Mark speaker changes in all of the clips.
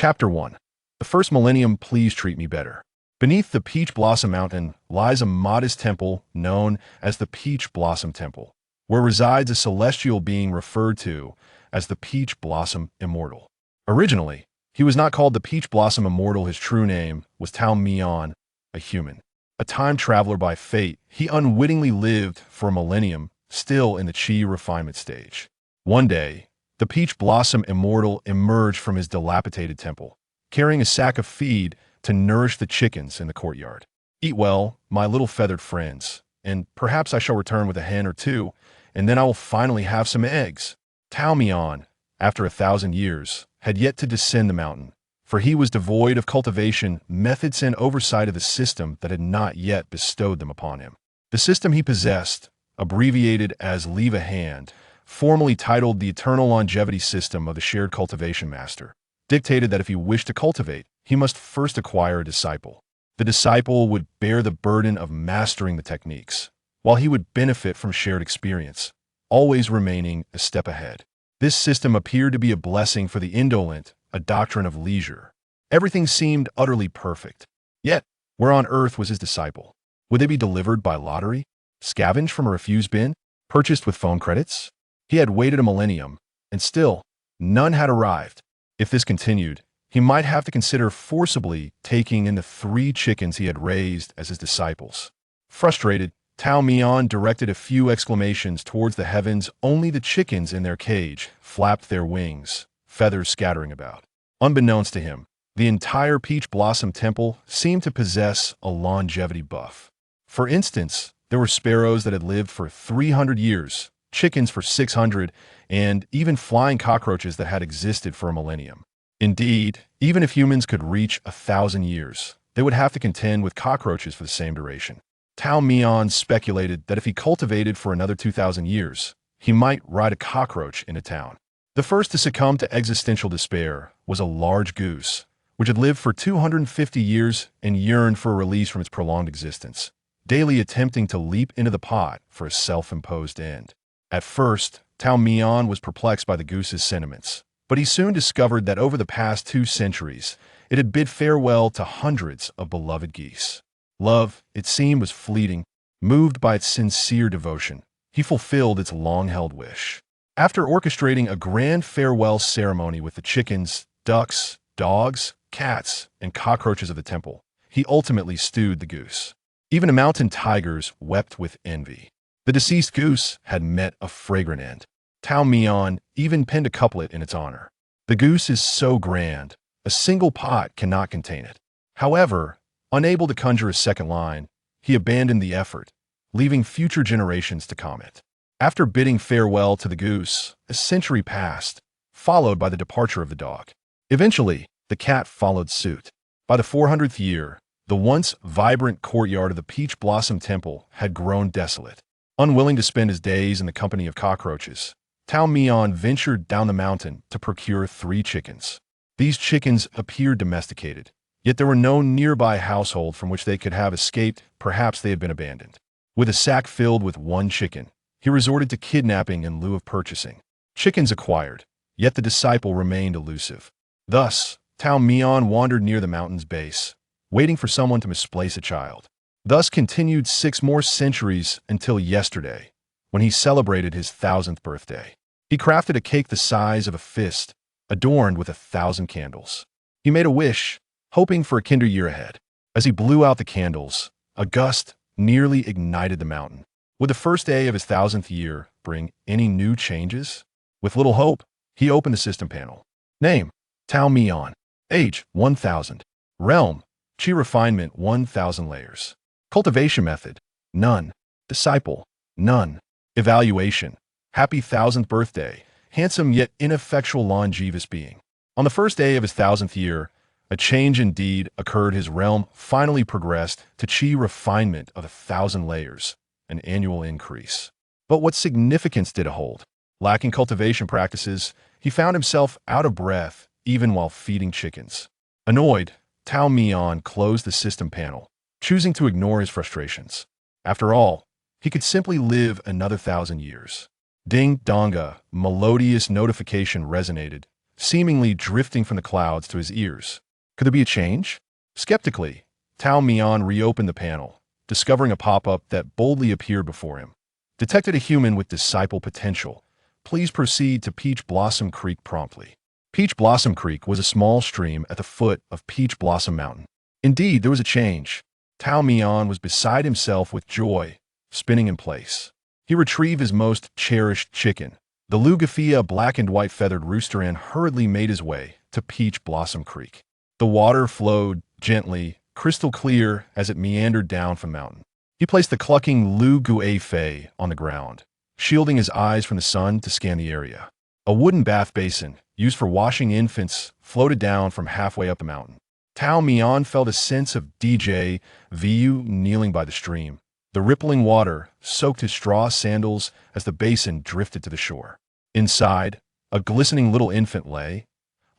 Speaker 1: Chapter 1. The First Millennium, Please Treat Me Better. Beneath the Peach Blossom Mountain lies a modest temple known as the Peach Blossom Temple, where resides a celestial being referred to as the Peach Blossom Immortal. Originally, he was not called the Peach Blossom Immortal. His true name was Tao Mian, a human. A time traveler by fate, he unwittingly lived for a millennium, still in the Qi refinement stage. One day, the Peach Blossom Immortal emerged from his dilapidated temple, carrying a sack of feed to nourish the chickens in the courtyard. Eat well, my little feathered friends, and perhaps I shall return with a hen or two, and then I will finally have some eggs. Tao Mian, after 1,000 years, had yet to descend the mountain, for he was devoid of cultivation methods and oversight of the system that had not yet bestowed them upon him. The system he possessed, abbreviated as Leave a Hand, formally titled the Eternal Longevity System of the Shared Cultivation Master, dictated that if he wished to cultivate, he must first acquire a disciple. The disciple would bear the burden of mastering the techniques, while he would benefit from shared experience, always remaining a step ahead. This system appeared to be a blessing for the indolent, a doctrine of leisure. Everything seemed utterly perfect. Yet, where on earth was his disciple? Would they be delivered by lottery? Scavenged from a refuse bin? Purchased with phone credits? He had waited a millennium, and still, none had arrived. If this continued, he might have to consider forcibly taking in the 3 chickens he had raised as his disciples. Frustrated, Tao Mian directed a few exclamations towards the heavens. Only the chickens in their cage flapped their wings, feathers scattering about. Unbeknownst to him, the entire Peach Blossom Temple seemed to possess a longevity buff. For instance, there were sparrows that had lived for 300 years, chickens for 600, and even flying cockroaches that had existed for a millennium. Indeed, even if humans could reach 1,000 years, they would have to contend with cockroaches for the same duration. Tao Mian speculated that if he cultivated for another 2,000 years, he might ride a cockroach into town. The first to succumb to existential despair was a large goose, which had lived for 250 years and yearned for a release from its prolonged existence, daily attempting to leap into the pot for a self-imposed end. At first, Tao Mian was perplexed by the goose's sentiments, but he soon discovered that over the past 2 centuries, it had bid farewell to hundreds of beloved geese. Love, it seemed, was fleeting. Moved by its sincere devotion, he fulfilled its long-held wish. After orchestrating a grand farewell ceremony with the chickens, ducks, dogs, cats, and cockroaches of the temple, he ultimately stewed the goose. Even the mountain tigers wept with envy. The deceased goose had met a fragrant end. Tao Mian even penned a couplet in its honor. The goose is so grand, a single pot cannot contain it. However, unable to conjure a second line, he abandoned the effort, leaving future generations to comment. After bidding farewell to the goose, a century passed, followed by the departure of the dog. Eventually, the cat followed suit. By the 400th year, the once vibrant courtyard of the Peach Blossom Temple had grown desolate. Unwilling to spend his days in the company of cockroaches, Tao Mian ventured down the mountain to procure 3 chickens. These chickens appeared domesticated, yet there were no nearby household from which they could have escaped. Perhaps they had been abandoned. With a sack filled with 1 chicken, he resorted to kidnapping in lieu of purchasing. Chickens acquired, yet the disciple remained elusive. Thus, Tao Mian wandered near the mountain's base, waiting for someone to misplace a child. Thus continued 6 more centuries until yesterday, when he celebrated his 1,000th birthday. He crafted a cake the size of a fist, adorned with 1,000 candles. He made a wish, hoping for a kinder year ahead. As he blew out the candles, a gust nearly ignited the mountain. Would the first day of his 1,000th year bring any new changes? With little hope, he opened the system panel. Name: Tao Mian. Age: 1,000. Realm: Qi refinement 1,000 layers. Cultivation method: none. Disciple: none. Evaluation: happy 1,000th birthday, handsome yet ineffectual longevous being. On the first day of his 1,000th year, a change indeed occurred. His realm finally progressed to Qi refinement of 1,000 layers, an annual increase. But what significance did it hold? Lacking cultivation practices, he found himself out of breath even while feeding chickens. Annoyed, Tao Mian closed the system panel, choosing to ignore his frustrations. After all, he could simply live another 1,000 years. Ding donga, melodious notification resonated, seemingly drifting from the clouds to his ears. Could there be a change? Skeptically, Tao Mian reopened the panel, discovering a pop-up that boldly appeared before him. Detected a human with disciple potential. Please proceed to Peach Blossom Creek promptly. Peach Blossom Creek was a small stream at the foot of Peach Blossom Mountain. Indeed, there was a change. Tao Mian was beside himself with joy, spinning in place. He retrieved his most cherished chicken. The Lugafia black and white feathered rooster and hurriedly made his way to Peach Blossom Creek. The water flowed gently, crystal clear as it meandered down from the mountain. He placed the clucking Lu Gue Fei on the ground, shielding his eyes from the sun to scan the area. A wooden bath basin, used for washing infants, floated down from halfway up the mountain. Tao Mian felt a sense of DJ Vu kneeling by the stream. The rippling water soaked his straw sandals as the basin drifted to the shore. Inside, a glistening little infant lay,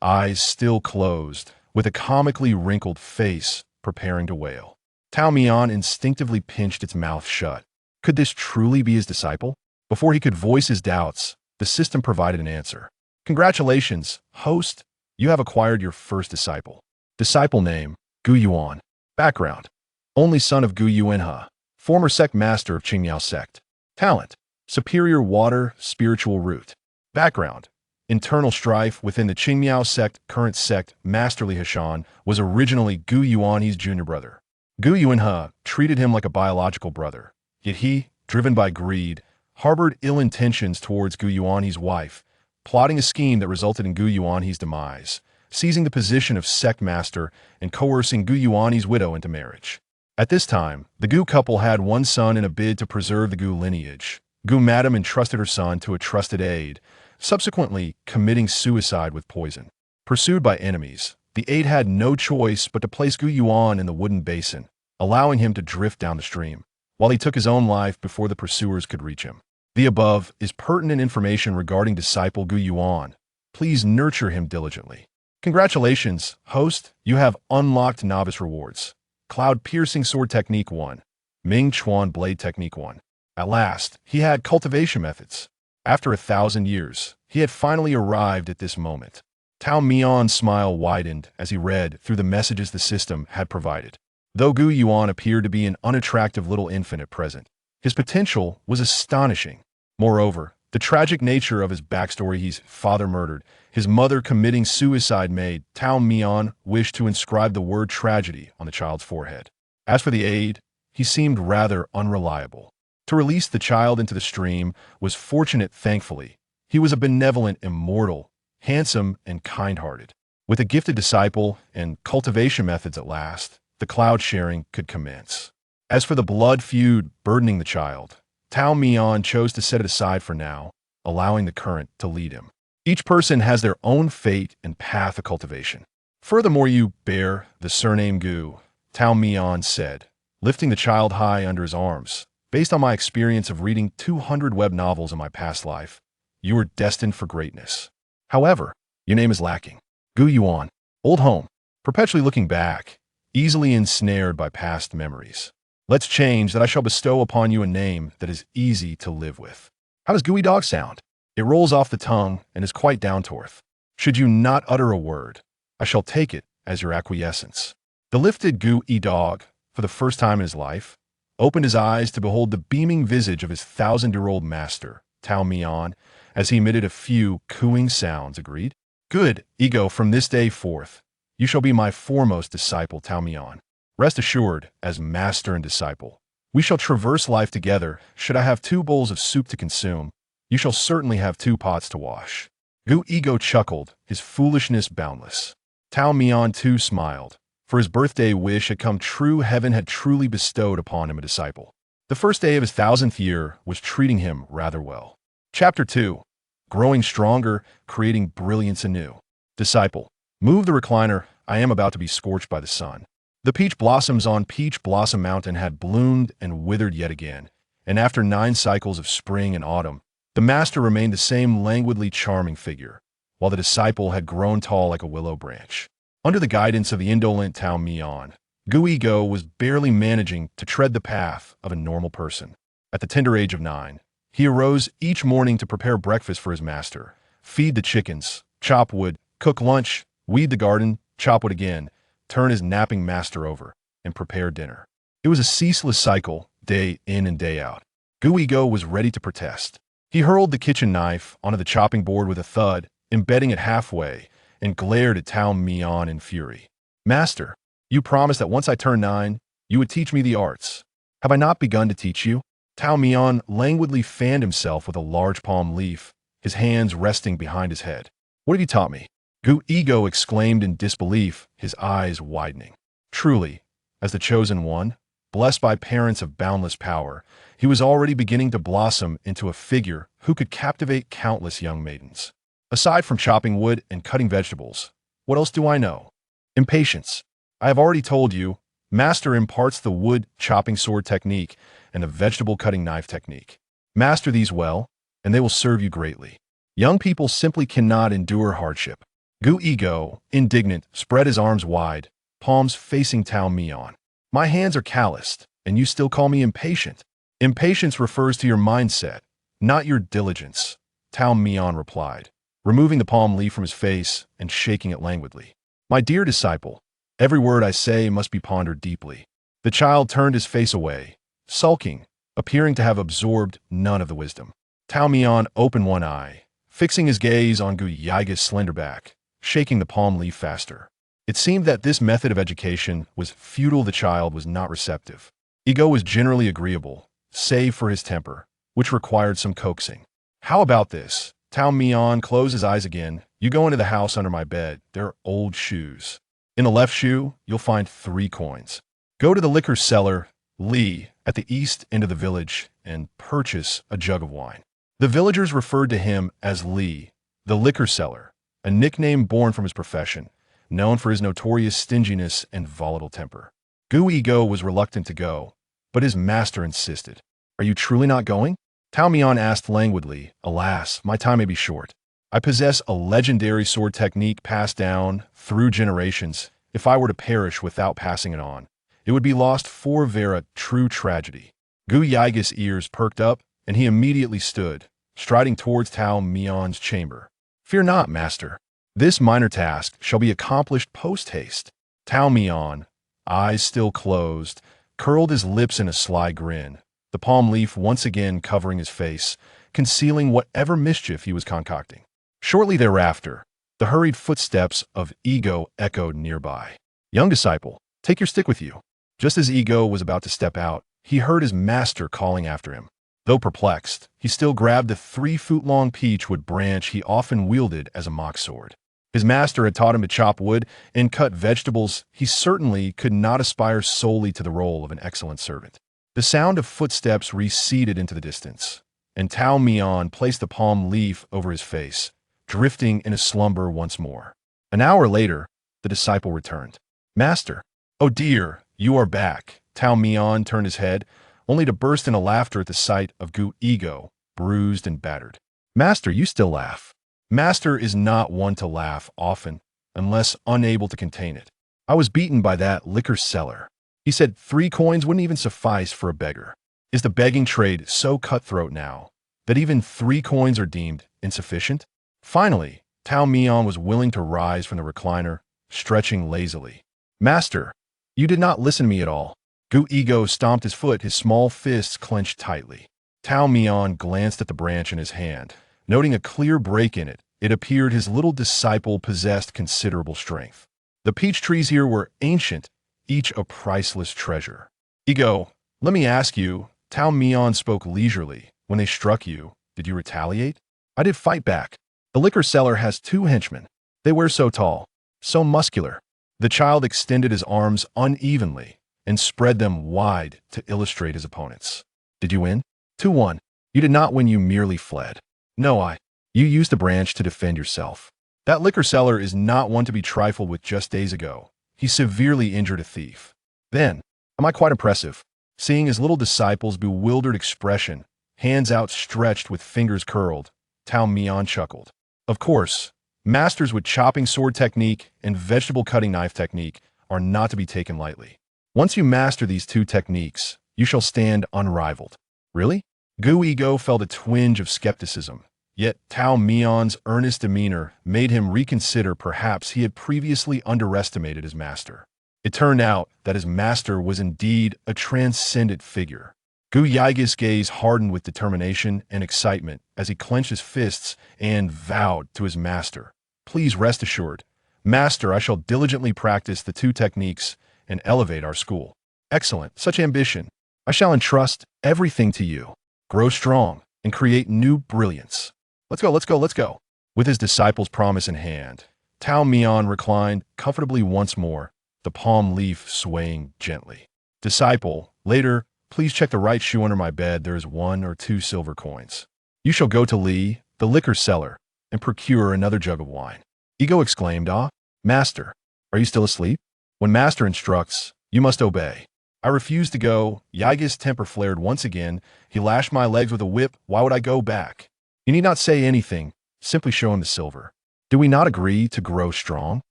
Speaker 1: eyes still closed, with a comically wrinkled face preparing to wail. Tao Mian instinctively pinched its mouth shut. Could this truly be his disciple? Before he could voice his doubts, the system provided an answer. Congratulations, host. You have acquired your first disciple. Disciple name, Gu Yuan. Background, only son of Gu Yuanhe, former sect master of Qingmiao sect. Talent, superior water, spiritual root. Background, internal strife within the Qingmiao sect. Current sect, Masterly Hashan, was originally Gu Yuanhe's junior brother. Gu Yuanhe treated him like a biological brother, yet he, driven by greed, harbored ill intentions towards Gu Yuanhe's wife, plotting a scheme that resulted in Gu Yuanhe's demise, seizing the position of sect master and coercing Gu Yuanhe's widow into marriage. At this time, the Gu couple had one son in a bid to preserve the Gu lineage. Gu Madam entrusted her son to a trusted aide, subsequently committing suicide with poison. Pursued by enemies, the aide had no choice but to place Gu Yuan in the wooden basin, allowing him to drift down the stream, while he took his own life before the pursuers could reach him. The above is pertinent information regarding disciple Gu Yuan. Please nurture him diligently. Congratulations, host, you have unlocked novice rewards. Cloud Piercing Sword Technique 1. Ming Chuan Blade Technique 1. At last, he had cultivation methods. After 1,000 years, he had finally arrived at this moment. Tao Mian's smile widened as he read through the messages the system had provided. Though Gu Yuan appeared to be an unattractive little infant at present, his potential was astonishing. Moreover, the tragic nature of his backstory, his father murdered, his mother committing suicide, made Tao Mian wish to inscribe the word tragedy on the child's forehead. As for the aide, he seemed rather unreliable. To release the child into the stream was fortunate, thankfully. He was a benevolent immortal, handsome and kind-hearted. With a gifted disciple and cultivation methods at last, the cloud sharing could commence. As for the blood feud burdening the child, Tao Mian chose to set it aside for now, allowing the current to lead him. Each person has their own fate and path of cultivation. Furthermore, you bear the surname Gu, Tao Mian said, lifting the child high under his arms. Based on my experience of reading 200 web novels in my past life, you are destined for greatness. However, your name is lacking. Gu Yuan, old home, perpetually looking back, easily ensnared by past memories. Let's change that I shall bestow upon you a name that is easy to live with. How does Gooey Dog sound? It rolls off the tongue and is quite down to earth. Should you not utter a word, I shall take it as your acquiescence. The lifted Gooey Dog, for the first time in his life, opened his eyes to behold the beaming visage of his 1,000-year-old master, Tao Mian, as he emitted a few cooing sounds. Agreed? Good, ego, from this day forth, you shall be my foremost disciple, Tao Mian. Rest assured, as master and disciple, we shall traverse life together. Should I have 2 bowls of soup to consume, you shall certainly have 2 pots to wash. Gu Ego chuckled, his foolishness boundless. Tao Mian too smiled, for his birthday wish had come true. Heaven had truly bestowed upon him a disciple. The first day of his 1,000th year was treating him rather well. Chapter 2. Growing stronger, creating brilliance anew. Disciple, move the recliner, I am about to be scorched by the sun. The peach blossoms on Peach Blossom Mountain had bloomed and withered yet again, and after 9 cycles of spring and autumn, the master remained the same languidly charming figure, while the disciple had grown tall like a willow branch. Under the guidance of the indolent Tao Mian, Gu Ego was barely managing to tread the path of a normal person. At the tender age of 9, he arose each morning to prepare breakfast for his master, feed the chickens, chop wood, cook lunch, weed the garden, chop wood again, turn his napping master over, and prepare dinner. It was a ceaseless cycle, day in and day out. Gu-Ego was ready to protest. He hurled the kitchen knife onto the chopping board with a thud, embedding it halfway, and glared at Tao Mian in fury. Master, you promised that once I turned 9, you would teach me the arts. Have I not begun to teach you? Tao Mian languidly fanned himself with a large palm leaf, his hands resting behind his head. What have you taught me? Gu-Ego exclaimed in disbelief, his eyes widening. Truly, as the chosen one, blessed by parents of boundless power, he was already beginning to blossom into a figure who could captivate countless young maidens. Aside from chopping wood and cutting vegetables, what else do I know? Impatience. I have already told you, Master imparts the wood chopping sword technique and the vegetable cutting knife technique. Master these well, and they will serve you greatly. Young people simply cannot endure hardship. Gu-Ego, indignant, spread his arms wide, palms facing Tao Mian. My hands are calloused, and you still call me impatient. Impatience refers to your mindset, not your diligence, Tao Mian replied, removing the palm leaf from his face and shaking it languidly. My dear disciple, every word I say must be pondered deeply. The child turned his face away, sulking, appearing to have absorbed none of the wisdom. Tao Mian opened one eye, fixing his gaze on Gu-Yiga's slender back, shaking the palm leaf faster. It seemed that this method of education was futile. The child was not receptive. Ego was generally agreeable, save for his temper, which required some coaxing. How about this? Tao Mian closed his eyes again. You go into the house under my bed. There are old shoes. In the left shoe, you'll find 3 coins. Go to the liquor cellar, Li, at the east end of the village, and purchase a jug of wine. The villagers referred to him as Li, the liquor seller, a nickname born from his profession, known for his notorious stinginess and volatile temper. Gu-Ego was reluctant to go, but his master insisted. Are you truly not going? Tao Mian asked languidly. Alas, my time may be short. I possess a legendary sword technique passed down through generations. If I were to perish without passing it on, it would be lost for Vera, true tragedy. Gu-Yiga's ears perked up, and he immediately stood, striding towards Tao Mian's chamber. Fear not, master. This minor task shall be accomplished post-haste. Tao Mian, eyes still closed, curled his lips in a sly grin, the palm leaf once again covering his face, concealing whatever mischief he was concocting. Shortly thereafter, the hurried footsteps of Ego echoed nearby. Young disciple, take your stick with you. Just as Ego was about to step out, he heard his master calling after him. Though perplexed, he still grabbed the 3-foot-long peachwood branch he often wielded as a mock sword. His master had taught him to chop wood and cut vegetables. He certainly could not aspire solely to the role of an excellent servant. The sound of footsteps receded into the distance, and Tao Mian placed the palm leaf over his face, drifting in a slumber once more. An hour later, the disciple returned. Master, oh dear, you are back. Tao Mian turned his head, only to burst into laughter at the sight of Gu-Ego, bruised and battered. Master, you still laugh. Master is not one to laugh often, unless unable to contain it. I was beaten by that liquor seller. He said 3 coins wouldn't even suffice for a beggar. Is the begging trade so cutthroat now that even 3 coins are deemed insufficient? Finally, Tao Mian was willing to rise from the recliner, stretching lazily. Master, you did not listen to me at all. Gu-Ego stomped his foot, his small fists clenched tightly. Tao Mian glanced at the branch in his hand. Noting a clear break in it, it appeared his little disciple possessed considerable strength. The peach trees here were ancient, each a priceless treasure. Ego, let me ask you, Tao Mian spoke leisurely. When they struck you, did you retaliate? I did fight back. The liquor seller has 2 henchmen. They were so tall, so muscular. The child extended his arms unevenly and spread them wide to illustrate his opponents. Did you win? 2-1. You did not win, you merely fled. No, you used the branch to defend yourself. That liquor seller is not one to be trifled with. Just days ago, he severely injured a thief. Then, am I quite impressive? Seeing his little disciple's bewildered expression, hands outstretched with fingers curled, Tao Mian chuckled. Of course, masters with chopping sword technique and vegetable cutting knife technique are not to be taken lightly. Once you master these 2 techniques, you shall stand unrivaled. Really? Gu-Ego felt a twinge of skepticism, Yet Tao Mion's earnest demeanor made him reconsider perhaps he had previously underestimated his master. It turned out that his master was indeed a transcendent figure. Gu Yiga's gaze hardened with determination and excitement as he clenched his fists and vowed to his master, "Please rest assured, Master, I shall diligently practice the two techniques and elevate our school." "Excellent, such ambition. I shall entrust everything to you. Grow strong and create new brilliance. Let's go, let's go, let's go." With his disciple's promise in hand, Tao Mian reclined comfortably once more, the palm leaf swaying gently. "Disciple, later, please check the right shoe under my bed. There is 1 or 2 silver coins. You shall go to Li, the liquor seller, and procure another jug of wine." Ego exclaimed, "Ah, Master, are you still asleep? When Master instructs, you must obey." I refused to go. Yiga's temper flared once again. He lashed my legs with a whip. Why would I go back? "You need not say anything. Simply show him the silver. Do we not agree to grow strong?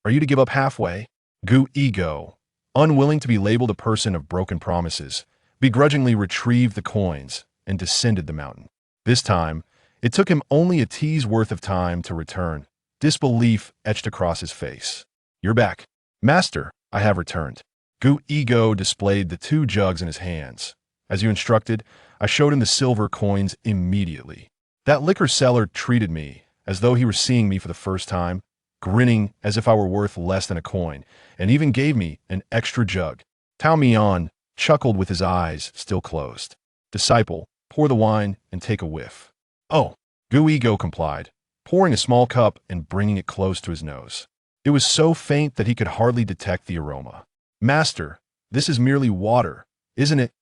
Speaker 1: Are you to give up halfway?" Gu Ego, unwilling to be labeled a person of broken promises, begrudgingly retrieved the coins and descended the mountain. This time, it took him only a tea's worth of time to return. Disbelief etched across his face. "You're back." "Master, I have returned." Gu Ego displayed the 2 jugs in his hands. "As you instructed, I showed him the silver coins immediately. That liquor seller treated me as though he were seeing me for the first time, grinning as if I were worth less than a coin, and even gave me an extra jug." Tao Mian chuckled with his eyes still closed. "Disciple, pour the wine and take a whiff." "Oh," Gu Ego complied, pouring a small cup and bringing it close to his nose. It was so faint that he could hardly detect the aroma. "Master, this is merely water, isn't it?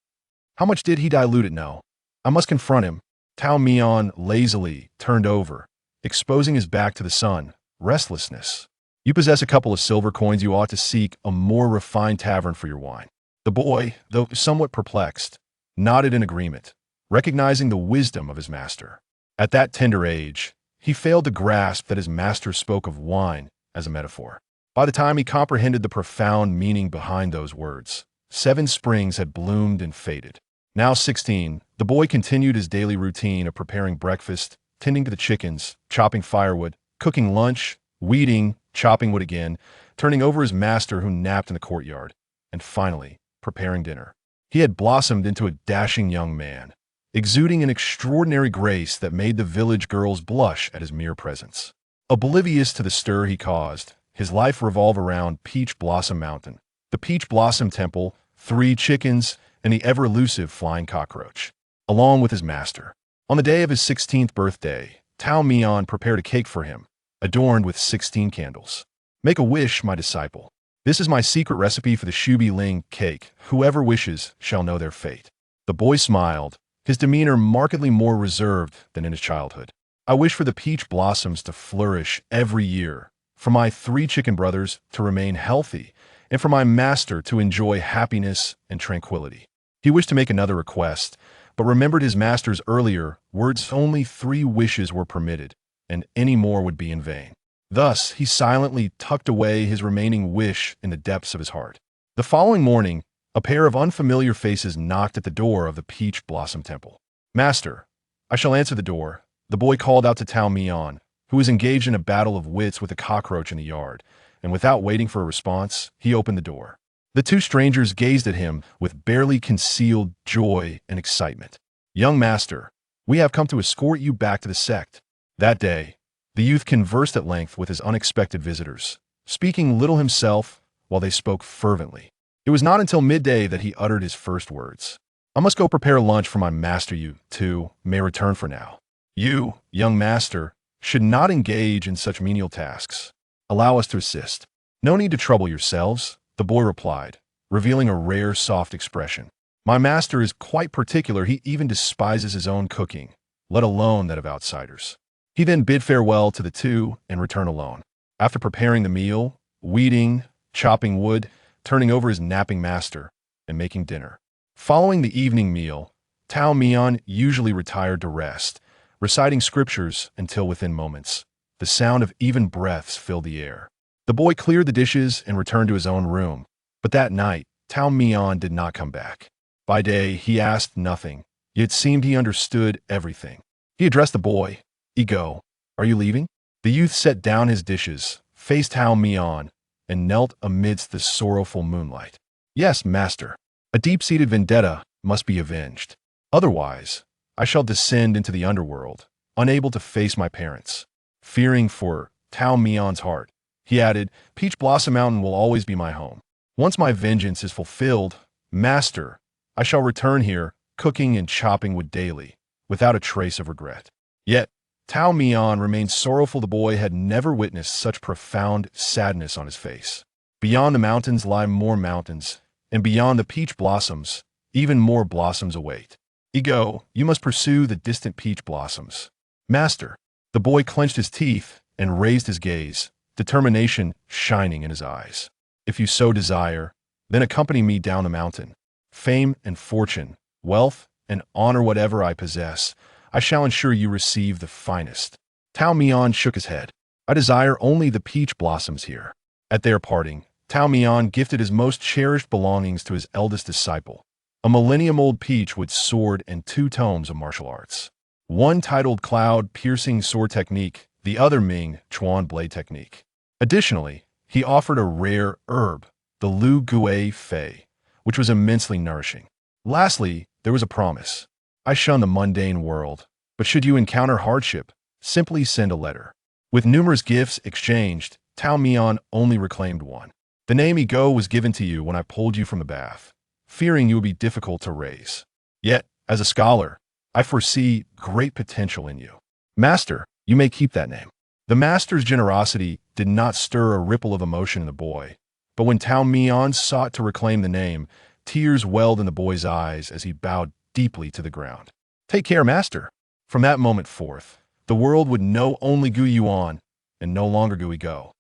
Speaker 1: How much did he dilute it? No. I must confront him." Tao Mian lazily turned over, exposing his back to the sun. Restlessness. "You possess a couple of silver coins. You ought to seek a more refined tavern for your wine." The boy, though somewhat perplexed, nodded in agreement, recognizing the wisdom of his master. At that tender age, he failed to grasp that his master spoke of wine as a metaphor. By the time he comprehended the profound meaning behind those words, 7 springs had bloomed and faded. Now 16, the boy continued his daily routine of preparing breakfast, tending to the chickens, chopping firewood, cooking lunch, weeding, chopping wood again, turning over his master who napped in the courtyard, and finally, preparing dinner. He had blossomed into a dashing young man, exuding an extraordinary grace that made the village girls blush at his mere presence. Oblivious to the stir he caused, his life revolved around Peach Blossom Mountain, the Peach Blossom Temple, 3 chickens, and the ever-elusive flying cockroach, along with his master. On the day of his 16th birthday, Tao Mian prepared a cake for him, adorned with 16 candles. "Make a wish, my disciple. This is my secret recipe for the Shubi Ling cake. Whoever wishes shall know their fate." The boy smiled, his demeanor markedly more reserved than in his childhood. "I wish for the peach blossoms to flourish every year, for my 3 chicken brothers to remain healthy, and for my master to enjoy happiness and tranquility." He wished to make another request, but remembered his master's earlier words: only 3 wishes were permitted, and any more would be in vain. Thus, he silently tucked away his remaining wish in the depths of his heart. The following morning, a pair of unfamiliar faces knocked at the door of the Peach Blossom Temple. "Master, I shall answer the door," the boy called out to Tao Mian, who was engaged in a battle of wits with a cockroach in the yard, and without waiting for a response, he opened the door. The 2 strangers gazed at him with barely concealed joy and excitement. "Young master, we have come to escort you back to the sect." That day, the youth conversed at length with his unexpected visitors, speaking little himself while they spoke fervently. It was not until midday that he uttered his first words. "I must go prepare lunch for my master. You, too, may return for now. You, young master, should not engage in such menial tasks. Allow us to assist." "No need to trouble yourselves," the boy replied, revealing a rare soft expression. "My master is quite particular. He even despises his own cooking, let alone that of outsiders." He then bid farewell to the 2 and returned alone. After preparing the meal, weeding, chopping wood, turning over his napping master, and making dinner. Following the evening meal, Tao Mian usually retired to rest, reciting scriptures until within moments. The sound of even breaths filled the air. The boy cleared the dishes and returned to his own room, but that night, Tao Mian did not come back. By day, he asked nothing, yet seemed he understood everything. He addressed the boy, Ego, are you leaving? The youth set down his dishes, faced Tao Mian, and knelt amidst the sorrowful moonlight. Yes, master. A deep-seated vendetta must be avenged. Otherwise, I shall descend into the underworld, unable to face my parents. Fearing for Tao Mian's heart, he added, Peach Blossom Mountain will always be my home. Once my vengeance is fulfilled, master, I shall return here, cooking and chopping wood daily, without a trace of regret. Yet, Tao Mian remained sorrowful. The boy had never witnessed such profound sadness on his face. Beyond the mountains lie more mountains, and beyond the peach blossoms, even more blossoms await. Ego, you must pursue the distant peach blossoms. Master, the boy clenched his teeth and raised his gaze, determination shining in his eyes. If you so desire, then accompany me down the mountain. Fame and fortune, wealth and honor, whatever I possess, I shall ensure you receive the finest. Tao Mian shook his head. I desire only the peach blossoms here. At their parting, Tao Mian gifted his most cherished belongings to his eldest disciple, a millennium-old peach with sword and 2 tomes of martial arts. One titled Cloud-Piercing Sword Technique, the other Ming Chuan Blade Technique. Additionally, he offered a rare herb, the Lu Gui Fei, which was immensely nourishing. Lastly, there was a promise. I shun the mundane world, but should you encounter hardship, simply send a letter. With numerous gifts exchanged, Tao Mian only reclaimed one. The name Ego was given to you when I pulled you from the bath, fearing you would be difficult to raise. Yet, as a scholar, I foresee great potential in you. Master, you may keep that name. The master's generosity did not stir a ripple of emotion in the boy, but when Tao Mian sought to reclaim the name, tears welled in the boy's eyes as he bowed deeply to the ground. Take care, master. From that moment forth, the world would know only Gu Yuan and no longer Gu Ego.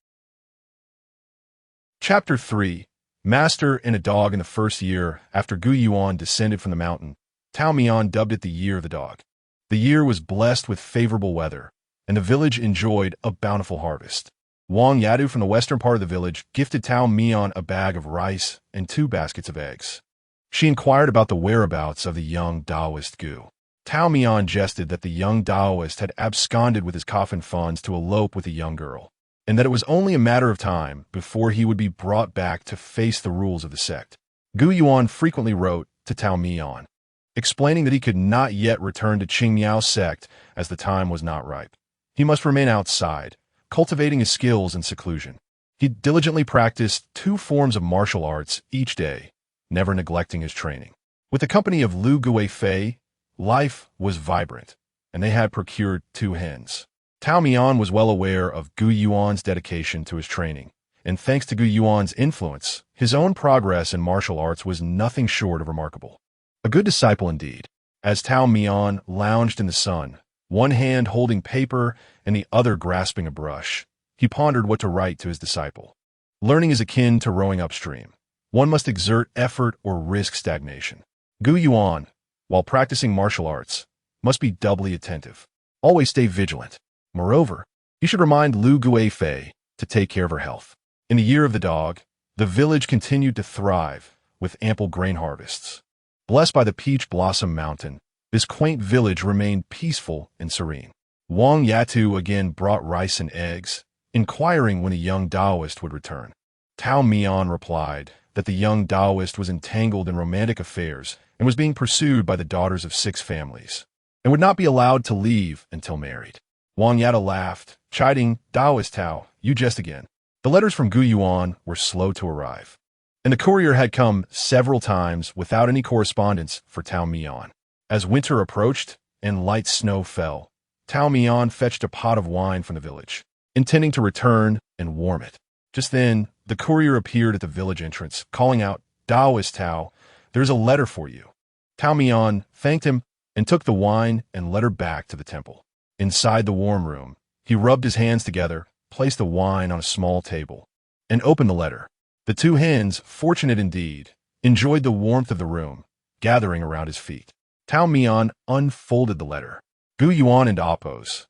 Speaker 1: Chapter 3. Master and a Dog. In the first year after Gu Yuan descended from the mountain, Tao Mian dubbed it the Year of the Dog. The year was blessed with favorable weather, and the village enjoyed a bountiful harvest. Wang Yadu from the western part of the village gifted Tao Mian a bag of rice and 2 baskets of eggs. She inquired about the whereabouts of the young Taoist Gu. Tao Mian jested that the young Taoist had absconded with his coffin funds to elope with a young girl, and that it was only a matter of time before he would be brought back to face the rules of the sect. Gu Yuan frequently wrote to Tao Mian, explaining that he could not yet return to Qingmiao's sect as the time was not ripe. He must remain outside, cultivating his skills in seclusion. He diligently practiced 2 forms of martial arts each day, never neglecting his training. With the company of Lu Gui Fei, life was vibrant, and they had procured 2 hens. Tao Mian was well aware of Gu Yuan's dedication to his training, and thanks to Gu Yuan's influence, his own progress in martial arts was nothing short of remarkable. A good disciple indeed. As Tao Mian lounged in the sun, one hand holding paper and the other grasping a brush, he pondered what to write to his disciple. Learning is akin to rowing upstream. One must exert effort or risk stagnation. Gu Yuan, while practicing martial arts, must be doubly attentive. Always stay vigilant. Moreover, he should remind Lu Gui Fei to take care of her health. In the Year of the Dog, the village continued to thrive with ample grain harvests. Blessed by the Peach Blossom Mountain, this quaint village remained peaceful and serene. Wang Yatu again brought rice and eggs, inquiring when the young Taoist would return. Tao Mian replied that the young Taoist was entangled in romantic affairs and was being pursued by the daughters of 6 families, and would not be allowed to leave until married. Wang Yata laughed, chiding, Taoist Tao, you jest again. The letters from Gu Yuan were slow to arrive, and the courier had come several times without any correspondence for Tao Mian. As winter approached and light snow fell, Tao Mian fetched a pot of wine from the village, intending to return and warm it. Just then, the courier appeared at the village entrance, calling out, Taoist Tao, there's a letter for you. Tao Mian thanked him and took the wine and led her back to the temple. Inside the warm room, he rubbed his hands together, placed the wine on a small table, and opened the letter. The 2 hens, fortunate indeed, enjoyed the warmth of the room, gathering around his feet. Tao Mian unfolded the letter. Gu Yuan and Appo's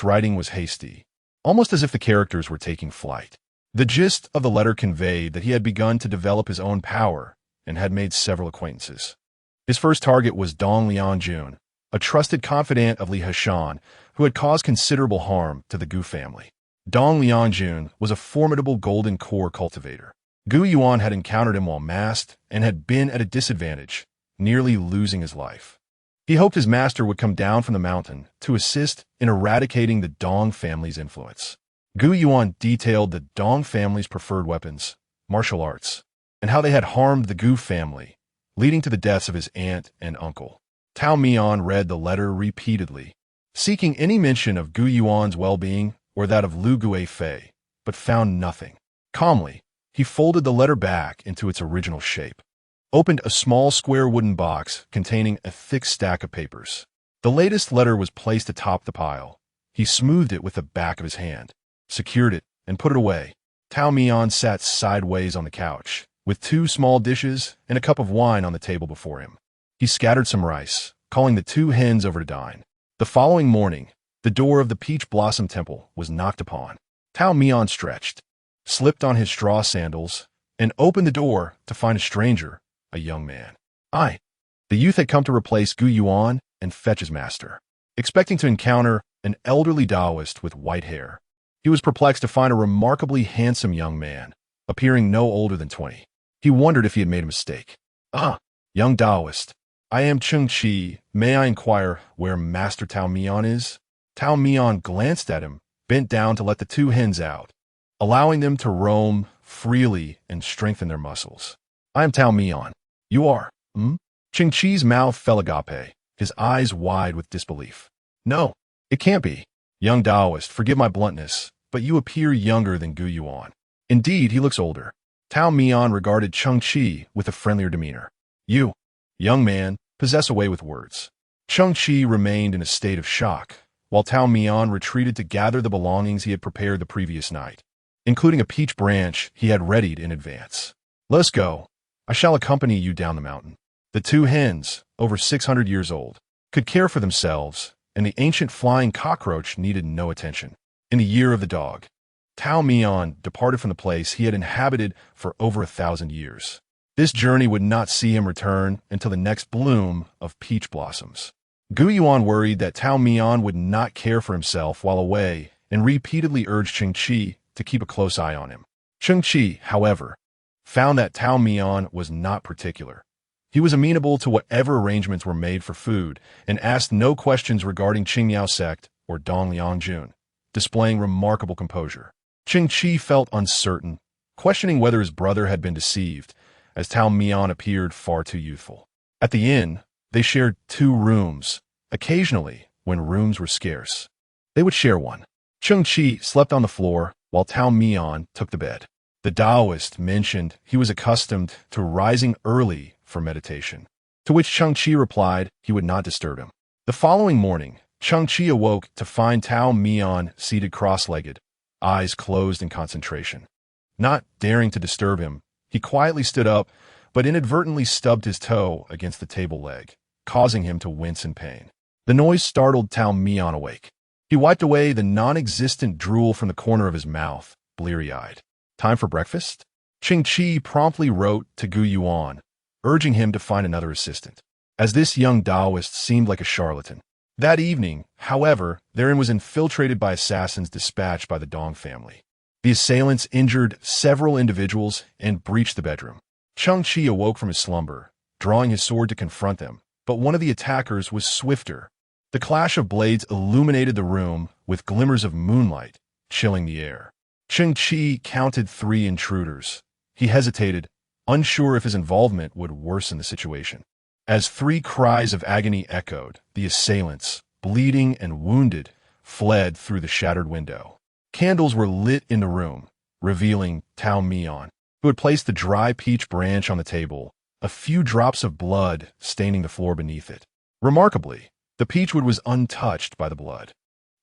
Speaker 1: writing was hasty, almost as if the characters were taking flight. The gist of the letter conveyed that he had begun to develop his own power and had made several acquaintances. His first target was Dong Lian Jun, a trusted confidant of Li Hashan, who had caused considerable harm to the Gu family. Dong Liangjun was a formidable golden core cultivator. Gu Yuan had encountered him while masked and had been at a disadvantage, nearly losing his life. He hoped his master would come down from the mountain to assist in eradicating the Dong family's influence. Gu Yuan detailed the Dong family's preferred weapons, martial arts, and how they had harmed the Gu family, leading to the deaths of his aunt and uncle. Tao Mian read the letter repeatedly, seeking any mention of Gu Yuan's well-being or that of Lu Guifei, but found nothing. Calmly, he folded the letter back into its original shape, opened a small square wooden box containing a thick stack of papers. The latest letter was placed atop the pile. He smoothed it with the back of his hand, secured it, and put it away. Tao Mian sat sideways on the couch, with 2 small dishes and a cup of wine on the table before him. He scattered some rice, calling the 2 hens over to dine. The following morning, the door of the Peach Blossom Temple was knocked upon. Tao Mian stretched, slipped on his straw sandals, and opened the door to find a stranger, a young man. The youth had come to replace Gu Yuan and fetch his master, expecting to encounter an elderly Taoist with white hair. He was perplexed to find a remarkably handsome young man, appearing no older than 20. He wondered if he had made a mistake. Young Taoist, I am Cheng Qi. May I inquire where Master Tao Mian is? Tao Mian glanced at him, bent down to let the 2 hens out, allowing them to roam freely and strengthen their muscles. I am Tao Mian. You are, Cheng Qi's mouth fell agape, his eyes wide with disbelief. No, it can't be. Young Taoist, forgive my bluntness, but you appear younger than Gu Yuan. Indeed, he looks older. Tao Mian regarded Cheng Qi with a friendlier demeanor. You, young man, possess a way with words. Cheng Qi remained in a state of shock, while Tao Mian retreated to gather the belongings he had prepared the previous night, including a peach branch he had readied in advance. Let us go. I shall accompany you down the mountain. The 2 hens, over 600 years old, could care for themselves, and the ancient flying cockroach needed no attention. In the year of the dog, Tao Mian departed from the place he had inhabited for over 1,000 years. This journey would not see him return until the next bloom of peach blossoms. Gu Yuan worried that Tao Mian would not care for himself while away and repeatedly urged Cheng Qi to keep a close eye on him. Cheng Qi, however, found that Tao Mian was not particular. He was amenable to whatever arrangements were made for food and asked no questions regarding Qingyao sect or Dong Liangjun, displaying remarkable composure. Cheng Qi felt uncertain, questioning whether his brother had been deceived, as Tao Mian appeared far too youthful. At the inn, they shared 2 rooms. Occasionally, when rooms were scarce, they would share one. Cheng Qi slept on the floor, while Tao Mian took the bed. The Taoist mentioned he was accustomed to rising early for meditation, to which Cheng Qi replied he would not disturb him. The following morning, Cheng Qi awoke to find Tao Mian seated cross-legged, eyes closed in concentration. Not daring to disturb him, he quietly stood up, but inadvertently stubbed his toe against the table leg, causing him to wince in pain. The noise startled Tao Mian awake. He wiped away the non-existent drool from the corner of his mouth, bleary-eyed. Time for breakfast? Cheng Qi promptly wrote to Gu Yuan, urging him to find another assistant, as this young Taoist seemed like a charlatan. That evening, however, their inn was infiltrated by assassins dispatched by the Dong family. The assailants injured several individuals and breached the bedroom. Cheng Qi awoke from his slumber, drawing his sword to confront them, but one of the attackers was swifter. The clash of blades illuminated the room with glimmers of moonlight, chilling the air. Cheng Qi counted 3 intruders. He hesitated, unsure if his involvement would worsen the situation. As 3 cries of agony echoed, the assailants, bleeding and wounded, fled through the shattered window. Candles were lit in the room, revealing Tao Mian, who had placed the dry peach branch on the table, a few drops of blood staining the floor beneath it. Remarkably, the peachwood was untouched by the blood.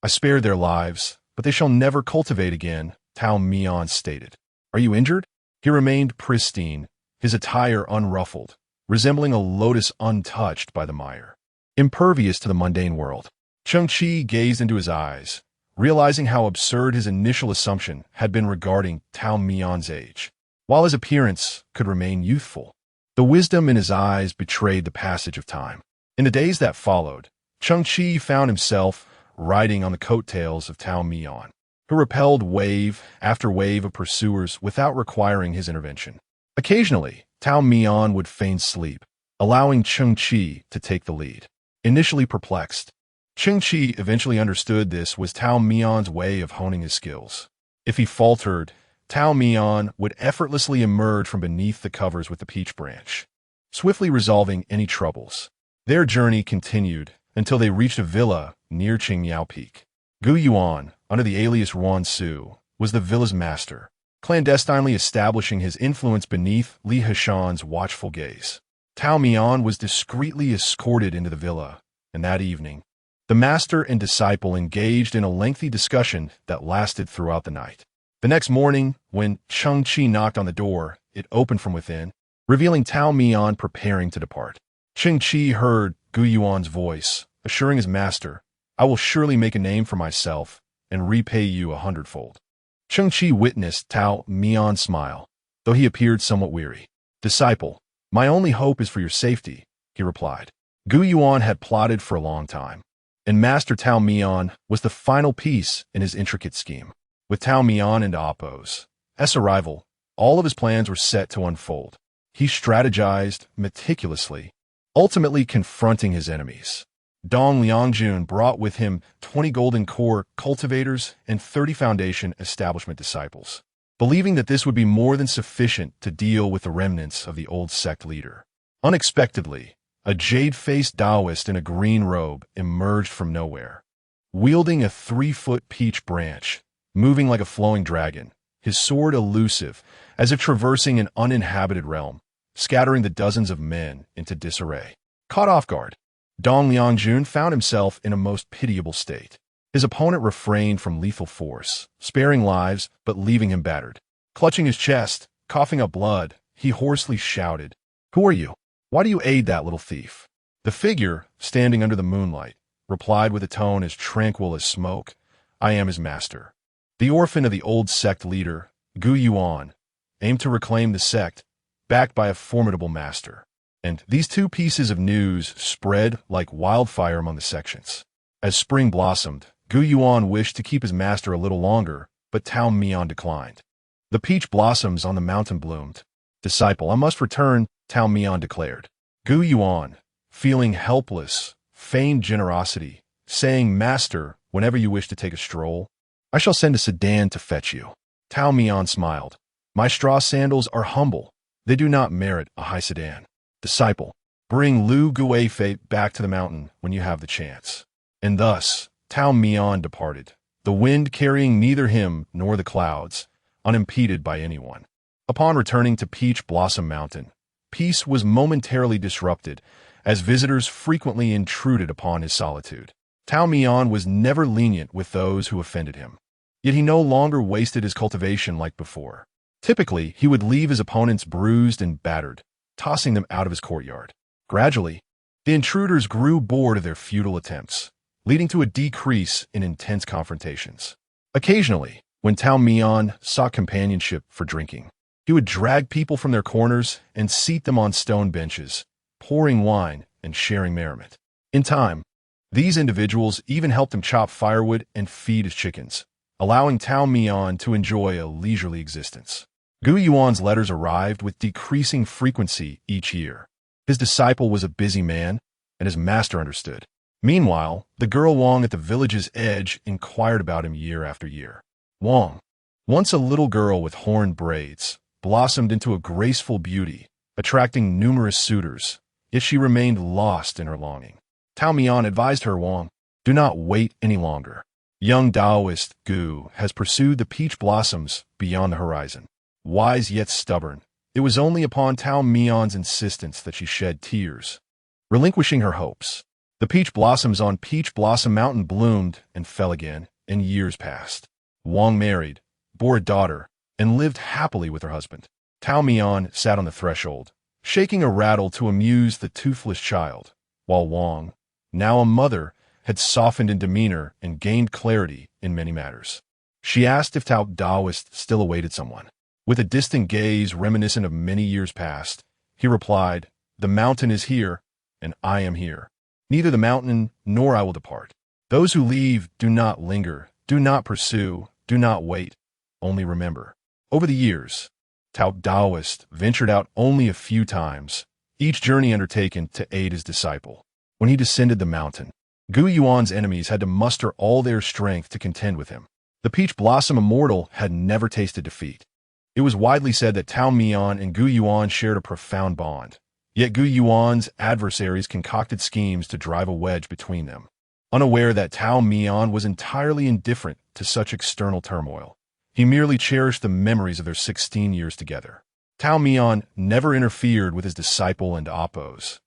Speaker 1: I spared their lives, but they shall never cultivate again, Tao Mian stated. Are you injured? He remained pristine, his attire unruffled, resembling a lotus untouched by the mire. Impervious to the mundane world, Cheng Qi gazed into his eyes, realizing how absurd his initial assumption had been regarding Tao Mian's age. While his appearance could remain youthful, the wisdom in his eyes betrayed the passage of time. In the days that followed, Cheng-Chi found himself riding on the coattails of Tao Mian, who repelled wave after wave of pursuers without requiring his intervention. Occasionally, Tao Mian would feign sleep, allowing Cheng-Chi to take the lead. Initially perplexed, Cheng-Chi eventually understood this was Tao Mian's way of honing his skills. If he faltered, Tao Mian would effortlessly emerge from beneath the covers with the peach branch, swiftly resolving any troubles. Their journey continued until they reached a villa near Qingyao Peak. Gu Yuan, under the alias Ruan Su, was the villa's master, clandestinely establishing his influence beneath Li Hashan's watchful gaze. Tao Mian was discreetly escorted into the villa, and that evening, the master and disciple engaged in a lengthy discussion that lasted throughout the night. The next morning, when Cheng-Chi knocked on the door, it opened from within, revealing Tao Mian preparing to depart. Cheng-Chi heard Gu Yuan's voice, assuring his master, "I will surely make a name for myself and repay you 100-fold." Cheng-Chi witnessed Tao Mian smile, though he appeared somewhat weary. "Disciple, my only hope is for your safety," he replied. Gu Yuan had plotted for a long time, and Master Tao Mian was the final piece in his intricate scheme. With Tao Mian and Appo's arrival, all of his plans were set to unfold. He strategized meticulously, ultimately confronting his enemies. Dong Liangjun brought with him 20 Golden Core cultivators and 30 Foundation establishment disciples, believing that this would be more than sufficient to deal with the remnants of the old sect leader. Unexpectedly, a jade-faced Taoist in a green robe emerged from nowhere, wielding a 3-foot peach branch, moving like a flowing dragon, his sword elusive, as if traversing an uninhabited realm, scattering the dozens of men into disarray. Caught off guard, Dong Liangjun found himself in a most pitiable state. His opponent refrained from lethal force, sparing lives but leaving him battered. Clutching his chest, coughing up blood, he hoarsely shouted, "Who are you? Why do you aid that little thief?" The figure, standing under the moonlight, replied with a tone as tranquil as smoke, "I am his master." The orphan of the old sect leader, Gu Yuan, aimed to reclaim the sect, backed by a formidable master. And these two pieces of news spread like wildfire among the sections. As spring blossomed, Gu Yuan wished to keep his master a little longer, but Tao Mian declined. The peach blossoms on the mountain bloomed. "Disciple, I must return," Tao Mian declared. Gu Yuan, feeling helpless, feigned generosity, saying, "Master, whenever you wish to take a stroll, I shall send a sedan to fetch you." Tao Mian smiled. "My straw sandals are humble. They do not merit a high sedan. Disciple, bring Lu Guifei back to the mountain when you have the chance." And thus, Tao Mian departed, the wind carrying neither him nor the clouds, unimpeded by anyone. Upon returning to Peach Blossom Mountain, peace was momentarily disrupted as visitors frequently intruded upon his solitude. Tao Mian was never lenient with those who offended him, yet he no longer wasted his cultivation like before. Typically, he would leave his opponents bruised and battered, tossing them out of his courtyard. Gradually, the intruders grew bored of their futile attempts, leading to a decrease in intense confrontations. Occasionally, when Tao Mian sought companionship for drinking, he would drag people from their corners and seat them on stone benches, pouring wine and sharing merriment. In time, these individuals even helped him chop firewood and feed his chickens, allowing Tao Mian to enjoy a leisurely existence. Gu Yuan's letters arrived with decreasing frequency each year. His disciple was a busy man, and his master understood. Meanwhile, the girl Wang at the village's edge inquired about him year after year. Wang, once a little girl with horned braids, blossomed into a graceful beauty, attracting numerous suitors, yet she remained lost in her longing. Tao Mian advised her, "Wang, do not wait any longer. Young Taoist Gu has pursued the peach blossoms beyond the horizon." Wise yet stubborn, it was only upon Tao Mian's insistence that she shed tears, relinquishing her hopes. The peach blossoms on Peach Blossom Mountain bloomed and fell again, and years passed. Wang married, bore a daughter, and lived happily with her husband. Tao Mian sat on the threshold, shaking a rattle to amuse the toothless child, while Wang, now a mother, had softened in demeanor and gained clarity in many matters. She asked if Tao Taoist still awaited someone. With a distant gaze reminiscent of many years past, he replied, "The mountain is here, and I am here." Neither the mountain nor I will depart. Those who leave do not linger, do not pursue, do not wait. Only remember. Over the years, Tao Taoist ventured out only a few times, each journey undertaken to aid his disciple. When he descended the mountain, Gu Yuan's enemies had to muster all their strength to contend with him. The Peach Blossom Immortal had never tasted defeat. It was widely said that Tao Mian and Gu Yuan shared a profound bond. Yet Gu Yuan's adversaries concocted schemes to drive a wedge between them. Unaware that Tao Mian was entirely indifferent to such external turmoil, he merely cherished the memories of their 16 years together. Tao Mian never interfered with his disciple and Appo's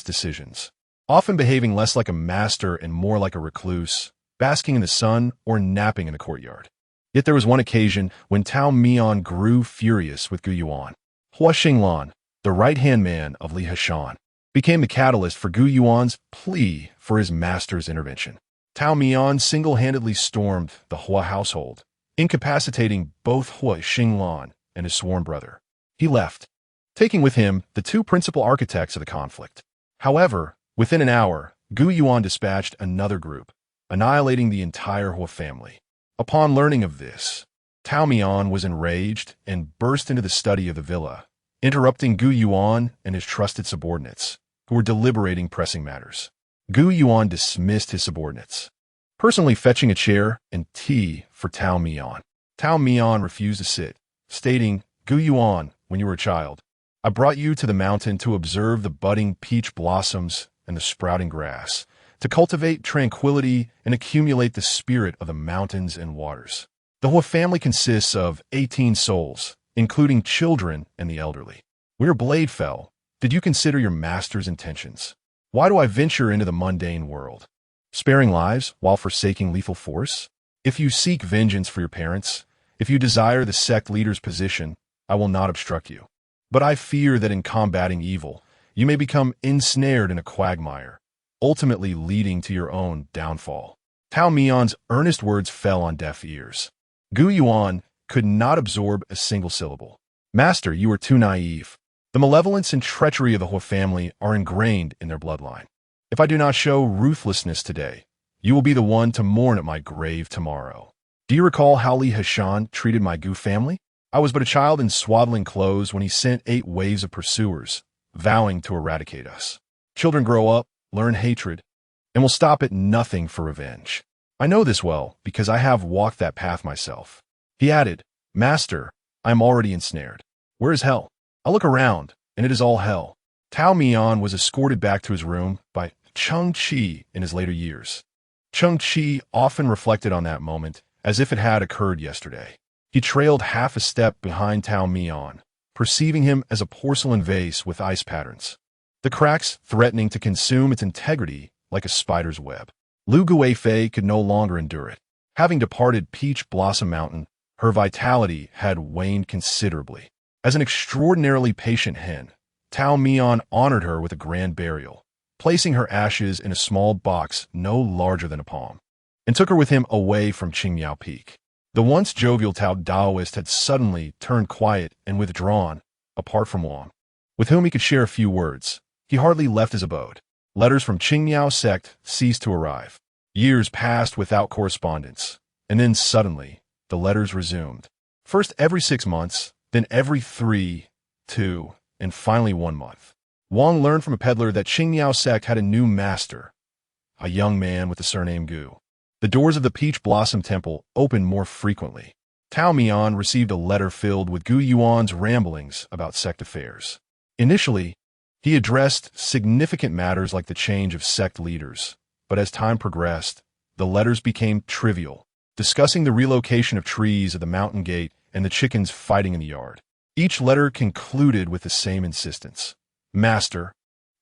Speaker 1: decisions, often behaving less like a master and more like a recluse, basking in the sun or napping in the courtyard. Yet there was one occasion when Tao Mian grew furious with Gu Yuan. Hua Xinglan, the right-hand man of Li Hashan, became the catalyst for Gu Yuan's plea for his master's intervention. Tao Mian single-handedly stormed the Hua household, incapacitating both Hua Xinglan and his sworn brother. He left, taking with him the two principal architects of the conflict. However, within an hour, Gu Yuan dispatched another group, annihilating the entire Hua family. Upon learning of this, Tao Mian was enraged and burst into the study of the villa, interrupting Gu Yuan and his trusted subordinates, who were deliberating pressing matters. Gu Yuan dismissed his subordinates, personally fetching a chair and tea for Tao Mian. Tao Mian refused to sit, stating, "Gu Yuan, when you were a child, I brought you to the mountain to observe the budding peach blossoms and the sprouting grass, to cultivate tranquility and accumulate the spirit of the mountains and waters. The Hua family consists of 18 souls, including children and the elderly. When your blade fell, did you consider your master's intentions? Why do I venture into the mundane world? Sparing lives while forsaking lethal force? If you seek vengeance for your parents, if you desire the sect leader's position, I will not obstruct you. But I fear that in combating evil, you may become ensnared in a quagmire, ultimately leading to your own downfall." Tao Mian's earnest words fell on deaf ears. Gu Yuan could not absorb a single syllable. "Master, you are too naive. The malevolence and treachery of the Hua family are ingrained in their bloodline. If I do not show ruthlessness today, you will be the one to mourn at my grave tomorrow. Do you recall how Li Hashan treated my Gu family? I was but a child in swaddling clothes when he sent 8 waves of pursuers, vowing to eradicate us. Children grow up, learn hatred, and will stop at nothing for revenge. I know this well because I have walked that path myself." He added, "Master, I am already ensnared. Where is hell? I look around, and it is all hell." Tao Mian was escorted back to his room by Cheng Qi in his later years. Cheng Qi often reflected on that moment as if it had occurred yesterday. He trailed half a step behind Tao Mian, perceiving him as a porcelain vase with ice patterns, the cracks threatening to consume its integrity like a spider's web. Lu Guifei could no longer endure it. Having departed Peach Blossom Mountain, her vitality had waned considerably. As an extraordinarily patient hen, Tao Mian honored her with a grand burial, placing her ashes in a small box no larger than a palm, and took her with him away from Qingmiao Peak. The once jovial Tao Taoist had suddenly turned quiet and withdrawn, apart from Wang, with whom he could share a few words. He hardly left his abode. Letters from Qingmiao sect ceased to arrive. Years passed without correspondence, and then suddenly, the letters resumed. First every 6 months, then every 3, 2, and finally 1 month. Wang learned from a peddler that Qingmiao sect had a new master, a young man with the surname Gu. The doors of the Peach Blossom Temple opened more frequently. Tao Mian received a letter filled with Gu Yuan's ramblings about sect affairs. Initially, he addressed significant matters like the change of sect leaders, but as time progressed, the letters became trivial, discussing the relocation of trees at the mountain gate and the chickens fighting in the yard. Each letter concluded with the same insistence. "Master,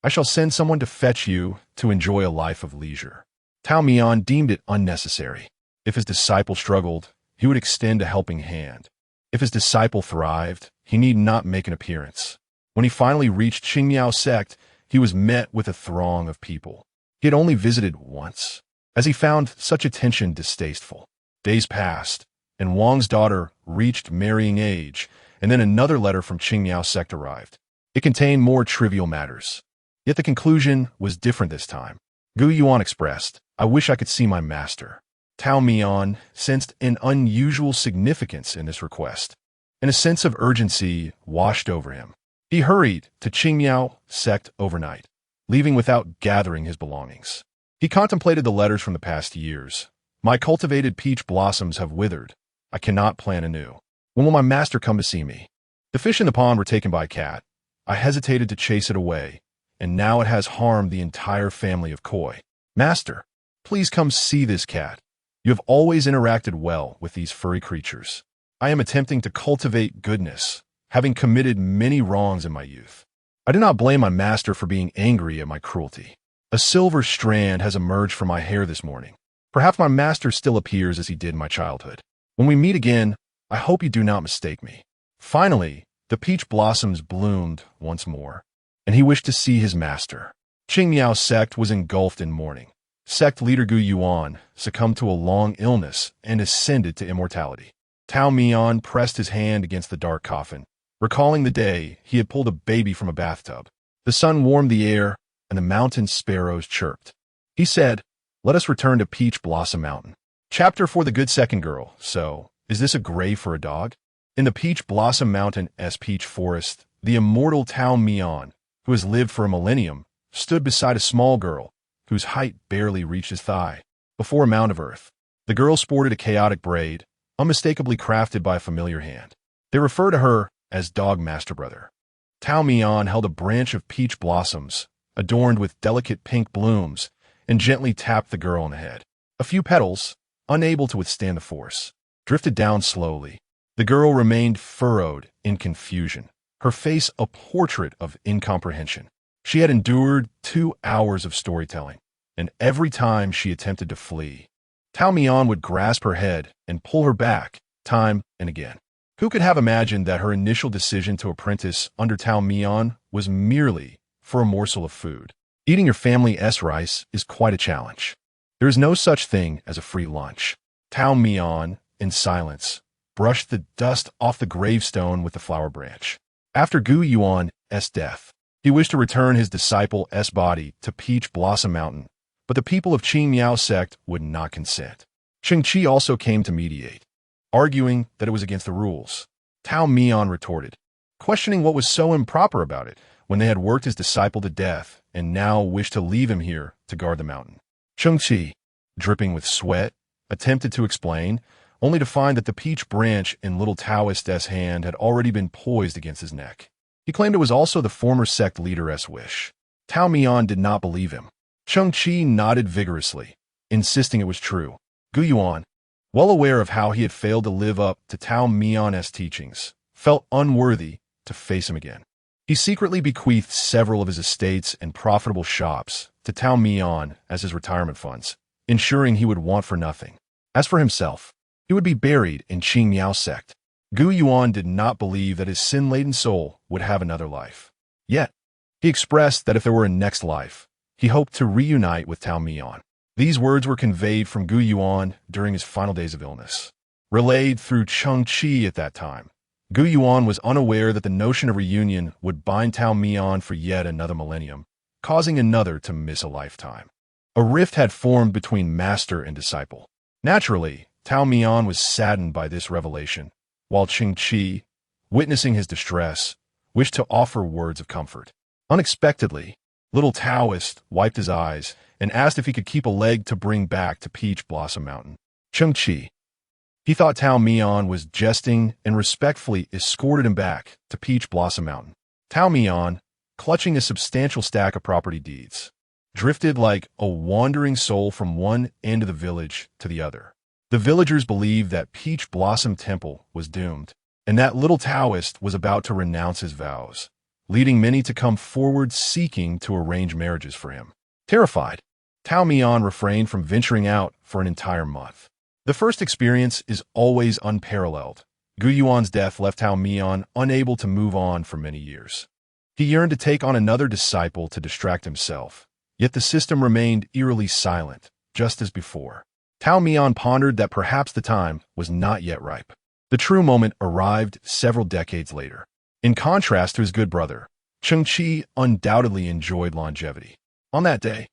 Speaker 1: I shall send someone to fetch you to enjoy a life of leisure." Tao Mian deemed it unnecessary. If his disciple struggled, he would extend a helping hand. If his disciple thrived, he need not make an appearance. When he finally reached Qingmiao sect, he was met with a throng of people. He had only visited once, as he found such attention distasteful. Days passed, and Wang's daughter reached marrying age, and then another letter from Qingmiao sect arrived. It contained more trivial matters. Yet the conclusion was different this time. Gu Yuan expressed, "I wish I could see my master." Tao Mian sensed an unusual significance in this request, and a sense of urgency washed over him. He hurried to Qingmiao sect overnight, leaving without gathering his belongings. He contemplated the letters from the past years. "My cultivated peach blossoms have withered. I cannot plant anew. When will my master come to see me?" The fish in the pond were taken by a cat. I hesitated to chase it away, and now it has harmed the entire family of koi. "Master, please come see this cat. You have always interacted well with these furry creatures. I am attempting to cultivate goodness, having committed many wrongs in my youth. I do not blame my master for being angry at my cruelty. A silver strand has emerged from my hair this morning. Perhaps my master still appears as he did in my childhood. When we meet again, I hope you do not mistake me." Finally, the peach blossoms bloomed once more, and he wished to see his master. Qingmiao sect was engulfed in mourning. Sect leader Gu Yuan succumbed to a long illness and ascended to immortality. Tao Mian pressed his hand against the dark coffin, recalling the day he had pulled a baby from a bathtub. The sun warmed the air, and the mountain sparrows chirped. He said, "Let us return to Peach Blossom Mountain." Chapter for the Good Second Girl. So, is this a grave for a dog? In the Peach Blossom Mountain peach forest, the immortal Tao Mian, who has lived for a millennium, stood beside a small girl whose height barely reached his thigh. Before a mound of earth, the girl sported a chaotic braid, unmistakably crafted by a familiar hand. They refer to her as Dog Master Brother. Tao Mian held a branch of peach blossoms, adorned with delicate pink blooms, and gently tapped the girl on the head. A few petals, unable to withstand the force, drifted down slowly. The girl remained furrowed in confusion, her face a portrait of incomprehension. She had endured 2 hours of storytelling, and every time she attempted to flee, Tao Mian would grasp her head and pull her back, time and again. Who could have imagined that her initial decision to apprentice under Tao Mian was merely for a morsel of food? Eating your family's rice is quite a challenge. There is no such thing as a free lunch. Tao Mian, in silence, brushed the dust off the gravestone with the flower branch. After Gu Yuan's death, he wished to return his disciple's body to Peach Blossom Mountain, but the people of Qingmiao sect would not consent. Cheng Qi also came to mediate, arguing that it was against the rules. Tao Mian retorted, questioning what was so improper about it when they had worked his disciple to death and now wished to leave him here to guard the mountain. Cheng Qi, dripping with sweat, attempted to explain, only to find that the peach branch in little Taoist's hand had already been poised against his neck. He claimed it was also the former sect leader's wish. Tao Mian did not believe him. Cheng Qi nodded vigorously, insisting it was true. Gu Yuan, well aware of how he had failed to live up to Tao Mian's teachings, felt unworthy to face him again. He secretly bequeathed several of his estates and profitable shops to Tao Mian as his retirement funds, ensuring he would want for nothing. As for himself, he would be buried in Qingmiao sect. Gu Yuan did not believe that his sin-laden soul would have another life. Yet, he expressed that if there were a next life, he hoped to reunite with Tao Mian. These words were conveyed from Gu Yuan during his final days of illness. Relayed through Cheng Qi at that time, Gu Yuan was unaware that the notion of reunion would bind Tao Mian for yet another millennium, causing another to miss a lifetime. A rift had formed between master and disciple. Naturally, Tao Mian was saddened by this revelation, while Cheng Qi, witnessing his distress, wished to offer words of comfort. Unexpectedly, little Taoist wiped his eyes and asked if he could keep a leg to bring back to Peach Blossom Mountain. Cheng Qi, he thought Tao Mian was jesting and respectfully escorted him back to Peach Blossom Mountain. Tao Mian, clutching a substantial stack of property deeds, drifted like a wandering soul from one end of the village to the other. The villagers believed that Peach Blossom Temple was doomed, and that little Taoist was about to renounce his vows, leading many to come forward seeking to arrange marriages for him. Terrified, Tao Mian refrained from venturing out for an entire month. The first experience is always unparalleled. Gu Yuan's death left Tao Mian unable to move on for many years. He yearned to take on another disciple to distract himself, yet the system remained eerily silent, just as before. Tao Mian pondered that perhaps the time was not yet ripe. The true moment arrived several decades later. In contrast to his good brother, Cheng Qi undoubtedly enjoyed longevity. On that day,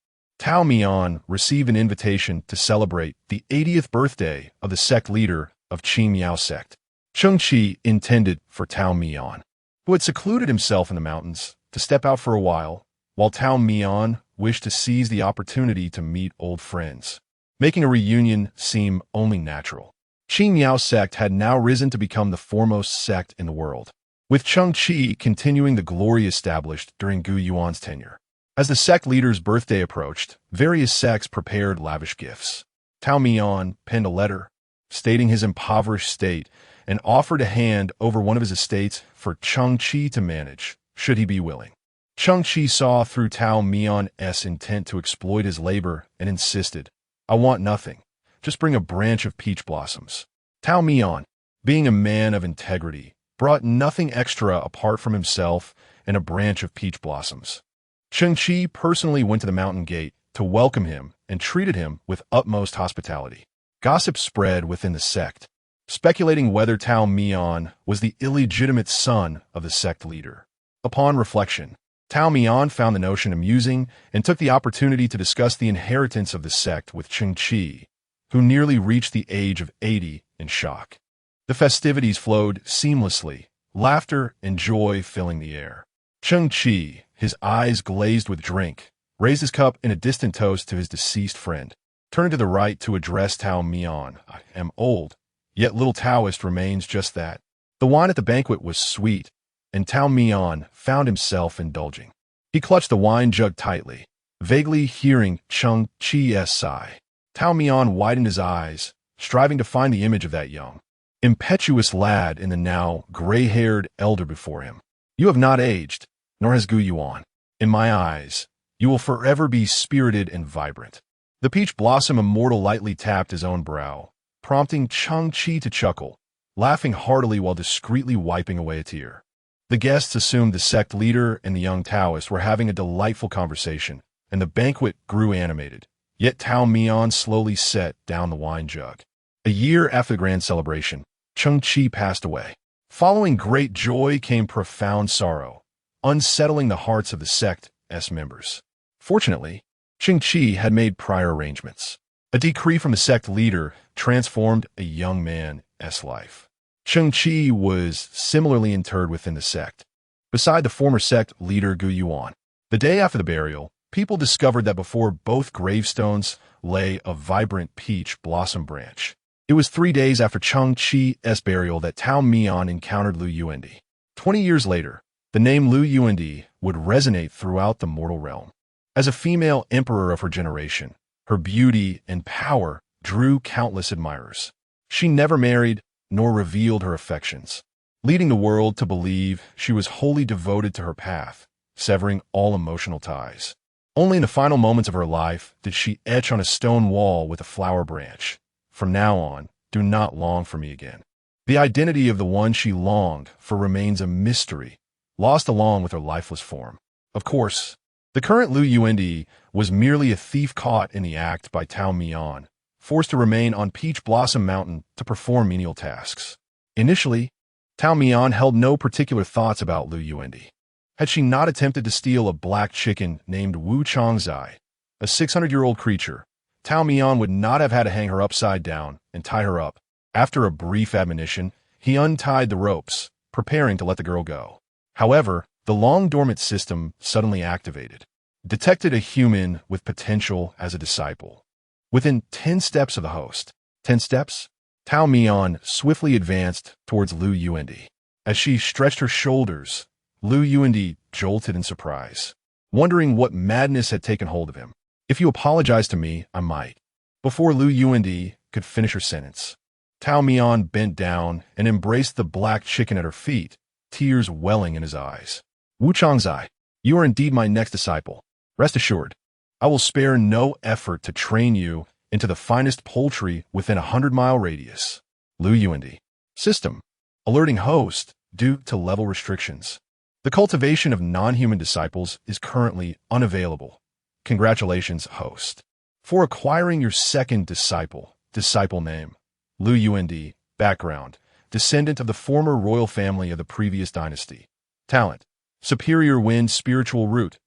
Speaker 1: Tao Mian received an invitation to celebrate the 80th birthday of the sect leader of Qi Miao sect. Cheng Qi intended for Tao Mian, who had secluded himself in the mountains, to step out for a while Tao Mian wished to seize the opportunity to meet old friends, making a reunion seem only natural. Qi Miao sect had now risen to become the foremost sect in the world, with Cheng Qi continuing the glory established during Gu Yuan's tenure. As the sect leader's birthday approached, various sects prepared lavish gifts. Tao Mian penned a letter, stating his impoverished state, and offered to hand over one of his estates for Cheng Qi to manage, should he be willing. Cheng Qi saw through Tao Mian's intent to exploit his labor and insisted, "I want nothing. Just bring a branch of peach blossoms." Tao Mian, being a man of integrity, brought nothing extra apart from himself and a branch of peach blossoms. Cheng Qi personally went to the mountain gate to welcome him and treated him with utmost hospitality. Gossip spread within the sect, speculating whether Tao Mian was the illegitimate son of the sect leader. Upon reflection, Tao Mian found the notion amusing and took the opportunity to discuss the inheritance of the sect with Cheng Qi, who nearly reached the age of 80 in shock. The festivities flowed seamlessly, laughter and joy filling the air. Cheng Qi, his eyes glazed with drink, raised his cup in a distant toast to his deceased friend, turned to the right to address Tao Mian. "I am old, yet little Taoist remains just that." The wine at the banquet was sweet, and Tao Mian found himself indulging. He clutched the wine jug tightly, vaguely hearing Cheng Qi's sigh. Tao Mian widened his eyes, striving to find the image of that young, impetuous lad in the now gray-haired elder before him. "You have not aged, nor has Gu Yuan. In my eyes, you will forever be spirited and vibrant." The peach blossom immortal lightly tapped his own brow, prompting Cheng Qi to chuckle, laughing heartily while discreetly wiping away a tear. The guests assumed the sect leader and the young Taoist were having a delightful conversation, and the banquet grew animated. Yet Tao Mian slowly set down the wine jug. A year after the grand celebration, Cheng Qi passed away. Following great joy came profound sorrow, unsettling the hearts of the sect's members. Fortunately, Cheng Qi had made prior arrangements. A decree from the sect leader transformed a young man's life. Cheng Qi was similarly interred within the sect, beside the former sect leader Gu Yuan. The day after the burial, people discovered that before both gravestones lay a vibrant peach blossom branch. It was 3 days after Cheng Qi's burial that Tao Mian encountered Lu Yuandi. 20 years later, the name Lu Yuandi would resonate throughout the mortal realm. As a female emperor of her generation, her beauty and power drew countless admirers. She never married nor revealed her affections, leading the world to believe she was wholly devoted to her path, severing all emotional ties. Only in the final moments of her life did she etch on a stone wall with a flower branch, "From now on, do not long for me again." The identity of the one she longed for remains a mystery, lost along with her lifeless form. Of course, the current Lu Yuandi was merely a thief caught in the act by Tao Mian, forced to remain on Peach Blossom Mountain to perform menial tasks. Initially, Tao Mian held no particular thoughts about Lu Yuandi. Had she not attempted to steal a black chicken named Wu Changzai, a 600-year-old creature, Tao Mian would not have had to hang her upside down and tie her up. After a brief admonition, he untied the ropes, preparing to let the girl go. However, the long-dormant system suddenly activated, detected a human with potential as a disciple. Within 10 steps of the host, 10 steps, Tao Mian swiftly advanced towards Lu Yuandi. As she stretched her shoulders, Lu Yuandi jolted in surprise, wondering what madness had taken hold of him. "If you apologize to me, I might." Before Lu Yuandi could finish her sentence, Tao Mian bent down and embraced the black chicken at her feet, tears welling in his eyes. "Wu Changzai, you are indeed my next disciple. Rest assured, I will spare no effort to train you into the finest poultry within a 100-mile radius." Lu Yuandi. System. Alerting host due to level restrictions. The cultivation of non-human disciples is currently unavailable. Congratulations, host, for acquiring your second disciple. Disciple name: Lu Yuandi. Background: descendant of the former royal family of the previous dynasty. Talent: superior wind spiritual root.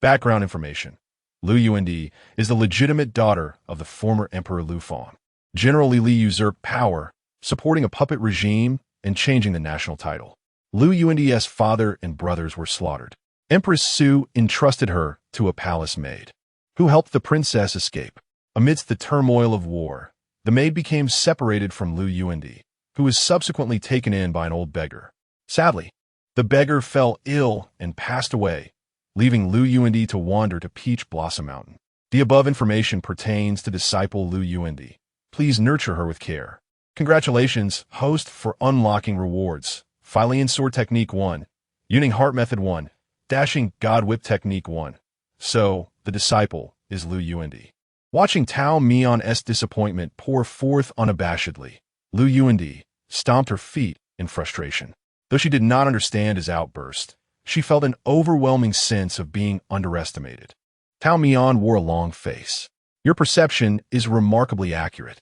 Speaker 1: Background information: Lu Yuandi is the legitimate daughter of the former Emperor Lu Fan. General Li usurped power, supporting a puppet regime and changing the national title. Lu Yuandi's father and brothers were slaughtered. Empress Su entrusted her to a palace maid, who helped the princess escape. Amidst the turmoil of war, the maid became separated from Lu Yuandi, who was subsequently taken in by an old beggar. Sadly, the beggar fell ill and passed away, leaving Lu Yuandi to wander to Peach Blossom Mountain. The above information pertains to disciple Lu Yuandi. Please nurture her with care. Congratulations, host, for unlocking rewards. Filean Sword Technique 1. Yuning Heart Method 1. Dashing God Whip Technique 1. So, the disciple is Lu Yuandi. Watching Tao Mion's disappointment pour forth unabashedly, Lu Yuandi stomped her feet in frustration. Though she did not understand his outburst, she felt an overwhelming sense of being underestimated. Tao Mion wore a long face. Your perception is remarkably accurate.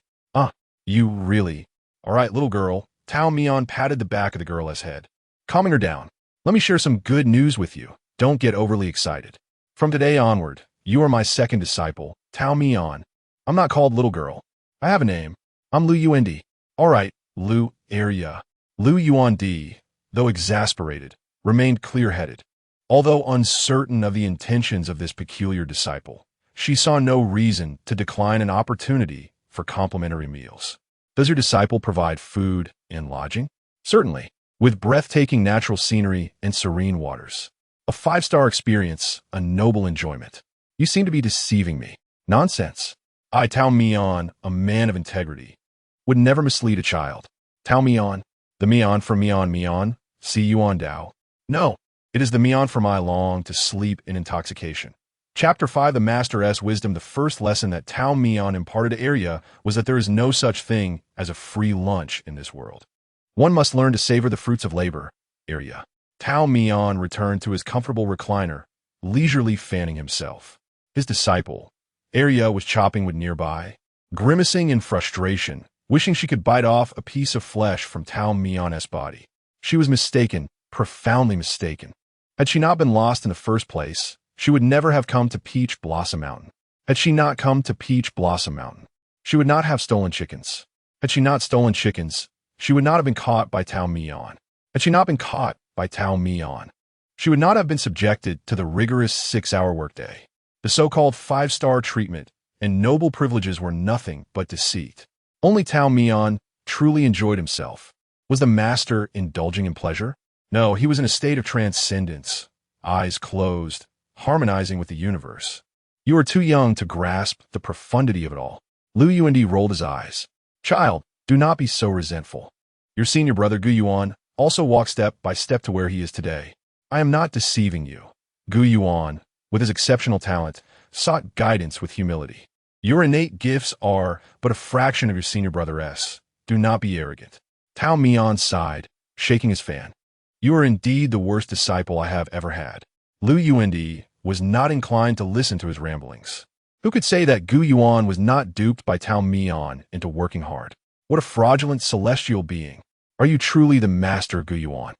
Speaker 1: You really... All right, little girl. Tao Mion patted the back of the girl's head, calming her down. Let me share some good news with you. Don't get overly excited. From today onward, you are my second disciple, Tao Mion. I'm not called little girl. I have a name. I'm Lu Yuandi. All right, Lu Area. Lu Yuandi, though exasperated, remained clear-headed. Although uncertain of the intentions of this peculiar disciple, she saw no reason to decline an opportunity for complimentary meals. Does your disciple provide food and lodging? Certainly, with breathtaking natural scenery and serene waters. A 5-star experience, a noble enjoyment. You seem to be deceiving me. Nonsense. I, Tao Mion, a man of integrity, would never mislead a child. Tao Mion, the Mion from Mion, see you on Dao. No, it is the Mion from I long to sleep in intoxication. Chapter 5, The Master's Wisdom. The first lesson that Tao Mion imparted to Arya was that there is no such thing as a free lunch in this world. One must learn to savor the fruits of labor. Arya. Tao Mion returned to his comfortable recliner, leisurely fanning himself. His disciple, Arya, was chopping wood nearby, grimacing in frustration, wishing she could bite off a piece of flesh from Tao Mion's body. She was mistaken, profoundly mistaken. Had she not been lost in the first place, she would never have come to Peach Blossom Mountain. Had she not come to Peach Blossom Mountain, she would not have stolen chickens. Had she not stolen chickens, she would not have been caught by Tao Mion. Had she not been caught by Tao Mion, she would not have been subjected to the rigorous 6-hour workday. The so-called 5-star treatment and noble privileges were nothing but deceit. Only Tao Mion truly enjoyed himself. Was the master indulging in pleasure? No, he was in a state of transcendence, eyes closed, harmonizing with the universe. You are too young to grasp the profundity of it all. Lu Yuandi rolled his eyes. Child, do not be so resentful. Your senior brother Gu Yuan also walked step by step to where he is today. I am not deceiving you. Gu Yuan, with his exceptional talent, sought guidance with humility. Your innate gifts are but a fraction of your senior brother's. Do not be arrogant. Tao Mion sighed, shaking his fan. You are indeed the worst disciple I have ever had. Lu Yuandi was not inclined to listen to his ramblings. Who could say that Gu Yuan was not duped by Tao Mion into working hard? What a fraudulent celestial being. Are you truly the master Gu Yuan,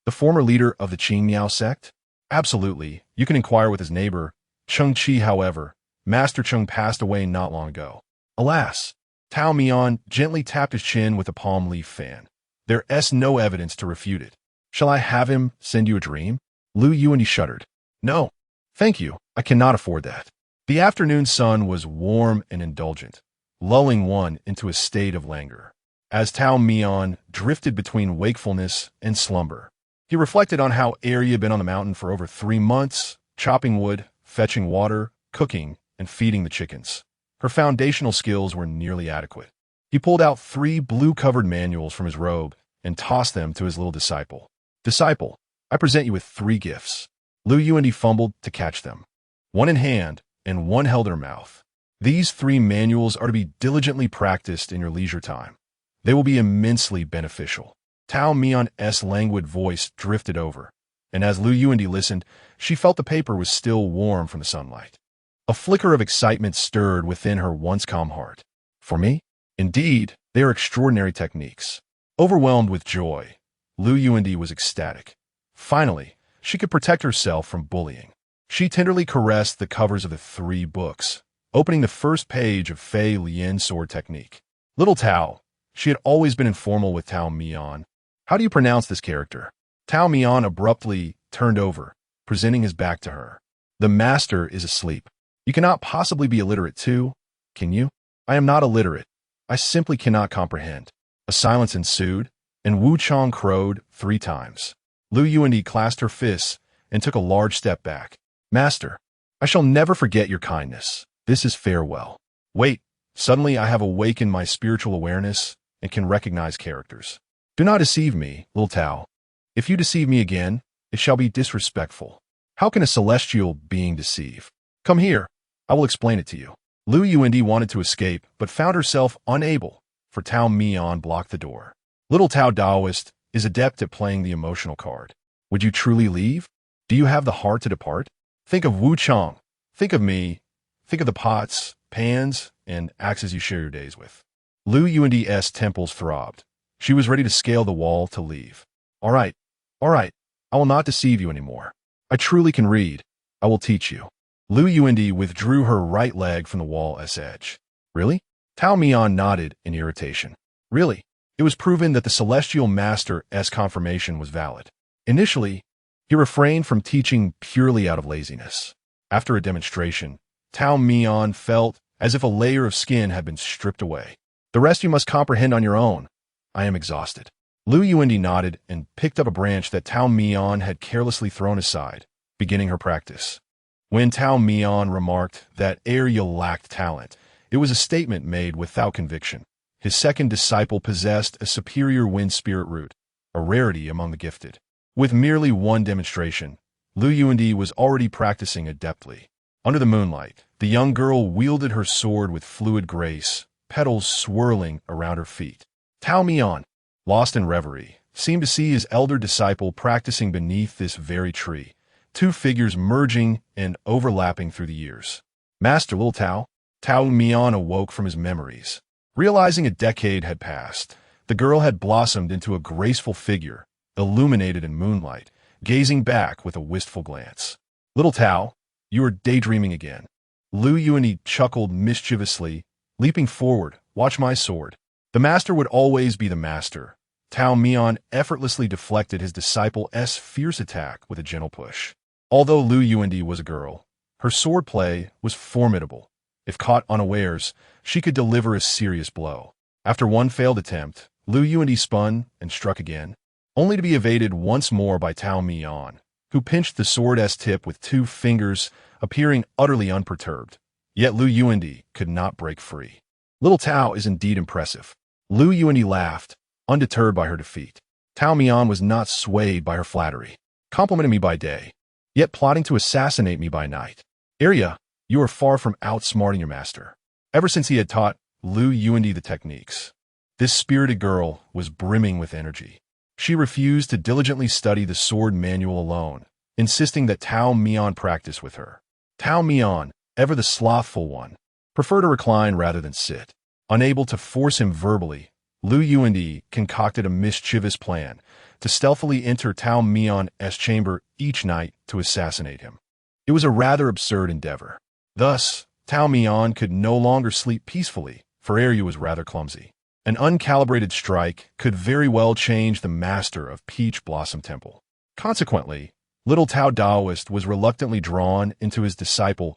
Speaker 1: the former leader of the Qing Miao sect? Absolutely. You can inquire with his neighbor, Cheng Qi. However, Master Cheng passed away not long ago. Alas, Tao Mion gently tapped his chin with a palm leaf fan. There's no evidence to refute it. Shall I have him send you a dream? Lu Yuandi shuddered. No, thank you. I cannot afford that. The afternoon sun was warm and indulgent, lulling one into a state of languor. As Tao Mion drifted between wakefulness and slumber, he reflected on how Arya had been on the mountain for over 3 months, chopping wood, fetching water, cooking, and feeding the chickens. Her foundational skills were nearly adequate. He pulled out 3 blue-covered manuals from his robe and tossed them to his little disciple. Disciple, I present you with 3 gifts. Lu Yuandi fumbled to catch them. One in hand, and one held in her mouth. These 3 manuals are to be diligently practiced in your leisure time. They will be immensely beneficial. Tao Mion's languid voice drifted over, and as Lu Yuandi listened, she felt the paper was still warm from the sunlight. A flicker of excitement stirred within her once calm heart. For me? Indeed, they are extraordinary techniques. Overwhelmed with joy, Lu Yuandi was ecstatic. Finally, she could protect herself from bullying. She tenderly caressed the covers of the 3 books, opening the first page of Fei Lian's sword technique. Little Tao. She had always been informal with Tao Mian. How do you pronounce this character? Tao Mian abruptly turned over, presenting his back to her. The master is asleep. You cannot possibly be illiterate too, can you? I am not illiterate. I simply cannot comprehend. A silence ensued, and Wu Chong crowed 3 times. Lu Yuandi clasped her fists and took a large step back. Master, I shall never forget your kindness. This is farewell. Wait, suddenly I have awakened my spiritual awareness and can recognize characters. Do not deceive me, little Tao. If you deceive me again, it shall be disrespectful. How can a celestial being deceive? Come here, I will explain it to you. Lu Yuandi wanted to escape, but found herself unable, for Tao Mian blocked the door. Little Tao Daoist is adept at playing the emotional card. Would you truly leave? Do you have the heart to depart? Think of Wu Chong. Think of me. Think of the pots, pans, and axes you share your days with. Lu Yuandi's temples throbbed. She was ready to scale the wall to leave. All right. I will not deceive you anymore. I truly can read. I will teach you. Lu Yuandi withdrew her right leg from the wall's edge. Really? Tao Mian nodded in irritation. Really? It was proven that the celestial master's confirmation was valid. Initially, he refrained from teaching purely out of laziness. After a demonstration, Tao Mian felt as if a layer of skin had been stripped away. The rest you must comprehend on your own. I am exhausted. Lu Yuandi nodded and picked up a branch that Tao Mian had carelessly thrown aside, beginning her practice. When Tao Mian remarked that Arya lacked talent, it was a statement made without conviction. His second disciple possessed a superior wind spirit root, a rarity among the gifted. With merely one demonstration, Lu Yuandi was already practicing adeptly. Under the moonlight, the young girl wielded her sword with fluid grace, petals swirling around her feet. Tao Mian, lost in reverie, seemed to see his elder disciple practicing beneath this very tree, 2 figures merging and overlapping through the years. Master Little Tao. Tao Mian awoke from his memories. Realizing a decade had passed, the girl had blossomed into a graceful figure, illuminated in moonlight, gazing back with a wistful glance. Little Tao, you are daydreaming again. Lu Yuandi chuckled mischievously, leaping forward. Watch my sword. The master would always be the master. Tao Mian effortlessly deflected his disciple's fierce attack with a gentle push. Although Lu Yuandi was a girl, her swordplay was formidable. If caught unawares, she could deliver a serious blow. After one failed attempt, Lu Yuandi spun and struck again, only to be evaded once more by Tao Mian, who pinched the sword's tip with 2 fingers, appearing utterly unperturbed. Yet Lu Yuandi could not break free. Little Tao is indeed impressive. Lu Yuandi laughed, undeterred by her defeat. Tao Mian was not swayed by her flattery, complimenting me by day, yet plotting to assassinate me by night. Arya, you are far from outsmarting your master. Ever since he had taught Lu Yuandi the techniques, this spirited girl was brimming with energy. She refused to diligently study the sword manual alone, insisting that Tao Mian practice with her. Tao Mian, ever the slothful one, preferred to recline rather than sit. Unable to force him verbally, Lu Yuandi concocted a mischievous plan to stealthily enter Tao Mian's chamber each night to assassinate him. It was a rather absurd endeavor. Thus, Tao Mian could no longer sleep peacefully, for Arya was rather clumsy. An uncalibrated strike could very well change the master of Peach Blossom Temple. Consequently, little Tao Daoist was reluctantly drawn into his disciple's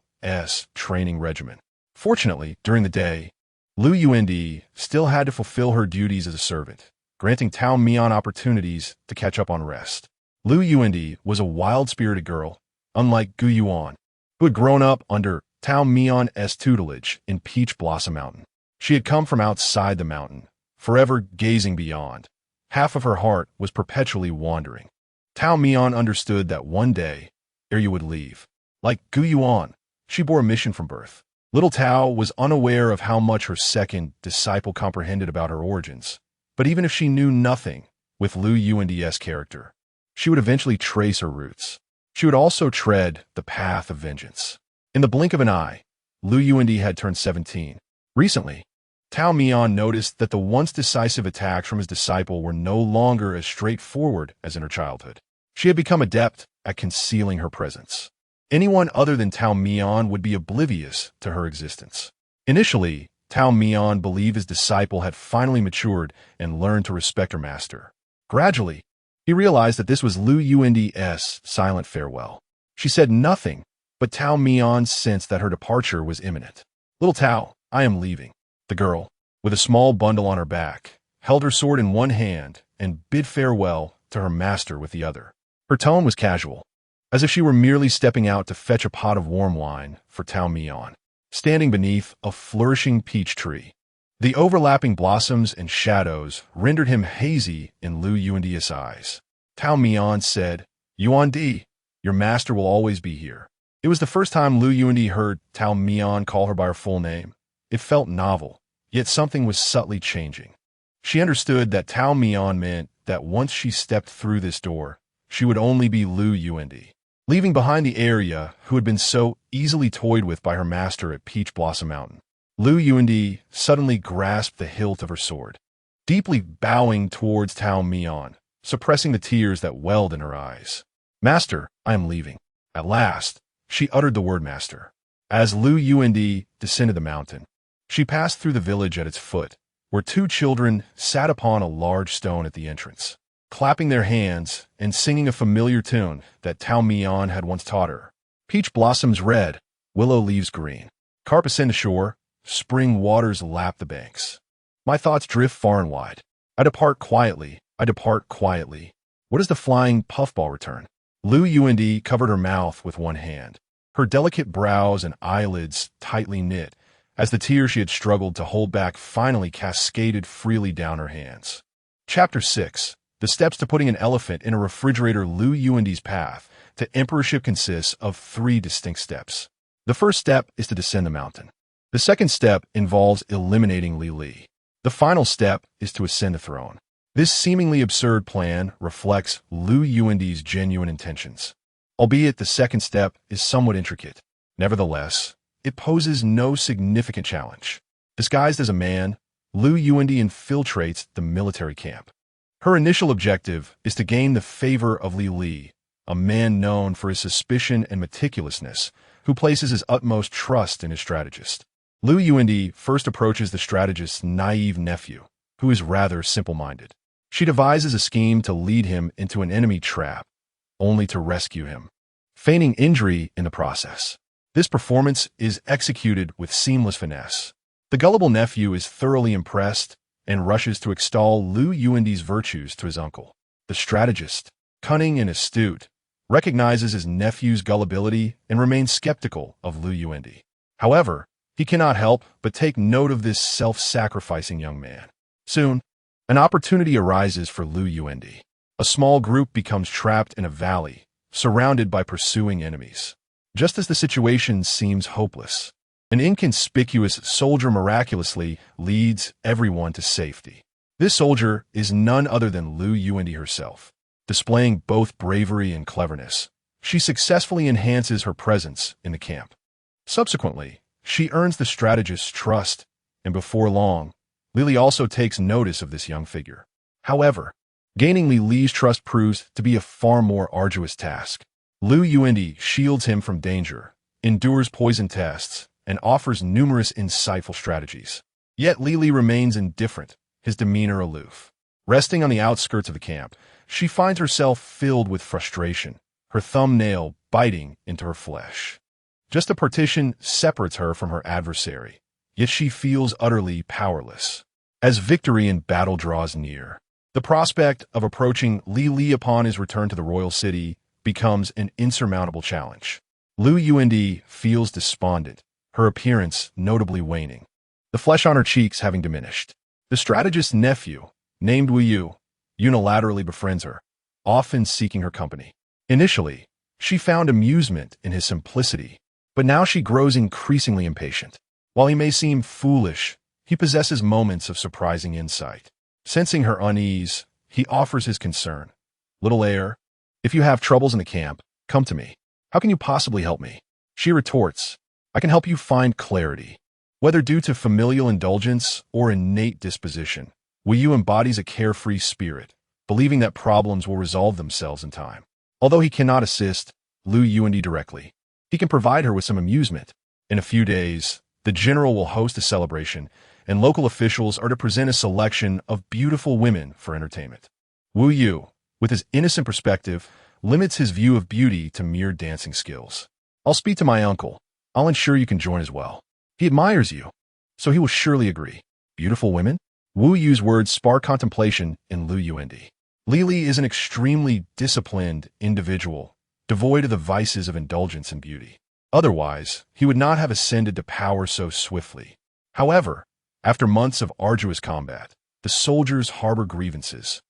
Speaker 1: training regimen. Fortunately, during the day, Lu Yuandi still had to fulfill her duties as a servant, granting Tao Mian opportunities to catch up on rest. Lu Yuandi was a wild-spirited girl, unlike Gu Yuan, who had grown up under Tao Mian's tutelage in Peach Blossom Mountain. She had come from outside the mountain, forever gazing beyond. Half of her heart was perpetually wandering. Tao Mian understood that one day, Arya would leave. Like Gu Yuan, she bore a mission from birth. Little Tao was unaware of how much her second disciple comprehended about her origins. But even if she knew nothing with Lu Yuandi's character, she would eventually trace her roots. She would also tread the path of vengeance. In the blink of an eye, Lu Yuandi had turned 17. Recently, Tao Mian noticed that the once decisive attacks from his disciple were no longer as straightforward as in her childhood. She had become adept at concealing her presence. Anyone other than Tao Mian would be oblivious to her existence. Initially, Tao Mian believed his disciple had finally matured and learned to respect her master. Gradually, he realized that this was Lu Yundi's silent farewell. She said nothing, but Tao Mian sensed that her departure was imminent. "Little Tao, I am leaving." The girl, with a small bundle on her back, held her sword in one hand and bid farewell to her master with the other. Her tone was casual, as if she were merely stepping out to fetch a pot of warm wine for Tao Mian, standing beneath a flourishing peach tree. The overlapping blossoms and shadows rendered him hazy in Lu Yundi's eyes. Tao Mian said, "Yuan Di, your master will always be here." It was the first time Lu Yundi heard Tao Mian call her by her full name. It felt novel, yet something was subtly changing. She understood that Tao Mian meant that once she stepped through this door, she would only be Lu Yundi, leaving behind the area who had been so easily toyed with by her master at Peach Blossom Mountain. Lu Yundi suddenly grasped the hilt of her sword, deeply bowing towards Tao Mian, suppressing the tears that welled in her eyes. "Master, I am leaving." At last, she uttered the word master. As Lu Yundi descended the mountain, she passed through the village at its foot, where two children sat upon a large stone at the entrance, clapping their hands and singing a familiar tune that Tao Mian had once taught her. Peach blossoms red, willow leaves green. Carp ascend ashore, spring waters lap the banks. My thoughts drift far and wide. I depart quietly, I depart quietly. What does the flying puffball return? Lu Yundi covered her mouth with one hand, her delicate brows and eyelids tightly knit, as the tears she had struggled to hold back finally cascaded freely down her hands. Chapter 6. The steps to putting an elephant in a refrigerator. Lu Yundi's path to emperorship consists of 3 distinct steps. The first step is to descend the mountain. The second step involves eliminating Li Li. The final step is to ascend the throne. This seemingly absurd plan reflects Lu Yundi's genuine intentions, albeit the second step is somewhat intricate. Nevertheless, it poses no significant challenge. Disguised as a man, Lu Yundi infiltrates the military camp. Her initial objective is to gain the favor of Li Li, a man known for his suspicion and meticulousness, who places his utmost trust in his strategist. Lu Yundi first approaches the strategist's naive nephew, who is rather simple-minded. She devises a scheme to lead him into an enemy trap, only to rescue him, feigning injury in the process. This performance is executed with seamless finesse. The gullible nephew is thoroughly impressed and rushes to extol Lu Yundi's virtues to his uncle. The strategist, cunning and astute, recognizes his nephew's gullibility and remains skeptical of Lu Yundi. However, he cannot help but take note of this self-sacrificing young man. Soon, an opportunity arises for Lu Yundi. A small group becomes trapped in a valley, surrounded by pursuing enemies. Just as the situation seems hopeless, an inconspicuous soldier miraculously leads everyone to safety. This soldier is none other than Lu Yundi herself. Displaying both bravery and cleverness, she successfully enhances her presence in the camp. Subsequently, she earns the strategist's trust, and before long, Lily also takes notice of this young figure. However, gaining Li Li's trust proves to be a far more arduous task. Lu Yundi shields him from danger, endures poison tests, and offers numerous insightful strategies. Yet Li Li remains indifferent, his demeanor aloof. Resting on the outskirts of the camp, she finds herself filled with frustration, her thumbnail biting into her flesh. Just a partition separates her from her adversary, yet she feels utterly powerless. As victory in battle draws near, the prospect of approaching Li Li upon his return to the royal city becomes an insurmountable challenge. Lu Yundi feels despondent, her appearance notably waning, the flesh on her cheeks having diminished. The strategist's nephew, named Wu Yu, unilaterally befriends her, often seeking her company. Initially, she found amusement in his simplicity, but now she grows increasingly impatient. While he may seem foolish, he possesses moments of surprising insight. Sensing her unease, he offers his concern. "Little heir, if you have troubles in the camp, come to me. How can you possibly help me?" She retorts, "I can help you find clarity." Whether due to familial indulgence or innate disposition, Wu Yu embodies a carefree spirit, believing that problems will resolve themselves in time. Although he cannot assist Lu Yundi directly, He can provide her with some amusement. In a few days, the general will host a celebration, and local officials are to present a selection of beautiful women for entertainment. Wu Yu, with his innocent perspective, limits his view of beauty to mere dancing skills. I'll speak to my uncle. I'll ensure you can join as well. He admires you, so he will surely agree. Beautiful women? Wu Yu's words spark contemplation in Lu Yuendi. Li Li is an extremely disciplined individual, devoid of the vices of indulgence and beauty. Otherwise, he would not have ascended to power so swiftly. However, after months of arduous combat, the soldiers harbor grievances.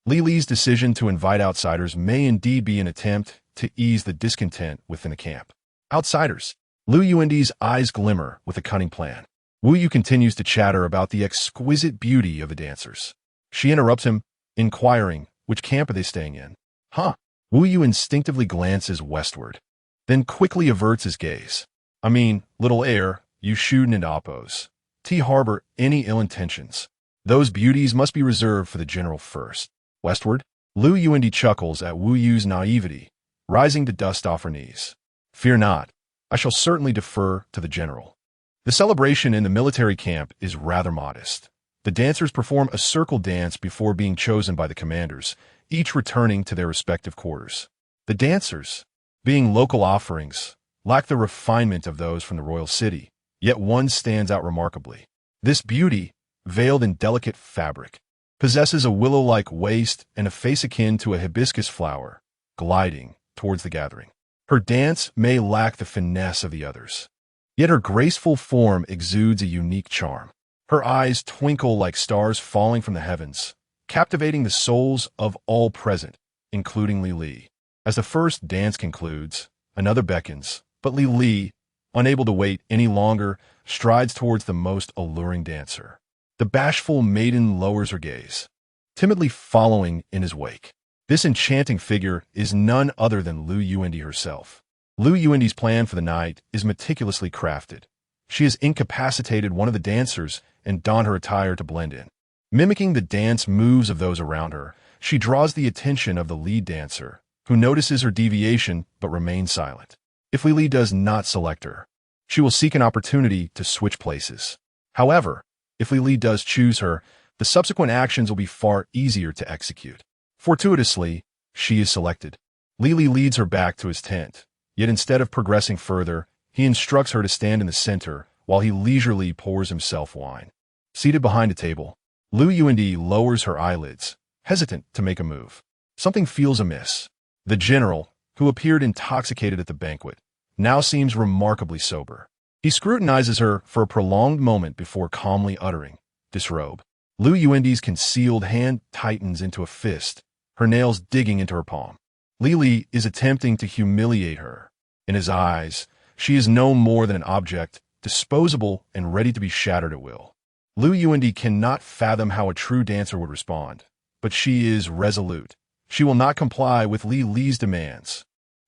Speaker 1: Li Li's decision to invite outsiders may indeed be an attempt to ease the discontent within the camp. Outsiders. Lu Yuendi's eyes glimmer with a cunning plan. Wu Yu continues to chatter about the exquisite beauty of the dancers. She interrupts him, inquiring, which camp are they staying in? Huh? Wu Yu instinctively glances westward, then quickly averts his gaze. I mean, little air, you shootin' and oppos. T harbor any ill intentions. Those beauties must be reserved for the general first. Westward? Lu Yuendi chuckles at Wu Yu's naivety, rising to dust off her knees. Fear not, I shall certainly defer to the general. The celebration in the military camp is rather modest. The dancers perform a circle dance before being chosen by the commanders, each returning to their respective quarters. The dancers, being local offerings, lack the refinement of those from the royal city, yet one stands out remarkably. This beauty, veiled in delicate fabric, possesses a willow-like waist and a face akin to a hibiscus flower, gliding towards the gathering. Her dance may lack the finesse of the others, yet her graceful form exudes a unique charm. Her eyes twinkle like stars falling from the heavens, captivating the souls of all present, including Li Li. As the first dance concludes, another beckons, but Li Li, unable to wait any longer, strides towards the most alluring dancer. The bashful maiden lowers her gaze, timidly following in his wake. This enchanting figure is none other than Lu Yuendi herself. Lu Yuendi's plan for the night is meticulously crafted. She has incapacitated one of the dancers and donned her attire to blend in. Mimicking the dance moves of those around her, she draws the attention of the lead dancer, who notices her deviation but remains silent. If Li Li does not select her, she will seek an opportunity to switch places. However, if Li Li does choose her, the subsequent actions will be far easier to execute. Fortuitously, she is selected. Li Li leads her back to his tent, yet instead of progressing further, he instructs her to stand in the center while he leisurely pours himself wine. Seated behind a table, Lu Yuendi lowers her eyelids, hesitant to make a move. Something feels amiss. The general, who appeared intoxicated at the banquet, now seems remarkably sober. He scrutinizes her for a prolonged moment before calmly uttering, "Disrobe." Lu Yuendi's concealed hand tightens into a fist, her nails digging into her palm. Li Li is attempting to humiliate her. In his eyes, she is no more than an object, disposable and ready to be shattered at will. Lu Yuendi cannot fathom how a true dancer would respond, but she is resolute. She will not comply with Li Li's demands.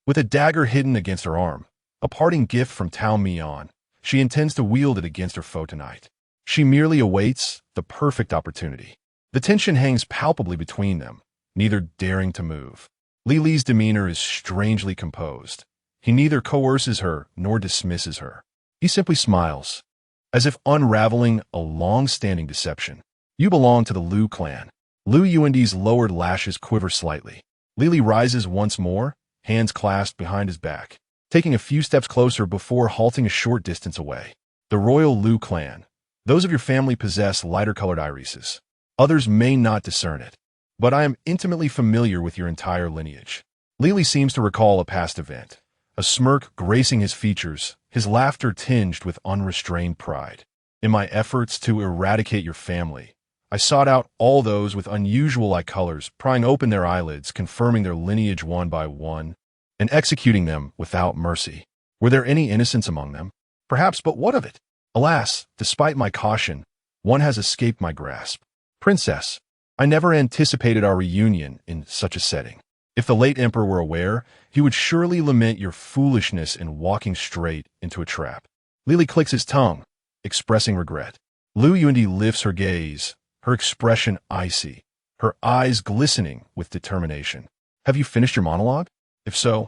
Speaker 1: With a dagger hidden against her arm, a parting gift from Tao Mian, she intends to wield it against her foe tonight. She merely awaits the perfect opportunity. The tension hangs palpably between them, neither daring to move. Li Li's demeanor is strangely composed. He neither coerces her nor dismisses her. He simply smiles, as if unraveling a long-standing deception. You belong to the Lu clan. Lu Yuendi's lowered lashes quiver slightly. Li Li rises once more, hands clasped behind his back, taking a few steps closer before halting a short distance away. The royal Lu clan. Those of your family possess lighter-colored irises. Others may not discern it, but I am intimately familiar with your entire lineage. Li Li seems to recall a past event, a smirk gracing his features, his laughter tinged with unrestrained pride. In my efforts to eradicate your family, I sought out all those with unusual eye colors, prying open their eyelids, confirming their lineage one by one, and executing them without mercy. Were there any innocents among them? Perhaps, but what of it? Alas, despite my caution, one has escaped my grasp. Princess, I never anticipated our reunion in such a setting. If the late emperor were aware, he would surely lament your foolishness in walking straight into a trap. Li Li clicks his tongue, expressing regret. Lu Yuendi lifts her gaze, her expression icy, her eyes glistening with determination. Have you finished your monologue? If so,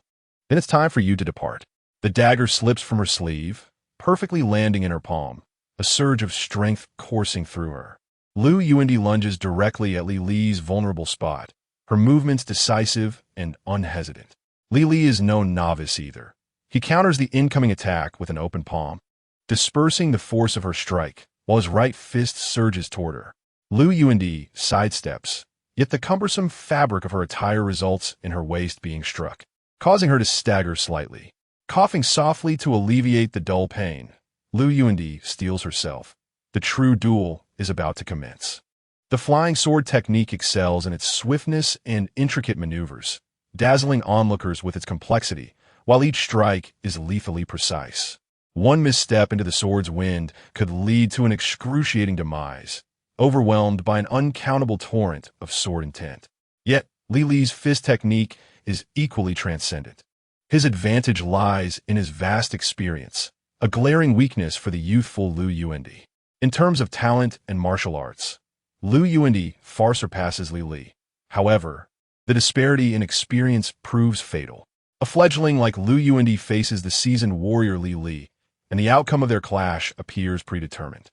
Speaker 1: then it's time for you to depart. The dagger slips from her sleeve, perfectly landing in her palm, a surge of strength coursing through her. Lu Yuandi lunges directly at Li Li's vulnerable spot, her movements decisive and unhesitant. Li Li is no novice either. He counters the incoming attack with an open palm, dispersing the force of her strike, while his right fist surges toward her. Lu Yuandi sidesteps, yet the cumbersome fabric of her attire results in her waist being struck, causing her to stagger slightly. Coughing softly to alleviate the dull pain, Lu Yuandi steels herself. The true duel is about to commence. The flying sword technique excels in its swiftness and intricate maneuvers, dazzling onlookers with its complexity, while each strike is lethally precise. One misstep into the sword's wind could lead to an excruciating demise, overwhelmed by an uncountable torrent of sword intent. Yet, Li Li's fist technique is equally transcendent. His advantage lies in his vast experience, a glaring weakness for the youthful Lu Yuandi. In terms of talent and martial arts, Lu Yuandi far surpasses Li Li. However, the disparity in experience proves fatal. A fledgling like Lu Yuandi faces the seasoned warrior Li Li, and the outcome of their clash appears predetermined.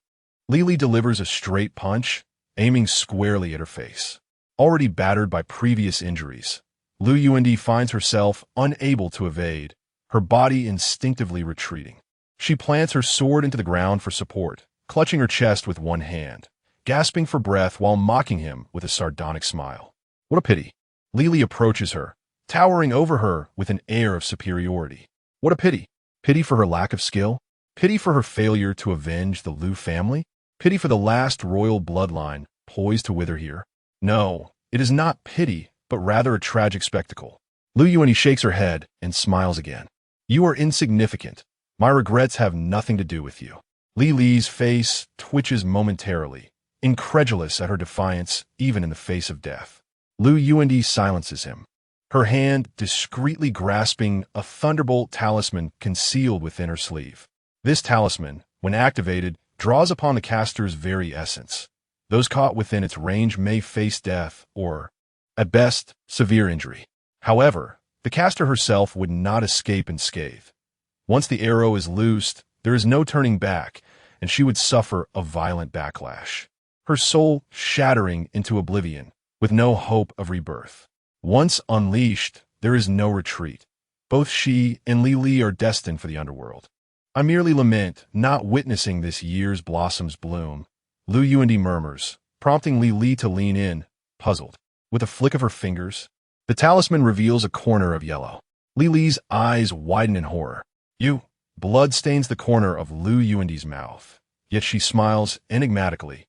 Speaker 1: Li Li delivers a straight punch, aiming squarely at her face. Already battered by previous injuries, Lu Yuandi finds herself unable to evade, her body instinctively retreating. She plants her sword into the ground for support, clutching her chest with one hand, gasping for breath while mocking him with a sardonic smile. What a pity. Li Li approaches her, towering over her with an air of superiority. What a pity. Pity for her lack of skill? Pity for her failure to avenge the Lu family? Pity for the last royal bloodline poised to wither here? No, it is not pity, but rather a tragic spectacle. Lu Yuandi shakes her head and smiles again. You are insignificant. My regrets have nothing to do with you. Li Li's face twitches momentarily, incredulous at her defiance even in the face of death. Lu Yuandi silences him, her hand discreetly grasping a thunderbolt talisman concealed within her sleeve. This talisman, when activated, draws upon the caster's very essence. Those caught within its range may face death or, at best, severe injury. However, the caster herself would not escape unscathed. Once the arrow is loosed, there is no turning back, and she would suffer a violent backlash, her soul shattering into oblivion, with no hope of rebirth. Once unleashed, there is no retreat. Both she and Li Li are destined for the underworld. I merely lament not witnessing this year's blossoms bloom, Lu Yuandi murmurs, prompting Li Li to lean in, puzzled. With a flick of her fingers, the talisman reveals a corner of yellow. Li Li's eyes widen in horror. Blood stains the corner of Lu Yuandi's mouth, yet she smiles enigmatically,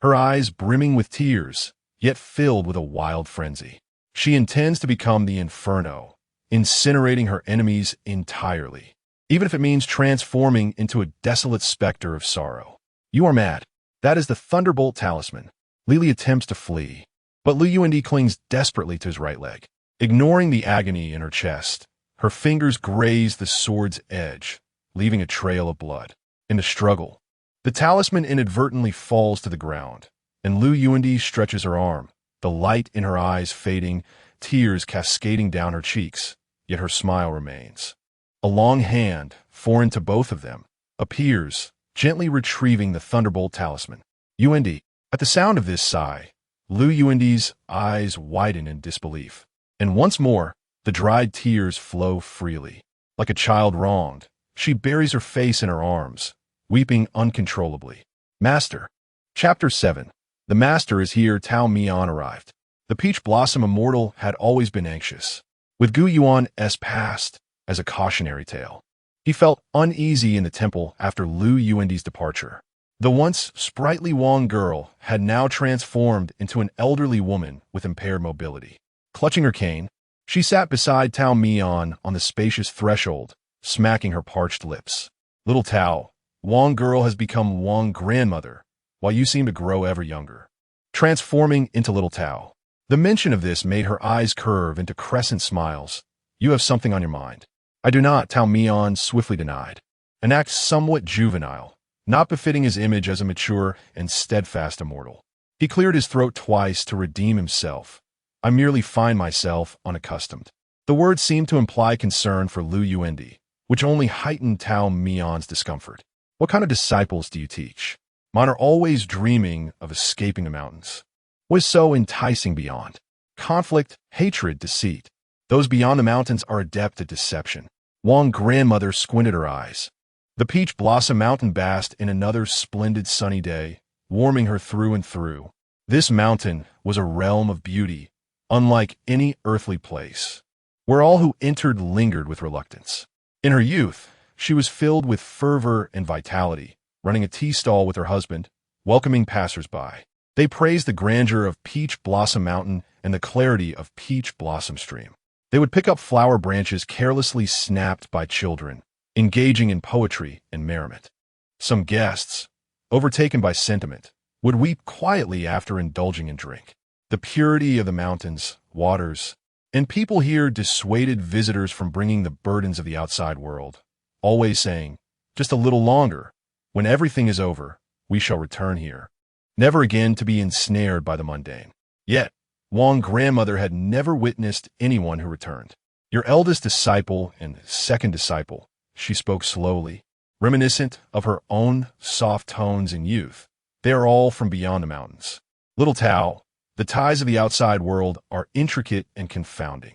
Speaker 1: her eyes brimming with tears, yet filled with a wild frenzy. She intends to become the Inferno, incinerating her enemies entirely, even if it means transforming into a desolate specter of sorrow. You are mad. That is the Thunderbolt Talisman. Li Li attempts to flee, but Lu Yuandi clings desperately to his right leg. Ignoring the agony in her chest, her fingers graze the sword's edge, leaving a trail of blood. In the struggle, the talisman inadvertently falls to the ground, and Lu Yuandi stretches her arm, the light in her eyes fading, tears cascading down her cheeks, yet her smile remains. A long hand, foreign to both of them, appears, gently retrieving the Thunderbolt Talisman. Yuandi. At the sound of this sigh, Lu Yuandi's eyes widen in disbelief, and once more, the dried tears flow freely. Like a child wronged, she buries her face in her arms, weeping uncontrollably. Master. Chapter 7. The Master is here. Tao Mian arrived. The Peach Blossom Immortal had always been anxious, with Gu Yuan's past as a cautionary tale. He felt uneasy in the temple after Lu Yuandi's departure. The once sprightly Wang girl had now transformed into an elderly woman with impaired mobility. Clutching her cane, she sat beside Tao Mian on the spacious threshold, smacking her parched lips. Little Tao, Wang girl has become Wang grandmother, while you seem to grow ever younger. Transforming into Little Tao. The mention of this made her eyes curve into crescent smiles. You have something on your mind. I do not, Tao Mian swiftly denied. An act somewhat juvenile, not befitting his image as a mature and steadfast immortal. He cleared his throat twice to redeem himself. I merely find myself unaccustomed. The words seemed to imply concern for Lu Yuandi, which only heightened Tao Mion's discomfort. What kind of disciples do you teach? Mine are always dreaming of escaping the mountains. What is so enticing beyond? Conflict, hatred, deceit. Those beyond the mountains are adept at deception. Wang grandmother squinted her eyes. The peach blossom mountain basked in another splendid sunny day, warming her through and through. This mountain was a realm of beauty, unlike any earthly place, where all who entered lingered with reluctance. In her youth, she was filled with fervor and vitality, running a tea stall with her husband, welcoming passers-by. They praised the grandeur of Peach Blossom Mountain and the clarity of Peach Blossom Stream. They would pick up flower branches carelessly snapped by children, engaging in poetry and merriment. Some guests, overtaken by sentiment, would weep quietly after indulging in drink. The purity of the mountains, waters, and people here dissuaded visitors from bringing the burdens of the outside world, always saying, "Just a little longer. When everything is over, we shall return here, never again to be ensnared by the mundane." Yet, Wang grandmother had never witnessed anyone who returned. "Your eldest disciple and second disciple," she spoke slowly, reminiscent of her own soft tones in youth. "They are all from beyond the mountains. Little Tao, the ties of the outside world are intricate and confounding."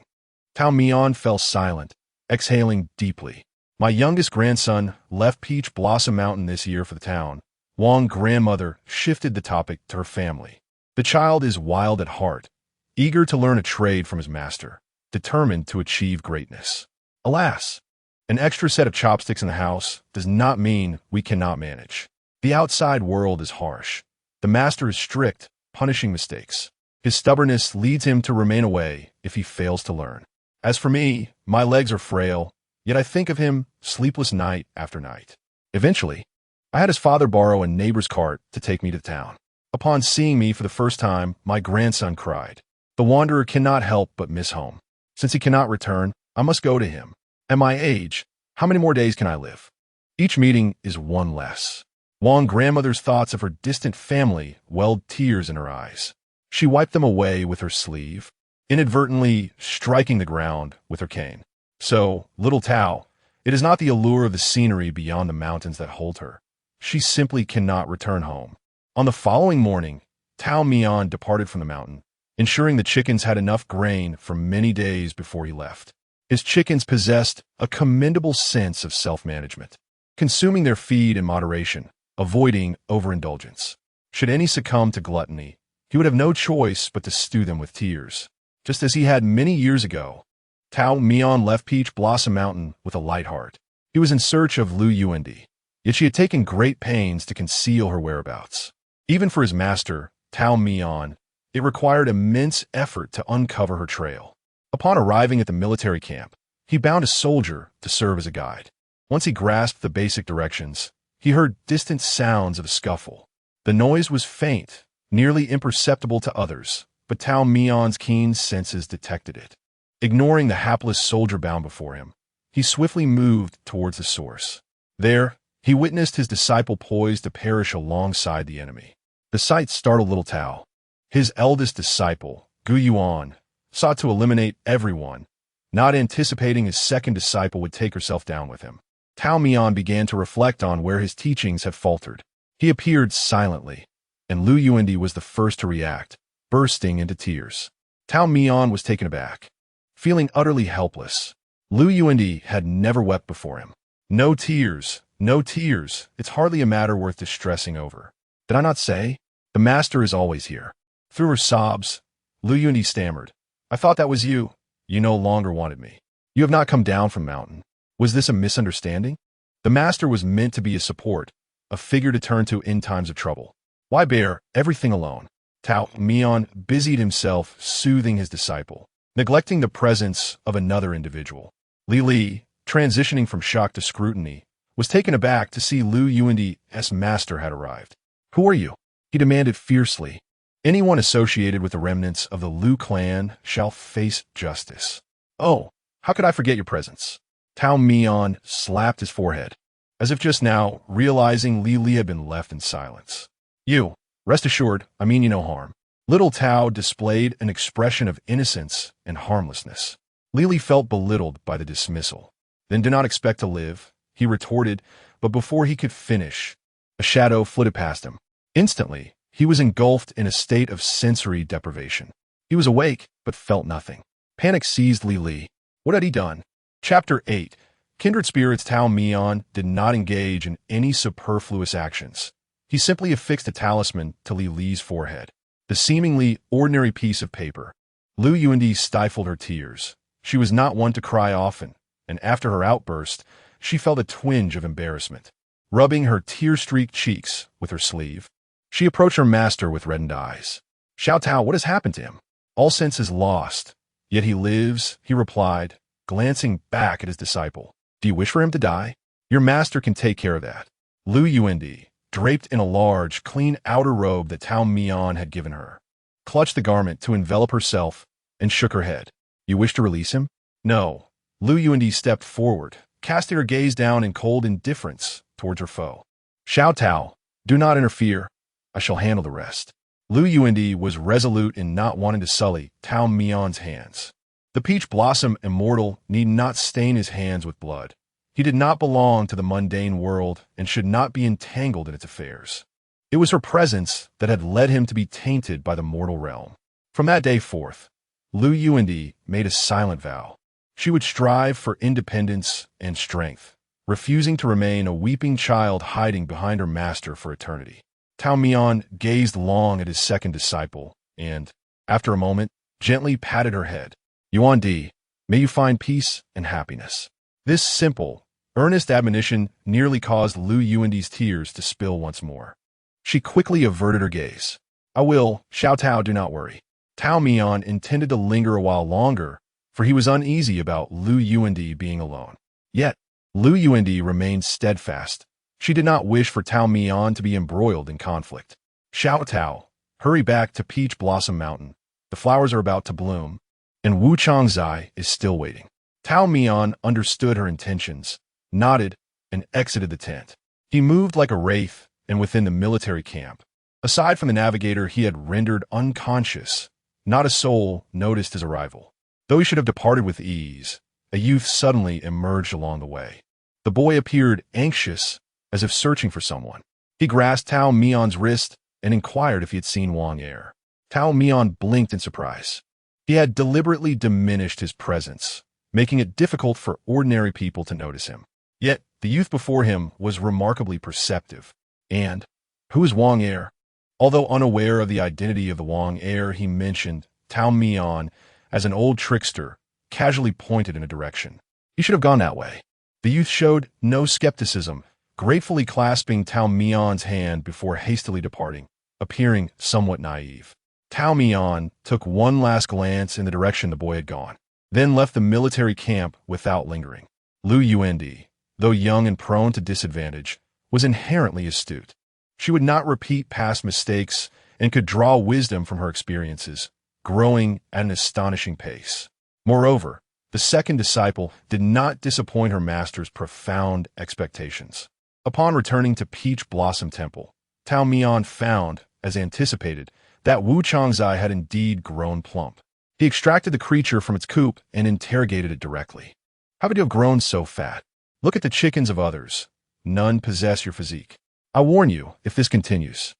Speaker 1: Tao Mian fell silent, exhaling deeply. "My youngest grandson left Peach Blossom Mountain this year for the town." Wang grandmother shifted the topic to her family. "The child is wild at heart, eager to learn a trade from his master, determined to achieve greatness. Alas, an extra set of chopsticks in the house does not mean we cannot manage. The outside world is harsh. The master is strict, punishing mistakes. His stubbornness leads him to remain away if he fails to learn. As for me, my legs are frail, yet I think of him sleepless night after night. Eventually, I had his father borrow a neighbor's cart to take me to town. Upon seeing me for the first time, my grandson cried. The wanderer cannot help but miss home. Since he cannot return, I must go to him. At my age, how many more days can I live? Each meeting is one less." Wang grandmother's thoughts of her distant family welled tears in her eyes. She wiped them away with her sleeve, inadvertently striking the ground with her cane. "So, little Tao, it is not the allure of the scenery beyond the mountains that hold her. She simply cannot return home." On the following morning, Tao Mian departed from the mountain, ensuring the chickens had enough grain for many days before he left. His chickens possessed a commendable sense of self-management, consuming their feed in moderation, avoiding overindulgence. Should any succumb to gluttony, he would have no choice but to stew them with tears, just as he had many years ago. Tao Mian left Peach Blossom Mountain with a light heart. He was in search of Lu Yuandi, yet she had taken great pains to conceal her whereabouts. Even for his master, Tao Mian, it required immense effort to uncover her trail. Upon arriving at the military camp, he bound a soldier to serve as a guide. Once he grasped the basic directions, he heard distant sounds of a scuffle. The noise was faint, nearly imperceptible to others, but Tao Mian's keen senses detected it. Ignoring the hapless soldier bound before him, he swiftly moved towards the source. There, he witnessed his disciple poised to perish alongside the enemy. The sight startled little Tao. His eldest disciple, Gu Yuan, sought to eliminate everyone, not anticipating his second disciple would take herself down with him. Tao Mian began to reflect on where his teachings had faltered. He appeared silently, and Lu Yuandi was the first to react, bursting into tears. Tao Mian was taken aback, feeling utterly helpless. Lu Yuandi had never wept before him. "No tears, no tears. It's hardly a matter worth distressing over. Did I not say? The master is always here." Through her sobs, Lu Yuandi stammered, "I thought that was you. You no longer wanted me. You have not come down from mountain. Was this a misunderstanding? The master was meant to be a support, a figure to turn to in times of trouble. Why bear everything alone?" Tao Mian busied himself soothing his disciple, neglecting the presence of another individual. Li Li, transitioning from shock to scrutiny, was taken aback to see Lu Yuandi's master had arrived. "Who are you?" he demanded fiercely. "Anyone associated with the remnants of the Lu clan shall face justice." "Oh, how could I forget your presence?" Tao Mian slapped his forehead, as if just now realizing Li Li had been left in silence. "You, rest assured, I mean you no harm." Little Tao displayed an expression of innocence and harmlessness. Li Li felt belittled by the dismissal. Then do not expect to live, he retorted, but before he could finish, a shadow flitted past him. Instantly, he was engulfed in a state of sensory deprivation. He was awake, but felt nothing. Panic seized Li Li. What had he done? Chapter 8. Kindred spirits Tao Mian did not engage in any superfluous actions. He simply affixed a talisman to Li Li's forehead. The seemingly ordinary piece of paper. Lu Yuandi stifled her tears. She was not one to cry often, and after her outburst, she felt a twinge of embarrassment. Rubbing her tear-streaked cheeks with her sleeve, she approached her master with reddened eyes. Xiao Tao, what has happened to him? All sense is lost. Yet he lives, he replied, glancing back at his disciple. Do you wish for him to die? Your master can take care of that. Lu Yuandi, draped in a large, clean outer robe that Tao Mian had given her, clutched the garment to envelop herself and shook her head. You wish to release him? No. Lu Yuandi stepped forward, casting her gaze down in cold indifference towards her foe. Xiao Tao, do not interfere. I shall handle the rest. Lu Yuandi was resolute in not wanting to sully Tao Mian's hands. The peach blossom immortal need not stain his hands with blood. He did not belong to the mundane world and should not be entangled in its affairs. It was her presence that had led him to be tainted by the mortal realm. From that day forth, Lu Yuandi made a silent vow. She would strive for independence and strength, refusing to remain a weeping child hiding behind her master for eternity. Tao Mian gazed long at his second disciple and, after a moment, gently patted her head. Yuandi, may you find peace and happiness. This simple, earnest admonition nearly caused Lu Yuandi's tears to spill once more. She quickly averted her gaze. I will, Xiao Tao, do not worry. Tao Mian intended to linger a while longer, for he was uneasy about Lu Yuandi being alone. Yet, Lu Yuandi remained steadfast. She did not wish for Tao Mian to be embroiled in conflict. Xiao Tao, hurry back to Peach Blossom Mountain. The flowers are about to bloom, and Wu Changzai is still waiting. Tao Mian understood her intentions, nodded, and exited the tent. He moved like a wraith and within the military camp. Aside from the navigator he had rendered unconscious, not a soul noticed his arrival. Though he should have departed with ease, a youth suddenly emerged along the way. The boy appeared anxious, as if searching for someone. He grasped Tao Mian's wrist and inquired if he had seen Wang Er. Tao Mian blinked in surprise. He had deliberately diminished his presence, making it difficult for ordinary people to notice him. Yet, the youth before him was remarkably perceptive. And, who is Wang Er? Although unaware of the identity of the Wang Er he mentioned, Tao Mian, as an old trickster, casually pointed in a direction. He should have gone that way. The youth showed no skepticism, gratefully clasping Tao Mian's hand before hastily departing, appearing somewhat naive. Tao Mian took one last glance in the direction the boy had gone, then left the military camp without lingering. Lu Yuandi, though young and prone to disadvantage, was inherently astute. She would not repeat past mistakes and could draw wisdom from her experiences, growing at an astonishing pace. Moreover, the second disciple did not disappoint her master's profound expectations. Upon returning to Peach Blossom Temple, Tao Mian found, as anticipated, that Wu Changzai had indeed grown plump. He extracted the creature from its coop and interrogated it directly. How could you have grown so fat? Look at the chickens of others. None possess your physique. I warn you, if this continues,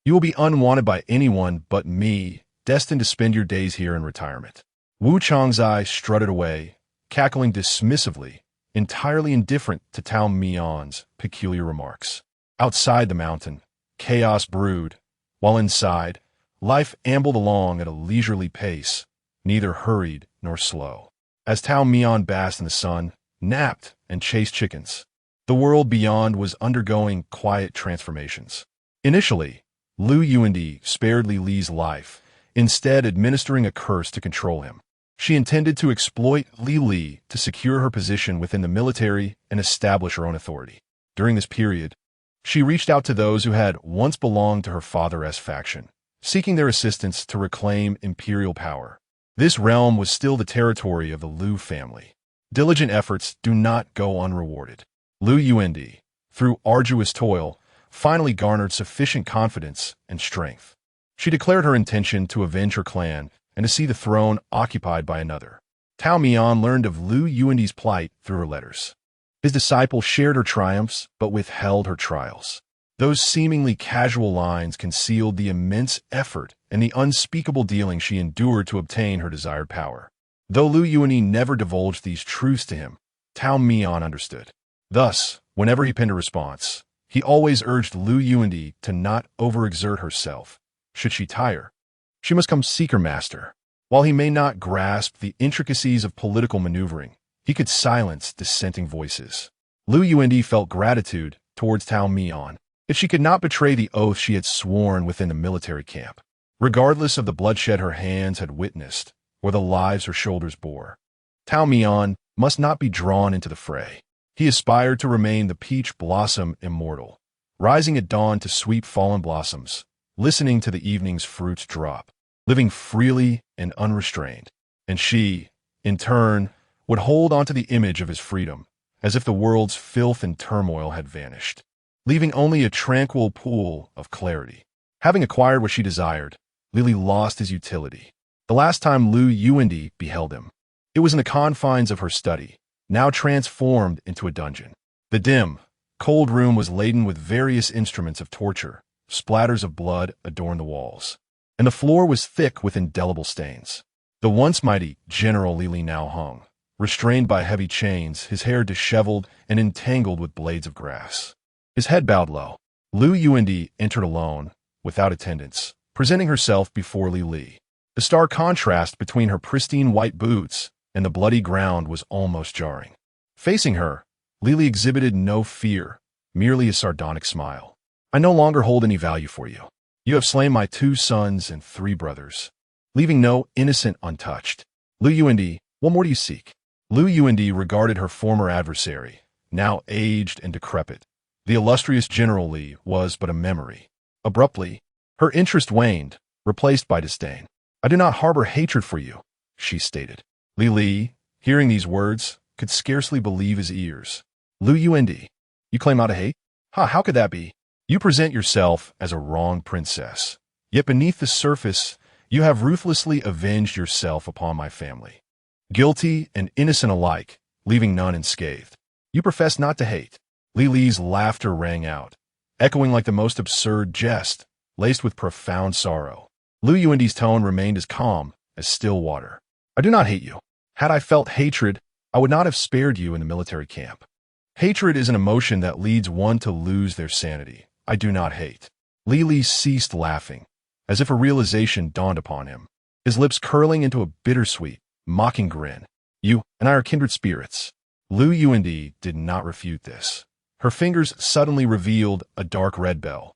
Speaker 1: you will be unwanted by anyone but me, destined to spend your days here in retirement. Wu Changzai strutted away, cackling dismissively, entirely indifferent to Tao Mian's peculiar remarks. Outside the mountain, chaos brewed, while inside, life ambled along at a leisurely pace, neither hurried nor slow. As Tao Mian basked in the sun, napped, and chased chickens, the world beyond was undergoing quiet transformations. Initially, Lu Yuandi spared Li Li's life, instead administering a curse to control him. She intended to exploit Li Li to secure her position within the military and establish her own authority. During this period, she reached out to those who had once belonged to her father's faction, seeking their assistance to reclaim imperial power. This realm was still the territory of the Lu family. Diligent efforts do not go unrewarded. Lu Yuandi, through arduous toil, finally garnered sufficient confidence and strength. She declared her intention to avenge her clan and to see the throne occupied by another. Tao Mian learned of Lu Yuandi's plight through her letters. His disciples shared her triumphs, but withheld her trials. Those seemingly casual lines concealed the immense effort and the unspeakable dealing she endured to obtain her desired power. Though Lu Yuanyi never divulged these truths to him, Tao Mian understood. Thus, whenever he penned a response, he always urged Lu Yuanyi to not overexert herself. Should she tire, she must come seeker master. While he may not grasp the intricacies of political maneuvering, he could silence dissenting voices. Lu Yuanyi felt gratitude towards Tao Mian, yet she could not betray the oath she had sworn within the military camp. Regardless of the bloodshed her hands had witnessed, or the lives her shoulders bore, Tao Mian must not be drawn into the fray. He aspired to remain the peach blossom immortal, rising at dawn to sweep fallen blossoms, listening to the evening's fruits drop, living freely and unrestrained. And she, in turn, would hold onto the image of his freedom, as if the world's filth and turmoil had vanished, leaving only a tranquil pool of clarity. Having acquired what she desired, Lily lost his utility. The last time Lu Yuanyi beheld him, it was in the confines of her study, now transformed into a dungeon. The dim, cold room was laden with various instruments of torture. Splatters of blood adorned the walls, and the floor was thick with indelible stains. The once mighty General Lili now hung, restrained by heavy chains, his hair disheveled and entangled with blades of grass. His head bowed low. Lu Yuanyi entered alone, without attendants, presenting herself before Li. The stark contrast between her pristine white boots and the bloody ground was almost jarring. Facing her, Lili exhibited no fear, merely a sardonic smile. I no longer hold any value for you. You have slain my 2 sons and 3 brothers, leaving no innocent untouched. Lu Yuanyi, what more do you seek? Lu Yuanyi regarded her former adversary, now aged and decrepit. The illustrious General Li was but a memory. Abruptly, her interest waned, replaced by disdain. I do not harbor hatred for you, she stated. Li, hearing these words, could scarcely believe his ears. Lu Yuanyi, you claim not to hate? How could that be? You present yourself as a wronged princess, yet beneath the surface, you have ruthlessly avenged yourself upon my family. Guilty and innocent alike, leaving none unscathed. You profess not to hate. Li's laughter rang out, echoing like the most absurd jest, laced with profound sorrow. Lu Yuanyi's tone remained as calm as still water. I do not hate you. Had I felt hatred, I would not have spared you in the military camp. Hatred is an emotion that leads one to lose their sanity. I do not hate. Li ceased laughing, as if a realization dawned upon him, his lips curling into a bittersweet, mocking grin. You and I are kindred spirits. Lu Yuanyi did not refute this. Her fingers suddenly revealed a dark red bell,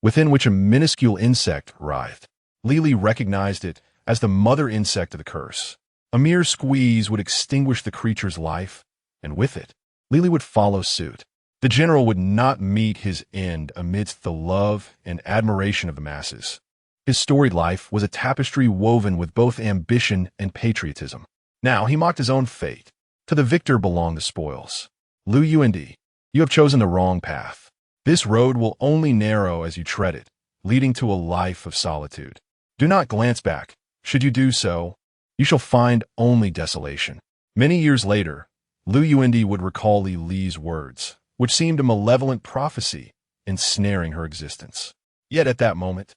Speaker 1: within which a minuscule insect writhed. Li recognized it as the mother insect of the curse. A mere squeeze would extinguish the creature's life, and with it, Li would follow suit. The general would not meet his end amidst the love and admiration of the masses. His storied life was a tapestry woven with both ambition and patriotism. Now he mocked his own fate. To the victor belong the spoils. Lu Yuanyi, you have chosen the wrong path. This road will only narrow as you tread it, leading to a life of solitude. Do not glance back. Should you do so, you shall find only desolation. Many years later, Lu Yuanyi would recall Li's words, which seemed a malevolent prophecy ensnaring her existence. Yet at that moment,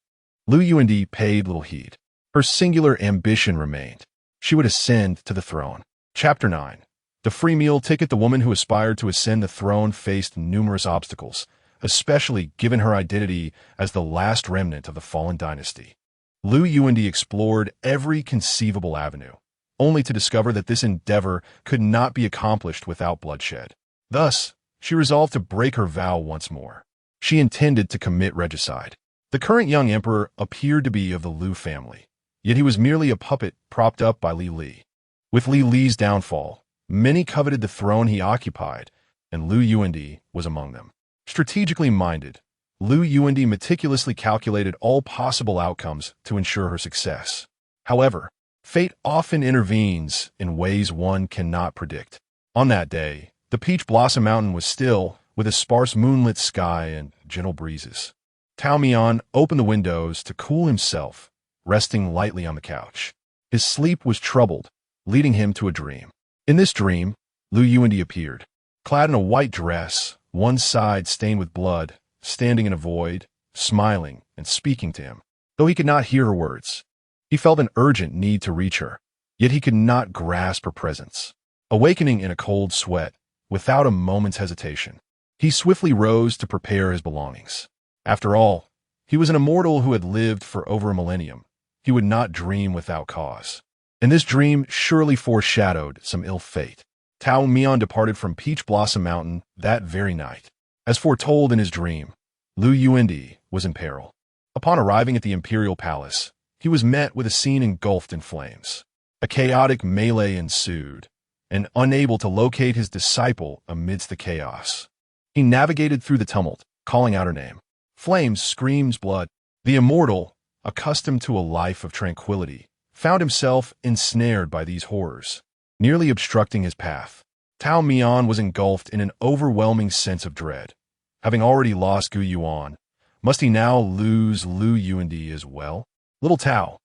Speaker 1: Lu Yuanyi paid little heed. Her singular ambition remained. She would ascend to the throne. Chapter 9. The free meal ticket. The woman who aspired to ascend the throne faced numerous obstacles, especially given her identity as the last remnant of the fallen dynasty. Lu Yuanyi explored every conceivable avenue, only to discover that this endeavor could not be accomplished without bloodshed. Thus, she resolved to break her vow once more. She intended to commit regicide. The current young emperor appeared to be of the Lu family, yet he was merely a puppet propped up by Li. With Li's downfall, many coveted the throne he occupied, and Lu Yuanyi was among them. Strategically minded, Lu Yuanyi meticulously calculated all possible outcomes to ensure her success. However, fate often intervenes in ways one cannot predict. On that day, the Peach Blossom Mountain was still, with a sparse moonlit sky and gentle breezes. Tao Mian opened the windows to cool himself, resting lightly on the couch. His sleep was troubled, leading him to a dream. In this dream, Lu Yuanyi appeared. clad in a white dress, one side stained with blood, standing in a void, smiling and speaking to him. Though he could not hear her words, he felt an urgent need to reach her, yet he could not grasp her presence. Awakening in a cold sweat, without a moment's hesitation, he swiftly rose to prepare his belongings. After all, he was an immortal who had lived for over a millennium. He would not dream without cause. And this dream surely foreshadowed some ill fate. Tao Mian departed from Peach Blossom Mountain that very night. As foretold in his dream, Lu Yuandi was in peril. Upon arriving at the imperial palace, he was met with a scene engulfed in flames. A chaotic melee ensued, and unable to locate his disciple amidst the chaos, he navigated through the tumult, calling out her name. Flames, screams, blood. The immortal, accustomed to a life of tranquility, found himself ensnared by these horrors, nearly obstructing his path. Tao Mian was engulfed in an overwhelming sense of dread. Having already lost Gu Yuan, must he now lose Lu Yuandi as well? Little Tao.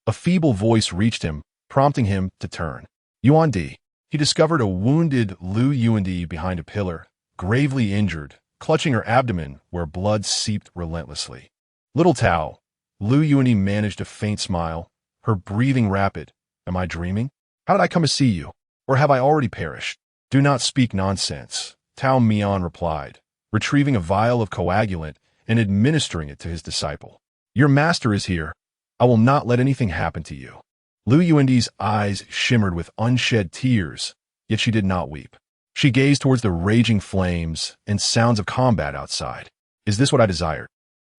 Speaker 1: A feeble voice reached him, prompting him to turn. Yuandi. He discovered a wounded Lu Yuandi behind a pillar, gravely injured, clutching her abdomen where blood seeped relentlessly. Little Tao. Lu Yuandi managed a faint smile, her breathing rapid. Am I dreaming? How did I come to see you? Or have I already perished? Do not speak nonsense, Tao Mian replied, retrieving a vial of coagulant and administering it to his disciple. Your master is here. I will not let anything happen to you. Lu Yuandi's eyes shimmered with unshed tears, yet she did not weep. She gazed towards the raging flames and sounds of combat outside. Is this what I desired?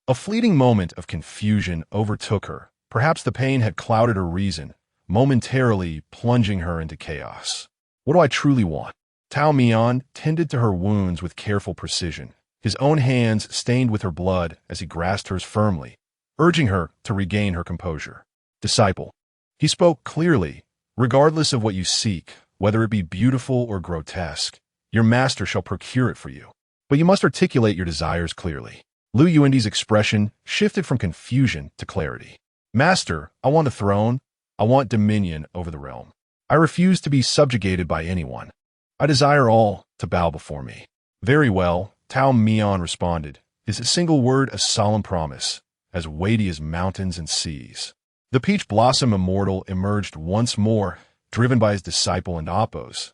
Speaker 1: A fleeting moment of confusion overtook her. Perhaps the pain had clouded her reason, momentarily plunging her into chaos. What do I truly want? Tao Mian tended to her wounds with careful precision, his own hands stained with her blood as he grasped hers firmly, urging her to regain her composure. Disciple. He spoke clearly. Regardless of what you seek, whether it be beautiful or grotesque, your master shall procure it for you. But you must articulate your desires clearly. Lu Yuandi's expression shifted from confusion to clarity. Master, I want a throne. I want dominion over the realm. I refuse to be subjugated by anyone. I desire all to bow before me. Very well, Tao Mian responded, his single word a solemn promise, as weighty as mountains and seas. The Peach Blossom Immortal emerged once more, driven by his disciple and Appo's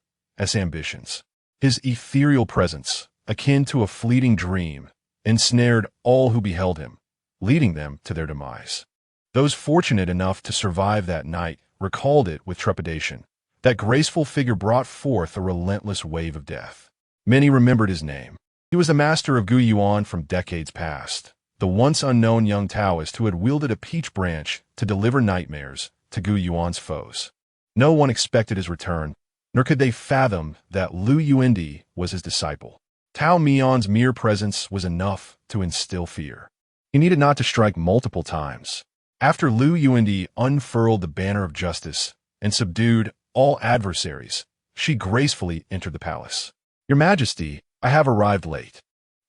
Speaker 1: ambitions. His ethereal presence, akin to a fleeting dream, ensnared all who beheld him, leading them to their demise. Those fortunate enough to survive that night recalled it with trepidation. That graceful figure brought forth a relentless wave of death. Many remembered his name. He was the master of Gu Yuan from decades past, the once unknown young Taoist who had wielded a peach branch to deliver nightmares to Gu Yuan's foes. No one expected his return, nor could they fathom that Lu Yuandi was his disciple. Tao Mian's mere presence was enough to instill fear. He needed not to strike multiple times. After Lu Yuandi unfurled the banner of justice and subdued all adversaries, she gracefully entered the palace. Your Majesty, I have arrived late,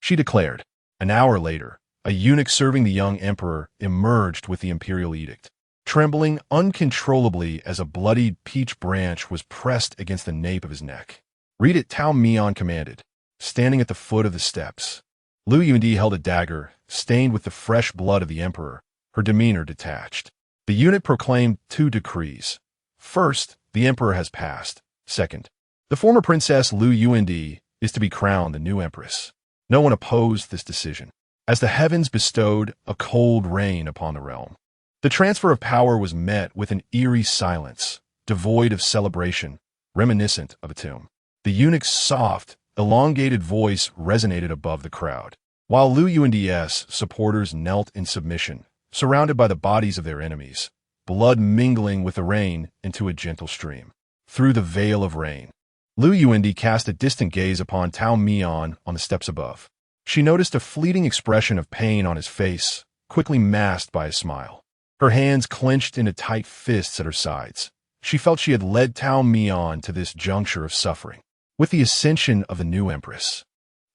Speaker 1: she declared. An hour later, a eunuch serving the young emperor emerged with the imperial edict, trembling uncontrollably as a bloodied peach branch was pressed against the nape of his neck. Read it, Tao Mian commanded, standing at the foot of the steps. Lu Yuandi held a dagger, stained with the fresh blood of the emperor, her demeanor detached. The eunuch proclaimed 2 decrees. First, the emperor has passed. Second, the former princess Lu Yuandi is to be crowned the new empress. No one opposed this decision, as the heavens bestowed a cold rain upon the realm. The transfer of power was met with an eerie silence, devoid of celebration, reminiscent of a tomb. The eunuch's soft, elongated voice resonated above the crowd, while Lu Yuandi's supporters knelt in submission, surrounded by the bodies of their enemies, blood mingling with the rain into a gentle stream. Through the veil of rain, Lu Yuandi cast a distant gaze upon Tao Mian on the steps above. She noticed a fleeting expression of pain on his face, quickly masked by a smile. Her hands clenched into tight fists at her sides. She felt she had led Tao Mian to this juncture of suffering. With the ascension of the new empress,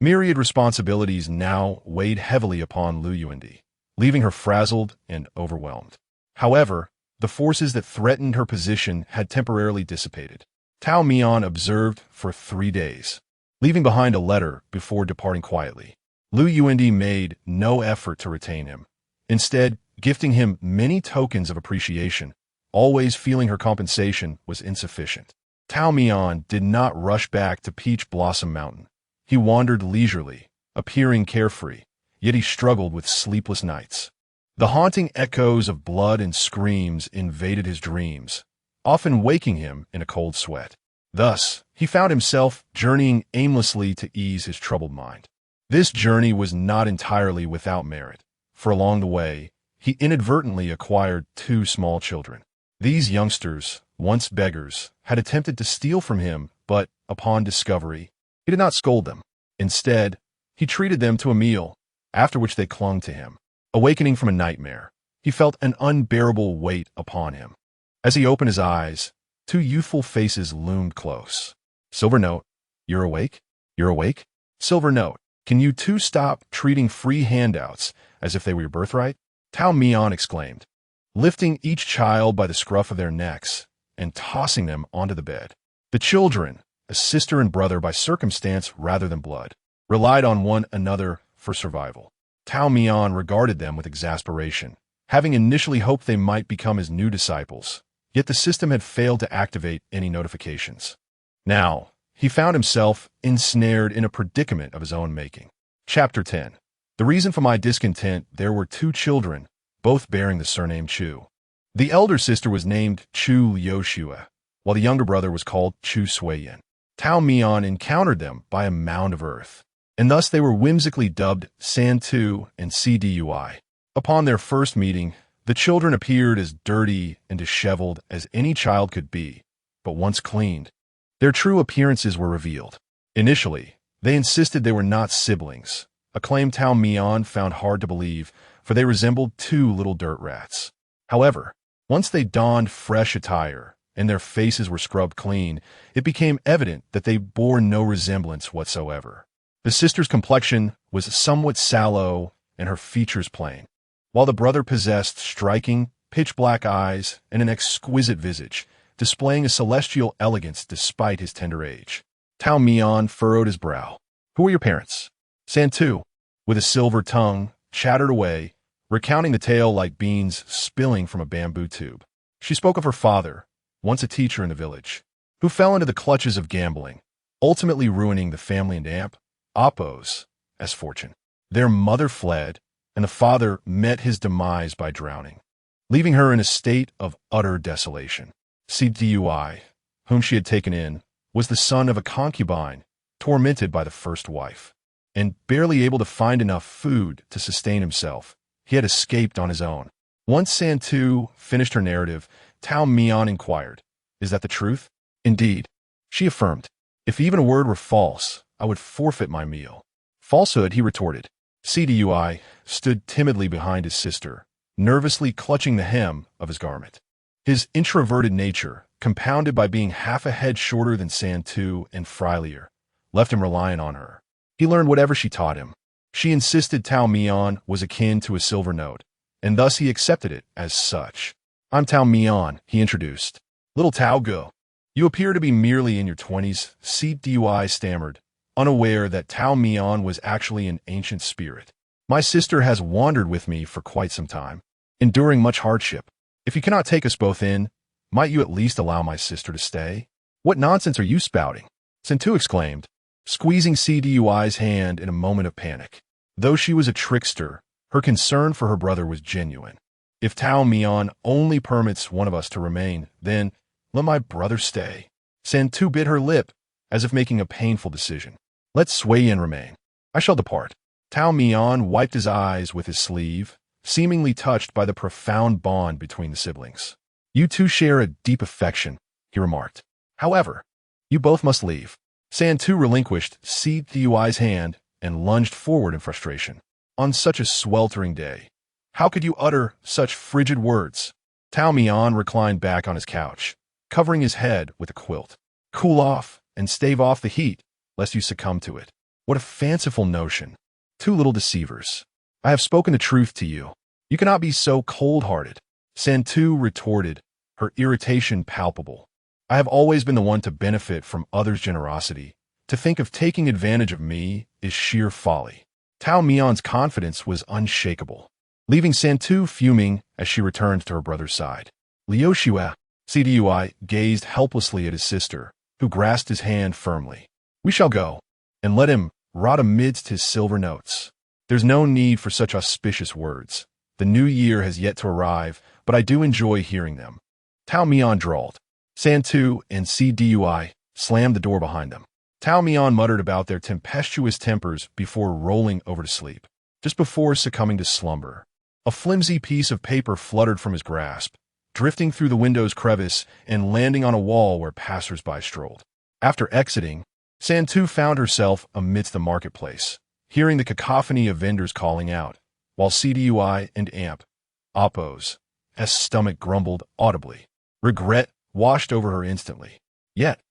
Speaker 1: myriad responsibilities now weighed heavily upon Lu Yuandi, leaving her frazzled and overwhelmed. However, the forces that threatened her position had temporarily dissipated. Tao Mian observed for 3 days. leaving behind a letter before departing quietly. Lu Yuandi made no effort to retain him, instead gifting him many tokens of appreciation, always feeling her compensation was insufficient. Tao Mian did not rush back to Peach Blossom Mountain. He wandered leisurely, appearing carefree, yet he struggled with sleepless nights. The haunting echoes of blood and screams invaded his dreams, often waking him in a cold sweat. Thus, he found himself journeying aimlessly to ease his troubled mind. This journey was not entirely without merit, for along the way, he inadvertently acquired 2 small children. These youngsters, once beggars, had attempted to steal from him, but, upon discovery, he did not scold them. Instead, he treated them to a meal, after which they clung to him. Awakening from a nightmare, he felt an unbearable weight upon him. As he opened his eyes, 2 youthful faces loomed close. Silver Note, you're awake? You're awake? Silver Note, can you 2 stop treating free handouts as if they were your birthright? Tao Mian exclaimed, lifting each child by the scruff of their necks and tossing them onto the bed. The children, a sister and brother by circumstance rather than blood, relied on one another for survival. Tao Mian regarded them with exasperation, having initially hoped they might become his new disciples, yet the system had failed to activate any notifications. Now, he found himself ensnared in a predicament of his own making. Chapter 10. The reason for my discontent: there were 2 children, both bearing the surname Chu. The elder sister was named Chu Liushua, while the younger brother was called Chu Suiyan. Tao Mian encountered them by a mound of earth, and thus they were whimsically dubbed San-Tu and Cdui. Upon their first meeting, the children appeared as dirty and disheveled as any child could be, but once cleaned, their true appearances were revealed. Initially, they insisted they were not siblings, a claim Tao Mian found hard to believe, for they resembled 2 little dirt rats. However, once they donned fresh attire and their faces were scrubbed clean, it became evident that they bore no resemblance whatsoever. The sister's complexion was somewhat sallow and her features plain, while the brother possessed striking, pitch-black eyes and an exquisite visage, displaying a celestial elegance despite his tender age. Tao Mian furrowed his brow. Who are your parents? San-Tu, with a silver tongue, chattered away, recounting the tale like beans spilling from a bamboo tube. She spoke of her father, once a teacher in the village, who fell into the clutches of gambling, ultimately ruining the family and Appo's as fortune. Their mother fled, and the father met his demise by drowning, leaving her in a state of utter desolation. Cdui, whom she had taken in, was the son of a concubine, tormented by the first wife, and barely able to find enough food to sustain himself. He had escaped on his own. Once San-Tu finished her narrative, Tao Mian inquired, "Is that the truth?" "Indeed," she affirmed. "If even a word were false, I would forfeit my meal." "Falsehood," he retorted. Cdui stood timidly behind his sister, nervously clutching the hem of his garment. His introverted nature, compounded by being half a head shorter than San-Tu and frilier, left him reliant on her. He learned whatever she taught him. She insisted Tao Mian was akin to a silver note, and thus he accepted it as such. "I'm Tao Mian," he introduced. "Little Tao Go. You appear to be merely in your 20s, Cdui stammered, unaware that Tao Mian was actually an ancient spirit. "My sister has wandered with me for quite some time, enduring much hardship. If you cannot take us both in, might you at least allow my sister to stay?" "What nonsense are you spouting?" San-Tu exclaimed, squeezing Cdui's hand in a moment of panic. Though she was a trickster, her concern for her brother was genuine. "If Tao Mian only permits one of us to remain, then let my brother stay." San-Tu bit her lip, as if making a painful decision. "Let Suiyan remain. I shall depart." Tao Mian wiped his eyes with his sleeve, seemingly touched by the profound bond between the siblings. "You two share a deep affection," he remarked. "However, you both must leave." San-Tu relinquished Cdui's hand and lunged forward in frustration. "On such a sweltering day, how could you utter such frigid words?" Tao Mian reclined back on his couch, covering his head with a quilt. "Cool off and stave off the heat, lest you succumb to it. What a fanciful notion. 2 little deceivers. I have spoken the truth to you. You cannot be so cold-hearted." San-Tu retorted, her irritation palpable. "I have always been the one to benefit from others' generosity, To think of taking advantage of me is sheer folly. Tao Mion's confidence was unshakable, leaving Santu fuming as she returned to her brother's side. Liu Xue, CDUI, gazed helplessly at his sister, who grasped his hand firmly. We shall go, and let him rot amidst his silver notes. There's no need for such auspicious words. The new year has yet to arrive, but I do enjoy hearing them. Tao Mian drawled. Santu and CDUI slammed the door behind them. Tao Mian muttered about their tempestuous tempers before rolling over to sleep. Just before succumbing to slumber, a flimsy piece of paper fluttered from his grasp, drifting through the window's crevice and landing on a wall where passers-by strolled. After exiting, Santu found herself amidst the marketplace, hearing the cacophony of vendors calling out, while CDUI and Oppos' stomach grumbled audibly. Regret washed over her instantly. Yet,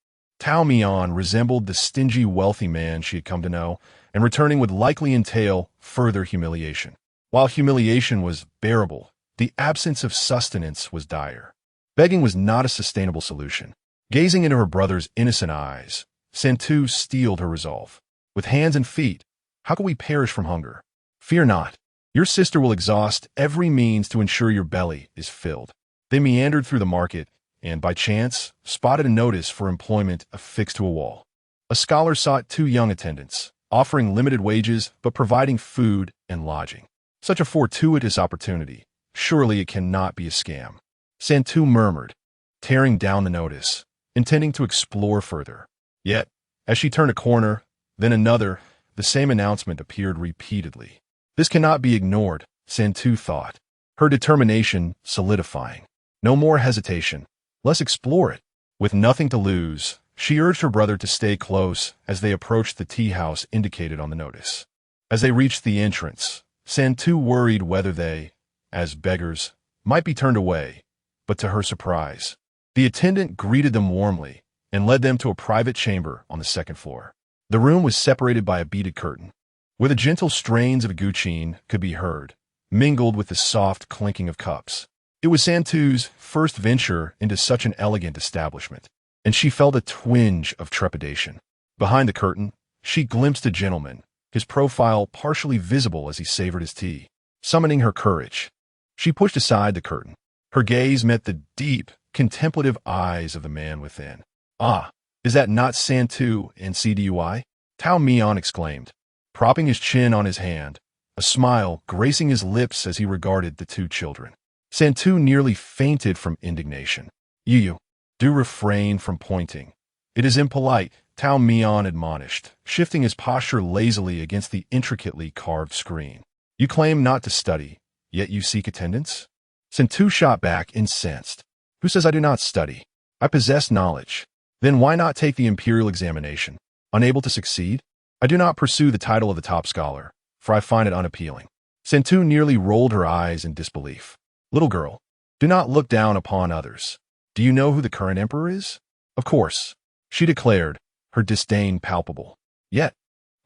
Speaker 1: Tao Mian resembled the stingy wealthy man she had come to know, and returning would likely entail further humiliation. While humiliation was bearable, the absence of sustenance was dire. Begging was not a sustainable solution. Gazing into her brother's innocent eyes, Santu steeled her resolve. With hands and feet, how can we perish from hunger? Fear not. Your sister will exhaust every means to ensure your belly is filled. They meandered through the market, and by chance, spotted a notice for employment affixed to a wall. A scholar sought 2 young attendants, offering limited wages but providing food and lodging. Such a fortuitous opportunity. Surely it cannot be a scam. Santu murmured, tearing down the notice, intending to explore further. Yet, as she turned a corner, then another, the same announcement appeared repeatedly. This cannot be ignored, Santu thought, her determination solidifying. No more hesitation. Let's explore it. With nothing to lose, she urged her brother to stay close as they approached the tea house indicated on the notice. As they reached the entrance, Santu worried whether they, as beggars, might be turned away, but to her surprise, the attendant greeted them warmly and led them to a private chamber on the 2nd floor. The room was separated by a beaded curtain, where the gentle strains of guqin could be heard, mingled with the soft clinking of cups. It was Santu's first venture into such an elegant establishment, and she felt a twinge of trepidation. Behind the curtain, she glimpsed a gentleman, his profile partially visible as he savored his tea. Summoning her courage, she pushed aside the curtain. Her gaze met the deep, contemplative eyes of the man within. Ah, is that not Santu and CDUI? Tao Mian exclaimed, propping his chin on his hand, a smile gracing his lips as he regarded the 2 children. Santu nearly fainted from indignation. You, do refrain from pointing. It is impolite, Tao Mian admonished, shifting his posture lazily against the intricately carved screen. You claim not to study, yet you seek attendance? Santu shot back, incensed. Who says I do not study? I possess knowledge. Then why not take the imperial examination? Unable to succeed? I do not pursue the title of the top scholar, for I find it unappealing. Santu nearly rolled her eyes in disbelief. Little girl, do not look down upon others. Do you know who the current emperor is? Of course, she declared, her disdain palpable. Yet,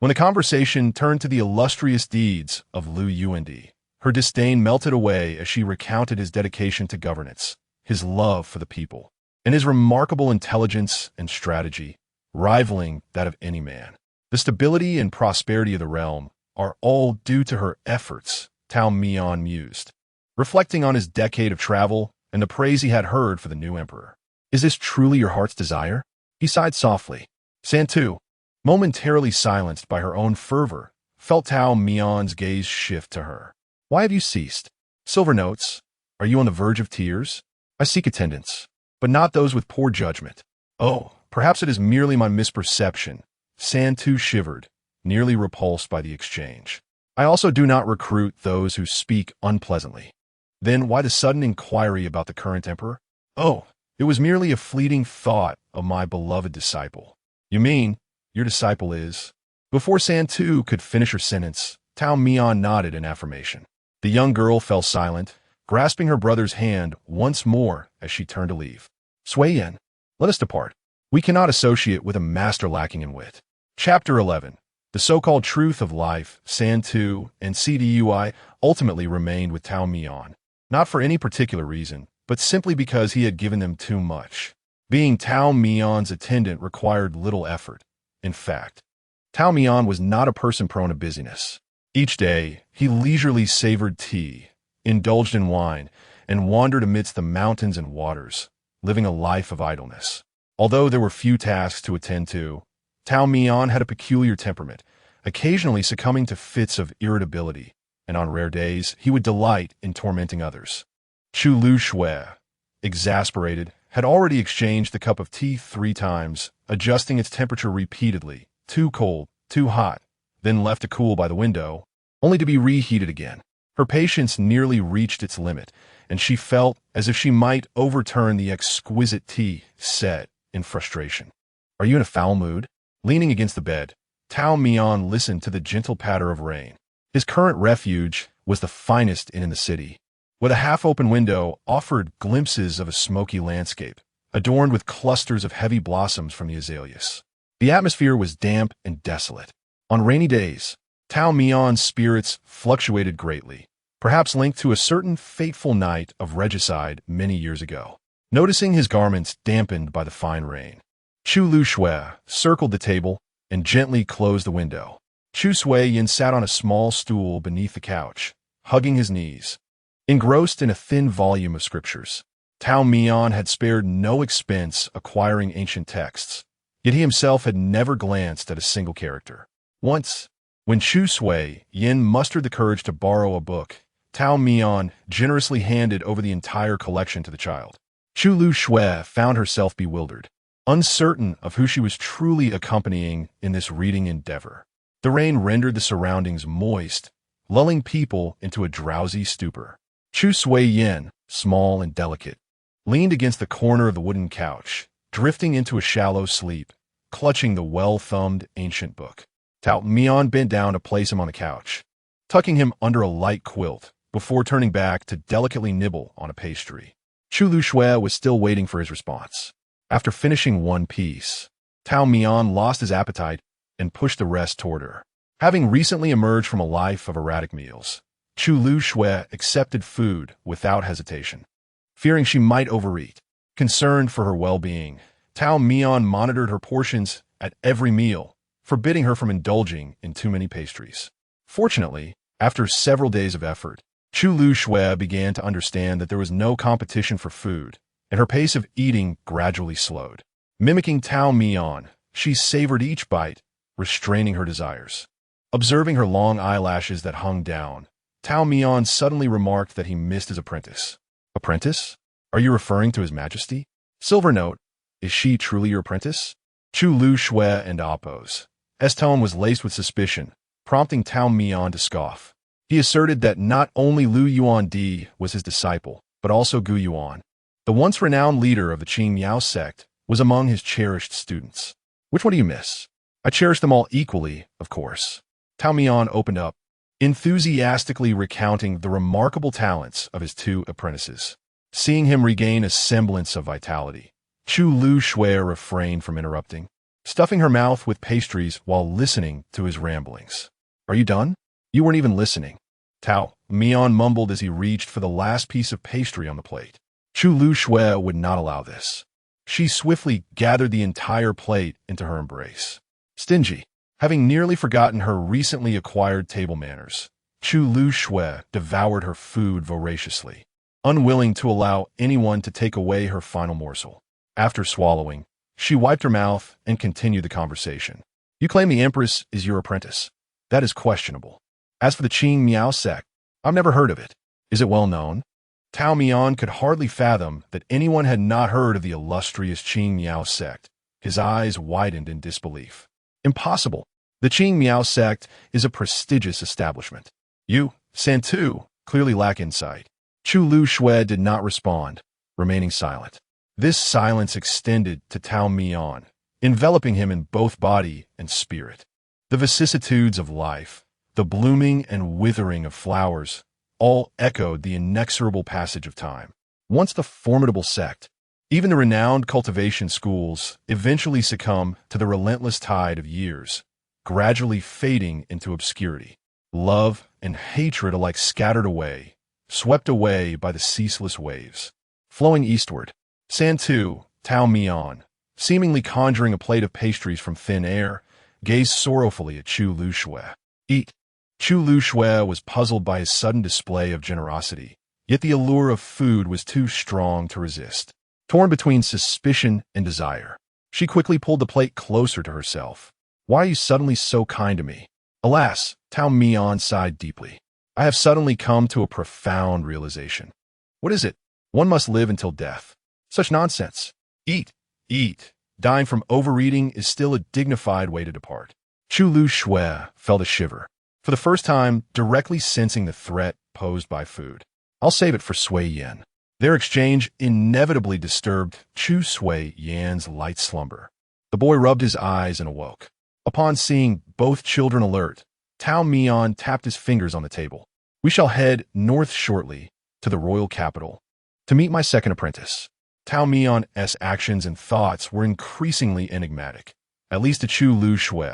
Speaker 1: when the conversation turned to the illustrious deeds of Liu Yuandi, her disdain melted away as she recounted his dedication to governance, his love for the people, and his remarkable intelligence and strategy, rivaling that of any man. The stability and prosperity of the realm are all due to her efforts, Tao Mian mused, reflecting on his decade of travel and the praise he had heard for the new emperor. Is this truly your heart's desire? He sighed softly. Santu, momentarily silenced by her own fervor, felt Tao Mian's gaze shift to her. Why have you ceased? Silver notes? Are you on the verge of tears? I seek attendance, but not those with poor judgment. Oh, perhaps it is merely my misperception. Santu shivered, nearly repulsed by the exchange. I also do not recruit those who speak unpleasantly. Then why the sudden inquiry about the current emperor? Oh, it was merely a fleeting thought of my beloved disciple. You mean, your disciple is? Before Santu could finish her sentence, Tao Mian nodded in affirmation. The young girl fell silent, grasping her brother's hand once more as she turned to leave. Sui Yen, let us depart. We cannot associate with a master lacking in wit. Chapter 11. The so-called truth of life, Santu and CDUI ultimately remained with Tao Mian, not for any particular reason, but simply because he had given them too much. Being Tao Mian's attendant required little effort, In fact, Tao Mian was not a person prone to busyness. Each day, he leisurely savored tea, indulged in wine, and wandered amidst the mountains and waters, living a life of idleness. Although there were few tasks to attend to, Tao Mian had a peculiar temperament, occasionally succumbing to fits of irritability, and on rare days he would delight in tormenting others. Chu Lu Shui, exasperated, had already exchanged the cup of tea 3 times, adjusting its temperature repeatedly, too cold, too hot, then left to cool by the window, only to be reheated again. Her patience nearly reached its limit, and she felt as if she might overturn the exquisite tea set in frustration. "Are you in a foul mood?" Leaning against the bed, Tao Mian listened to the gentle patter of rain. His current refuge was the finest inn in the city, with a half-open window offered glimpses of a smoky landscape, adorned with clusters of heavy blossoms from the azaleas. The atmosphere was damp and desolate. On rainy days, Tao Mian's spirits fluctuated greatly, perhaps linked to a certain fateful night of regicide many years ago. Noticing his garments dampened by the fine rain, Chu Lu Shui circled the table and gently closed the window. Chu Sui Yin sat on a small stool beneath the couch, hugging his knees. Engrossed in a thin volume of scriptures, Tao Mian had spared no expense acquiring ancient texts, yet he himself had never glanced at a single character. Once, when Chu Sui Yin mustered the courage to borrow a book, Tao Mian generously handed over the entire collection to the child. Chu Lu Shui found herself bewildered, uncertain of who she was truly accompanying in this reading endeavor. The rain rendered the surroundings moist, lulling people into a drowsy stupor. Chu Sui Yin, small and delicate, leaned against the corner of the wooden couch, drifting into a shallow sleep, clutching the well-thumbed ancient book. Tao Mian bent down to place him on the couch, tucking him under a light quilt before turning back to delicately nibble on a pastry. Chu Lu Shui was still waiting for his response. After finishing one piece, Tao Mian lost his appetite and pushed the rest toward her. Having recently emerged from a life of erratic meals, Chu Lu Shui accepted food without hesitation. Fearing she might overeat, concerned for her well-being, Tao Mian monitored her portions at every meal, forbidding her from indulging in too many pastries. Fortunately, after several days of effort, Chu Lu Shui began to understand that there was no competition for food, and her pace of eating gradually slowed. Mimicking Tao Mian, she savored each bite, restraining her desires. Observing her long eyelashes that hung down, Tao Mian suddenly remarked that he missed his apprentice. "Apprentice? Are you referring to His Majesty? Silver Note, is she truly your apprentice?" Chu Lu Shui and Appo's tone was laced with suspicion, prompting Tao Mian to scoff. He asserted that not only Lu Yuandi was his disciple, but also Gu Yuan, the once renowned leader of the Qing Miao sect, was among his cherished students. "Which one do you miss?" "I cherish them all equally, of course." Tao Mian opened up, enthusiastically recounting the remarkable talents of his 2 apprentices. Seeing him regain a semblance of vitality, Chu Lu Shui refrained from interrupting, stuffing her mouth with pastries while listening to his ramblings. "Are you done? You weren't even listening." Tao Mian mumbled as he reached for the last piece of pastry on the plate. Chu Lu Shui would not allow this. She swiftly gathered the entire plate into her embrace. Stingy, having nearly forgotten her recently acquired table manners, Chu Lu Shui devoured her food voraciously, unwilling to allow anyone to take away her final morsel. After swallowing, she wiped her mouth and continued the conversation. "You claim the Empress is your apprentice. That is questionable. As for the Qing Miao sect, I've never heard of it. Is it well known?" Tao Mian could hardly fathom that anyone had not heard of the illustrious Qing Miao sect. His eyes widened in disbelief. "Impossible. The Qing Miao sect is a prestigious establishment. You, Santu, clearly lack insight." Chu Lu Shui did not respond, remaining silent. This silence extended to Tao Mian, enveloping him in both body and spirit. The vicissitudes of life, the blooming and withering of flowers, all echoed the inexorable passage of time. Once the formidable sect, even the renowned cultivation schools eventually succumb to the relentless tide of years, gradually fading into obscurity. Love and hatred alike scattered away, swept away by the ceaseless waves. Flowing eastward, Santu, Tao Mian, seemingly conjuring a plate of pastries from thin air, gazed sorrowfully at Chu Lu Shui. Eat. Chu Lu Shui was puzzled by his sudden display of generosity, yet the allure of food was too strong to resist. Torn between suspicion and desire, she quickly pulled the plate closer to herself. Why are you suddenly so kind to me? Alas, Tao Mian sighed deeply. I have suddenly come to a profound realization. What is it? One must live until death. Such nonsense. Eat, eat. Dying from overeating is still a dignified way to depart. Chu Lu Shui felt a shiver, for the first time directly sensing the threat posed by food. I'll save it for Sui Yan. Their exchange inevitably disturbed Chu Sui Yan's light slumber. The boy rubbed his eyes and awoke. Upon seeing both children alert, Tao Mian tapped his fingers on the table. We shall head north shortly to the royal capital to meet my second apprentice. Tao Mian's actions and thoughts were increasingly enigmatic. At least to Chu Lu Shui,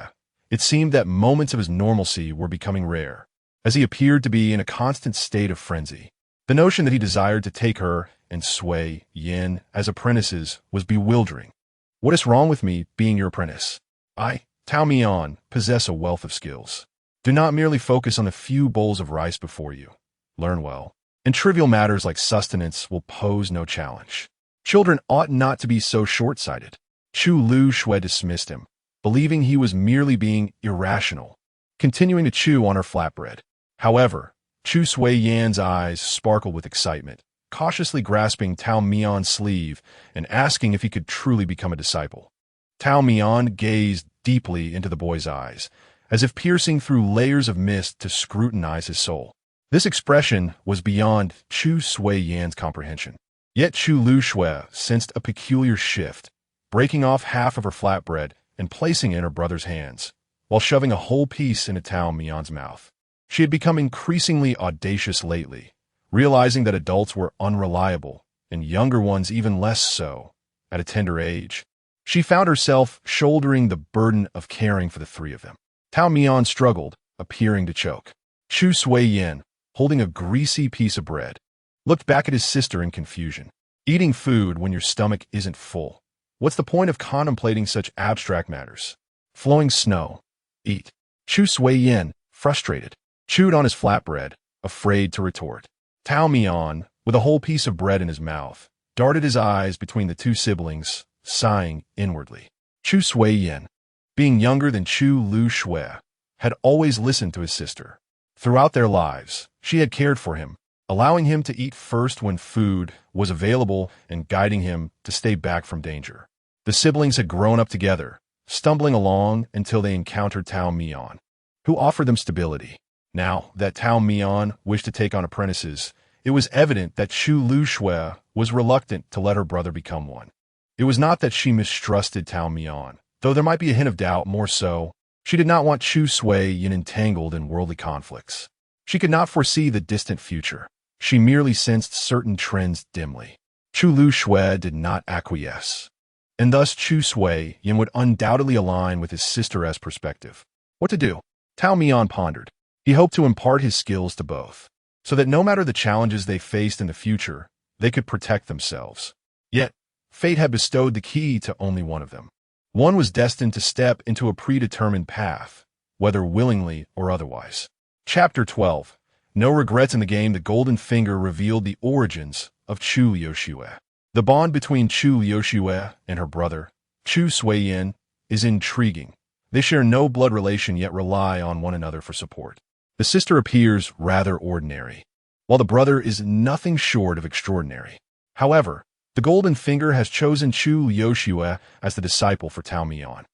Speaker 1: it seemed that moments of his normalcy were becoming rare, as he appeared to be in a constant state of frenzy. The notion that he desired to take her and Sui Yan as apprentices was bewildering. What is wrong with me being your apprentice? I, Tao Mian, possess a wealth of skills. Do not merely focus on the few bowls of rice before you. Learn well. And trivial matters like sustenance will pose no challenge. Children ought not to be so short-sighted. Chu Lu Shui dismissed him, believing he was merely being irrational, continuing to chew on her flatbread. However, Chu Sui Yan's eyes sparkled with excitement, cautiously grasping Tao Mian's sleeve and asking if he could truly become a disciple. Tao Mian gazed deeply into the boy's eyes, as if piercing through layers of mist to scrutinize his soul. This expression was beyond Chu Sui Yan's comprehension. Yet Chu Lu Shui sensed a peculiar shift, breaking off half of her flatbread and placing it in her brother's hands, while shoving a whole piece into Tao Mian's mouth. She had become increasingly audacious lately, realizing that adults were unreliable, and younger ones even less so, at a tender age. She found herself shouldering the burden of caring for the three of them. Tao Mian struggled, appearing to choke. Chu Sui Yan, holding a greasy piece of bread, looked back at his sister in confusion. Eating food when your stomach isn't full. What's the point of contemplating such abstract matters? Flowing snow. Eat. Chu Sui Yan, frustrated, chewed on his flatbread, afraid to retort. Tao Mian, with a whole piece of bread in his mouth, darted his eyes between the two siblings, sighing inwardly. Chu Sui Yan, being younger than Chu Lu Shui, had always listened to his sister. Throughout their lives, she had cared for him, allowing him to eat first when food was available and guiding him to stay back from danger. The siblings had grown up together, stumbling along until they encountered Tao Mian, who offered them stability. Now that Tao Mian wished to take on apprentices, it was evident that Chu Lu Shui was reluctant to let her brother become one. It was not that she mistrusted Tao Mian, though there might be a hint of doubt. More so, she did not want Chu Sui Yan entangled in worldly conflicts. She could not foresee the distant future. She merely sensed certain trends dimly. Chu Lu Shui did not acquiesce, and thus Chu Sui Yan would undoubtedly align with his sister's perspective. What to do? Tao Mian pondered. He hoped to impart his skills to both, so that no matter the challenges they faced in the future, they could protect themselves. Yet, fate had bestowed the key to only one of them. One was destined to step into a predetermined path, whether willingly or otherwise. Chapter 12. No regrets in the game. The Golden Finger revealed the origins of Chu Liu Shui. The bond between Chu Liu Shui and her brother, Chu Sui Yan, is intriguing. They share no blood relation yet rely on one another for support. The sister appears rather ordinary, while the brother is nothing short of extraordinary. However, the Golden Finger has chosen Chu Liu Shui as the disciple for Tao Mian.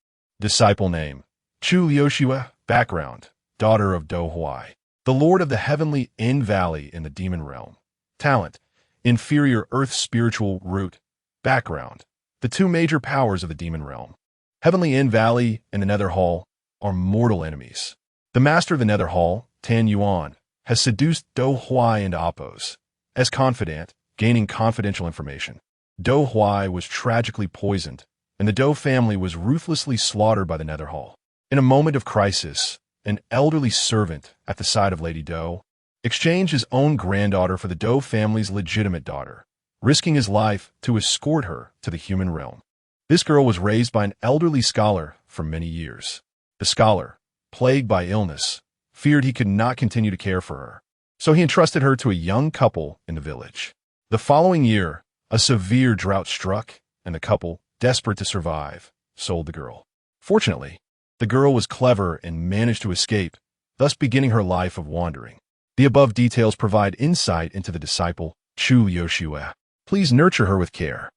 Speaker 1: Disciple name: Chu Liu Shui. Background: daughter of Do Huai, the lord of the heavenly In Valley in the demon realm. Talent: inferior earth spiritual root. Background: the two major powers of the demon realm, Heavenly In Valley and the Nether Hall, are mortal enemies. The master of the Nether Hall, Tan Yuan, has seduced Do Huai into Oppos. As confidant, gaining confidential information, Do Huai was tragically poisoned, and the Do family was ruthlessly slaughtered by the Nether Hall. In a moment of crisis, an elderly servant at the side of Lady Do exchanged his own granddaughter for the Do family's legitimate daughter, risking his life to escort her to the human realm. This girl was raised by an elderly scholar for many years. The scholar, plagued by illness, feared he could not continue to care for her, so he entrusted her to a young couple in the village. The following year, a severe drought struck, and the couple, desperate to survive, sold the girl. Fortunately, the girl was clever and managed to escape, thus beginning her life of wandering. The above details provide insight into the disciple, Chu Yoshua. Please nurture her with care.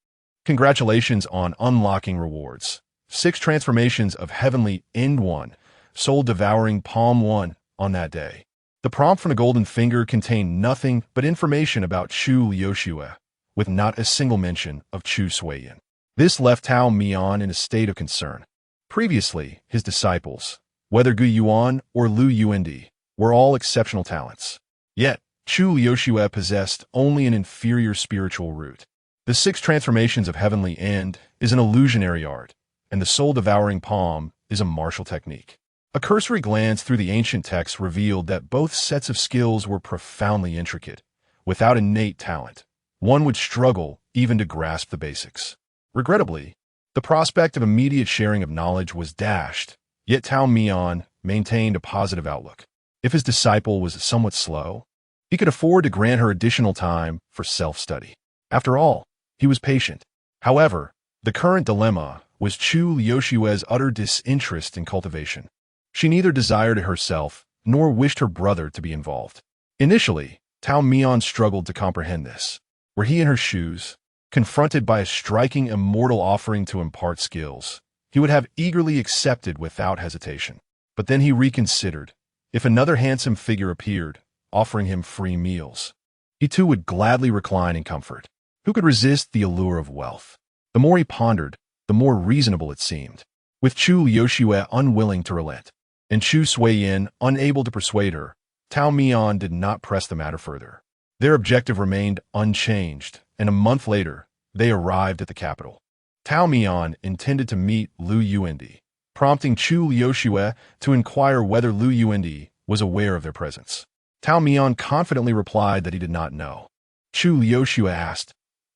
Speaker 1: Congratulations on unlocking rewards. 6 transformations of heavenly End 1, soul-devouring Palm 1 on that day. The prompt from the golden finger contained nothing but information about Chu Yoshua, with not a single mention of Chu Suiyin. This left Tao Mian in a state of concern. Previously, his disciples, whether Gu Yuan or Lu Yuandi, were all exceptional talents. Yet, Chu Yoshua possessed only an inferior spiritual root. The 6 transformations of heavenly End is an illusionary art, and the soul-devouring palm is a martial technique. A cursory glance through the ancient texts revealed that both sets of skills were profoundly intricate. Without innate talent, one would struggle even to grasp the basics. Regrettably, the prospect of immediate sharing of knowledge was dashed, yet Tao Mian maintained a positive outlook. If his disciple was somewhat slow, he could afford to grant her additional time for self-study. After all, he was patient. However, the current dilemma was Chu Yoshua's utter disinterest in cultivation. She neither desired it herself nor wished her brother to be involved. Initially, Tao Mian struggled to comprehend this. Were he in her shoes, confronted by a striking immortal offering to impart skills, he would have eagerly accepted without hesitation. But then he reconsidered. If another handsome figure appeared, offering him free meals, he too would gladly recline in comfort. Who could resist the allure of wealth? The more he pondered, the more reasonable it seemed. With Chu Yoshua unwilling to relent, and Chu Suiyin unable to persuade her, Tao Mian did not press the matter further. Their objective remained unchanged, and a month later, they arrived at the capital. Tao Mian intended to meet Lu Yuandi, prompting Chu Yoshua to inquire whether Lu Yuandi was aware of their presence. Tao Mian confidently replied that he did not know. Chu Yoshua asked,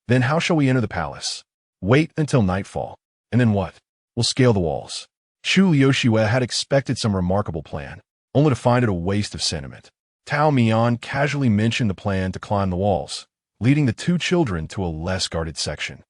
Speaker 1: "Then how shall we enter the palace?" "Wait until nightfall. And then what?" "We'll scale the walls." Chu Yoshua had expected some remarkable plan, only to find it a waste of sentiment. Tao Mian casually mentioned the plan to climb the walls, leading the 2 children to a less guarded section.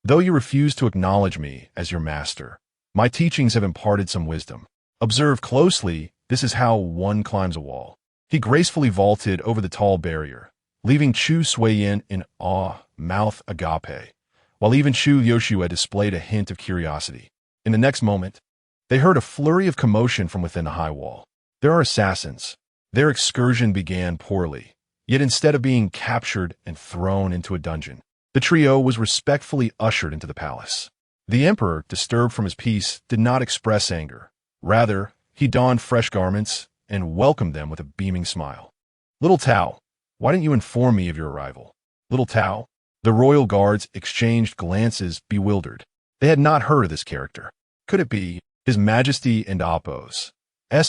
Speaker 1: "Though you refuse to acknowledge me as your master, my teachings have imparted some wisdom. Observe closely, this is how one climbs a wall." He gracefully vaulted over the tall barrier, leaving Chu Suiyin in awe, mouth agape, while even Chu Yoshua displayed a hint of curiosity. In the next moment, they heard a flurry of commotion from within the high wall. There are assassins. Their excursion began poorly, yet instead of being captured and thrown into a dungeon, the trio was respectfully ushered into the palace. The emperor, disturbed from his peace, did not express anger. Rather, he donned fresh garments and welcomed them with a beaming smile. "Little Tao, why didn't you inform me of your arrival?" "Little Tao?" The royal guards exchanged glances, bewildered. They had not heard of this character. Could it be His Majesty and Appo's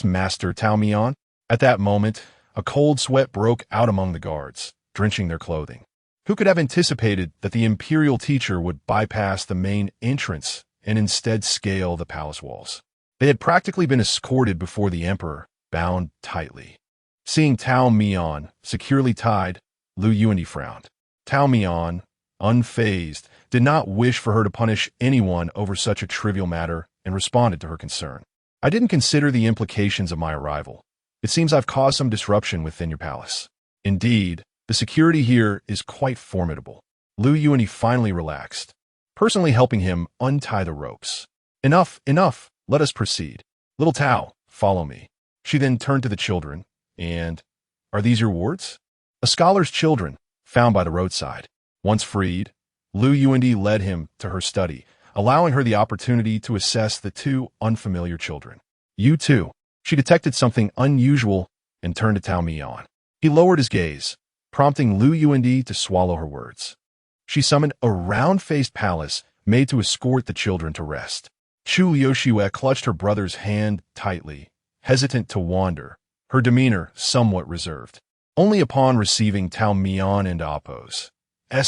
Speaker 1: Master Tao Mian? At that moment, a cold sweat broke out among the guards, drenching their clothing. Who could have anticipated that the imperial teacher would bypass the main entrance and instead scale the palace walls? They had practically been escorted before the emperor, bound tightly. Seeing Tao Mian securely tied, Lu Yuandi frowned. Tao Mian, unfazed, did not wish for her to punish anyone over such a trivial matter and responded to her concern. "I didn't consider the implications of my arrival. It seems I've caused some disruption within your palace. Indeed, the security here is quite formidable." Lu Yuandi finally relaxed, personally helping him untie the ropes. Enough, let us proceed. "Little Tao, follow me." She then turned to the children, and, "Are these your wards?" "A scholar's children, found by the roadside." Once freed, Lu Yuandi led him to her study, allowing her the opportunity to assess the 2 unfamiliar children. "You too." She detected something unusual and turned to Tao Mian. He lowered his gaze, prompting Lu Yuandi to swallow her words. She summoned a round-faced palace made to escort the children to rest. Chu Yoshua clutched her brother's hand tightly, hesitant to wander, her demeanor somewhat reserved. Only upon receiving Tao Mian and Appo's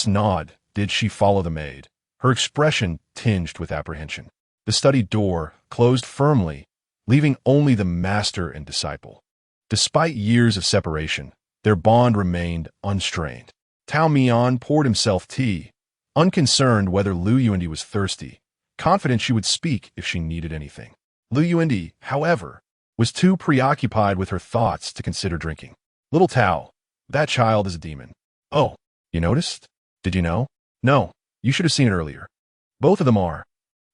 Speaker 1: nod did she follow the maid, her expression tinged with apprehension. The study door closed firmly, leaving only the master and disciple. Despite years of separation, their bond remained unstrained. Tao Mian poured himself tea, unconcerned whether Lu Yuandi was thirsty, confident she would speak if she needed anything. Lu Yuandi, however, was too preoccupied with her thoughts to consider drinking. Little Tao, that child is a demon. Oh, you noticed? Did you know? No, you should have seen it earlier. Both of them are.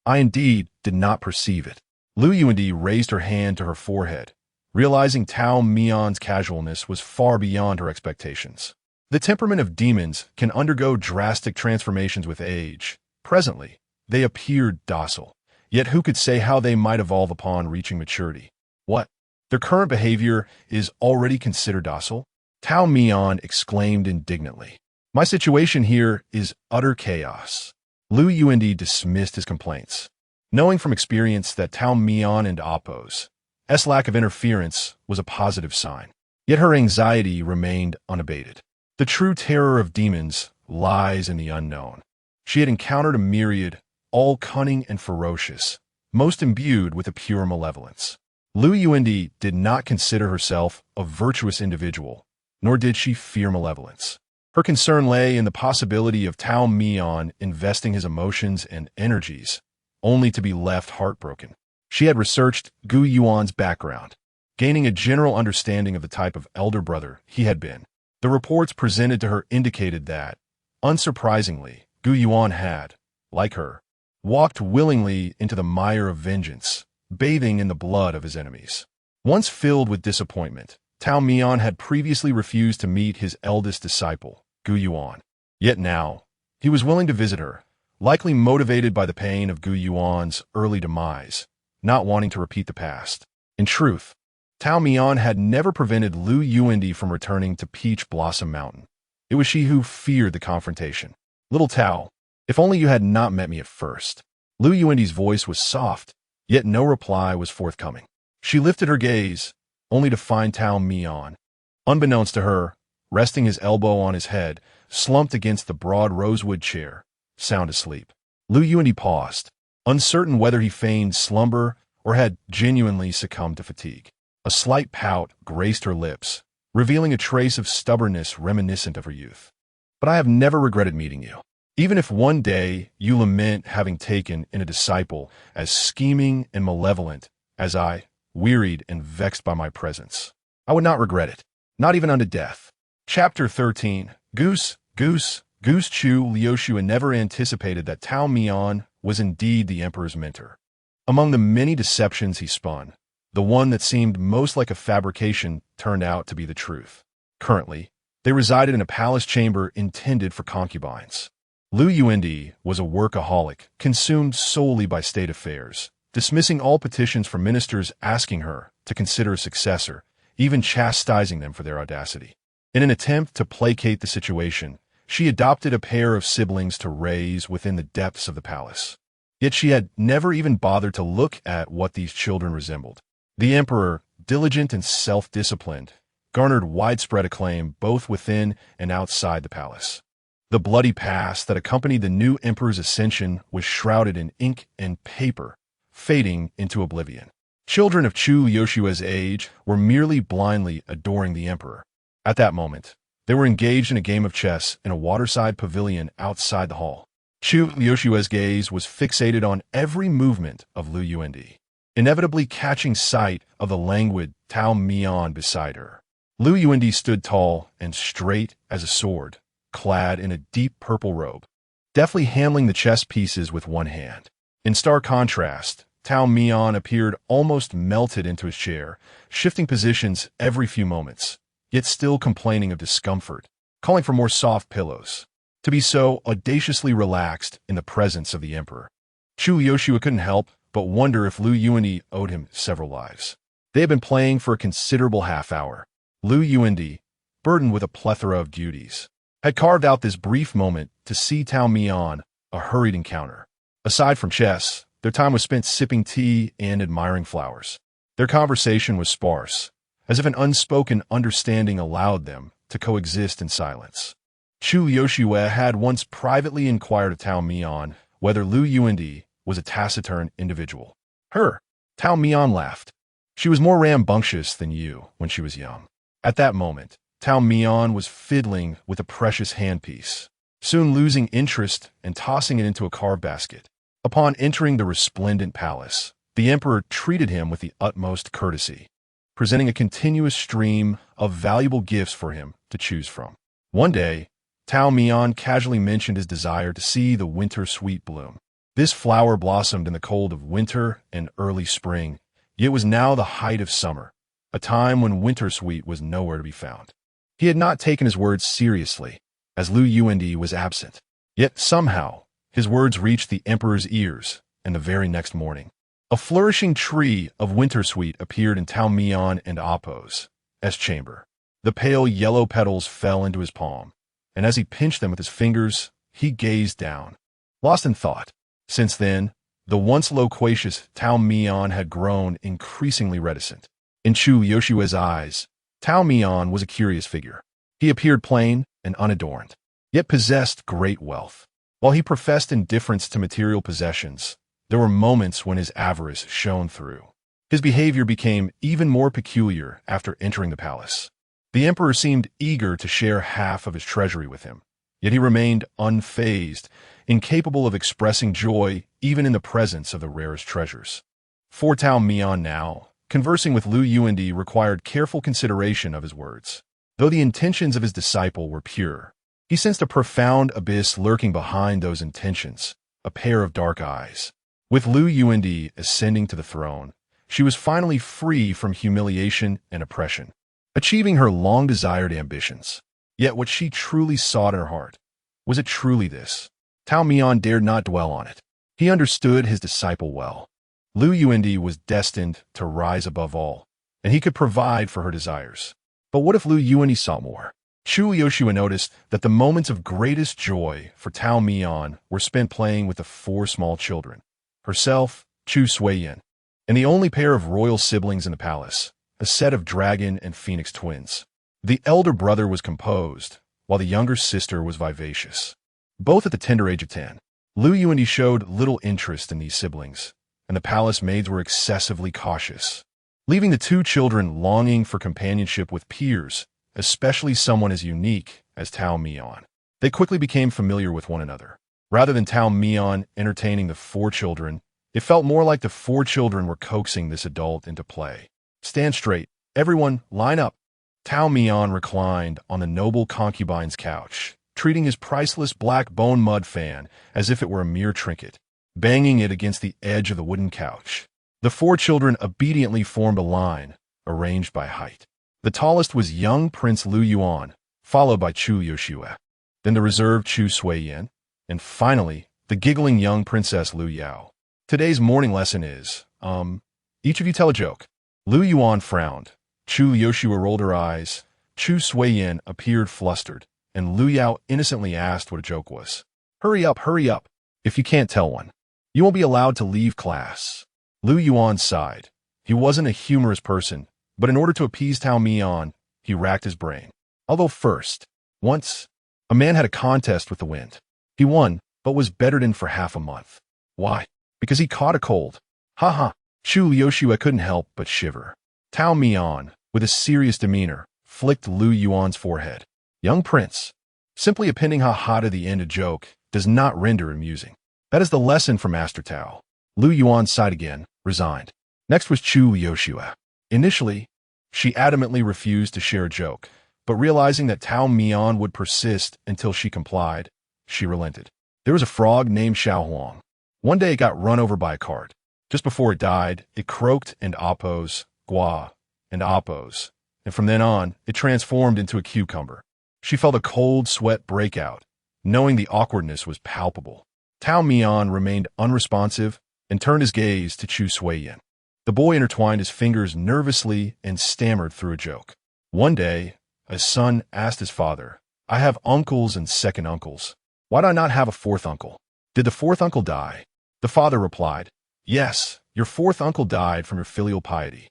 Speaker 1: I indeed did not perceive it. Lu Yuandi raised her hand to her forehead, realizing Tao Mian's casualness was far beyond her expectations. The temperament of demons can undergo drastic transformations with age. Presently, they appeared docile, yet who could say how they might evolve upon reaching maturity? What? Their current behavior is already considered docile? Tao Mian exclaimed indignantly. My situation here is utter chaos. Lu Yuandi dismissed his complaints, knowing from experience that Tao Mian and Appo's lack of interference was a positive sign. Yet her anxiety remained unabated. The true terror of demons lies in the unknown. She had encountered a myriad, all cunning and ferocious, most imbued with a pure malevolence. Lu Yuandi did not consider herself a virtuous individual, nor did she fear malevolence. Her concern lay in the possibility of Tao Mian investing his emotions and energies, only to be left heartbroken. She had researched Gu Yuan's background, gaining a general understanding of the type of elder brother he had been. The reports presented to her indicated that, unsurprisingly, Gu Yuan had, like her, walked willingly into the mire of vengeance, bathing in the blood of his enemies. Once filled with disappointment, Tao Mian had previously refused to meet his eldest disciple, Gu Yuan. Yet now, he was willing to visit her, likely motivated by the pain of Gu Yuan's early demise, not wanting to repeat the past. In truth, Tao Mian had never prevented Lu Yuandi from returning to Peach Blossom Mountain. It was she who feared the confrontation. Little Tao, if only you had not met me at first. Lu Yuandi's voice was soft, yet no reply was forthcoming. She lifted her gaze, only to find Tao Mian, unbeknownst to her, resting his elbow on his head, slumped against the broad rosewood chair, sound asleep. Lu Yuandi paused, uncertain whether he feigned slumber or had genuinely succumbed to fatigue. A slight pout graced her lips, revealing a trace of stubbornness reminiscent of her youth. But I have never regretted meeting you. Even if one day you lament having taken in a disciple as scheming and malevolent as I, wearied and vexed by my presence, I would not regret it, not even unto death. Chapter 13. Goose Chu Liushua never anticipated that Tao Mian was indeed the emperor's mentor. Among the many deceptions he spun, the one that seemed most like a fabrication turned out to be the truth. Currently, they resided in a palace chamber intended for concubines. Lu Yuandi was a workaholic, consumed solely by state affairs, dismissing all petitions from ministers asking her to consider a successor, even chastising them for their audacity. In an attempt to placate the situation, she adopted a pair of siblings to raise within the depths of the palace. Yet she had never even bothered to look at what these children resembled. The emperor, diligent and self-disciplined, garnered widespread acclaim both within and outside the palace. The bloody past that accompanied the new emperor's ascension was shrouded in ink and paper, fading into oblivion. Children of Chu Yoshua's age were merely blindly adoring the emperor. At that moment, they were engaged in a game of chess in a waterside pavilion outside the hall. Chu Yoshua's gaze was fixated on every movement of Lu Yuandi, inevitably catching sight of the languid Tao Mian beside her. Lu Yuandi stood tall and straight as a sword, clad in a deep purple robe, deftly handling the chess pieces with one hand. In stark contrast, Tao Mian appeared almost melted into his chair, shifting positions every few moments, yet still complaining of discomfort, calling for more soft pillows. To be so audaciously relaxed in the presence of the emperor, Chu Yoshua couldn't help but wonder if Lu Yuandi owed him several lives. They had been playing for a considerable half-hour. Lu Yuandi, burdened with a plethora of duties, had carved out this brief moment to see Tao Mian a hurried encounter. Aside from chess, their time was spent sipping tea and admiring flowers. Their conversation was sparse, as if an unspoken understanding allowed them to coexist in silence. Chu Yoshua had once privately inquired of Tao Mian whether Lu Yuandi was a taciturn individual. Tao Mian laughed. She was more rambunctious than you when she was young. At that moment, Tao Mian was fiddling with a precious handpiece, soon losing interest and tossing it into a carved basket. Upon entering the resplendent palace, the emperor treated him with the utmost courtesy, presenting a continuous stream of valuable gifts for him to choose from. One day, Tao Mian casually mentioned his desire to see the winter sweet bloom. This flower blossomed in the cold of winter and early spring, yet was now the height of summer, a time when winter sweet was nowhere to be found. He had not taken his words seriously, as Lu Yuandi was absent. Yet somehow, his words reached the emperor's ears, and the very next morning, a flourishing tree of winter sweet appeared in Tao Mian and Appo's chamber. The pale yellow petals fell into his palm, and as he pinched them with his fingers, he gazed down, lost in thought. Since then, the once loquacious Tao Mian had grown increasingly reticent. In Chu Yoshua's eyes, Tao Mian was a curious figure. He appeared plain and unadorned, yet possessed great wealth. While he professed indifference to material possessions, there were moments when his avarice shone through. His behavior became even more peculiar after entering the palace. The emperor seemed eager to share half of his treasury with him, yet he remained unfazed, incapable of expressing joy even in the presence of the rarest treasures. For Tao Mian now, conversing with Lu Yuandi required careful consideration of his words. Though the intentions of his disciple were pure, he sensed a profound abyss lurking behind those intentions, a pair of dark eyes. With Lu Yuandi ascending to the throne, she was finally free from humiliation and oppression, achieving her long-desired ambitions. Yet what she truly sought in her heart, was it truly this? Tao Mian dared not dwell on it. He understood his disciple well. Lu Yuandi was destined to rise above all, and he could provide for her desires. But what if Lu Yuandi sought more? Chu Yoshua noticed that the moments of greatest joy for Tao Mian were spent playing with the 4 small children, herself, Chu Suiyin, and the only pair of royal siblings in the palace, a set of dragon and phoenix twins. The elder brother was composed, while the younger sister was vivacious. Both at the tender age of 10, Lu Yuandi showed little interest in these siblings, and the palace maids were excessively cautious, leaving the 2 children longing for companionship with peers, especially someone as unique as Tao Mian. They quickly became familiar with one another. Rather than Tao Mian entertaining the 4 children, it felt more like the 4 children were coaxing this adult into play. Stand straight. Everyone, line up. Tao Mian reclined on the noble concubine's couch, treating his priceless black bone mud fan as if it were a mere trinket, banging it against the edge of the wooden couch. The 4 children obediently formed a line, arranged by height. The tallest was young Prince Lu Yuan, followed by Chu Yoshua, then the reserved Chu Suiyin, and finally, the giggling young Princess Lu Yao. Today's morning lesson is, each of you tell a joke. Lu Yuan frowned. Chu Yoshua rolled her eyes. Chu Suiyin appeared flustered, and Lu Yao innocently asked what a joke was. Hurry up, hurry up. If you can't tell one, you won't be allowed to leave class. Lu Yuan sighed. He wasn't a humorous person, but in order to appease Tao Mian, he racked his brain. Although once, a man had a contest with the wind. He won, but was bedridden for half a month. Why? Because he caught a cold. Ha ha. Chu Yoshua couldn't help but shiver. Tao Mian, with a serious demeanor, flicked Lu Yuan's forehead. Young prince, simply appending ha ha to the end of joke does not render amusing. That is the lesson for Master Tao. Lu Yuan sighed again, resigned. Next was Chu Yoshua. Initially, she adamantly refused to share a joke, but realizing that Tao Mian would persist until she complied, she relented. There was a frog named Xiao Huang. One day it got run over by a cart. Just before it died, it croaked and Appo's, Gua, and Appo's, and from then on, it transformed into a cucumber. She felt a cold sweat break out, knowing the awkwardness was palpable. Tao Mian remained unresponsive and turned his gaze to Chu Suiyin. The boy intertwined his fingers nervously and stammered through a joke. One day, a son asked his father, I have uncles and second uncles. Why do I not have a 4th uncle? Did the 4th uncle die? The father replied, Yes, your 4th uncle died from your filial piety.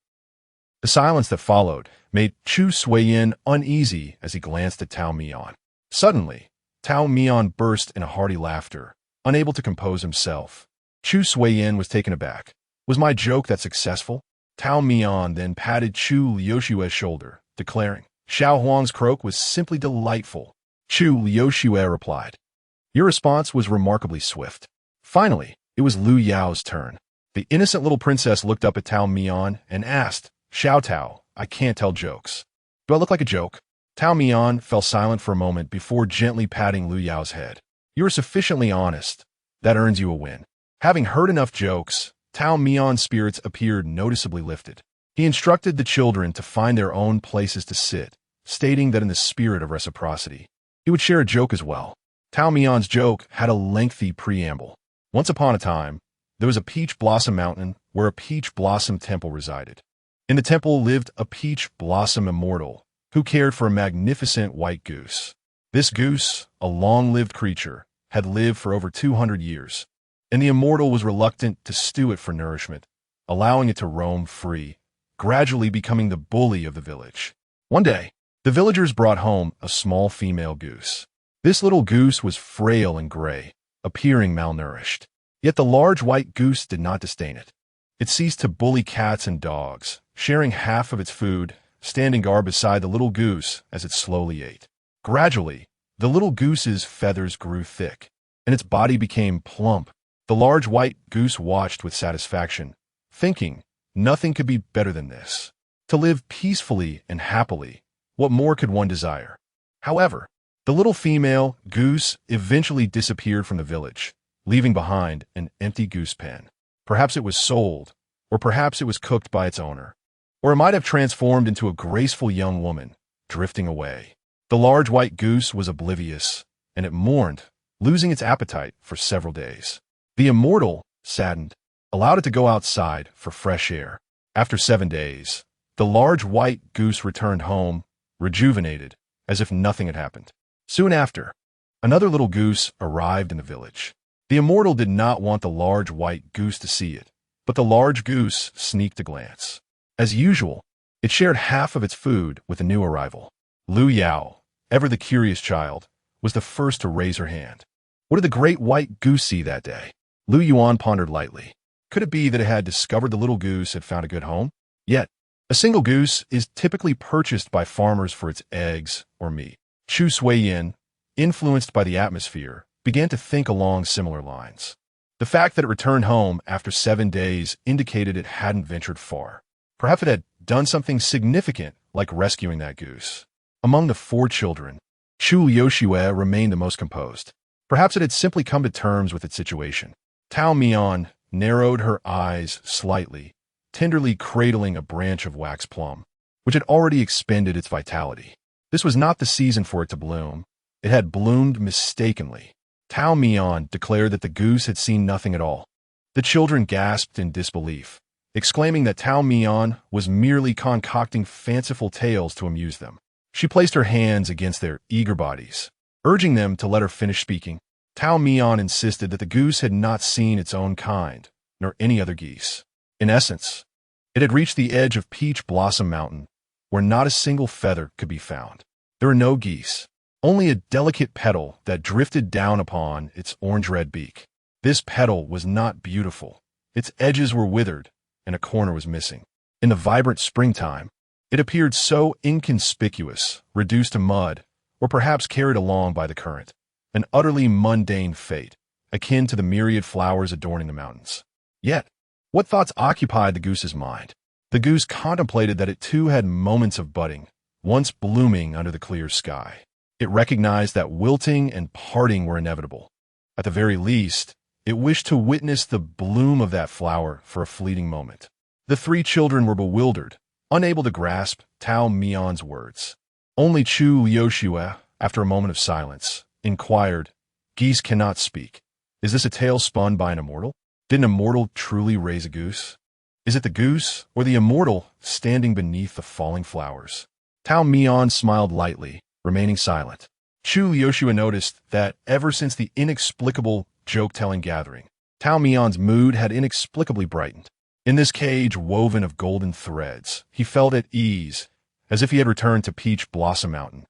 Speaker 1: The silence that followed made Chu Suiyin uneasy as he glanced at Tao Mian. Suddenly, Tao Mian burst in a hearty laughter, unable to compose himself. Chu Suiyin was taken aback. Was my joke that successful? Tao Mian then patted Chu Liuxue's shoulder, declaring, Xiao Huang's croak was simply delightful. Chu Liuxue replied. Your response was remarkably swift. Finally, it was Lu Yao's turn. The innocent little princess looked up at Tao Mian and asked, Xiao Tao, I can't tell jokes. Do I look like a joke? Tao Mian fell silent for a moment before gently patting Lu Yao's head. You are sufficiently honest. That earns you a win. Having heard enough jokes, Tao Mian's spirits appeared noticeably lifted. He instructed the children to find their own places to sit, stating that in the spirit of reciprocity, he would share a joke as well. Tao Mian's joke had a lengthy preamble. Once upon a time, there was a peach blossom mountain where a peach blossom temple resided. In the temple lived a peach blossom immortal who cared for a magnificent white goose. This goose, a long-lived creature, had lived for over 200 years, and the immortal was reluctant to stew it for nourishment, allowing it to roam free, gradually becoming the bully of the village. One day, the villagers brought home a small female goose. This little goose was frail and gray, appearing malnourished. Yet the large white goose did not disdain it. It ceased to bully cats and dogs, sharing half of its food, standing guard beside the little goose as it slowly ate. Gradually, the little goose's feathers grew thick, and its body became plump. The large white goose watched with satisfaction, thinking, nothing could be better than this. To live peacefully and happily, what more could one desire? However, the little female goose eventually disappeared from the village, leaving behind an empty goose pen. Perhaps it was sold, or perhaps it was cooked by its owner, or it might have transformed into a graceful young woman, drifting away. The large white goose was oblivious, and it mourned, losing its appetite for several days. The immortal, saddened, allowed it to go outside for fresh air. After 7 days, the large white goose returned home, rejuvenated, as if nothing had happened. Soon after, another little goose arrived in the village. The immortal did not want the large white goose to see it, but the large goose sneaked a glance. As usual, it shared half of its food with the new arrival. Lu Yao, ever the curious child, was the first to raise her hand. What did the great white goose see that day? Lu Yuan pondered lightly. Could it be that it had discovered the little goose had found a good home? Yet, a single goose is typically purchased by farmers for its eggs or meat. Chu Suiyin, influenced by the atmosphere, began to think along similar lines. The fact that it returned home after 7 days indicated it hadn't ventured far. Perhaps it had done something significant, like rescuing that goose. Among the 4 children, Chu Liuxue remained the most composed. Perhaps it had simply come to terms with its situation. Tao Mian narrowed her eyes slightly, tenderly cradling a branch of wax plum, which had already expended its vitality. This was not the season for it to bloom. It had bloomed mistakenly. Tao Mian declared that the goose had seen nothing at all. The children gasped in disbelief, exclaiming that Tao Mian was merely concocting fanciful tales to amuse them. She placed her hands against their eager bodies, urging them to let her finish speaking. Tao Mian insisted that the goose had not seen its own kind, nor any other geese. In essence, it had reached the edge of Peach Blossom Mountain, where not a single feather could be found. There were no geese, only a delicate petal that drifted down upon its orange-red beak. This petal was not beautiful. Its edges were withered, and a corner was missing. In the vibrant springtime, it appeared so inconspicuous, reduced to mud, or perhaps carried along by the current. An utterly mundane fate, akin to the myriad flowers adorning the mountains. Yet, what thoughts occupied the goose's mind? The goose contemplated that it too had moments of budding, once blooming under the clear sky. It recognized that wilting and parting were inevitable. At the very least, it wished to witness the bloom of that flower for a fleeting moment. The 3 children were bewildered, unable to grasp Tao Mian's words. Only Chu Liuxue, after a moment of silence, inquired, Geese cannot speak. Is this a tale spun by an immortal? Did an immortal truly raise a goose? Is it the goose or the immortal standing beneath the falling flowers? Tao Mian smiled lightly, remaining silent. Chu Liuxue noticed that ever since the inexplicable joke-telling gathering, Tao Mian's mood had inexplicably brightened. In this cage woven of golden threads, he felt at ease, as if he had returned to Peach Blossom Mountain.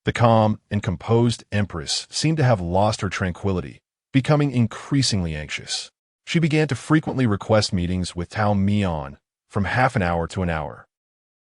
Speaker 1: The calm and composed Empress seemed to have lost her tranquility, becoming increasingly anxious. She began to frequently request meetings with Tao Mian from half an hour to an hour,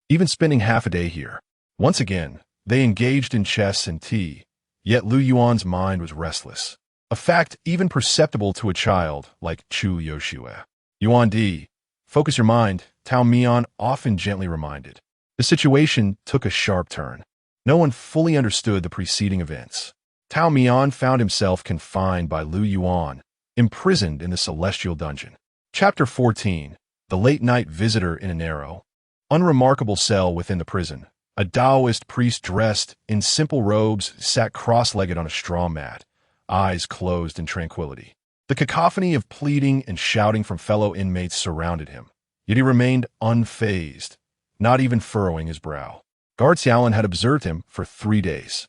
Speaker 1: even spending half a day here. Once again, they engaged in chess and tea, yet Lu Yuan's mind was restless, a fact even perceptible to a child like Chu Yoshue. Yuan Di, focus your mind, Tao Mian often gently reminded. The situation took a sharp turn. No one fully understood the preceding events. Tao Mian found himself confined by Lu Yuan, imprisoned in the celestial dungeon. Chapter 14. The late-night visitor in a narrow, unremarkable cell within the prison. A Taoist priest dressed in simple robes sat cross-legged on a straw mat, eyes closed in tranquility. The cacophony of pleading and shouting from fellow inmates surrounded him, yet he remained unfazed, not even furrowing his brow. Guard Xiaolin had observed him for 3 days.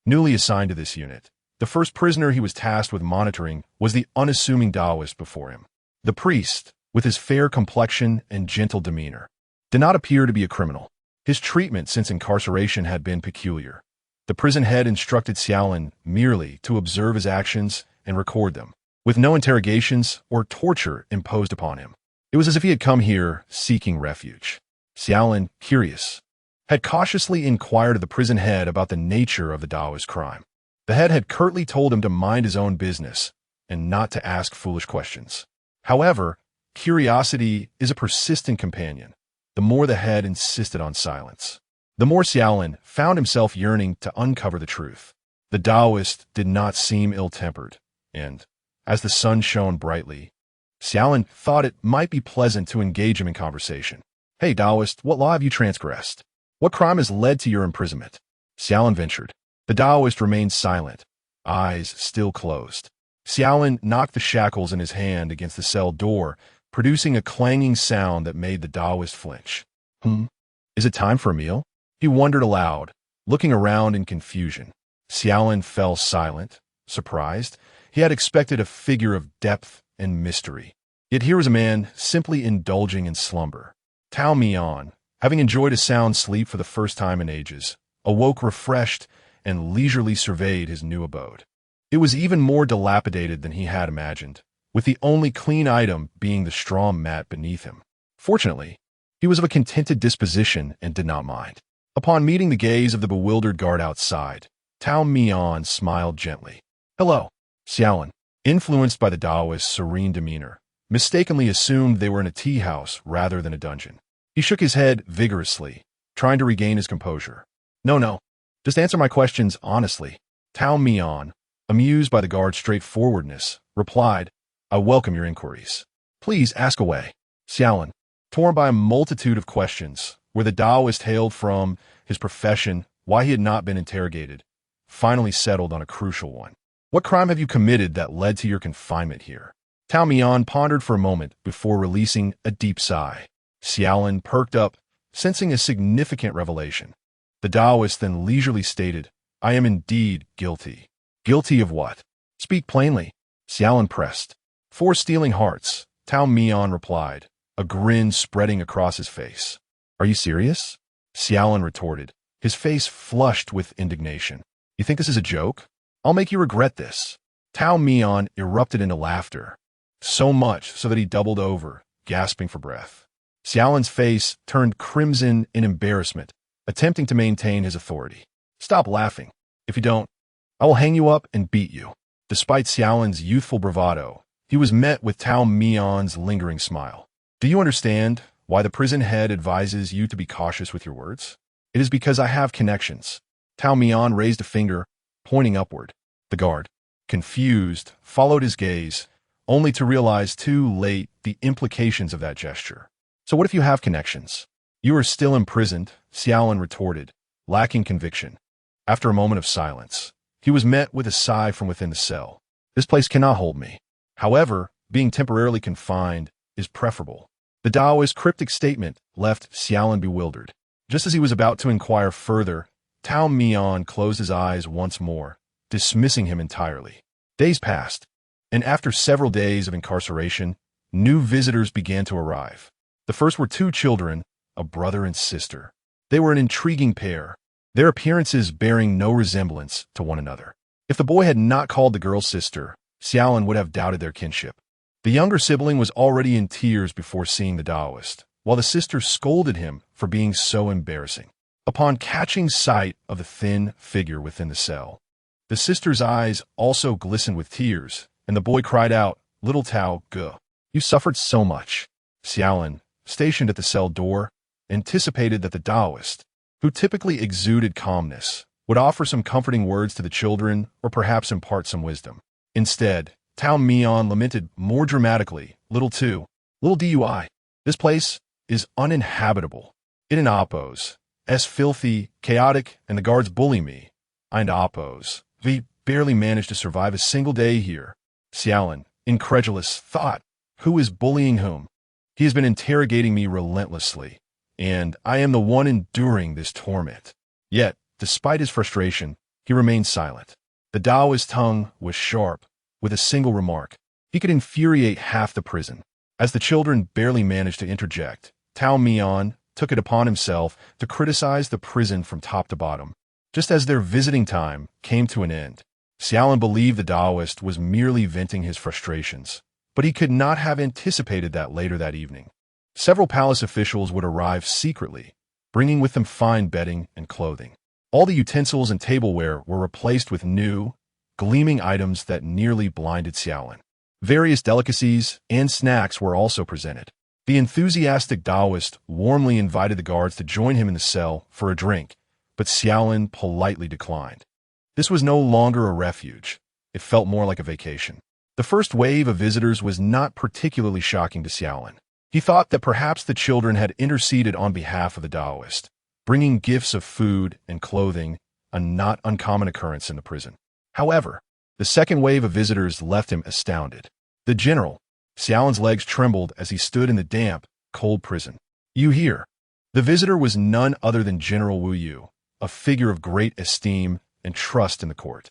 Speaker 1: Newly assigned to this unit, the first prisoner he was tasked with monitoring was the unassuming Taoist before him. The priest, with his fair complexion and gentle demeanor, did not appear to be a criminal. His treatment since incarceration had been peculiar. The prison head instructed Xiaolin merely to observe his actions and record them, with no interrogations or torture imposed upon him. It was as if he had come here seeking refuge. Xiaolin, curious, had cautiously inquired of the prison head about the nature of the Taoist crime. The head had curtly told him to mind his own business and not to ask foolish questions. However, curiosity is a persistent companion. The more the head insisted on silence, the more Xiaolin found himself yearning to uncover the truth. The Taoist did not seem ill-tempered, and, as the sun shone brightly, Xiaolin thought it might be pleasant to engage him in conversation. "Hey, Taoist, what law have you transgressed? What crime has led to your imprisonment?" Xiaolin ventured. The Taoist remained silent, eyes still closed. Xiaolin knocked the shackles in his hand against the cell door, producing a clanging sound that made the Taoist flinch. Is it time for a meal?" He wondered aloud, looking around in confusion. Xiaolin fell silent, surprised. He had expected a figure of depth and mystery. Yet here was a man simply indulging in slumber. Tao Mian, having enjoyed a sound sleep for the first time in ages, awoke refreshed and leisurely surveyed his new abode. It was even more dilapidated than he had imagined, with the only clean item being the straw mat beneath him. Fortunately, he was of a contented disposition and did not mind. Upon meeting the gaze of the bewildered guard outside, Tao Mian smiled gently. "Hello." Xiaolin, influenced by the Taoist's serene demeanor, mistakenly assumed they were in a tea house rather than a dungeon. He shook his head vigorously, trying to regain his composure. No, just answer my questions honestly." Tao Mian, amused by the guard's straightforwardness, replied, "I welcome your inquiries. Please ask away." Xiaolin, torn by a multitude of questions, where the Taoist hailed from, his profession, why he had not been interrogated, finally settled on a crucial one. "What crime have you committed that led to your confinement here?" Tao Mian pondered for a moment before releasing a deep sigh. Xiaolin perked up, sensing a significant revelation. The Taoist then leisurely stated, "I am indeed guilty." "Guilty of what? Speak plainly." Xiaolin pressed. "For stealing hearts," Tao Mian replied, a grin spreading across his face. "Are you serious?" Xiaolin retorted, his face flushed with indignation. "You think this is a joke? I'll make you regret this." Tao Mian erupted into laughter, so much so that he doubled over, gasping for breath. Xiaolin's face turned crimson in embarrassment, attempting to maintain his authority. "Stop laughing. If you don't, I will hang you up and beat you." Despite Xiaolin's youthful bravado, he was met with Tao Mian's lingering smile. "Do you understand why the prison head advises you to be cautious with your words? It is because I have connections." Tao Mian raised a finger, pointing upward. The guard, confused, followed his gaze, only to realize too late the implications of that gesture. "So what if you have connections?" "You are still imprisoned," Xiaolin retorted, lacking conviction. After a moment of silence, he was met with a sigh from within the cell. "This place cannot hold me. However, being temporarily confined is preferable." The Taoist's cryptic statement left Xiaolin bewildered. Just as he was about to inquire further, Tao Mian closed his eyes once more, dismissing him entirely. Days passed, and after several days of incarceration, new visitors began to arrive. The first were 2 children, a brother and sister. They were an intriguing pair, their appearances bearing no resemblance to one another. If the boy had not called the girl sister, Xiaolin would have doubted their kinship. The younger sibling was already in tears before seeing the Taoist, while the sister scolded him for being so embarrassing. Upon catching sight of the thin figure within the cell, the sister's eyes also glistened with tears, and the boy cried out, "Little Tao Ge, you suffered so much." Xiaolin, stationed at the cell door, anticipated that the Taoist, who typically exuded calmness, would offer some comforting words to the children or perhaps impart some wisdom. Instead, Tao Mian lamented more dramatically, Little Dui, this place is uninhabitable. It in Oppos, es filthy, chaotic, and the guards bully me. And Oppos, we barely managed to survive a single day here. Xiaolin, incredulous, thought, who is bullying whom? He has been interrogating me relentlessly, and I am the one enduring this torment. Yet, despite his frustration, he remained silent. The Taoist's tongue was sharp. With a single remark, he could infuriate half the prison. As the children barely managed to interject, Tao Mian took it upon himself to criticize the prison from top to bottom. Just as their visiting time came to an end, Xiaolin believed the Taoist was merely venting his frustrations, but he could not have anticipated that later that evening. Several palace officials would arrive secretly, bringing with them fine bedding and clothing. All the utensils and tableware were replaced with new, gleaming items that nearly blinded Xiaolin. Various delicacies and snacks were also presented. The enthusiastic Taoist warmly invited the guards to join him in the cell for a drink, but Xiaolin politely declined. This was no longer a refuge. It felt more like a vacation. The first wave of visitors was not particularly shocking to Xiaolin. He thought that perhaps the children had interceded on behalf of the Taoist, bringing gifts of food and clothing, a not uncommon occurrence in the prison. However, the second wave of visitors left him astounded. The general, Xiaolin's legs trembled as he stood in the damp, cold prison. "You here?" The visitor was none other than General Wu Yu, a figure of great esteem and trust in the court.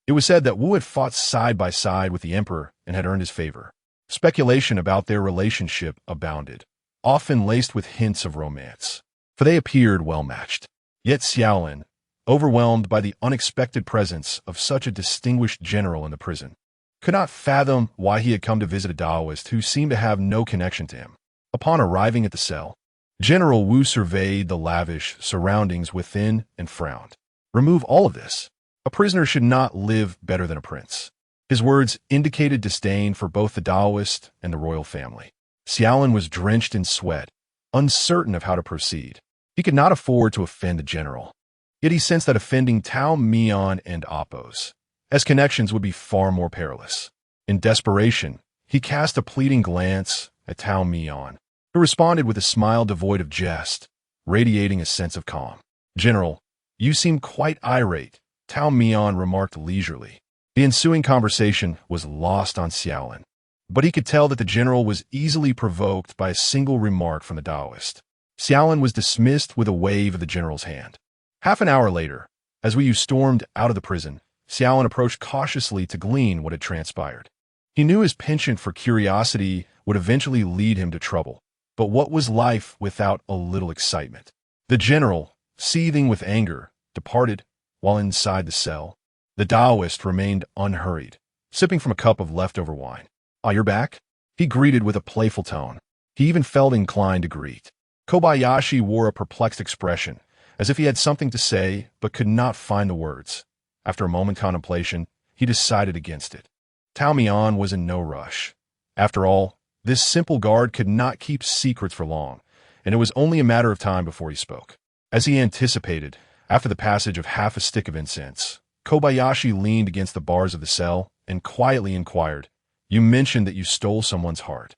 Speaker 1: It was said that Wu had fought side by side with the emperor and had earned his favor. Speculation about their relationship abounded, often laced with hints of romance, for they appeared well-matched. Yet Xiaolin, overwhelmed by the unexpected presence of such a distinguished general in the prison, could not fathom why he had come to visit a Taoist who seemed to have no connection to him. Upon arriving at the cell, General Wu surveyed the lavish surroundings within and frowned. "Remove all of this. A prisoner should not live better than a prince." His words indicated disdain for both the Taoist and the royal family. Xiaolin was drenched in sweat, uncertain of how to proceed. He could not afford to offend the general. Yet he sensed that offending Tao Mian and Oppos, as connections, would be far more perilous. In desperation, he cast a pleading glance at Tao Mian, who responded with a smile devoid of jest, radiating a sense of calm. "General, you seem quite irate," Tao Mian remarked leisurely. The ensuing conversation was lost on Xiaolin, but he could tell that the general was easily provoked by a single remark from the Taoist. Xiaolin was dismissed with a wave of the general's hand. Half an hour later, as Wu Yu stormed out of the prison, Xiaolin approached cautiously to glean what had transpired. He knew his penchant for curiosity would eventually lead him to trouble, but what was life without a little excitement? The general, seething with anger, departed, while inside the cell, the Taoist remained unhurried, sipping from a cup of leftover wine. "Ah, you're back?" he greeted with a playful tone. He even felt inclined to greet. Kobayashi wore a perplexed expression, as if he had something to say but could not find the words. After a moment's contemplation, he decided against it. Tao Mian was in no rush. After all, this simple guard could not keep secrets for long, and it was only a matter of time before he spoke. As he anticipated, after the passage of half a stick of incense, Kobayashi leaned against the bars of the cell and quietly inquired, "You mentioned that you stole someone's heart."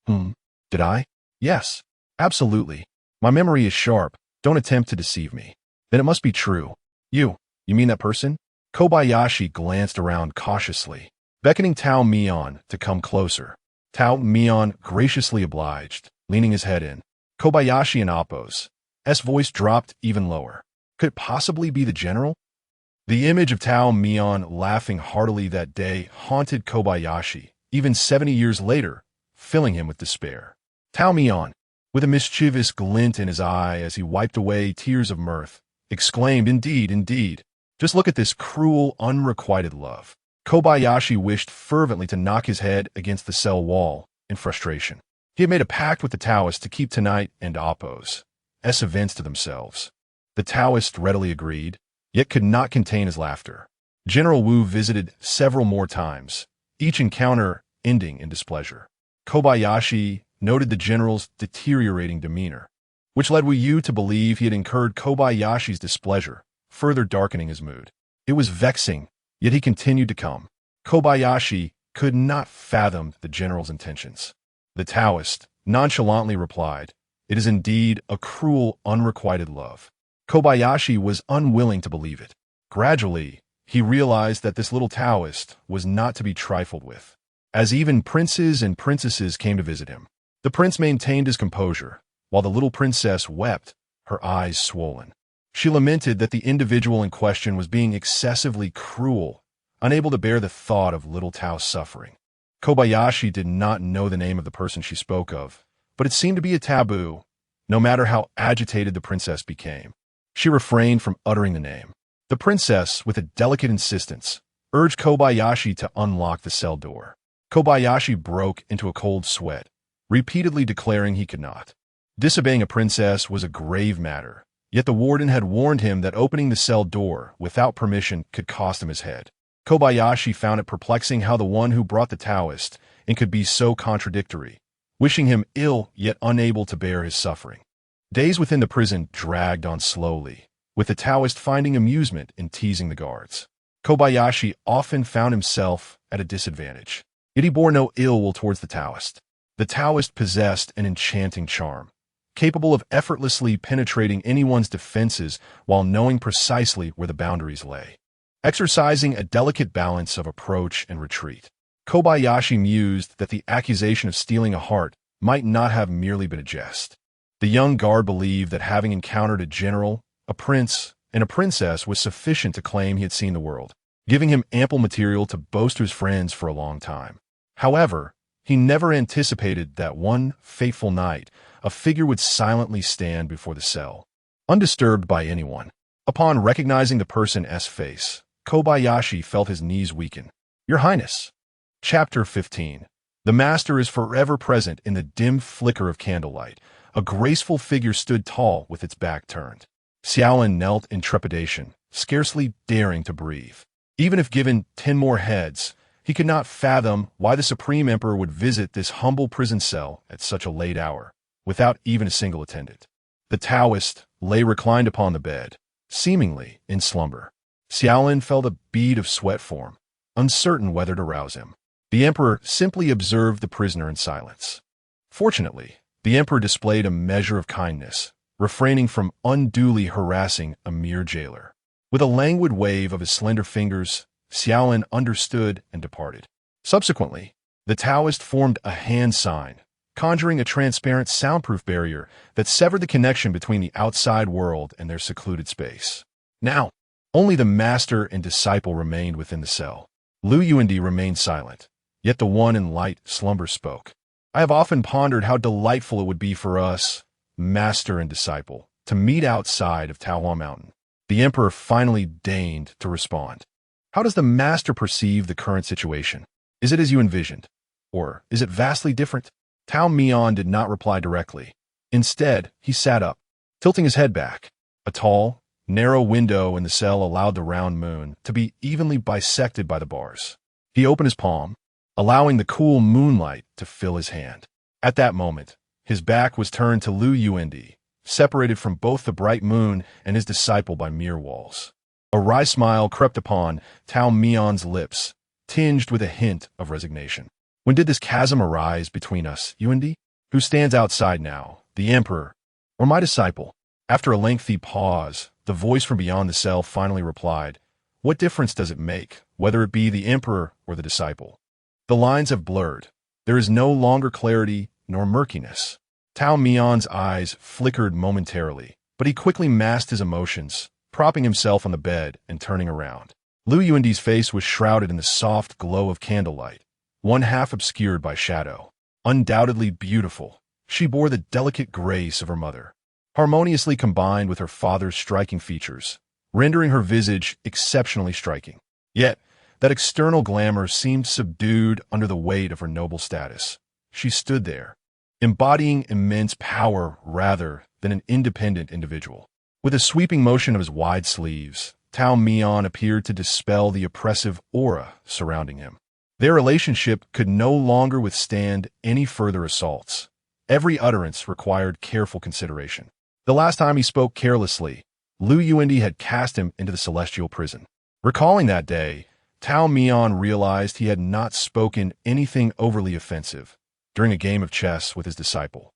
Speaker 1: Did I?" "Yes, absolutely. My memory is sharp. Don't attempt to deceive me." "Then it must be true." You mean that person?" Kobayashi glanced around cautiously, beckoning Tao Mian to come closer. Tao Mian graciously obliged, leaning his head in. Kobayashi and Oppos' voice dropped even lower. Could it possibly be the general? The image of Tao Mian laughing heartily that day haunted Kobayashi, even 70 years later, filling him with despair. Tao Mian, with a mischievous glint in his eye as he wiped away tears of mirth, exclaimed, Indeed. Just look at this cruel, unrequited love." Kobayashi wished fervently to knock his head against the cell wall in frustration. He had made a pact with the Taoist to keep tonight and Appo's events to themselves. The Taoist readily agreed, yet could not contain his laughter. General Wu visited several more times, each encounter ending in displeasure. Kobayashi noted the general's deteriorating demeanor, which led Wu Yu to believe he had incurred Kobayashi's displeasure, further darkening his mood. It was vexing, yet he continued to come. Kobayashi could not fathom the general's intentions. The Taoist nonchalantly replied, "It is indeed a cruel, unrequited love." Kobayashi was unwilling to believe it. Gradually, he realized that this little Taoist was not to be trifled with. As even princes and princesses came to visit him, the prince maintained his composure, while the little princess wept, her eyes swollen. She lamented that the individual in question was being excessively cruel, unable to bear the thought of little Tao's suffering. Kobayashi did not know the name of the person she spoke of, but it seemed to be a taboo, no matter how agitated the princess became. She refrained from uttering the name. The princess, with a delicate insistence, urged Kobayashi to unlock the cell door. Kobayashi broke into a cold sweat, repeatedly declaring he could not. Disobeying a princess was a grave matter, yet the warden had warned him that opening the cell door without permission could cost him his head. Kobayashi found it perplexing how the one who brought the Taoist in could be so contradictory, wishing him ill yet unable to bear his suffering. Days within the prison dragged on slowly, with the Taoist finding amusement in teasing the guards. Kobayashi often found himself at a disadvantage, yet he bore no ill will towards the Taoist. The Taoist possessed an enchanting charm, capable of effortlessly penetrating anyone's defenses while knowing precisely where the boundaries lay, exercising a delicate balance of approach and retreat. Kobayashi mused that the accusation of stealing a heart might not have merely been a jest. The young guard believed that having encountered a general, a prince, and a princess was sufficient to claim he had seen the world, giving him ample material to boast to his friends for a long time. However, he never anticipated that one fateful night a figure would silently stand before the cell, undisturbed by anyone. Upon recognizing the person's face, Kobayashi felt his knees weaken. "Your Highness." Chapter 15. The master is forever present in the dim flicker of candlelight. A graceful figure stood tall with its back turned. Xiaolin knelt in trepidation, scarcely daring to breathe. Even if given 10 more heads, he could not fathom why the Supreme Emperor would visit this humble prison cell at such a late hour, without even a single attendant. The Taoist lay reclined upon the bed, seemingly in slumber. Xiaolin felt a bead of sweat form, uncertain whether to rouse him. The emperor simply observed the prisoner in silence. Fortunately, the emperor displayed a measure of kindness, refraining from unduly harassing a mere jailer. With a languid wave of his slender fingers, Xiaolin understood and departed. Subsequently, the Taoist formed a hand sign, conjuring a transparent soundproof barrier that severed the connection between the outside world and their secluded space. Now, only the master and disciple remained within the cell. Lu Yuandi remained silent, yet the one in light slumber spoke. "I have often pondered how delightful it would be for us, master and disciple, to meet outside of Taohua Mountain." The emperor finally deigned to respond. "How does the master perceive the current situation? Is it as you envisioned? Or is it vastly different?" Tao Mian did not reply directly. Instead, he sat up, tilting his head back. A tall, narrow window in the cell allowed the round moon to be evenly bisected by the bars. He opened his palm, allowing the cool moonlight to fill his hand. At that moment, his back was turned to Lu Yuandi, separated from both the bright moon and his disciple by mere walls. A wry smile crept upon Tao Mian's lips, tinged with a hint of resignation. "When did this chasm arise between us, Yuandi? Who stands outside now, the emperor or my disciple?" After a lengthy pause, the voice from beyond the cell finally replied, "What difference does it make, whether it be the emperor or the disciple? The lines have blurred. There is no longer clarity nor murkiness." Tao Mian's eyes flickered momentarily, but he quickly masked his emotions, propping himself on the bed and turning around. Lu Yuandi's face was shrouded in the soft glow of candlelight, one half obscured by shadow. Undoubtedly beautiful, she bore the delicate grace of her mother, harmoniously combined with her father's striking features, rendering her visage exceptionally striking. Yet, that external glamour seemed subdued under the weight of her noble status. She stood there, embodying immense power rather than an independent individual. With a sweeping motion of his wide sleeves, Tao Mian appeared to dispel the oppressive aura surrounding him. Their relationship could no longer withstand any further assaults. Every utterance required careful consideration. The last time he spoke carelessly, Lu Yuandi had cast him into the celestial prison. Recalling that day, Tao Mian realized he had not spoken anything overly offensive during a game of chess with his disciple.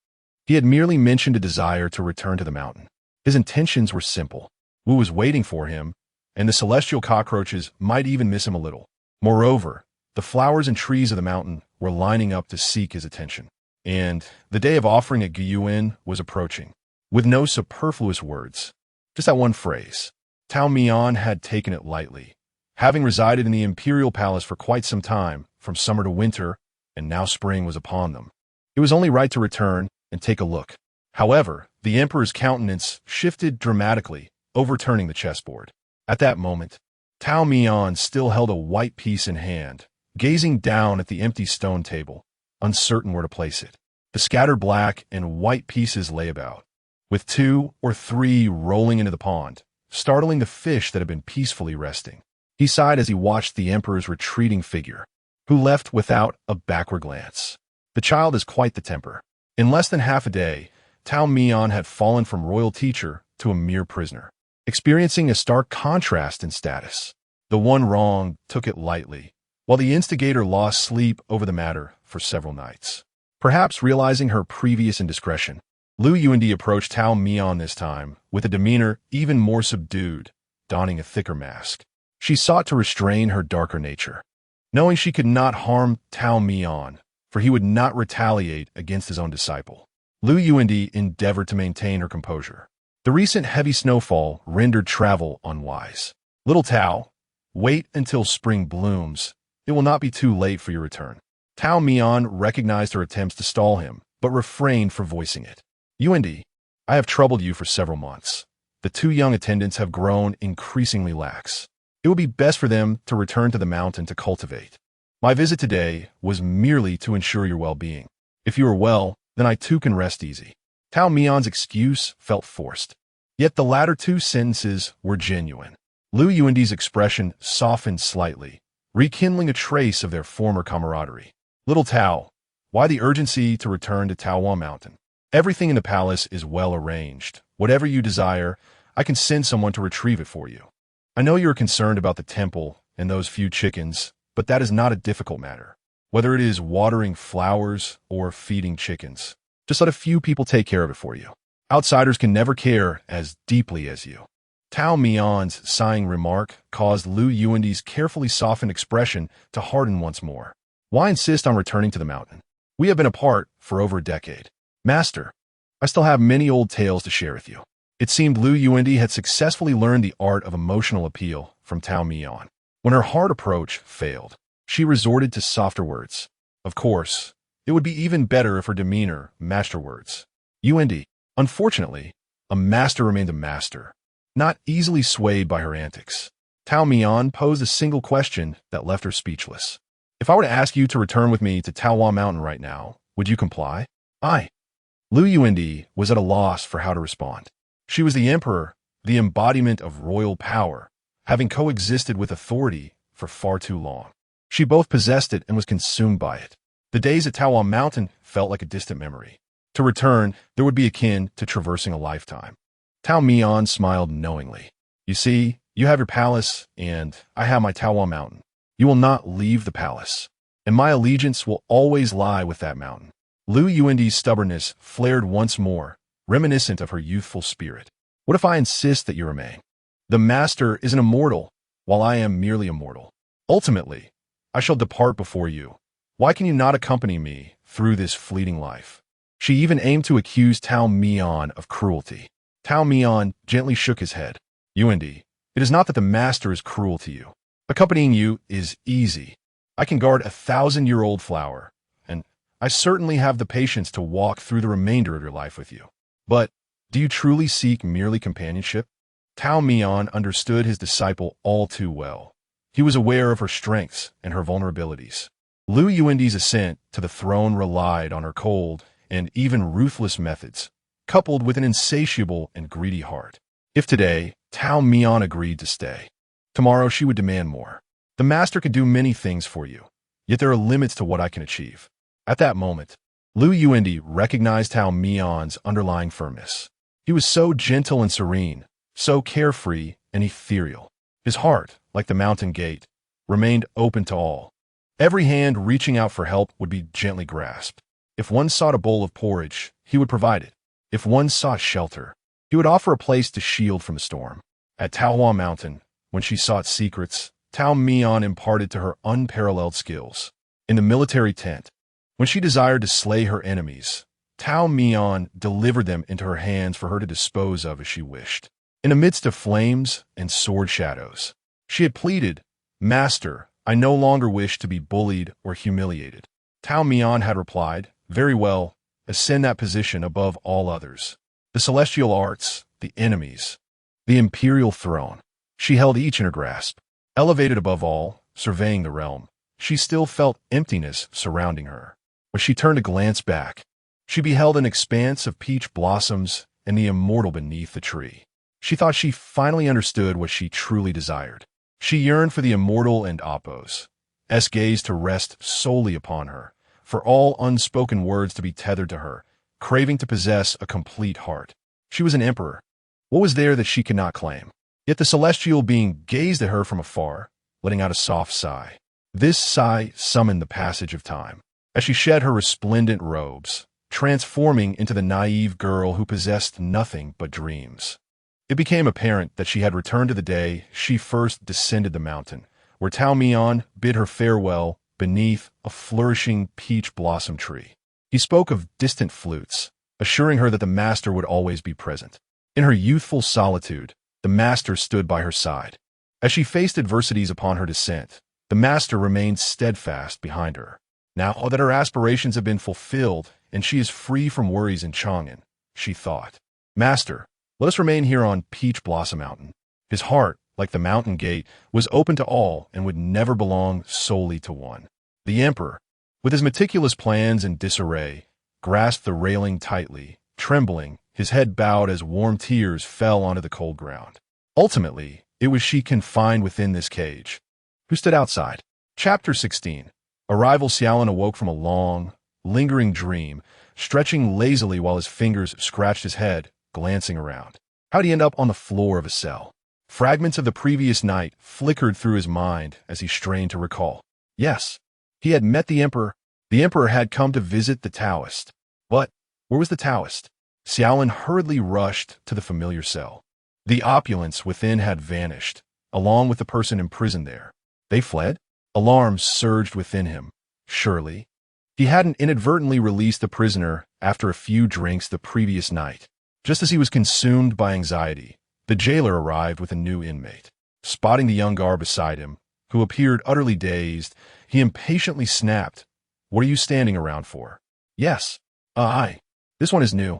Speaker 1: He had merely mentioned a desire to return to the mountain. His intentions were simple. Wu was waiting for him, and the celestial cockroaches might even miss him a little. Moreover, the flowers and trees of the mountain were lining up to seek his attention. And the day of offering at Gyuan was approaching. With no superfluous words, just that one phrase, Tao Mian had taken it lightly. Having resided in the imperial palace for quite some time, from summer to winter, and now spring was upon them, it was only right to return and take a look. However, the emperor's countenance shifted dramatically, overturning the chessboard. At that moment, Tao Mian still held a white piece in hand, gazing down at the empty stone table, uncertain where to place it. The scattered black and white pieces lay about, with 2 or 3 rolling into the pond, startling the fish that had been peacefully resting. He sighed as he watched the emperor's retreating figure, who left without a backward glance. The child is quite the temper. In less than half a day, Tao Mian had fallen from royal teacher to a mere prisoner, experiencing a stark contrast in status. The one wronged took it lightly, while the instigator lost sleep over the matter for several nights. Perhaps realizing her previous indiscretion, Lu Yuandi approached Tao Mian this time with a demeanor even more subdued, donning a thicker mask. She sought to restrain her darker nature, knowing she could not harm Tao Mian, for he would not retaliate against his own disciple. Lu Yuandi endeavored to maintain her composure. The recent heavy snowfall rendered travel unwise. Little Tao, wait until spring blooms. It will not be too late for your return. Tao Mian recognized her attempts to stall him, but refrained from voicing it. Yuandi, I have troubled you for several months. The 2 young attendants have grown increasingly lax. It would be best for them to return to the mountain to cultivate. My visit today was merely to ensure your well-being. If you are well, then I too can rest easy. Tao Mian's excuse felt forced. Yet the latter 2 sentences were genuine. Lu Yuandi's expression softened slightly, rekindling a trace of their former camaraderie. Little Tao, why the urgency to return to Taohua Mountain? Everything in the palace is well arranged. Whatever you desire, I can send someone to retrieve it for you. I know you are concerned about the temple and those few chickens, but that is not a difficult matter. Whether it is watering flowers or feeding chickens, just let a few people take care of it for you. Outsiders can never care as deeply as you. Tao Mian's sighing remark caused Lu Yuandi's carefully softened expression to harden once more. Why insist on returning to the mountain? We have been apart for over a decade. Master, I still have many old tales to share with you. It seemed Lu Yuandi had successfully learned the art of emotional appeal from Tao Mian. When her hard approach failed, she resorted to softer words. Of course, it would be even better if her demeanor matched her words. Yuandi, unfortunately, a master remained a master, not easily swayed by her antics. Tao Mian posed a single question that left her speechless. If I were to ask you to return with me to Taohua Mountain right now, would you comply? I. Lu Yuandi was at a loss for how to respond. She was the emperor, the embodiment of royal power, having coexisted with authority for far too long. She both possessed it and was consumed by it. The days at Taohua Mountain felt like a distant memory. To return, there would be akin to traversing a lifetime. Tao Mian smiled knowingly. You see, you have your palace, and I have my Taohua Mountain. You will not leave the palace, and my allegiance will always lie with that mountain. Lu Yuandi's stubbornness flared once more, reminiscent of her youthful spirit. What if I insist that you remain? The master is an immortal, while I am merely a mortal. Ultimately, I shall depart before you. Why can you not accompany me through this fleeting life? She even aimed to accuse Tao Mian of cruelty. Tao Mian gently shook his head. Yuandi, it is not that the master is cruel to you. Accompanying you is easy. I can guard a 1,000-year-old flower, and I certainly have the patience to walk through the remainder of your life with you. But do you truly seek merely companionship? Tao Mian understood his disciple all too well. He was aware of her strengths and her vulnerabilities. Lu Yuandi's ascent to the throne relied on her cold and even ruthless methods, coupled with an insatiable and greedy heart. If today, Tao Mian agreed to stay, tomorrow she would demand more. The master can do many things for you, yet there are limits to what I can achieve. At that moment, Lu Yuandi recognized Tao Mian's underlying firmness. He was so gentle and serene, so carefree and ethereal. His heart, like the mountain gate, remained open to all. Every hand reaching out for help would be gently grasped. If one sought a bowl of porridge, he would provide it. If one sought shelter, he would offer a place to shield from the storm. At Taohua Mountain, when she sought secrets, Tao Mian imparted to her unparalleled skills. In the military tent, when she desired to slay her enemies, Tao Mian delivered them into her hands for her to dispose of as she wished. In the midst of flames and sword shadows, she had pleaded, "Master, I no longer wish to be bullied or humiliated." Tao Mian had replied, "Very well, ascend that position above all others. The celestial arts, the enemies, the imperial throne." She held each in her grasp. Elevated above all, surveying the realm, she still felt emptiness surrounding her. When she turned to glance back, she beheld an expanse of peach blossoms and the immortal beneath the tree. She thought she finally understood what she truly desired. She yearned for the immortal and Appo's gaze to rest solely upon her, for all unspoken words to be tethered to her, craving to possess a complete heart. She was an emperor. What was there that she could not claim? Yet the celestial being gazed at her from afar, letting out a soft sigh. This sigh summoned the passage of time. As she shed her resplendent robes, transforming into the naive girl who possessed nothing but dreams, it became apparent that she had returned to the day she first descended the mountain, where Tao Mian bid her farewell beneath a flourishing peach blossom tree. He spoke of distant flutes, assuring her that the master would always be present. In her youthful solitude, the master stood by her side. As she faced adversities upon her descent, the master remained steadfast behind her. Now that her aspirations have been fulfilled and she is free from worries in Chang'an, she thought, "Master, let us remain here on Peach Blossom Mountain." His heart, like the mountain gate, was open to all and would never belong solely to one. The emperor, with his meticulous plans in disarray, grasped the railing tightly, trembling, his head bowed as warm tears fell onto the cold ground. Ultimately, it was she confined within this cage who stood outside. Chapter 16. Arrival. Xiaolin awoke from a long, lingering dream, stretching lazily while his fingers scratched his head, glancing around. How'd he end up on the floor of a cell? Fragments of the previous night flickered through his mind as he strained to recall. Yes, he had met the emperor. The emperor had come to visit the Taoist. But where was the Taoist? Xiaolin hurriedly rushed to the familiar cell. The opulence within had vanished, along with the person imprisoned there. They fled? Alarm surged within him. Surely, he hadn't inadvertently released the prisoner after a few drinks the previous night. Just as he was consumed by anxiety, the jailer arrived with a new inmate. Spotting the young guard beside him, who appeared utterly dazed, he impatiently snapped, "What are you standing around for?" "Yes, I. This one is new.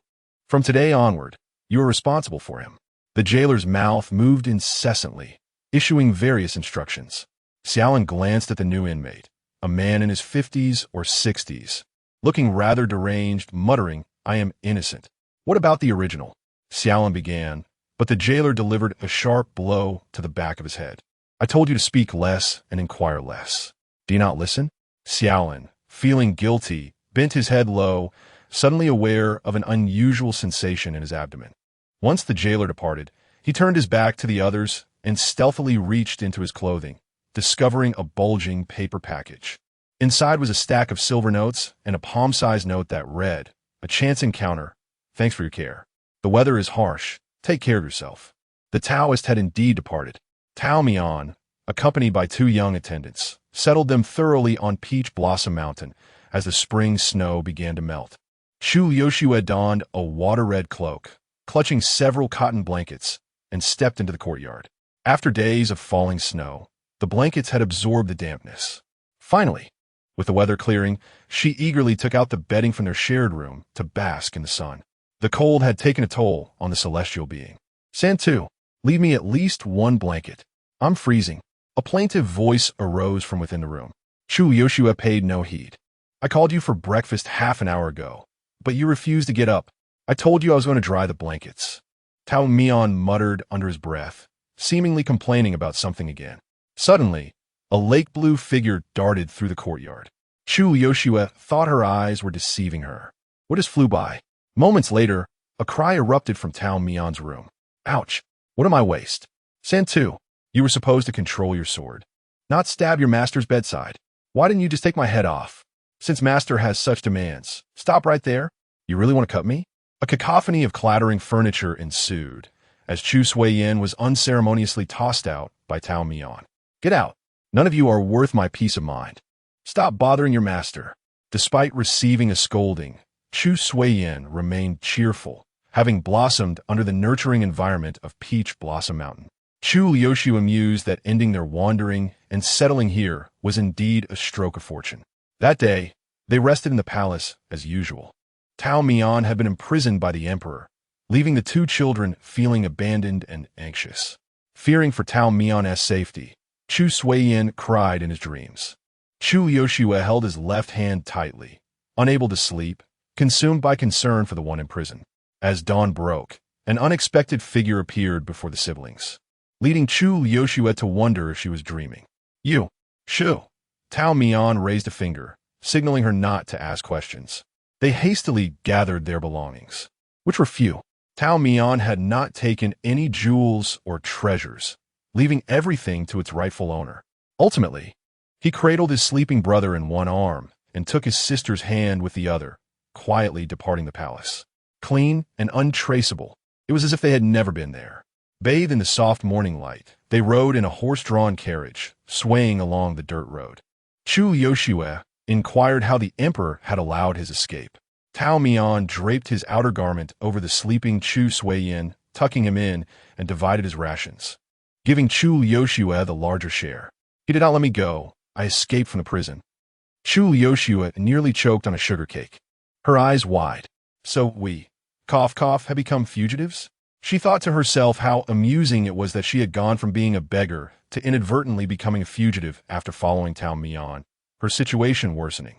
Speaker 1: From today onward, you are responsible for him." The jailer's mouth moved incessantly, issuing various instructions. Xiaolin glanced at the new inmate, a man in his 50s or 60s, looking rather deranged, muttering, "I am innocent." "What about the original?" Xiaolin began, but the jailer delivered a sharp blow to the back of his head. "I told you to speak less and inquire less. Do you not listen?" Xiaolin, feeling guilty, bent his head low, suddenly aware of an unusual sensation in his abdomen. Once the jailer departed, he turned his back to the others and stealthily reached into his clothing, discovering a bulging paper package. Inside was a stack of silver notes and a palm-sized note that read, "A chance encounter. Thanks for your care. The weather is harsh. Take care of yourself." The Taoist had indeed departed. Tao Mian, accompanied by 2 young attendants, settled them thoroughly on Peach Blossom Mountain as the spring snow began to melt. Chu Yoshua donned a water-red cloak, clutching several cotton blankets, and stepped into the courtyard. After days of falling snow, the blankets had absorbed the dampness. Finally, with the weather clearing, she eagerly took out the bedding from their shared room to bask in the sun. The cold had taken a toll on the celestial being. "Santu, leave me at least 1 blanket. I'm freezing." A plaintive voice arose from within the room. Chu Yoshua paid no heed. "I called you for breakfast half an hour ago, But you refused to get up. I told you I was going to dry the blankets. Tao Mian muttered under his breath, seemingly complaining about something again. Suddenly, a lake blue figure darted through the courtyard. Chu Yoshua thought her eyes were deceiving her. What just flew by? Moments later, a cry erupted from Tao Mian's room. Ouch! What am I waste? Santu, you were supposed to control your sword, not stab your master's bedside. Why didn't you just take my head off? Since master has such demands, stop right there. You really want to cut me? A cacophony of clattering furniture ensued, as Chu Sui-yin was unceremoniously tossed out by Tao Mian. Get out. None of you are worth my peace of mind. Stop bothering your master. Despite receiving a scolding, Chu Sui-yin remained cheerful, having blossomed under the nurturing environment of Peach Blossom Mountain. Chu Liuxiu mused that ending their wandering and settling here was indeed a stroke of fortune. That day, they rested in the palace as usual. Tao Mian had been imprisoned by the emperor, leaving the two children feeling abandoned and anxious. Fearing for Tao Mian's safety, Chu Sui-yin cried in his dreams. Chu Liuxiu held his left hand tightly, unable to sleep, consumed by concern for the one in prison. As dawn broke, an unexpected figure appeared before the siblings, leading Chu Liuxiu to wonder if she was dreaming. You, Shu. Tao Mian raised a finger, signaling her not to ask questions. They hastily gathered their belongings, which were few. Tao Mian had not taken any jewels or treasures, leaving everything to its rightful owner. Ultimately, he cradled his sleeping brother in one arm and took his sister's hand with the other, quietly departing the palace. Clean and untraceable, it was as if they had never been there. Bathed in the soft morning light, they rode in a horse-drawn carriage, swaying along the dirt road. Chu Yoshue inquired how the emperor had allowed his escape. Tao Mian draped his outer garment over the sleeping Chu Sui-yin, tucking him in, and divided his rations, giving Chu Yoshue the larger share. He did not let me go. I escaped from the prison. Chu Yoshue nearly choked on a sugar cake, her eyes wide. So we, cough, have become fugitives? She thought to herself how amusing it was that she had gone from being a beggar to inadvertently becoming a fugitive after following Tao Mian, her situation worsening.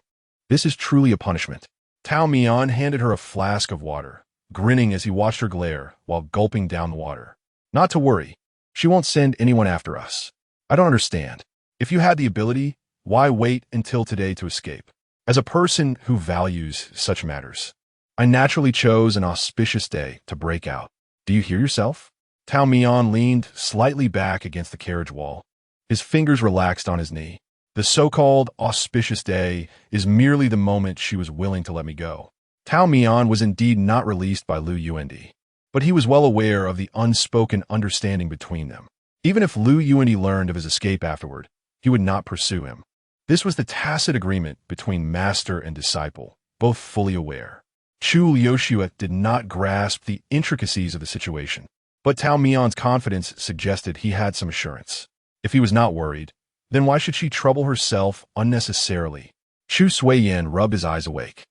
Speaker 1: This is truly a punishment. Tao Mian handed her a flask of water, grinning as he watched her glare while gulping down the water. Not to worry. She won't send anyone after us. I don't understand. If you had the ability, why wait until today to escape? As a person who values such matters, I naturally chose an auspicious day to break out. Do you hear yourself? Tao Mian leaned slightly back against the carriage wall. His fingers relaxed on his knee. The so-called auspicious day is merely the moment she was willing to let me go. Tao Mian was indeed not released by Lu Yuandi, but he was well aware of the unspoken understanding between them. Even if Lu Yuandi learned of his escape afterward, he would not pursue him. This was the tacit agreement between master and disciple, both fully aware. Chu Liuxiu did not grasp the intricacies of the situation, but Tao Mian's confidence suggested he had some assurance. If he was not worried, then why should she trouble herself unnecessarily? Chu Sui-yin rubbed his eyes awake.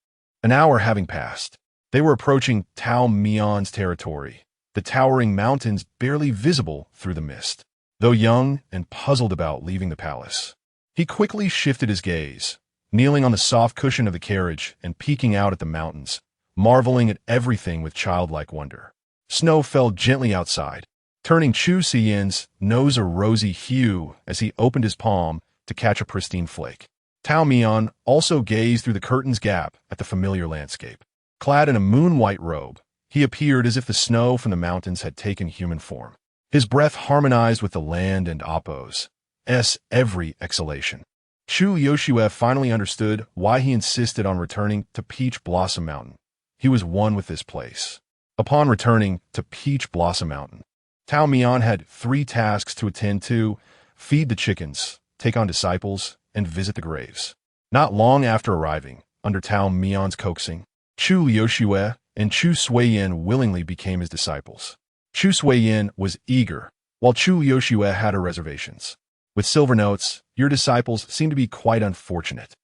Speaker 1: An hour having passed, they were approaching Tao Mian's territory, the towering mountains barely visible through the mist. Though young and puzzled about leaving the palace, he quickly shifted his gaze, kneeling on the soft cushion of the carriage and peeking out at the mountains, marveling at everything with childlike wonder. Snow fell gently outside, turning Chu Sui-yin's nose a rosy hue as he opened his palm to catch a pristine flake. Tao Mian also gazed through the curtain's gap at the familiar landscape. Clad in a moon-white robe, he appeared as if the snow from the mountains had taken human form. His breath harmonized with the land and Appo's every exhalation. Chu Yoshue finally understood why he insisted on returning to Peach Blossom Mountain. He was one with this place. Upon returning to Peach Blossom Mountain, Tao Mian had 3 tasks to attend to: feed the chickens, take on disciples, and visit the graves. Not long after arriving, under Tao Mian's coaxing, Chu Liuxiu and Chu Sui-yin willingly became his disciples. Chu Sui-yin was eager, while Chu Liuxiu had her reservations. With silver notes, your disciples seem to be quite unfortunate.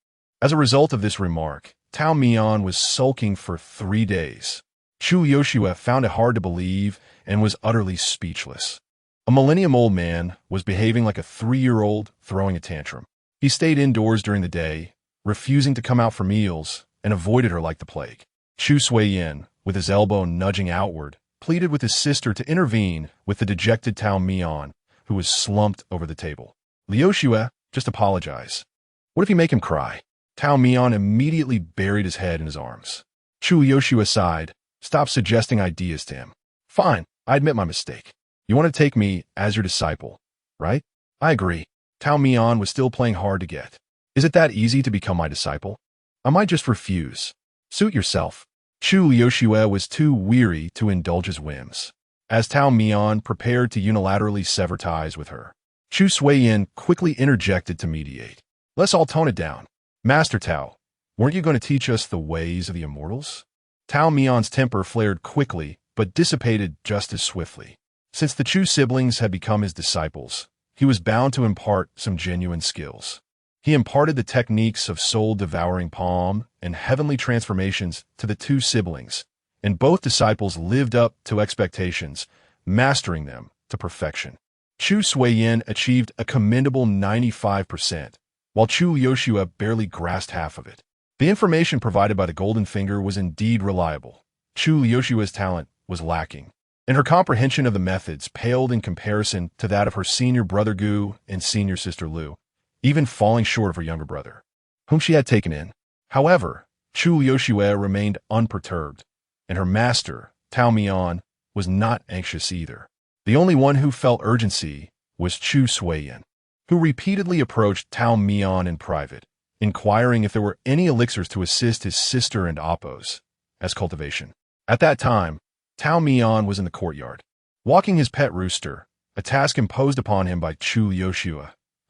Speaker 1: As a result of this remark, Tao Mian was sulking for 3 days. Chu Liuxiu found it hard to believe and was utterly speechless. A millennium-old man was behaving like a 3-year-old throwing a tantrum. He stayed indoors during the day, refusing to come out for meals, and avoided her like the plague. Chu Sui-yin, with his elbow nudging outward, pleaded with his sister to intervene with the dejected Tao Mian, who was slumped over the table. Liu Xue, just apologize. What if you make him cry? Tao Mian immediately buried his head in his arms. Chu Liu sighed, stop suggesting ideas to him. Fine, I admit my mistake. You want to take me as your disciple, right? I agree. Tao Mian was still playing hard to get. Is it that easy to become my disciple? I might just refuse. Suit yourself. Chu Liu was too weary to indulge his whims. As Tao Mian prepared to unilaterally sever ties with her, Chu Sui-yin quickly interjected to mediate. Let's all tone it down. Master Tao, weren't you going to teach us the ways of the immortals? Tao Mian's temper flared quickly, but dissipated just as swiftly. Since the Chu siblings had become his disciples, he was bound to impart some genuine skills. He imparted the techniques of soul-devouring palm and heavenly transformations to the two siblings, and both disciples lived up to expectations, mastering them to perfection. Chu Sui-yin achieved a commendable 95%, while Chu Liu barely grasped half of it. The information provided by the Golden Finger was indeed reliable. Chu Liu's talent was lacking, and her comprehension of the methods paled in comparison to that of her senior brother Gu and senior sister Lu, even falling short of her younger brother, whom she had taken in. However, Chu Liu remained unperturbed, and her master, Tao Mian, was not anxious either. The only one who felt urgency was Chu Sui-yin, who repeatedly approached Tao Mian in private, inquiring if there were any elixirs to assist his sister and Oppos as cultivation. At that time, Tao Mian was in the courtyard, walking his pet rooster, a task imposed upon him by Chu Liu,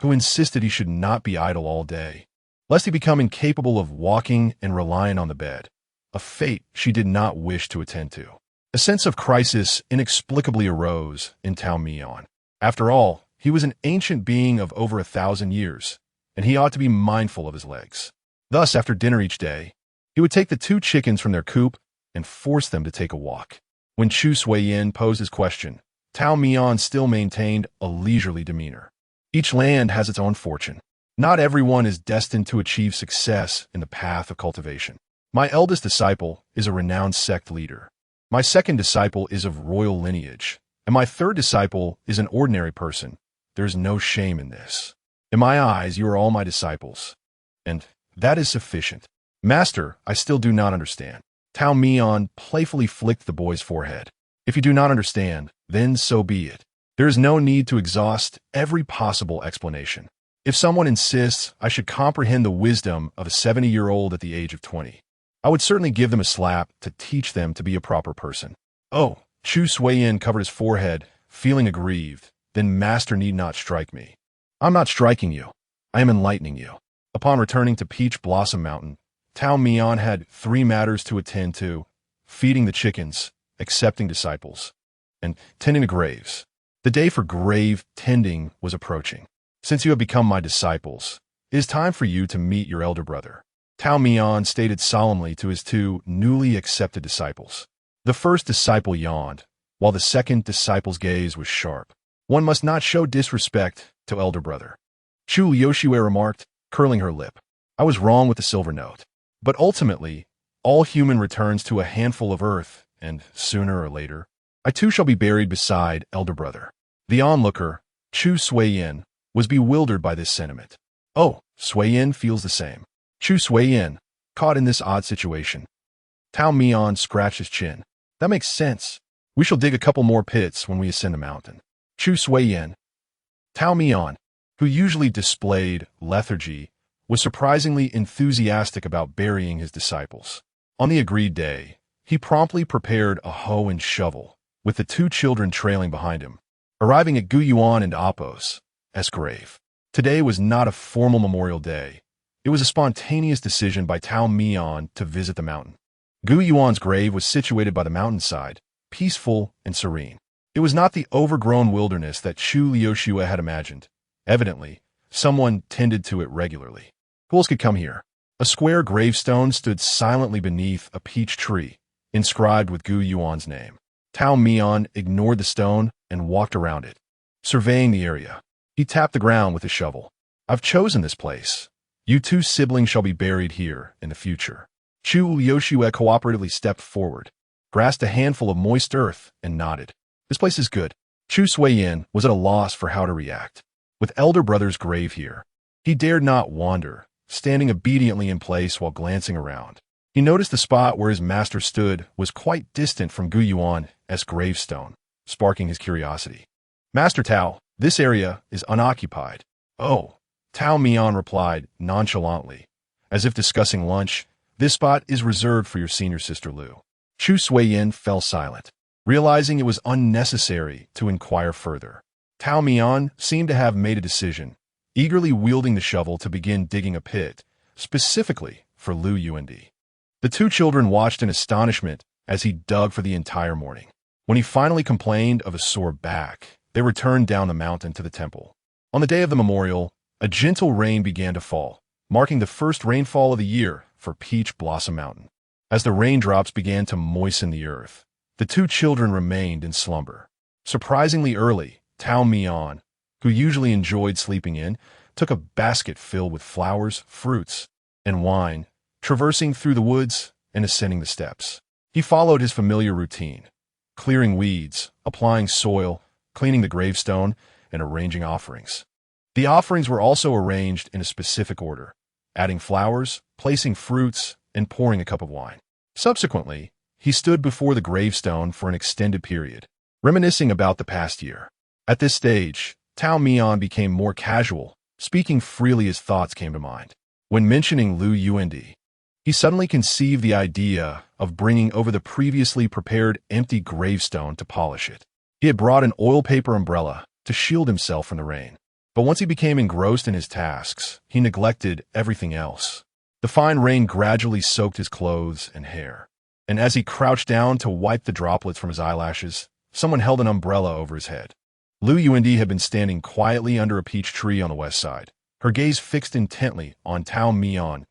Speaker 1: who insisted he should not be idle all day, lest he become incapable of walking and relying on the bed, a fate she did not wish to attend to. A sense of crisis inexplicably arose in Tao Mian. After all, he was an ancient being of over 1,000 years, and he ought to be mindful of his legs. Thus, after dinner each day, he would take the two chickens from their coop and force them to take a walk. When Chu Sui-yin posed his question, Tao Mian still maintained a leisurely demeanor. Each land has its own fortune. Not everyone is destined to achieve success in the path of cultivation. My eldest disciple is a renowned sect leader. My second disciple is of royal lineage, and my third disciple is an ordinary person. There is no shame in this. In my eyes, you are all my disciples, and that is sufficient. Master, I still do not understand. Tao Mian playfully flicked the boy's forehead. If you do not understand, then so be it. There is no need to exhaust every possible explanation. If someone insists I should comprehend the wisdom of a 70-year-old at the age of 20, I would certainly give them a slap to teach them to be a proper person. Oh, Chu Sui-yin covered his forehead, feeling aggrieved. Then master need not strike me. I'm not striking you. I am enlightening you. Upon returning to Peach Blossom Mountain, Tao Mian had 3 matters to attend to: feeding the chickens, accepting disciples, and tending the graves. The day for grave tending was approaching. Since you have become my disciples, it is time for you to meet your elder brother. Tao Mian stated solemnly to his 2 newly accepted disciples. The first disciple yawned, while the second disciple's gaze was sharp. One must not show disrespect to elder brother. Chu Liu remarked, curling her lip. I was wrong with the silver note. But ultimately, all human returns to a handful of earth, and sooner or later, I too shall be buried beside elder brother. The onlooker, Chu Sui-yin, was bewildered by this sentiment. Oh, Sui-yin feels the same. Chu Sui-yin, caught in this odd situation. Tao Mian scratched his chin. That makes sense. We shall dig a couple more pits when we ascend the mountain. Chu Sui-yin. Tao Mian, who usually displayed lethargy, was surprisingly enthusiastic about burying his disciples. On the agreed day, he promptly prepared a hoe and shovel, with the 2 children trailing behind him, arriving at Gu Yuan and Oppos' grave. Today was not a formal memorial day. It was a spontaneous decision by Tao Mian to visit the mountain. Gu Yuan's grave was situated by the mountainside, peaceful and serene. It was not the overgrown wilderness that Chu Liu had imagined. Evidently, someone tended to it regularly. Who else could come here? A square gravestone stood silently beneath a peach tree, inscribed with Gu Yuan's name. Tao Mian ignored the stone and walked around it, surveying the area. He tapped the ground with his shovel. I've chosen this place. You 2 siblings shall be buried here in the future. Chu Yoshue cooperatively stepped forward, grasped a handful of moist earth, and nodded. This place is good. Chu Suiyin was at a loss for how to react. With elder brother's grave here, he dared not wander, standing obediently in place while glancing around. He noticed the spot where his master stood was quite distant from Gu Yuan's gravestone, sparking his curiosity. Master Tao, this area is unoccupied. Oh, Tao Mian replied nonchalantly, as if discussing lunch. This spot is reserved for your senior sister Lu. Chu Suiyin fell silent, realizing it was unnecessary to inquire further. Tao Mian seemed to have made a decision, eagerly wielding the shovel to begin digging a pit, specifically for Lu Yuandi. The two children watched in astonishment as he dug for the entire morning. When he finally complained of a sore back, they returned down the mountain to the temple. On the day of the memorial, a gentle rain began to fall, marking the first rainfall of the year for Peach Blossom Mountain. As the raindrops began to moisten the earth, the two children remained in slumber. Surprisingly early, Tao Mian, who usually enjoyed sleeping in, took a basket filled with flowers, fruits, and wine, traversing through the woods and ascending the steps. He followed his familiar routine, clearing weeds, applying soil, cleaning the gravestone, and arranging offerings. The offerings were also arranged in a specific order, adding flowers, placing fruits, and pouring a cup of wine. Subsequently, he stood before the gravestone for an extended period, reminiscing about the past year. At this stage, Tao Mian became more casual, speaking freely as thoughts came to mind. When mentioning Lu Yuandi, he suddenly conceived the idea of bringing over the previously prepared empty gravestone to polish it. He had brought an oil paper umbrella to shield himself from the rain. But once he became engrossed in his tasks, he neglected everything else. The fine rain gradually soaked his clothes and hair, and as he crouched down to wipe the droplets from his eyelashes, someone held an umbrella over his head. Lu Yuandi had been standing quietly under a peach tree on the west side, her gaze fixed intently on Tao Mian's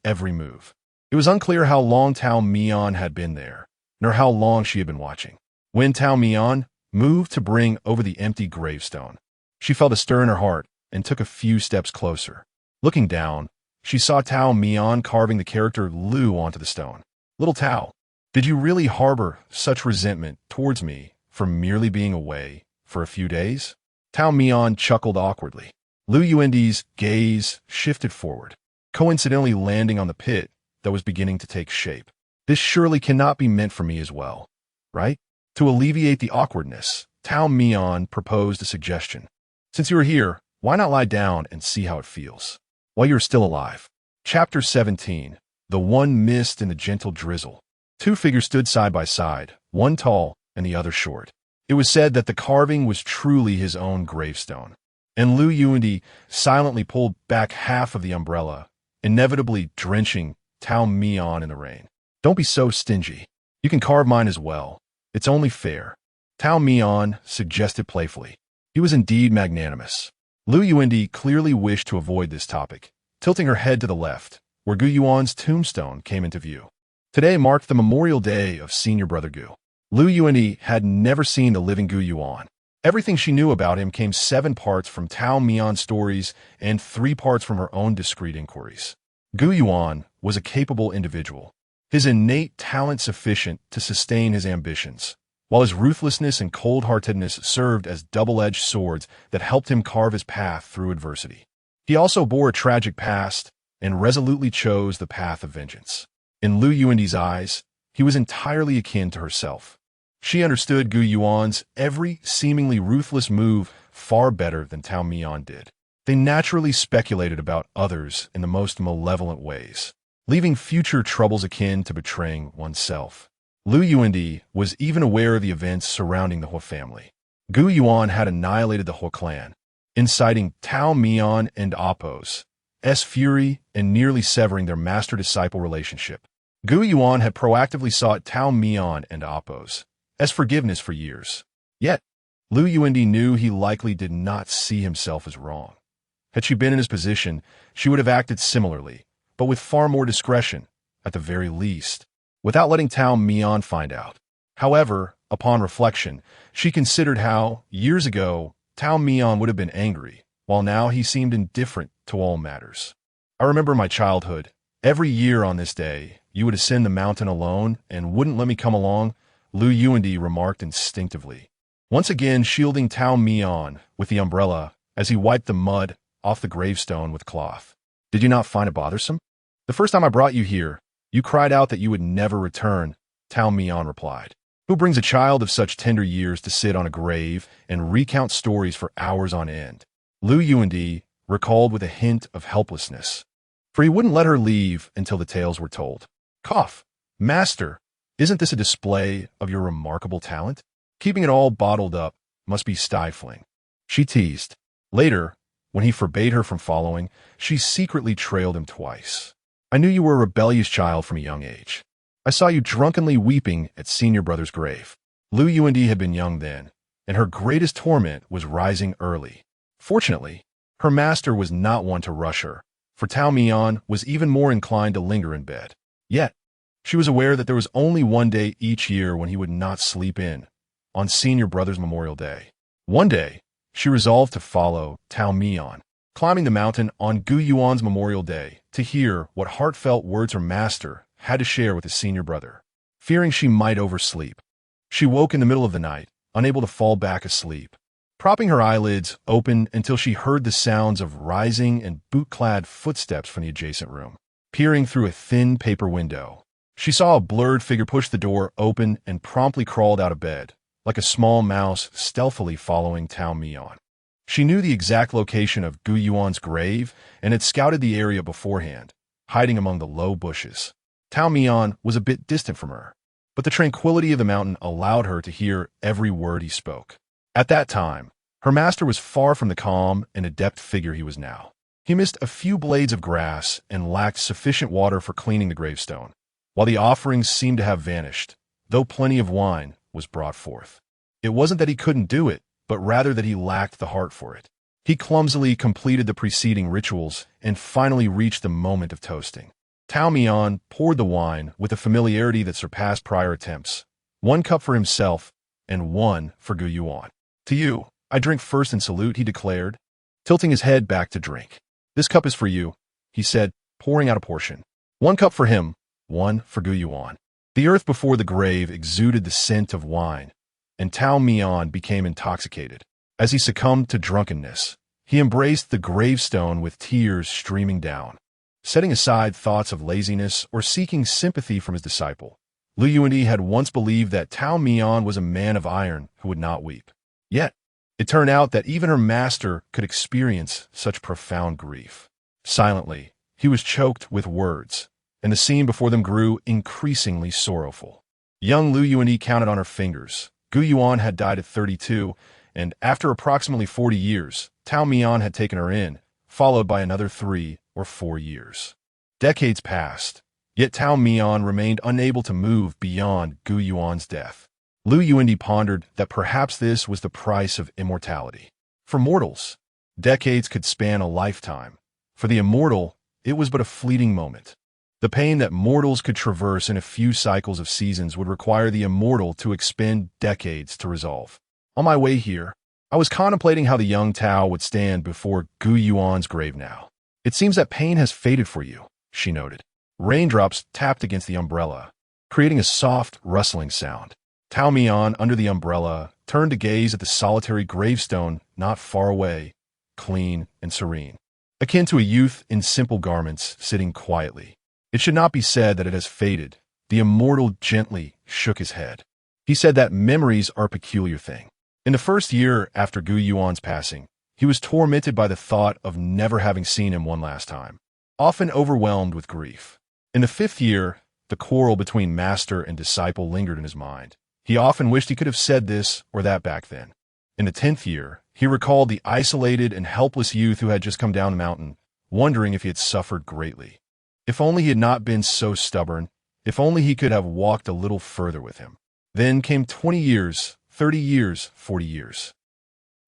Speaker 1: every move. It was unclear how long Tao Mian had been there, nor how long she had been watching. When Tao Mian moved to bring over the empty gravestone, she felt a stir in her heart and took a few steps closer. Looking down, she saw Tao Mian carving the character Lu onto the stone. Little Tao, did you really harbor such resentment towards me for merely being away for a few days? Tao Mian chuckled awkwardly. Lu Yuandi's gaze shifted forward, coincidentally landing on the pit that was beginning to take shape. This surely cannot be meant for me as well, right? To alleviate the awkwardness, Tao Mian proposed a suggestion. Since you are here, why not lie down and see how it feels, while you're still alive? Chapter 17. The One Missed in the Gentle Drizzle. Two figures stood side by side, one tall and the other short. It was said that the carving was truly his own gravestone, and Lu Yuandi silently pulled back half of the umbrella, inevitably drenching Tao Mian in the rain. Don't be so stingy. You can carve mine as well. It's only fair, Tao Mian suggested playfully. He was indeed magnanimous. Lu Yuandi clearly wished to avoid this topic, tilting her head to the left, where Gu Yuan's tombstone came into view. Today marked the memorial day of senior brother Gu. Lu Yuandi had never seen the living Gu Yuan. Everything she knew about him came 7 parts from Tao Mian's stories and 3 parts from her own discreet inquiries. Gu Yuan was a capable individual, his innate talent sufficient to sustain his ambitions, while his ruthlessness and cold-heartedness served as double-edged swords that helped him carve his path through adversity. He also bore a tragic past and resolutely chose the path of vengeance. In Lu Yuandi's eyes, he was entirely akin to herself. She understood Gu Yuan's every seemingly ruthless move far better than Tao Mian did. They naturally speculated about others in the most malevolent ways, leaving future troubles akin to betraying oneself. Lu Yuandi was even aware of the events surrounding the He family. Gu Yuan had annihilated the He clan, inciting Tao Mian and Appo's fury and nearly severing their master-disciple relationship. Gu Yuan had proactively sought Tao Mian and Appo's forgiveness for years. Yet, Lu Yuandi knew he likely did not see himself as wrong. Had she been in his position, she would have acted similarly, but with far more discretion, at the very least, without letting Tao Mian find out. However, upon reflection, she considered how, years ago, Tao Mian would have been angry, while now he seemed indifferent to all matters. I remember my childhood, Every year on this day, you would ascend the mountain alone and wouldn't let me come along, Lu Yuandi remarked instinctively, once again shielding Tao Mian with the umbrella as he wiped the mud off the gravestone with cloth. Did you not find it bothersome? The first time I brought you here, you cried out that you would never return, Tao Mian replied. Who brings a child of such tender years to sit on a grave and recount stories for hours on end? Lu Yuandi recalled with a hint of helplessness, for he wouldn't let her leave until the tales were told. Cough. Master, isn't this a display of your remarkable talent? Keeping it all bottled up must be stifling. She teased. Later, when he forbade her from following, she secretly trailed him twice. I knew you were a rebellious child from a young age. I saw you drunkenly weeping at senior brother's grave. Lu Yuandi had been young then, and her greatest torment was rising early. Fortunately, her master was not one to rush her, for Tao Mian was even more inclined to linger in bed. Yet, she was aware that there was only one day each year when he would not sleep in, on senior brother's Memorial Day. One day, she resolved to follow Tao Mian, climbing the mountain on Gu Yuan's Memorial Day to hear what heartfelt words her master had to share with his senior brother. Fearing she might oversleep, she woke in the middle of the night, unable to fall back asleep, propping her eyelids open until she heard the sounds of rising and boot-clad footsteps from the adjacent room. Peering through a thin paper window, she saw a blurred figure push the door open and promptly crawled out of bed, like a small mouse stealthily following Tao Mian. She knew the exact location of Gu Yuan's grave and had scouted the area beforehand, hiding among the low bushes. Tao Mian was a bit distant from her, but the tranquility of the mountain allowed her to hear every word he spoke. At that time, her master was far from the calm and adept figure he was now. He missed a few blades of grass and lacked sufficient water for cleaning the gravestone, while the offerings seemed to have vanished, though plenty of wine was brought forth. It wasn't that he couldn't do it, but rather that he lacked the heart for it. He clumsily completed the preceding rituals and finally reached the moment of toasting. Tao Mian poured the wine with a familiarity that surpassed prior attempts. 1 cup for himself and 1 for Gu Yuan. To you, I drink first in salute, he declared, tilting his head back to drink. This cup is for you, he said, pouring out a portion. 1 cup for him, 1 for Gu Yuan. The earth before the grave exuded the scent of wine, and Tao Mian became intoxicated. As he succumbed to drunkenness, he embraced the gravestone with tears streaming down. Setting aside thoughts of laziness or seeking sympathy from his disciple, Lu Yuandi had once believed that Tao Mian was a man of iron who would not weep. Yet, it turned out that even her master could experience such profound grief. Silently, he was choked with words, and the scene before them grew increasingly sorrowful. Young Lu Yuandi counted on her fingers. Gu Yuan had died at 32, and after approximately 40 years, Tao Mian had taken her in, followed by another 3 or 4 years. Decades passed, yet Tao Mian remained unable to move beyond Gu Yuan's death. Lu Yuandi pondered that perhaps this was the price of immortality. For mortals, decades could span a lifetime. For the immortal, it was but a fleeting moment. The pain that mortals could traverse in a few cycles of seasons would require the immortal to expend decades to resolve. On my way here, I was contemplating how the young Tao would stand before Gu Yuan's grave now. It seems that pain has faded for you, she noted. Raindrops tapped against the umbrella, creating a soft, rustling sound. Tao Mian, under the umbrella, turned to gaze at the solitary gravestone not far away, clean and serene, akin to a youth in simple garments sitting quietly. It should not be said that it has faded. The immortal gently shook his head. He said that memories are a peculiar thing. In the first year after Gu Yuan's passing, he was tormented by the thought of never having seen him one last time, often overwhelmed with grief. In the 5th year, the quarrel between master and disciple lingered in his mind. He often wished he could have said this or that back then. In the 10th year, he recalled the isolated and helpless youth who had just come down the mountain, wondering if he had suffered greatly. If only he had not been so stubborn, if only he could have walked a little further with him. Then came 20 years, 30 years, 40 years.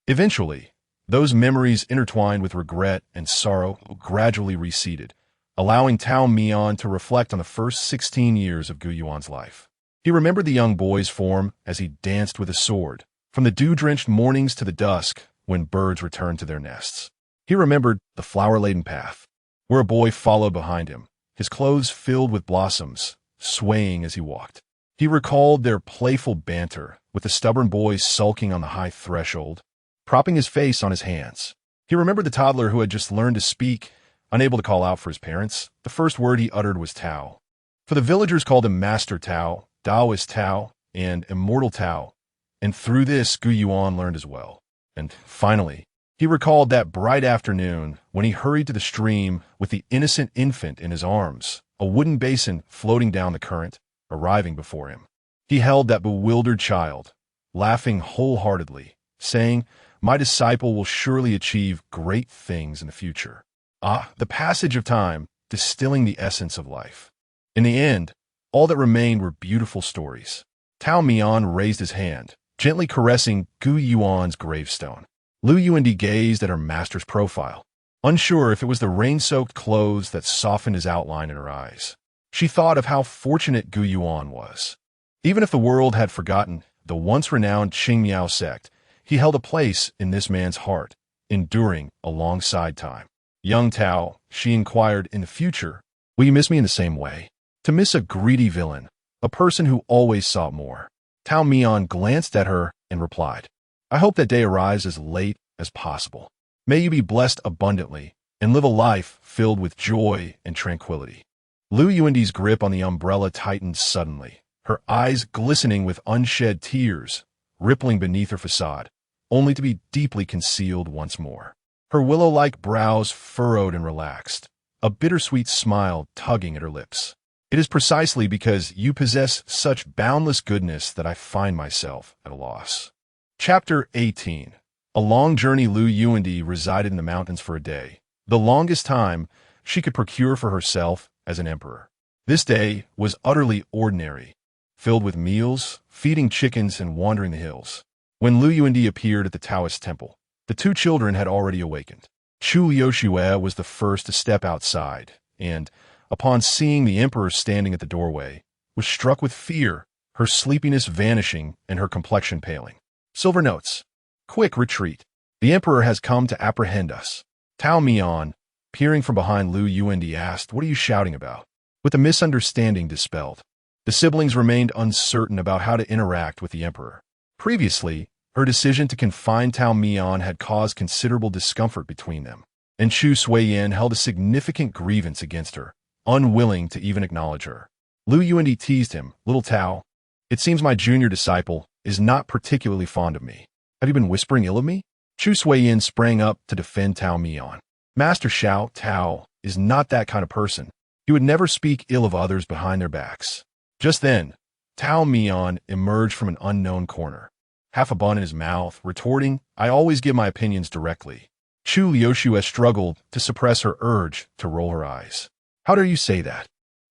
Speaker 1: Eventually, those memories intertwined with regret and sorrow gradually receded, allowing Tao Mian to reflect on the first 16 years of Gu Yuan's life. He remembered the young boy's form as he danced with a sword, from the dew-drenched mornings to the dusk when birds returned to their nests. He remembered the flower-laden path, where a boy followed behind him, his clothes filled with blossoms, swaying as he walked. He recalled their playful banter, with the stubborn boy sulking on the high threshold, propping his face on his hands. He remembered the toddler who had just learned to speak, unable to call out for his parents. The first word he uttered was Tao. For the villagers called him Master Tao, Taoist Tao, and Immortal Tao, and through this Gu Yuan learned as well. And finally, he recalled that bright afternoon when he hurried to the stream with the innocent infant in his arms, a wooden basin floating down the current, arriving before him. He held that bewildered child, laughing wholeheartedly, saying, "My disciple will surely achieve great things in the future." The passage of time, distilling the essence of life. In the end, all that remained were beautiful stories. Tao Mian raised his hand, gently caressing Gu Yuan's gravestone. Lu Yuandi gazed at her master's profile, unsure if it was the rain-soaked clothes that softened his outline in her eyes. She thought of how fortunate Gu Yuan was. Even if the world had forgotten the once-renowned Qingmiao sect, he held a place in this man's heart, enduring alongside time. "Young Tao," she inquired, "in the future, will you miss me in the same way? To miss a greedy villain, a person who always sought more." Tao Mian glanced at her and replied, "I hope that day arrives as late as possible. May you be blessed abundantly and live a life filled with joy and tranquility." Lu Yuandi's grip on the umbrella tightened suddenly, her eyes glistening with unshed tears, rippling beneath her facade, only to be deeply concealed once more. Her willow-like brows furrowed and relaxed, a bittersweet smile tugging at her lips. "It is precisely because you possess such boundless goodness that I find myself at a loss." Chapter 18. A long journey. Lu Yuandi resided in the mountains for a day, the longest time she could procure for herself as an emperor. This day was utterly ordinary, filled with meals, feeding chickens, and wandering the hills. When Lu Yuandi appeared at the Taoist temple, the two children had already awakened. Chu Liuxue was the first to step outside, and, upon seeing the emperor standing at the doorway, was struck with fear, her sleepiness vanishing and her complexion paling. "Silver notes. Quick retreat. The emperor has come to apprehend us." Tao Mian, peering from behind Lu Yuandi, asked, "What are you shouting about?" With the misunderstanding dispelled, the siblings remained uncertain about how to interact with the emperor. Previously, her decision to confine Tao Mian had caused considerable discomfort between them, and Chu Suiyin held a significant grievance against her, unwilling to even acknowledge her. Lu Yuandi teased him, "Little Tao, it seems my junior disciple is not particularly fond of me. Have you been whispering ill of me?" Chu Suiyin sprang up to defend Tao Mian. "Master Xiao Tao is not that kind of person. He would never speak ill of others behind their backs." Just then, Tao Mian emerged from an unknown corner, half a bun in his mouth, retorting, "I always give my opinions directly." Chu Liuxue struggled to suppress her urge to roll her eyes. "How dare you say that?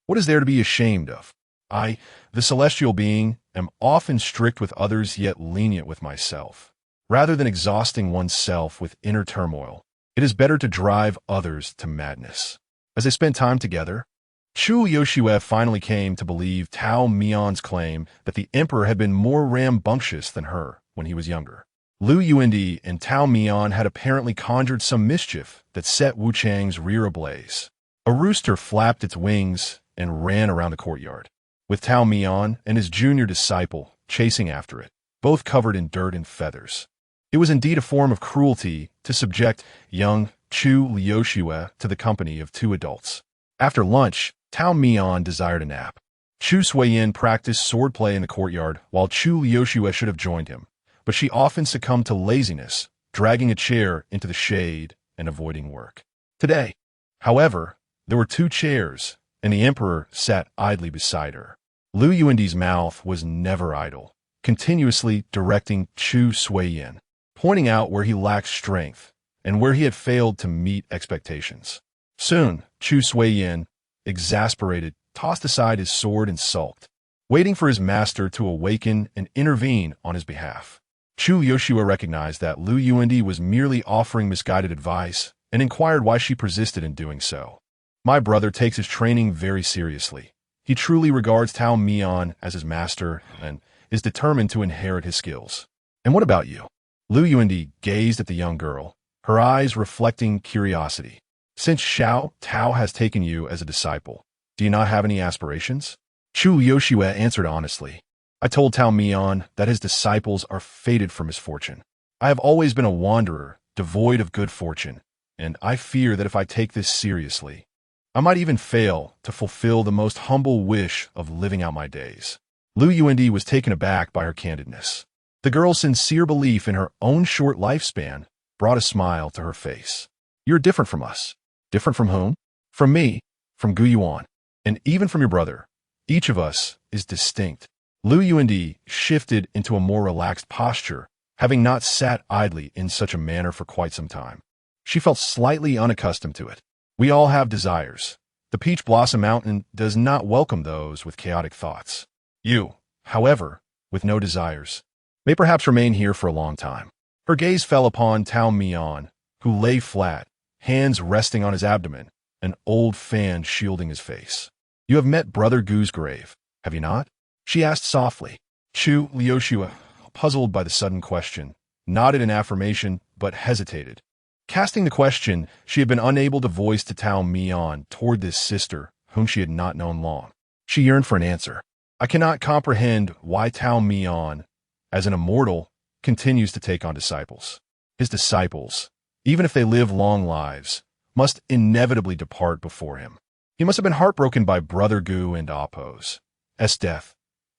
Speaker 1: What is there to be ashamed of? I, the celestial being, am often strict with others yet lenient with myself. Rather than exhausting oneself with inner turmoil, it is better to drive others to madness." As they spent time together, Chu Liuxue finally came to believe Tao Mian's claim that the emperor had been more rambunctious than her when he was younger. Lu Yuandi and Tao Mian had apparently conjured some mischief that set Wu Chang's rear ablaze. A rooster flapped its wings and ran around the courtyard, with Tao Mian and his junior disciple chasing after it, both covered in dirt and feathers. It was indeed a form of cruelty to subject young Chu Liuxue to the company of two adults. After lunch, Tao Mian desired a nap. Chu Suiyin practiced swordplay in the courtyard, while Chu Liuxue should have joined him, but she often succumbed to laziness, dragging a chair into the shade and avoiding work. Today, however, there were two chairs, and the emperor sat idly beside her. Lu Yuandi's mouth was never idle, continuously directing Chu Suiyin, pointing out where he lacked strength and where he had failed to meet expectations. Soon, Chu Suiyin, exasperated, tossed aside his sword and sulked, waiting for his master to awaken and intervene on his behalf. Chu Liuxue recognized that Lu Yuandi was merely offering misguided advice and inquired why she persisted in doing so. "My brother takes his training very seriously. He truly regards Tao Mian as his master and is determined to inherit his skills. And what about you?" Lu Yuandi gazed at the young girl, her eyes reflecting curiosity. "Since Xiao Tao has taken you as a disciple, Do you not have any aspirations? Chu Yoshua answered honestly. I told Tao Mian that his disciples are fated for misfortune. I have always been a wanderer, devoid of good fortune, and I fear that if I take this seriously, I might even fail to fulfill the most humble wish of living out my days. Lu Yuandi was taken aback by her candidness. The girl's sincere belief in her own short lifespan brought a smile to her face. You're different from us. Different from whom? From me, from Gu Yuan, and even from your brother. Each of us is distinct. Lu Yuandi shifted into a more relaxed posture, having not sat idly in such a manner for quite some time. She felt slightly unaccustomed to it. We all have desires. The Peach Blossom Mountain does not welcome those with chaotic thoughts. You, however, with no desires, may perhaps remain here for a long time. Her gaze fell upon Tao Mian, who lay flat, hands resting on his abdomen, an old fan shielding his face. You have met Brother Gu's grave, have you not? She asked softly. Chu Lioshua, puzzled by the sudden question, nodded in affirmation but hesitated. Casting the question she had been unable to voice to Tao Mian toward this sister whom she had not known long. She yearned for an answer. I cannot comprehend why Tao Mian, as an immortal, continues to take on disciples. His disciples, even if they live long lives, must inevitably depart before him. He must have been heartbroken by Brother Gu and Appo's death.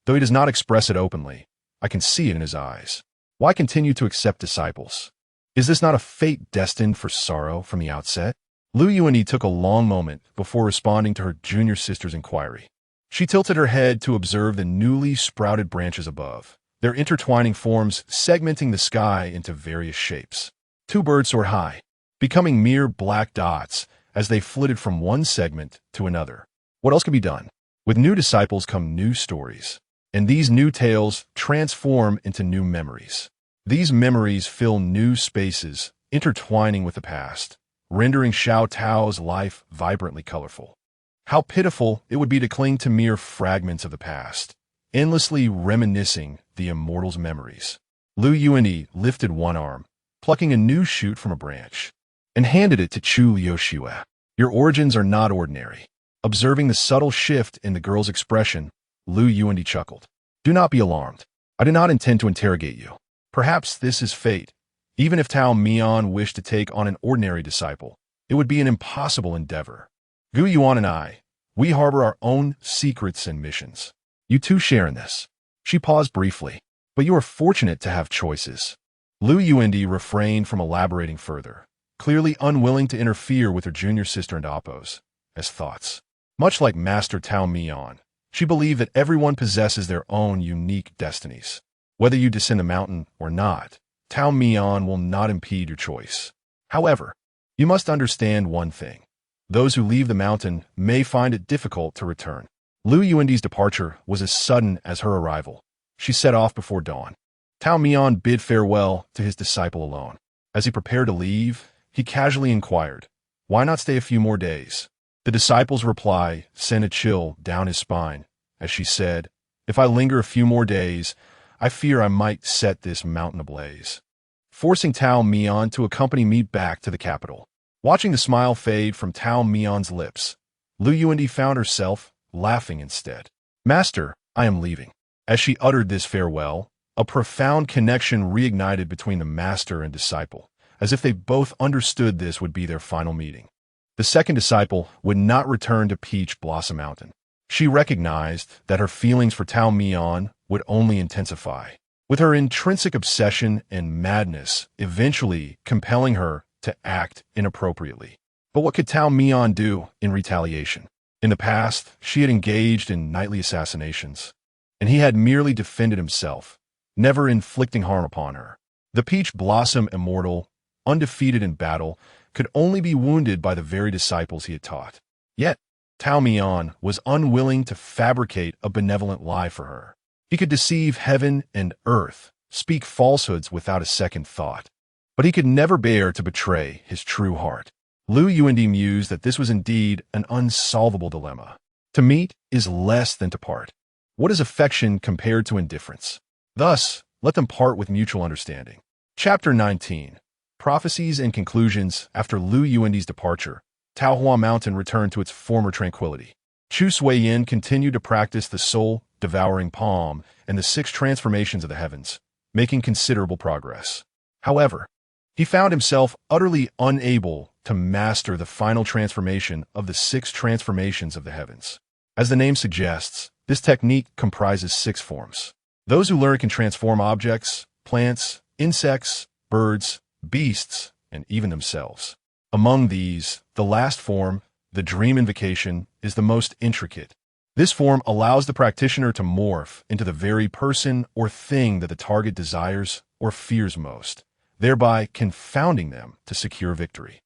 Speaker 1: Though he does not express it openly, I can see it in his eyes. Why continue to accept disciples? Is this not a fate destined for sorrow from the outset? Lu Yuandi took a long moment before responding to her junior sister's inquiry. She tilted her head to observe the newly sprouted branches above, their intertwining forms segmenting the sky into various shapes. Two birds soared high, becoming mere black dots as they flitted from one segment to another. What else could be done? With new disciples come new stories, and these new tales transform into new memories. These memories fill new spaces, intertwining with the past, rendering Xiao Tao's life vibrantly colorful. How pitiful it would be to cling to mere fragments of the past, endlessly reminiscing the immortal's memories. Lu Yuandi lifted one arm, plucking a new shoot from a branch, and handed it to Chu Yoshua. Your origins are not ordinary. Observing the subtle shift in the girl's expression, Lu Yuandi chuckled. Do not be alarmed. I do not intend to interrogate you. Perhaps this is fate. Even if Tao Mian wished to take on an ordinary disciple, it would be an impossible endeavor. Gu Yuan and I, we harbor our own secrets and missions. You too share in this. She paused briefly, but you are fortunate to have choices. Lu Yuandi refrained from elaborating further, clearly unwilling to interfere with her junior sister and Appo's thoughts. Much like Master Tao Mian, she believed that everyone possesses their own unique destinies. Whether you descend the mountain or not, Tao Mian will not impede your choice. However, you must understand one thing. Those who leave the mountain may find it difficult to return. Lu Yuandi's departure was as sudden as her arrival. She set off before dawn. Tao Mian bid farewell to his disciple alone. As he prepared to leave, he casually inquired, why not stay a few more days? The disciple's reply sent a chill down his spine as she said, if I linger a few more days, I fear I might set this mountain ablaze, forcing Tao Mian to accompany me back to the capital. Watching the smile fade from Tao Mian's lips, Lu Yuandi found herself laughing instead. Master, I am leaving. As she uttered this farewell, a profound connection reignited between the master and disciple, as if they both understood this would be their final meeting. The second disciple would not return to Peach Blossom Mountain. She recognized that her feelings for Tao Mian would only intensify, with her intrinsic obsession and madness eventually compelling her to act inappropriately. But what could Tao Mian do in retaliation? In the past, she had engaged in nightly assassinations, and he had merely defended himself, never inflicting harm upon her. The Peach Blossom Immortal, undefeated in battle, could only be wounded by the very disciples he had taught. Yet, Tao Mian was unwilling to fabricate a benevolent lie for her. He could deceive heaven and earth, speak falsehoods without a second thought, but he could never bear to betray his true heart. Lu Yuandi mused that this was indeed an unsolvable dilemma. To meet is less than to part. What is affection compared to indifference? Thus, let them part with mutual understanding. Chapter 19. Prophecies and Conclusions. After Lu Yuandi's departure, Taohua Mountain returned to its former tranquility. Chu Sui-yin continued to practice the soul-devouring palm and the 6 transformations of the heavens, making considerable progress. However, he found himself utterly unable to master the final transformation of the 6 transformations of the heavens. As the name suggests, this technique comprises 6 forms. Those who learn can transform objects, plants, insects, birds, beasts, and even themselves. Among these, the last form, the dream invocation, is the most intricate. This form allows the practitioner to morph into the very person or thing that the target desires or fears most, thereby confounding them to secure victory.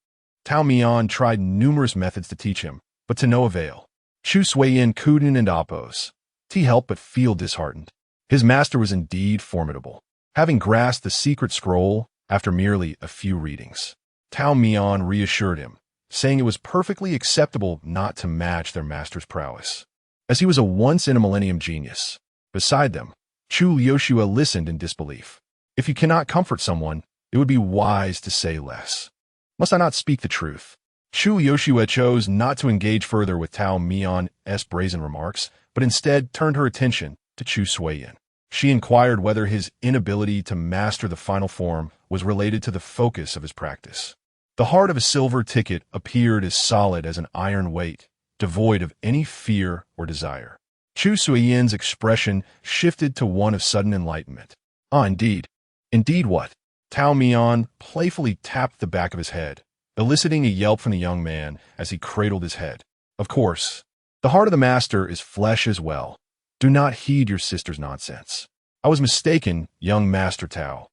Speaker 1: Tao Mian tried numerous methods to teach him, but to no avail. Chu Sui-yin couldn't and oppose. He helped but feel disheartened. His master was indeed formidable, having grasped the secret scroll after merely a few readings. Tao Mian reassured him, saying it was perfectly acceptable not to match their master's prowess, as he was a once-in-a-millennium genius. Beside them, Chu Yoshua listened in disbelief. If you cannot comfort someone, it would be wise to say less. Must I not speak the truth? Chu Yoshua chose not to engage further with Tao Mian's brazen remarks, but instead turned her attention to Chu Sui-yin. She inquired whether his inability to master the final form was related to the focus of his practice. The heart of a silver ticket appeared as solid as an iron weight, devoid of any fear or desire. Chu Sui-yin's expression shifted to one of sudden enlightenment. Ah, indeed. Indeed what? Tao Mian playfully tapped the back of his head, eliciting a yelp from the young man as he cradled his head. Of course, the heart of the master is flesh as well. Do not heed your sister's nonsense. I was mistaken, young Master Tao.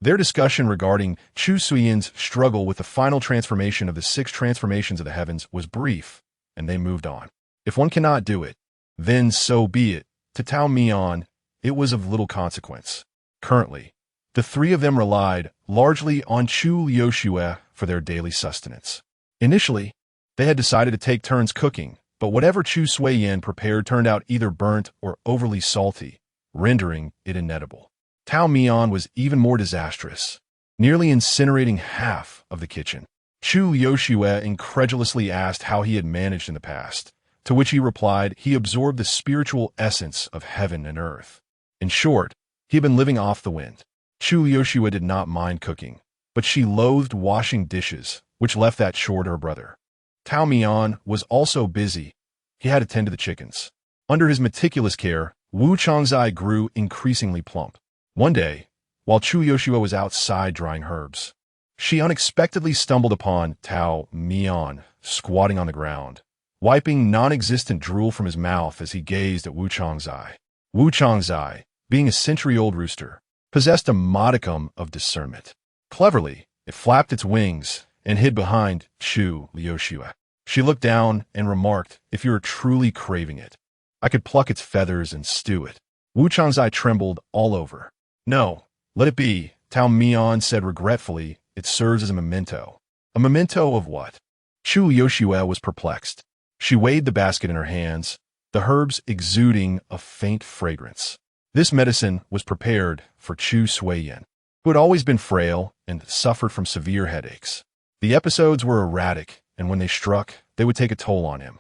Speaker 1: Their discussion regarding Chu Sui-yin's struggle with the final transformation of the 6 transformations of the heavens was brief, and they moved on. If one cannot do it, then so be it. To Tao Mian, it was of little consequence. Currently, the 3 of them relied largely on Chu Yoshua for their daily sustenance. Initially, they had decided to take turns cooking, but whatever Chu Sui-yin prepared turned out either burnt or overly salty, rendering it inedible. Tao Mian was even more disastrous, nearly incinerating half of the kitchen. Chu Yoshua incredulously asked how he had managed in the past, to which he replied he absorbed the spiritual essence of heaven and earth. In short, he had been living off the wind. Chu Yoshua did not mind cooking, but she loathed washing dishes, which left that chore to her brother. Tao Mian was also busy. He had to tend to the chickens. Under his meticulous care, Wu Changzai grew increasingly plump. One day, while Chu Yoshua was outside drying herbs, she unexpectedly stumbled upon Tao Mian squatting on the ground, wiping non-existent drool from his mouth as he gazed at Wu Changzai. Wu Changzai, being a century-old rooster, possessed a modicum of discernment. Cleverly, it flapped its wings and hid behind Chu Yoshua. She looked down and remarked, "If you are truly craving it, I could pluck its feathers and stew it." Wu Changzai trembled all over. "No, let it be," Tao Mian said regretfully. "It serves as a memento." A memento of what? Chu Yoshua was perplexed. She weighed the basket in her hands, the herbs exuding a faint fragrance. This medicine was prepared for Chu Sui-yin, who had always been frail and suffered from severe headaches. The episodes were erratic, and when they struck, they would take a toll on him.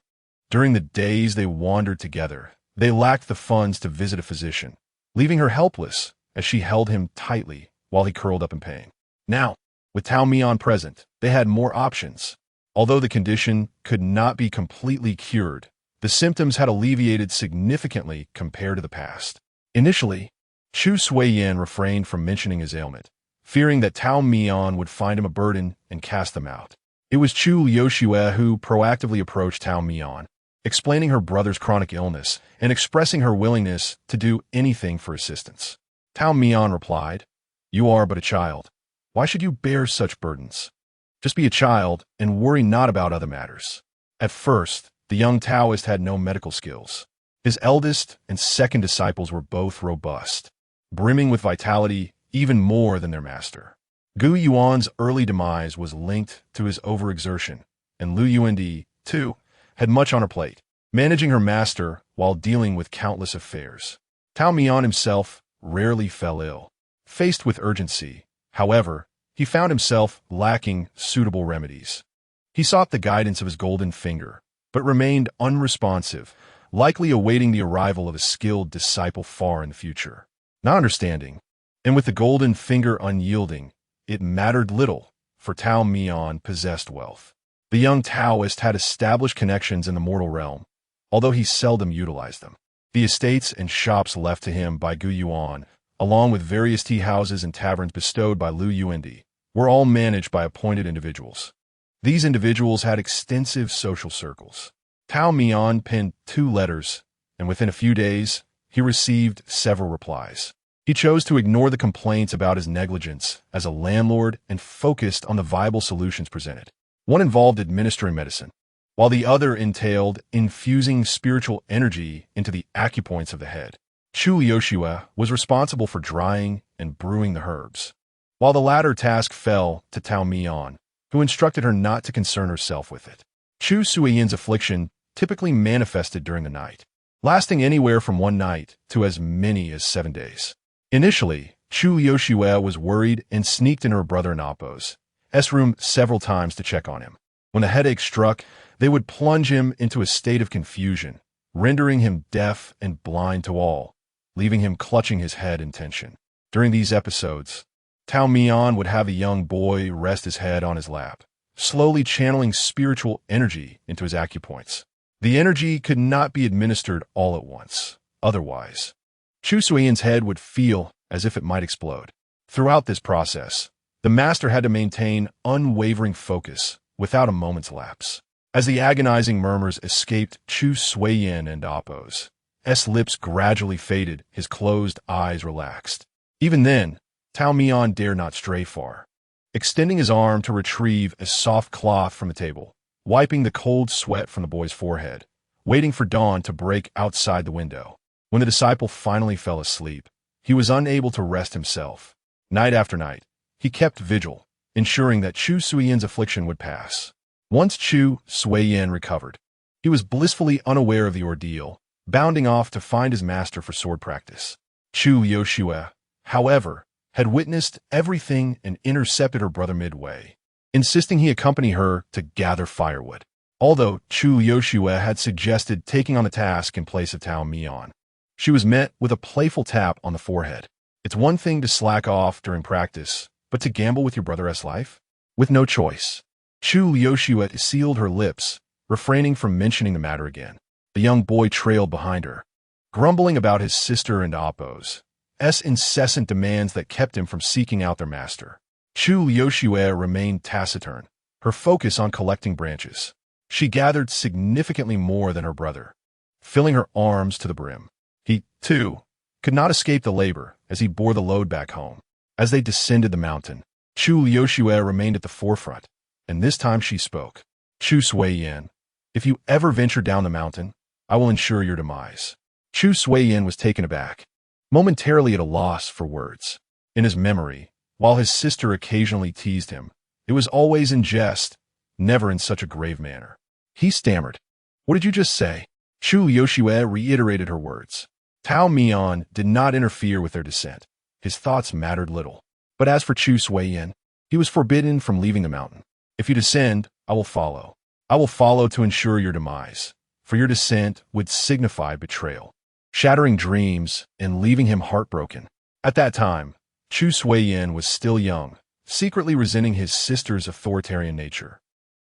Speaker 1: During the days they wandered together, they lacked the funds to visit a physician, leaving her helpless as she held him tightly while he curled up in pain. Now, with Tao Mian present, they had more options. Although the condition could not be completely cured, the symptoms had alleviated significantly compared to the past. Initially, Chu Sui-yin refrained from mentioning his ailment, fearing that Tao Mian would find him a burden and cast them out. It was Chu Yoshua who proactively approached Tao Mian, explaining her brother's chronic illness and expressing her willingness to do anything for assistance. Tao Mian replied, "You are but a child. Why should you bear such burdens? Just be a child and worry not about other matters." At first, the young Taoist had no medical skills. His eldest and second disciples were both robust, brimming with vitality even more than their master. Gu Yuan's early demise was linked to his overexertion, and Lu Yuandi, too, had much on her plate, managing her master while dealing with countless affairs. Tao Mian himself rarely fell ill. Faced with urgency, however, he found himself lacking suitable remedies. He sought the guidance of his golden finger, but remained unresponsive, likely awaiting the arrival of a skilled disciple far in the future. Not understanding, and with the golden finger unyielding, it mattered little, for Tao Mian possessed wealth. The young Taoist had established connections in the mortal realm, although he seldom utilized them. The estates and shops left to him by Gu Yuan, along with various tea houses and taverns bestowed by Lu Yuandi, were all managed by appointed individuals. These individuals had extensive social circles. Tao Mian penned 2 letters, and within a few days, he received several replies. He chose to ignore the complaints about his negligence as a landlord and focused on the viable solutions presented. One involved administering medicine, while the other entailed infusing spiritual energy into the acupoints of the head. Chu Yoshua was responsible for drying and brewing the herbs, while the latter task fell to Tao Mian, who instructed her not to concern herself with it. Chu Suiyan's affliction typically manifested during the night, lasting anywhere from 1 night to as many as 7 days. Initially, Chu Yoshua was worried and sneaked in her brother Napo's room several times to check on him. When the headache struck, they would plunge him into a state of confusion, rendering him deaf and blind to all, leaving him clutching his head in tension. During these episodes, Tao Mian would have the young boy rest his head on his lap, slowly channeling spiritual energy into his acupoints. The energy could not be administered all at once. Otherwise, Chu Suiyan's head would feel as if it might explode. Throughout this process, the master had to maintain unwavering focus without a moment's lapse. As the agonizing murmurs escaped Chu Suiyan and Apo's lips gradually faded, his closed eyes relaxed. Even then, Tao Mian dared not stray far, extending his arm to retrieve a soft cloth from the table, wiping the cold sweat from the boy's forehead, waiting for dawn to break outside the window. When the disciple finally fell asleep, he was unable to rest himself. Night after night, he kept vigil, ensuring that Chu Suiyan's affliction would pass. Once Chu Suiyan recovered, he was blissfully unaware of the ordeal, bounding off to find his master for sword practice. Chu Yoshua, however, had witnessed everything and intercepted her brother midway, insisting he accompany her to gather firewood. Although Chu Yoshua had suggested taking on the task in place of Tao Mian, she was met with a playful tap on the forehead. It's one thing to slack off during practice, but to gamble with your brother's life? With no choice, Chu Yoshua sealed her lips, refraining from mentioning the matter again. The young boy trailed behind her, grumbling about his sister and Apo's incessant demands that kept him from seeking out their master. Chu Yoshua remained taciturn, her focus on collecting branches. She gathered significantly more than her brother, filling her arms to the brim. He, too, could not escape the labor as he bore the load back home. As they descended the mountain, Chu Yoshua remained at the forefront, and this time she spoke. Chu Suiyan, if you ever venture down the mountain, I will ensure your demise. Chu Suiyan was taken aback, momentarily at a loss for words. In his memory, while his sister occasionally teased him, it was always in jest, never in such a grave manner. He stammered, "What did you just say?" Chu Yoshua reiterated her words. Tao Mian did not interfere with their descent. His thoughts mattered little. But as for Chu Suiyan, he was forbidden from leaving the mountain. If you descend, I will follow. I will follow to ensure your demise, for your descent would signify betrayal, shattering dreams and leaving him heartbroken. At that time, Chu Suiyan was still young, secretly resenting his sister's authoritarian nature.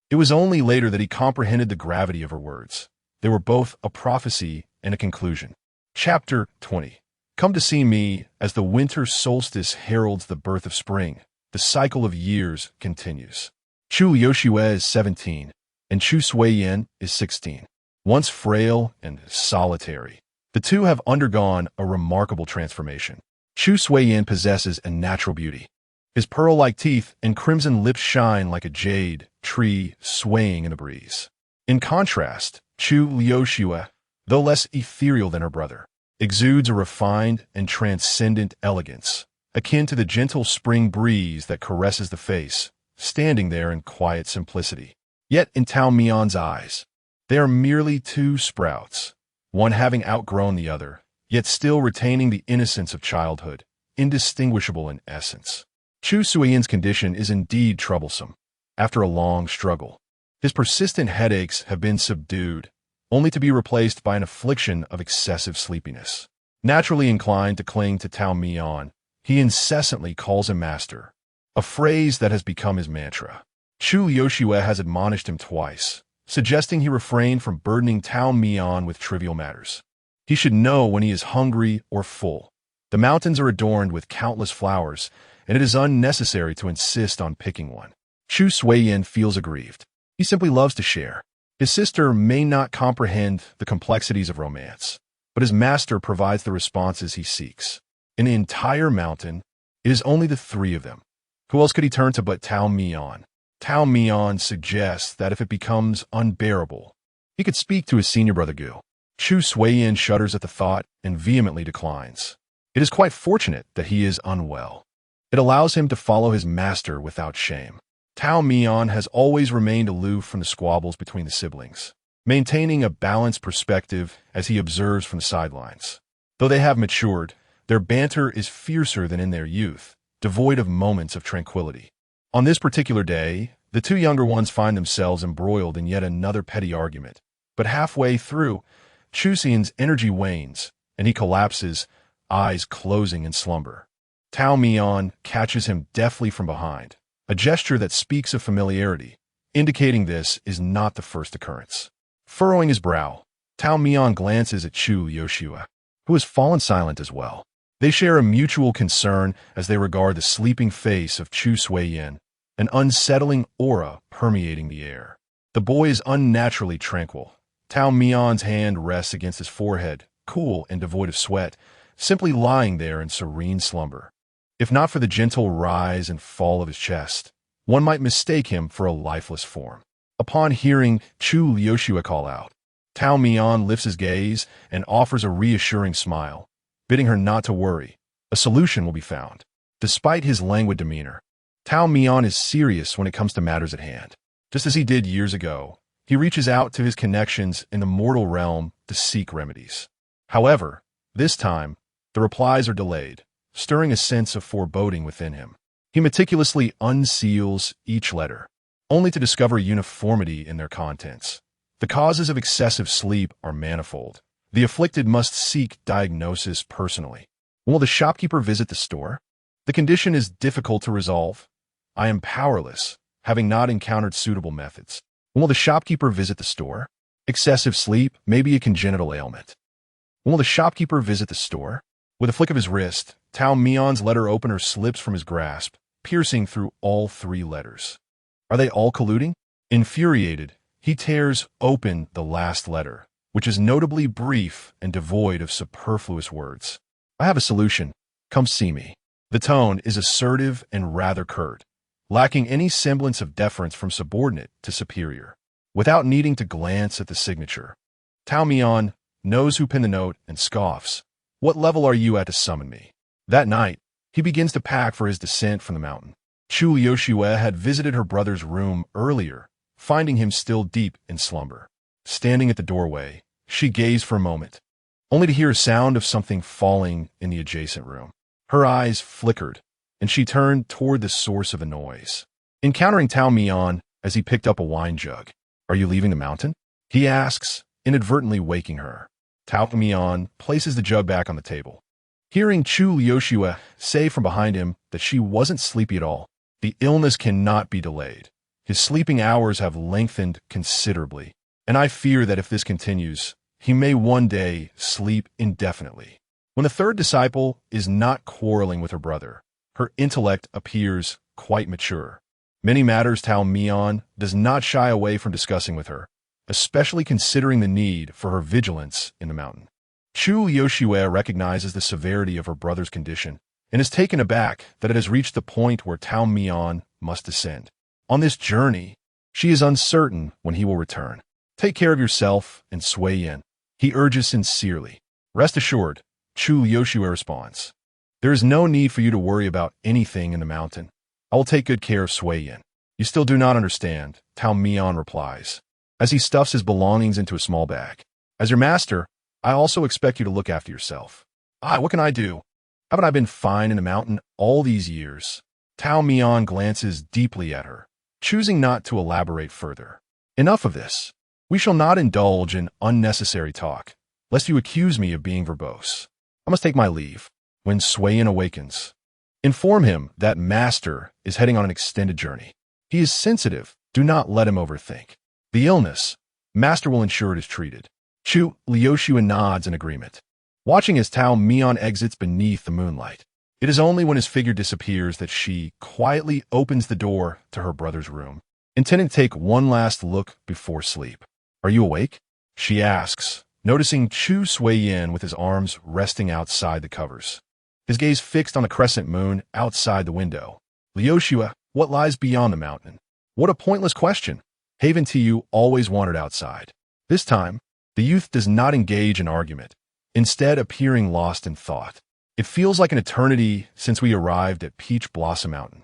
Speaker 1: It was only later that he comprehended the gravity of her words. They were both a prophecy and a conclusion. Chapter 20. Come to see me as the winter solstice heralds the birth of spring. The cycle of years continues. Chu Yoshua is 17, and Chu Suiyan is 16. Once frail and solitary, the two have undergone a remarkable transformation. Chu Suiyan possesses a natural beauty. His pearl-like teeth and crimson lips shine like a jade tree swaying in the breeze. In contrast, Chu Yoshua, though less ethereal than her brother, exudes a refined and transcendent elegance, akin to the gentle spring breeze that caresses the face, standing there in quiet simplicity. Yet in Tao Mian's eyes, they are merely two sprouts, one having outgrown the other, yet still retaining the innocence of childhood, indistinguishable in essence. Chu Suiyan's condition is indeed troublesome. After a long struggle, His persistent headaches have been subdued, only to be replaced by an affliction of excessive sleepiness. Naturally inclined to cling to Tao Mian, he incessantly calls him master, a phrase that has become his mantra. Chu Yoshue has admonished him twice, suggesting he refrain from burdening Tao Mian with trivial matters. He should know when he is hungry or full. The mountains are adorned with countless flowers, and it is unnecessary to insist on picking one. Chu Suiyin feels aggrieved. He simply loves to share. His sister may not comprehend the complexities of romance, but his master provides the responses he seeks. In the entire mountain, it is only the three of them. Who else could he turn to but Tao Mian? Tao Mian suggests that if it becomes unbearable, he could speak to his senior brother Gu. Chu Suiyin shudders at the thought and vehemently declines. It is quite fortunate that he is unwell. It allows him to follow his master without shame. Tao Mian has always remained aloof from the squabbles between the siblings, maintaining a balanced perspective as he observes from the sidelines. Though they have matured, their banter is fiercer than in their youth, devoid of moments of tranquility. On this particular day, the two younger ones find themselves embroiled in yet another petty argument. But halfway through, Chu Xian's energy wanes, and he collapses, eyes closing in slumber. Tao Mian catches him deftly from behind, a gesture that speaks of familiarity, indicating this is not the first occurrence. Furrowing his brow, Tao Mian glances at Chu Yoshua, who has fallen silent as well. They share a mutual concern as they regard the sleeping face of Chu Suiyin, an unsettling aura permeating the air. The boy is unnaturally tranquil. Tao Mian's hand rests against his forehead, cool and devoid of sweat, simply lying there in serene slumber. If not for the gentle rise and fall of his chest, one might mistake him for a lifeless form. Upon hearing Chu Yoshua call out, Tao Mian lifts his gaze and offers a reassuring smile, bidding her not to worry. A solution will be found. Despite his languid demeanor, Tao Mian is serious when it comes to matters at hand. Just as he did years ago, he reaches out to his connections in the mortal realm to seek remedies. However, this time, the replies are delayed, stirring a sense of foreboding within him. He meticulously unseals each letter, only to discover uniformity in their contents. The causes of excessive sleep are manifold. The afflicted must seek diagnosis personally. Will the shopkeeper visit the store? The condition is difficult to resolve. I am powerless, having not encountered suitable methods. Will the shopkeeper visit the store? Excessive sleep may be a congenital ailment. Will the shopkeeper visit the store? With a flick of his wrist, Tao Mian's letter opener slips from his grasp, piercing through all three letters. Are they all colluding? Infuriated, he tears open the last letter, which is notably brief and devoid of superfluous words. I have a solution. Come see me. The tone is assertive and rather curt, lacking any semblance of deference from subordinate to superior. Without needing to glance at the signature, Tao Mian knows who penned the note and scoffs. What level are you at to summon me? That night, he begins to pack for his descent from the mountain. Chu Yoshue had visited her brother's room earlier, finding him still deep in slumber. Standing at the doorway, she gazed for a moment, only to hear a sound of something falling in the adjacent room. Her eyes flickered, and she turned toward the source of the noise. Encountering Tao Mian as he picked up a wine jug. Are you leaving the mountain? He asks, inadvertently waking her. Tao Mian places the jug back on the table. Hearing Chu Yoshua say from behind him that she wasn't sleepy at all, the illness cannot be delayed. His sleeping hours have lengthened considerably, and I fear that if this continues, he may one day sleep indefinitely. When the third disciple is not quarreling with her brother, her intellect appears quite mature. Many matters Tao Mian does not shy away from discussing with her, especially considering the need for her vigilance in the mountain. Chu Yoshue recognizes the severity of her brother's condition and is taken aback that it has reached the point where Tao Mian must descend. On this journey, she is uncertain when he will return. Take care of yourself and Suiyin, he urges sincerely. Rest assured, Chu Yoshue responds. There is no need for you to worry about anything in the mountain. I will take good care of Suiyin. You still do not understand, Tao Mian replies, as he stuffs his belongings into a small bag. As your master, I also expect you to look after yourself. What can I do? Haven't I been fine in the mountain all these years? Tao Mian glances deeply at her, choosing not to elaborate further. Enough of this. We shall not indulge in unnecessary talk, lest you accuse me of being verbose. I must take my leave. When Swayan awakens, inform him that Master is heading on an extended journey. He is sensitive. Do not let him overthink. The illness, Master will ensure it is treated. Chu Liushua nods in agreement, watching as Tao Mian exits beneath the moonlight. It is only when his figure disappears that she quietly opens the door to her brother's room, intending to take one last look before sleep. Are you awake? She asks, noticing Chu Sui-yin with his arms resting outside the covers, his gaze fixed on the crescent moon outside the window. Liushua, what lies beyond the mountain? What a pointless question. Haven Tiu always wandered outside. This time, the youth does not engage in argument, instead appearing lost in thought. It feels like an eternity since we arrived at Peach Blossom Mountain.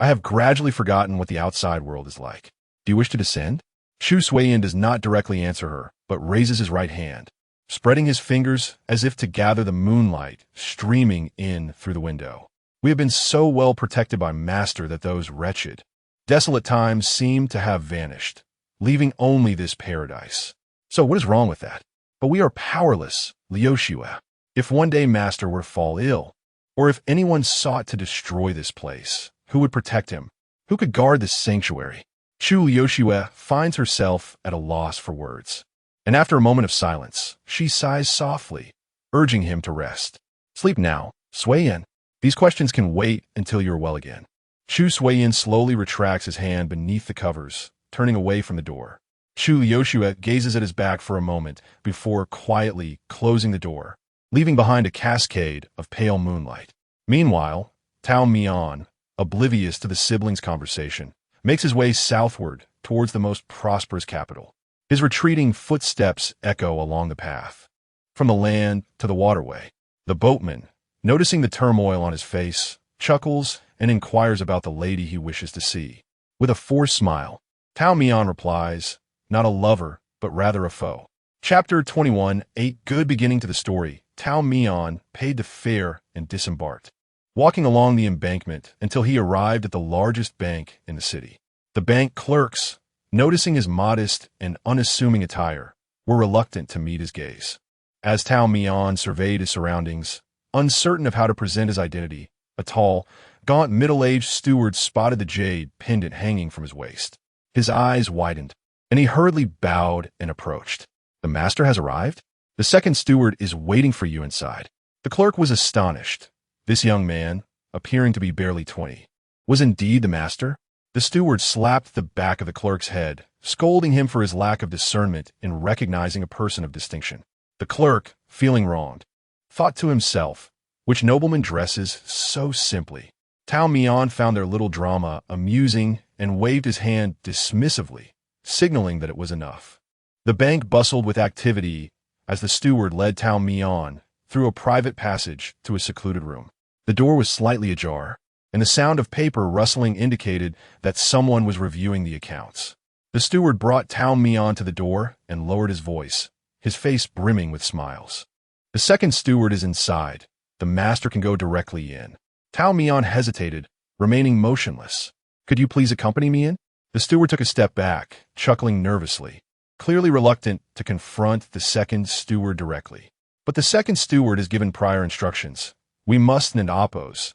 Speaker 1: I have gradually forgotten what the outside world is like. Do you wish to descend? Chu Sui-yin does not directly answer her, but raises his right hand, spreading his fingers as if to gather the moonlight streaming in through the window. We have been so well protected by Master that those wretched, desolate times seem to have vanished, leaving only this paradise. So what is wrong with that? But we are powerless, Liushua. If one day Master were to fall ill, or if anyone sought to destroy this place, who would protect him? Who could guard this sanctuary? Chu Liushua finds herself at a loss for words, and after a moment of silence, she sighs softly, urging him to rest. Sleep now, Sui-yin. These questions can wait until you are well again. Chu Sui-yin slowly retracts his hand beneath the covers, turning away from the door. Chu Liushua gazes at his back for a moment before quietly closing the door, leaving behind a cascade of pale moonlight. Meanwhile, Tao Mian, oblivious to the siblings' conversation, makes his way southward towards the most prosperous capital. His retreating footsteps echo along the path, from the land to the waterway. The boatman, noticing the turmoil on his face, chuckles and inquires about the lady he wishes to see. With a forced smile, Tao Mian replies, not a lover, but rather a foe. Chapter 21, a good beginning to the story. Tao Mian paid the fare and disembarked, walking along the embankment until he arrived at the largest bank in the city. The bank clerks, noticing his modest and unassuming attire, were reluctant to meet his gaze. As Tao Mian surveyed his surroundings, uncertain of how to present his identity, a tall, gaunt middle-aged steward spotted the jade pendant hanging from his waist. His eyes widened, and he hurriedly bowed and approached. The master has arrived? The second steward is waiting for you inside. The clerk was astonished. This young man, appearing to be barely 20, was indeed the master. The steward slapped the back of the clerk's head, scolding him for his lack of discernment in recognizing a person of distinction. The clerk, feeling wronged, thought to himself, which nobleman dresses so simply? Tao Mian found their little drama amusing and waved his hand dismissively, signaling that it was enough. The bank bustled with activity as the steward led Tao Mian through a private passage to a secluded room. The door was slightly ajar, and the sound of paper rustling indicated that someone was reviewing the accounts. The steward brought Tao Mian to the door and lowered his voice, his face brimming with smiles. The second steward is inside. The master can go directly in. Tao Mian hesitated, remaining motionless. Could you please accompany me in? The steward took a step back, chuckling nervously, clearly reluctant to confront the second steward directly. But the second steward is given prior instructions. We mustn't oppose.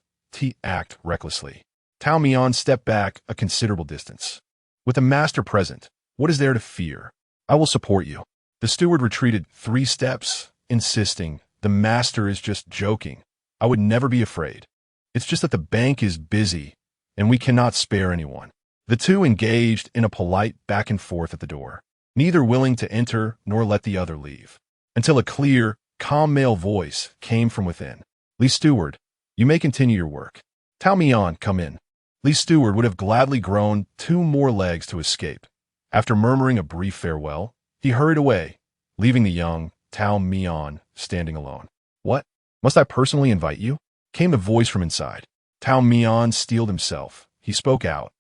Speaker 1: Act recklessly. Tao Mian stepped back a considerable distance. With the master present, what is there to fear? I will support you. The steward retreated 3 steps, insisting, the master is just joking. I would never be afraid. It's just that the bank is busy, and we cannot spare anyone. The two engaged in a polite back and forth at the door, neither willing to enter nor let the other leave, until a clear, calm male voice came from within. Lee Steward, you may continue your work. Tao Mian, come in. Lee Steward would have gladly grown 2 more legs to escape. After murmuring a brief farewell, he hurried away, leaving the young Tao Mian standing alone. What? Must I personally invite you? Came the voice from inside. Tao Mian steeled himself. He spoke out,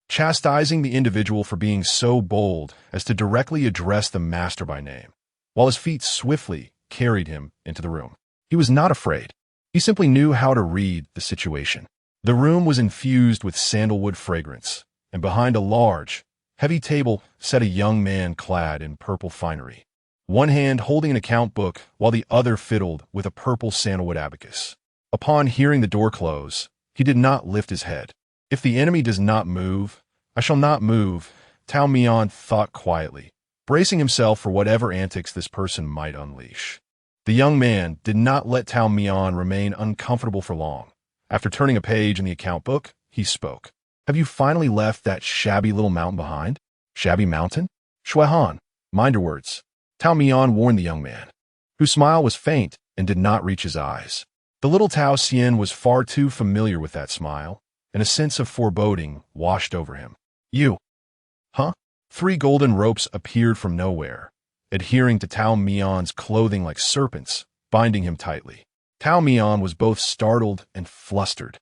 Speaker 1: chastising the individual for being so bold as to directly address the master by name, while his feet swiftly carried him into the room. He was not afraid. He simply knew how to read the situation. The room was infused with sandalwood fragrance, and behind a large, heavy table sat a young man clad in purple finery, one hand holding an account book while the other fiddled with a purple sandalwood abacus. Upon hearing the door close, he did not lift his head. If the enemy does not move, I shall not move, Tao Mian thought quietly, bracing himself for whatever antics this person might unleash. The young man did not let Tao Mian remain uncomfortable for long. After turning a page in the account book, he spoke. Have you finally left that shabby little mountain behind? Shabby mountain? Shuehan, mind your words. Tao Mian warned the young man, whose smile was faint and did not reach his eyes. The little Tao Xian was far too familiar with that smile, and a sense of foreboding washed over him. You. Huh? 3 golden ropes appeared from nowhere, adhering to Tao Mian's clothing like serpents, binding him tightly. Tao Mian was both startled and flustered,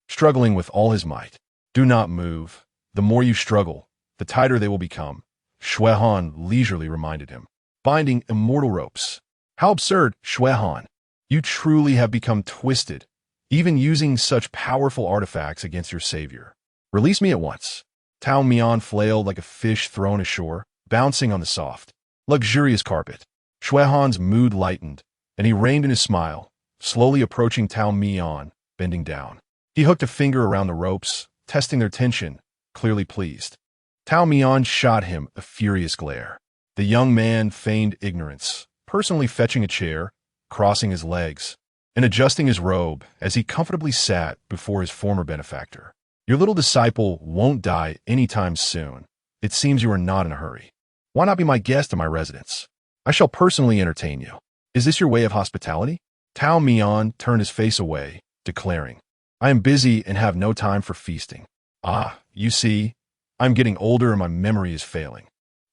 Speaker 1: struggling with all his might. Do not move. The more you struggle, the tighter they will become, Shuehan leisurely reminded him. Binding immortal ropes. How absurd, Shuehan. You truly have become twisted, even using such powerful artifacts against your savior. Release me at once. Tao Mian flailed like a fish thrown ashore, bouncing on the soft, luxurious carpet. Shuehan's mood lightened, and he reined in his smile, slowly approaching Tao Mian, bending down. He hooked a finger around the ropes, testing their tension, clearly pleased. Tao Mian shot him a furious glare. The young man feigned ignorance, personally fetching a chair, crossing his legs, and adjusting his robe as he comfortably sat before his former benefactor. Your little disciple won't die anytime soon. It seems you are not in a hurry. Why not be my guest in my residence? I shall personally entertain you. Is this your way of hospitality? Tao Mian turned his face away, declaring, I am busy and have no time for feasting. Ah, you see, I'm getting older and my memory is failing.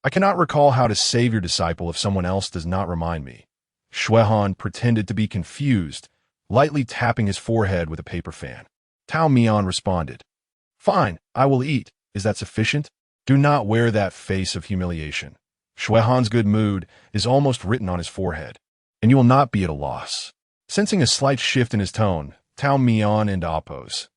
Speaker 1: I cannot recall how to save your disciple if someone else does not remind me. Shuehan pretended to be confused, lightly tapping his forehead with a paper fan. Tao Mian responded, Fine, I will eat. Is that sufficient? Do not wear that face of humiliation. Shuehan's good mood is almost written on his forehead, and you will not be at a loss. Sensing a slight shift in his tone, Tao Mian and Appo's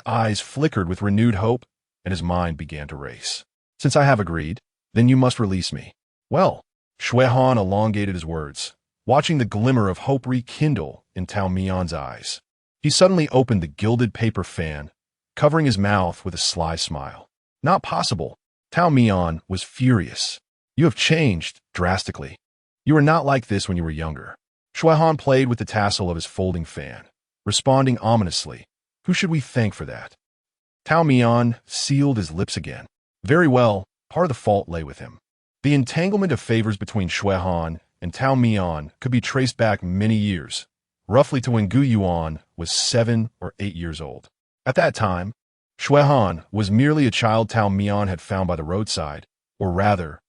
Speaker 1: eyes flickered with renewed hope, and his mind began to race. Since I have agreed, then you must release me. Well, Shuehan elongated his words, watching the glimmer of hope rekindle in Tao Mian's eyes. He suddenly opened the gilded paper fan, covering his mouth with a sly smile. Not possible. Tao Mian was furious. You have changed drastically. You were not like this when you were younger. Shuehan played with the tassel of his folding fan, responding ominously. Who should we thank for that? Tao Mian sealed his lips again. Very well, part of the fault lay with him. The entanglement of favors between Shuehan and Tao Mian could be traced back many years, roughly to when Gu Yuan was 7 or 8 years old. At that time, Shuehan was merely a child Tao Mian had found by the roadside, or rather,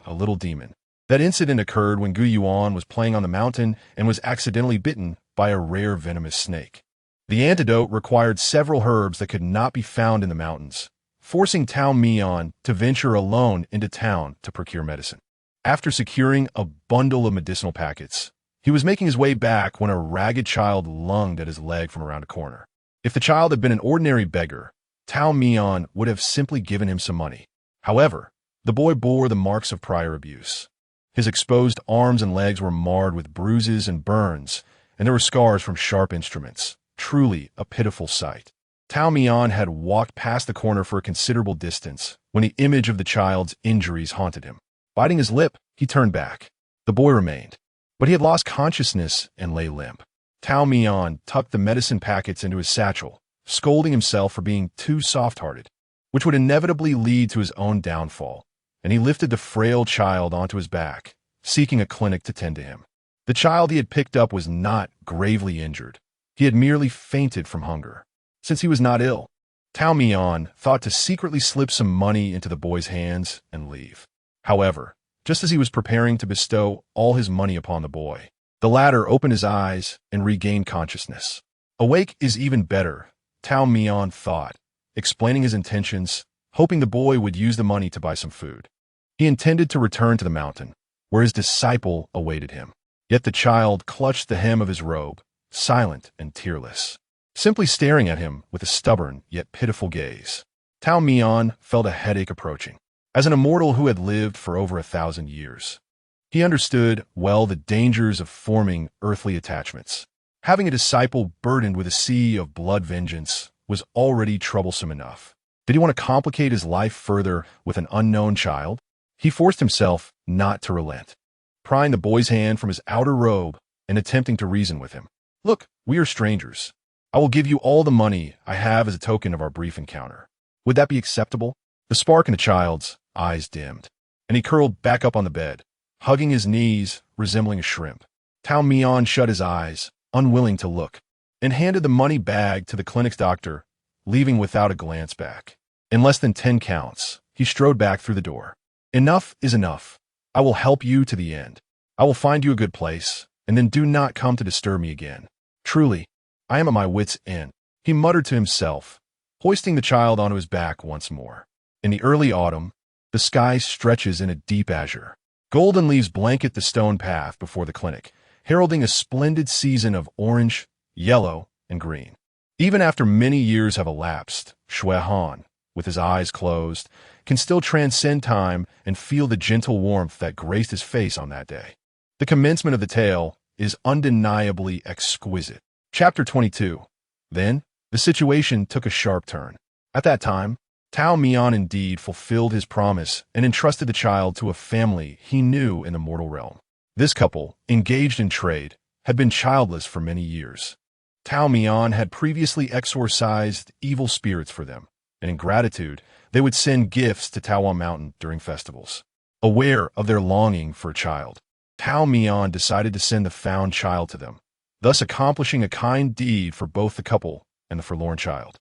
Speaker 1: a little demon. That incident occurred when Gu Yuan was playing on the mountain and was accidentally bitten by a rare venomous snake. The antidote required several herbs that could not be found in the mountains, forcing Tao Mian to venture alone into town to procure medicine. After securing a bundle of medicinal packets, he was making his way back when a ragged child lunged at his leg from around a corner. If the child had been an ordinary beggar, Tao Mian would have simply given him some money. However, the boy bore the marks of prior abuse. His exposed arms and legs were marred with bruises and burns, and there were scars from sharp instruments. Truly a pitiful sight. Tao Mian had walked past the corner for a considerable distance when the image of the child's injuries haunted him. Biting his lip, he turned back. The boy remained, but he had lost consciousness and lay limp. Tao Mian tucked the medicine packets into his satchel, scolding himself for being too soft-hearted, which would inevitably lead to his own downfall, and he lifted the frail child onto his back, seeking a clinic to tend to him. The child he had picked up was not gravely injured. He had merely fainted from hunger. Since he was not ill, Tao Mian thought to secretly slip some money into the boy's hands and leave. However, just as he was preparing to bestow all his money upon the boy, the latter opened his eyes and regained consciousness. Awake is even better, Tao Mian thought, explaining his intentions, hoping the boy would use the money to buy some food. He intended to return to the mountain, where his disciple awaited him. Yet the child clutched the hem of his robe, silent and tearless, simply staring at him with a stubborn yet pitiful gaze. Tao Mian felt a headache approaching. As an immortal who had lived for over 1,000 years, he understood well the dangers of forming earthly attachments. Having a disciple burdened with a sea of blood vengeance was already troublesome enough. Did he want to complicate his life further with an unknown child? He forced himself not to relent, prying the boy's hand from his outer robe and attempting to reason with him. Look, we are strangers. I will give you all the money I have as a token of our brief encounter. Would that be acceptable? The spark in the child's eyes dimmed, and he curled back up on the bed, hugging his knees, resembling a shrimp. Tao Mian shut his eyes, unwilling to look, and handed the money bag to the clinic's doctor, leaving without a glance back. In less than 10 counts, he strode back through the door. Enough is enough. I will help you to the end. I will find you a good place, and then do not come to disturb me again. Truly, I am at my wit's end, he muttered to himself, hoisting the child onto his back once more. In the early autumn, the sky stretches in a deep azure. Golden leaves blanket the stone path before the clinic, heralding a splendid season of orange, yellow, and green. Even after many years have elapsed, Shui Han, with his eyes closed, can still transcend time and feel the gentle warmth that graced his face on that day. The commencement of the tale is undeniably exquisite. Chapter 22. Then, the situation took a sharp turn. At that time, Tao Mian indeed fulfilled his promise and entrusted the child to a family he knew in the mortal realm. This couple, engaged in trade, had been childless for many years. Tao Mian had previously exorcised evil spirits for them, and in gratitude, they would send gifts to Taowan Mountain during festivals. Aware of their longing for a child, Tao Mian decided to send the found child to them, thus accomplishing a kind deed for both the couple and the forlorn child.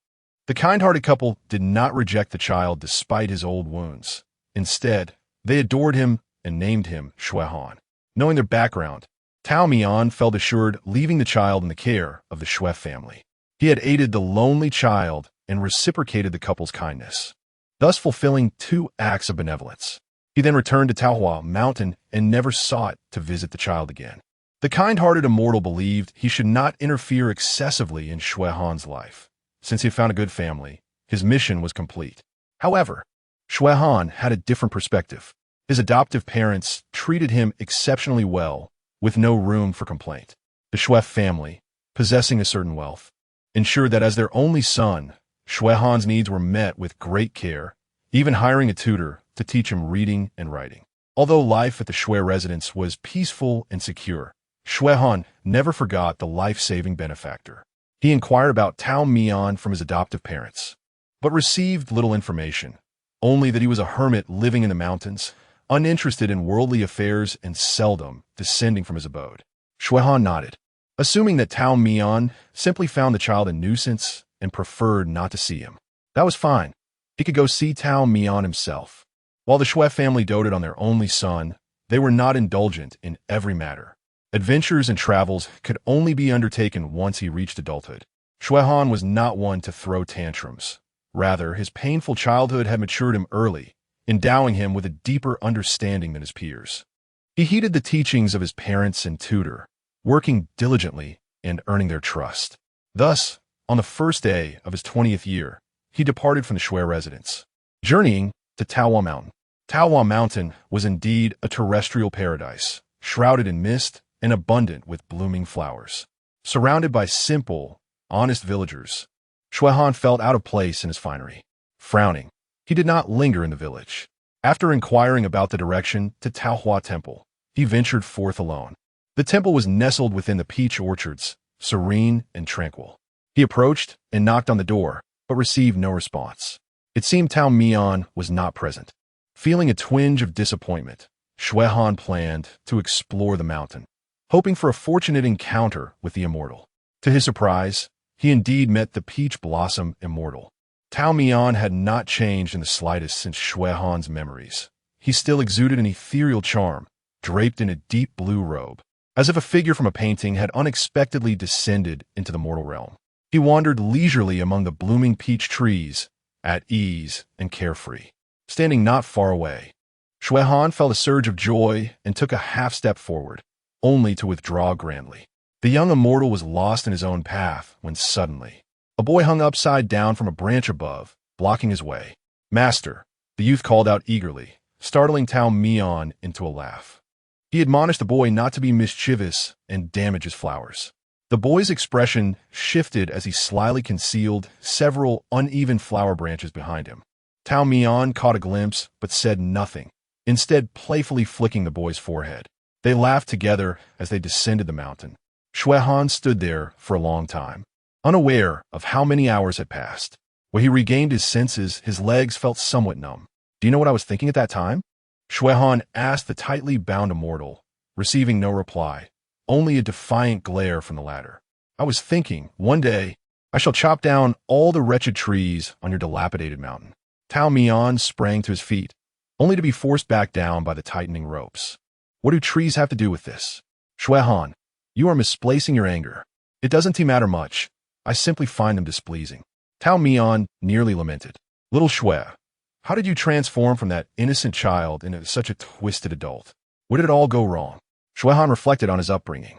Speaker 1: The kind-hearted couple did not reject the child despite his old wounds. Instead, they adored him and named him Shui Han. Knowing their background, Tao Mian felt assured leaving the child in the care of the Shui family. He had aided the lonely child and reciprocated the couple's kindness, thus fulfilling 2 acts of benevolence. He then returned to Taohua Mountain and never sought to visit the child again. The kind-hearted immortal believed he should not interfere excessively in Shui Han's life. Since he found a good family, his mission was complete. However, Shui Han had a different perspective. His adoptive parents treated him exceptionally well, with no room for complaint. The Shui family, possessing a certain wealth, ensured that as their only son, Shui Han's needs were met with great care, even hiring a tutor to teach him reading and writing. Although life at the Shui residence was peaceful and secure, Shui Han never forgot the life-saving benefactor. He inquired about Tao Mian from his adoptive parents, but received little information, only that he was a hermit living in the mountains, uninterested in worldly affairs and seldom descending from his abode. Shui Han nodded, assuming that Tao Mian simply found the child a nuisance and preferred not to see him. That was fine. He could go see Tao Mian himself. While the Shui family doted on their only son, they were not indulgent in every matter. Adventures and travels could only be undertaken once he reached adulthood. Shui Han was not one to throw tantrums. Rather, his painful childhood had matured him early, endowing him with a deeper understanding than his peers. He heeded the teachings of his parents and tutor, working diligently and earning their trust. Thus, on the first day of his 20th year, he departed from the Shui residence, journeying to Taohua Mountain. Taohua Mountain was indeed a terrestrial paradise, shrouded in mist and abundant with blooming flowers. Surrounded by simple, honest villagers, Shui Han felt out of place in his finery. Frowning, he did not linger in the village. After inquiring about the direction to Taohua Temple, he ventured forth alone. The temple was nestled within the peach orchards, serene and tranquil. He approached and knocked on the door, but received no response. It seemed Tao Mian was not present. Feeling a twinge of disappointment, Shui Han planned to explore the mountain, hoping for a fortunate encounter with the immortal. To his surprise, he indeed met the peach blossom immortal. Tao Mian had not changed in the slightest since Shui Han's memories. He still exuded an ethereal charm, draped in a deep blue robe, as if a figure from a painting had unexpectedly descended into the mortal realm. He wandered leisurely among the blooming peach trees, at ease and carefree. Standing not far away, Shui Han felt a surge of joy and took a half-step forward, only to withdraw grandly. The young immortal was lost in his own path when suddenly, a boy hung upside down from a branch above, blocking his way. "Master, the youth called out eagerly, startling Tao Mian into a laugh. He admonished the boy not to be mischievous and damage his flowers. The boy's expression shifted as he slyly concealed several uneven flower branches behind him. Tao Mian caught a glimpse but said nothing, instead playfully flicking the boy's forehead. They laughed together as they descended the mountain. Shui Han stood there for a long time, unaware of how many hours had passed. When he regained his senses, his legs felt somewhat numb. "Do you know what I was thinking at that time?" Shui Han asked the tightly bound immortal, receiving no reply, only a defiant glare from the latter. "I was thinking, one day, I shall chop down all the wretched trees on your dilapidated mountain." Tao Mian sprang to his feet, only to be forced back down by the tightening ropes. "What do trees have to do with this?" "Shui Han, you are misplacing your anger. It doesn't matter much. I simply find them displeasing." Tao Mian nearly lamented. "Little Shui, how did you transform from that innocent child into such a twisted adult? Where did it all go wrong?" Shui Han reflected on his upbringing.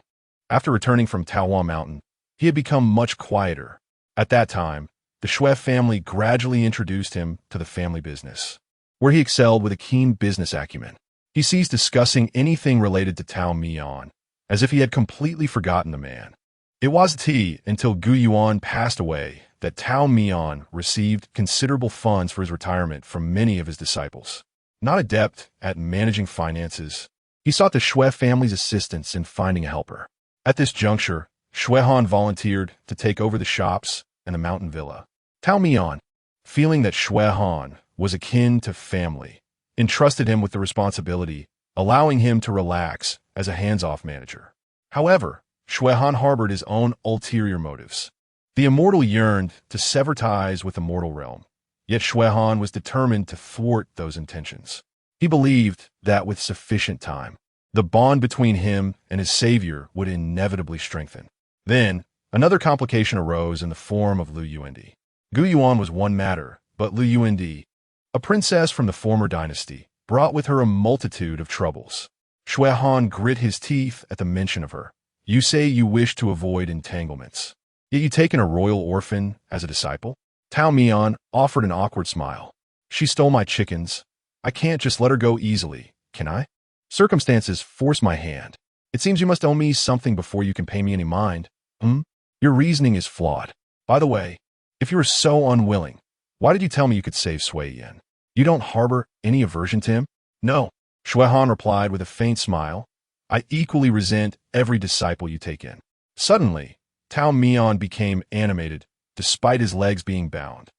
Speaker 1: After returning from Taowan Mountain, he had become much quieter. At that time, the Shui family gradually introduced him to the family business, where he excelled with a keen business acumen. He ceased discussing anything related to Tao Mian, as if he had completely forgotten the man. It wasn't until Gu Yuan passed away that Tao Mian received considerable funds for his retirement from many of his disciples. Not adept at managing finances, he sought the Shui family's assistance in finding a helper. At this juncture, Shui Han volunteered to take over the shops and the mountain villa. Tao Mian, feeling that Shui Han was akin to family, entrusted him with the responsibility, allowing him to relax as a hands-off manager. However, Shui Han harbored his own ulterior motives. The immortal yearned to sever ties with the mortal realm, yet Shui Han was determined to thwart those intentions. He believed that with sufficient time, the bond between him and his savior would inevitably strengthen. Then, another complication arose in the form of Lu Yuandi. Gu Yuan was one matter, but Lu Yuandi, a princess from the former dynasty, brought with her a multitude of troubles. Shui Han grit his teeth at the mention of her. "You say you wish to avoid entanglements, yet you take in a royal orphan as a disciple?" Tao Mian offered an awkward smile. "She stole my chickens. I can't just let her go easily, can I? Circumstances force my hand. It seems you must owe me something before you can pay me any mind. Your reasoning is flawed. By the way, if you were so unwilling, why did you tell me you could save Sui Yin? You don't harbor any aversion to him?" "No," Shui Han replied with a faint smile. "I equally resent every disciple you take in." Suddenly, Tao Mian became animated, despite his legs being bound.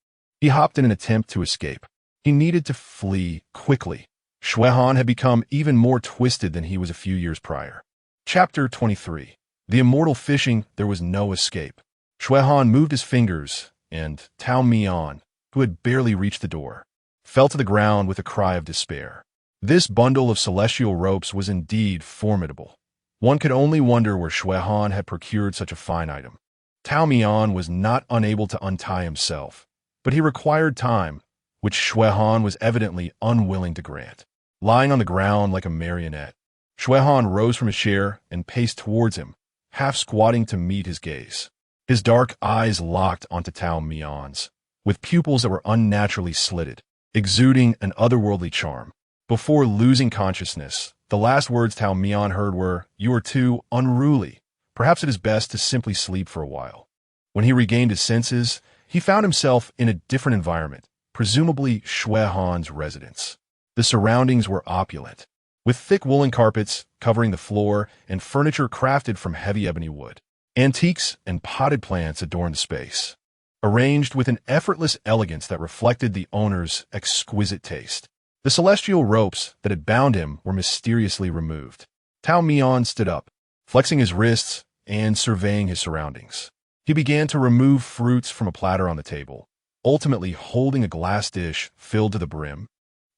Speaker 1: He hopped in an attempt to escape. He needed to flee quickly. Shui Han had become even more twisted than he was a few years prior. Chapter 23. The Immortal Fishing. There was no escape. Shui Han moved his fingers, and Tao Mian, who had barely reached the door, fell to the ground with a cry of despair. This bundle of celestial ropes was indeed formidable. One could only wonder where Shui Han had procured such a fine item. Tao Mian was not unable to untie himself, but he required time, which Shui Han was evidently unwilling to grant. Lying on the ground like a marionette, Shui Han rose from his chair and paced towards him, half squatting to meet his gaze. His dark eyes locked onto Tao Mian's, with pupils that were unnaturally slitted, exuding an otherworldly charm. Before losing consciousness, the last words Tao Mian heard were, "You are too unruly. Perhaps it is best to simply sleep for a while." When he regained his senses, he found himself in a different environment, presumably Shui Han's residence. The surroundings were opulent, with thick woolen carpets covering the floor and furniture crafted from heavy ebony wood. Antiques and potted plants adorned the space, arranged with an effortless elegance that reflected the owner's exquisite taste. The celestial ropes that had bound him were mysteriously removed. Tao Mian stood up, flexing his wrists and surveying his surroundings. He began to remove fruits from a platter on the table, ultimately holding a glass dish filled to the brim,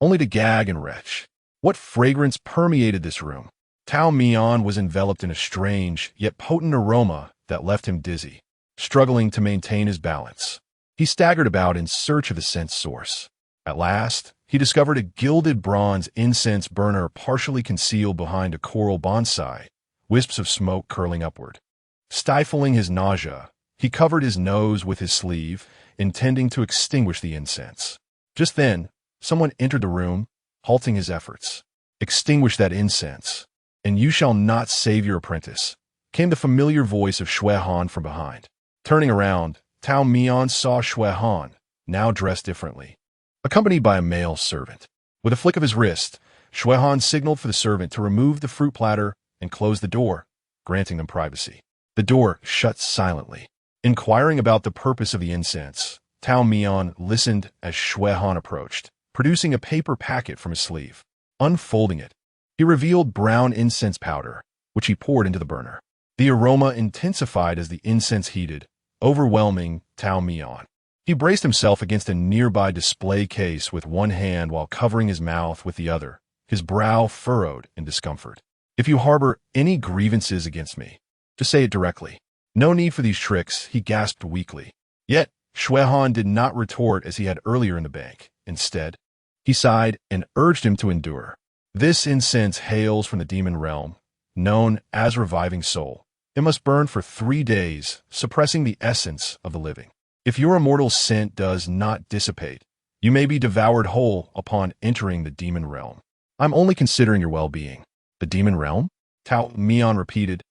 Speaker 1: only to gag and retch. What fragrance permeated this room? Tao Mian was enveloped in a strange yet potent aroma that left him dizzy. Struggling to maintain his balance, he staggered about in search of the scent source. At last, he discovered a gilded bronze incense burner partially concealed behind a coral bonsai, wisps of smoke curling upward. Stifling his nausea, he covered his nose with his sleeve, intending to extinguish the incense. Just then, Someone entered the room, halting his efforts. "Extinguish that incense, and you shall not save your apprentice," came the familiar voice of Shui Han from behind. Turning around, Tao Mian saw Shui Han, now dressed differently, accompanied by a male servant. With a flick of his wrist, Shui Han signaled for the servant to remove the fruit platter and close the door, granting them privacy. The door shut silently. Inquiring about the purpose of the incense, Tao Mian listened as Shui Han approached, producing a paper packet from his sleeve. Unfolding it, he revealed brown incense powder, which he poured into the burner. The aroma intensified as the incense heated, overwhelming Tao Mian. He braced himself against a nearby display case with one hand while covering his mouth with the other, his brow furrowed in discomfort. "If you harbor any grievances against me, just say it directly. No need for these tricks," he gasped weakly. Yet, Shui Han did not retort as he had earlier in the bank. Instead, he sighed and urged him to endure. "This incense hails from the demon realm, known as reviving soul. It must burn for 3 days, suppressing the essence of the living. If your immortal scent does not dissipate, you may be devoured whole upon entering the demon realm. I'm only considering your well-being." "The demon realm?" Tao Mian repeated,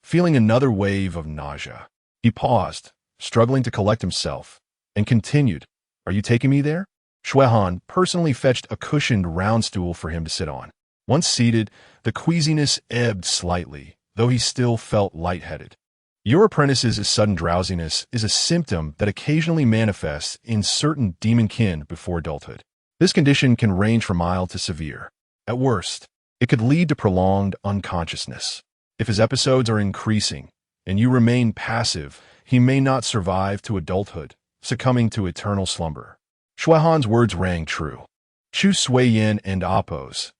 Speaker 1: feeling another wave of nausea. He paused, struggling to collect himself, and continued, "Are you taking me there?" Shui Han personally fetched a cushioned round stool for him to sit on. Once seated, the queasiness ebbed slightly, though he still felt lightheaded. "Your apprentice's sudden drowsiness is a symptom that occasionally manifests in certain demon kin before adulthood. This condition can range from mild to severe. At worst, it could lead to prolonged unconsciousness. If his episodes are increasing, and you remain passive, he may not survive to adulthood, succumbing to eternal slumber." Shui Han's words rang true. Chu Suiyin and Appo's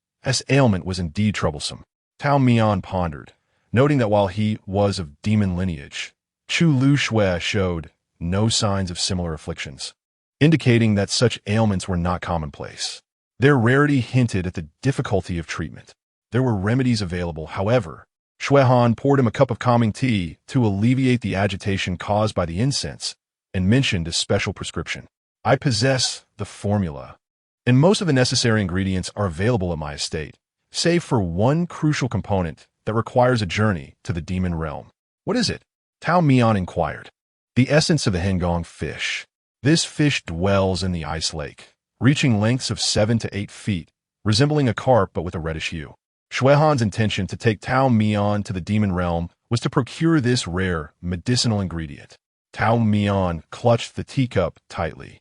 Speaker 1: ailment was indeed troublesome. Tao Mian pondered, noting that while he was of demon lineage, Chu Lu Shui showed no signs of similar afflictions, indicating that such ailments were not commonplace. Their rarity hinted at the difficulty of treatment. There were remedies available, however. Shui Han poured him a cup of calming tea to alleviate the agitation caused by the incense and mentioned a special prescription. "I possess the formula, and most of the necessary ingredients are available at my estate, save for one crucial component that requires a journey to the demon realm." "What is it?" Tao Mian inquired. "The essence of the Hengong fish. This fish dwells in the ice lake, reaching lengths of 7 to 8 feet, resembling a carp but with a reddish hue." Shui Han's intention to take Tao Mian to the demon realm was to procure this rare medicinal ingredient. Tao Mian clutched the teacup tightly,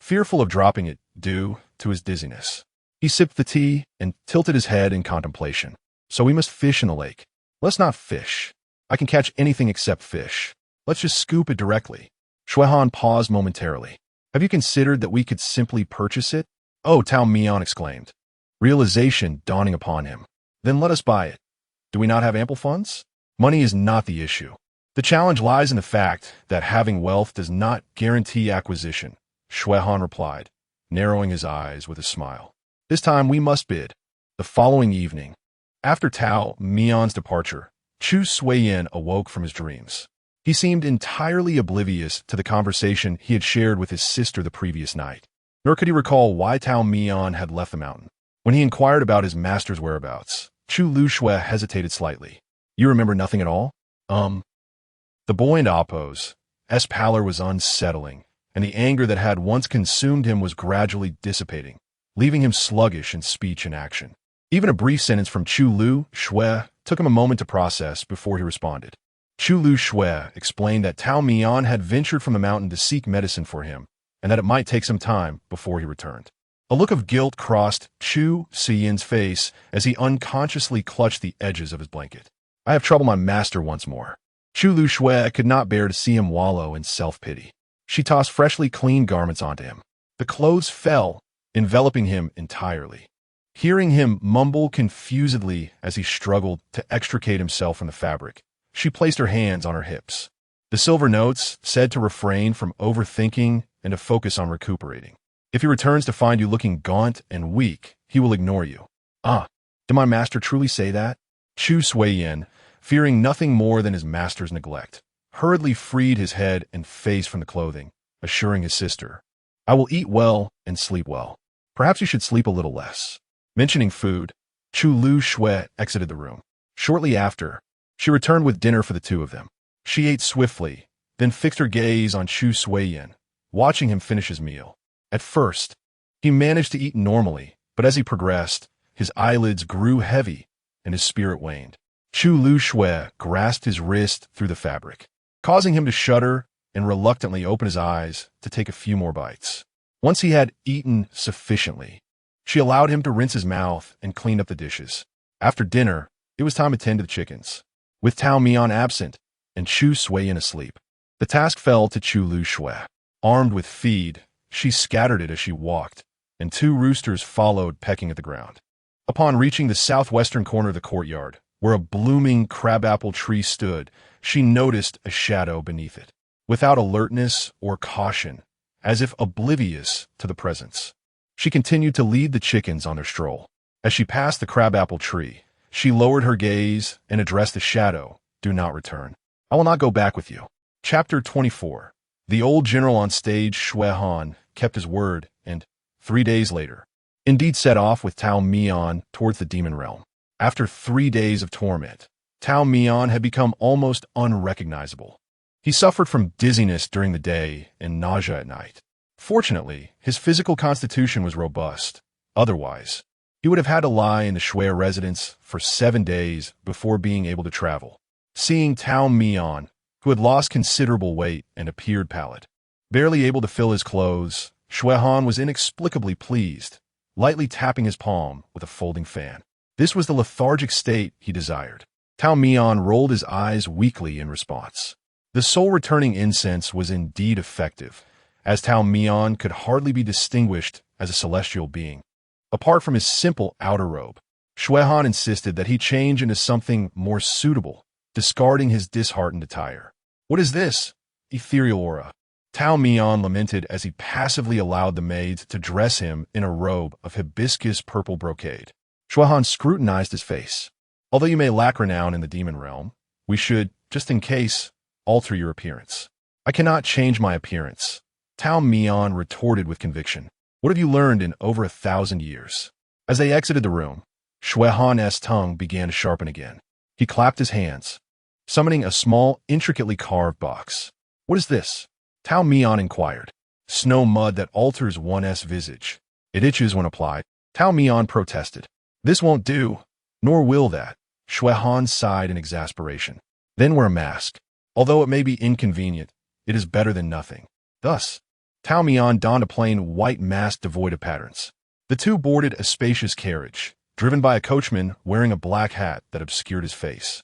Speaker 1: fearful of dropping it due to his dizziness. He sipped the tea and tilted his head in contemplation. "So we must fish in the lake. Let's not fish. I can catch anything except fish. Let's just scoop it directly." Shui Han paused momentarily. "Have you considered that we could simply purchase it?" "Oh," Tao Mian exclaimed, realization dawning upon him. "Then let us buy it. Do we not have ample funds?" "Money is not the issue. The challenge lies in the fact that having wealth does not guarantee acquisition," Shui Han replied, narrowing his eyes with a smile. "This time we must bid." The following evening, after Tao Mian's departure, Chu Suiyin awoke from his dreams. He seemed entirely oblivious to the conversation he had shared with his sister the previous night, nor could he recall why Tao Mian had left the mountain. When he inquired about his master's whereabouts, Chu Lu Shui hesitated slightly. "You remember nothing at all?" The boy and Appo's pallor was unsettling, and the anger that had once consumed him was gradually dissipating, leaving him sluggish in speech and action. Even a brief sentence from Chu Lu Shui took him a moment to process before he responded. Chu Lu Shui explained that Tao Mian had ventured from the mountain to seek medicine for him, and that it might take some time before he returned. A look of guilt crossed Chu Siyin's face as he unconsciously clutched the edges of his blanket. "I have troubled my master once more." Chu Lu Shui could not bear to see him wallow in self-pity. She tossed freshly cleaned garments onto him. The clothes fell, enveloping him entirely. Hearing him mumble confusedly as he struggled to extricate himself from the fabric, she placed her hands on her hips. The silver notes said to refrain from overthinking and to focus on recuperating. "If he returns to find you looking gaunt and weak, he will ignore you." "Ah, did my master truly say that?" Chu Suiyin, fearing nothing more than his master's neglect, hurriedly freed his head and face from the clothing, assuring his sister, "I will eat well and sleep well." Perhaps you should sleep a little less. Mentioning food, Chu Lu Shui exited the room. Shortly after, she returned with dinner for the two of them. She ate swiftly, then fixed her gaze on Chu Suiyin, watching him finish his meal. At first, he managed to eat normally, but as he progressed, his eyelids grew heavy and his spirit waned. Chu Lu Shui grasped his wrist through the fabric, causing him to shudder and reluctantly open his eyes to take a few more bites. Once he had eaten sufficiently, she allowed him to rinse his mouth and clean up the dishes. After dinner, it was time to tend to the chickens. With Tao Mian absent and Chu Suiyin asleep, the task fell to Chu Lu Shui. Armed with feed, she scattered it as she walked, and two roosters followed, pecking at the ground. Upon reaching the southwestern corner of the courtyard, where a blooming crabapple tree stood, she noticed a shadow beneath it. Without alertness or caution, as if oblivious to the presence, she continued to lead the chickens on their stroll. As she passed the crabapple tree, she lowered her gaze and addressed the shadow. Do not return. I will not go back with you. Chapter 24. The old general on stage, Shui Han, kept his word and, 3 days later, indeed set off with Tao Mian towards the demon realm. After 3 days of torment, Tao Mian had become almost unrecognizable. He suffered from dizziness during the day and nausea at night. Fortunately, his physical constitution was robust. Otherwise, he would have had to lie in the Shui residence for 7 days before being able to travel. Seeing Tao Mian, who had lost considerable weight and appeared pallid, barely able to fill his clothes, Shui Han was inexplicably pleased, lightly tapping his palm with a folding fan. This was the lethargic state he desired. Tao Mian rolled his eyes weakly in response. The soul-returning incense was indeed effective, as Tao Mian could hardly be distinguished as a celestial being. Apart from his simple outer robe, Shui Han insisted that he change into something more suitable, discarding his disheartened attire. What is this? Ethereal aura. Tao Mian lamented as he passively allowed the maids to dress him in a robe of hibiscus purple brocade. Shui Han scrutinized his face. Although you may lack renown in the demon realm, we should, just in case, alter your appearance. I cannot change my appearance. Tao Mian retorted with conviction. What have you learned in over 1,000 years? As they exited the room, Shui Han's tongue began to sharpen again. He clapped his hands, summoning a small, intricately carved box. What is this? Tao Mian inquired. Snow mud that alters one's visage. It itches when applied. Tao Mian protested. This won't do, nor will that. Shui Han sighed in exasperation. Then wear a mask. Although it may be inconvenient, it is better than nothing. Thus, Tao Mian donned a plain white mask devoid of patterns. The two boarded a spacious carriage, driven by a coachman wearing a black hat that obscured his face.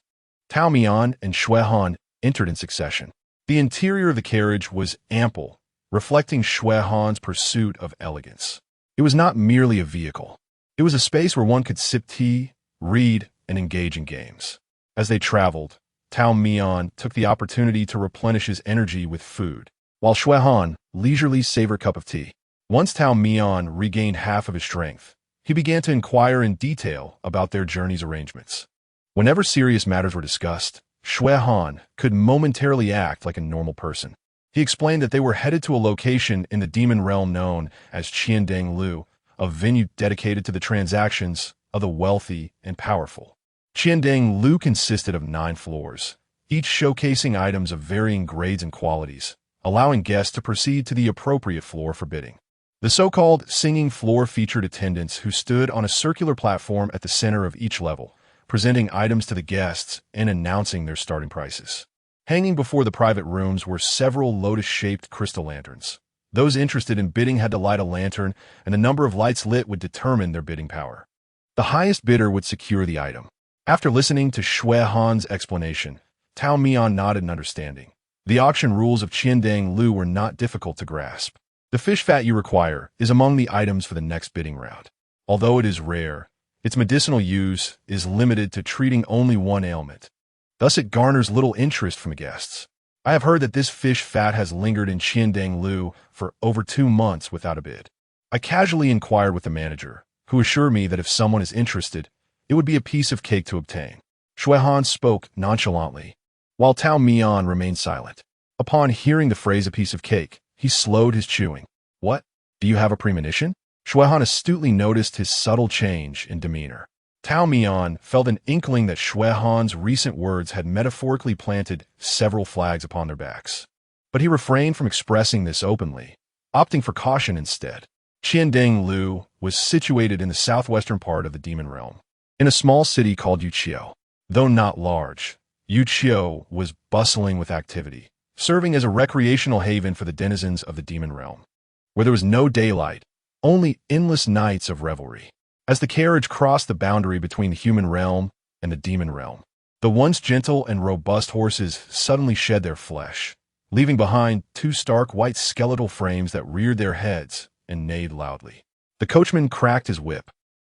Speaker 1: Tao Mian and Shui Han entered in succession. The interior of the carriage was ample, reflecting Shui Han's pursuit of elegance. It was not merely a vehicle. It was a space where one could sip tea, read, and engage in games. As they traveled, Tao Mian took the opportunity to replenish his energy with food, while Shui Han leisurely savored a cup of tea. Once Tao Mian regained half of his strength, he began to inquire in detail about their journey's arrangements. Whenever serious matters were discussed, Shui Han could momentarily act like a normal person. He explained that they were headed to a location in the demon realm known as Qiandang Lu, a venue dedicated to the transactions of the wealthy and powerful. Qiandang Lu consisted of 9 floors, each showcasing items of varying grades and qualities, allowing guests to proceed to the appropriate floor for bidding. The so-called singing floor featured attendants who stood on a circular platform at the center of each level, presenting items to the guests and announcing their starting prices. Hanging before the private rooms were several lotus-shaped crystal lanterns. Those interested in bidding had to light a lantern, and the number of lights lit would determine their bidding power. The highest bidder would secure the item. After listening to Shui Han's explanation, Tao Mian nodded in understanding. The auction rules of Qiandang Lu were not difficult to grasp. The fish fat you require is among the items for the next bidding round. Although it is rare, its medicinal use is limited to treating only one ailment. Thus it garners little interest from the guests. I have heard that this fish fat has lingered in Qiandang Lu for over 2 months without a bid. I casually inquired with the manager, who assured me that if someone is interested, it would be a piece of cake to obtain. Shui Han spoke nonchalantly, while Tao Mian remained silent. Upon hearing the phrase "a piece of cake," he slowed his chewing. What? Do you have a premonition? Han astutely noticed his subtle change in demeanor. Tao Mian felt an inkling that Han's recent words had metaphorically planted several flags upon their backs. But he refrained from expressing this openly, opting for caution instead. Qiandeng Lu was situated in the southwestern part of the demon realm, in a small city called Yuqiu. Though not large, Yuqiu was bustling with activity, serving as a recreational haven for the denizens of the demon realm, where there was no daylight, only endless nights of revelry. As the carriage crossed the boundary between the human realm and the demon realm, the once gentle and robust horses suddenly shed their flesh, leaving behind two stark white skeletal frames that reared their heads and neighed loudly. The coachman cracked his whip,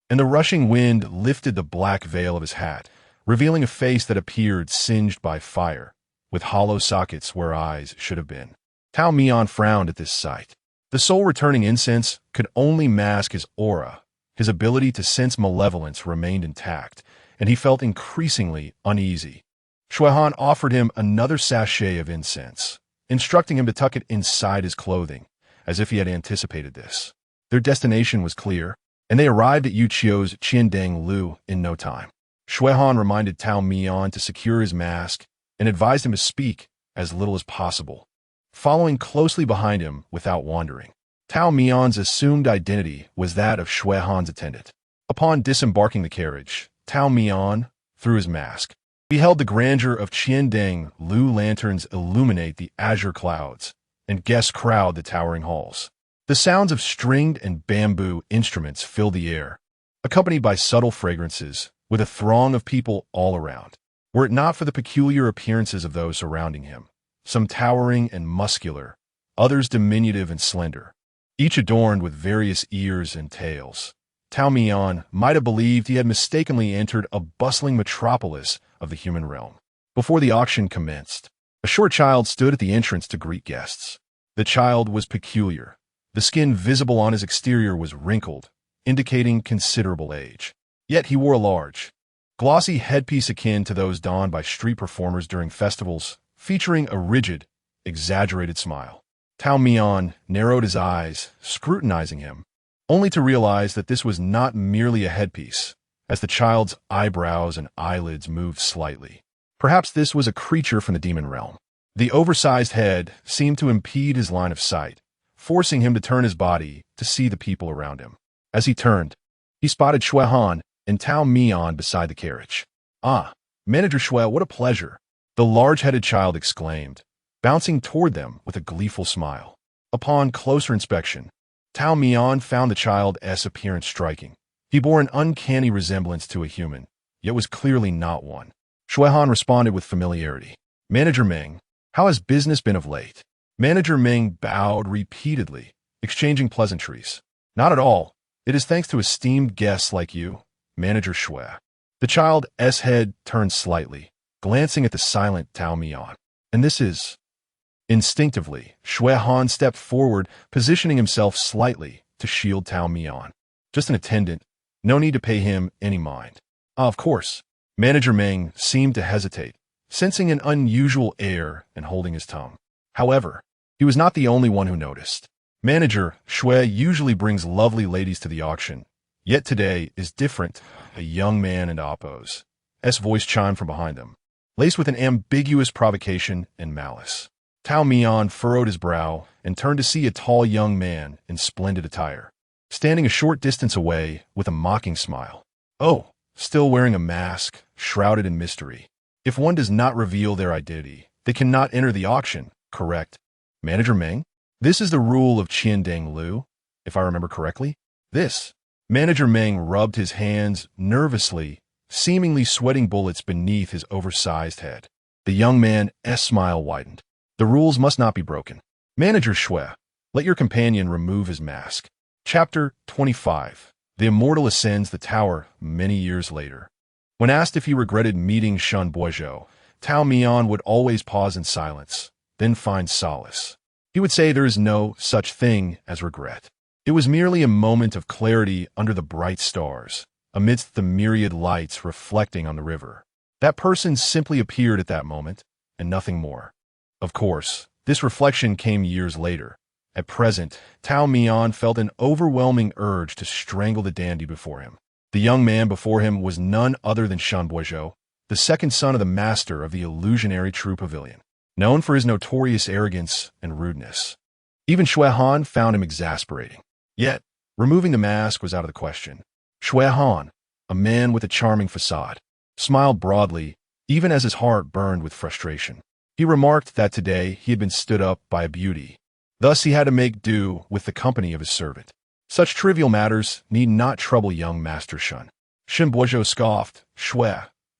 Speaker 1: and the rushing wind lifted the black veil of his hat, revealing a face that appeared singed by fire, with hollow sockets where eyes should have been. Tao Mian frowned at this sight. The soul-returning incense could only mask his aura. His ability to sense malevolence remained intact, and he felt increasingly uneasy. Han offered him another sachet of incense, instructing him to tuck it inside his clothing, as if he had anticipated this. Their destination was clear, and they arrived at Yuqiu's Qiandeng Lu in no time. Han reminded Tao Mian to secure his mask and advised him to speak as little as possible, following closely behind him without wandering. Tao Mian's assumed identity was that of Han's attendant. Upon disembarking the carriage, Tao Mian, through his mask, beheld the grandeur of Qiandeng Lu lanterns illuminate the azure clouds, and guests crowd the towering halls. The sounds of stringed and bamboo instruments filled the air, accompanied by subtle fragrances, with a throng of people all around. Were it not for the peculiar appearances of those surrounding him, some towering and muscular, others diminutive and slender, each adorned with various ears and tails, Tao Mian might have believed he had mistakenly entered a bustling metropolis of the human realm. Before the auction commenced, a short child stood at the entrance to greet guests. The child was peculiar. The skin visible on his exterior was wrinkled, indicating considerable age. Yet he wore a large, glossy headpiece akin to those donned by street performers during festivals, featuring a rigid, exaggerated smile. Tao Mian narrowed his eyes, scrutinizing him, only to realize that this was not merely a headpiece, as the child's eyebrows and eyelids moved slightly. Perhaps this was a creature from the demon realm. The oversized head seemed to impede his line of sight, forcing him to turn his body to see the people around him. As he turned, he spotted Han and Tao Mian beside the carriage. "Ah, Manager Shui, what a pleasure!" the large-headed child exclaimed, bouncing toward them with a gleeful smile. Upon closer inspection, Tao Mian found the child's appearance striking. He bore an uncanny resemblance to a human, yet was clearly not one. Han responded with familiarity. "Manager Meng, how has business been of late?" Manager Meng bowed repeatedly, exchanging pleasantries. "Not at all. It is thanks to esteemed guests like you, Manager Shui." The child's head turned slightly, glancing at the silent Tao Mian. "And this is—" Instinctively, Han stepped forward, positioning himself slightly to shield Tao Mian. "Just an attendant. No need to pay him any mind." "Ah, of course." Manager Meng seemed to hesitate, sensing an unusual air and holding his tongue. However, he was not the only one who noticed. Manager Shui usually brings lovely ladies to the auction, yet today is different. A young man in Appo's voice chimed from behind them, laced with an ambiguous provocation and malice. Tao Mian furrowed his brow and turned to see a tall young man in splendid attire, standing a short distance away with a mocking smile. "Oh, still wearing a mask, shrouded in mystery. If one does not reveal their identity, they cannot enter the auction, correct? Manager Meng? This is the rule of Qiandeng Lu, if I remember correctly." "This." Manager Meng rubbed his hands nervously, seemingly sweating bullets beneath his oversized head. The young man's smile widened. "The rules must not be broken. Manager Shui, let your companion remove his mask." Chapter 25. The Immortal ascends the tower many years later. When asked if he regretted meeting Shen Boizhou, Tao Mian would always pause in silence, then find solace. He would say there is no such thing as regret. It was merely a moment of clarity under the bright stars, amidst the myriad lights reflecting on the river. That person simply appeared at that moment, and nothing more. Of course, this reflection came years later, At present, Tao Mian felt an overwhelming urge to strangle the dandy before him. The young man before him was none other than Shen Buozhou, the second son of the master of the illusionary True Pavilion, known for his notorious arrogance and rudeness. Even Shui Han found him exasperating. Yet, removing the mask was out of the question. Shui Han, a man with a charming facade, smiled broadly, even as his heart burned with frustration. He remarked that today he had been stood up by a beauty. Thus he had to make do with the company of his servant. Such trivial matters need not trouble young Master Shen. Shen Buozhou scoffed. Shui,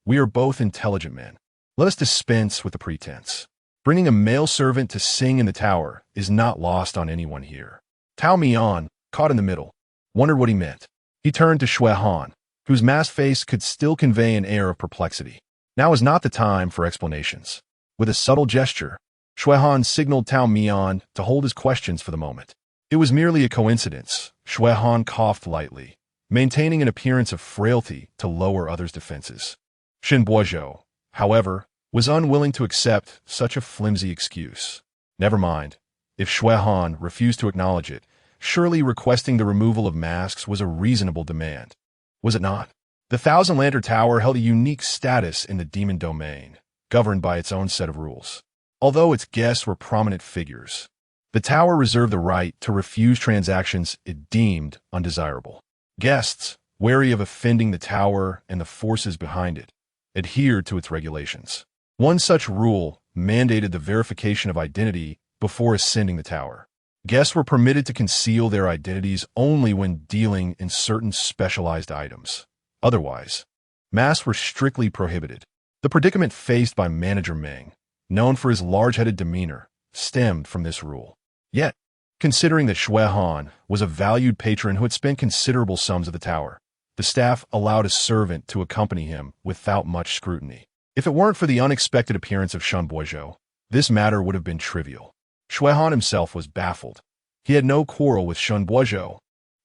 Speaker 1: we are both intelligent men. Let us dispense with the pretense. Bringing a male servant to sing in the tower is not lost on anyone here. Tao Mian, caught in the middle, wondered what he meant. He turned to Shui Han, whose masked face could still convey an air of perplexity. Now is not the time for explanations. With a subtle gesture, Shui Han signaled Tao Mian to hold his questions for the moment. It was merely a coincidence. Shui Han coughed lightly, maintaining an appearance of frailty to lower others' defenses. Shen Buozhou, however, was unwilling to accept such a flimsy excuse. Never mind. If Shui Han refused to acknowledge it, surely requesting the removal of masks was a reasonable demand. Was it not? The Thousand Lantern Tower held a unique status in the demon domain, governed by its own set of rules. Although its guests were prominent figures, the tower reserved the right to refuse transactions it deemed undesirable. Guests, wary of offending the tower and the forces behind it, adhered to its regulations. One such rule mandated the verification of identity before ascending the tower. Guests were permitted to conceal their identities only when dealing in certain specialized items. Otherwise, masks were strictly prohibited. The predicament faced by Manager Meng, known for his large-headed demeanor, stemmed from this rule. Yet, considering that Shui Han was a valued patron who had spent considerable sums at the tower, the staff allowed a servant to accompany him without much scrutiny. If it weren't for the unexpected appearance of Shen Buozhou, this matter would have been trivial. Shui Han himself was baffled. He had no quarrel with Shen Buozhou,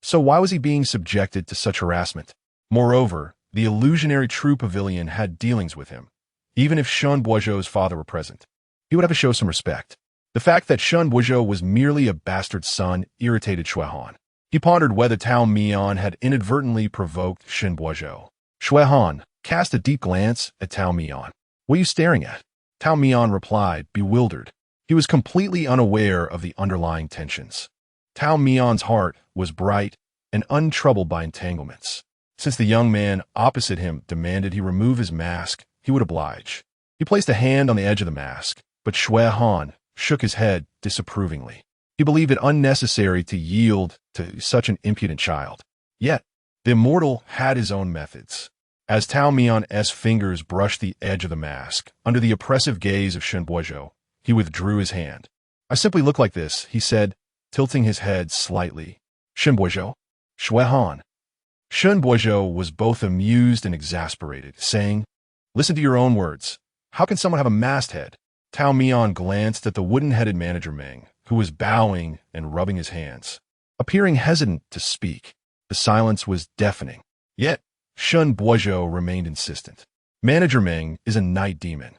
Speaker 1: so why was he being subjected to such harassment? Moreover, the illusionary True Pavilion had dealings with him. Even if Shen Buozhou's father were present, he would have to show some respect. The fact that Shen Buozhou was merely a bastard son irritated Shui Han. He pondered whether Tao Mian had inadvertently provoked Shen Buozhou. Shui Han cast a deep glance at Tao Mian. What are you staring at? Tao Mian replied, bewildered. He was completely unaware of the underlying tensions. Tao Mian's heart was bright and untroubled by entanglements. Since the young man opposite him demanded he remove his mask, he would oblige. He placed a hand on the edge of the mask, but Shui Han shook his head disapprovingly. He believed it unnecessary to yield to such an impudent child. Yet, the immortal had his own methods. As Tao Mian's fingers brushed the edge of the mask, under the oppressive gaze of Shen Buozhou, he withdrew his hand. I simply look like this, he said, tilting his head slightly. Shen Buozhou? Shui Han. Shen Buozhou was both amused and exasperated, saying, listen to your own words. How can someone have a masthead? Tao Mian glanced at the wooden-headed Manager Meng, who was bowing and rubbing his hands, appearing hesitant to speak. The silence was deafening. Yet, Shen Buozhou remained insistent. Manager Meng is a night demon.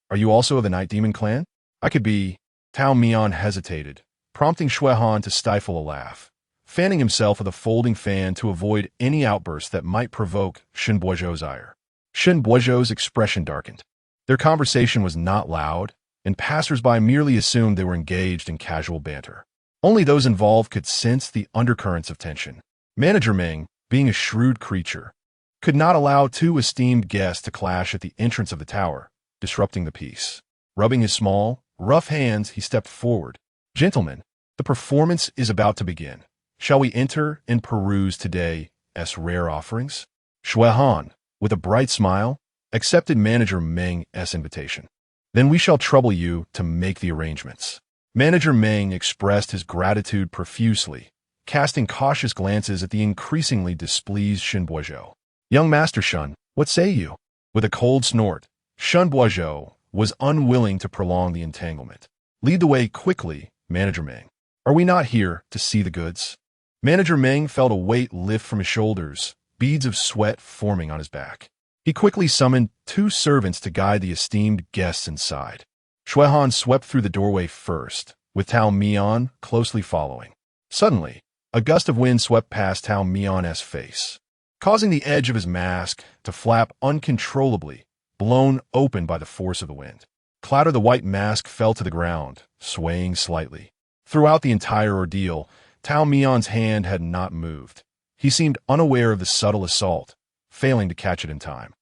Speaker 1: Are you also of the night demon clan? I could be. Tao Mian hesitated, prompting Shui Han to stifle a laugh, fanning himself with a folding fan to avoid any outburst that might provoke Shen Buozhou's ire. Shen Buozhou's expression darkened. Their conversation was not loud, and passers-by merely assumed they were engaged in casual banter. Only those involved could sense the undercurrents of tension. Manager Meng, being a shrewd creature, could not allow two esteemed guests to clash at the entrance of the tower, disrupting the peace. Rubbing his small, rough hands, he stepped forward. Gentlemen, the performance is about to begin. Shall we enter and peruse today's rare offerings? Shui Han, with a bright smile, accepted Manager Meng's invitation. Then we shall trouble you to make the arrangements. Manager Meng expressed his gratitude profusely, casting cautious glances at the increasingly displeased Shen Buozhou. Young Master Shen, what say you? With a cold snort, Shen Buozhou was unwilling to prolong the entanglement. Lead the way quickly, Manager Meng. Are we not here to see the goods? Manager Meng felt a weight lift from his shoulders, beads of sweat forming on his back. He quickly summoned two servants to guide the esteemed guests inside. Shui Han swept through the doorway first, with Tao Mian closely following. Suddenly, a gust of wind swept past Tao Mian's face, causing the edge of his mask to flap uncontrollably, blown open by the force of the wind. Clatter, the white mask fell to the ground, swaying slightly. Throughout the entire ordeal, Tao Mian's hand had not moved. He seemed unaware of the subtle assault, failing to catch it in time.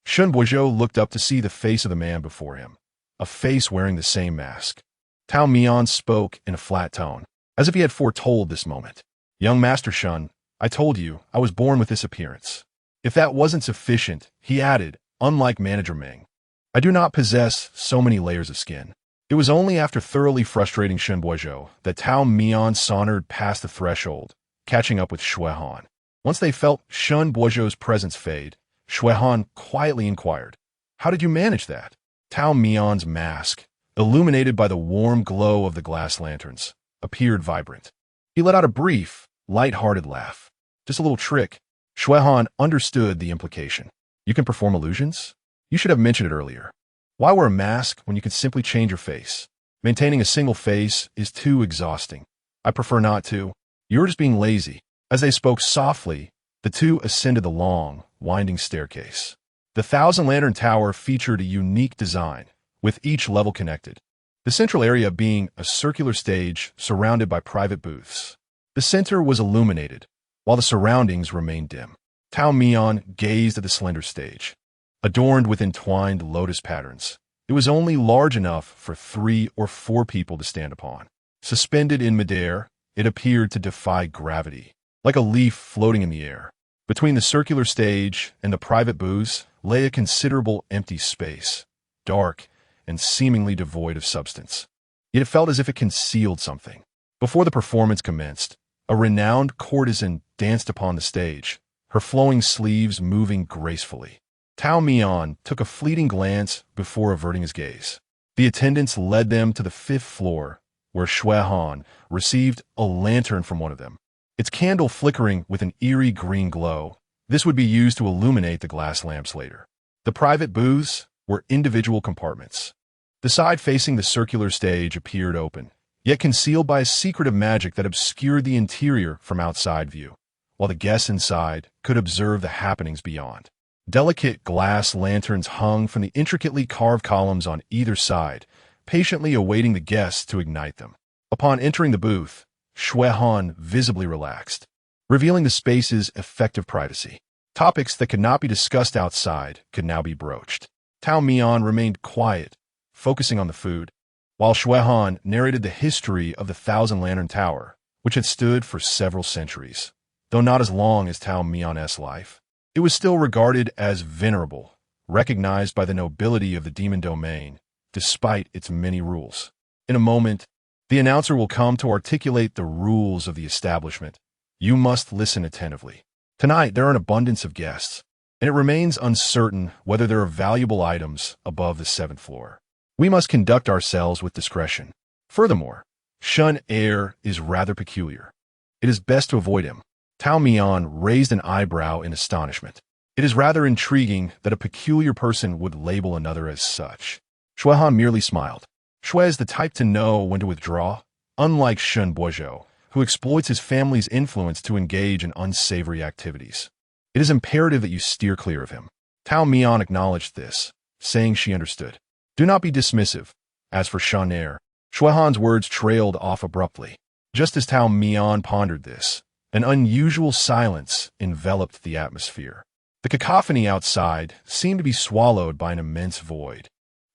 Speaker 1: Shun Boizhou looked up to see the face of the man before him, a face wearing the same mask. Tao Mian spoke in a flat tone, as if he had foretold this moment. "Young Master Shun, I told you I was born with this appearance." If that wasn't sufficient, he added, unlike Manager Ming, "I do not possess so many layers of skin." It was only after thoroughly frustrating Shun Boizhou that Tao Mian sauntered past the threshold, catching up with Shui Han. Once they felt Shun Boizhou's presence fade, Shui Han quietly inquired, "How did you manage that?" Tao Mian's mask, illuminated by the warm glow of the glass lanterns, appeared vibrant. He let out a brief, light-hearted laugh. "Just a little trick." Shui Han understood the implication. "You can perform illusions? You should have mentioned it earlier. Why wear a mask when you can simply change your face? Maintaining a single face is too exhausting. I prefer not to. You're just being lazy." As they spoke softly, the two ascended the long, winding staircase. The Thousand Lantern Tower featured a unique design, with each level connected. The central area being a circular stage surrounded by private booths. The center was illuminated, while the surroundings remained dim. Tao Mian gazed at the slender stage, adorned with entwined lotus patterns. It was only large enough for 3 or 4 people to stand upon. Suspended in midair, it appeared to defy gravity, like a leaf floating in the air. Between the circular stage and the private booths lay a considerable empty space, dark and seemingly devoid of substance. Yet it felt as if it concealed something. Before the performance commenced, a renowned courtesan danced upon the stage, her flowing sleeves moving gracefully. Tao Mian took a fleeting glance before averting his gaze. The attendants led them to the 5th floor, where Shui Han received a lantern from one of them, its candle flickering with an eerie green glow. This would be used to illuminate the glass lamps later. The private booths were individual compartments. The side facing the circular stage appeared open, yet concealed by a secretive magic that obscured the interior from outside view, while the guests inside could observe the happenings beyond. Delicate glass lanterns hung from the intricately carved columns on either side, patiently awaiting the guests to ignite them. Upon entering the booth, Shui Han visibly relaxed, revealing the space's effective privacy. Topics that could not be discussed outside could now be broached. Tao Mian remained quiet, focusing on the food, while Shui Han narrated the history of the Thousand Lantern Tower, which had stood for several centuries. Though not as long as Tao Mian's life, it was still regarded as venerable, recognized by the nobility of the demon domain, despite its many rules. In a moment, the announcer will come to articulate the rules of the establishment. You must listen attentively. Tonight, there are an abundance of guests, and it remains uncertain whether there are valuable items above the 7th floor. We must conduct ourselves with discretion. Furthermore, Shun Air is rather peculiar. It is best to avoid him. Tao Mian raised an eyebrow in astonishment. It is rather intriguing that a peculiar person would label another as such. Shui Han merely smiled. Shui is the type to know when to withdraw, unlike Shun Boizhou, who exploits his family's influence to engage in unsavory activities. It is imperative that you steer clear of him. Tao Mian acknowledged this, saying she understood. Do not be dismissive. As for Shun Air, Shui Han's words trailed off abruptly. Just as Tao Mian pondered this, an unusual silence enveloped the atmosphere. The cacophony outside seemed to be swallowed by an immense void,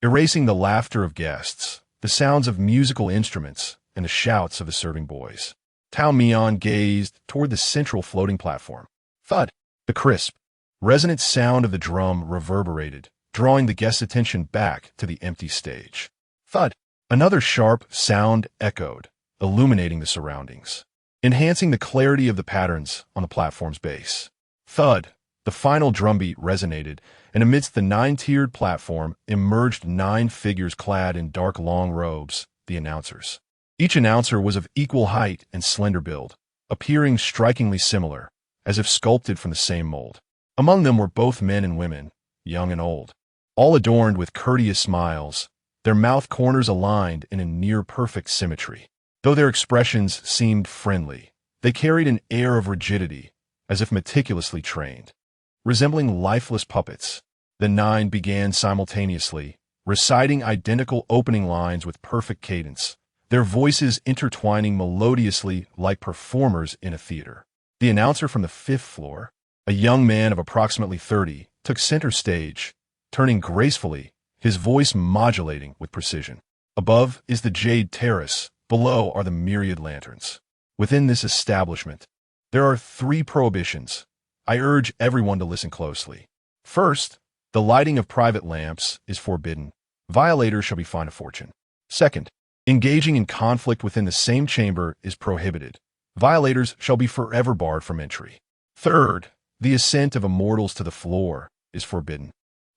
Speaker 1: erasing the laughter of guests, the sounds of musical instruments, and the shouts of the serving boys. Tao Mian gazed toward the central floating platform. Thud! The crisp, resonant sound of the drum reverberated, drawing the guests' attention back to the empty stage. Thud! Another sharp sound echoed, illuminating the surroundings, enhancing the clarity of the patterns on the platform's base. Thud! The final drumbeat resonated, and amidst the 9-tiered platform emerged 9 figures clad in dark long robes, the announcers. Each announcer was of equal height and slender build, appearing strikingly similar, as if sculpted from the same mold. Among them were both men and women, young and old, all adorned with courteous smiles. their mouth corners aligned in a near-perfect symmetry. Though their expressions seemed friendly, they carried an air of rigidity, as if meticulously trained. Resembling lifeless puppets, the 9 began simultaneously, reciting identical opening lines with perfect cadence, their voices intertwining melodiously like performers in a theater. The announcer from the 5th floor, a young man of approximately 30, took center stage, turning gracefully, his voice modulating with precision. Above is the Jade Terrace, below are the myriad lanterns. Within this establishment, there are 3 prohibitions. I urge everyone to listen closely. First, the lighting of private lamps is forbidden. Violators shall be fined a fortune. Second, engaging in conflict within the same chamber is prohibited. Violators shall be forever barred from entry. Third, the ascent of immortals to the floor is forbidden.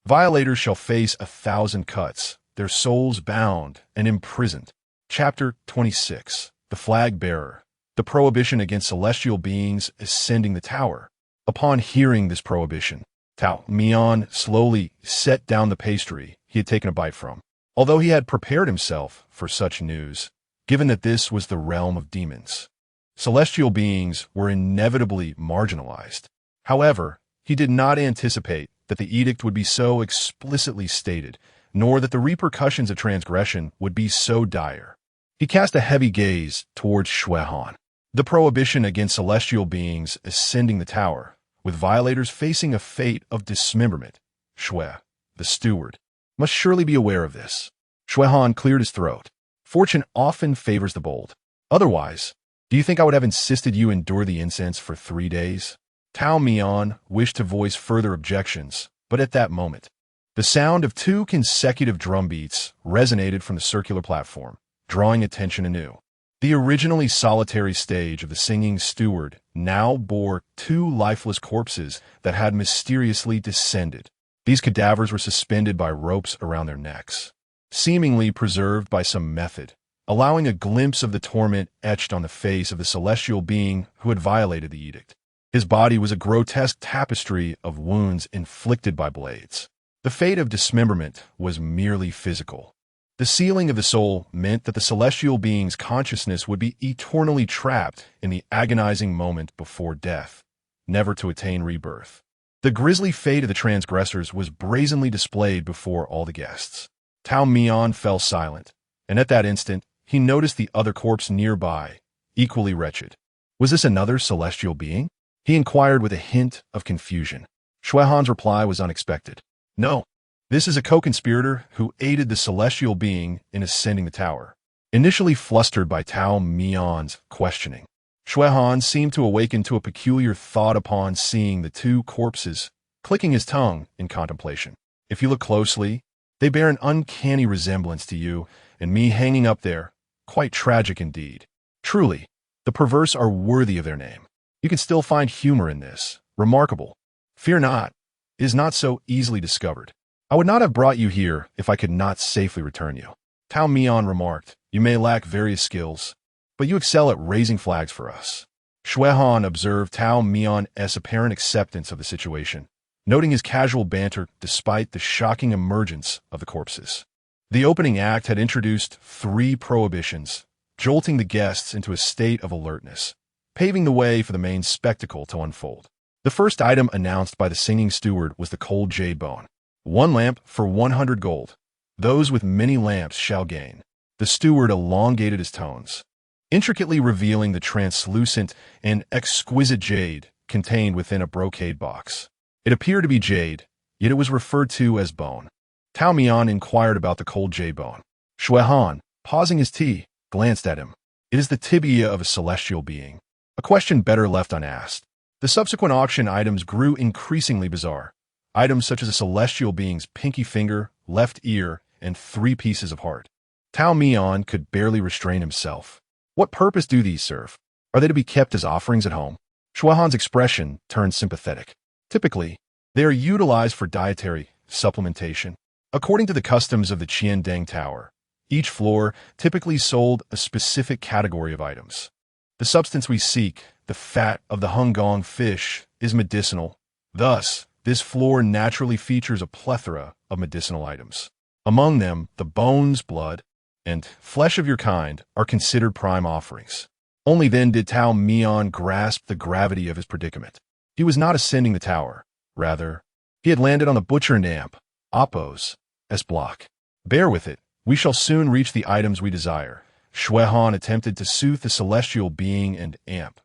Speaker 1: Violators shall face 1,000 cuts, their souls bound and imprisoned. Chapter 26. The Flag Bearer. The prohibition against celestial beings ascending the tower. Upon hearing this prohibition, Tao Mian slowly set down the pastry he had taken a bite from. Although he had prepared himself for such news, given that this was the realm of demons, celestial beings were inevitably marginalized. However, he did not anticipate that the edict would be so explicitly stated, nor that the repercussions of transgression would be so dire. He cast a heavy gaze towards Shuehan. The prohibition against celestial beings ascending the tower, with violators facing a fate of dismemberment. Shui, the steward, must surely be aware of this. Shuehan cleared his throat. Fortune often favors the bold. Otherwise, do you think I would have insisted you endure the incense for 3 days? Tao Mian wished to voice further objections, but at that moment, the sound of 2 consecutive drum beats resonated from the circular platform, drawing attention anew. The originally solitary stage of the singing steward now bore 2 lifeless corpses that had mysteriously descended. These cadavers were suspended by ropes around their necks, seemingly preserved by some method, allowing a glimpse of the torment etched on the face of the celestial being who had violated the edict. His body was a grotesque tapestry of wounds inflicted by blades. The fate of dismemberment was merely physical. The sealing of the soul meant that the celestial being's consciousness would be eternally trapped in the agonizing moment before death, never to attain rebirth. The grisly fate of the transgressors was brazenly displayed before all the guests. Tao Mian fell silent, and at that instant, he noticed the other corpse nearby, equally wretched. Was this another celestial being? He inquired with a hint of confusion. Shuehan's reply was unexpected. No. This is a co-conspirator who aided the celestial being in ascending the tower. Initially flustered by Tao Mian's questioning, Shuehan seemed to awaken to a peculiar thought upon seeing the 2 corpses, clicking his tongue in contemplation. If you look closely, they bear an uncanny resemblance to you and me hanging up there, quite tragic indeed. Truly, the perverse are worthy of their name. You can still find humor in this. Remarkable. Fear not, it is not so easily discovered. I would not have brought you here if I could not safely return you. Tao Mian remarked, you may lack various skills, but you excel at raising flags for us. Shuehan observed Tao Mian's apparent acceptance of the situation, noting his casual banter despite the shocking emergence of the corpses. The opening act had introduced 3 prohibitions, jolting the guests into a state of alertness, paving the way for the main spectacle to unfold. The first item announced by the singing steward was the cold jade bone. 1 lamp for 100 gold. Those with many lamps shall gain. The steward elongated his tones, intricately revealing the translucent and exquisite jade contained within a brocade box. It appeared to be jade, yet it was referred to as bone. Tao Mian inquired about the cold jade bone. Shuehan, pausing his tea, glanced at him. It is the tibia of a celestial being. A question better left unasked. The subsequent auction items grew increasingly bizarre. Items such as a celestial being's pinky finger, left ear, and 3 pieces of heart. Tao Mian could barely restrain himself. What purpose do these serve? Are they to be kept as offerings at home? Shuehan's expression turned sympathetic. Typically, they are utilized for dietary supplementation. According to the customs of the Qiandeng Tower, each floor typically sold a specific category of items. The substance we seek, the fat of the Hungong fish, is medicinal. Thus, this floor naturally features a plethora of medicinal items. Among them, the bones, blood, and flesh of your kind are considered prime offerings. Only then did Tao Mian grasp the gravity of his predicament. He was not ascending the tower. Rather, he had landed on the butcher and amp, Oppos, S block. Bear with it. We shall soon reach the items we desire. Shuehan attempted to soothe the celestial being and amp,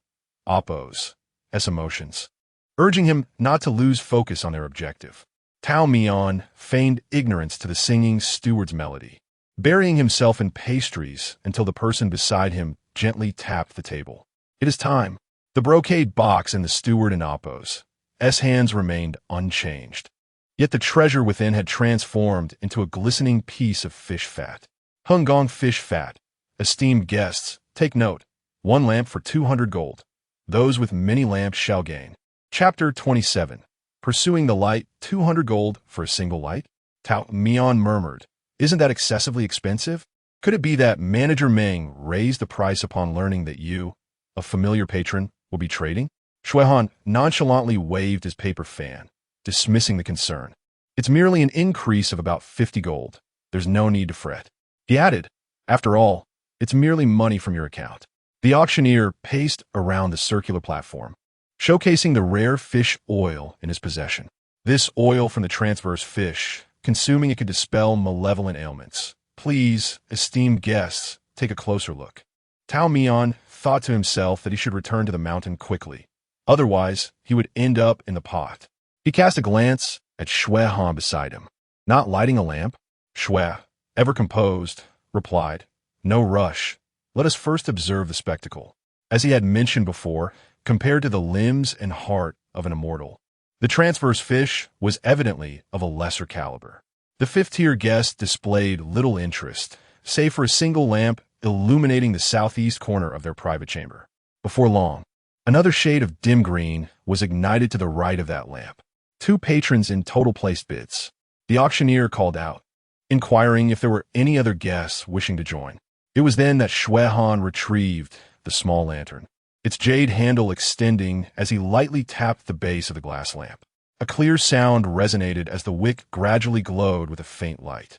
Speaker 1: Oppos, S emotions, urging him not to lose focus on their objective. Tao Mian feigned ignorance to the singing steward's melody, burying himself in pastries until the person beside him gently tapped the table. It is time. The brocade box and the steward and Oppos' hands remained unchanged. Yet the treasure within had transformed into a glistening piece of fish fat. Hunggong fish fat. Esteemed guests, take note. 1 lamp for 200 gold. Those with many lamps shall gain. Chapter 27. Pursuing the light, 200 gold for a single light? Tao Mian murmured. Isn't that excessively expensive? Could it be that Manager Meng raised the price upon learning that you, a familiar patron, will be trading? Shuehan nonchalantly waved his paper fan, dismissing the concern. It's merely an increase of about 50 gold. There's no need to fret. He added, after all, it's merely money from your account. The auctioneer paced around the circular platform, showcasing the rare fish oil in his possession. This oil from the transverse fish, consuming it could dispel malevolent ailments. Please, esteemed guests, take a closer look. Tao Mian thought to himself that he should return to the mountain quickly. Otherwise, he would end up in the pot. He cast a glance at Shuehan beside him. Not lighting a lamp? Shue, ever composed, replied, no rush. Let us first observe the spectacle. As he had mentioned before, compared to the limbs and heart of an immortal, the transverse fish was evidently of a lesser caliber. The fifth-tier guests displayed little interest, save for a single lamp illuminating the southeast corner of their private chamber. Before long, another shade of dim green was ignited to the right of that lamp. 2 patrons in total placed bids. The auctioneer called out, inquiring if there were any other guests wishing to join. It was then that Shuehan retrieved the small lantern, its jade handle extending as he lightly tapped the base of the glass lamp. A clear sound resonated as the wick gradually glowed with a faint light.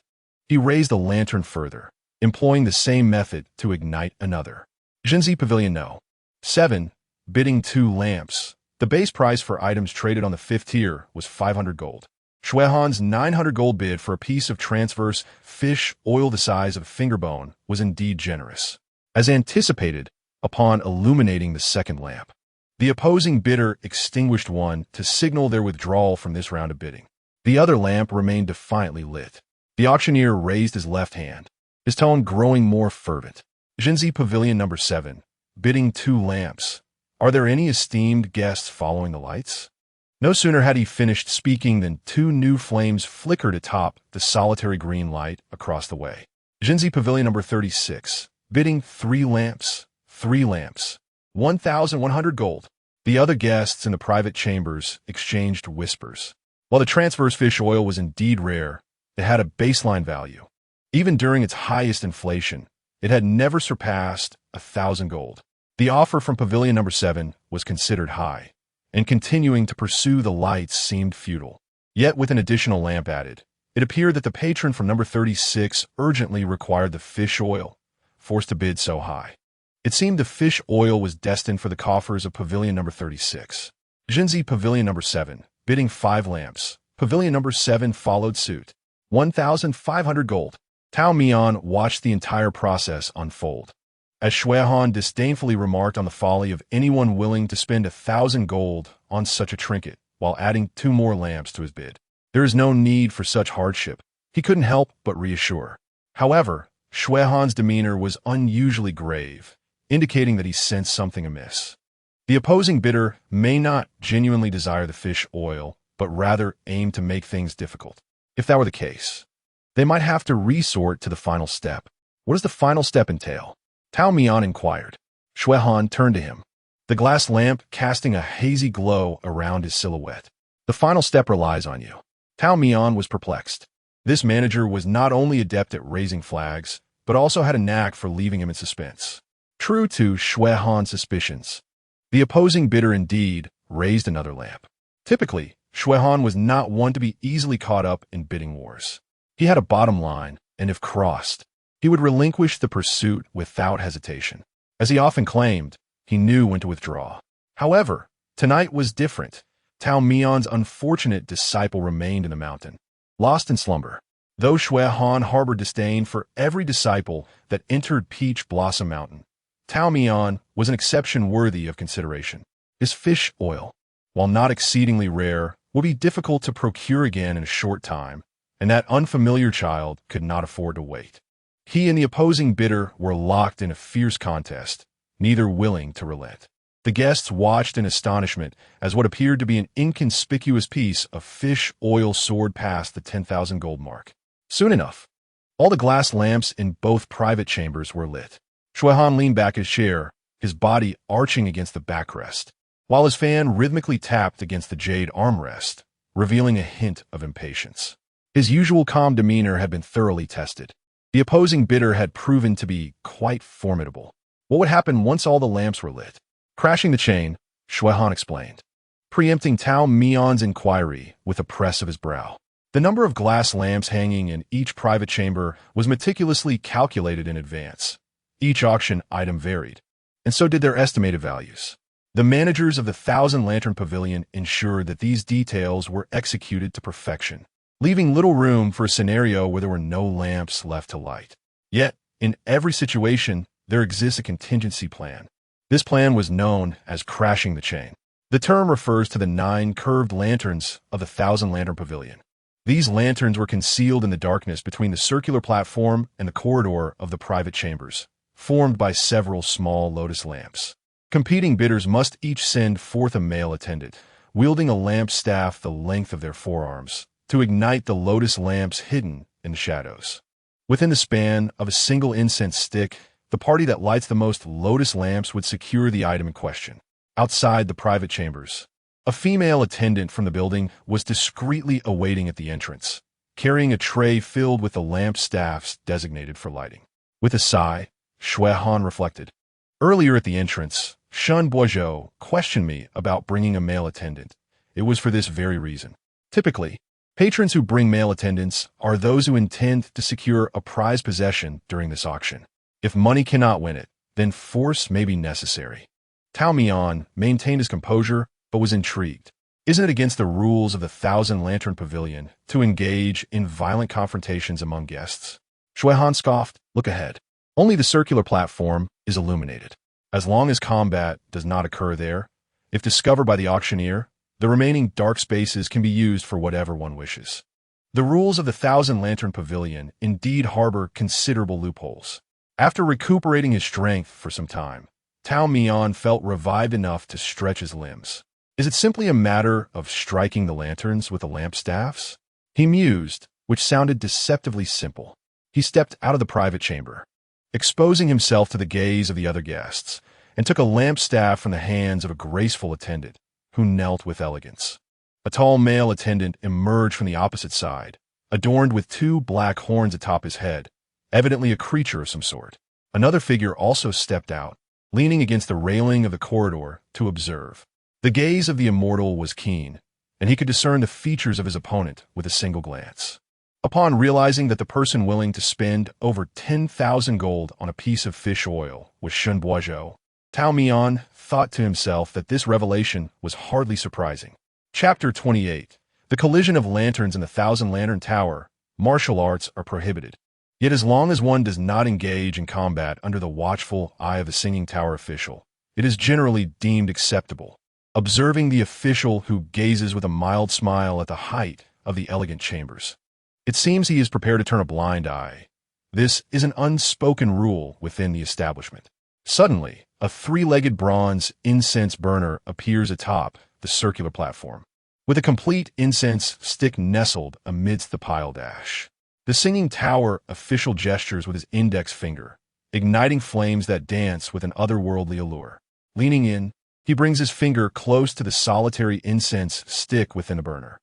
Speaker 1: He raised the lantern further, employing the same method to ignite another. Jinzi Pavilion No. 7. Bidding 2 lamps. The base price for items traded on the 5th tier was 500 gold. Shuehan's 900 gold bid for a piece of transverse fish oil the size of a finger bone was indeed generous. As anticipated, upon illuminating the second lamp, the opposing bidder extinguished one to signal their withdrawal from this round of bidding. The other lamp remained defiantly lit. The auctioneer raised his left hand, his tone growing more fervent. Jinzi Pavilion No. 7, bidding 2 lamps. Are there any esteemed guests following the lights? No sooner had he finished speaking than 2 new flames flickered atop the solitary green light across the way. Jinzi Pavilion No. 36, bidding 3 lamps. 3 lamps. 1,100 gold. The other guests in the private chambers exchanged whispers. While the transverse fish oil was indeed rare, it had a baseline value. Even during its highest inflation, it had never surpassed 1,000 gold. The offer from Pavilion No. 7 was considered high, and continuing to pursue the lights seemed futile. Yet with an additional lamp added, it appeared that the patron from No. 36 urgently required the fish oil, forced to bid so high. It seemed the fish oil was destined for the coffers of Pavilion No. 36. Jinzi Pavilion No. 7, bidding 5 lamps. Pavilion No. 7 followed suit. 1,500 gold. Tao Mian watched the entire process unfold. As Shuehan disdainfully remarked on the folly of anyone willing to spend 1,000 gold on such a trinket, while adding 2 more lamps to his bid. There is no need for such hardship, he couldn't help but reassure. However, Shuehan's demeanor was unusually grave, indicating that he sensed something amiss. The opposing bidder may not genuinely desire the fish oil, but rather aim to make things difficult. If that were the case, they might have to resort to the final step. What does the final step entail? Tao Mian inquired. Shuehan turned to him, the glass lamp casting a hazy glow around his silhouette. The final step relies on you. Tao Mian was perplexed. This manager was not only adept at raising flags, but also had a knack for leaving him in suspense. True to Shuehan's suspicions, the opposing bidder indeed raised another lamp. Typically, Shuehan was not one to be easily caught up in bidding wars. He had a bottom line, and if crossed, he would relinquish the pursuit without hesitation. As he often claimed, he knew when to withdraw. However, tonight was different. Tao Mian's unfortunate disciple remained in the mountain, lost in slumber. Though Shui Han harbored disdain for every disciple that entered Peach Blossom Mountain, Tao Mian was an exception worthy of consideration. His fish oil, while not exceedingly rare, would be difficult to procure again in a short time, and that unfamiliar child could not afford to wait. He and the opposing bidder were locked in a fierce contest, neither willing to relent. The guests watched in astonishment as what appeared to be an inconspicuous piece of fish oil soared past the 10,000 gold mark. Soon enough, all the glass lamps in both private chambers were lit. Shui Han leaned back his chair, his body arching against the backrest, while his fan rhythmically tapped against the jade armrest, revealing a hint of impatience. His usual calm demeanor had been thoroughly tested. The opposing bidder had proven to be quite formidable. What would happen once all the lamps were lit? Crashing the chain, Shui Han explained, preempting Tao Mian's inquiry with a press of his brow. The number of glass lamps hanging in each private chamber was meticulously calculated in advance. Each auction item varied, and so did their estimated values. The managers of the Thousand Lantern Pavilion ensured that these details were executed to perfection, leaving little room for a scenario where there were no lamps left to light. Yet, in every situation, there exists a contingency plan. This plan was known as crashing the chain. The term refers to the 9 curved lanterns of the Thousand Lantern Pavilion. These lanterns were concealed in the darkness between the circular platform and the corridor of the private chambers, formed by several small lotus lamps. Competing bidders must each send forth a male attendant, wielding a lamp staff the length of their forearms, to ignite the lotus lamps hidden in the shadows. Within the span of a single incense stick, the party that lights the most lotus lamps would secure the item in question. Outside the private chambers, a female attendant from the building was discreetly awaiting at the entrance, carrying a tray filled with the lamp staffs designated for lighting. With a sigh, Shui Han reflected. Earlier at the entrance, Shun Boizhou questioned me about bringing a male attendant. It was for this very reason. Typically, patrons who bring male attendants are those who intend to secure a prized possession during this auction. If money cannot win it, then force may be necessary. Tao Mian maintained his composure, but was intrigued. Isn't it against the rules of the Thousand Lantern Pavilion to engage in violent confrontations among guests? Shui Han scoffed. Look ahead. Only the circular platform is illuminated. As long as combat does not occur there, if discovered by the auctioneer, the remaining dark spaces can be used for whatever one wishes. The rules of the Thousand Lantern Pavilion indeed harbor considerable loopholes. After recuperating his strength for some time, Tao Mian felt revived enough to stretch his limbs. Is it simply a matter of striking the lanterns with the lamp staffs? He mused, which sounded deceptively simple. He stepped out of the private chamber, exposing himself to the gaze of the other guests, and took a lamp staff from the hands of a graceful attendant, who knelt with elegance. A tall male attendant emerged from the opposite side, adorned with 2 black horns atop his head, evidently a creature of some sort. Another figure also stepped out, leaning against the railing of the corridor to observe. The gaze of the immortal was keen, and he could discern the features of his opponent with a single glance. Upon realizing that the person willing to spend over 10,000 gold on a piece of fish oil was Shun Boizhou, Tao Mian thought to himself that this revelation was hardly surprising. Chapter 28. The collision of lanterns in the Thousand Lantern Tower. Martial arts are prohibited. Yet as long as one does not engage in combat under the watchful eye of a Singing Tower official, it is generally deemed acceptable. Observing the official who gazes with a mild smile at the height of the elegant chambers, it seems he is prepared to turn a blind eye. This is an unspoken rule within the establishment. Suddenly, a 3-legged bronze incense burner appears atop the circular platform, with a complete incense stick nestled amidst the piled ash. The Singing Tower official gestures with his index finger, igniting flames that dance with an otherworldly allure. Leaning in, he brings his finger close to the solitary incense stick within the burner.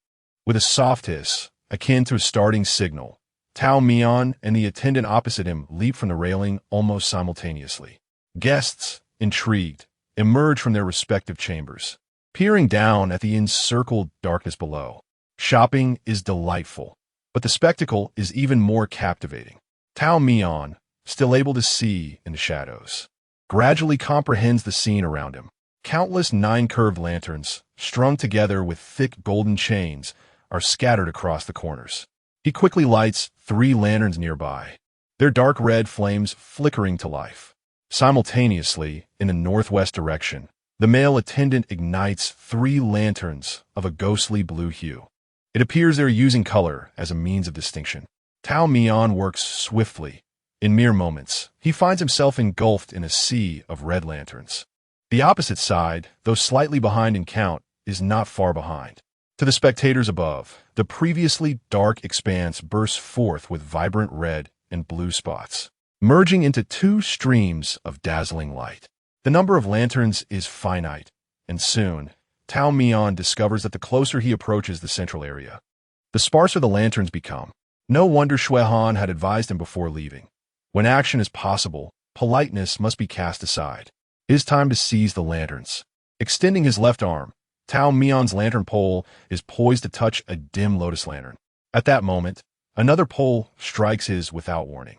Speaker 1: With a soft hiss, akin to a starting signal, Tao Mian and the attendant opposite him leap from the railing almost simultaneously. Guests, intrigued, emerge from their respective chambers, peering down at the encircled darkness below. Shopping is delightful. But the spectacle is even more captivating. Tao Mian, still able to see in the shadows, gradually comprehends the scene around him. Countless nine-curved lanterns, strung together with thick golden chains, are scattered across the corners. He quickly lights 3 lanterns nearby, their dark red flames flickering to life. Simultaneously, in the northwest direction, the male attendant ignites 3 lanterns of a ghostly blue hue. It appears they're using color as a means of distinction. Tao Mian works swiftly. In mere moments, he finds himself engulfed in a sea of red lanterns. The opposite side, though slightly behind in count, is not far behind. To the spectators above, the previously dark expanse bursts forth with vibrant red and blue spots, merging into 2 streams of dazzling light. The number of lanterns is finite, and soon, Tao Mian discovers that the closer he approaches the central area, the sparser the lanterns become. No wonder Shui Han had advised him before leaving. When action is possible, politeness must be cast aside. It is time to seize the lanterns. Extending his left arm, Tao Mian's lantern pole is poised to touch a dim lotus lantern. At that moment, another pole strikes his without warning.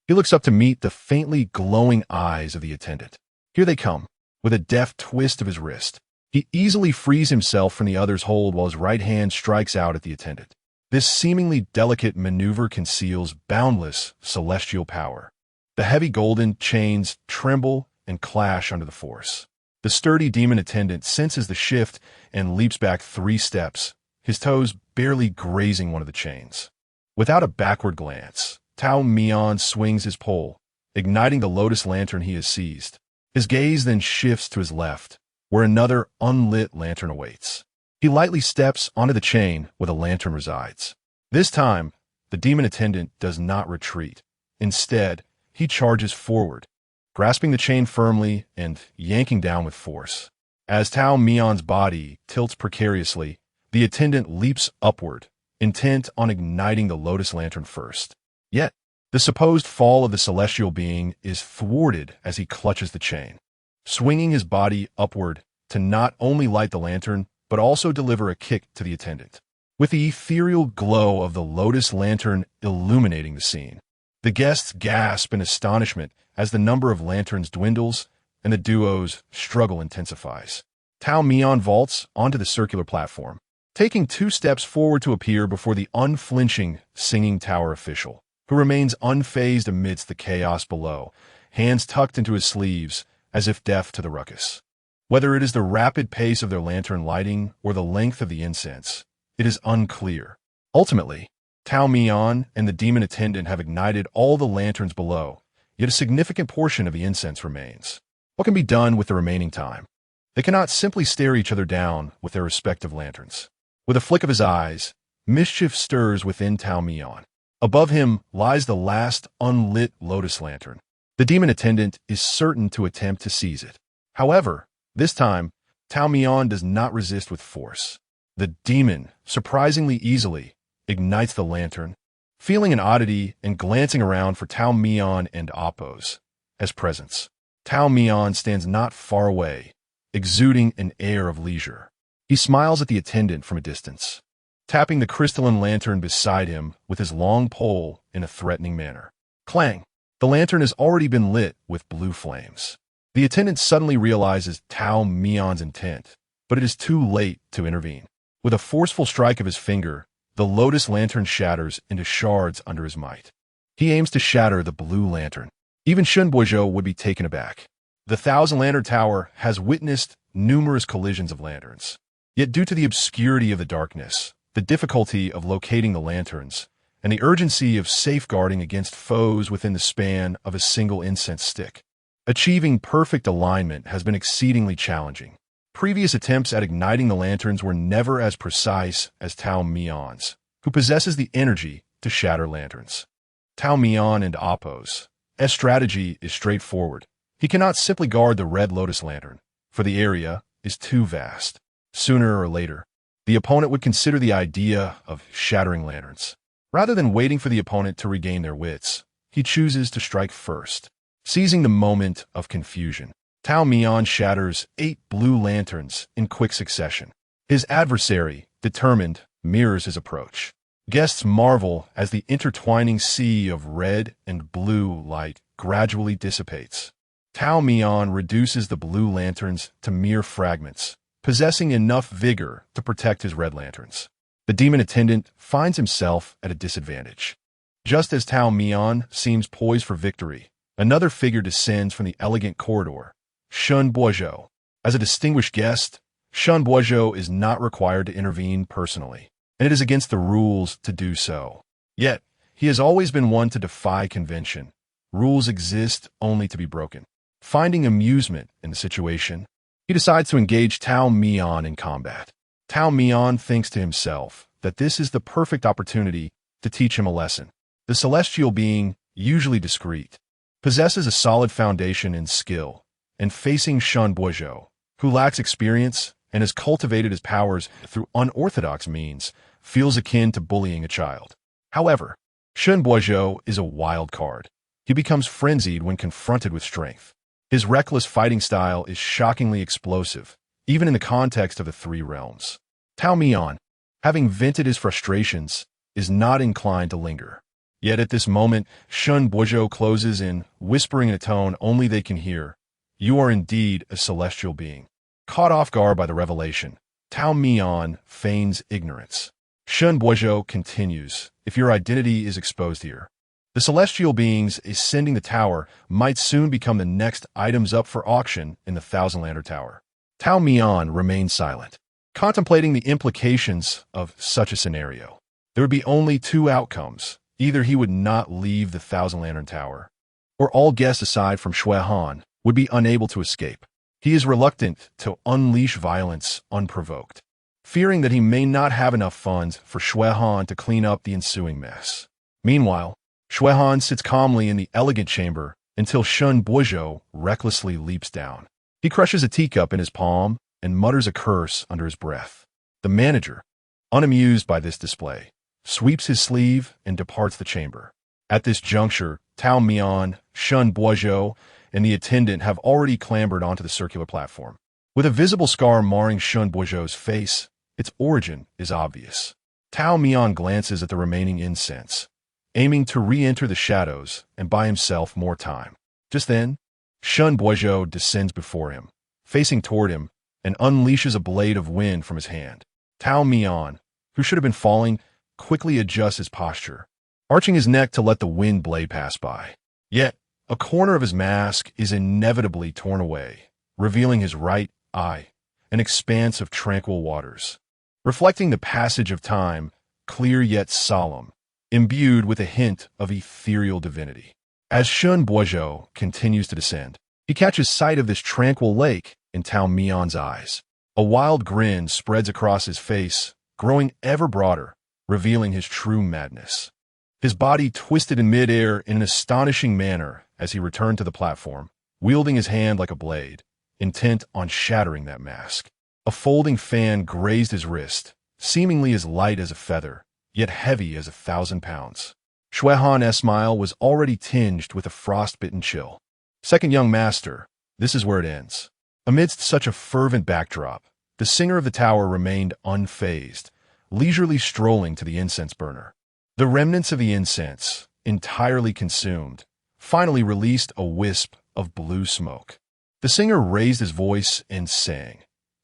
Speaker 1: He looks up to meet the faintly glowing eyes of the attendant. Here they come, with a deft twist of his wrist. He easily frees himself from the other's hold while his right hand strikes out at the attendant. This seemingly delicate maneuver conceals boundless celestial power. The heavy golden chains tremble and clash under the force. The sturdy demon attendant senses the shift and leaps back 3 steps, his toes barely grazing one of the chains. Without a backward glance, Tao Mian swings his pole, igniting the lotus lantern he has seized. His gaze then shifts to his left, where another unlit lantern awaits. He lightly steps onto the chain where the lantern resides. This time, the demon attendant does not retreat. Instead, he charges forward, grasping the chain firmly and yanking down with force. As Tao Mian's body tilts precariously, the attendant leaps upward, intent on igniting the lotus lantern first. Yet, the supposed fall of the celestial being is thwarted as he clutches the chain, swinging his body upward to not only light the lantern, but also deliver a kick to the attendant. With the ethereal glow of the lotus lantern illuminating the scene, the guests gasp in astonishment as the number of lanterns dwindles and the duo's struggle intensifies. Tao Mian vaults onto the circular platform, taking 2 steps forward to appear before the unflinching Singing Tower official, who remains unfazed amidst the chaos below, hands tucked into his sleeves as if deaf to the ruckus. Whether it is the rapid pace of their lantern lighting or the length of the incense, it is unclear. Ultimately, Tao Mian and the demon attendant have ignited all the lanterns below, yet a significant portion of the incense remains. What can be done with the remaining time? They cannot simply stare each other down with their respective lanterns. With a flick of his eyes, mischief stirs within Tao Mian. Above him lies the last unlit lotus lantern. The demon attendant is certain to attempt to seize it. However, this time, Tao Mian does not resist with force. The demon, surprisingly easily, ignites the lantern, feeling an oddity and glancing around for Tao Mian and Appos as presents. Tao Mian stands not far away, exuding an air of leisure. He smiles at the attendant from a distance, tapping the crystalline lantern beside him with his long pole in a threatening manner. Clang! The lantern has already been lit with blue flames. The attendant suddenly realizes Tao Mian's intent, but it is too late to intervene. With a forceful strike of his finger, the lotus lantern shatters into shards under his might. He aims to shatter the blue lantern. Even Shun Boizhou would be taken aback. The 1,000-lantern tower has witnessed numerous collisions of lanterns. Yet due to the obscurity of the darkness, the difficulty of locating the lanterns, and the urgency of safeguarding against foes within the span of a single incense stick, achieving perfect alignment has been exceedingly challenging. Previous attempts at igniting the lanterns were never as precise as Tao Mian's, who possesses the energy to shatter lanterns. Tao Mian and Appos' strategy is straightforward. He cannot simply guard the red lotus lantern, for the area is too vast. Sooner or later, the opponent would consider the idea of shattering lanterns. Rather than waiting for the opponent to regain their wits, he chooses to strike first. Seizing the moment of confusion, Tao Mian shatters 8 blue lanterns in quick succession. His adversary, determined, mirrors his approach. Guests marvel as the intertwining sea of red and blue light gradually dissipates. Tao Mian reduces the blue lanterns to mere fragments, possessing enough vigor to protect his red lanterns. The demon attendant finds himself at a disadvantage. Just as Tao Mian seems poised for victory, another figure descends from the elegant corridor, Shun Boizhou. As a distinguished guest, Shun Boizhou is not required to intervene personally, and it is against the rules to do so. Yet, he has always been one to defy convention. Rules exist only to be broken. Finding amusement in the situation, he decides to engage Tao Mian in combat. Tao Mian thinks to himself that this is the perfect opportunity to teach him a lesson. The celestial being, usually discreet, possesses a solid foundation in skill, and facing Shun Boizhou, who lacks experience and has cultivated his powers through unorthodox means, feels akin to bullying a child. However, Shun Boizhou is a wild card. He becomes frenzied when confronted with strength. His reckless fighting style is shockingly explosive, even in the context of the three realms. Tao Mian, having vented his frustrations, is not inclined to linger. Yet at this moment, Shun Boizhou closes in, whispering in a tone only they can hear, "You are indeed a celestial being." Caught off guard by the revelation, Tao Mian feigns ignorance. Shun Boizhou continues, "If your identity is exposed here, the celestial beings ascending the tower might soon become the next items up for auction in the Thousand Lantern Tower." Tao Mian remains silent, contemplating the implications of such a scenario. There would be only two outcomes. Either he would not leave the Thousand Lantern Tower, or all guests aside from Shui Han would be unable to escape. He is reluctant to unleash violence unprovoked, fearing that he may not have enough funds for Shui Han to clean up the ensuing mess. Meanwhile, Shui Han sits calmly in the elegant chamber until Shun Boizhou recklessly leaps down. He crushes a teacup in his palm and mutters a curse under his breath. The manager, unamused by this display, sweeps his sleeve and departs the chamber. At this juncture, Tao Mian, Shun Boizhou, and the attendant have already clambered onto the circular platform. With a visible scar marring Shun Boizhou's face, its origin is obvious. Tao Mian glances at the remaining incense, aiming to re-enter the shadows and buy himself more time. Just then, Shun Boizhou descends before him, facing toward him, and unleashes a blade of wind from his hand. Tao Mian, who should have been falling, quickly adjusts his posture, arching his neck to let the wind blade pass by. Yet, a corner of his mask is inevitably torn away, revealing his right eye, an expanse of tranquil waters, reflecting the passage of time, clear yet solemn, imbued with a hint of ethereal divinity. As Shun Boizhou continues to descend, he catches sight of this tranquil lake in Tao Mian's eyes. A wild grin spreads across his face, growing ever broader, revealing his true madness. His body twisted in midair in an astonishing manner as he returned to the platform, wielding his hand like a blade, intent on shattering that mask. A folding fan grazed his wrist, seemingly as light as a feather, yet heavy as 1,000 pounds. Shui Han's smile was already tinged with a frostbitten chill. Second young master, this is where it ends. Amidst such a fervent backdrop, the singer of the tower remained unfazed, leisurely strolling to the incense burner. The remnants of the incense, entirely consumed, finally released a wisp of blue smoke. The singer raised his voice and sang.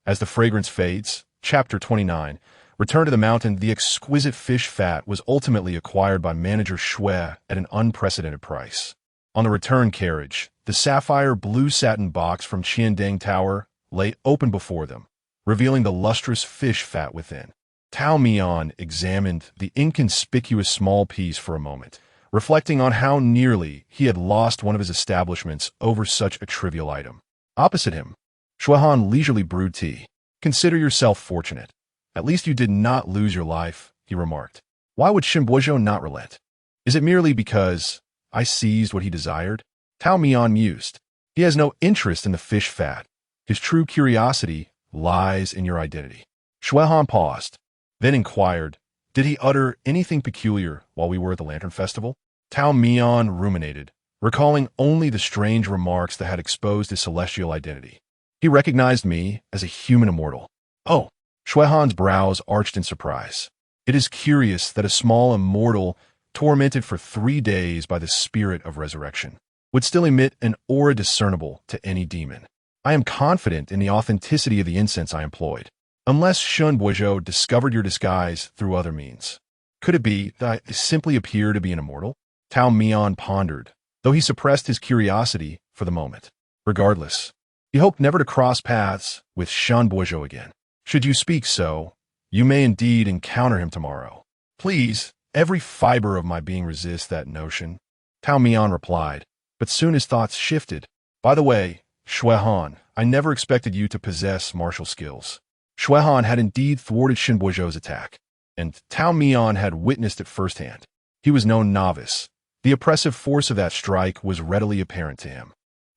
Speaker 1: As the fragrance fades, Chapter 29, Return to the Mountain, the exquisite fish fat was ultimately acquired by manager Shui at an unprecedented price. On the return carriage, the sapphire blue satin box from Qiandang Tower lay open before them, revealing the lustrous fish fat within. Tao Mian examined the inconspicuous small piece for a moment, reflecting on how nearly he had lost one of his establishments over such a trivial item. Opposite him, Shui Han leisurely brewed tea. "Consider yourself fortunate. At least you did not lose your life," he remarked. "Why would Shun Boizhou not relent? Is it merely because I seized what he desired?" Tao Mian mused. "He has no interest in the fish fat. His true curiosity lies in your identity." Shui Han paused, then inquired, "Did he utter anything peculiar while we were at the Lantern Festival?" Tao Mian ruminated, recalling only the strange remarks that had exposed his celestial identity. "He recognized me as a human immortal." "Oh!" Shui Han's brows arched in surprise. It is curious that a small immortal, tormented for 3 days by the spirit of resurrection, would still emit an aura discernible to any demon. I am confident in the authenticity of the incense I employed, unless Shun Boizhou discovered your disguise through other means. Could it be that I simply appear to be an immortal? Tao Mian pondered, though he suppressed his curiosity for the moment. Regardless, he hoped never to cross paths with Shun Boizhou again. Should you speak so, you may indeed encounter him tomorrow. Please, every fiber of my being resists that notion. Tao Mian replied, but soon his thoughts shifted. By the way, Shuehan, I never expected you to possess martial skills. Shuehan had indeed thwarted Shin Boizhou's attack, and Tao Mian had witnessed it firsthand. He was no novice. The oppressive force of that strike was readily apparent to him.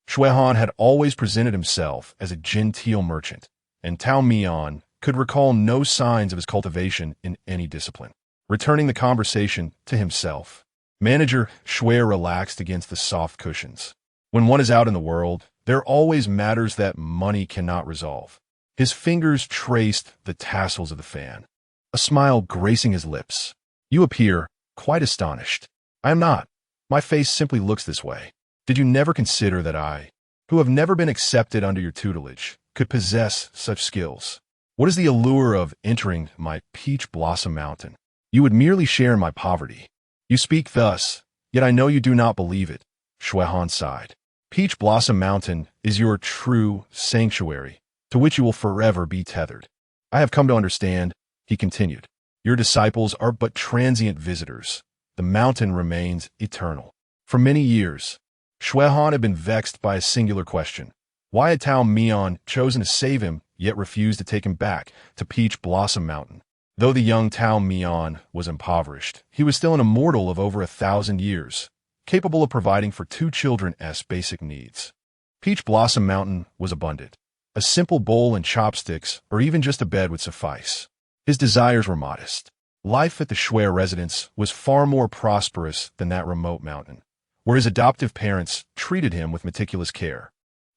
Speaker 1: Shuehan had always presented himself as a genteel merchant, and Tao Mian could recall no signs of his cultivation in any discipline. Returning the conversation to himself, Manager Shui relaxed against the soft cushions. When one is out in the world, there are always matters that money cannot resolve. His fingers traced the tassels of the fan, a smile gracing his lips. You appear quite astonished. I am not. My face simply looks this way. Did you never consider that I, who have never been accepted under your tutelage, could possess such skills? What is the allure of entering my peach blossom mountain? You would merely share in my poverty. You speak thus, yet I know you do not believe it. Shuehan sighed. Peach Blossom Mountain is your true sanctuary, to which you will forever be tethered. I have come to understand, he continued. Your disciples are but transient visitors. The mountain remains eternal. For many years, Shuehan had been vexed by a singular question. Why had Tao Mian chosen to save him, yet refused to take him back to Peach Blossom Mountain? Though the young Tao Mian was impoverished, he was still an immortal of over 1,000 years, capable of providing for 2 children's basic needs. Peach Blossom Mountain was abundant. A simple bowl and chopsticks, or even just a bed would suffice. His desires were modest. Life at the Shui residence was far more prosperous than that remote mountain, where his adoptive parents treated him with meticulous care.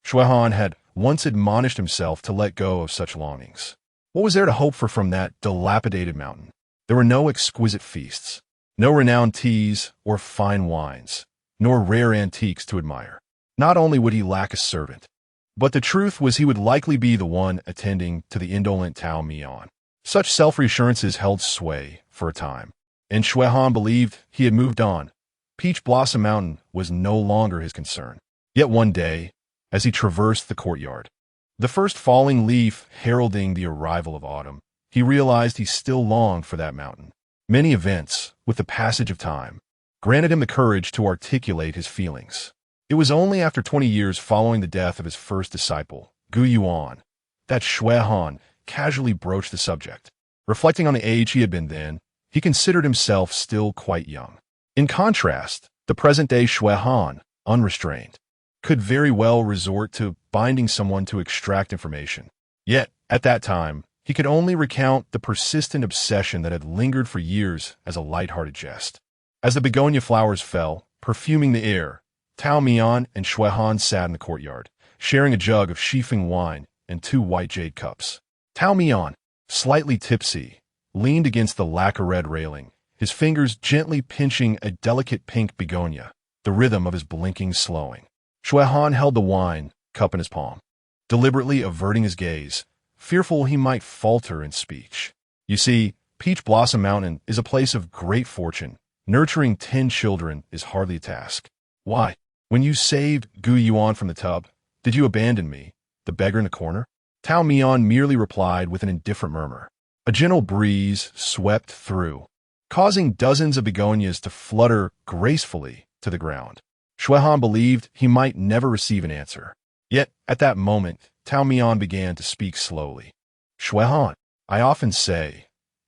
Speaker 1: Shuehan had once admonished himself to let go of such longings. What was there to hope for from that dilapidated mountain? There were no exquisite feasts, no renowned teas or fine wines, nor rare antiques to admire. Not only would he lack a servant, but the truth was he would likely be the one attending to the indolent Tao Mian. Such self-reassurances held sway for a time, and Shuehan believed he had moved on. Peach Blossom Mountain was no longer his concern. Yet one day, as he traversed the courtyard, the first falling leaf heralding the arrival of autumn, he realized he still longed for that mountain. Many events, with the passage of time, granted him the courage to articulate his feelings. It was only after 20 years following the death of his first disciple, Gu Yuan, that Shuehan casually broached the subject. Reflecting on the age he had been then, he considered himself still quite young. In contrast, the present-day Shuehan, unrestrained, could very well resort to binding someone to extract information. Yet, at that time, he could only recount the persistent obsession that had lingered for years as a light-hearted jest. As the begonia flowers fell, perfuming the air, Tao Mian and Shuehan sat in the courtyard, sharing a jug of Shifeng wine and 2 white jade cups. Tao Mian, slightly tipsy, leaned against the lacquer-red railing, his fingers gently pinching a delicate pink begonia, the rhythm of his blinking slowing. Shuehan held the wine cup in his palm, deliberately averting his gaze, fearful he might falter in speech. You see, Peach Blossom Mountain is a place of great fortune. Nurturing 10 children is hardly a task. Why, when you saved Gu Yuan from the tub, did you abandon me, the beggar in the corner? Tao Mian merely replied with an indifferent murmur. A gentle breeze swept through, causing dozens of begonias to flutter gracefully to the ground. Shuehan believed he might never receive an answer. Yet, at that moment, Tao Mian began to speak slowly. Shuehan, I often say,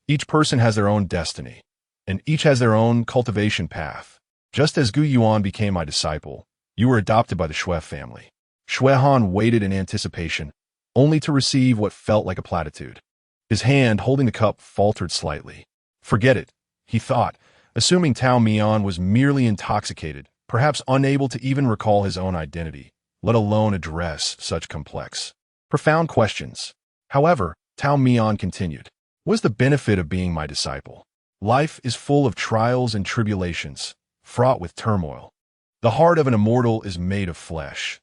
Speaker 1: each person has their own destiny, and each has their own cultivation path. Just as Gu Yuan became my disciple, you were adopted by the Shui family. Shuehan waited in anticipation, only to receive what felt like a platitude. His hand holding the cup faltered slightly. Forget it, he thought, assuming Tao Mian was merely intoxicated, perhaps unable to even recall his own identity, let alone address such complex, profound questions. However, Tao Mian continued, what is the benefit of being my disciple? Life is full of trials and tribulations, fraught with turmoil. The heart of an immortal is made of flesh.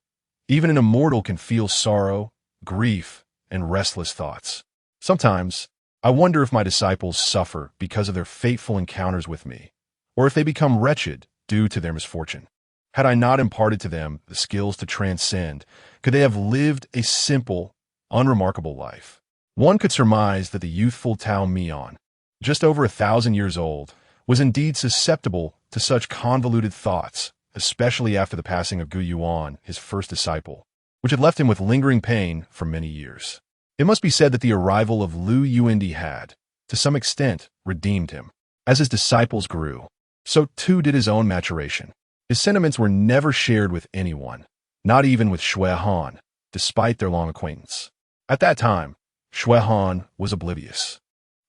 Speaker 1: Even an immortal can feel sorrow, grief, and restless thoughts. Sometimes, I wonder if my disciples suffer because of their fateful encounters with me, or if they become wretched due to their misfortune. Had I not imparted to them the skills to transcend, could they have lived a simple, unremarkable life? One could surmise that the youthful Tao Mian, just over 1,000 years old, was indeed susceptible to such convoluted thoughts, especially after the passing of Gu Yuan, his first disciple, which had left him with lingering pain for many years. It must be said that the arrival of Lu Yuandi had, to some extent, redeemed him. As his disciples grew, so too did his own maturation. His sentiments were never shared with anyone, not even with Shui Han, despite their long acquaintance. At that time, Shui Han was oblivious.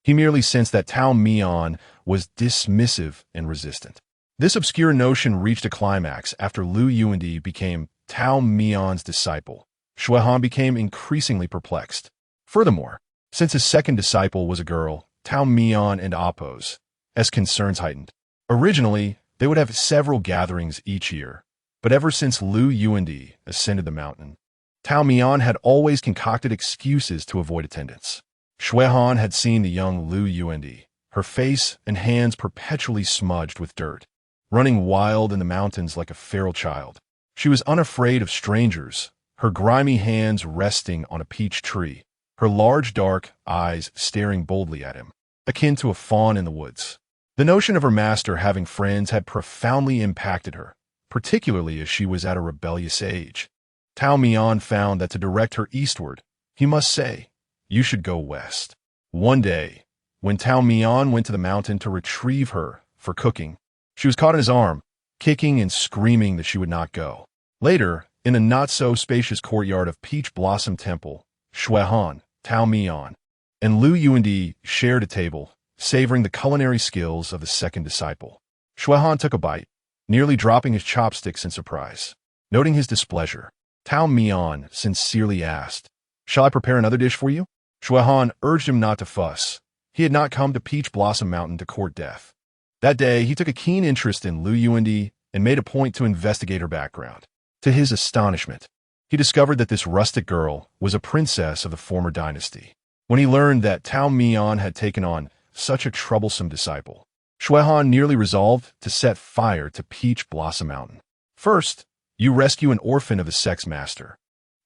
Speaker 1: He merely sensed that Tao Mian was dismissive and resistant. This obscure notion reached a climax after Lu Yuandi became Tao Mian's disciple. Shui Han became increasingly perplexed. Furthermore, since his second disciple was a girl, Tao Mian and Apos, as concerns heightened. Originally, they would have several gatherings each year, but ever since Lu Yuandi ascended the mountain, Tao Mian had always concocted excuses to avoid attendance. Shui Han had seen the young Lu Yuandi, her face and hands perpetually smudged with dirt, running wild in the mountains like a feral child. She was unafraid of strangers, her grimy hands resting on a peach tree, her large dark eyes staring boldly at him, akin to a fawn in the woods. The notion of her master having friends had profoundly impacted her, particularly as she was at a rebellious age. Tao Mian found that to direct her eastward, he must say, "You should go west." One day, when Tao Mian went to the mountain to retrieve her for cooking, she was caught in his arm, kicking and screaming that she would not go. Later, in the not-so-spacious courtyard of Peach Blossom Temple, Shui Han, Tao Mian, and Lu Yuandi shared a table, savoring the culinary skills of the second disciple. Shui Han took a bite, nearly dropping his chopsticks in surprise. Noting his displeasure, Tao Mian sincerely asked, "Shall I prepare another dish for you?" Shui Han urged him not to fuss. He had not come to Peach Blossom Mountain to court death. That day, he took a keen interest in Lu Yuandi and made a point to investigate her background. To his astonishment, he discovered that this rustic girl was a princess of the former dynasty. When he learned that Tao Mian had taken on such a troublesome disciple, Shui Han nearly resolved to set fire to Peach Blossom Mountain. "First, you rescue an orphan of the sex master,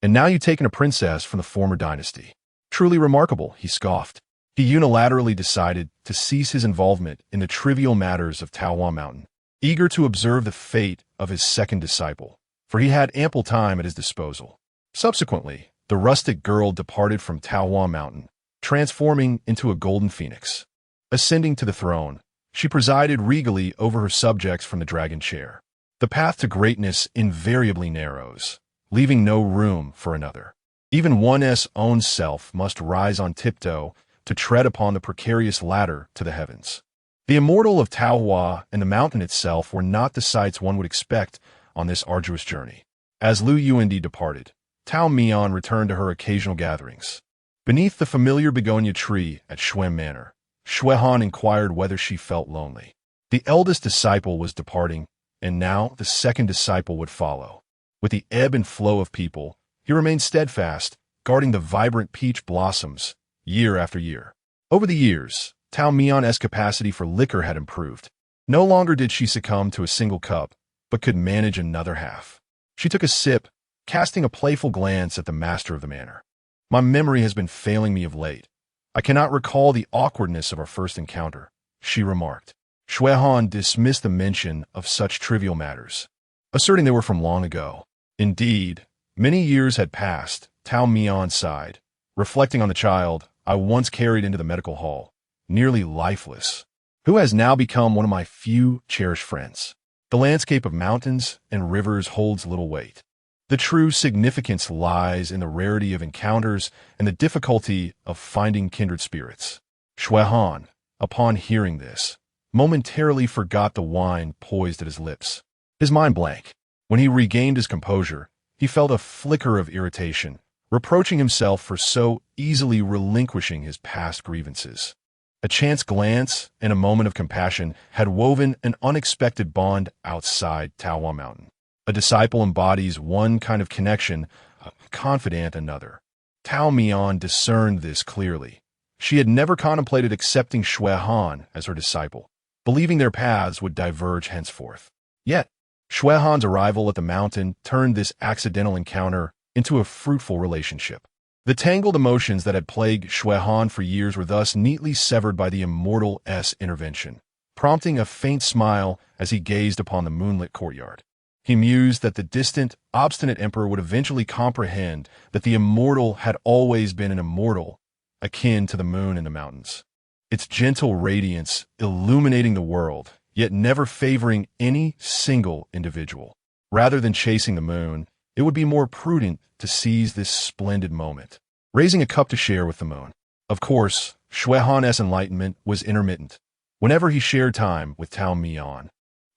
Speaker 1: and now you take in a princess from the former dynasty. Truly remarkable," he scoffed. He unilaterally decided to cease his involvement in the trivial matters of Taohua Mountain, eager to observe the fate of his second disciple, for he had ample time at his disposal. Subsequently, the rustic girl departed from Taohua Mountain, transforming into a golden phoenix. Ascending to the throne, she presided regally over her subjects from the dragon chair. The path to greatness invariably narrows, leaving no room for another. Even one's own self must rise on tiptoe to tread upon the precarious ladder to the heavens. The immortal of Taohua and the mountain itself were not the sights one would expect on this arduous journey. As Lu Yuandi departed, Tao Mian returned to her occasional gatherings. Beneath the familiar begonia tree at Shuem Manor, Shui Han inquired whether she felt lonely. The eldest disciple was departing, and now the second disciple would follow. With the ebb and flow of people, he remained steadfast, guarding the vibrant peach blossoms, year after year. Over the years, Tao Mian's capacity for liquor had improved. No longer did she succumb to a single cup, but could manage another half. She took a sip, casting a playful glance at the master of the manor. "My memory has been failing me of late. I cannot recall the awkwardness of our first encounter," she remarked. Shui Han dismissed the mention of such trivial matters, asserting they were from long ago. Indeed, many years had passed. Tao Mian sighed, reflecting on the child I once carried into the medical hall, nearly lifeless, who has now become one of my few cherished friends. The landscape of mountains and rivers holds little weight. The true significance lies in the rarity of encounters and the difficulty of finding kindred spirits. Shui Han, upon hearing this, momentarily forgot the wine poised at his lips. His mind blank. When he regained his composure, he felt a flicker of irritation, reproaching himself for so easily relinquishing his past grievances. A chance glance and a moment of compassion had woven an unexpected bond outside Tawa Mountain. A disciple embodies one kind of connection, a confidant another. Tao Mian discerned this clearly. She had never contemplated accepting Shui Han as her disciple, believing their paths would diverge henceforth. Yet, Shui Han's arrival at the mountain turned this accidental encounter into a fruitful relationship. The tangled emotions that had plagued Shui Han for years were thus neatly severed by the immortal S intervention, prompting a faint smile as he gazed upon the moonlit courtyard. He mused that the distant, obstinate emperor would eventually comprehend that the immortal had always been an immortal, akin to the moon in the mountains. Its gentle radiance illuminating the world, yet never favoring any single individual. Rather than chasing the moon, it would be more prudent to seize this splendid moment, raising a cup to share with the moon. Of course, Shui Han's enlightenment was intermittent. Whenever he shared time with Tao Mian,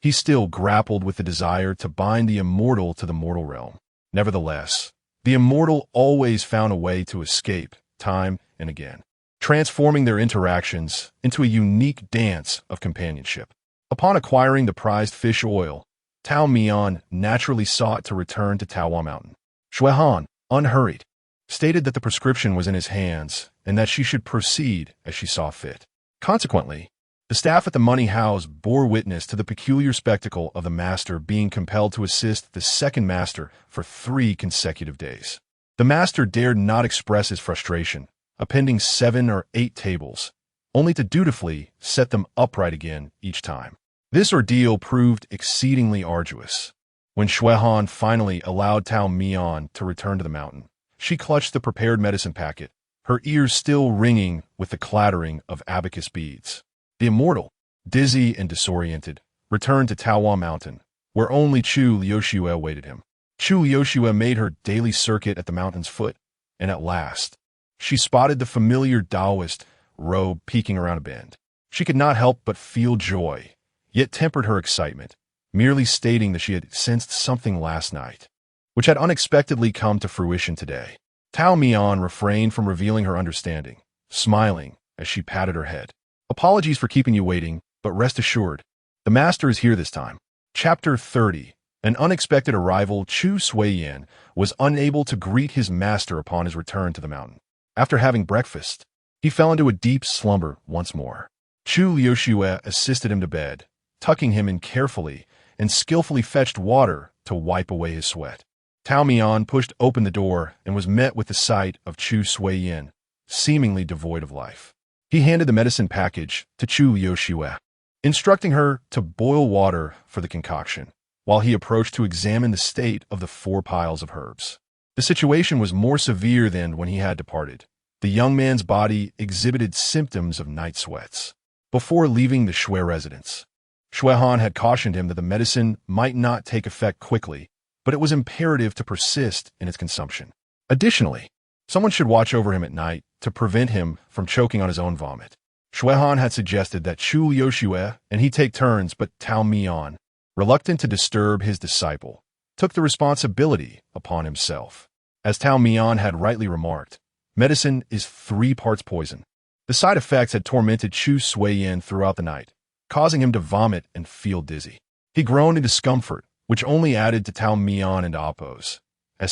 Speaker 1: he still grappled with the desire to bind the immortal to the mortal realm. Nevertheless, the immortal always found a way to escape, time and again, transforming their interactions into a unique dance of companionship. Upon acquiring the prized fish oil, Tao Mian naturally sought to return to Tawa Mountain. Shui Han, unhurried, stated that the prescription was in his hands and that she should proceed as she saw fit. Consequently, the staff at the money house bore witness to the peculiar spectacle of the master being compelled to assist the second master for 3 consecutive days. The master dared not express his frustration, appending 7 or 8 tables, only to dutifully set them upright again each time. This ordeal proved exceedingly arduous. When Shui Han finally allowed Tao Mian to return to the mountain, she clutched the prepared medicine packet, her ears still ringing with the clattering of abacus beads. The immortal, dizzy and disoriented, returned to Tawa Mountain, where only Chu Liushue awaited him. Chu Liushue made her daily circuit at the mountain's foot, and at last, she spotted the familiar Taoist robe peeking around a bend. She could not help but feel joy, yet tempered her excitement, merely stating that she had sensed something last night, which had unexpectedly come to fruition today. Tao Mian refrained from revealing her understanding, smiling as she patted her head. Apologies for keeping you waiting, but rest assured, the master is here this time. Chapter 30. An unexpected arrival. Chu Suiyin was unable to greet his master upon his return to the mountain. After having breakfast, he fell into a deep slumber once more. Chu Liushue assisted him to bed, tucking him in carefully, and skillfully fetched water to wipe away his sweat. Tao Mian pushed open the door and was met with the sight of Chu Suiyin, seemingly devoid of life. He handed the medicine package to Chu Liushue, instructing her to boil water for the concoction, while he approached to examine the state of the 4 piles of herbs. The situation was more severe than when he had departed. The young man's body exhibited symptoms of night sweats. Before leaving the Shui residence, Shui Han had cautioned him that the medicine might not take effect quickly, but it was imperative to persist in its consumption. Additionally, someone should watch over him at night to prevent him from choking on his own vomit. Shui Han had suggested that Chu Liushue and he take turns, but Tao Mian, reluctant to disturb his disciple, took the responsibility upon himself. As Tao Mian had rightly remarked, medicine is 3 parts poison. The side effects had tormented Chu Suiyin throughout the night, causing him to vomit and feel dizzy. He groaned in discomfort, which only added to Tao Mian and Appo's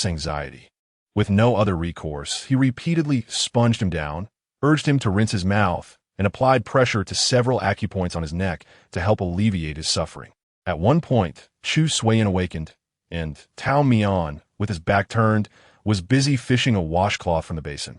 Speaker 1: anxiety. With no other recourse, he repeatedly sponged him down, urged him to rinse his mouth, and applied pressure to several acupoints on his neck to help alleviate his suffering. At one point, Chu Suiyin awakened, and Tao Mian, with his back turned, was busy fishing a washcloth from the basin.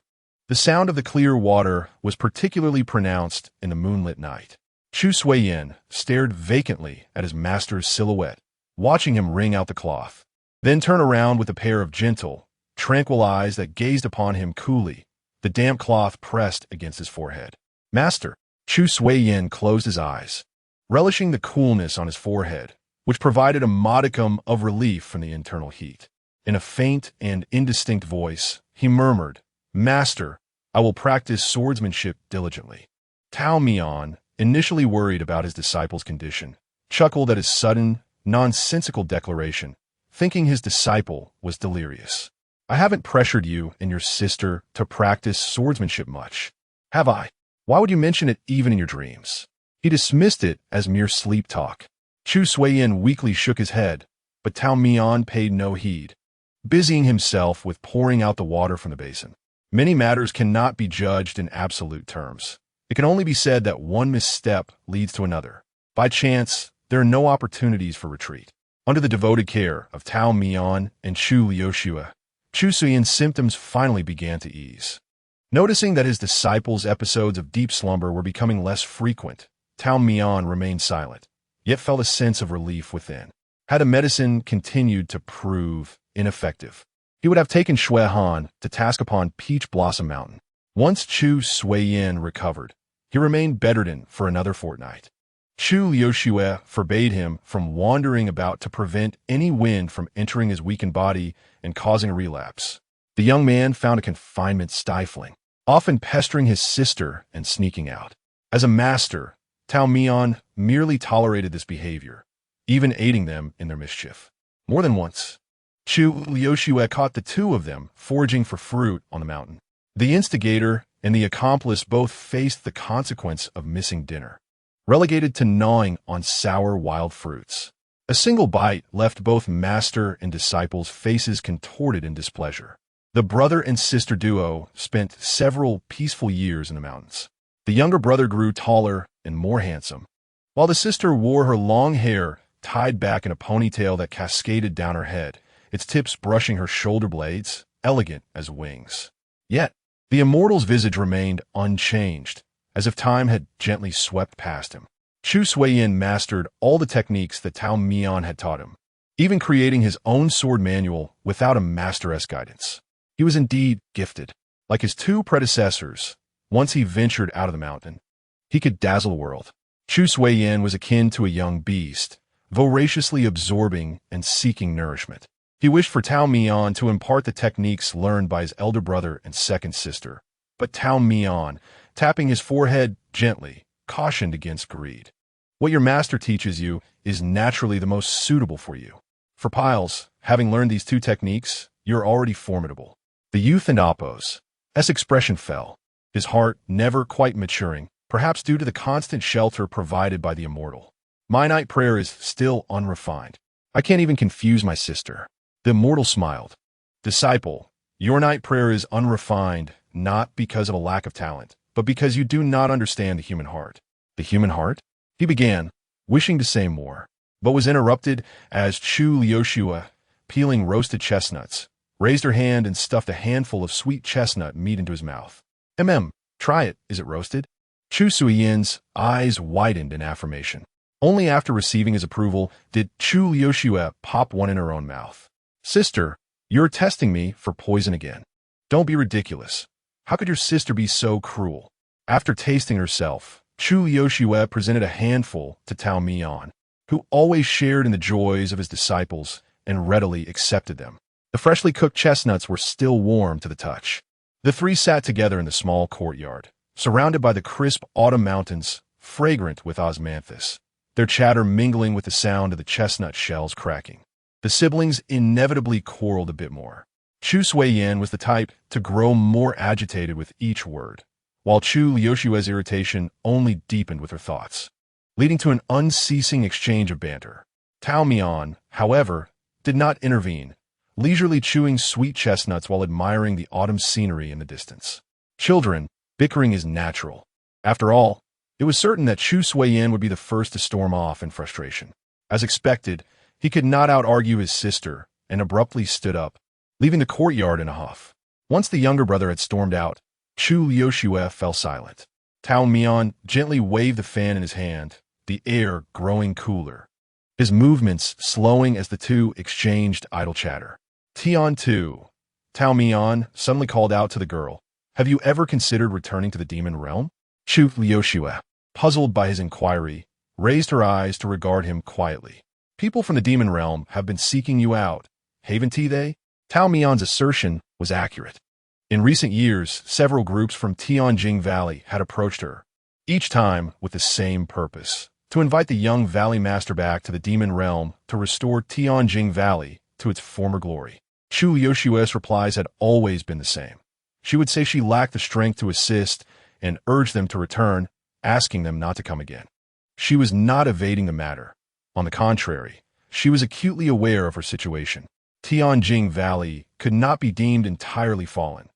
Speaker 1: The sound of the clear water was particularly pronounced in the moonlit night. Chu Suiyin stared vacantly at his master's silhouette, watching him wring out the cloth, then turn around with a pair of gentle, tranquil eyes that gazed upon him coolly, the damp cloth pressed against his forehead. Master, Chu Suiyin closed his eyes, relishing the coolness on his forehead, which provided a modicum of relief from the internal heat. In a faint and indistinct voice, he murmured, "Master, I will practice swordsmanship diligently." Tao Mian, initially worried about his disciple's condition, chuckled at his sudden, nonsensical declaration, thinking his disciple was delirious. "I haven't pressured you and your sister to practice swordsmanship much, have I?" Why would you mention it even in your dreams? He dismissed it as mere sleep talk. Chu Suiyin weakly shook his head, but Tao Mian paid no heed, busying himself with pouring out the water from the basin. Many matters cannot be judged in absolute terms. It can only be said that one misstep leads to another. By chance, there are no opportunities for retreat. Under the devoted care of Tao Mian and Chu Liushua, Chu Suyin's symptoms finally began to ease. Noticing that his disciples' episodes of deep slumber were becoming less frequent, Tao Mian remained silent, yet felt a sense of relief within. Had the medicine continued to prove ineffective, he would have taken Shui Han to task upon Peach Blossom Mountain. Once Chu Suiyin recovered, he remained bedridden for another fortnight. Chu Liushue forbade him from wandering about to prevent any wind from entering his weakened body and causing a relapse. The young man found a confinement stifling, often pestering his sister and sneaking out. As a master, Tao Mian merely tolerated this behavior, even aiding them in their mischief. More than once, Chu Liushue caught the two of them foraging for fruit on the mountain. The instigator and the accomplice both faced the consequence of missing dinner, relegated to gnawing on sour wild fruits. A single bite left both master and disciples' faces contorted in displeasure. The brother and sister duo spent several peaceful years in the mountains. The younger brother grew taller and more handsome, while the sister wore her long hair tied back in a ponytail that cascaded down her head, its tips brushing her shoulder blades, elegant as wings. Yet, the immortal's visage remained unchanged, as if time had gently swept past him. Chu Suiyin mastered all the techniques that Tao Mian had taught him, even creating his own sword manual without a master's guidance. He was indeed gifted. Like his two predecessors, once he ventured out of the mountain, he could dazzle the world. Chu Suiyin was akin to a young beast, voraciously absorbing and seeking nourishment. He wished for Tao Mian to impart the techniques learned by his elder brother and second sister, but Tao Mian, tapping his forehead gently, cautioned against greed. What your master teaches you is naturally the most suitable for you. For Piles, having learned these two techniques, you're already formidable. The youth and Appo's expression fell, his heart never quite maturing, perhaps due to the constant shelter provided by the immortal. My night prayer is still unrefined. I can't even confuse my sister. The immortal smiled. Disciple, your night prayer is unrefined, not because of a lack of talent, but because you do not understand the human heart. The human heart? He began, wishing to say more, but was interrupted as Chu Liushua, peeling roasted chestnuts, raised her hand and stuffed a handful of sweet chestnut meat into his mouth. Try it. Is it roasted? Chu Suiyin's eyes widened in affirmation. Only after receiving his approval did Chu Liushua pop one in her own mouth. Sister, you're testing me for poison again. Don't be ridiculous. How could your sister be so cruel? After tasting herself, Chu Liushua presented a handful to Tao Mian, who always shared in the joys of his disciples and readily accepted them. The freshly cooked chestnuts were still warm to the touch. The three sat together in the small courtyard, surrounded by the crisp autumn mountains, fragrant with osmanthus, their chatter mingling with the sound of the chestnut shells cracking. The siblings inevitably quarreled a bit more. Chu Suiyin was the type to grow more agitated with each word, while Chu Liushua's irritation only deepened with her thoughts, leading to an unceasing exchange of banter. Tao Mian, however, did not intervene, leisurely chewing sweet chestnuts while admiring the autumn scenery in the distance. Children, bickering is natural. After all, it was certain that Chu Suiyin would be the first to storm off in frustration. As expected, he could not out-argue his sister and abruptly stood up, leaving the courtyard in a huff. Once the younger brother had stormed out, Chu Liushue fell silent. Tao Mian gently waved the fan in his hand, the air growing cooler, his movements slowing as the two exchanged idle chatter. Tian Tu, Tao Mian suddenly called out to the girl, have you ever considered returning to the demon realm? Chu Liushue, puzzled by his inquiry, raised her eyes to regard him quietly. People from the demon realm have been seeking you out, haven't they? Tao Mian's assertion was accurate. In recent years, several groups from Tianjing Valley had approached her, each time with the same purpose, to invite the young valley master back to the demon realm to restore Tianjing Valley to its former glory. Chu Yoshue's replies had always been the same. She would say she lacked the strength to assist and urged them to return, asking them not to come again. She was not evading the matter. On the contrary, she was acutely aware of her situation. Tianjing Valley could not be deemed entirely fallen.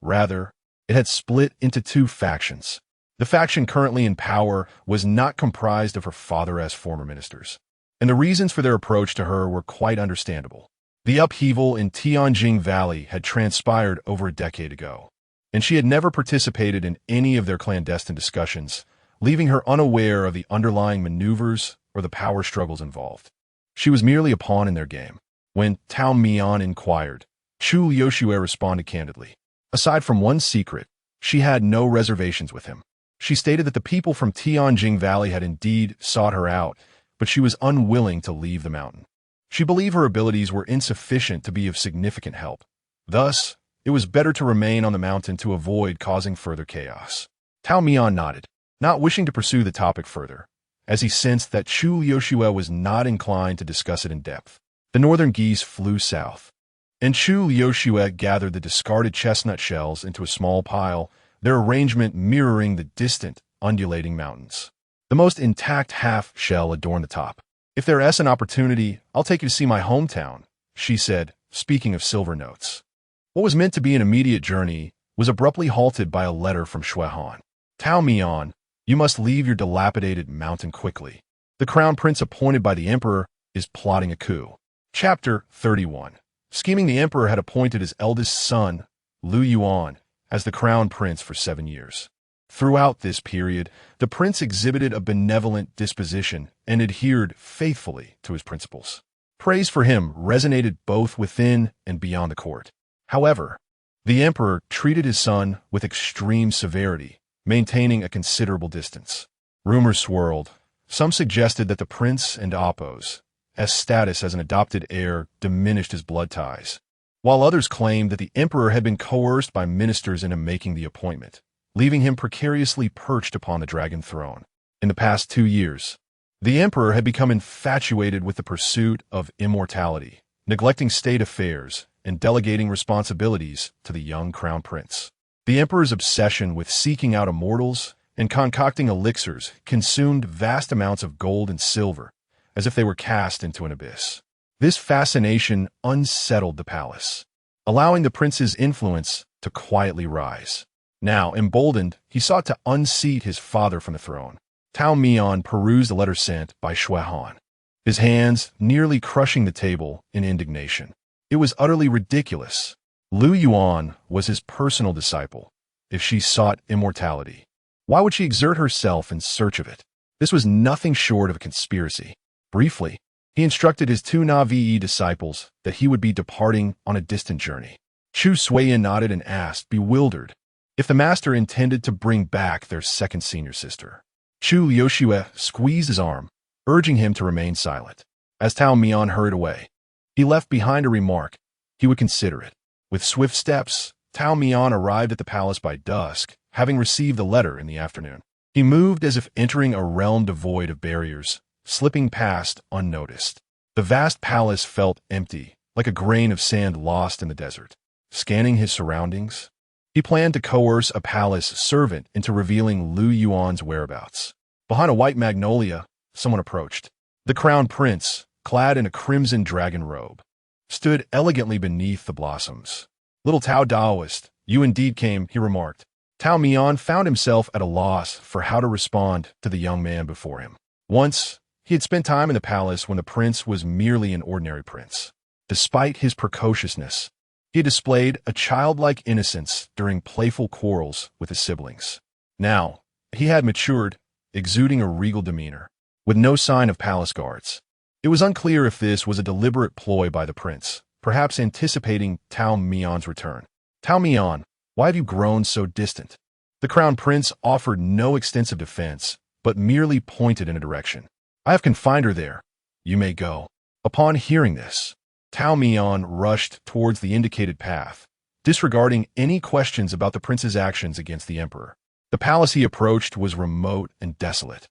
Speaker 1: Rather, it had split into two factions. The faction currently in power was not comprised of her father's former ministers, and the reasons for their approach to her were quite understandable. The upheaval in Tianjing Valley had transpired over a decade ago, and she had never participated in any of their clandestine discussions, leaving her unaware of the underlying maneuvers or the power struggles involved. She was merely a pawn in their game. When Tao Mian inquired, Chu Yoshue responded candidly. Aside from one secret, she had no reservations with him. She stated that the people from Tianjing Valley had indeed sought her out, but she was unwilling to leave the mountain. She believed her abilities were insufficient to be of significant help. Thus, it was better to remain on the mountain to avoid causing further chaos. Tao Mian nodded, not wishing to pursue the topic further, as he sensed that Chu Yoshue was not inclined to discuss it in depth. The northern geese flew south, and Chu Yoshue gathered the discarded chestnut shells into a small pile, their arrangement mirroring the distant, undulating mountains. The most intact half shell adorned the top. "If there's an opportunity, I'll take you to see my hometown," she said, speaking of silver notes. What was meant to be an immediate journey was abruptly halted by a letter from Shuehan. "Tao Mian, you must leave your dilapidated mountain quickly. The crown prince appointed by the emperor is plotting a coup." Chapter 31. Scheming. The emperor had appointed his eldest son, Lu Yuan, as the crown prince for 7 years. Throughout this period, the prince exhibited a benevolent disposition and adhered faithfully to his principles. Praise for him resonated both within and beyond the court. However, the emperor treated his son with extreme severity, maintaining a considerable distance. Rumors swirled. Some suggested that the prince and Appo's status as an adopted heir diminished his blood ties, while others claimed that the emperor had been coerced by ministers into making the appointment, leaving him precariously perched upon the dragon throne. In the past 2 years, the emperor had become infatuated with the pursuit of immortality, neglecting state affairs and delegating responsibilities to the young crown prince. The emperor's obsession with seeking out immortals and concocting elixirs consumed vast amounts of gold and silver, as if they were cast into an abyss. This fascination unsettled the palace, allowing the prince's influence to quietly rise. Now, emboldened, he sought to unseat his father from the throne. Tao Mian perused the letter sent by Shuehan, his hands nearly crushing the table in indignation. It was utterly ridiculous. Lu Yuan was his personal disciple. If she sought immortality, why would she exert herself in search of it? This was nothing short of a conspiracy. Briefly, he instructed his 2 Na'vi disciples that he would be departing on a distant journey. Chu Suiyin nodded and asked, bewildered, if the master intended to bring back their second senior sister. Chu Yoshue squeezed his arm, urging him to remain silent. As Tao Mian hurried away, he left behind a remark. He would consider it. With swift steps, Tao Mian arrived at the palace by dusk, having received the letter in the afternoon. He moved as if entering a realm devoid of barriers, slipping past unnoticed. The vast palace felt empty, like a grain of sand lost in the desert. Scanning his surroundings, he planned to coerce a palace servant into revealing Lu Yuan's whereabouts. Behind a white magnolia, someone approached. The crown prince, clad in a crimson dragon robe, stood elegantly beneath the blossoms. "Little Tao Daoist, you indeed came," he remarked. Tao Mian found himself at a loss for how to respond to the young man before him. Once, he had spent time in the palace when the prince was merely an ordinary prince. Despite his precociousness, he had displayed a childlike innocence during playful quarrels with his siblings. Now, he had matured, exuding a regal demeanor, with no sign of palace guards. It was unclear if this was a deliberate ploy by the prince, perhaps anticipating Tao Mian's return. "Tao Mian, why have you grown so distant?" The crown prince offered no extensive defense, but merely pointed in a direction. "I have confined her there. You may go." Upon hearing this, Tao Mian rushed towards the indicated path, disregarding any questions about the prince's actions against the emperor. The palace he approached was remote and desolate,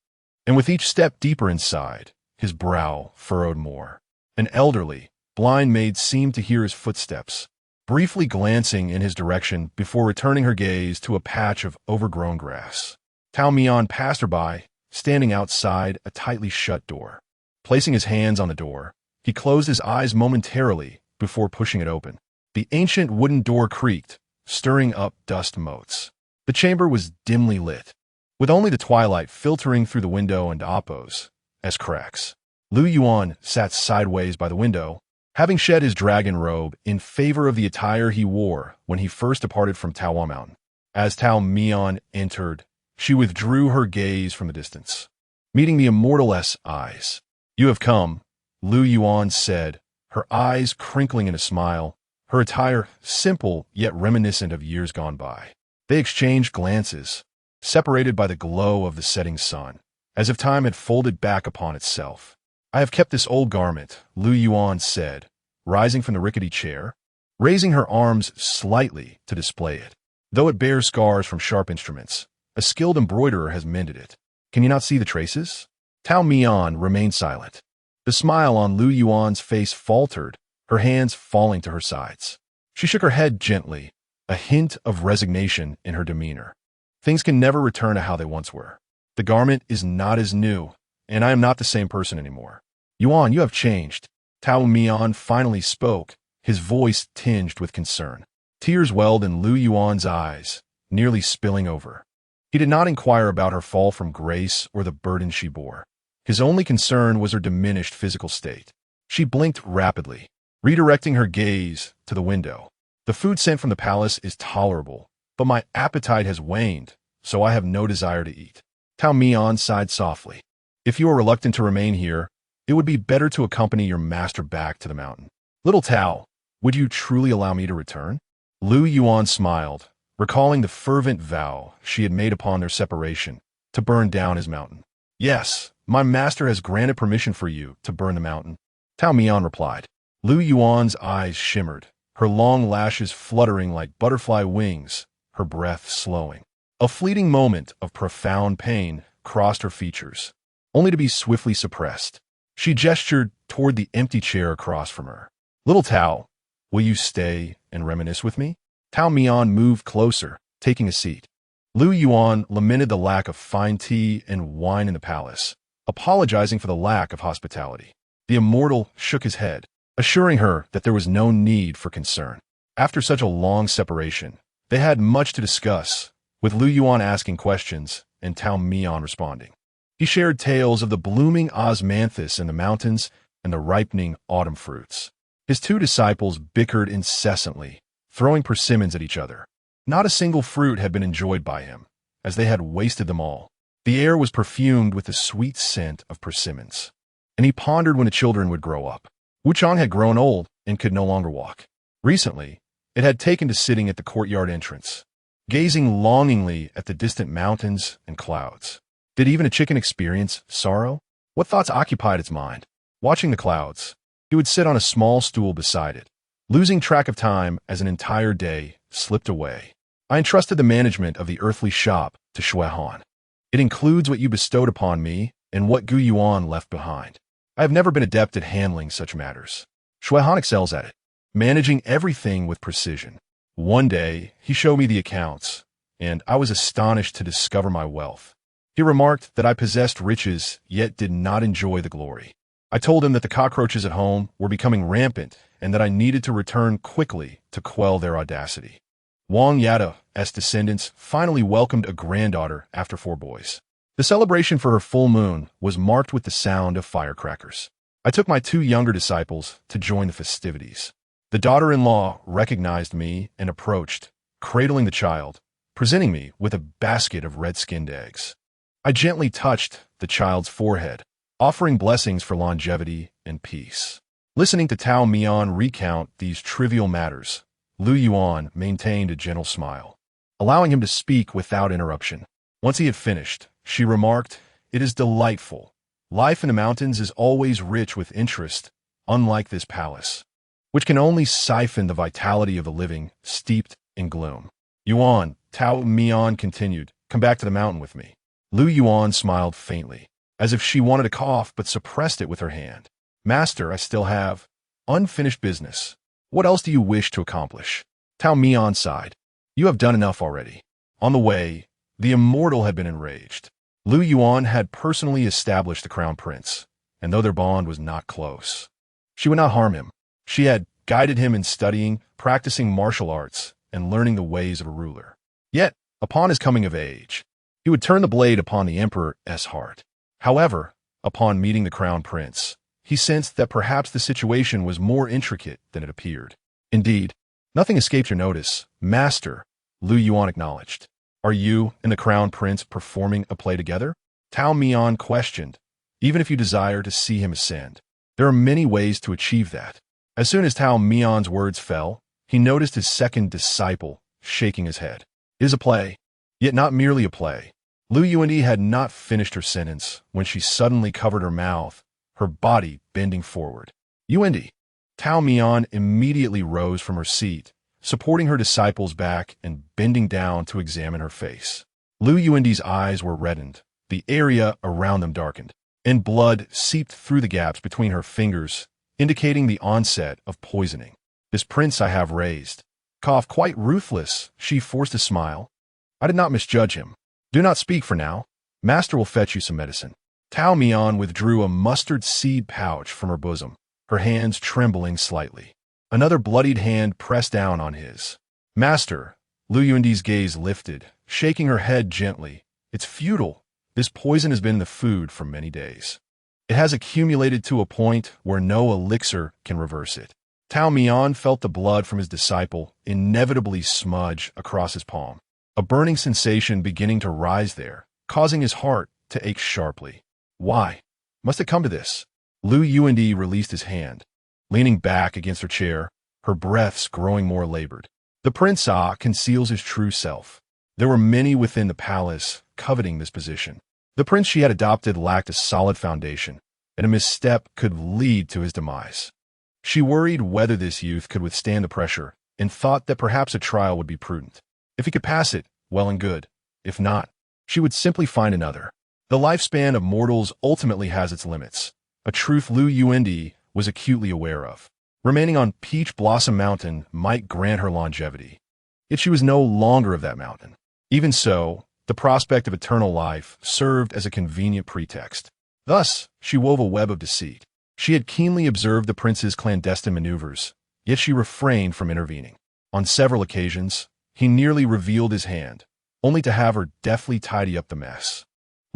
Speaker 1: and with each step deeper inside, his brow furrowed more. An elderly, blind maid seemed to hear his footsteps, briefly glancing in his direction before returning her gaze to a patch of overgrown grass. Tao Mian passed her by, standing outside a tightly shut door. Placing his hands on the door, he closed his eyes momentarily before pushing it open. The ancient wooden door creaked, stirring up dust motes. The chamber was dimly lit, with only the twilight filtering through the window and oppos as cracks. Lu Yuan sat sideways by the window, having shed his dragon robe in favor of the attire he wore when he first departed from Taowan Mountain. As Tao Mian entered, she withdrew her gaze from the distance, meeting the immortaless eyes. "You have come," Lu Yuan said, her eyes crinkling in a smile, her attire simple yet reminiscent of years gone by. They exchanged glances, separated by the glow of the setting sun, as if time had folded back upon itself. "I have kept this old garment," Lu Yuan said, rising from the rickety chair, raising her arms slightly to display it. "Though it bears scars from sharp instruments, a skilled embroiderer has mended it. Can you not see the traces?" Tao Mian remained silent. The smile on Lu Yuan's face faltered, her hands falling to her sides. She shook her head gently, a hint of resignation in her demeanor. "Things can never return to how they once were. The garment is not as new, and I am not the same person anymore." "Yuan, you have changed." Tao Mian finally spoke, his voice tinged with concern. Tears welled in Lu Yuan's eyes, nearly spilling over. He did not inquire about her fall from grace or the burden she bore. His only concern was her diminished physical state. She blinked rapidly, redirecting her gaze to the window. "The food sent from the palace is tolerable, but my appetite has waned, so I have no desire to eat." Tao Mian sighed softly. "If you are reluctant to remain here, it would be better to accompany your master back to the mountain." "Little Tao, would you truly allow me to return?" Lu Yuan smiled, recalling the fervent vow she had made upon their separation to burn down his mountain. "Yes, my master has granted permission for you to burn the mountain," Tao Mian replied. Lu Yuan's eyes shimmered, her long lashes fluttering like butterfly wings, her breath slowing. A fleeting moment of profound pain crossed her features, only to be swiftly suppressed. She gestured toward the empty chair across from her. "Little Tao, will you stay and reminisce with me?" Tao Mian moved closer, taking a seat. Lu Yuan lamented the lack of fine tea and wine in the palace, apologizing for the lack of hospitality. The immortal shook his head, assuring her that there was no need for concern. After such a long separation, they had much to discuss, with Lu Yuan asking questions and Tao Mian responding. He shared tales of the blooming osmanthus in the mountains and the ripening autumn fruits. His two disciples bickered incessantly, throwing persimmons at each other. Not a single fruit had been enjoyed by him, as they had wasted them all. The air was perfumed with the sweet scent of persimmons, and he pondered when the children would grow up. Wuchang had grown old and could no longer walk. Recently, it had taken to sitting at the courtyard entrance, gazing longingly at the distant mountains and clouds. Did even a chicken experience sorrow? What thoughts occupied its mind? Watching the clouds, he would sit on a small stool beside it, losing track of time as an entire day slipped away. "I entrusted the management of the earthly shop to Shuehan. It includes what you bestowed upon me and what Gu Yuan left behind. I have never been adept at handling such matters. Shuehan excels at it, managing everything with precision. One day, he showed me the accounts, and I was astonished to discover my wealth. He remarked that I possessed riches, yet did not enjoy the glory. I told him that the cockroaches at home were becoming rampant and that I needed to return quickly to quell their audacity. Wang Yada's descendants finally welcomed a granddaughter after 4 boys. The celebration for her full moon was marked with the sound of firecrackers. I took my 2 younger disciples to join the festivities. The daughter-in-law recognized me and approached, cradling the child, presenting me with a basket of red-skinned eggs. I gently touched the child's forehead, offering blessings for longevity and peace. Listening to Tao Mian recount these trivial matters, Lu Yuan maintained a gentle smile, allowing him to speak without interruption. Once he had finished, she remarked, "It is delightful. Life in the mountains is always rich with interest, unlike this palace, which can only siphon the vitality of the living, steeped in gloom." "Yuan," Tao Mian continued, "come back to the mountain with me." Lu Yuan smiled faintly, as if she wanted to cough but suppressed it with her hand. "Master, I still have unfinished business." What else do you wish to accomplish? Tao Mian sighed. You have done enough already. On the way, the immortal had been enraged. Lu Yuan had personally established the crown prince, and though their bond was not close, she would not harm him. She had guided him in studying, practicing martial arts, and learning the ways of a ruler. Yet, upon his coming of age, he would turn the blade upon the emperor's heart. However, upon meeting the crown prince, he sensed that perhaps the situation was more intricate than it appeared. Indeed, nothing escaped your notice, Master, Lu Yuan acknowledged. Are you and the crown prince performing a play together? Tao Mian questioned. Even if you desire to see him ascend, there are many ways to achieve that. As soon as Tao Mian's words fell, he noticed his second disciple shaking his head. It is a play, yet not merely a play. Lu Yuandi had not finished her sentence when she suddenly covered her mouth, her body bending forward. Yuandi. Tao Mian immediately rose from her seat, supporting her disciple's back and bending down to examine her face. Lu Yuandi's eyes were reddened, the area around them darkened, and blood seeped through the gaps between her fingers, indicating the onset of poisoning. This prince I have raised. Cough, quite ruthless, she forced a smile. I did not misjudge him. Do not speak for now. Master will fetch you some medicine. Tao Mian withdrew a mustard seed pouch from her bosom, her hands trembling slightly. Another bloodied hand pressed down on his. Master, Lu Yuandi's gaze lifted, shaking her head gently. It's futile. This poison has been in the food for many days. It has accumulated to a point where no elixir can reverse it. Tao Mian felt the blood from his disciple inevitably smudge across his palm, a burning sensation beginning to rise there, causing his heart to ache sharply. Why must it come to this? Lu Yuandi released his hand, leaning back against her chair, her breaths growing more labored. The prince conceals his true self. There were many within the palace coveting this position. The prince she had adopted lacked a solid foundation, and a misstep could lead to his demise. She worried whether this youth could withstand the pressure and thought that perhaps a trial would be prudent. If he could pass it, well and good. If not, she would simply find another. The lifespan of mortals ultimately has its limits, a truth Lu Yuandi was acutely aware of. Remaining on Peach Blossom Mountain might grant her longevity, yet she was no longer of that mountain. Even so, the prospect of eternal life served as a convenient pretext. Thus, she wove a web of deceit. She had keenly observed the prince's clandestine maneuvers, yet she refrained from intervening. On several occasions, he nearly revealed his hand, only to have her deftly tidy up the mess.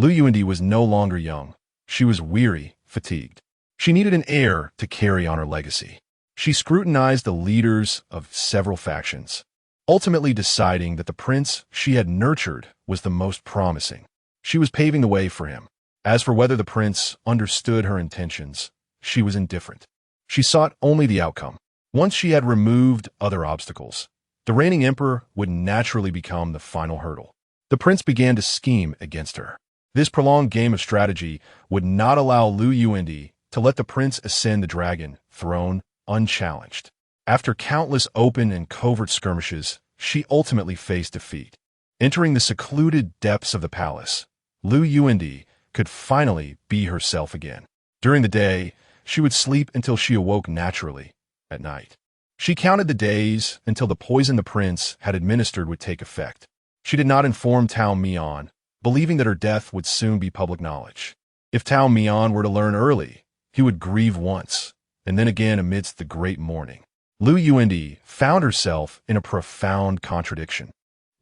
Speaker 1: Lu Yuandi was no longer young. She was weary, fatigued. She needed an heir to carry on her legacy. She scrutinized the leaders of several factions, ultimately deciding that the prince she had nurtured was the most promising. She was paving the way for him. As for whether the prince understood her intentions, she was indifferent. She sought only the outcome. Once she had removed other obstacles, the reigning emperor would naturally become the final hurdle. The prince began to scheme against her. This prolonged game of strategy would not allow Lu Yuandi to let the prince ascend the dragon throne unchallenged. After countless open and covert skirmishes, she ultimately faced defeat. Entering the secluded depths of the palace, Lu Yuandi could finally be herself again. During the day, she would sleep until she awoke naturally. At night, she counted the days until the poison the prince had administered would take effect. She did not inform Tao Mian, believing that her death would soon be public knowledge. If Tao Mian were to learn early, he would grieve once, and then again amidst the great mourning. Lu Yuandi found herself in a profound contradiction,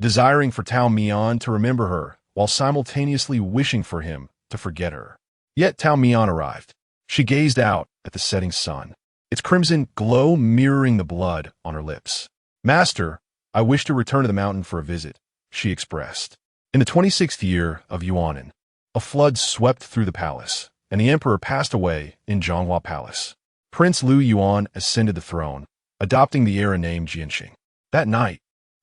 Speaker 1: desiring for Tao Mian to remember her while simultaneously wishing for him to forget her. Yet Tao Mian arrived. She gazed out at the setting sun, its crimson glow mirroring the blood on her lips. Master, I wish to return to the mountain for a visit, she expressed. In the 26th year of Yuanan, a flood swept through the palace, and the emperor passed away in Zhonghua Palace. Prince Lu Yuan ascended the throne, adopting the era name Jianxing. That night,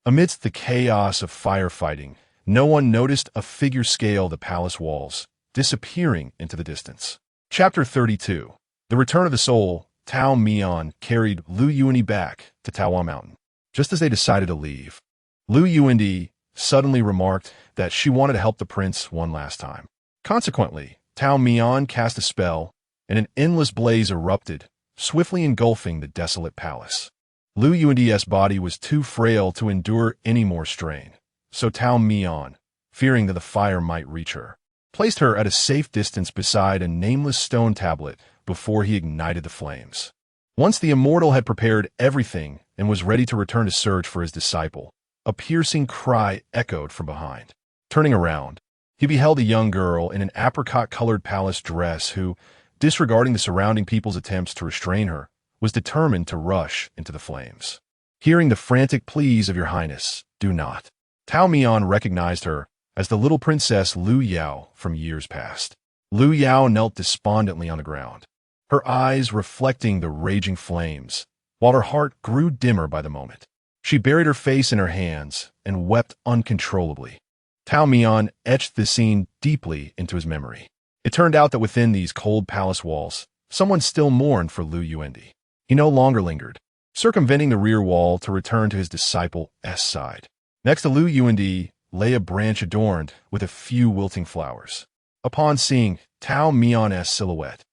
Speaker 1: amidst the chaos of firefighting, no one noticed a figure scale the palace walls, disappearing into the distance. Chapter 32. The Return of the Soul. Tao Mian carried Lu Yuandi back to Taohua Mountain. Just as they decided to leave, Lu Yuandi suddenly remarked that she wanted to help the prince one last time. Consequently, Tao Mian cast a spell, and an endless blaze erupted, swiftly engulfing the desolate palace. Lu Yuan's body was too frail to endure any more strain, so Tao Mian, fearing that the fire might reach her, placed her at a safe distance beside a nameless stone tablet before he ignited the flames. Once the immortal had prepared everything and was ready to return to search for his disciple, a piercing cry echoed from behind. Turning around, he beheld a young girl in an apricot-colored palace dress who, disregarding the surrounding people's attempts to restrain her, was determined to rush into the flames. Hearing the frantic pleas of your highness, do not. Tao Mian recognized her as the little princess Lu Yao from years past. Lu Yao knelt despondently on the ground, her eyes reflecting the raging flames, while her heart grew dimmer by the moment. She buried her face in her hands and wept uncontrollably. Tao Mian etched the scene deeply into his memory. It turned out that within these cold palace walls, someone still mourned for Lu Yuandi. He no longer lingered, circumventing the rear wall to return to his disciple's side. Next to Lu Yuandi lay a branch adorned with a few wilting flowers. Upon seeing Tao Mian's silhouette,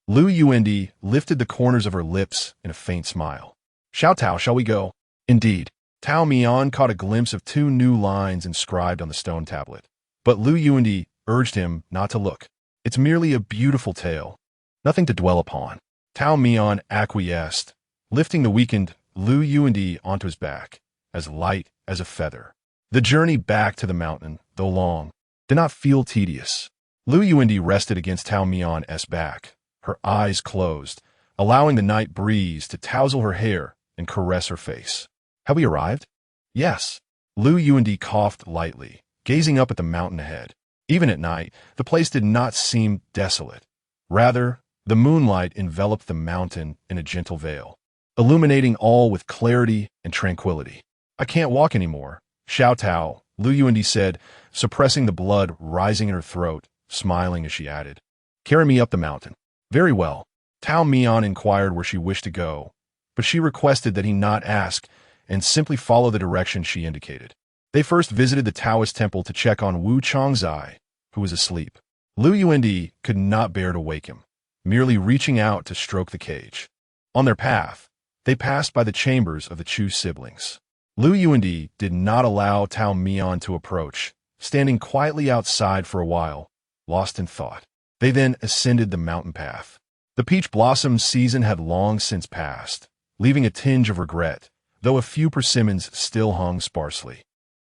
Speaker 1: Lu Yuandi lifted the corners of her lips in a faint smile. Xiao Tao, shall we go? Indeed. Tao Mian caught a glimpse of 2 new lines inscribed on the stone tablet, but Lu Yuandi urged him not to look. It's merely a beautiful tale, nothing to dwell upon. Tao Mian acquiesced, lifting the weakened Lu Yuandi onto his back, as light as a feather. The journey back to the mountain, though long, did not feel tedious. Lu Yuandi rested against Tao Mian's back, her eyes closed, allowing the night breeze to tousle her hair and caress her face. Have we arrived? Yes. Lu Yuandi coughed lightly, gazing up at the mountain ahead. Even at night, the place did not seem desolate. Rather, the moonlight enveloped the mountain in a gentle veil, illuminating all with clarity and tranquility. I can't walk anymore, Xiao Tao, Lu Yuandi said, suppressing the blood rising in her throat, smiling as she added, carry me up the mountain. Very well. Tao Mian inquired where she wished to go, but she requested that he not ask and simply follow the direction she indicated. They first visited the Taoist temple to check on Wu Changzai, who was asleep. Lu Yuandi could not bear to wake him, merely reaching out to stroke the cage. On their path, they passed by the chambers of the Chu siblings. Lu Yuandi did not allow Tao Mian to approach, standing quietly outside for a while, lost in thought. They then ascended the mountain path. The peach blossom season had long since passed, leaving a tinge of regret, though a few persimmons still hung sparsely.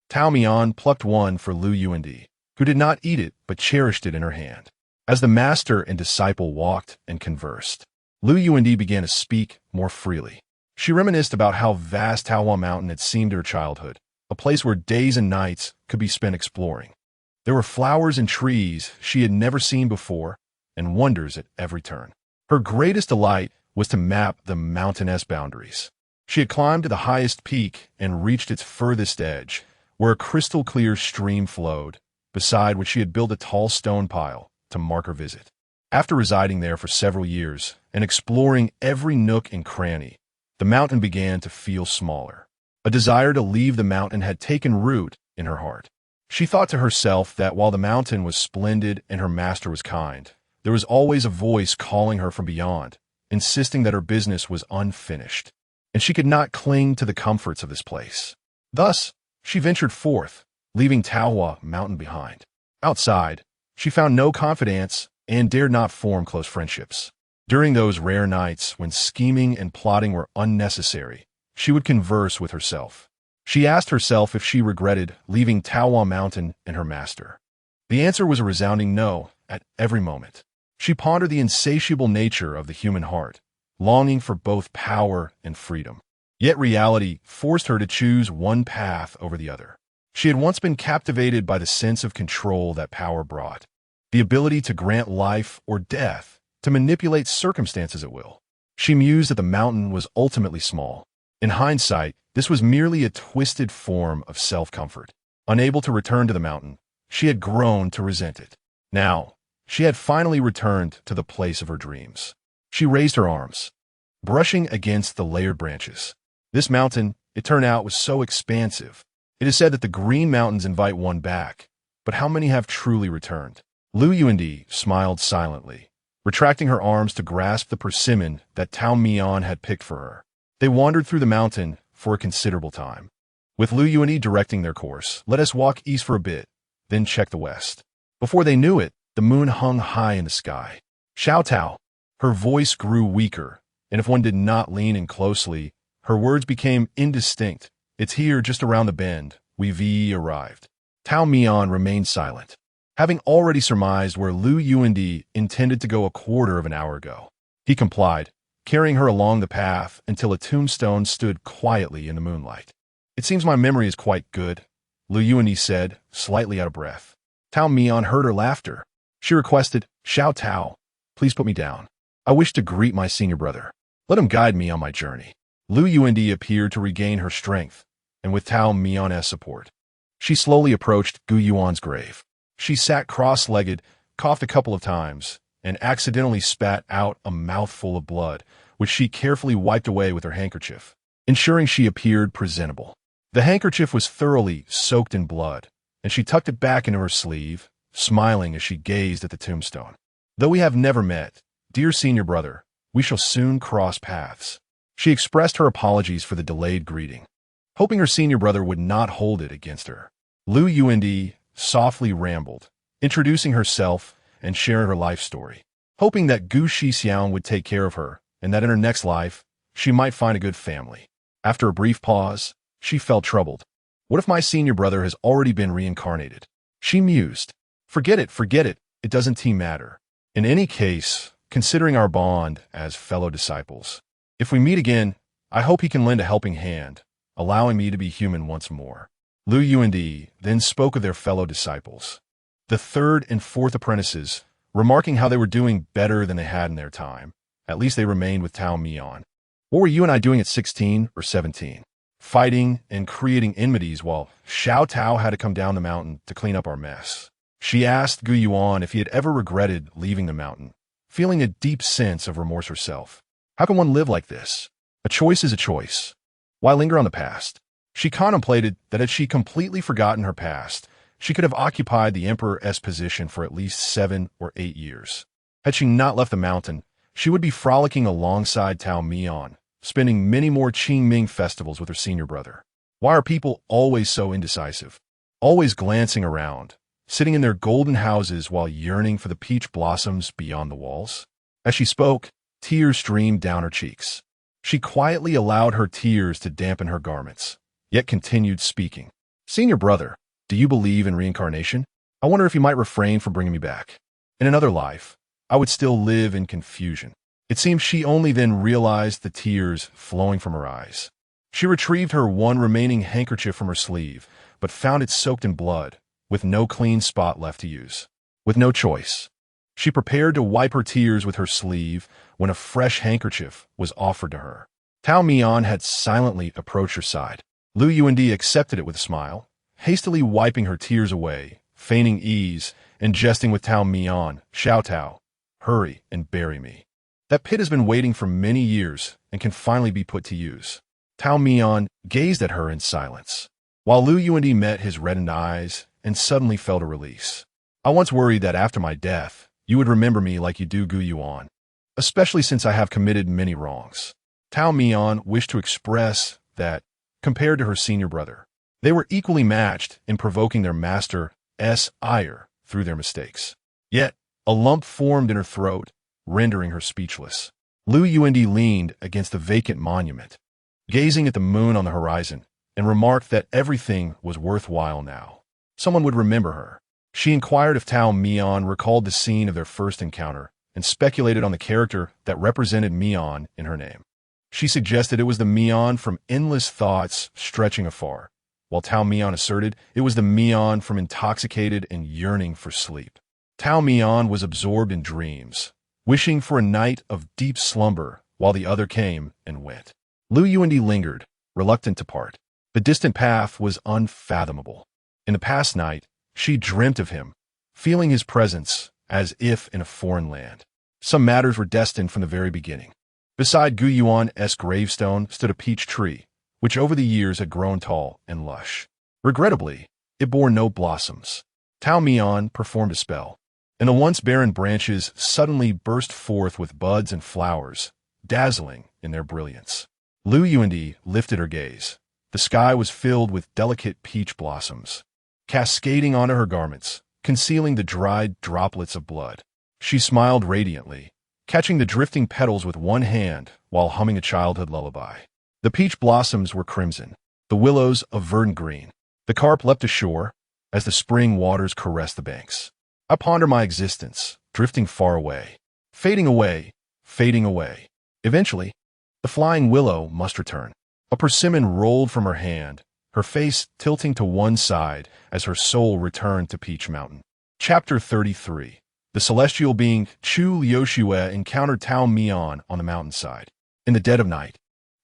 Speaker 1: Tao Mian plucked one for Lu Yuandi, who did not eat it but cherished it in her hand. As the master and disciple walked and conversed, Lu Yuandi began to speak more freely. She reminisced about how vast Taohua Mountain had seemed to her childhood, a place where days and nights could be spent exploring. There were flowers and trees she had never seen before, and wonders at every turn. Her greatest delight was to map the mountainous boundaries. She had climbed to the highest peak and reached its furthest edge, where a crystal-clear stream flowed, beside which she had built a tall stone pile to mark her visit. After residing there for several years and exploring every nook and cranny, the mountain began to feel smaller. A desire to leave the mountain had taken root in her heart. She thought to herself that while the mountain was splendid and her master was kind, there was always a voice calling her from beyond, insisting that her business was unfinished, and she could not cling to the comforts of this place. Thus, she ventured forth, leaving Taohua Mountain behind. Outside, she found no confidants and dared not form close friendships. During those rare nights when scheming and plotting were unnecessary, she would converse with herself. She asked herself if she regretted leaving Taohua Mountain and her master. The answer was a resounding no at every moment. She pondered the insatiable nature of the human heart, longing for both power and freedom. Yet reality forced her to choose one path over the other. She had once been captivated by the sense of control that power brought, the ability to grant life or death, to manipulate circumstances at will. She mused that the mountain was ultimately small. In hindsight, this was merely a twisted form of self-comfort. Unable to return to the mountain, she had grown to resent it. Now, she had finally returned to the place of her dreams. She raised her arms, brushing against the layered branches. This mountain, it turned out, was so expansive. It is said that the Green Mountains invite one back, but how many have truly returned? Lu Yuandi smiled silently, retracting her arms to grasp the persimmon that Tao Mian had picked for her. They wandered through the mountain for a considerable time, with Lu Yuanyi directing their course. Let us walk east for a bit, then check the west. Before they knew it, the moon hung high in the sky. Xiao Tao. Her voice grew weaker, and if one did not lean in closely, her words became indistinct. It's here, just around the bend. We've arrived. Tao Mian remained silent, having already surmised where Lu Yuandi intended to go a quarter of an hour ago. He complied, carrying her along the path until a tombstone stood quietly in the moonlight. It seems my memory is quite good, Lu Yuandi said, slightly out of breath. Tao Mian heard her laughter. She requested, Xiao Tao, please put me down. I wish to greet my senior brother. Let him guide me on my journey. Lu Yuandi appeared to regain her strength, and with Tao Mian's support, she slowly approached Gu Yuan's grave. She sat cross-legged, coughed a couple of times, and accidentally spat out a mouthful of blood, which she carefully wiped away with her handkerchief, ensuring she appeared presentable. The handkerchief was thoroughly soaked in blood, and she tucked it back into her sleeve, smiling as she gazed at the tombstone. Though we have never met, dear senior brother, we shall soon cross paths. She expressed her apologies for the delayed greeting, hoping her senior brother would not hold it against her. Lu Yuandi softly rambled, introducing herself and sharing her life story, hoping that Gu Shixiang would take care of her and that in her next life, she might find a good family. After a brief pause, she felt troubled. What if my senior brother has already been reincarnated? She mused. Forget it, it doesn't matter. In any case, considering our bond as fellow disciples, if we meet again, I hope he can lend a helping hand, allowing me to be human once more. Lu Yuandi then spoke of their fellow disciples, the third and fourth apprentices, remarking how they were doing better than they had in their time. At least they remained with Tao Mian. What were you and I doing at 16 or 17? Fighting and creating enmities while Xiao Tao had to come down the mountain to clean up our mess. She asked Gu Yuan if he had ever regretted leaving the mountain, feeling a deep sense of remorse herself. How can one live like this? A choice is a choice. Why linger on the past? She contemplated that had she completely forgotten her past, she could have occupied the emperor's position for at least 7 or 8 years. Had she not left the mountain, she would be frolicking alongside Tao Mian, spending many more Qingming festivals with her senior brother. Why are people always so indecisive? Always glancing around, sitting in their golden houses while yearning for the peach blossoms beyond the walls? As she spoke, tears streamed down her cheeks. She quietly allowed her tears to dampen her garments, yet continued speaking. Senior brother, do you believe in reincarnation? I wonder if you might refrain from bringing me back. In another life, I would still live in confusion. It seems she only then realized the tears flowing from her eyes. She retrieved her one remaining handkerchief from her sleeve, but found it soaked in blood, with no clean spot left to use. With no choice, she prepared to wipe her tears with her sleeve when a fresh handkerchief was offered to her. Tao Mian had silently approached her side. Lu Yuandi accepted it with a smile, hastily wiping her tears away, feigning ease, and jesting with Tao Mian. Xiao Tao, hurry and bury me. That pit has been waiting for many years and can finally be put to use. Tao Mian gazed at her in silence, while Lu Yuandi met his reddened eyes and suddenly felt a release. I once worried that after my death, you would remember me like you do Gu Yuan, especially since I have committed many wrongs. Tao Mian wished to express that, compared to her senior brother, they were equally matched in provoking their master's ire through their mistakes. Yet, a lump formed in her throat, rendering her speechless. Lu Yuandi leaned against the vacant monument, gazing at the moon on the horizon, and remarked that everything was worthwhile now. Someone would remember her. She inquired if Tao Mian recalled the scene of their first encounter and speculated on the character that represented Mian in her name. She suggested it was the Mian from Endless Thoughts Stretching Afar, while Tao Mian asserted it was the Mian from Intoxicated and Yearning for Sleep. Tao Mian was absorbed in dreams, wishing for a night of deep slumber while the other came and went. Lu Yuandi lingered, reluctant to part. The distant path was unfathomable. In the past night, she dreamt of him, feeling his presence as if in a foreign land. Some matters were destined from the very beginning. Beside Gu Yuan's gravestone stood a peach tree, which over the years had grown tall and lush. Regrettably, it bore no blossoms. Tao Mian performed a spell, and the once barren branches suddenly burst forth with buds and flowers, dazzling in their brilliance. Lu Yuandi lifted her gaze. The sky was filled with delicate peach blossoms, cascading onto her garments, concealing the dried droplets of blood. She smiled radiantly, catching the drifting petals with one hand while humming a childhood lullaby. The peach blossoms were crimson, the willows of verdant green. The carp leapt ashore as the spring waters caressed the banks. I ponder my existence, drifting far away, fading away, fading away. Eventually, the flying willow must return. A persimmon rolled from her hand, her face tilting to one side as her soul returned to Peach Mountain. Chapter 33. The celestial being Chu Liushue encountered Tao Mian on the mountainside. In the dead of night,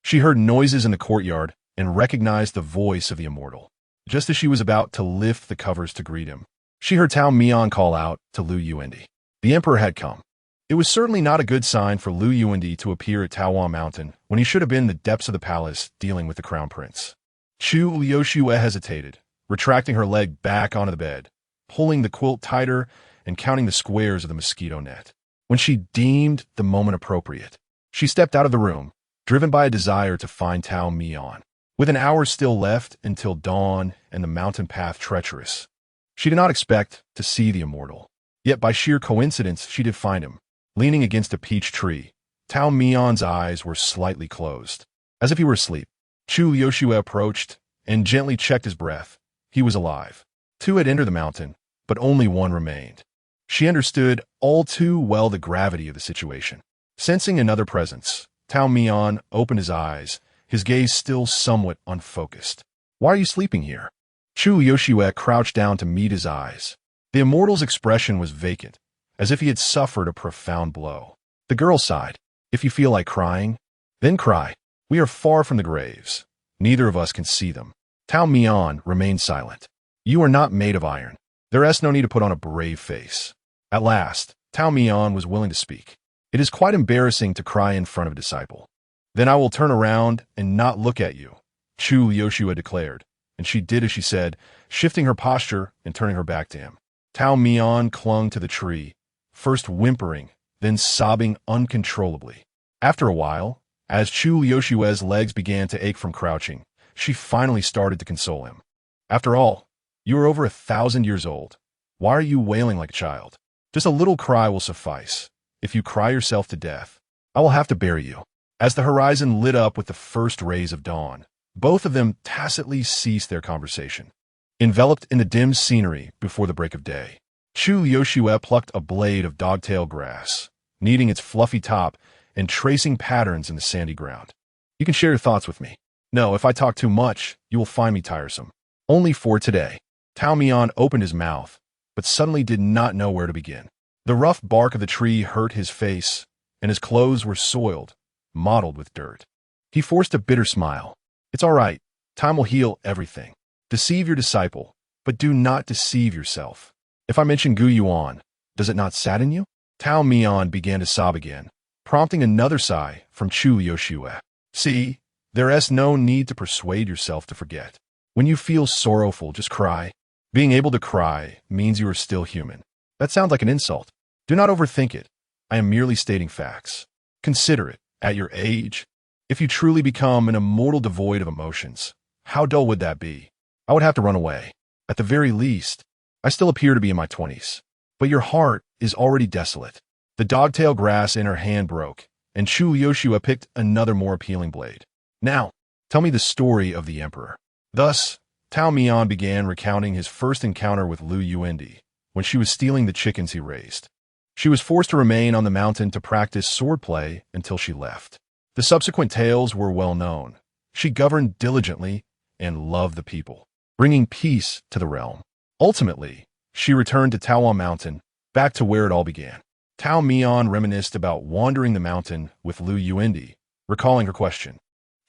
Speaker 1: she heard noises in the courtyard and recognized the voice of the immortal. Just as she was about to lift the covers to greet him, she heard Tao Mian call out to Lu Yuandi. The emperor had come. It was certainly not a good sign for Lu Yuandi to appear at Taowan Mountain when he should have been in the depths of the palace dealing with the crown prince. Chu Liushue hesitated, retracting her leg back onto the bed, pulling the quilt tighter and counting the squares of the mosquito net. When she deemed the moment appropriate, she stepped out of the room, driven by a desire to find Tao Mian. With an hour still left until dawn and the mountain path treacherous, she did not expect to see the immortal. Yet by sheer coincidence she did find him, leaning against a peach tree. Tao Mian's eyes were slightly closed, as if he were asleep. Chu Liushue approached and gently checked his breath. He was alive. Two had entered the mountain, but only one remained. She understood all too well the gravity of the situation. Sensing another presence, Tao Mian opened his eyes, his gaze still somewhat unfocused. "Why are you sleeping here?" Chu Liushue crouched down to meet his eyes. The immortal's expression was vacant, as if he had suffered a profound blow. The girl sighed. "If you feel like crying, then cry. We are far from the graves. Neither of us can see them." Tao Mian remained silent. "You are not made of iron. There is no need to put on a brave face." At last, Tao Mian was willing to speak. "It is quite embarrassing to cry in front of a disciple." "Then I will turn around and not look at you," Chu Liushue declared, and she did as she said, shifting her posture and turning her back to him. Tao Mian clung to the tree, first whimpering, then sobbing uncontrollably. After a while, as Chu Liushue's legs began to ache from crouching, she finally started to console him. "After all, you are over 1,000 years old. Why are you wailing like a child? Just a little cry will suffice. If you cry yourself to death, I will have to bury you." As the horizon lit up with the first rays of dawn, both of them tacitly ceased their conversation. Enveloped in the dim scenery before the break of day, Chu Liushue plucked a blade of dogtail grass, kneading its fluffy top and tracing patterns in the sandy ground. "You can share your thoughts with me. No, if I talk too much, you will find me tiresome. Only for today." Tao Mian opened his mouth, but suddenly did not know where to begin. The rough bark of the tree hurt his face, and his clothes were soiled, mottled with dirt. He forced a bitter smile. "It's all right. Time will heal everything. Deceive your disciple, but do not deceive yourself. If I mention Gu Yuan, does it not sadden you?" Tao Mian began to sob again, prompting another sigh from Chu Liushue. "See, there is no need to persuade yourself to forget. When you feel sorrowful, just cry. Being able to cry means you are still human." "That sounds like an insult." "Do not overthink it. I am merely stating facts. Consider it. At your age, if you truly become an immortal devoid of emotions, how dull would that be? I would have to run away. At the very least, I still appear to be in my 20s. But your heart is already desolate." The dogtail grass in her hand broke, and Chu Liushue picked another more appealing blade. "Now, tell me the story of the emperor." Thus, Tao Mian began recounting his first encounter with Lu Yuandi, when she was stealing the chickens he raised. She was forced to remain on the mountain to practice swordplay until she left. The subsequent tales were well known. She governed diligently and loved the people, bringing peace to the realm. Ultimately, she returned to Taowan Mountain, back to where it all began. Tao Mian reminisced about wandering the mountain with Lu Yuandi, recalling her question.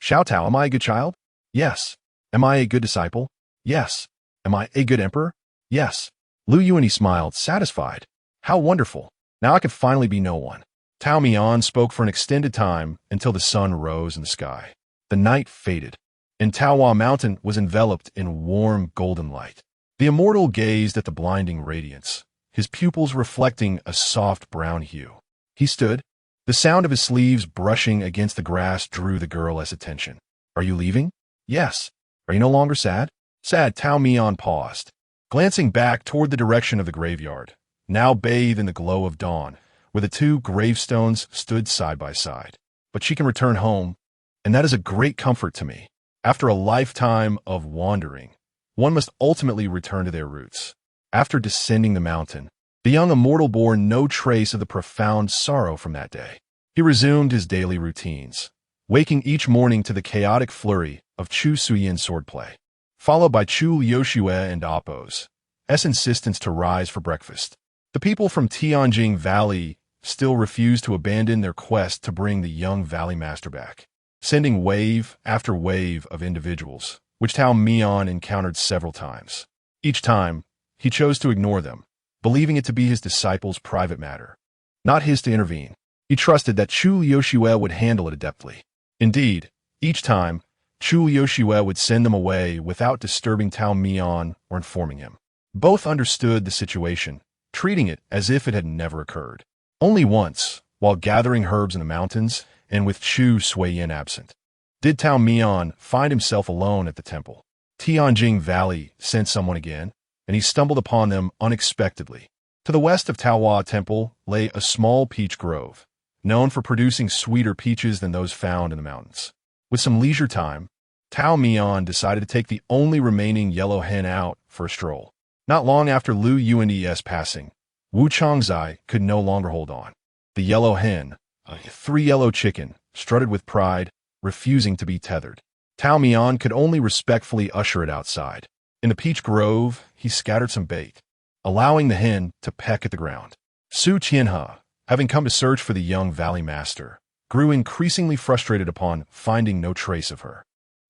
Speaker 1: "Xiao Tao, am I a good child?" "Yes." "Am I a good disciple?" "Yes." "Am I a good emperor?" "Yes." Lu Yuandi smiled, satisfied. "How wonderful. Now I can finally be no one." Tao Mian spoke for an extended time until the sun rose in the sky. The night faded, and Taowan Mountain was enveloped in warm golden light. The immortal gazed at the blinding radiance, his pupils reflecting a soft brown hue. He stood, The sound of his sleeves brushing against the grass drew the girl's attention. Are you leaving? Yes. Are you no longer sad? Sad. Tao Mian paused, glancing back toward the direction of the graveyard, now bathed in the glow of dawn, where the two gravestones stood side by side. But she can return home, and that is a great comfort to me. After a lifetime of wandering, one must ultimately return to their roots. After descending the mountain, the young immortal bore no trace of the profound sorrow from that day. He resumed his daily routines, waking each morning to the chaotic flurry of Chu Suyin swordplay, followed by Chu Liuxue and Appo's insistence to rise for breakfast. The people from Tianjing Valley still refused to abandon their quest to bring the young valley master back, sending wave after wave of individuals, which Tao Mian encountered several times. Each time, he chose to ignore them, believing it to be his disciples' private matter, not his to intervene. He trusted that Chu Liuxue would handle it adeptly. Indeed, each time, Chu Liuxue would send them away without disturbing Tao Mian or informing him. Both understood the situation, treating it as if it had never occurred. Only once, while gathering herbs in the mountains and with Chu Suyin absent, did Tao Mian find himself alone at the temple. Tianjing Valley sent someone again, and he stumbled upon them unexpectedly. To the west of Taohua Temple lay a small peach grove, known for producing sweeter peaches than those found in the mountains. With some leisure time, Tao Mian decided to take the only remaining yellow hen out for a stroll. Not long after Lu Yuan's passing, Wu Changzai could no longer hold on. The yellow hen, a three-yellow chicken, strutted with pride, refusing to be tethered. Tao Mian could only respectfully usher it outside. In the peach grove, he scattered some bait, allowing the hen to peck at the ground. Su Qianhe, having come to search for the young valley master, grew increasingly frustrated upon finding no trace of her.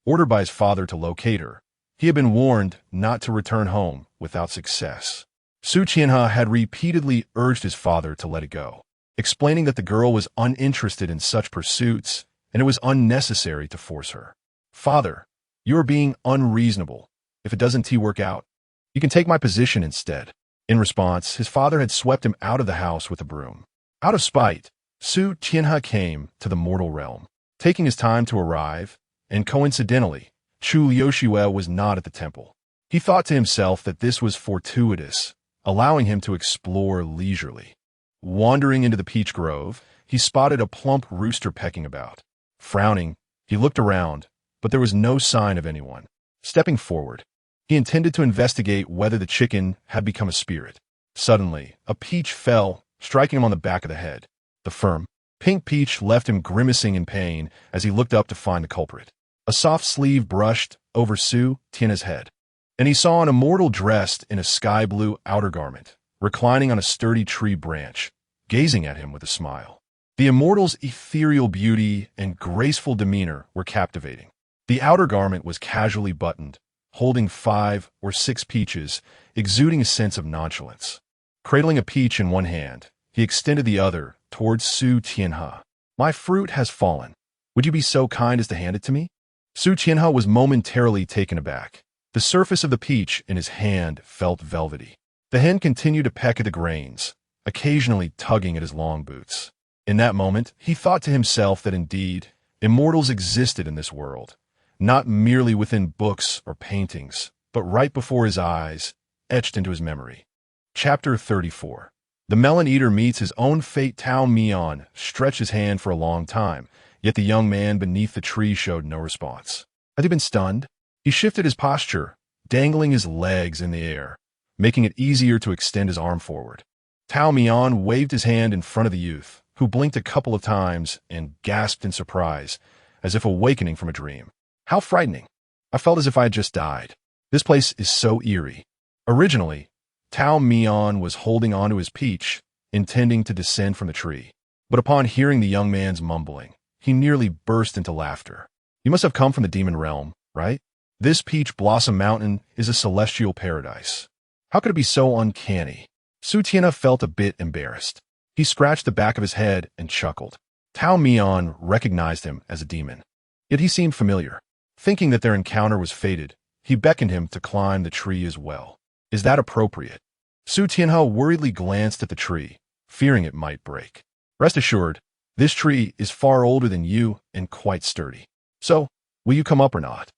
Speaker 1: Ordered by his father to locate her, he had been warned not to return home without success. Su Qianhe had repeatedly urged his father to let it go, explaining that the girl was uninterested in such pursuits and it was unnecessary to force her. Father, you are being unreasonable. If it doesn't work out, you can take my position instead. In response, his father had swept him out of the house with a broom. Out of spite, Su Qianhe came to the mortal realm, taking his time to arrive, and coincidentally, Chu Liuxue was not at the temple. He thought to himself that this was fortuitous, allowing him to explore leisurely. Wandering into the peach grove, he spotted a plump rooster pecking about. Frowning, he looked around, but there was no sign of anyone. Stepping forward, he intended to investigate whether the chicken had become a spirit. Suddenly, a peach fell, striking him on the back of the head. The firm, pink peach left him grimacing in pain as he looked up to find the culprit. A soft sleeve brushed over Su Qianhe's head, and he saw an immortal dressed in a sky-blue outer garment, reclining on a sturdy tree branch, gazing at him with a smile. The immortal's ethereal beauty and graceful demeanor were captivating. The outer garment was casually buttoned, holding 5 or 6 peaches, exuding a sense of nonchalance. Cradling a peach in one hand, he extended the other towards Su Qianhe. My fruit has fallen. Would you be so kind as to hand it to me? Su Qianhe was momentarily taken aback. The surface of the peach in his hand felt velvety. The hen continued to peck at the grains, occasionally tugging at his long boots. In that moment, he thought to himself that indeed, immortals existed in this world, not merely within books or paintings, but right before his eyes, etched into his memory. Chapter 34. The melon eater meets his own fate. Tao Mian stretched his hand for a long time, yet the young man beneath the tree showed no response. Had he been stunned? He shifted his posture, dangling his legs in the air, making it easier to extend his arm forward. Tao Mian waved his hand in front of the youth, who blinked a couple of times and gasped in surprise, as if awakening from a dream. How frightening. I felt as if I had just died. This place is so eerie. Originally, Tao Mian was holding onto his peach, intending to descend from the tree. But upon hearing the young man's mumbling, he nearly burst into laughter. You must have come from the demon realm, right? This peach blossom mountain is a celestial paradise. How could it be so uncanny? Su Qianhe felt a bit embarrassed. He scratched the back of his head and chuckled. Tao Mian recognized him as a demon. Yet he seemed familiar. Thinking that their encounter was fated, he beckoned him to climb the tree as well. Is that appropriate? Su Qianhe worriedly glanced at the tree, fearing it might break. Rest assured, This tree is far older than you and quite sturdy. So, will you come up or not?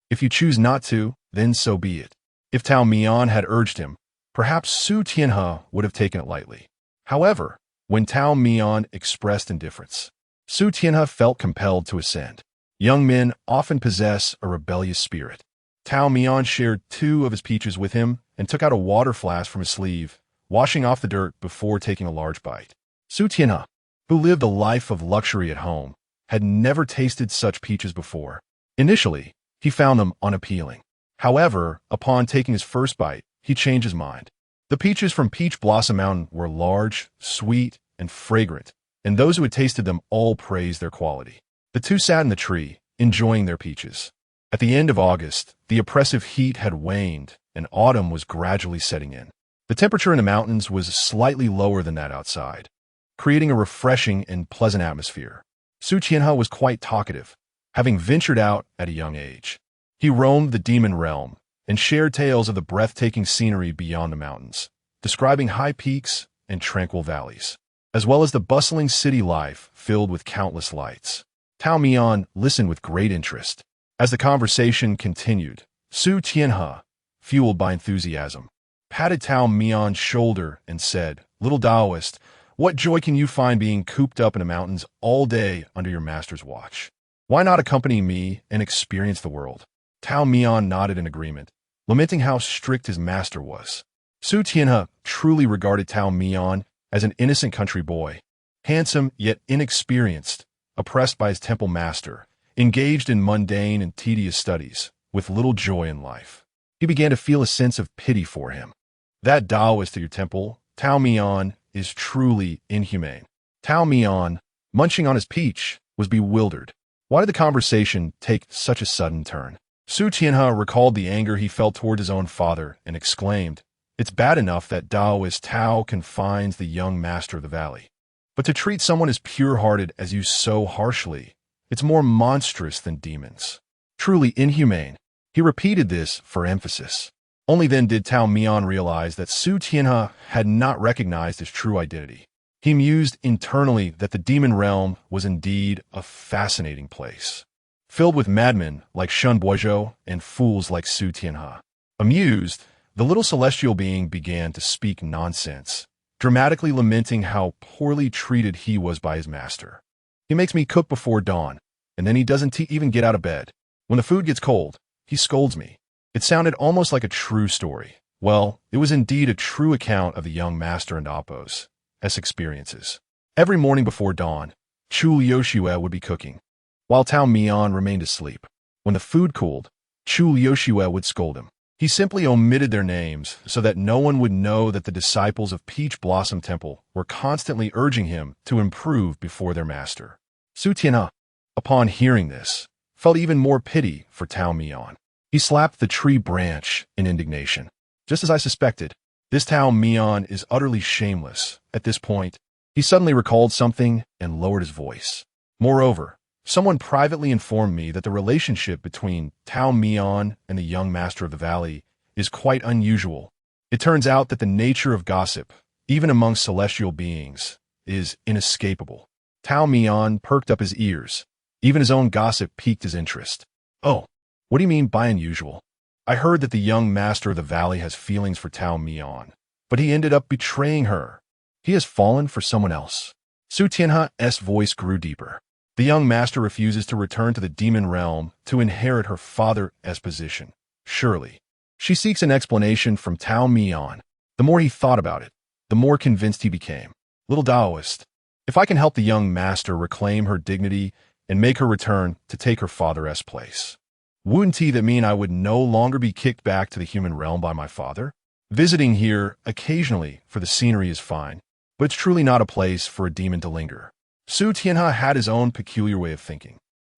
Speaker 1: If you choose not to, then so be it. If Tao Mian had urged him, perhaps Su Tianhe would have taken it lightly. However, when Tao Mian expressed indifference, Su Tianhe felt compelled to ascend. Young men often possess a rebellious spirit. Tao Mian shared 2 of his peaches with him and took out a water flask from his sleeve, washing off the dirt before taking a large bite. Su Tianhe, who lived a life of luxury at home, had never tasted such peaches before. Initially, he found them unappealing. However, upon taking his first bite, he changed his mind. The peaches from Peach Blossom Mountain were large, sweet, and fragrant, and those who had tasted them all praised their quality. The 2 sat in the tree, enjoying their peaches. At the end of August, the oppressive heat had waned, and autumn was gradually setting in. The temperature in the mountains was slightly lower than that outside, creating a refreshing and pleasant atmosphere. Su Tianhe was quite talkative, having ventured out at a young age. He roamed the demon realm and shared tales of the breathtaking scenery beyond the mountains, describing high peaks and tranquil valleys, as well as the bustling city life filled with countless lights. Tao Mian listened with great interest. As the conversation continued, Su Tianhe, fueled by enthusiasm, patted Tao Mian's shoulder and said, "Little Taoist, what joy can you find being cooped up in the mountains all day under your master's watch? Why not accompany me and experience the world?" Tao Mian nodded in agreement, lamenting how strict his master was. Su Tianhe truly regarded Tao Mian as an innocent country boy, handsome yet inexperienced, oppressed by his temple master, engaged in mundane and tedious studies, with little joy in life. He began to feel a sense of pity for him. That Taoist at your temple, Tao Mian, is truly inhumane. Tao Mian, munching on his peach, was bewildered. Why did the conversation take such a sudden turn? Su Tianhe recalled the anger he felt toward his own father and exclaimed, "It's bad enough that Taoist Tao confines the young master of the valley. But to treat someone as pure-hearted as you so harshly, it's more monstrous than demons. Truly inhumane." He repeated this for emphasis. Only then did Tao Mian realize that Su Tianhe had not recognized his true identity. He mused internally that the demon realm was indeed a fascinating place, filled with madmen like Shun Boizhou and fools like Su Tianhe. Amused, the little celestial being began to speak nonsense, dramatically lamenting how poorly treated he was by his master. "He makes me cook before dawn, and then he doesn't even get out of bed. When the food gets cold, he scolds me." It sounded almost like a true story. Well, it was indeed a true account of the young master and Appo's experiences. Every morning before dawn, Chu Liuxue would be cooking, while Tao Mian remained asleep. When the food cooled, Chu Liuxue would scold him. He simply omitted their names so that no one would know that the disciples of Peach Blossom Temple were constantly urging him to improve before their master. Su Tianhe, upon hearing this, felt even more pity for Tao Mian. He slapped the tree branch in indignation. "Just as I suspected, this Tao Mian is utterly shameless." At this point, he suddenly recalled something and lowered his voice. "Moreover, someone privately informed me that the relationship between Tao Mian and the young master of the valley is quite unusual. It turns out that the nature of gossip, even among celestial beings, is inescapable." Tao Mian perked up his ears. Even his own gossip piqued his interest. "Oh, what do you mean by unusual?" "I heard that the young master of the valley has feelings for Tao Mian, but he ended up betraying her. He has fallen for someone else." Su Tianhe's voice grew deeper. "The young master refuses to return to the demon realm to inherit her father's position. Surely, she seeks an explanation from Tao Mian." The more he thought about it, the more convinced he became. "Little Taoist, if I can help the young master reclaim her dignity and make her return to take her father's place, wouldn't that mean I would no longer be kicked back to the human realm by my father? Visiting here occasionally for the scenery is fine, but it's truly not a place for a demon to linger." Su Tianhe had his own peculiar way of thinking,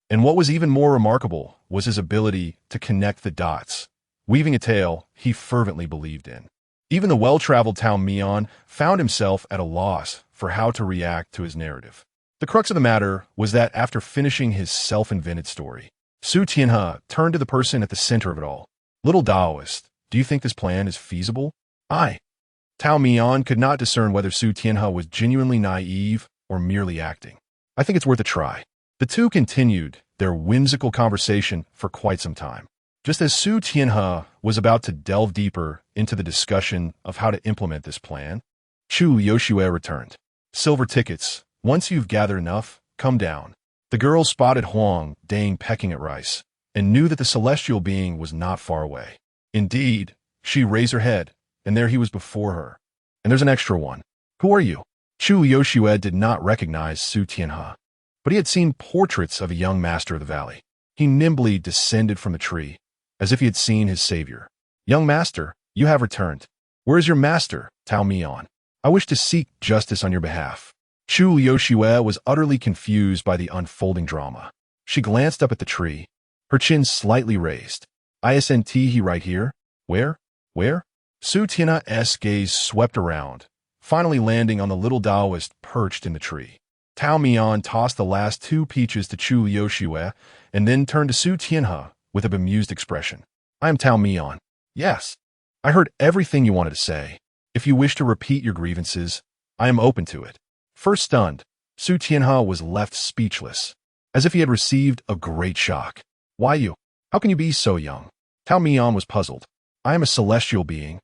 Speaker 1: and what was even more remarkable was his ability to connect the dots, weaving a tale he fervently believed in. Even the well-traveled Tao Mian found himself at a loss for how to react to his narrative. The crux of the matter was that after finishing his self-invented story, Su Tianhe turned to the person at the center of it all. "Little Taoist, do you think this plan is feasible?" Tao Mian could not discern whether Su Tianhe was genuinely naive or merely acting. I think it's worth a try. The two continued their whimsical conversation for quite some time. Just as Su Tianhe was about to delve deeper into the discussion of how to implement this plan, Chu Yoshue returned. Silver tickets. Once you've gathered enough, come down. The girl spotted Huang Dang pecking at rice and knew that the celestial being was not far away. Indeed, she raised her head, and there he was before her. And there's an extra one. Who are you? Chu Yoshue did not recognize Su Tianhe, but he had seen portraits of a young master of the valley. He nimbly descended from the tree, as if he had seen his savior. Young master, you have returned. Where is your master, Tao Mian? I wish to seek justice on your behalf. Chu Yoshue was utterly confused by the unfolding drama. She glanced up at the tree, her chin slightly raised. Isn't he right here? Where? Where? Su Tianhe's gaze swept around, finally landing on the little Taoist perched in the tree. Tao Mian tossed the last 2 peaches to Chu Yoshue and then turned to Su Tianhe with a bemused expression. I am Tao Mian. Yes. I heard everything you wanted to say. If you wish to repeat your grievances, I am open to it. First stunned, Su Tianhe was left speechless, as if he had received a great shock. Why you? How can you be so young? Tao Mian was puzzled. I am a celestial being.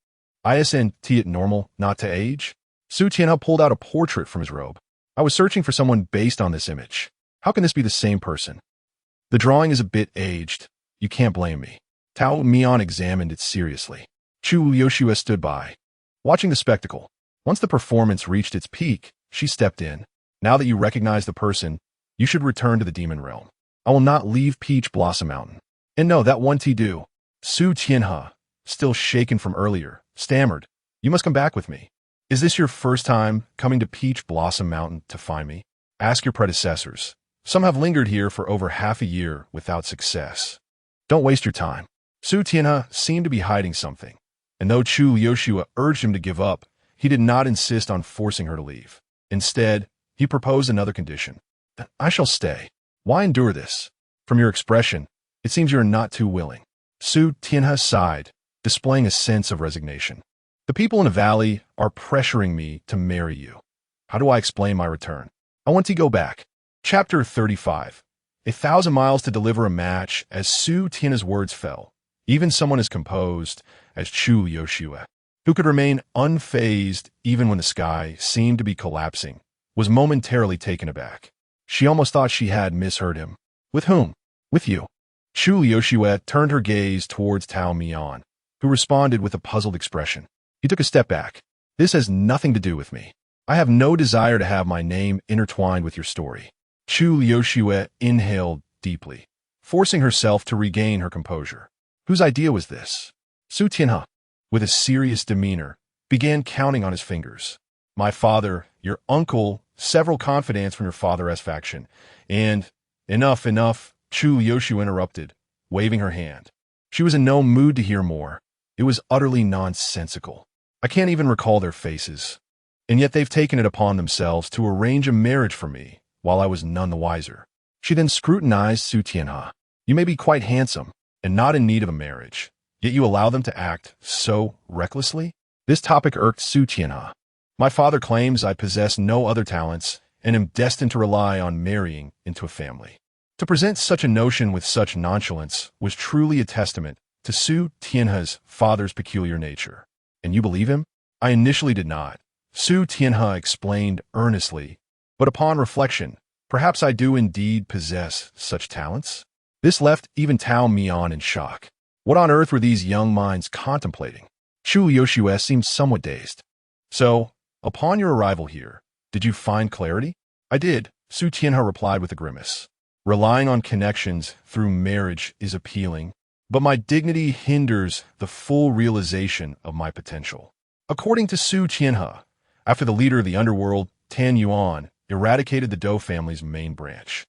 Speaker 1: Isn't it normal not to age? Su Tianhe pulled out a portrait from his robe. I was searching for someone based on this image. How can this be the same person? The drawing is a bit aged. You can't blame me. Tao Mian examined it seriously. Chu Yoshue stood by, watching the spectacle. Once the performance reached its peak, she stepped in. Now that you recognize the person, you should return to the demon realm. I will not leave Peach Blossom Mountain. And no, that won't do. Su Tianhe, still shaken from earlier, stammered. You must come back with me. Is this your first time coming to Peach Blossom Mountain to find me? Ask your predecessors. Some have lingered here for over half a year without success. Don't waste your time. Su Tianhe seemed to be hiding something, and though Chu Yoshue urged him to give up, he did not insist on forcing her to leave. Instead, he proposed another condition. I shall stay. Why endure this? From your expression, it seems you are not too willing. Su Tianhe sighed, displaying a sense of resignation. The people in the valley are pressuring me to marry you. How do I explain my return? I want to go back. Chapter 35. 1,000 miles to deliver a match. As Su Tianhe's words fell, even someone as composed as Chu Yoshue, who could remain unfazed even when the sky seemed to be collapsing, was momentarily taken aback. She almost thought she had misheard him. With whom? With you. Chu Yoshue turned her gaze towards Tao Mian, who responded with a puzzled expression. He took a step back. This has nothing to do with me. I have no desire to have my name intertwined with your story. Chu Yoshue inhaled deeply, forcing herself to regain her composure. Whose idea was this? Su Tianhe, with a serious demeanor, began counting on his fingers. My father, your uncle, several confidants from your father's faction, and— Enough, Chu Yoshue interrupted, waving her hand. She was in no mood to hear more. It was utterly nonsensical. I can't even recall their faces. And yet they've taken it upon themselves to arrange a marriage for me, while I was none the wiser. She then scrutinized Su Tianhe. You may be quite handsome, and not in need of a marriage, yet you allow them to act so recklessly? This topic irked Su Tianhe. My father claims I possess no other talents, and am destined to rely on marrying into a family. To present such a notion with such nonchalance was truly a testament to Su Tianhe's father's peculiar nature. And you believe him? I initially did not. Su Tianhe explained earnestly, but upon reflection, perhaps I do indeed possess such talents? This left even Tao Mian in shock. What on earth were these young minds contemplating? Chu Yoshue seemed somewhat dazed. So, upon your arrival here, did you find clarity? I did, Su Tianhe replied with a grimace. Relying on connections through marriage is appealing, but my dignity hinders the full realization of my potential. According to Su Tianhe, after the leader of the underworld, Tan Yuan, eradicated the Dou family's main branch,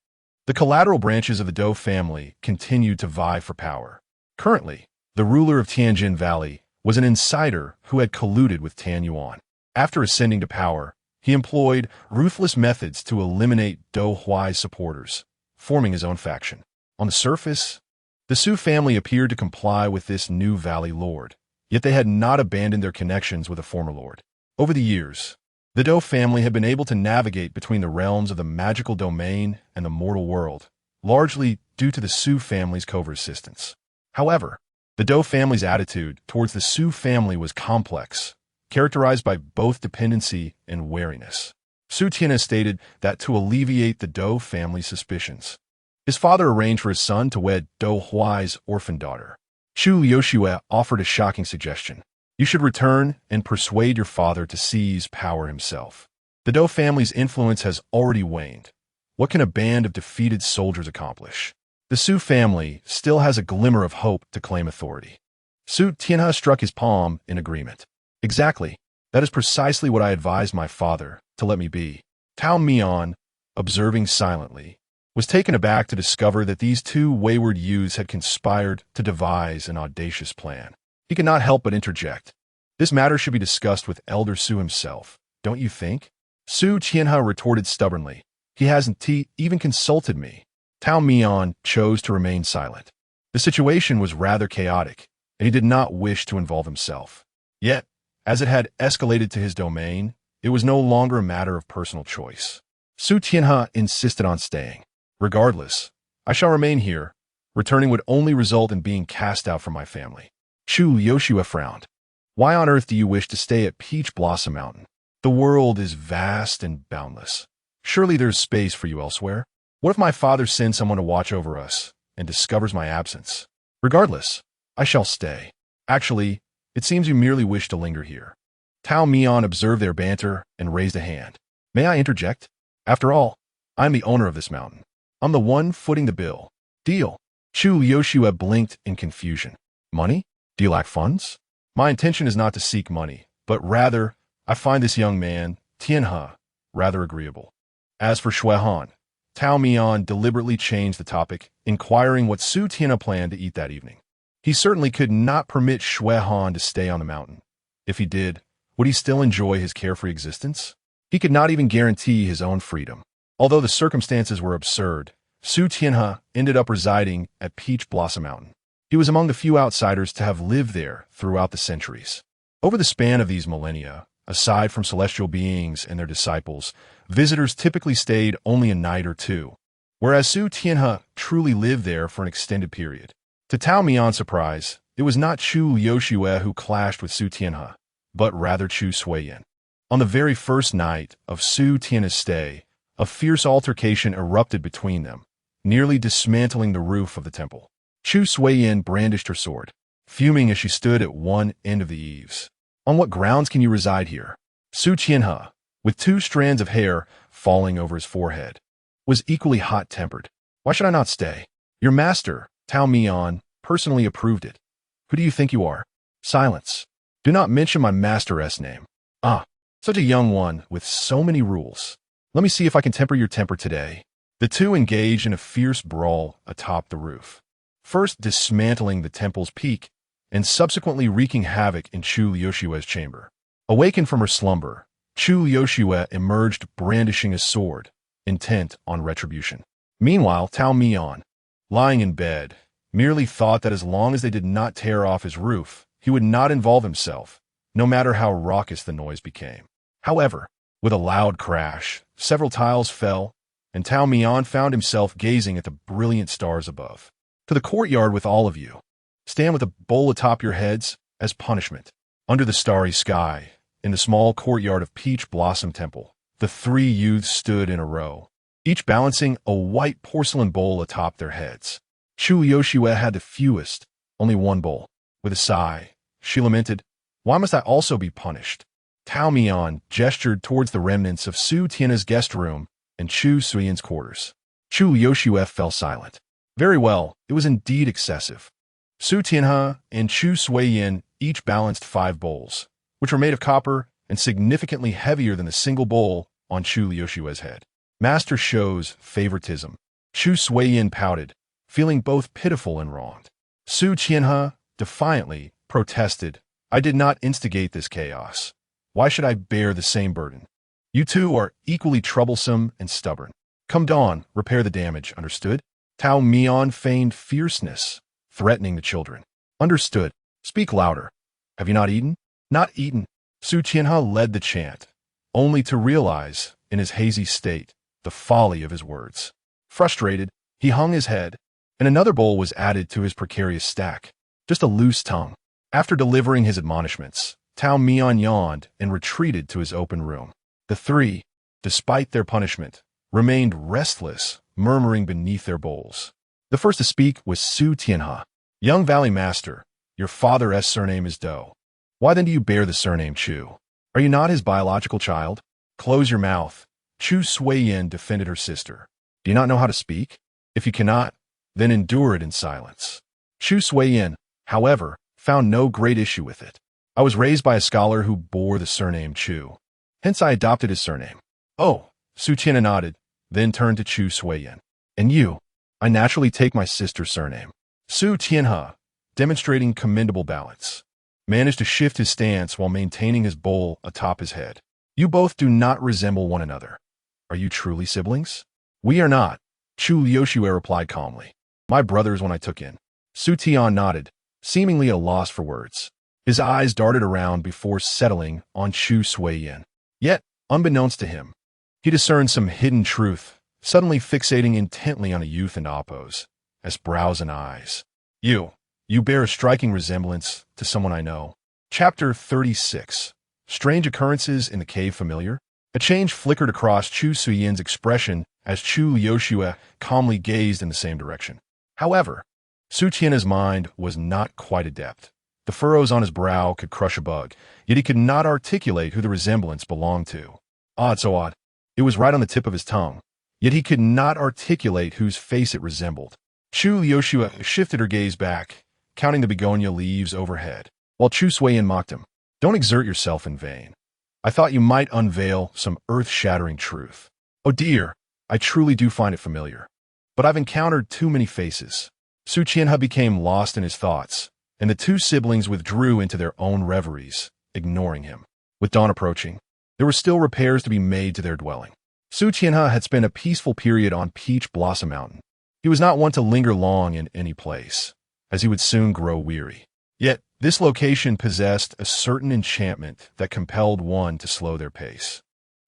Speaker 1: the collateral branches of the Dou family continued to vie for power. Currently, the ruler of Tianjin Valley was an insider who had colluded with Tan Yuan. After ascending to power, he employed ruthless methods to eliminate Dou Huai's supporters, forming his own faction. On the surface, the Su family appeared to comply with this new valley lord, yet they had not abandoned their connections with a former lord. Over the years, The Dou family had been able to navigate between the realms of the magical domain and the mortal world, largely due to the Su family's covert assistance. However, the Dou family's attitude towards the Su family was complex, characterized by both dependency and wariness. Su Tianhe stated that to alleviate the Dou family's suspicions, his father arranged for his son to wed Dou Huai's orphan daughter. Chu Yoshue offered a shocking suggestion. You should return and persuade your father to seize power himself. The Dou family's influence has already waned. What can a band of defeated soldiers accomplish? The Su family still has a glimmer of hope to claim authority. Su Tianhe struck his palm in agreement. Exactly. That is precisely what I advised my father to let me be. Tao Mian, observing silently, was taken aback to discover that these two wayward youths had conspired to devise an audacious plan. He could not help but interject. This matter should be discussed with Elder Su himself, don't you think? Su Tianhe retorted stubbornly. He hasn't even consulted me. Tao Mian chose to remain silent. The situation was rather chaotic, and he did not wish to involve himself. Yet, as it had escalated to his domain, it was no longer a matter of personal choice. Su Tianhe insisted on staying. Regardless, I shall remain here. Returning would only result in being cast out from my family. Chu Yoshua frowned. Why on earth do you wish to stay at Peach Blossom Mountain? The world is vast and boundless. Surely there's space for you elsewhere. What if my father sends someone to watch over us and discovers my absence? Regardless, I shall stay. Actually, it seems you merely wish to linger here. Tao Mian observed their banter and raised a hand. May I interject? After all, I'm the owner of this mountain. I'm the one footing the bill. Deal. Chu Yoshua blinked in confusion. Money? Do you lack funds? My intention is not to seek money, but rather, I find this young man, Tianhe, rather agreeable. As for Shuehan, Tao Mian deliberately changed the topic, inquiring what Su Tianhe planned to eat that evening. He certainly could not permit Shuehan to stay on the mountain. If he did, would he still enjoy his carefree existence? He could not even guarantee his own freedom. Although the circumstances were absurd, Su Tianhe ended up residing at Peach Blossom Mountain. He was among the few outsiders to have lived there throughout the centuries. Over the span of these millennia, aside from celestial beings and their disciples, visitors typically stayed only a night or two, whereas Su Tianhe truly lived there for an extended period. To Tao Mian's surprise, it was not Chu Yoshue who clashed with Su Tianhe, but rather Chu Suiyin. On the very first night of Su Tianhe's stay, a fierce altercation erupted between them, nearly dismantling the roof of the temple. Chu Suiyin brandished her sword, fuming as she stood at one end of the eaves. On what grounds can you reside here? Su Tianhe, with 2 strands of hair falling over his forehead, was equally hot-tempered. Why should I not stay? Your master, Tao Mian, personally approved it. Who do you think you are? Silence. Do not mention my master's name. Ah, such a young one with so many rules. Let me see if I can temper your temper today. The two engaged in a fierce brawl atop the roof, first dismantling the temple's peak and subsequently wreaking havoc in Chu Yoshue's chamber. Awakened from her slumber, Chu Yoshue emerged brandishing a sword, intent on retribution. Meanwhile, Tao Mian, lying in bed, merely thought that as long as they did not tear off his roof, he would not involve himself, no matter how raucous the noise became. However, with a loud crash, several tiles fell, and Tao Mian found himself gazing at the brilliant stars above. To the courtyard with all of you. Stand with a bowl atop your heads as punishment. Under the starry sky, in the small courtyard of Peach Blossom Temple, the 3 youths stood in a row, each balancing a white porcelain bowl atop their heads. Chu Yoshue had the fewest, only 1 bowl. With a sigh, she lamented, "Why must I also be punished?" Tao Mian gestured towards the remnants of Su Tianhe's guest room and Chu Suyin's quarters. Chu Yoshue fell silent. Very well, it was indeed excessive. Su Tianhe and Chu Suiyin each balanced 5 bowls, which were made of copper and significantly heavier than the single bowl on Chu Yoshue's head. Master shows favoritism. Chu Suiyin pouted, feeling both pitiful and wronged. Su Tianhe defiantly protested, "I did not instigate this chaos. Why should I bear the same burden? You two are equally troublesome and stubborn. Come dawn, repair the damage, understood?" Tao Mian feigned fierceness, threatening the children. "Understood. Speak louder. Have you not eaten?" "Not eaten." Su Tianhe led the chant, only to realize, in his hazy state, the folly of his words. Frustrated, he hung his head, and another bowl was added to his precarious stack. Just a loose tongue. After delivering his admonishments, Tao Mian yawned and retreated to his open room. The three, despite their punishment, remained restless, murmuring beneath their bowls. The first to speak was Su Tianhe. Young Valley Master, your father's surname is Do. Why then do you bear the surname Chu? Are you not his biological child? Close your mouth. Chu Suiyin defended her sister. Do you not know how to speak? If you cannot, then endure it in silence. Chu Suiyin, however, found no great issue with it. I was raised by a scholar who bore the surname Chu. Hence I adopted his surname. Oh, Su Tianhe nodded, then turned to Chu Suiyin. And you? I naturally take my sister's surname. Su Tianhe, demonstrating commendable balance, managed to shift his stance while maintaining his bowl atop his head. You both do not resemble one another. Are you truly siblings? We are not, Chu Liushue replied calmly. My brothers when I took in. Su Tian nodded, seemingly at a loss for words. His eyes darted around before settling on Chu Suiyin. Yet, unbeknownst to him, he discerned some hidden truth, suddenly fixating intently on a youth in Appo's brows and eyes. You bear a striking resemblance to someone I know. Chapter 36. Strange Occurrences in the Cave Familiar? A change flickered across Chu Suyin's expression as Chu Liushue calmly gazed in the same direction. However, Su Tianhe's mind was not quite adept. The furrows on his brow could crush a bug, yet he could not articulate who the resemblance belonged to. Odd, so odd. It was right on the tip of his tongue, yet he could not articulate whose face it resembled. Chu Liushue shifted her gaze back, counting the begonia leaves overhead, while Chu Suiyin mocked him. Don't exert yourself in vain. I thought you might unveil some earth-shattering truth. Oh dear, I truly do find it familiar. But I've encountered too many faces. Su Tianhe became lost in his thoughts, and the two siblings withdrew into their own reveries, ignoring him. With dawn approaching, there were still repairs to be made to their dwelling. Su Tianhe had spent a peaceful period on Peach Blossom Mountain. He was not one to linger long in any place, as he would soon grow weary. Yet, this location possessed a certain enchantment that compelled one to slow their pace.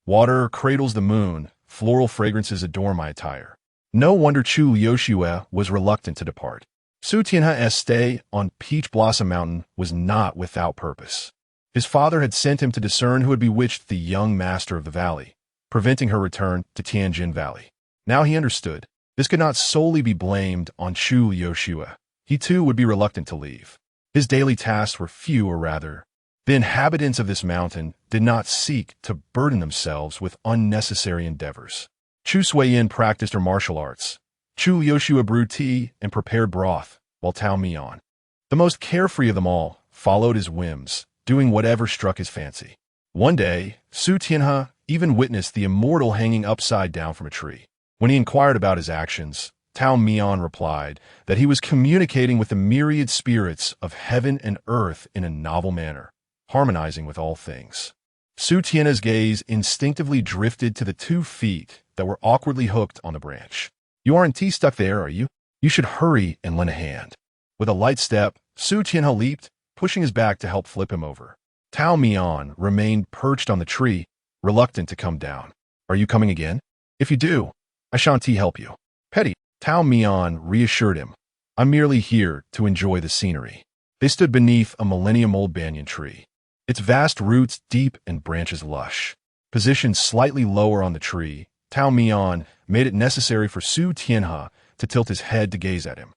Speaker 1: Water cradles the moon, floral fragrances adorn my attire. No wonder Chu Liushue was reluctant to depart. Su Tianhe's stay on Peach Blossom Mountain was not without purpose. His father had sent him to discern who had bewitched the young master of the valley, preventing her return to Tianjin Valley. Now he understood. This could not solely be blamed on Chu Liushue. He too would be reluctant to leave. His daily tasks were few, or rather, the inhabitants of this mountain did not seek to burden themselves with unnecessary endeavors. Chu Suiyin practiced her martial arts. Chu Liushue brewed tea and prepared broth, while Tao Mian, the most carefree of them all, followed his whims, doing whatever struck his fancy. One day, Su Tianhe even witnessed the immortal hanging upside down from a tree. When he inquired about his actions, Tao Mian replied that he was communicating with the myriad spirits of heaven and earth in a novel manner, harmonizing with all things. Su Tianhe's gaze instinctively drifted to the 2 feet that were awkwardly hooked on the branch. You aren't stuck there, are you? You should hurry and lend a hand. With a light step, Su Tianhe leaped, pushing his back to help flip him over. Tao Mian remained perched on the tree, reluctant to come down. Are you coming again? If you do, I shan't help you. Petty, Tao Mian reassured him. I'm merely here to enjoy the scenery. They stood beneath a millennium-old banyan tree, its vast roots deep and branches lush. Positioned slightly lower on the tree, Tao Mian made it necessary for Su Tianhe to tilt his head to gaze at him.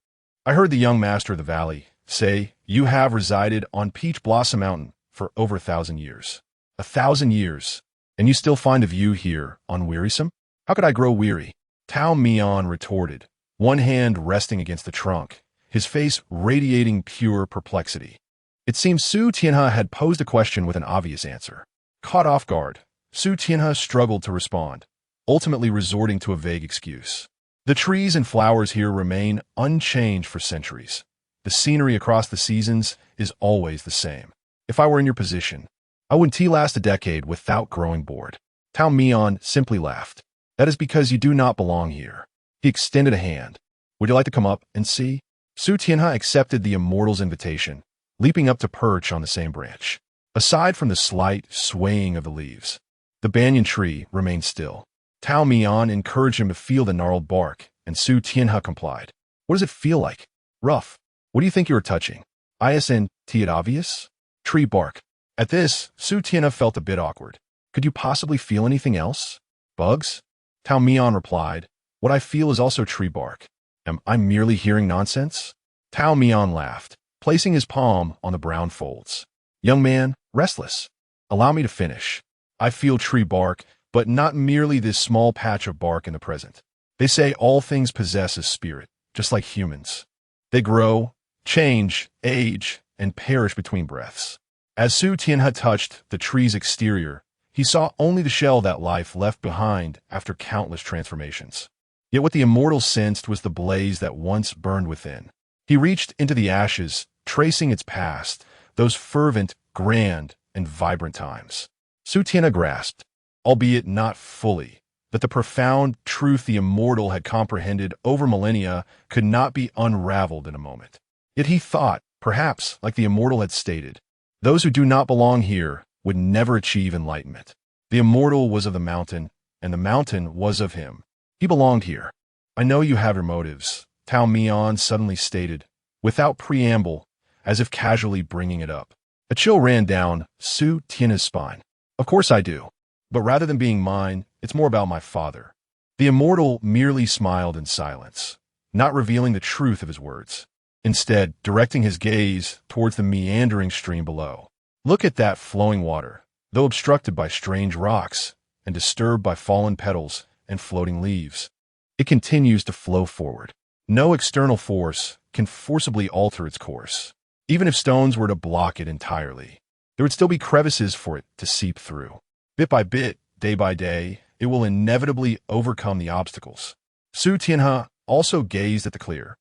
Speaker 1: I heard the young master of the valley say you have resided on Peach Blossom Mountain for over 1,000 years. 1,000 years, and you still find the view here unwearisome? How could I grow weary? Tao Mian retorted, one hand resting against the trunk, his face radiating pure perplexity. It seems Su Tianhe had posed a question with an obvious answer. Caught off guard, Su Tianhe struggled to respond, ultimately resorting to a vague excuse. The trees and flowers here remain unchanged for centuries. The scenery across the seasons is always the same. If I were in your position, I wouldn't last a decade without growing bored. Tao Mian simply laughed. That is because you do not belong here. He extended a hand. Would you like to come up and see? Su Tianhe accepted the immortal's invitation, leaping up to perch on the same branch. Aside from the slight swaying of the leaves, The banyan tree remained still. Tao Mian encouraged him to feel the gnarled bark, and Su Tianhe complied. What does it feel like? Rough. What do you think you are touching? Isn't it obvious? Tree bark. At this, Su Tianhe felt a bit awkward. Could you possibly feel anything else? Bugs? Tao Mian replied. What I feel is also tree bark. Am I merely hearing nonsense? Tao Mian laughed, placing his palm on the brown folds. Young man, restless. Allow me to finish. I feel tree bark, but not merely this small patch of bark in the present. They say all things possess a spirit, just like humans. They grow, change, age, and perish between breaths. As Su Tianhe touched the tree's exterior, he saw only the shell that life left behind after countless transformations. Yet what the immortal sensed was the blaze that once burned within. He reached into the ashes, tracing its past, those fervent, grand, and vibrant times. Su Tianhe grasped, albeit not fully, that the profound truth the immortal had comprehended over millennia could not be unraveled in a moment. Yet he thought, perhaps, like the immortal had stated, those who do not belong here would never achieve enlightenment. The immortal was of the mountain, and the mountain was of him. He belonged here. I know you have your motives, Tao Mian suddenly stated, without preamble, as if casually bringing it up. A chill ran down Su Tianhe's spine. Of course I do. But rather than being mine, it's more about my father. The immortal merely smiled in silence, not revealing the truth of his words. Instead, directing his gaze towards the meandering stream below. Look at that flowing water, though obstructed by strange rocks and disturbed by fallen petals and floating leaves. It continues to flow forward. No external force can forcibly alter its course. Even if stones were to block it entirely, there would still be crevices for it to seep through. Bit by bit, day by day, it will inevitably overcome the obstacles. Su Tianhe also gazed at the clear,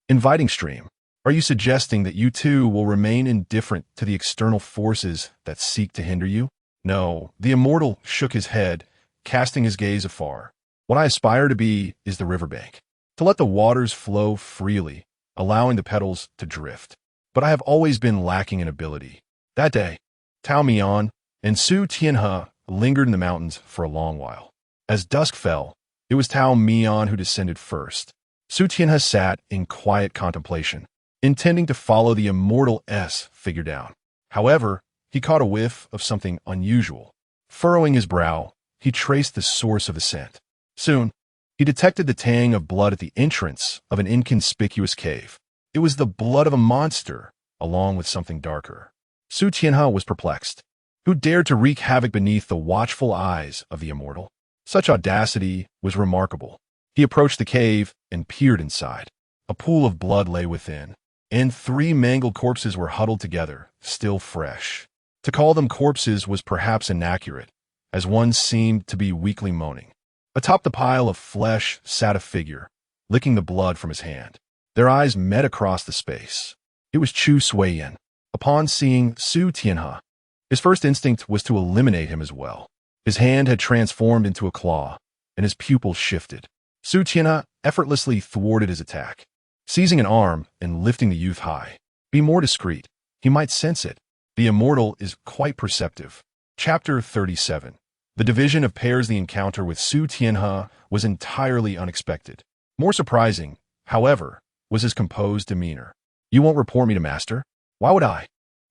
Speaker 1: inviting stream. Are you suggesting that you too will remain indifferent to the external forces that seek to hinder you? No, the immortal shook his head, casting his gaze afar. What I aspire to be is the riverbank, to let the waters flow freely, allowing the petals to drift. But I have always been lacking in ability. That day, Tao Mian and Su Tianhe lingered in the mountains for a long while. As dusk fell, it was Tao Mian who descended first. Su Tianhe sat in quiet contemplation, intending to follow the immortal figure down. However, he caught a whiff of something unusual. Furrowing his brow, he traced the source of the scent. Soon, he detected the tang of blood at the entrance of an inconspicuous cave. It was the blood of a monster, along with something darker. Su Tianhe was perplexed. Who dared to wreak havoc beneath the watchful eyes of the immortal? Such audacity was remarkable. He approached the cave and peered inside. A pool of blood lay within, and 3 mangled corpses were huddled together, still fresh. To call them corpses was perhaps inaccurate, as one seemed to be weakly moaning. Atop the pile of flesh sat a figure, licking the blood from his hand. Their eyes met across the space. It was Chu Suiyin. Upon seeing Su Tianhe, his first instinct was to eliminate him as well. His hand had transformed into a claw, and his pupils shifted. Su Tianhe effortlessly thwarted his attack, seizing an arm and lifting the youth high. Be more discreet. He might sense it. The immortal is quite perceptive. Chapter 37. The division of pairs. The encounter with Su Tianhe was entirely unexpected. More surprising, however, was his composed demeanor. You won't report me to master? Why would I?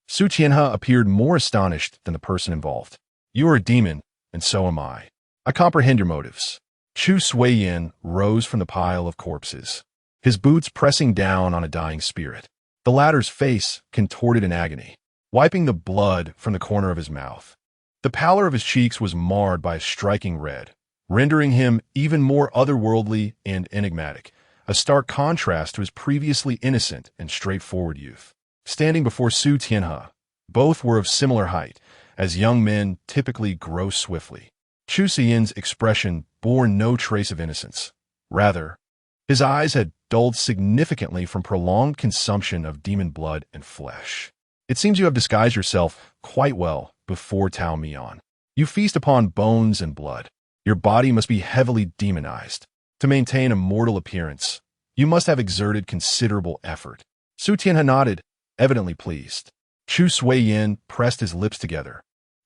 Speaker 1: Su Tianhe appeared more astonished than the person involved. You are a demon, and so am I. I comprehend your motives. Chu Suiyin rose from the pile of corpses, his boots pressing down on a dying spirit. The latter's face contorted in agony, wiping the blood from the corner of his mouth. The pallor of his cheeks was marred by a striking red, rendering him even more otherworldly and enigmatic, a stark contrast to his previously innocent and straightforward youth. Standing before Su Tianhe, both were of similar height, as young men typically grow swiftly. Chu Suiyin's expression bore no trace of innocence. Rather, his eyes had dulled significantly from prolonged consumption of demon blood and flesh. It seems you have disguised yourself quite well before Tao Mian. You feast upon bones and blood. Your body must be heavily demonized. To maintain a mortal appearance, you must have exerted considerable effort. Su Tianhe nodded, evidently pleased. Chu Suiyin pressed his lips together.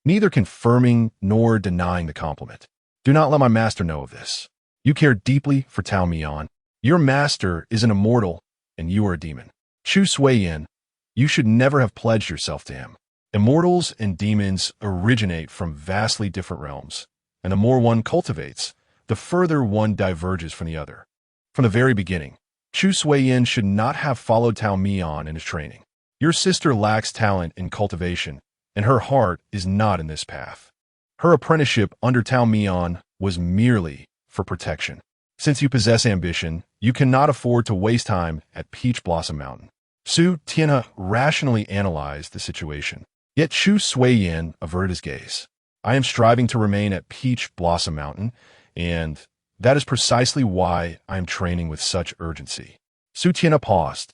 Speaker 1: neither confirming nor denying the compliment. Do not let my master know of this. You care deeply for Tao Mian. Your master is an immortal, and you are a demon. Chu Sui-yin, you should never have pledged yourself to him. Immortals and demons originate from vastly different realms, and the more one cultivates, the further one diverges from the other. From the very beginning, Chu Sui-yin should not have followed Tao Mian in his training. Your sister lacks talent in cultivation, and her heart is not in this path. Her apprenticeship under Tao Mian was merely for protection. Since you possess ambition, you cannot afford to waste time at Peach Blossom Mountain. Su Tianhe rationally analyzed the situation. Yet Chu Sui-yin averted his gaze. I am striving to remain at Peach Blossom Mountain, and that is precisely why I am training with such urgency. Su Tianhe paused,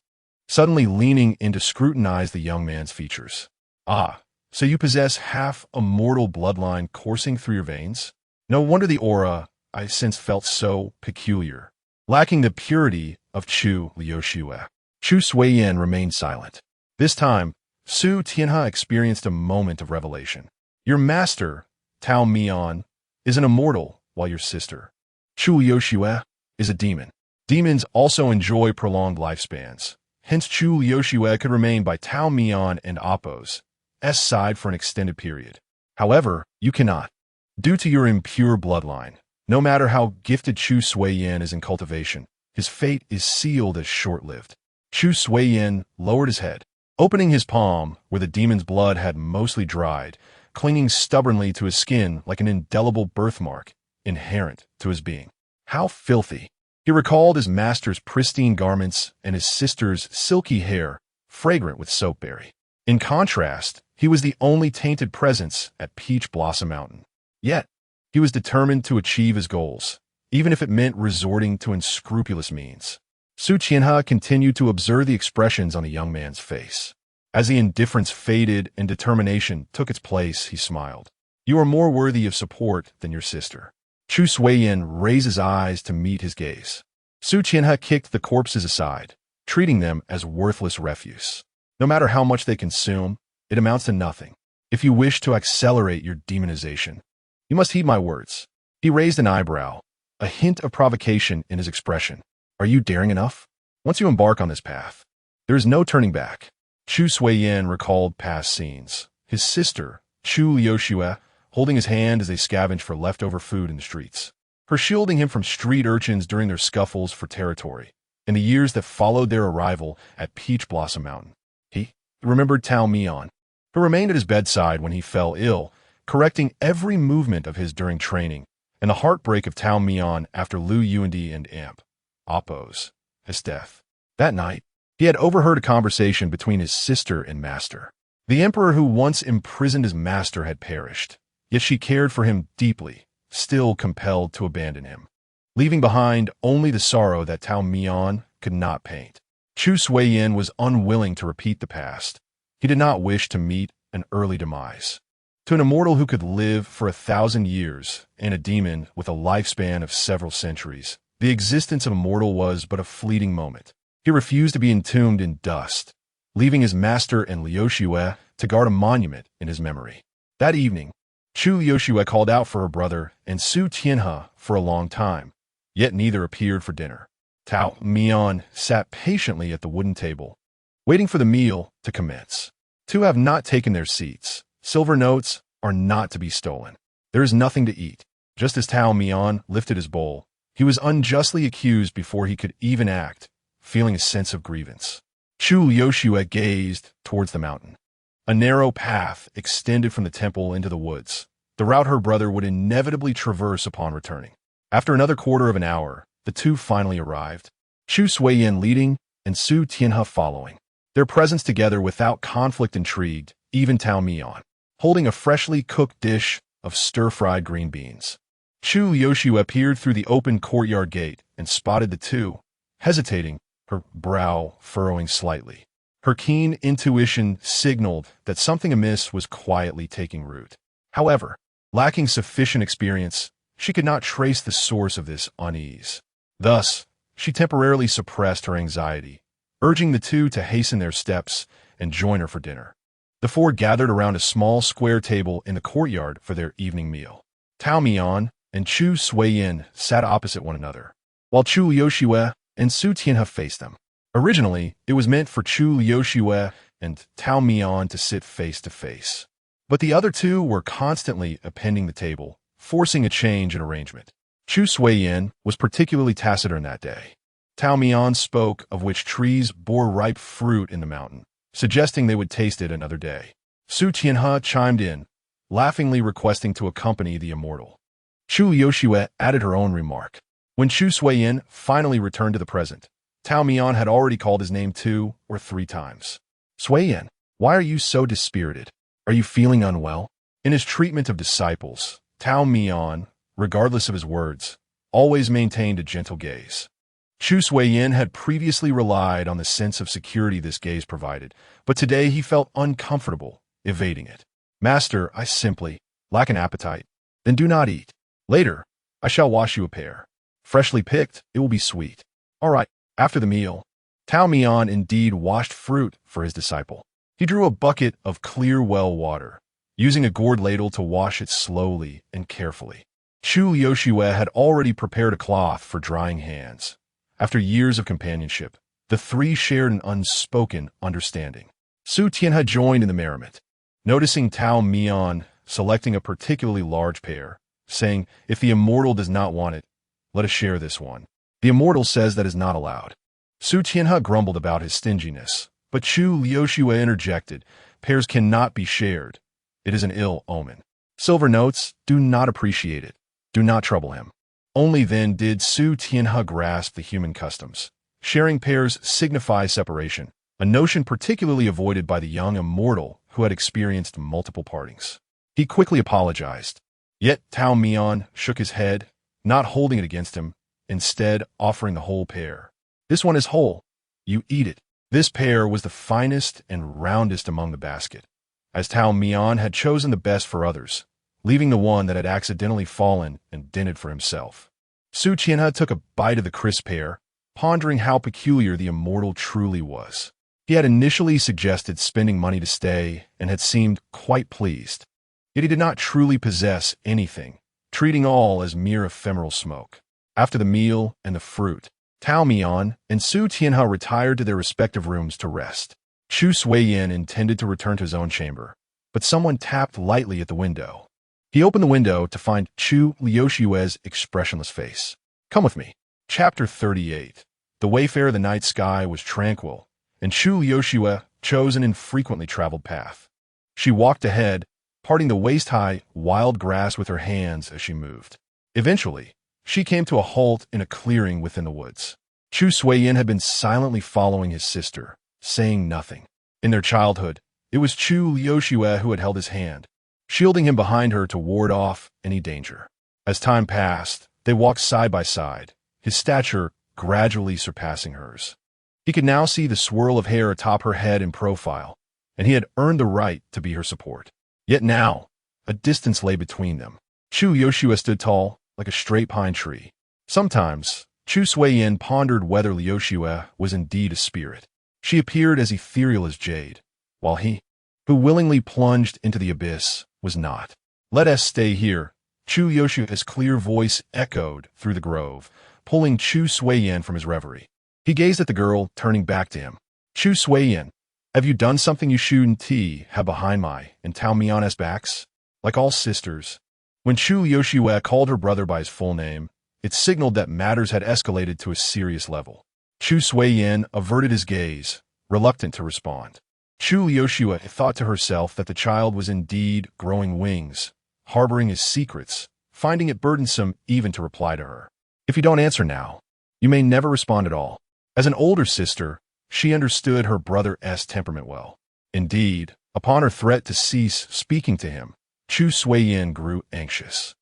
Speaker 1: suddenly leaning in to scrutinize the young man's features. Ah, so you possess half immortal bloodline coursing through your veins? No wonder the aura I since felt so peculiar, lacking the purity of Chu Liuxue. Chu Sui-yin remained silent. This time, Su Tianhe experienced a moment of revelation. Your master, Tao Mian, is an immortal, while your sister, Chu Liuxue, is a demon. Demons also enjoy prolonged lifespans. Hence, Chu Liuxue could remain by Tao Mian and Appo's side for an extended period. However, you cannot. Due to your impure bloodline, no matter how gifted Chu Sui-yin is in cultivation, his fate is sealed as short-lived. Chu Sui-yin lowered his head, opening his palm where the demon's blood had mostly dried, clinging stubbornly to his skin like an indelible birthmark inherent to his being. How filthy! He recalled his master's pristine garments and his sister's silky hair, fragrant with soapberry. In contrast, he was the only tainted presence at Peach Blossom Mountain. Yet, he was determined to achieve his goals, even if it meant resorting to unscrupulous means. Su Tianhe continued to observe the expressions on the young man's face. As the indifference faded and determination took its place, he smiled. You are more worthy of support than your sister. Chu Sui-yin raised his eyes to meet his gaze. Su Tianhe kicked the corpses aside, treating them as worthless refuse. No matter how much they consume, it amounts to nothing. If you wish to accelerate your demonization, you must heed my words. He raised an eyebrow, a hint of provocation in his expression. Are you daring enough? Once you embark on this path, there is no turning back. Chu Sui-yin recalled past scenes. His sister, Chu Liuxue, holding his hand as they scavenged for leftover food in the streets. Her shielding him from street urchins during their scuffles for territory. In the years that followed their arrival at Peach Blossom Mountain, he remembered Tao Mian, who remained at his bedside when he fell ill, correcting every movement of his during training, and the heartbreak of Tao Mian after Lu Yuandi and Appo's death. That night, he had overheard a conversation between his sister and master. The emperor who once imprisoned his master had perished, yet she cared for him deeply, still compelled to abandon him, leaving behind only the sorrow that Tao Mian could not paint. Chu Sui-yin was unwilling to repeat the past. He did not wish to meet an early demise. To an immortal who could live for 1,000 years and a demon with a lifespan of several centuries, the existence of a mortal was but a fleeting moment. He refused to be entombed in dust, leaving his master and Liuxue to guard a monument in his memory. That evening, Chu Liuxue called out for her brother and Su Tianhe for a long time, yet neither appeared for dinner. Tao Mian sat patiently at the wooden table, waiting for the meal to commence. Two have not taken their seats. Silver notes are not to be stolen. There is nothing to eat. Just as Tao Mian lifted his bowl, he was unjustly accused before he could even act, feeling a sense of grievance. Chu Liuxue gazed towards the mountain. A narrow path extended from the temple into the woods, the route her brother would inevitably traverse upon returning. After another quarter of an hour, the two finally arrived, Chu Sui-yin leading and Su Tianhe following. Their presence together without conflict intrigued even Tao Mian, holding a freshly cooked dish of stir-fried green beans. Chu Liuxue appeared through the open courtyard gate and spotted the two, hesitating, her brow furrowing slightly. Her keen intuition signaled that something amiss was quietly taking root. However, lacking sufficient experience, she could not trace the source of this unease. Thus, she temporarily suppressed her anxiety, urging the two to hasten their steps and join her for dinner. The four gathered around a small square table in the courtyard for their evening meal. Tao Mian and Chu Suiyin sat opposite one another, while Chu Liuxue and Su Tianhe faced them. Originally, it was meant for Chu Liuxue and Tao Mian to sit face to face. But the other two were constantly appending the table, forcing a change in arrangement. Chu Suiyin was particularly taciturn that day. Tao Mian spoke of which trees bore ripe fruit in the mountain, suggesting they would taste it another day. Su Tianhe chimed in, laughingly requesting to accompany the immortal. Chu Liuxue added her own remark. When Chu Suiyin finally returned to the present, Tao Mian had already called his name 2 or 3 times. Suiyin, why are you so dispirited? Are you feeling unwell? In his treatment of disciples, Tao Mian, regardless of his words, always maintained a gentle gaze. Chu Suiyin had previously relied on the sense of security this gaze provided, but today he felt uncomfortable, evading it. Master, I simply lack an appetite. Then do not eat. Later, I shall wash you a pear. Freshly picked, it will be sweet. All right, after the meal. Tao Mian indeed washed fruit for his disciple. He drew a bucket of clear well water, using a gourd ladle to wash it slowly and carefully. Chu Liuxue had already prepared a cloth for drying hands. After years of companionship, the three shared an unspoken understanding. Su Tianhe joined in the merriment, noticing Tao Mian selecting a particularly large pear, saying, if the immortal does not want it, let us share this one. The immortal says that is not allowed. Su Tianhe grumbled about his stinginess, but Chu Liuxue interjected, pears cannot be shared. It is an ill omen. Silver notes, do not appreciate it. Do not trouble him. Only then did Su Tianhe grasp the human customs. Sharing pears signifies separation, a notion particularly avoided by the young immortal who had experienced multiple partings. He quickly apologized. Yet Tao Mian shook his head, not holding it against him, instead offering the whole pear. This one is whole. You eat it. This pear was the finest and roundest among the basket, as Tao Mian had chosen the best for others, leaving the one that had accidentally fallen and dented for himself. Su Tianhe took a bite of the crisp pear, pondering how peculiar the immortal truly was. He had initially suggested spending money to stay and had seemed quite pleased. Yet he did not truly possess anything, treating all as mere ephemeral smoke. After the meal and the fruit, Tao Mian and Su Tianhe retired to their respective rooms to rest. Chu Suiyin intended to return to his own chamber, but someone tapped lightly at the window. He opened the window to find Chu Liuxue's expressionless face. Come with me. Chapter 38. The wayfare of the night sky was tranquil, and Chu Liuxue chose an infrequently traveled path. She walked ahead, parting the waist-high wild grass with her hands as she moved. Eventually, she came to a halt in a clearing within the woods. Chu Suiyin had been silently following his sister, saying nothing. In their childhood, it was Chu Liuxue who had held his hand, shielding him behind her to ward off any danger. As time passed, they walked side by side, his stature gradually surpassing hers. He could now see the swirl of hair atop her head in profile, and he had earned the right to be her support. Yet now, a distance lay between them. Chu Liuxue stood tall, like a straight pine tree. Sometimes, Chu Suiyin pondered whether Liuxue was indeed a spirit. She appeared as ethereal as jade, while he, who willingly plunged into the abyss, was not. Let us stay here. Chu Liuxue's clear voice echoed through the grove, pulling Chu Suiyin from his reverie. He gazed at the girl, turning back to him. Chu Suiyin, have you done something you shouldn't have behind my and Tao Mian's backs? Like all sisters, when Chu Liuxue called her brother by his full name, it signaled that matters had escalated to a serious level. Chu Suiyin averted his gaze, reluctant to respond. Chu Liuxue thought to herself that the child was indeed growing wings, harboring his secrets, finding it burdensome even to reply to her. If you don't answer now, you may never respond at all. As an older sister, she understood her brother's temperament well. Indeed, upon her threat to cease speaking to him, Chu Suiyin grew anxious.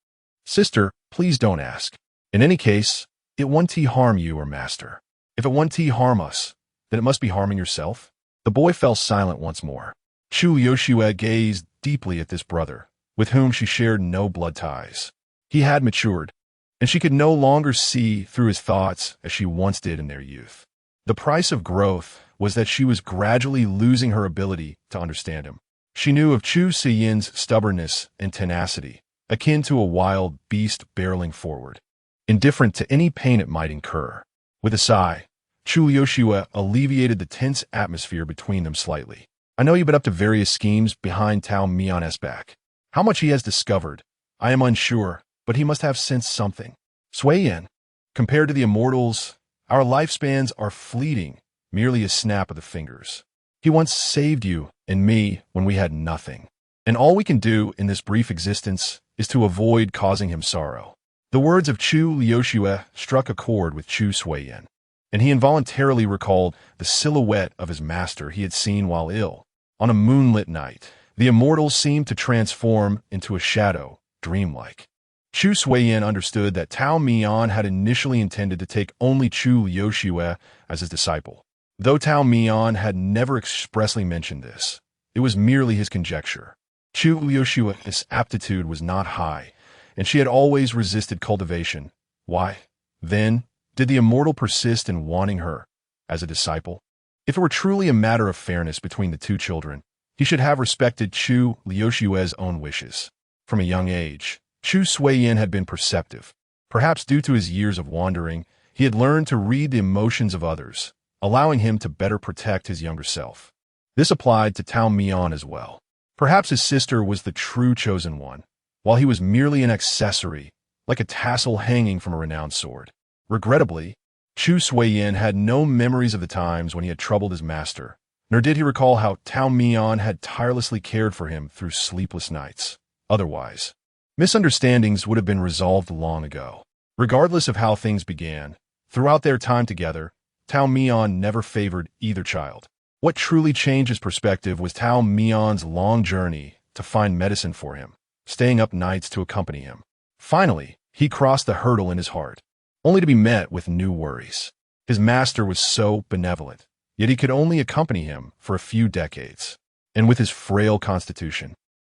Speaker 1: Sister, please don't ask. In any case, it won't harm you or master. If it won't harm us, then it must be harming yourself. The boy fell silent once more. Chu Liuxue gazed deeply at this brother, with whom she shared no blood ties. He had matured, and she could no longer see through his thoughts as she once did in their youth. The price of growth was that she was gradually losing her ability to understand him. She knew of Chu Siyin's stubbornness and tenacity, akin to a wild beast barreling forward, indifferent to any pain it might incur. With a sigh, Chu Liushue alleviated the tense atmosphere between them slightly. I know you've been up to various schemes behind Tao Mian's back. How much he has discovered, I am unsure, but he must have sensed something. Sui Yin, compared to the immortals, our lifespans are fleeting, merely a snap of the fingers. He once saved you and me when we had nothing. And all we can do in this brief existence is to avoid causing him sorrow. The words of Chu Liushue struck a chord with Chu Suiyin, and he involuntarily recalled the silhouette of his master he had seen while ill. On a moonlit night, the immortal seemed to transform into a shadow, dreamlike. Chu Suiyin understood that Tao Mian had initially intended to take only Chu Liushue as his disciple. Though Tao Mian had never expressly mentioned this, it was merely his conjecture. Chu Liushue's aptitude was not high, and she had always resisted cultivation. Why, then, did the immortal persist in wanting her as a disciple? If it were truly a matter of fairness between the two children, he should have respected Chu Liushue's own wishes. From a young age, Chu Suiyin had been perceptive. Perhaps due to his years of wandering, he had learned to read the emotions of others, allowing him to better protect his younger self. This applied to Tao Mian as well. Perhaps his sister was the true chosen one, while he was merely an accessory, like a tassel hanging from a renowned sword. Regrettably, Chu Suiyin had no memories of the times when he had troubled his master, nor did he recall how Tao Mian had tirelessly cared for him through sleepless nights. Otherwise, misunderstandings would have been resolved long ago. Regardless of how things began, throughout their time together, Tao Mian never favored either child. What truly changed his perspective was Tao Mian's long journey to find medicine for him, staying up nights to accompany him. Finally, he crossed the hurdle in his heart, only to be met with new worries. His master was so benevolent, yet he could only accompany him for a few decades. And with his frail constitution,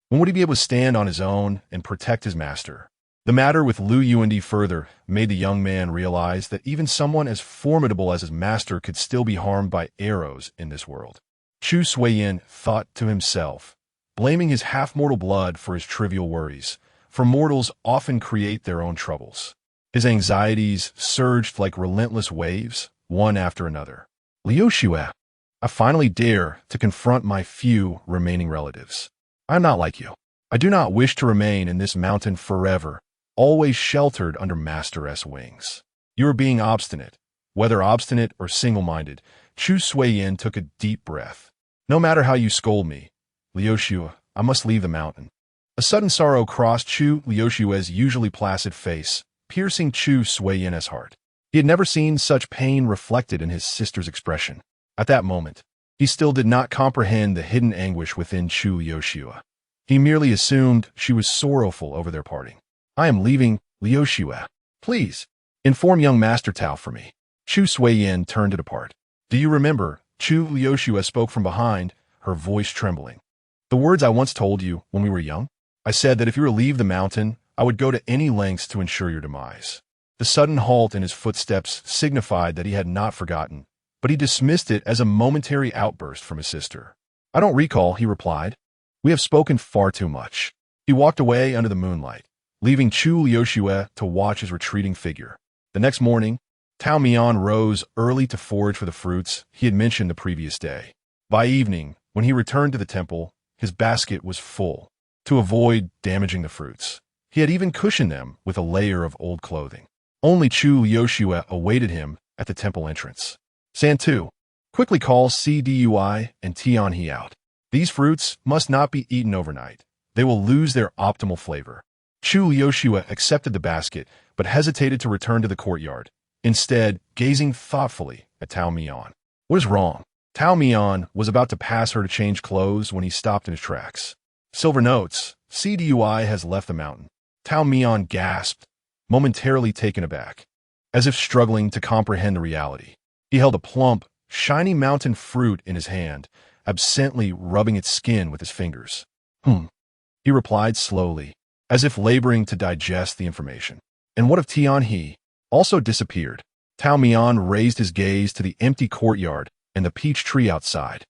Speaker 1: when would he be able to stand on his own and protect his master? The matter with Lu Yuandi further made the young man realize that even someone as formidable as his master could still be harmed by arrows in this world. Chu Suiyin thought to himself, blaming his half-mortal blood for his trivial worries, for mortals often create their own troubles. His anxieties surged like relentless waves, one after another. Liushue, I finally dare to confront my few remaining relatives. I am not like you. I do not wish to remain in this mountain forever, always sheltered under Master S wings. You are being obstinate. Whether obstinate or single-minded, Chu Suiyin took a deep breath. No matter how you scold me, Liushue, I must leave the mountain. A sudden sorrow crossed Chu Liushue's usually placid face, piercing Chu Suiyin's heart. He had never seen such pain reflected in his sister's expression. At that moment, he still did not comprehend the hidden anguish within Chu Liushue. He merely assumed she was sorrowful over their parting. I am leaving, Liushue. Please, inform young Master Tao for me. Chu Suiyin turned to depart. Do you remember? Chu Liushue spoke from behind, her voice trembling. The words I once told you when we were young? I said that if you were to leave the mountain, I would go to any lengths to ensure your demise. The sudden halt in his footsteps signified that he had not forgotten, but he dismissed it as a momentary outburst from his sister. I don't recall, he replied. We have spoken far too much. He walked away under the moonlight, leaving Chu Liushue to watch his retreating figure. The next morning, Tao Mian rose early to forage for the fruits he had mentioned the previous day. By evening, when he returned to the temple, his basket was full. To avoid damaging the fruits, he had even cushioned them with a layer of old clothing. Only Chu Liushue awaited him at the temple entrance. Santu, quickly call Cdui and Tianhe out. These fruits must not be eaten overnight. They will lose their optimal flavor. Chu Liushue accepted the basket, but hesitated to return to the courtyard, instead gazing thoughtfully at Tao Mian. What is wrong? Tao Mian was about to pass her to change clothes when he stopped in his tracks. Silver notes, Cdui has left the mountain. Tao Mian gasped, momentarily taken aback, as if struggling to comprehend the reality. He held a plump, shiny mountain fruit in his hand, absently rubbing its skin with his fingers. He replied slowly, as if laboring to digest the information. And what of Tianhe? Also disappeared. Tao Mian raised his gaze to the empty courtyard and the peach tree outside.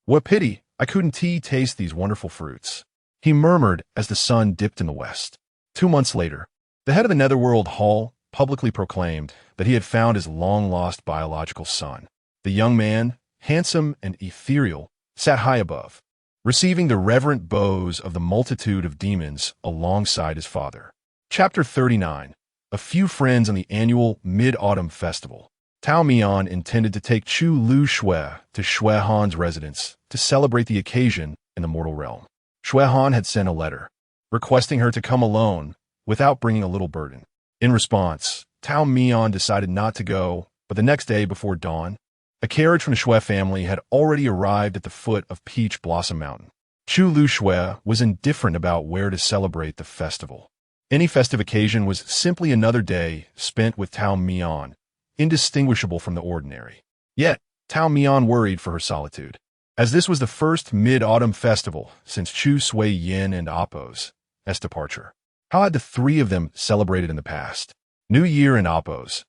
Speaker 1: What pity, I couldn't taste these wonderful fruits," he murmured as the sun dipped in the west. 2 months later, the head of the Netherworld Hall publicly proclaimed that he had found his long-lost biological son. The young man, handsome and ethereal, sat high above, receiving the reverent bows of the multitude of demons alongside his father. Chapter 39. A few friends on the annual Mid-Autumn Festival. Tao Mian intended to take Chu Lu Shui to Shui Han's residence to celebrate the occasion in the mortal realm. Shui Han had sent a letter, requesting her to come alone without bringing a little burden. In response, Tao Mian decided not to go, but the next day before dawn, a carriage from the Shui family had already arrived at the foot of Peach Blossom Mountain. Chu Lu Shui was indifferent about where to celebrate the festival. Any festive occasion was simply another day spent with Tao Mian, indistinguishable from the ordinary. Yet, Tao Mian worried for her solitude. As this was the first mid-autumn festival since Chu Sui Yin and Appo's departure. How had the three of them celebrated in the past? New Year and Appo's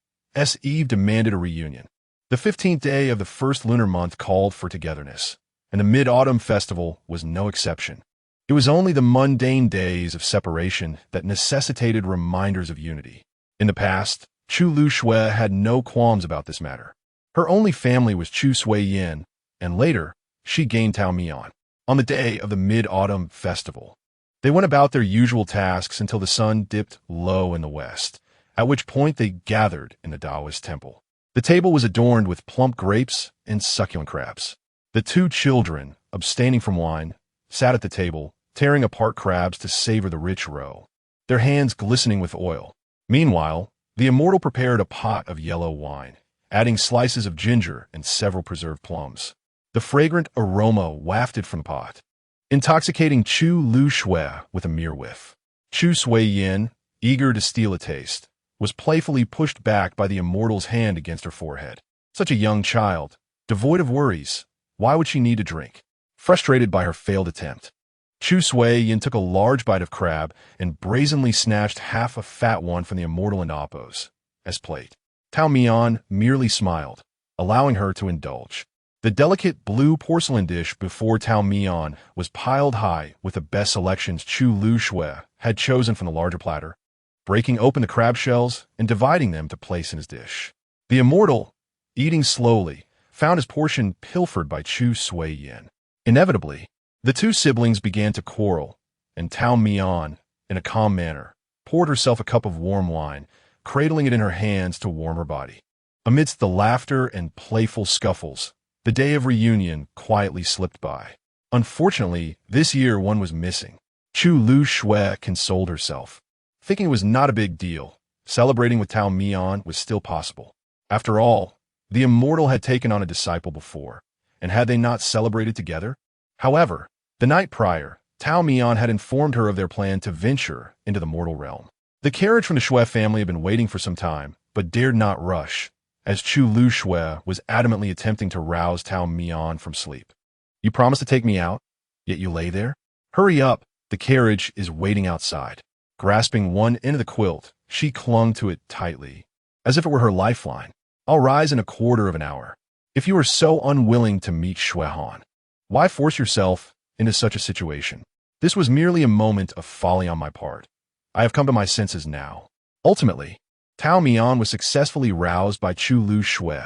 Speaker 1: Eve demanded a reunion. The 15th day of the first lunar month called for togetherness, and the mid-autumn festival was no exception. It was only the mundane days of separation that necessitated reminders of unity. In the past, Chu Lu Shui had no qualms about this matter. Her only family was Chu Sui Yin, and later, she gained Tao Mian. On the day of the Mid-Autumn Festival, they went about their usual tasks until the sun dipped low in the west, at which point they gathered in the Taoist temple. The table was adorned with plump grapes and succulent crabs. The two children, abstaining from wine, sat at the table, tearing apart crabs to savor the rich roe, their hands glistening with oil. Meanwhile, the immortal prepared a pot of yellow wine, adding slices of ginger and several preserved plums. The fragrant aroma wafted from the pot, intoxicating Chu Lu Shui with a mere whiff. Chu Sui Yin, eager to steal a taste, was playfully pushed back by the immortal's hand against her forehead. Such a young child, devoid of worries, why would she need to drink? Frustrated by her failed attempt, Chu Sui Yin took a large bite of crab and brazenly snatched half a fat one from the immortal and Appo's plate. Tao Mian merely smiled, allowing her to indulge. The delicate blue porcelain dish before Tao Mian was piled high with the best selections Chu Lu Shui had chosen from the larger platter, breaking open the crab shells and dividing them to place in his dish. The immortal, eating slowly, found his portion pilfered by Chu Sui Yin. Inevitably, the two siblings began to quarrel, and Tao Mian, in a calm manner, poured herself a cup of warm wine, cradling it in her hands to warm her body. Amidst the laughter and playful scuffles, the day of reunion quietly slipped by. Unfortunately, this year one was missing. Chu Lu Shui consoled herself, thinking it was not a big deal. Celebrating with Tao Mian was still possible. After all, the immortal had taken on a disciple before, and had they not celebrated together? However, the night prior, Tao Mian had informed her of their plan to venture into the mortal realm. The carriage from the Shui family had been waiting for some time, but dared not rush, as Chu Lu Shui was adamantly attempting to rouse Tao Mian from sleep. "You promised to take me out, yet you lay there? Hurry up, the carriage is waiting outside." Grasping one end of the quilt, she clung to it tightly, as if it were her lifeline. "I'll rise in a quarter of an hour. If you are so unwilling to meet Shui Han, why force yourself into such a situation? This was merely a moment of folly on my part. I have come to my senses now." Ultimately, Tao Mian was successfully roused by Chu Lu Shui,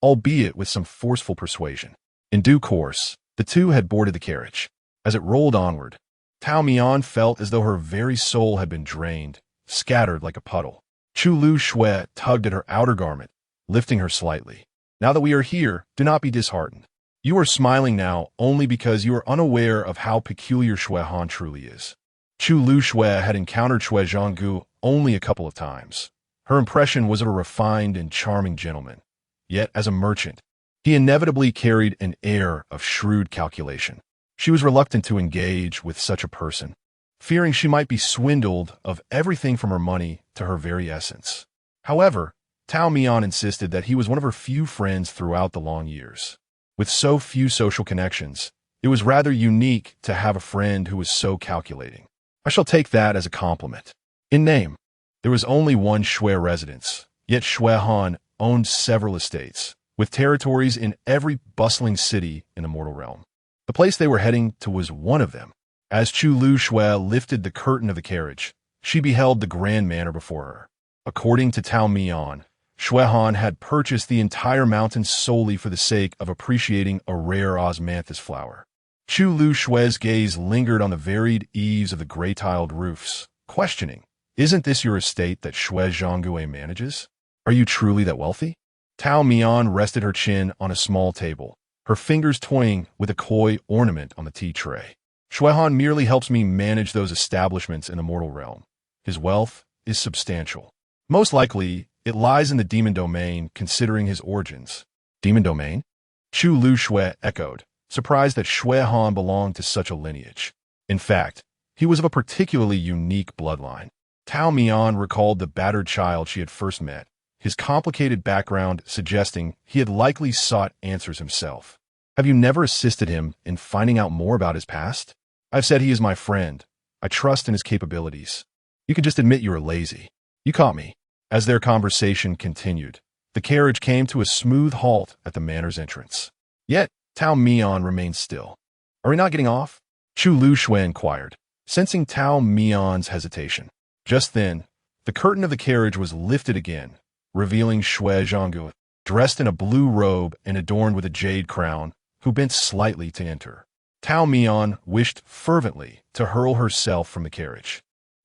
Speaker 1: albeit with some forceful persuasion. In due course, the two had boarded the carriage. As it rolled onward, Tao Mian felt as though her very soul had been drained, scattered like a puddle. Chu Lu Shui tugged at her outer garment, lifting her slightly. "Now that we are here, do not be disheartened. You are smiling now only because you are unaware of how peculiar Shui Han truly is." Chu Lu Shui had encountered Shui Zhanggu only a couple of times. Her impression was of a refined and charming gentleman. Yet, as a merchant, he inevitably carried an air of shrewd calculation. She was reluctant to engage with such a person, fearing she might be swindled of everything from her money to her very essence. However, Tao Mian insisted that he was one of her few friends throughout the long years. With so few social connections, it was rather unique to have a friend who was so calculating. I shall take that as a compliment. In name, there was only one Shui residence, yet Shui Han owned several estates, with territories in every bustling city in the mortal realm. The place they were heading to was one of them. As Chu Lu Shui lifted the curtain of the carriage, she beheld the grand manor before her. According to Tao Mian, Shui Han had purchased the entire mountain solely for the sake of appreciating a rare osmanthus flower. Chu Lu Shui's gaze lingered on the varied eaves of the gray-tiled roofs, questioning, "Isn't this your estate that Shui Zhonggui manages? Are you truly that wealthy?" Tao Mian rested her chin on a small table, her fingers toying with a koi ornament on the tea tray. "Shui Han merely helps me manage those establishments in the mortal realm. His wealth is substantial. Most likely, it lies in the demon domain, considering his origins." "Demon domain?" Chu Lu Shui echoed, surprised that Shui Han belonged to such a lineage. In fact, he was of a particularly unique bloodline. Tao Mian recalled the battered child she had first met, his complicated background suggesting he had likely sought answers himself. "Have you never assisted him in finding out more about his past?" "I've said he is my friend. I trust in his capabilities. You can just admit you are lazy. You caught me." As their conversation continued, the carriage came to a smooth halt at the manor's entrance. Yet, Tao Mian remained still. "Are we not getting off?" Chu Lu Shui inquired, sensing Tao Mian's hesitation. Just then, the curtain of the carriage was lifted again, revealing Shui Zhonggui, dressed in a blue robe and adorned with a jade crown, who bent slightly to enter. Tao Mian wished fervently to hurl herself from the carriage,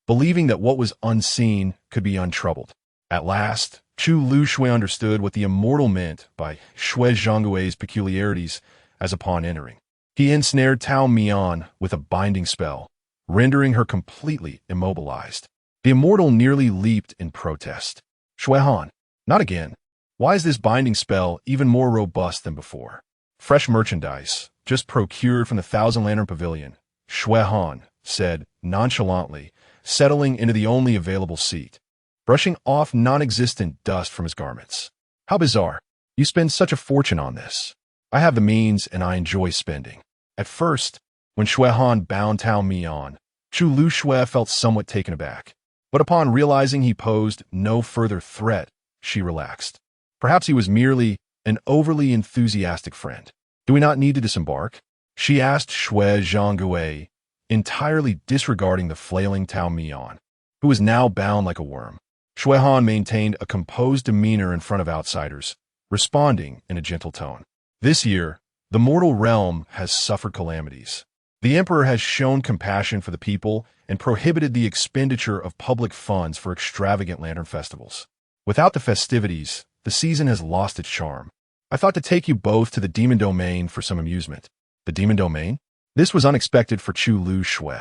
Speaker 1: believing that what was unseen could be untroubled. At last, Chu Lu Shui understood what the immortal meant by Shui Zhonggui's peculiarities as upon entering. He ensnared Tao Mian with a binding spell, rendering her completely immobilized. The immortal nearly leaped in protest. "Shui Han, not again. Why is this binding spell even more robust than before?" "Fresh merchandise, just procured from the Thousand Lantern Pavilion," Shui Han said nonchalantly, settling into the only available seat, brushing off non-existent dust from his garments. "How bizarre. You spend such a fortune on this." "I have the means and I enjoy spending." At first, when Shui Han bound Tao Mian, Chu Lu Shui felt somewhat taken aback. But upon realizing he posed no further threat, she relaxed. Perhaps he was merely an overly enthusiastic friend. "Do we not need to disembark?" she asked Shui Zhonggui, entirely disregarding the flailing Tao Mian, who was now bound like a worm. Shui Han maintained a composed demeanor in front of outsiders, responding in a gentle tone. "This year, the mortal realm has suffered calamities. The Emperor has shown compassion for the people and prohibited the expenditure of public funds for extravagant lantern festivals. Without the festivities, the season has lost its charm. I thought to take you both to the demon domain for some amusement." "The demon domain?" This was unexpected for Chu Lu Shui.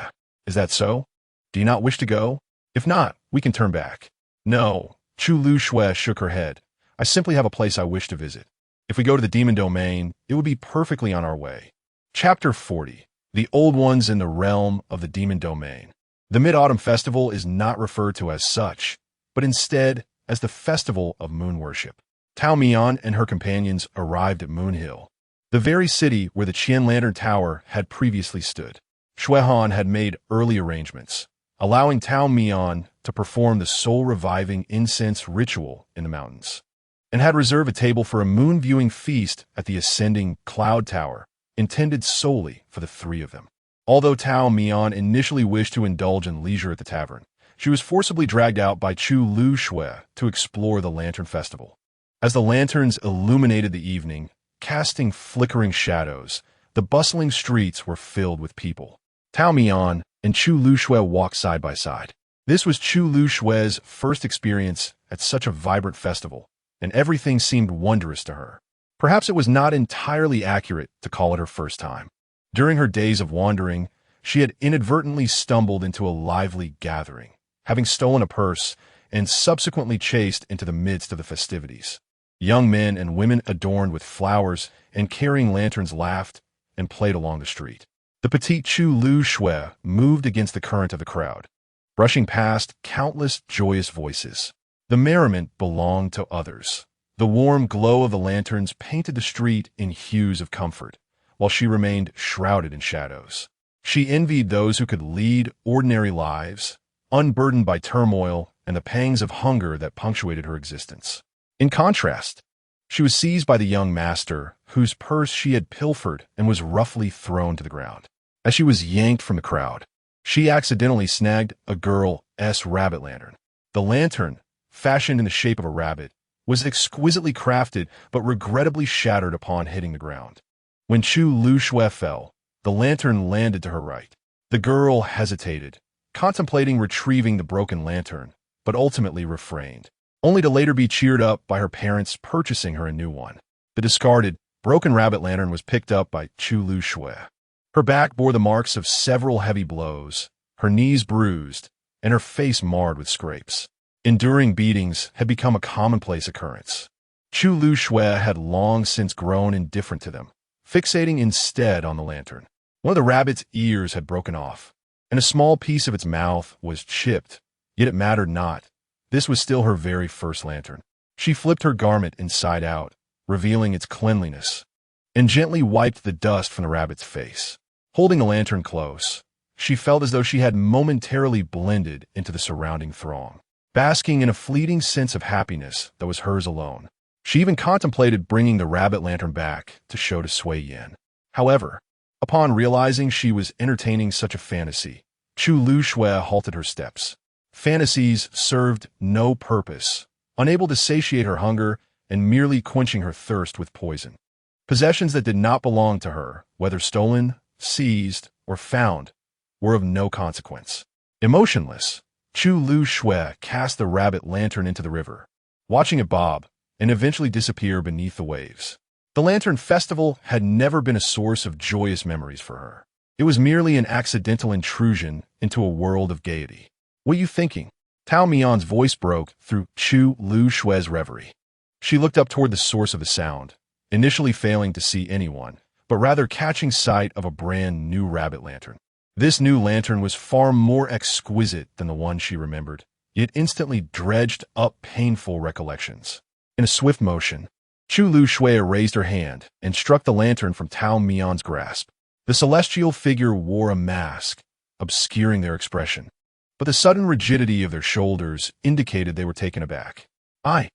Speaker 1: "Is that so? Do you not wish to go? If not, we can turn back." "No," Chu Lu Shui shook her head. "I simply have a place I wish to visit. If we go to the demon domain, it would be perfectly on our way." Chapter 40. The Old Ones in the Realm of the Demon Domain. The Mid-Autumn Festival is not referred to as such, but instead as the Festival of Moon Worship. Tao Mian and her companions arrived at Moon Hill, the very city where the Qian Lantern Tower had previously stood. Shui Han had made early arrangements, allowing Tao Mian to perform the soul-reviving incense ritual in the mountains, and had reserved a table for a moon-viewing feast at the ascending Cloud Tower, intended solely for the three of them. Although Tao Mian initially wished to indulge in leisure at the tavern, she was forcibly dragged out by Chu Lu Shui to explore the Lantern Festival. As the lanterns illuminated the evening, casting flickering shadows, the bustling streets were filled with people. Tao Mian and Chu Lu Shui walked side by side. This was Chu Lu Shui's first experience at such a vibrant festival, and everything seemed wondrous to her. Perhaps it was not entirely accurate to call it her first time. During her days of wandering, she had inadvertently stumbled into a lively gathering, having stolen a purse and subsequently chased into the midst of the festivities. Young men and women adorned with flowers and carrying lanterns laughed and played along the street. The petite Chu Lu Shui moved against the current of the crowd, brushing past countless joyous voices. The merriment belonged to others. The warm glow of the lanterns painted the street in hues of comfort, while she remained shrouded in shadows. She envied those who could lead ordinary lives, unburdened by turmoil and the pangs of hunger that punctuated her existence. In contrast, She was seized by the young master, whose purse she had pilfered, and was roughly thrown to the ground. As she was yanked from the crowd, she accidentally snagged a girl's rabbit lantern. The lantern, fashioned in the shape of a rabbit, was exquisitely crafted but regrettably shattered upon hitting the ground. When Chu Lu Shui fell, the lantern landed to her right. The girl hesitated, contemplating retrieving the broken lantern, but ultimately refrained, only to later be cheered up by her parents purchasing her a new one. The discarded, broken rabbit lantern was picked up by Chu Lu Shui. Her back bore the marks of several heavy blows, her knees bruised, and her face marred with scrapes. Enduring beatings had become a commonplace occurrence. Chu Lu Shui had long since grown indifferent to them, fixating instead on the lantern. One of the rabbit's ears had broken off, and a small piece of its mouth was chipped, yet it mattered not. This was still her very first lantern. She flipped her garment inside out, revealing its cleanliness, and gently wiped the dust from the rabbit's face. Holding the lantern close, she felt as though she had momentarily blended into the surrounding throng, basking in a fleeting sense of happiness that was hers alone. She even contemplated bringing the rabbit lantern back to show to Sui Yin. However, upon realizing she was entertaining such a fantasy, Chu Lu Shui halted her steps. Fantasies served no purpose, unable to satiate her hunger and merely quenching her thirst with poison. Possessions that did not belong to her, whether stolen, seized, or found, were of no consequence. Emotionless, Chu Lu Shui cast the rabbit lantern into the river, watching it bob and eventually disappear beneath the waves. The Lantern Festival had never been a source of joyous memories for her. It was merely an accidental intrusion into a world of gaiety. "What are you thinking?" Tao Mian's voice broke through Chu Lu Shui's reverie. She looked up toward the source of the sound, initially failing to see anyone, but rather catching sight of a brand new rabbit lantern. This new lantern was far more exquisite than the one she remembered, yet instantly dredged up painful recollections. In a swift motion, Chu Lu Shui raised her hand and struck the lantern from Tao Mian's grasp. The celestial figure wore a mask, obscuring their expression, but the sudden rigidity of their shoulders indicated they were taken aback. "I."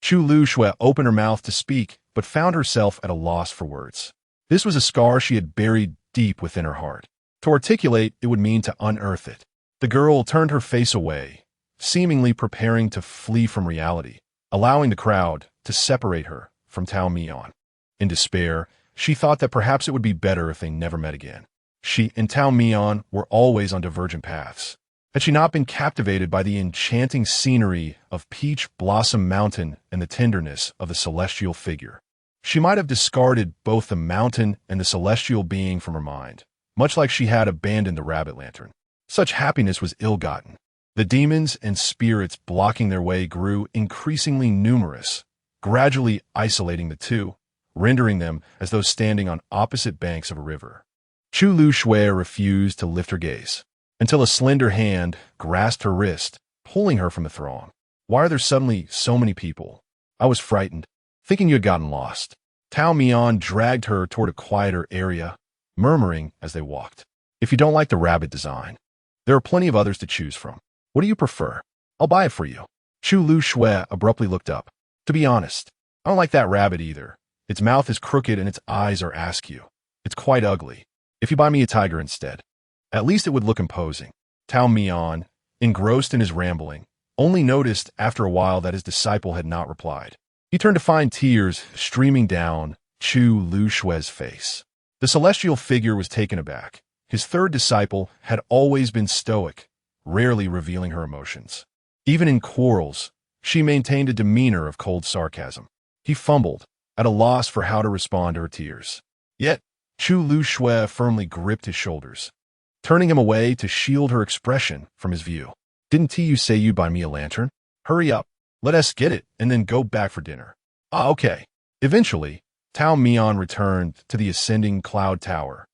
Speaker 1: Chu Lu Shui opened her mouth to speak, but found herself at a loss for words. This was a scar she had buried deep within her heart. To articulate, it would mean to unearth it. The girl turned her face away, seemingly preparing to flee from reality, allowing the crowd to separate her from Tao Mian. In despair, she thought that perhaps it would be better if they never met again. She and Tao Mian were always on divergent paths. Had she not been captivated by the enchanting scenery of Peach Blossom Mountain and the tenderness of the celestial figure, she might have discarded both the mountain and the celestial being from her mind, much like she had abandoned the rabbit lantern. Such happiness was ill-gotten. The demons and spirits blocking their way grew increasingly numerous, gradually isolating the two, rendering them as though standing on opposite banks of a river. Chu Lu Shui refused to lift her gaze, until a slender hand grasped her wrist, pulling her from the throng. "Why are there suddenly so many people?" "I was frightened, thinking you had gotten lost." Tao Mian dragged her toward a quieter area, murmuring as they walked, "If you don't like the rabbit design, there are plenty of others to choose from. What do you prefer? I'll buy it for you." Chu Lu Shui abruptly looked up. "To be honest, I don't like that rabbit either. Its mouth is crooked and its eyes are askew. It's quite ugly. If you buy me a tiger instead, at least it would look imposing." Tao Mian, engrossed in his rambling, only noticed after a while that his disciple had not replied. He turned to find tears streaming down Chu Lu Shui's face. The celestial figure was taken aback. His third disciple had always been stoic, rarely revealing her emotions. Even in quarrels, she maintained a demeanor of cold sarcasm. He fumbled, at a loss for how to respond to her tears. Yet, Chu Lu Shui firmly gripped his shoulders, turning him away to shield her expression from his view. "Didn't you say you'd buy me a lantern? Hurry up, let us get it, and then go back for dinner." "Ah, okay." Eventually, Tao Mian returned to the ascending cloud tower,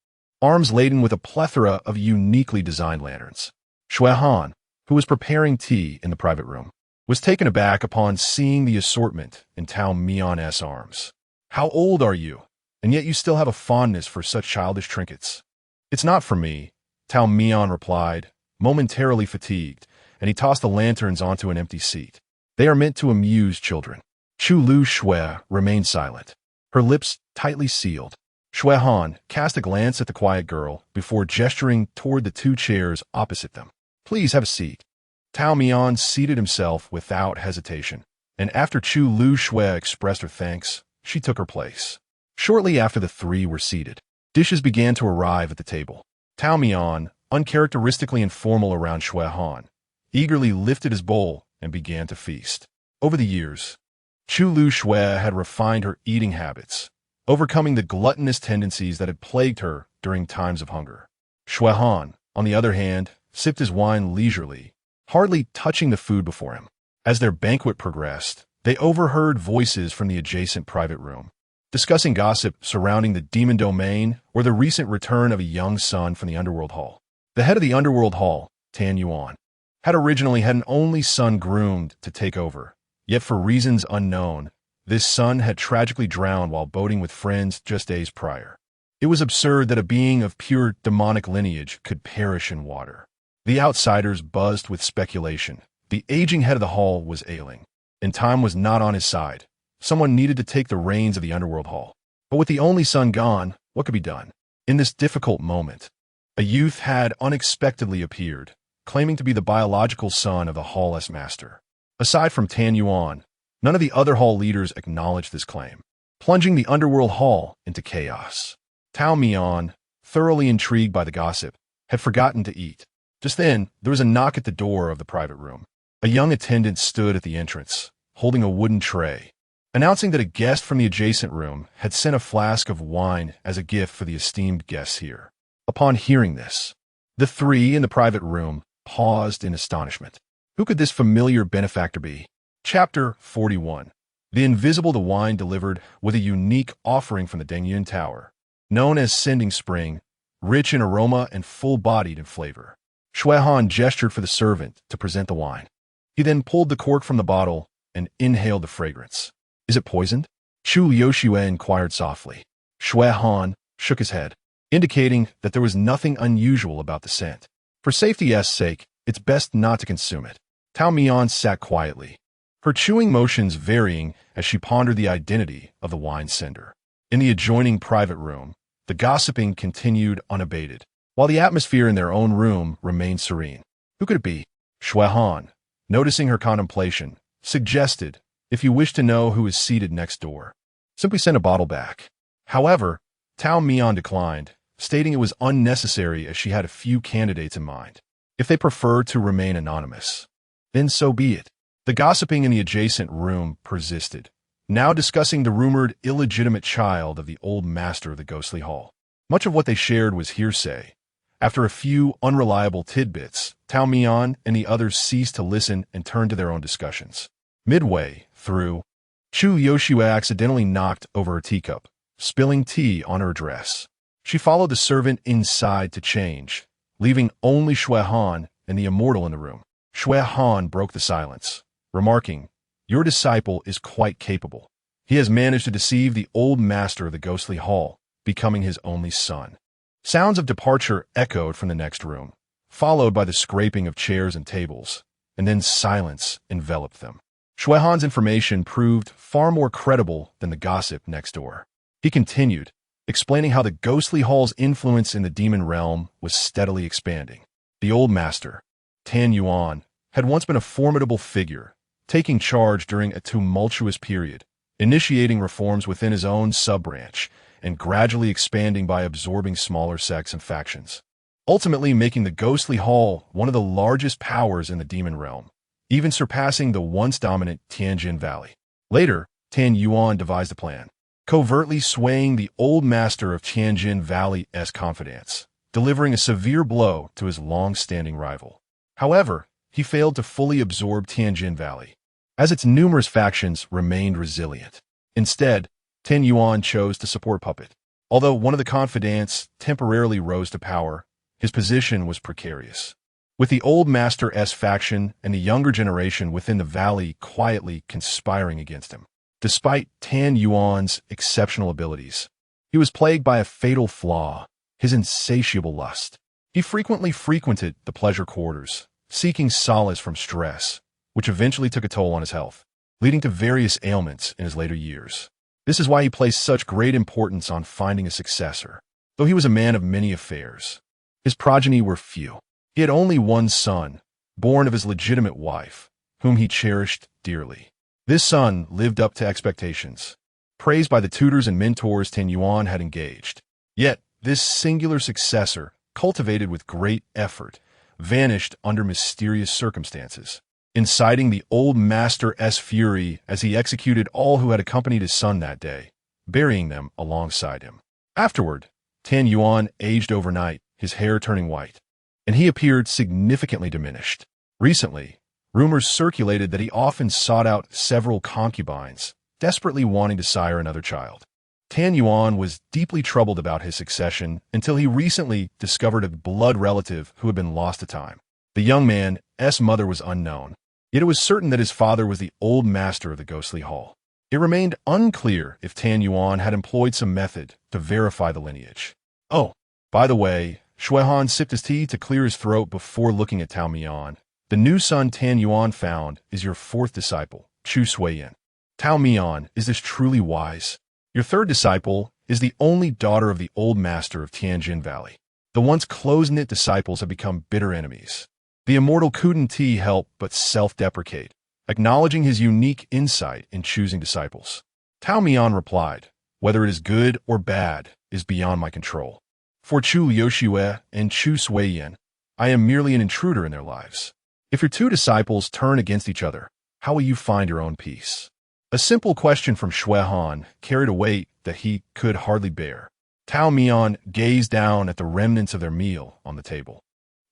Speaker 1: arms laden with a plethora of uniquely designed lanterns. Shui Han, who was preparing tea in the private room, was taken aback upon seeing the assortment in Tao Mian's arms. "How old are you? And yet you still have a fondness for such childish trinkets." "It's not for me," Tao Mian replied, momentarily fatigued, and he tossed the lanterns onto an empty seat. "They are meant to amuse children." Chu Lu Shui remained silent, her lips tightly sealed. Shui Han cast a glance at the quiet girl before gesturing toward the two chairs opposite them. Please have a seat. Tao Mian seated himself without hesitation, and after Chu Lu Shui expressed her thanks, she took her place. Shortly after the three were seated, dishes began to arrive at the table. Tao Mian, uncharacteristically informal around Shui Han, eagerly lifted his bowl and began to feast. Over the years, Chu Lu Shui had refined her eating habits, overcoming the gluttonous tendencies that had plagued her during times of hunger. Shui Han, on the other hand, sipped his wine leisurely, hardly touching the food before him. As their banquet progressed, they overheard voices from the adjacent private room, discussing gossip surrounding the demon domain or the recent return of a young son from the underworld hall. The head of the underworld hall, Tan Yuan, had originally had an only son groomed to take over, yet for reasons unknown, this son had tragically drowned while boating with friends just days prior. It was absurd that a being of pure demonic lineage could perish in water. The outsiders buzzed with speculation. The aging head of the hall was ailing, and time was not on his side. Someone needed to take the reins of the underworld hall. But with the only son gone, what could be done? In this difficult moment, a youth had unexpectedly appeared, claiming to be the biological son of the hall's master. Aside from Tan Yuan, none of the other hall leaders acknowledged this claim, plunging the underworld hall into chaos. Tao Mian, thoroughly intrigued by the gossip, had forgotten to eat. Just then, there was a knock at the door of the private room. A young attendant stood at the entrance, holding a wooden tray, announcing that a guest from the adjacent room had sent a flask of wine as a gift for the esteemed guests here. Upon hearing this, the three in the private room paused in astonishment. Who could this familiar benefactor be? Chapter 41. The Invisible. The wine delivered with a unique offering from the Dengyun Tower, known as Sending Spring, rich in aroma and full-bodied in flavor. Shui Han gestured for the servant to present the wine. He then pulled the cork from the bottle and inhaled the fragrance. Is it poisoned? Chu Yoshue inquired softly. Shui Han shook his head, indicating that there was nothing unusual about the scent. For safety's sake, it's best not to consume it. Tao Mian sat quietly, her chewing motions varying as she pondered the identity of the wine sender. In the adjoining private room, the gossiping continued unabated, while the atmosphere in their own room remained serene. Who could it be? Shui Han, noticing her contemplation, suggested, if you wish to know who is seated next door, simply send a bottle back. However, Tao Mian declined, stating it was unnecessary as she had a few candidates in mind. If they prefer to remain anonymous, then so be it. The gossiping in the adjacent room persisted, now discussing the rumored illegitimate child of the old master of the ghostly hall. Much of what they shared was hearsay. After a few unreliable tidbits, Tao Mian and the others ceased to listen and turned to their own discussions. Midway through, Chu Yoshue accidentally knocked over her teacup, spilling tea on her dress. She followed the servant inside to change, leaving only Shui Han and the immortal in the room. Shui Han broke the silence, remarking, "Your disciple is quite capable. He has managed to deceive the old master of the ghostly hall, becoming his only son." Sounds of departure echoed from the next room, followed by the scraping of chairs and tables, and then silence enveloped them. Shui Han's information proved far more credible than the gossip next door. He continued, explaining how the ghostly hall's influence in the demon realm was steadily expanding. The old master, Tan Yuan, had once been a formidable figure, taking charge during a tumultuous period, initiating reforms within his own sub-branch, and gradually expanding by absorbing smaller sects and factions, ultimately making the ghostly hall one of the largest powers in the demon realm, even surpassing the once dominant Tianjin Valley. Later, Tan Yuan devised a plan, covertly swaying the old master of Tianjin Valley's confidence, delivering a severe blow to his long-standing rival. However, he failed to fully absorb Tianjin Valley, as its numerous factions remained resilient. Instead, Tan Yuan chose to support Puppet. Although one of the confidants temporarily rose to power, his position was precarious, with the old master's faction and the younger generation within the valley quietly conspiring against him. Despite Tan Yuan's exceptional abilities, he was plagued by a fatal flaw, his insatiable lust. He frequently frequented the pleasure quarters, seeking solace from stress, which eventually took a toll on his health. leading to various ailments in his later years. This is why he placed such great importance on finding a successor, though he was a man of many affairs. His progeny were few. He had only one son, born of his legitimate wife, whom he cherished dearly. This son lived up to expectations, praised by the tutors and mentors Tan Yuan had engaged. Yet, this singular successor, cultivated with great effort, vanished under mysterious circumstances, inciting the old master's fury as he executed all who had accompanied his son that day, burying them alongside him. Afterward, Tan Yuan aged overnight, his hair turning white, and he appeared significantly diminished. Recently, rumors circulated that he often sought out several concubines, desperately wanting to sire another child. Tan Yuan was deeply troubled about his succession until he recently discovered a blood relative who had been lost to time. The young man's mother was unknown, yet it was certain that his father was the old master of the ghostly hall. It remained unclear if Tan Yuan had employed some method to verify the lineage. Oh, by the way, Shuehan sipped his tea to clear his throat before looking at Tao Mian. The new son Tan Yuan found is your fourth disciple, Chu Suiyin. Tao Mian, is this truly wise? Your third disciple is the only daughter of the old master of Tianjin Valley. The once close-knit disciples have become bitter enemies. The immortal couldn't help but self-deprecate, acknowledging his unique insight in choosing disciples. Tao Mian replied, "Whether it is good or bad is beyond my control. For Chu Yoshue and Chu Suiyin, I am merely an intruder in their lives. If your two disciples turn against each other, how will you find your own peace?" A simple question from Shuehan carried a weight that he could hardly bear. Tao Mian gazed down at the remnants of their meal on the table,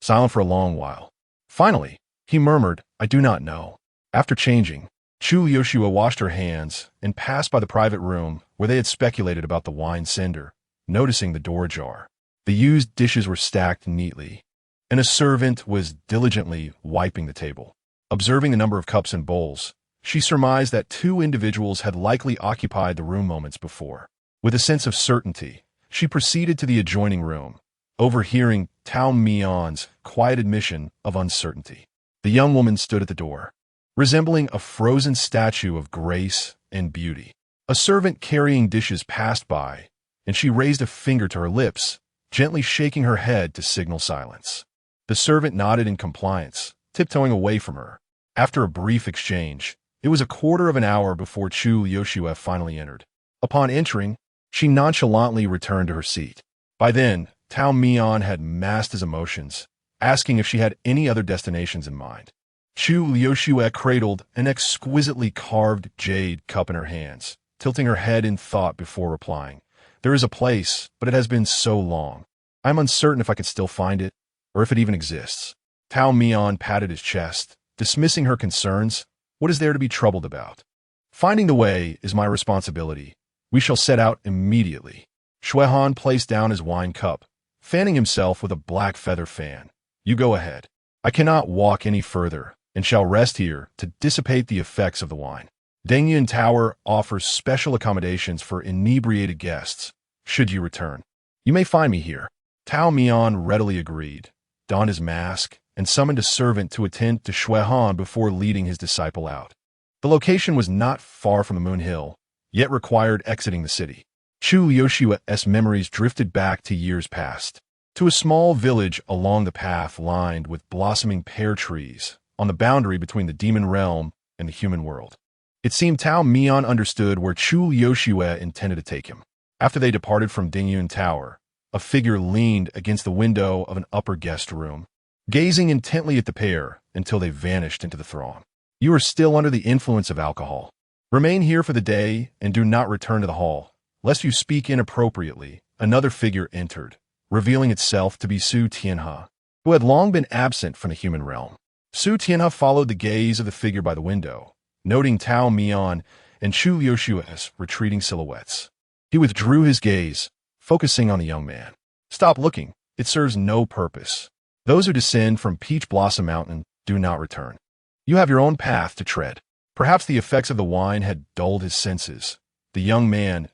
Speaker 1: silent for a long while. Finally, he murmured, "I do not know." After changing, Chu Yoshua washed her hands and passed by the private room where they had speculated about the wine cinder, noticing the door ajar. The used dishes were stacked neatly, and a servant was diligently wiping the table. Observing the number of cups and bowls, she surmised that two individuals had likely occupied the room moments before. With a sense of certainty, she proceeded to the adjoining room, overhearing Tao Mian's quiet admission of uncertainty. The young woman stood at the door, resembling a frozen statue of grace and beauty. A servant carrying dishes passed by, and she raised a finger to her lips, gently shaking her head to signal silence. The servant nodded in compliance, tiptoeing away from her. After a brief exchange, it was a quarter of an hour before Chu Yoshua finally entered. Upon entering, she nonchalantly returned to her seat. By then, Tao Mian had masked his emotions, asking if she had any other destinations in mind. Chu Yoshua cradled an exquisitely carved jade cup in her hands, tilting her head in thought before replying, "There is a place, but it has been so long. I'm uncertain if I could still find it, or if it even exists." Tao Mian patted his chest, dismissing her concerns. What is there to be troubled about? Finding the way is my responsibility. We shall set out immediately. Shuehan placed down his wine cup, fanning himself with a black feather fan. You go ahead. I cannot walk any further, and shall rest here to dissipate the effects of the wine. Dengyun Tower offers special accommodations for inebriated guests, should you return. You may find me here. Tao Mian readily agreed, donned his mask, and summoned a servant to attend to Shuehan before leading his disciple out. The location was not far from the Moon Hill, yet required exiting the city. Chu Yoshua's memories drifted back to years past, to a small village along the path lined with blossoming pear trees on the boundary between the demon realm and the human world. It seemed Tao Mian understood where Chu Yoshua intended to take him. After they departed from Dingyun Tower, a figure leaned against the window of an upper guest room, gazing intently at the pair until they vanished into the throng. You are still under the influence of alcohol. Remain here for the day and do not return to the hall, lest you speak inappropriately. Another figure entered, revealing itself to be Su Tianhe, who had long been absent from the human realm. Su Tianhe followed the gaze of the figure by the window, noting Tao Mian and Chu Yoshua's retreating silhouettes. He withdrew his gaze, focusing on the young man. Stop looking. It serves no purpose. Those who descend from Peach Blossom Mountain do not return. You have your own path to tread. Perhaps the effects of the wine had dulled his senses. The young man's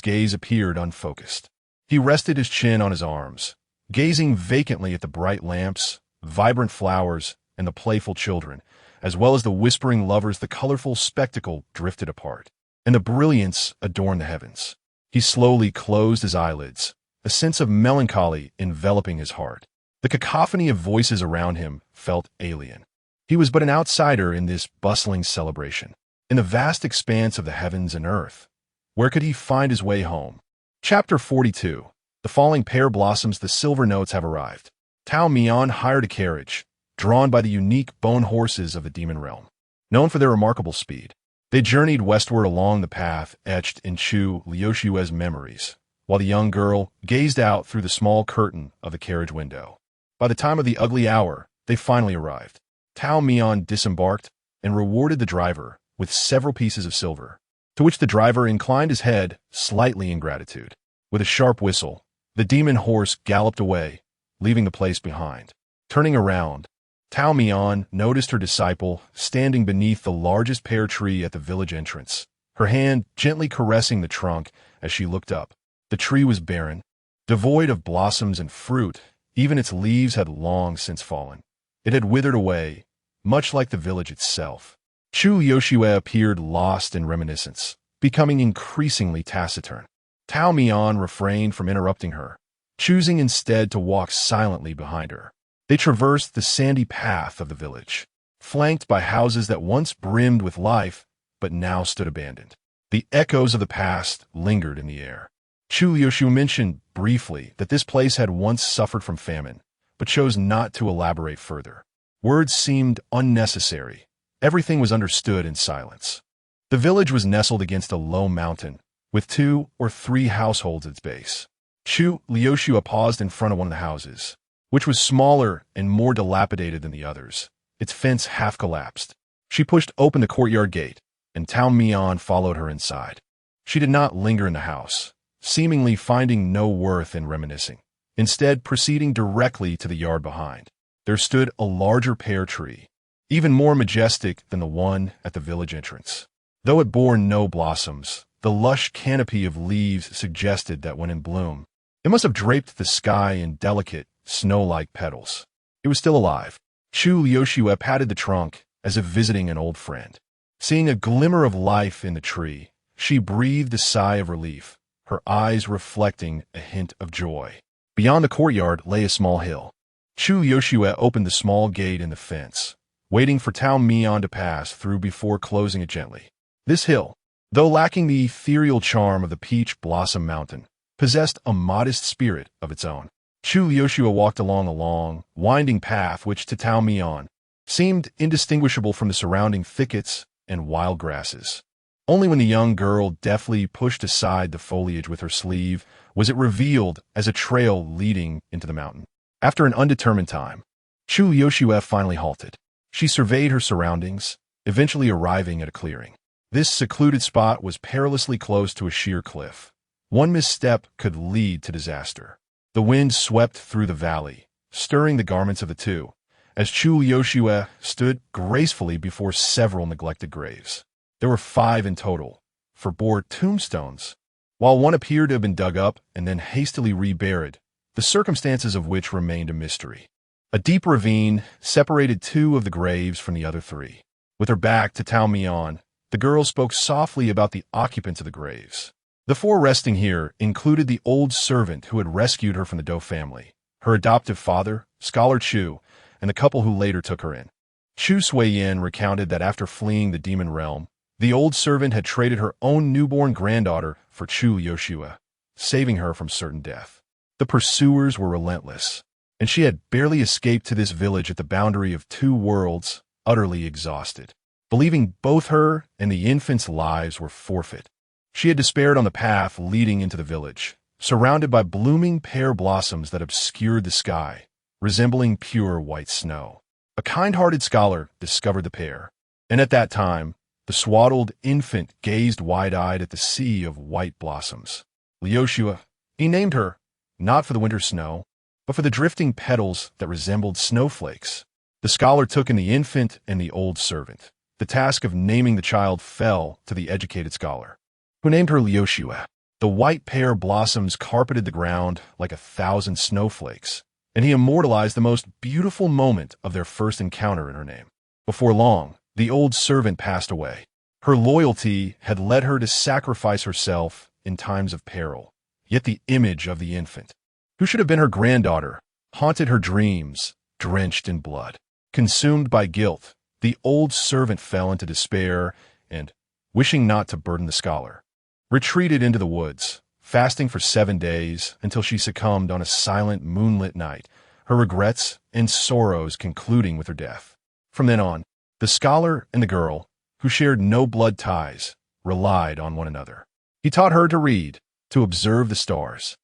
Speaker 1: gaze appeared unfocused. He rested his chin on his arms, gazing vacantly at the bright lamps, vibrant flowers, and the playful children, as well as the whispering lovers. The colorful spectacle drifted apart, and the brilliance adorned the heavens. He slowly closed his eyelids, a sense of melancholy enveloping his heart. The cacophony of voices around him felt alien. He was but an outsider in this bustling celebration. In the vast expanse of the heavens and earth, where could he find his way home? Chapter 42. The falling pear blossoms. The silver notes have arrived. Tao Mian hired a carriage, drawn by the unique bone horses of the demon realm. Known for their remarkable speed, they journeyed westward along the path etched in Chu Liushue's memories, while the young girl gazed out through the small curtain of the carriage window. By the time of the ugly hour, they finally arrived. Tao Mian disembarked and rewarded the driver with several pieces of silver, to which the driver inclined his head slightly in gratitude. With a sharp whistle, the demon horse galloped away, leaving the place behind. Turning around, Tao Mian noticed her disciple standing beneath the largest pear tree at the village entrance, her hand gently caressing the trunk as she looked up. The tree was barren, devoid of blossoms and fruit. Even its leaves had long since fallen. It had withered away, much like the village itself. Chu Yoshue appeared lost in reminiscence, becoming increasingly taciturn. Tao Mian refrained from interrupting her, choosing instead to walk silently behind her. They traversed the sandy path of the village, flanked by houses that once brimmed with life, but now stood abandoned. The echoes of the past lingered in the air. Chu Yoshu mentioned briefly that this place had once suffered from famine, but chose not to elaborate further. Words seemed unnecessary. Everything was understood in silence. The village was nestled against a low mountain, with 2 or 3 households at its base. Chu Liushua paused in front of one of the houses, which was smaller and more dilapidated than the others. Its fence half collapsed. She pushed open the courtyard gate, and Tao Mian followed her inside. She did not linger in the house, seemingly finding no worth in reminiscing. Instead, proceeding directly to the yard behind, there stood a larger pear tree, even more majestic than the one at the village entrance. Though it bore no blossoms, the lush canopy of leaves suggested that when in bloom, it must have draped the sky in delicate, snow-like petals. It was still alive. Chu Liushue patted the trunk as if visiting an old friend. Seeing a glimmer of life in the tree, she breathed a sigh of relief, her eyes reflecting a hint of joy. Beyond the courtyard lay a small hill. Chu Yoshue opened the small gate in the fence, waiting for Tao Mian to pass through before closing it gently. This hill, though lacking the ethereal charm of the Peach Blossom Mountain, possessed a modest spirit of its own. Chu Yoshua walked along a long, winding path which to Tao Mian seemed indistinguishable from the surrounding thickets and wild grasses. Only when the young girl deftly pushed aside the foliage with her sleeve was it revealed as a trail leading into the mountain. After an undetermined time, Chu Yoshua finally halted. She surveyed her surroundings, eventually arriving at a clearing. This secluded spot was perilously close to a sheer cliff. One misstep could lead to disaster. The wind swept through the valley, stirring the garments of the two, as Chu Yoshua stood gracefully before several neglected graves. There were 5 in total, for bore tombstones, while one appeared to have been dug up and then hastily reburied, the circumstances of which remained a mystery. A deep ravine separated 2 of the graves from the other 3. With her back to Tao Mian, the girl spoke softly about the occupants of the graves. The 4 resting here included the old servant who had rescued her from the Doe family, her adoptive father, Scholar Chu, and the couple who later took her in. Chu Sui-yin recounted that after fleeing the demon realm, the old servant had traded her own newborn granddaughter for Chu Yoshua, saving her from certain death. The pursuers were relentless, and she had barely escaped to this village at the boundary of 2 worlds, utterly exhausted. Believing both her and the infant's lives were forfeit, she had despaired on the path leading into the village, surrounded by blooming pear blossoms that obscured the sky, resembling pure white snow. A kind-hearted scholar discovered the pair, and at that time, the swaddled infant gazed wide-eyed at the sea of white blossoms. Liushua, he named her, not for the winter snow, but for the drifting petals that resembled snowflakes. The scholar took in the infant and the old servant. The task of naming the child fell to the educated scholar, who named her Liushua. The white pear blossoms carpeted the ground like 1,000 snowflakes, and he immortalized the most beautiful moment of their first encounter in her name. Before long, the old servant passed away. Her loyalty had led her to sacrifice herself in times of peril. Yet the image of the infant, who should have been her granddaughter, haunted her dreams, drenched in blood. Consumed by guilt, the old servant fell into despair and, wishing not to burden the scholar, retreated into the woods, fasting for 7 days until she succumbed on a silent moonlit night, her regrets and sorrows concluding with her death. From then on, the scholar and the girl, who shared no blood ties, relied on one another. He taught her to read, to observe the stars,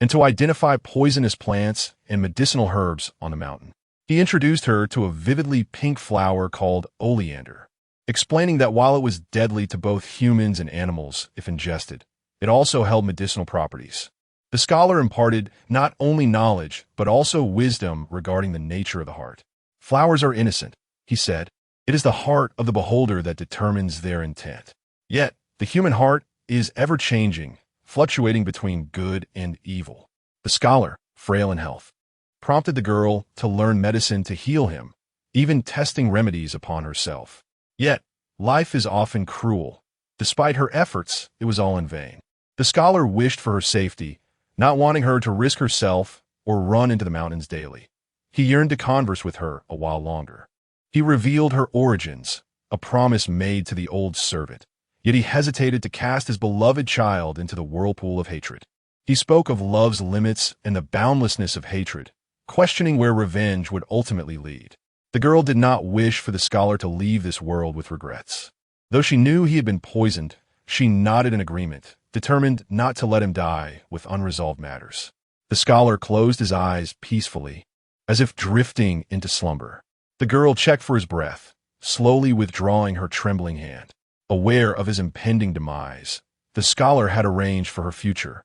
Speaker 1: and to identify poisonous plants and medicinal herbs on the mountain. He introduced her to a vividly pink flower called oleander, explaining that while it was deadly to both humans and animals if ingested, it also held medicinal properties. The scholar imparted not only knowledge, but also wisdom regarding the nature of the heart. Flowers are innocent, he said. It is the heart of the beholder that determines their intent. Yet, the human heart is ever-changing, fluctuating between good and evil. The scholar, frail in health, prompted the girl to learn medicine to heal him, even testing remedies upon herself. Yet, life is often cruel. Despite her efforts, it was all in vain. The scholar wished for her safety, not wanting her to risk herself or run into the mountains daily. He yearned to converse with her a while longer. He revealed her origins, a promise made to the old servant, yet he hesitated to cast his beloved child into the whirlpool of hatred. He spoke of love's limits and the boundlessness of hatred, questioning where revenge would ultimately lead. The girl did not wish for the scholar to leave this world with regrets. Though she knew he had been poisoned, she nodded in agreement, determined not to let him die with unresolved matters. The scholar closed his eyes peacefully, as if drifting into slumber. The girl checked for his breath, slowly withdrawing her trembling hand. Aware of his impending demise, the scholar had arranged for her future,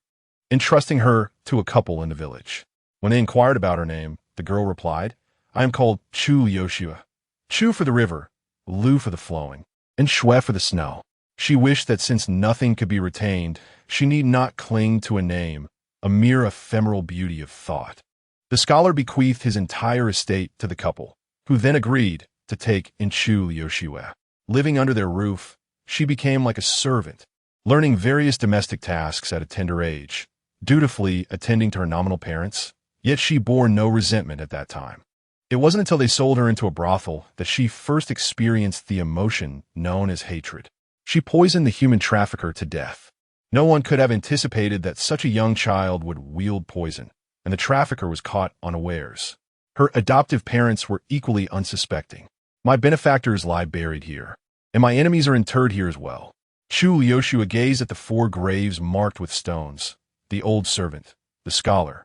Speaker 1: entrusting her to a couple in the village. When they inquired about her name, the girl replied, "I am called Chu Yoshua. Chu for the river, Lu for the flowing, and Shue for the snow." She wished that since nothing could be retained, she need not cling to a name, a mere ephemeral beauty of thought. The scholar bequeathed his entire estate to the couple, who then agreed to take in Chu Yoshua. Living under their roof, she became like a servant, learning various domestic tasks at a tender age, dutifully attending to her nominal parents, yet she bore no resentment at that time. It wasn't until they sold her into a brothel that she first experienced the emotion known as hatred. She poisoned the human trafficker to death. No one could have anticipated that such a young child would wield poison, and the trafficker was caught unawares. Her adoptive parents were equally unsuspecting. "My benefactors lie buried here, and my enemies are interred here as well." Chu Yoshua gazed at the 4 graves marked with stones, the old servant, the scholar,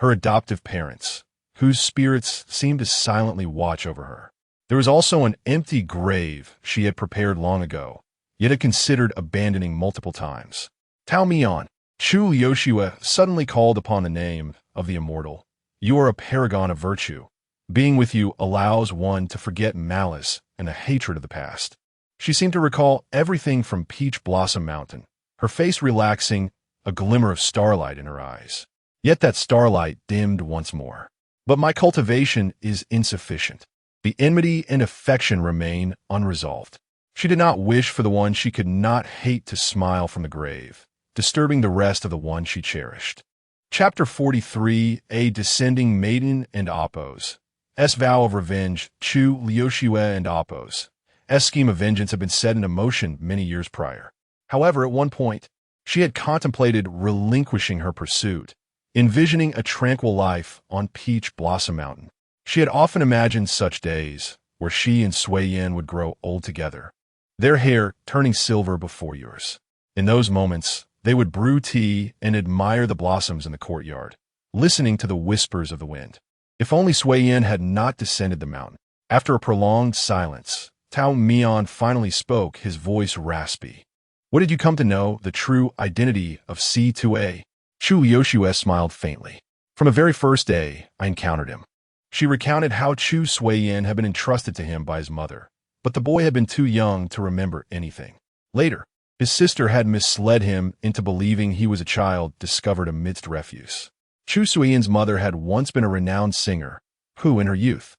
Speaker 1: her adoptive parents, whose spirits seemed to silently watch over her. There was also an empty grave she had prepared long ago, yet had considered abandoning multiple times. "Tao Mian," Chu Yoshua suddenly called upon the name of the immortal. "You are a paragon of virtue. Being with you allows one to forget malice and the hatred of the past." She seemed to recall everything from Peach Blossom Mountain, her face relaxing, a glimmer of starlight in her eyes. Yet that starlight dimmed once more. "But my cultivation is insufficient. The enmity and affection remain unresolved." She did not wish for the one she could not hate to smile from the grave, disturbing the rest of the one she cherished. Chapter 43, A Descending Maiden and Apo's. S vow of revenge, Chu Yoshua and Apo's. S scheme of vengeance had been set into motion many years prior. However, at one point, she had contemplated relinquishing her pursuit, envisioning a tranquil life on Peach Blossom Mountain. She had often imagined such days, where she and Sui Yin would grow old together, their hair turning silver before yours. In those moments, they would brew tea and admire the blossoms in the courtyard, listening to the whispers of the wind. If only Sui Yin had not descended the mountain. After a prolonged silence, Tao Mian finally spoke, his voice raspy. "What did you come to know the true identity of C2A? Chu Yoshua smiled faintly. "From the very first day I encountered him." She recounted how Chu Sui Yin had been entrusted to him by his mother, but the boy had been too young to remember anything. Later, his sister had misled him into believing he was a child discovered amidst refuse. Chu Suiyan's mother had once been a renowned singer, who, in her youth,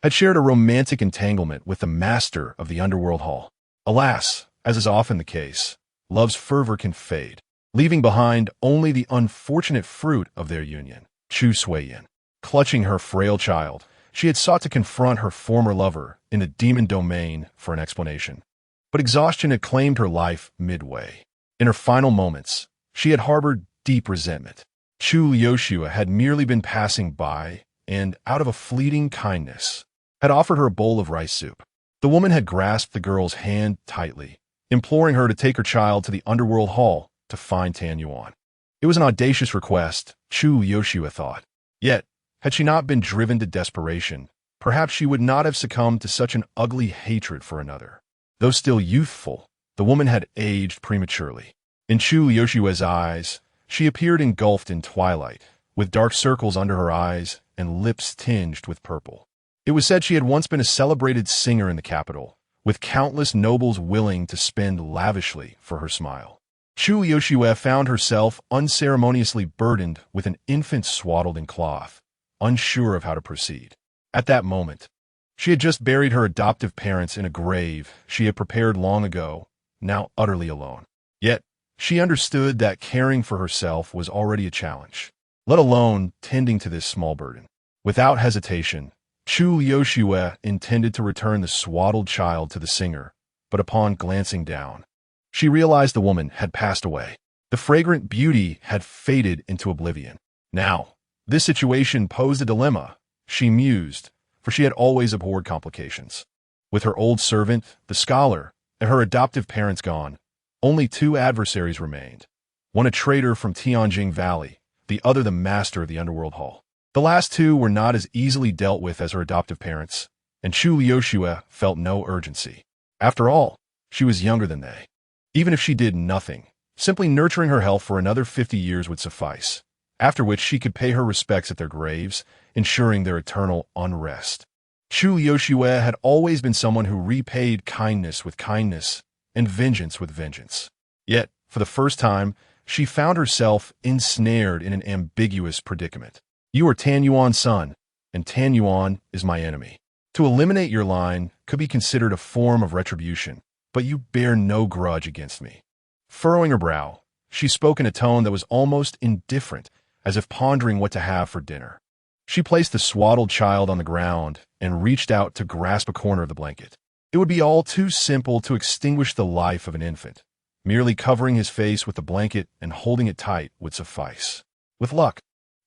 Speaker 1: had shared a romantic entanglement with the master of the underworld hall. Alas, as is often the case, love's fervor can fade, leaving behind only the unfortunate fruit of their union. Chu Suiyan, clutching her frail child, she had sought to confront her former lover in the demon domain for an explanation. But exhaustion had claimed her life midway. In her final moments, she had harbored deep resentment. Chu Yoshua had merely been passing by and, out of a fleeting kindness, had offered her a bowl of rice soup. The woman had grasped the girl's hand tightly, imploring her to take her child to the underworld hall to find Tan Yuan. It was an audacious request, Chu Yoshua thought. Yet, had she not been driven to desperation, perhaps she would not have succumbed to such an ugly hatred for another. Though still youthful, the woman had aged prematurely. In Chu Yoshua's eyes, she appeared engulfed in twilight, with dark circles under her eyes and lips tinged with purple. It was said she had once been a celebrated singer in the capital, with countless nobles willing to spend lavishly for her smile. Chu Yoshua found herself unceremoniously burdened with an infant swaddled in cloth, unsure of how to proceed. At that moment, she had just buried her adoptive parents in a grave she had prepared long ago, now utterly alone. Yet, she understood that caring for herself was already a challenge, let alone tending to this small burden. Without hesitation, Chu Yoshua intended to return the swaddled child to the singer, but upon glancing down, she realized the woman had passed away. The fragrant beauty had faded into oblivion. Now, this situation posed a dilemma, she mused, for she had always abhorred complications. With her old servant, the scholar, and her adoptive parents gone, only two adversaries remained, one a traitor from Tianjing Valley, the other the master of the underworld hall. The last two were not as easily dealt with as her adoptive parents, and Chu Yoshua felt no urgency. After all, she was younger than they. Even if she did nothing, simply nurturing her health for another 50 years would suffice, after which she could pay her respects at their graves, ensuring their eternal unrest. Chu Yoshua had always been someone who repaid kindness with kindness and vengeance with vengeance. Yet, for the first time, she found herself ensnared in an ambiguous predicament. You are Tan Yuan's son, and Tan Yuan is my enemy. To eliminate your line could be considered a form of retribution, but you bear no grudge against me. Furrowing her brow, she spoke in a tone that was almost indifferent, as if pondering what to have for dinner. She placed the swaddled child on the ground and reached out to grasp a corner of the blanket. It would be all too simple to extinguish the life of an infant. Merely covering his face with the blanket and holding it tight would suffice. With luck,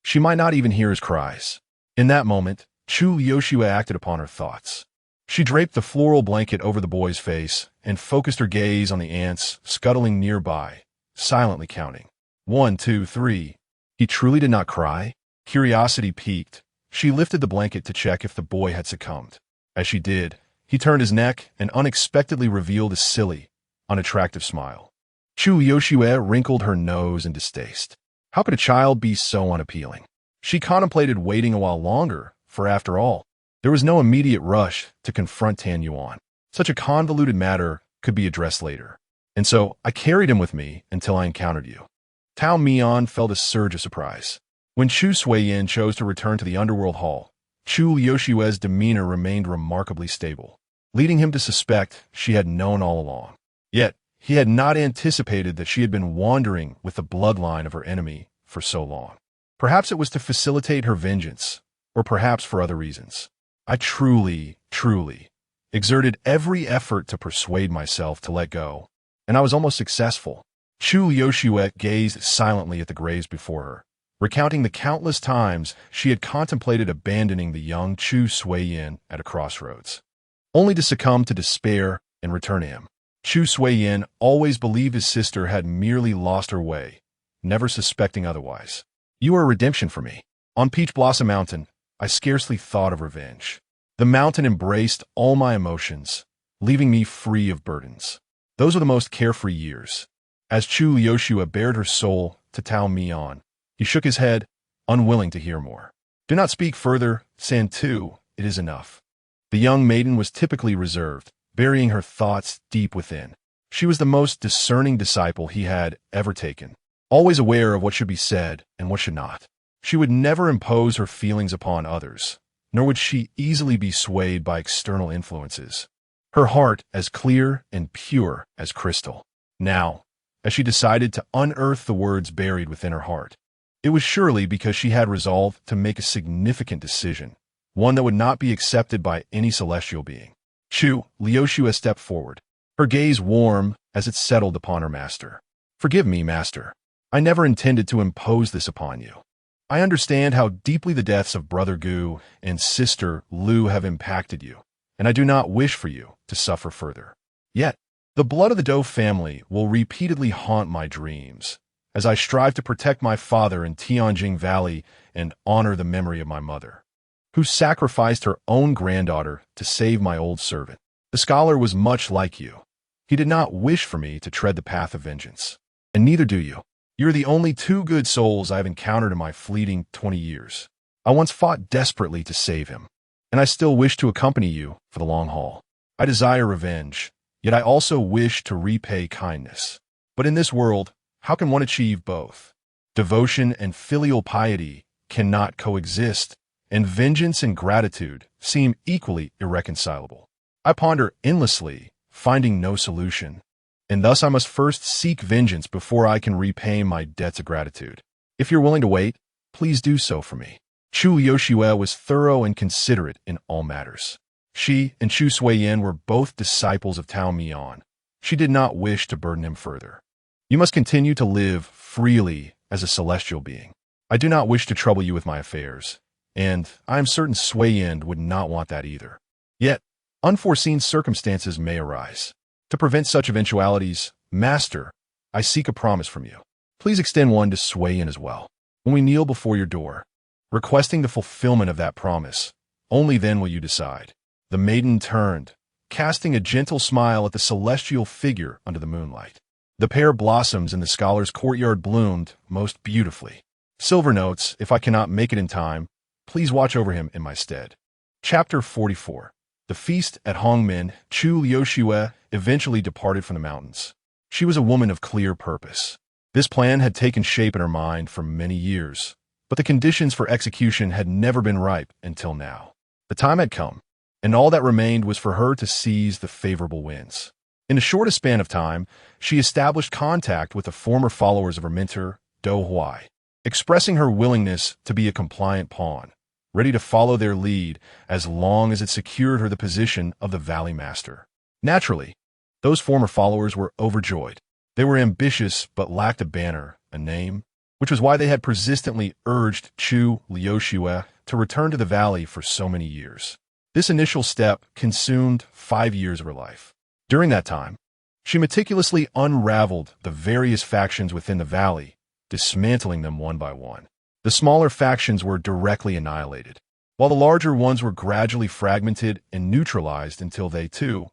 Speaker 1: she might not even hear his cries. In that moment, Chu Yoshua acted upon her thoughts. She draped the floral blanket over the boy's face and focused her gaze on the ants scuttling nearby, silently counting. 1, 2, 3. He truly did not cry? Curiosity piqued. She lifted the blanket to check if the boy had succumbed. As she did, he turned his neck and unexpectedly revealed a silly, unattractive smile. Chu Yoshua wrinkled her nose in distaste. How could a child be so unappealing? She contemplated waiting a while longer, for after all, there was no immediate rush to confront Tan Yuan. Such a convoluted matter could be addressed later. And so I carried him with me until I encountered you. Tao Mian felt a surge of surprise. When Chu Suiyan chose to return to the underworld hall, Chu Yoshua's demeanor remained remarkably stable, leading him to suspect she had known all along. Yet, he had not anticipated that she had been wandering with the bloodline of her enemy for so long. Perhaps it was to facilitate her vengeance, or perhaps for other reasons. I truly exerted every effort to persuade myself to let go, and I was almost successful. Chu Yoshua gazed silently at the graves before her, recounting the countless times she had contemplated abandoning the young Chu Suiyan at a crossroads, only to succumb to despair and return to him. Chu Suiyan always believed his sister had merely lost her way, never suspecting otherwise. You are a redemption for me. On Peach Blossom Mountain, I scarcely thought of revenge. The mountain embraced all my emotions, leaving me free of burdens. Those were the most carefree years. As Chu Yoshua bared her soul to Tao Mian, he shook his head, unwilling to hear more. Do not speak further, Santu, it is enough. The young maiden was typically reserved, burying her thoughts deep within. She was the most discerning disciple he had ever taken, always aware of what should be said and what should not. She would never impose her feelings upon others, nor would she easily be swayed by external influences. Her heart as clear and pure as crystal. Now, as she decided to unearth the words buried within her heart, it was surely because she had resolved to make a significant decision, one that would not be accepted by any celestial being. Chu Liushua stepped forward, her gaze warm as it settled upon her master. "Forgive me, master. I never intended to impose this upon you. I understand how deeply the deaths of Brother Gu and Sister Lu have impacted you, and I do not wish for you to suffer further. Yet, the blood of the Dou family will repeatedly haunt my dreams, as I strive to protect my father in Tianjing Valley and honor the memory of my mother, who sacrificed her own granddaughter to save my old servant. The scholar was much like you. He did not wish for me to tread the path of vengeance, and neither do you. You're the only two good souls I have encountered in my fleeting 20 years. I once fought desperately to save him, and I still wish to accompany you for the long haul. I desire revenge, yet I also wish to repay kindness. But in this world, how can one achieve both? Devotion and filial piety cannot coexist, and vengeance and gratitude seem equally irreconcilable. I ponder endlessly, finding no solution, and thus I must first seek vengeance before I can repay my debts of gratitude. If you're willing to wait, please do so for me." Chu Yoshue was thorough and considerate in all matters. She and Chu Suiyin were both disciples of Tao Mian. She did not wish to burden him further. "You must continue to live freely as a celestial being. I do not wish to trouble you with my affairs, and I am certain Suiyin would not want that either. Yet, unforeseen circumstances may arise. To prevent such eventualities, Master, I seek a promise from you. Please extend one to Suiyin as well. When we kneel before your door, requesting the fulfillment of that promise, only then will you decide." The maiden turned, casting a gentle smile at the celestial figure under the moonlight. The pear blossoms in the scholar's courtyard bloomed most beautifully. "Silver notes, if I cannot make it in time, please watch over him in my stead." Chapter 44. The feast at Hongmen. Chu Liushue eventually departed from the mountains. She was a woman of clear purpose. This plan had taken shape in her mind for many years, but the conditions for execution had never been ripe until now. The time had come, and all that remained was for her to seize the favorable winds. In the shortest span of time, she established contact with the former followers of her mentor, Dou Huai, expressing her willingness to be a compliant pawn, ready to follow their lead as long as it secured her the position of the Valley Master. Naturally, those former followers were overjoyed. They were ambitious but lacked a banner, a name, which was why they had persistently urged Chu Liushue to return to the valley for so many years. This initial step consumed 5 years of her life. During that time, she meticulously unraveled the various factions within the valley, dismantling them one by one. The smaller factions were directly annihilated, while the larger ones were gradually fragmented and neutralized until they, too,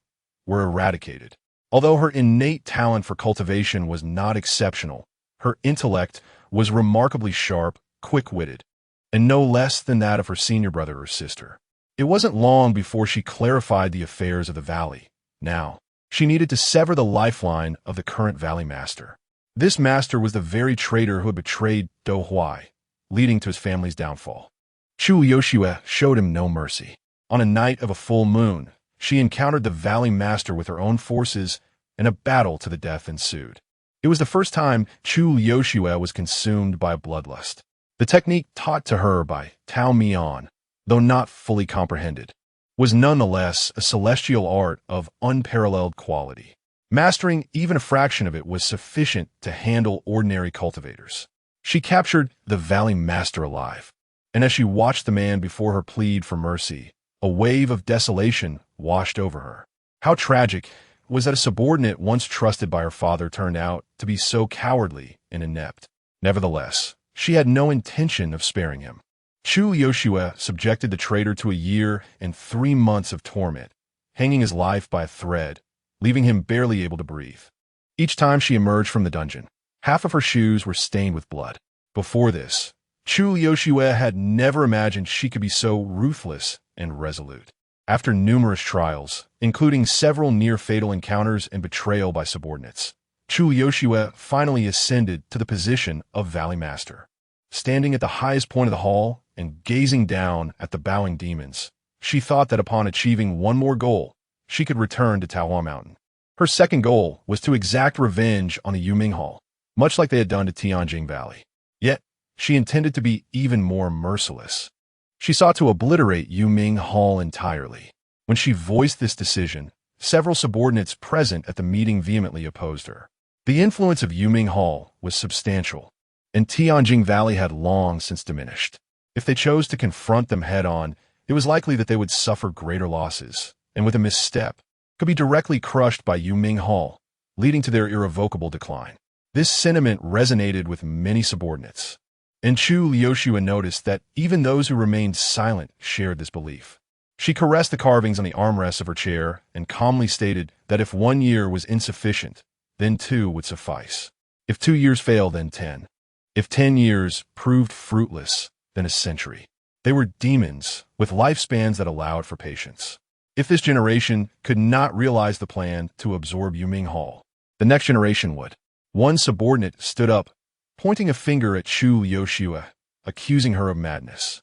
Speaker 1: were eradicated. Although her innate talent for cultivation was not exceptional, her intellect was remarkably sharp, quick-witted, and no less than that of her senior brother or sister. It wasn't long before she clarified the affairs of the valley. Now, she needed to sever the lifeline of the current valley master. This master was the very traitor who had betrayed Dou Huai, leading to his family's downfall. Chu Yoshue showed him no mercy. On a night of a full moon, she encountered the valley master with her own forces, and a battle to the death ensued. It was the first time Chu Yoshue was consumed by a bloodlust. The technique taught to her by Tao Mian, though not fully comprehended, was nonetheless a celestial art of unparalleled quality. Mastering even a fraction of it was sufficient to handle ordinary cultivators. She captured the valley master alive, and as she watched the man before her plead for mercy, a wave of desolation washed over her. How tragic was that a subordinate once trusted by her father turned out to be so cowardly and inept. Nevertheless, she had no intention of sparing him. Chu Yoshue subjected the traitor to a year and 3 months of torment, hanging his life by a thread, leaving him barely able to breathe. Each time she emerged from the dungeon, half of her shoes were stained with blood. Before this, Chu Yoshue had never imagined she could be so ruthless and resolute. After numerous trials, including several near-fatal encounters and betrayal by subordinates, Chu Yoshue finally ascended to the position of Valley Master. Standing at the highest point of the hall and gazing down at the bowing demons, she thought that upon achieving one more goal, she could return to Taohua Mountain. Her second goal was to exact revenge on the Yuming Hall, much like they had done to Tianjing Valley. Yet, she intended to be even more merciless. She sought to obliterate Yuming Hall entirely. When she voiced this decision, several subordinates present at the meeting vehemently opposed her. The influence of Yuming Hall was substantial, and Tianjing Valley had long since diminished. If they chose to confront them head-on, it was likely that they would suffer greater losses, and with a misstep, could be directly crushed by Yuming Hall, leading to their irrevocable decline. This sentiment resonated with many subordinates, and Chu Liushua noticed that even those who remained silent shared this belief. She caressed the carvings on the armrests of her chair and calmly stated that if 1 year was insufficient, then 2 would suffice. If 2 years failed, then 10. If 10 years proved fruitless, then a century. They were demons with lifespans that allowed for patience. If this generation could not realize the plan to absorb Yuming Hall, the next generation would. One subordinate stood up, pointing a finger at Chu Liushua, accusing her of madness.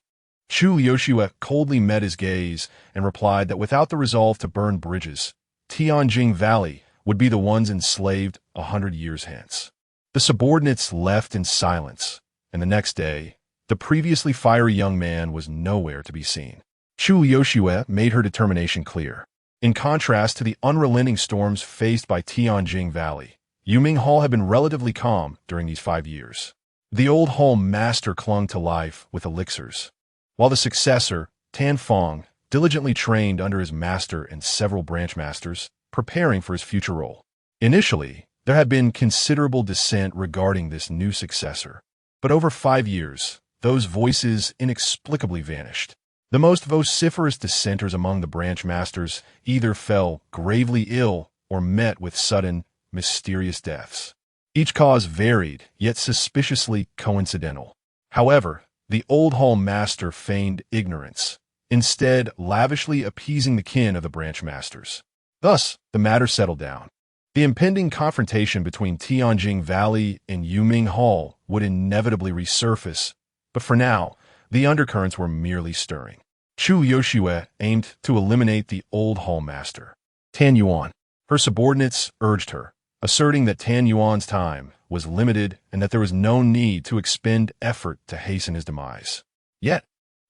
Speaker 1: Chu Liushua coldly met his gaze and replied that without the resolve to burn bridges, Tianjing Valley would be the ones enslaved 100 years hence. The subordinates left in silence, and the next day, the previously fiery young man was nowhere to be seen. Chu Liushua made her determination clear. In contrast to the unrelenting storms faced by Tianjing Valley, Yuming Hall had been relatively calm during these 5 years. The old hall master clung to life with elixirs, while the successor, Tan Fong, diligently trained under his master and several branch masters, preparing for his future role. Initially, there had been considerable dissent regarding this new successor, but over 5 years, those voices inexplicably vanished. The most vociferous dissenters among the branch masters either fell gravely ill or met with sudden, mysterious deaths. Each cause varied, yet suspiciously coincidental. However, the old hall master feigned ignorance, instead lavishly appeasing the kin of the branch masters. Thus, the matter settled down. The impending confrontation between Tianjing Valley and Yuming Hall would inevitably resurface, but for now, the undercurrents were merely stirring. Chu Liushua aimed to eliminate the old hall master, Tan Yuan. Her subordinates urged her, asserting that Tan Yuan's time was limited and that there was no need to expend effort to hasten his demise. Yet,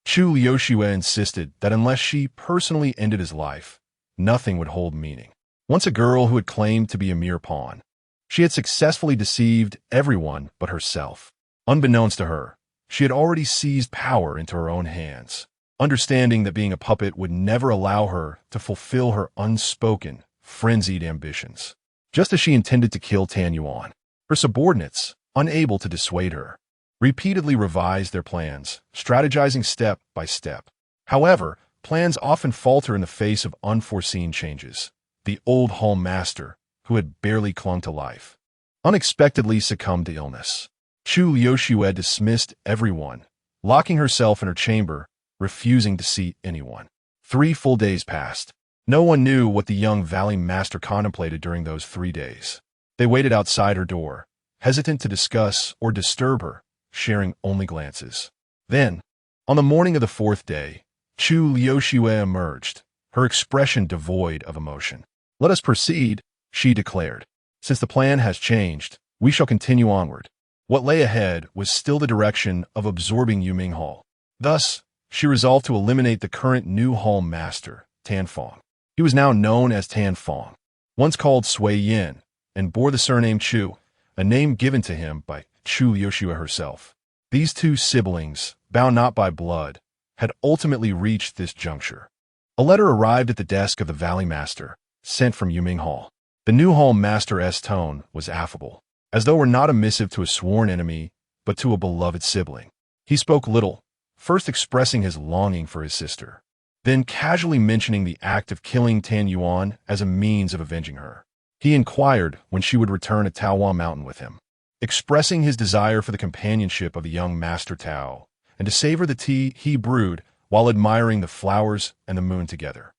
Speaker 1: Chu Liushua insisted that unless she personally ended his life, nothing would hold meaning. Once a girl who had claimed to be a mere pawn, she had successfully deceived everyone but herself. Unbeknownst to her, she had already seized power into her own hands, understanding that being a puppet would never allow her to fulfill her unspoken, frenzied ambitions. Just as she intended to kill Tan Yuan, her subordinates, unable to dissuade her, repeatedly revised their plans, strategizing step by step. However, plans often falter in the face of unforeseen changes. The old hall master, who had barely clung to life, unexpectedly succumbed to illness. Chu Liushua dismissed everyone, locking herself in her chamber, refusing to see anyone. 3 full days passed. No one knew what the young valley master contemplated during those 3 days. They waited outside her door, hesitant to discuss or disturb her, sharing only glances. Then, on the morning of the 4th day, Chu Liushua emerged, her expression devoid of emotion. "Let us proceed," she declared. "Since the plan has changed, we shall continue onward." What lay ahead was still the direction of absorbing Yuming Hall. Thus, she resolved to eliminate the current new hall master, Tan Fong. He was now known as Tan Fong, once called Sui Yin, and bore the surname Chu, a name given to him by Chu Liushua herself. These 2 siblings, bound not by blood, had ultimately reached this juncture. A letter arrived at the desk of the Valley Master, sent from Yuming Hall. The new hall master's tone was affable, as though it were not a missive to a sworn enemy, but to a beloved sibling. He spoke little, first expressing his longing for his sister, then casually mentioning the act of killing Tan Yuan as a means of avenging her. He inquired when she would return to Taohua Mountain with him, expressing his desire for the companionship of the young Master Tao, and to savor the tea he brewed while admiring the flowers and the moon together.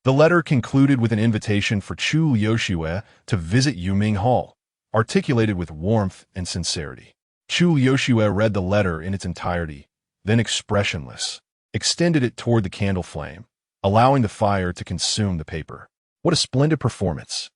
Speaker 1: The letter concluded with an invitation for Chu Liushua to visit Yuming Hall, articulated with warmth and sincerity. Chu Yoshua read the letter in its entirety, then expressionless, extended it toward the candle flame, allowing the fire to consume the paper. What a splendid performance!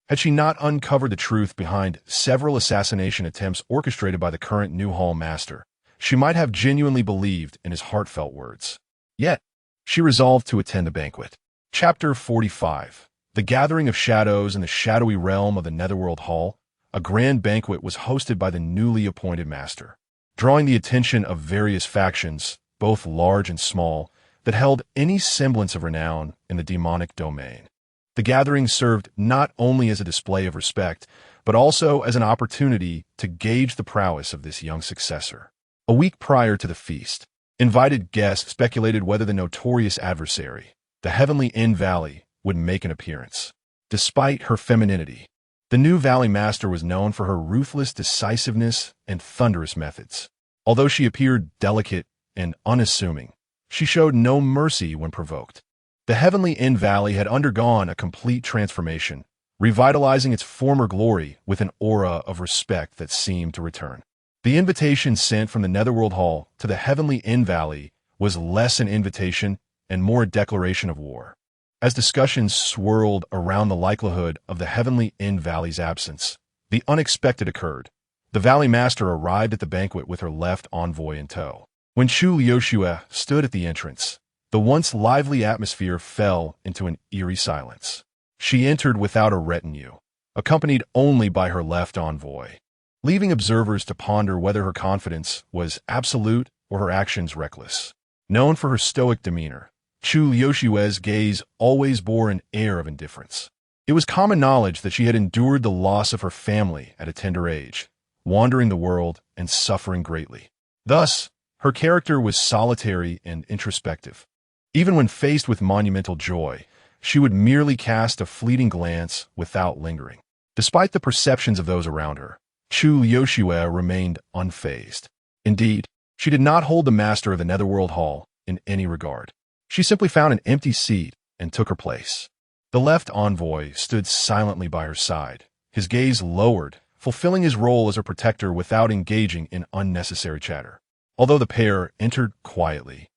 Speaker 1: Had she not uncovered the truth behind several assassination attempts orchestrated by the current New Hall master, she might have genuinely believed in his heartfelt words. Yet, she resolved to attend the banquet. Chapter 45. The Gathering of Shadows in the shadowy realm of the Netherworld Hall. A grand banquet was hosted by the newly appointed master, drawing the attention of various factions, both large and small, that held any semblance of renown in the demonic domain. The gathering served not only as a display of respect, but also as an opportunity to gauge the prowess of this young successor. A week prior to the feast, invited guests speculated whether the notorious adversary, the heavenly Inn Valley, would make an appearance. Despite her femininity, the new Valley Master was known for her ruthless decisiveness and thunderous methods. Although she appeared delicate and unassuming, she showed no mercy when provoked. The heavenly Inn Valley had undergone a complete transformation, revitalizing its former glory with an aura of respect that seemed to return. The invitation sent from the Netherworld Hall to the heavenly Inn Valley was less an invitation and more a declaration of war. As discussions swirled around the likelihood of the heavenly Inn Valley's absence, the unexpected occurred. The Valley Master arrived at the banquet with her left envoy in tow. When Chu Yoshua stood at the entrance, the once lively atmosphere fell into an eerie silence. She entered without a retinue, accompanied only by her left envoy, leaving observers to ponder whether her confidence was absolute or her actions reckless. Known for her stoic demeanor, Chu Yoshua's gaze always bore an air of indifference. It was common knowledge that she had endured the loss of her family at a tender age, wandering the world and suffering greatly. Thus, her character was solitary and introspective. Even when faced with monumental joy, she would merely cast a fleeting glance without lingering. Despite the perceptions of those around her, Chu Yoshua remained unfazed. Indeed, she did not hold the master of the Netherworld Hall in any regard. She simply found an empty seat and took her place. The left envoy stood silently by her side, his gaze lowered, fulfilling his role as a protector without engaging in unnecessary chatter. Although the pair entered quietly,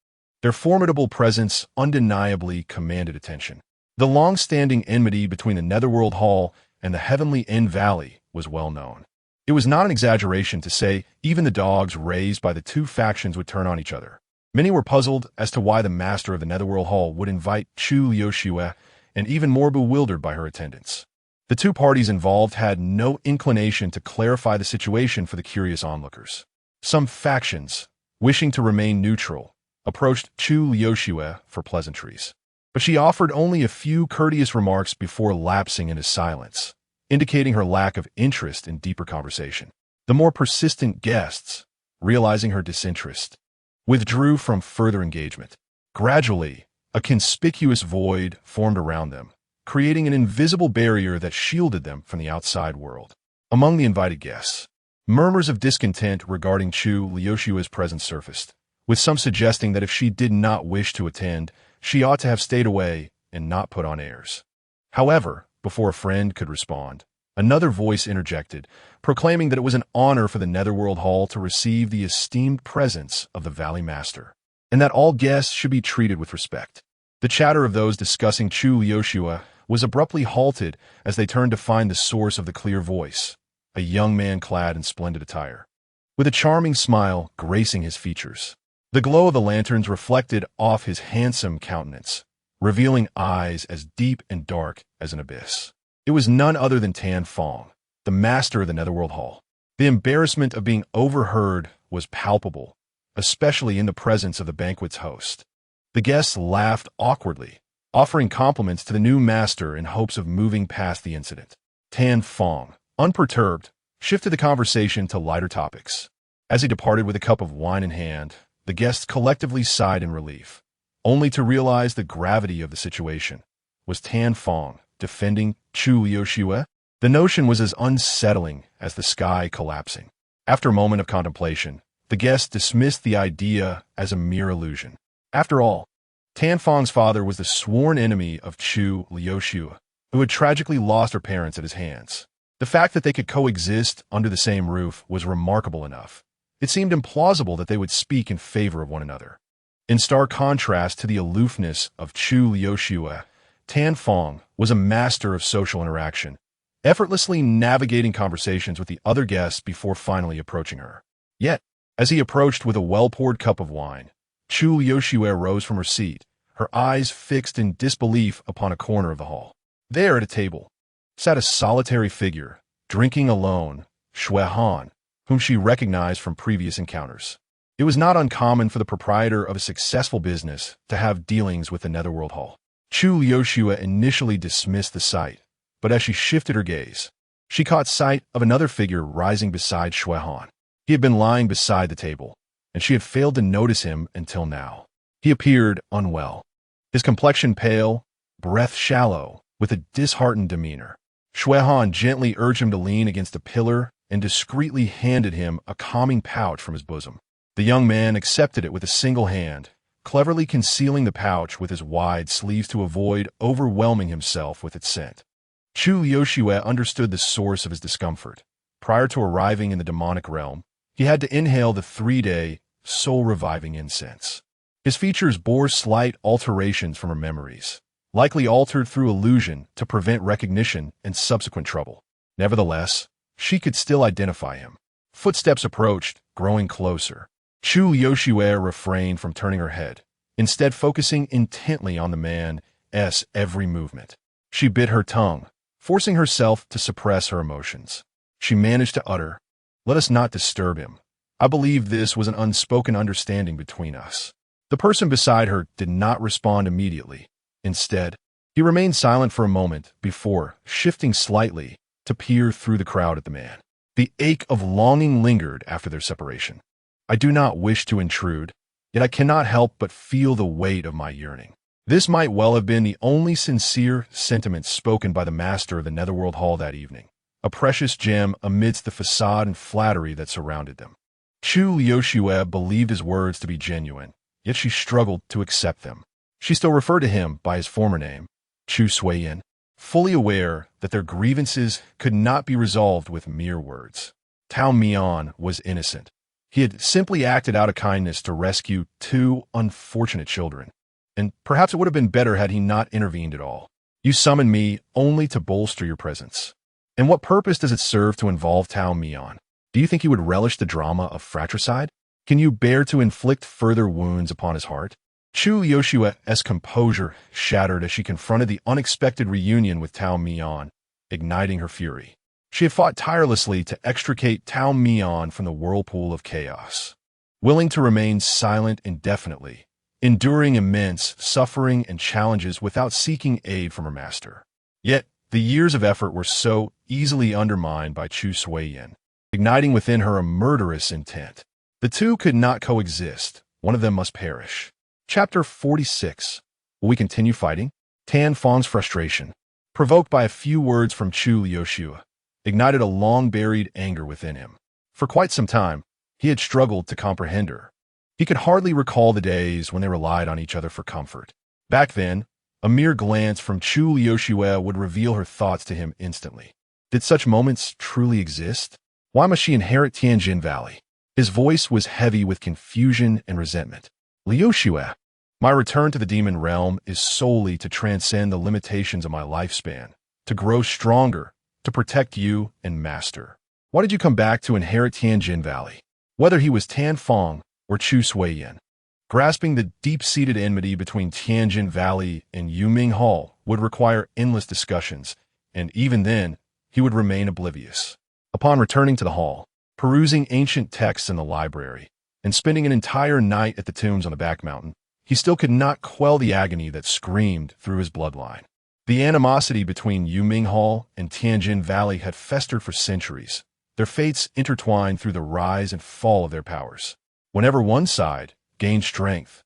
Speaker 1: their formidable presence undeniably commanded attention. The long-standing enmity between the Netherworld Hall and the heavenly Inn Valley was well known. It was not an exaggeration to say even the dogs raised by the two factions would turn on each other. Many were puzzled as to why the master of the Netherworld Hall would invite Chu Yoshua, and even more bewildered by her attendance. The two parties involved had no inclination to clarify the situation for the curious onlookers. Some factions, wishing to remain neutral, approached Chu Yoshua for pleasantries. But she offered only a few courteous remarks before lapsing into silence, indicating her lack of interest in deeper conversation. The more persistent guests, realizing her disinterest, withdrew from further engagement. Gradually, a conspicuous void formed around them, creating an invisible barrier that shielded them from the outside world. Among the invited guests, murmurs of discontent regarding Chu Yoshua's presence surfaced, with some suggesting that if she did not wish to attend, she ought to have stayed away and not put on airs. However, before a friend could respond, another voice interjected, proclaiming that it was an honor for the Netherworld Hall to receive the esteemed presence of the Valley Master, and that all guests should be treated with respect. The chatter of those discussing Chu Yoshua was abruptly halted as they turned to find the source of the clear voice, a young man clad in splendid attire, with a charming smile gracing his features. The glow of the lanterns reflected off his handsome countenance, revealing eyes as deep and dark as an abyss. It was none other than Tan Fong, the master of the Netherworld Hall. The embarrassment of being overheard was palpable, especially in the presence of the banquet's host. The guests laughed awkwardly, offering compliments to the new master in hopes of moving past the incident. Tan Fong, unperturbed, shifted the conversation to lighter topics. As he departed with a cup of wine in hand, the guests collectively sighed in relief, only to realize the gravity of the situation. Was Tan Fong defending Chu Yoshua? The notion was as unsettling as the sky collapsing. After a moment of contemplation, the guests dismissed the idea as a mere illusion. After all, Tan Fong's father was the sworn enemy of Chu Yoshua, who had tragically lost her parents at his hands. The fact that they could coexist under the same roof was remarkable enough. It seemed implausible that they would speak in favor of one another. In stark contrast to the aloofness of Chu Liuxue, Tan Fong was a master of social interaction, effortlessly navigating conversations with the other guests before finally approaching her. Yet, as he approached with a well-poured cup of wine, Chu Liuxue rose from her seat, her eyes fixed in disbelief upon a corner of the hall. There at a table sat a solitary figure, drinking alone, Shui Han, whom she recognized from previous encounters. It was not uncommon for the proprietor of a successful business to have dealings with the Netherworld Hall. Chu Liuxue initially dismissed the sight, but as she shifted her gaze, she caught sight of another figure rising beside Shui Han. He had been lying beside the table, and she had failed to notice him until now. He appeared unwell, his complexion pale, breath shallow, with a disheartened demeanor. Shui Han gently urged him to lean against a pillar and discreetly handed him a calming pouch from his bosom. The young man accepted it with a single hand, cleverly concealing the pouch with his wide sleeves to avoid overwhelming himself with its scent. Chu Liuxue understood the source of his discomfort. Prior to arriving in the demonic realm, he had to inhale the 3-day, soul-reviving incense. His features bore slight alterations from her memories, likely altered through illusion to prevent recognition and subsequent trouble. Nevertheless, she could still identify him. Footsteps approached, growing closer. Chu Liuxue refrained from turning her head, instead focusing intently on the man's every movement. She bit her tongue, forcing herself to suppress her emotions. She managed to utter, "Let us not disturb him. I believe this was an unspoken understanding between us." The person beside her did not respond immediately. Instead, he remained silent for a moment before shifting slightly to peer through the crowd at the man. The ache of longing lingered after their separation. "I do not wish to intrude, yet I cannot help but feel the weight of my yearning." This might well have been the only sincere sentiment spoken by the master of the Netherworld Hall that evening, a precious gem amidst the facade and flattery that surrounded them. Chu Liuxue believed his words to be genuine, yet she struggled to accept them. She still referred to him by his former name, Chu Suiyin, fully aware that their grievances could not be resolved with mere words. Tao Mian was innocent. He had simply acted out of kindness to rescue 2 unfortunate children, and perhaps it would have been better had he not intervened at all. "You summoned me only to bolster your presence. And what purpose does it serve to involve Tao Mian? Do you think he would relish the drama of fratricide? Can you bear to inflict further wounds upon his heart?" Chu Liuxue's composure shattered as she confronted the unexpected reunion with Tao Mian, igniting her fury. She had fought tirelessly to extricate Tao Mian from the whirlpool of chaos, willing to remain silent indefinitely, enduring immense suffering and challenges without seeking aid from her master. Yet, the years of effort were so easily undermined by Chu Suiyin, igniting within her a murderous intent. The two could not coexist. One of them must perish. Chapter 46. Will we continue fighting? Tan Fong's frustration, provoked by a few words from Chu Liuxue, ignited a long-buried anger within him. For quite some time, he had struggled to comprehend her. He could hardly recall the days when they relied on each other for comfort. Back then, a mere glance from Chu Liuxue would reveal her thoughts to him instantly. Did such moments truly exist? Why must she inherit Tianjin Valley? His voice was heavy with confusion and resentment. "Liuxue, my return to the demon realm is solely to transcend the limitations of my lifespan, to grow stronger, to protect you and master. Why did you come back to inherit Tianjin Valley?" Whether he was Tan Fong or Chu Suiyin, grasping the deep-seated enmity between Tianjin Valley and Yuming Hall would require endless discussions, and even then, he would remain oblivious. Upon returning to the hall, perusing ancient texts in the library, and spending an entire night at the tombs on the back mountain, he still could not quell the agony that screamed through his bloodline. The animosity between Yuming Hall and Tianjin Valley had festered for centuries, their fates intertwined through the rise and fall of their powers. Whenever one side gained strength,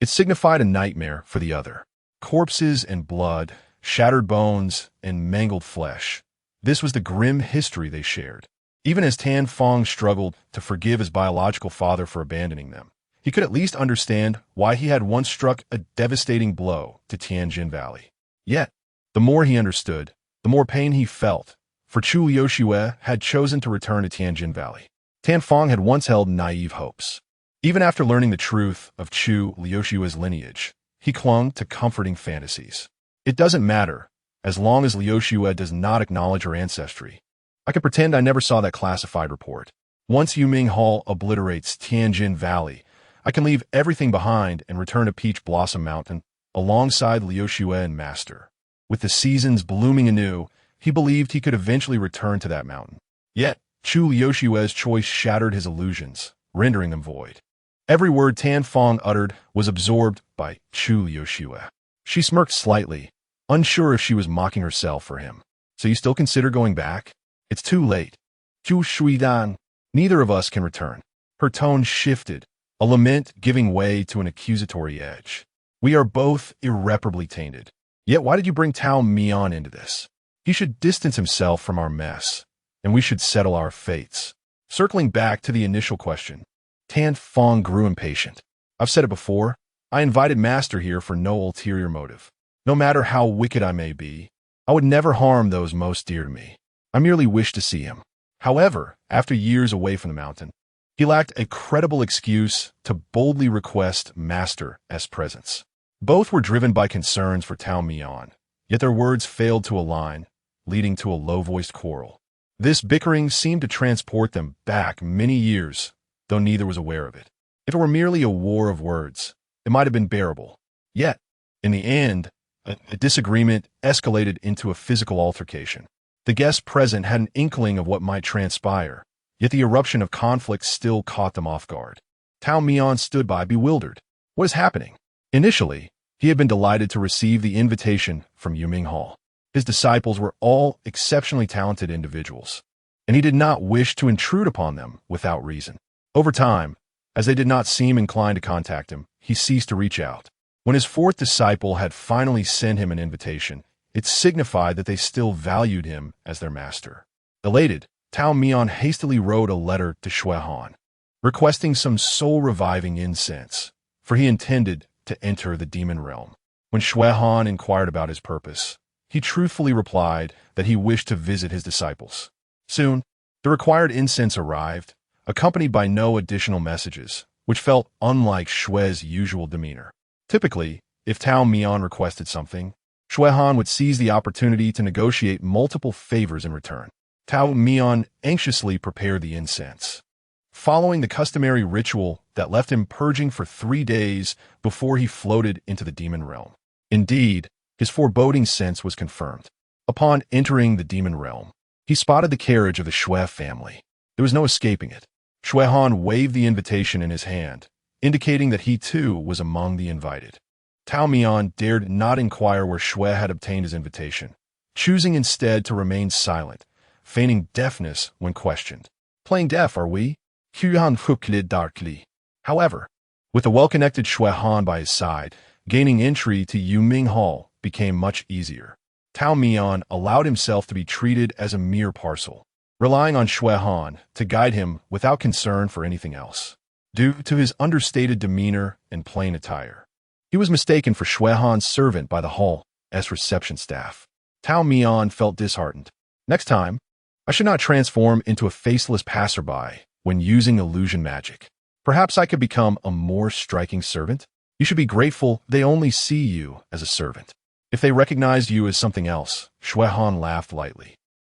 Speaker 1: it signified a nightmare for the other. Corpses and blood, shattered bones, and mangled flesh. This was the grim history they shared. Even as Tan Fong struggled to forgive his biological father for abandoning them, he could at least understand why he had once struck a devastating blow to Tianjin Valley. Yet, the more he understood, the more pain he felt, for Chu Liuxue had chosen to return to Tianjin Valley. Tan Fong had once held naive hopes. Even after learning the truth of Chu Liuxue's lineage, he clung to comforting fantasies. It doesn't matter, as long as Liuxue does not acknowledge her ancestry. I can pretend I never saw that classified report. Once Yuming Hall obliterates Tianjin Valley, I can leave everything behind and return to Peach Blossom Mountain alongside Liuxue and Master. With the seasons blooming anew, he believed he could eventually return to that mountain. Yet, Chu Liuxue's choice shattered his illusions, rendering them void. Every word Tan Fong uttered was absorbed by Chu Liuxue. She smirked slightly, unsure if she was mocking herself for him. So you still consider going back? It's too late. Chu Shuidan, neither of us can return. Her tone shifted, a lament giving way to an accusatory edge. We are both irreparably tainted. Yet why did you bring Tao Mian into this? He should distance himself from our mess, and we should settle our fates. Circling back to the initial question, Tan Fong grew impatient. I've said it before, I invited Master here for no ulterior motive. No matter how wicked I may be, I would never harm those most dear to me. I merely wished to see him. However, after years away from the mountain, he lacked a credible excuse to boldly request Master's presence. Both were driven by concerns for Tao Mian, yet their words failed to align, leading to a low-voiced quarrel. This bickering seemed to transport them back many years, though neither was aware of it. If it were merely a war of words, it might have been bearable. Yet, in the end, a disagreement escalated into a physical altercation. The guests present had an inkling of what might transpire, yet the eruption of conflict still caught them off guard. Tao Mian stood by, bewildered. What is happening? Initially, he had been delighted to receive the invitation from Yuming Hall. His disciples were all exceptionally talented individuals, and he did not wish to intrude upon them without reason. Over time, as they did not seem inclined to contact him, he ceased to reach out. When his fourth disciple had finally sent him an invitation, it signified that they still valued him as their master. Elated, Tao Mian hastily wrote a letter to Shui Han, requesting some soul-reviving incense, for he intended to enter the demon realm. When Shui Han inquired about his purpose, he truthfully replied that he wished to visit his disciples. Soon, the required incense arrived, accompanied by no additional messages, which felt unlike Shui's usual demeanor. Typically, if Tao Mian requested something, Shui Han would seize the opportunity to negotiate multiple favors in return. Tao Mian anxiously prepared the incense, following the customary ritual that left him purging for 3 days before he floated into the demon realm. Indeed, his foreboding sense was confirmed. Upon entering the demon realm, he spotted the carriage of the Shui family. There was no escaping it. Shui Han waved the invitation in his hand, indicating that he too was among the invited. Tao Mian dared not inquire where Shui had obtained his invitation, choosing instead to remain silent, feigning deafness when questioned. Playing deaf, are we? Huan huklid darkly. However, with the well-connected Shui Han by his side, gaining entry to Yuming Hall became much easier. Tao Mian allowed himself to be treated as a mere parcel, relying on Shui Han to guide him without concern for anything else. Due to his understated demeanor and plain attire, he was mistaken for Shui Han's servant by the hall's reception staff. Tao Mian felt disheartened. Next time, I should not transform into a faceless passerby when using illusion magic. Perhaps I could become a more striking servant? You should be grateful they only see you as a servant. If they recognized you as something else, Shui Han laughed lightly.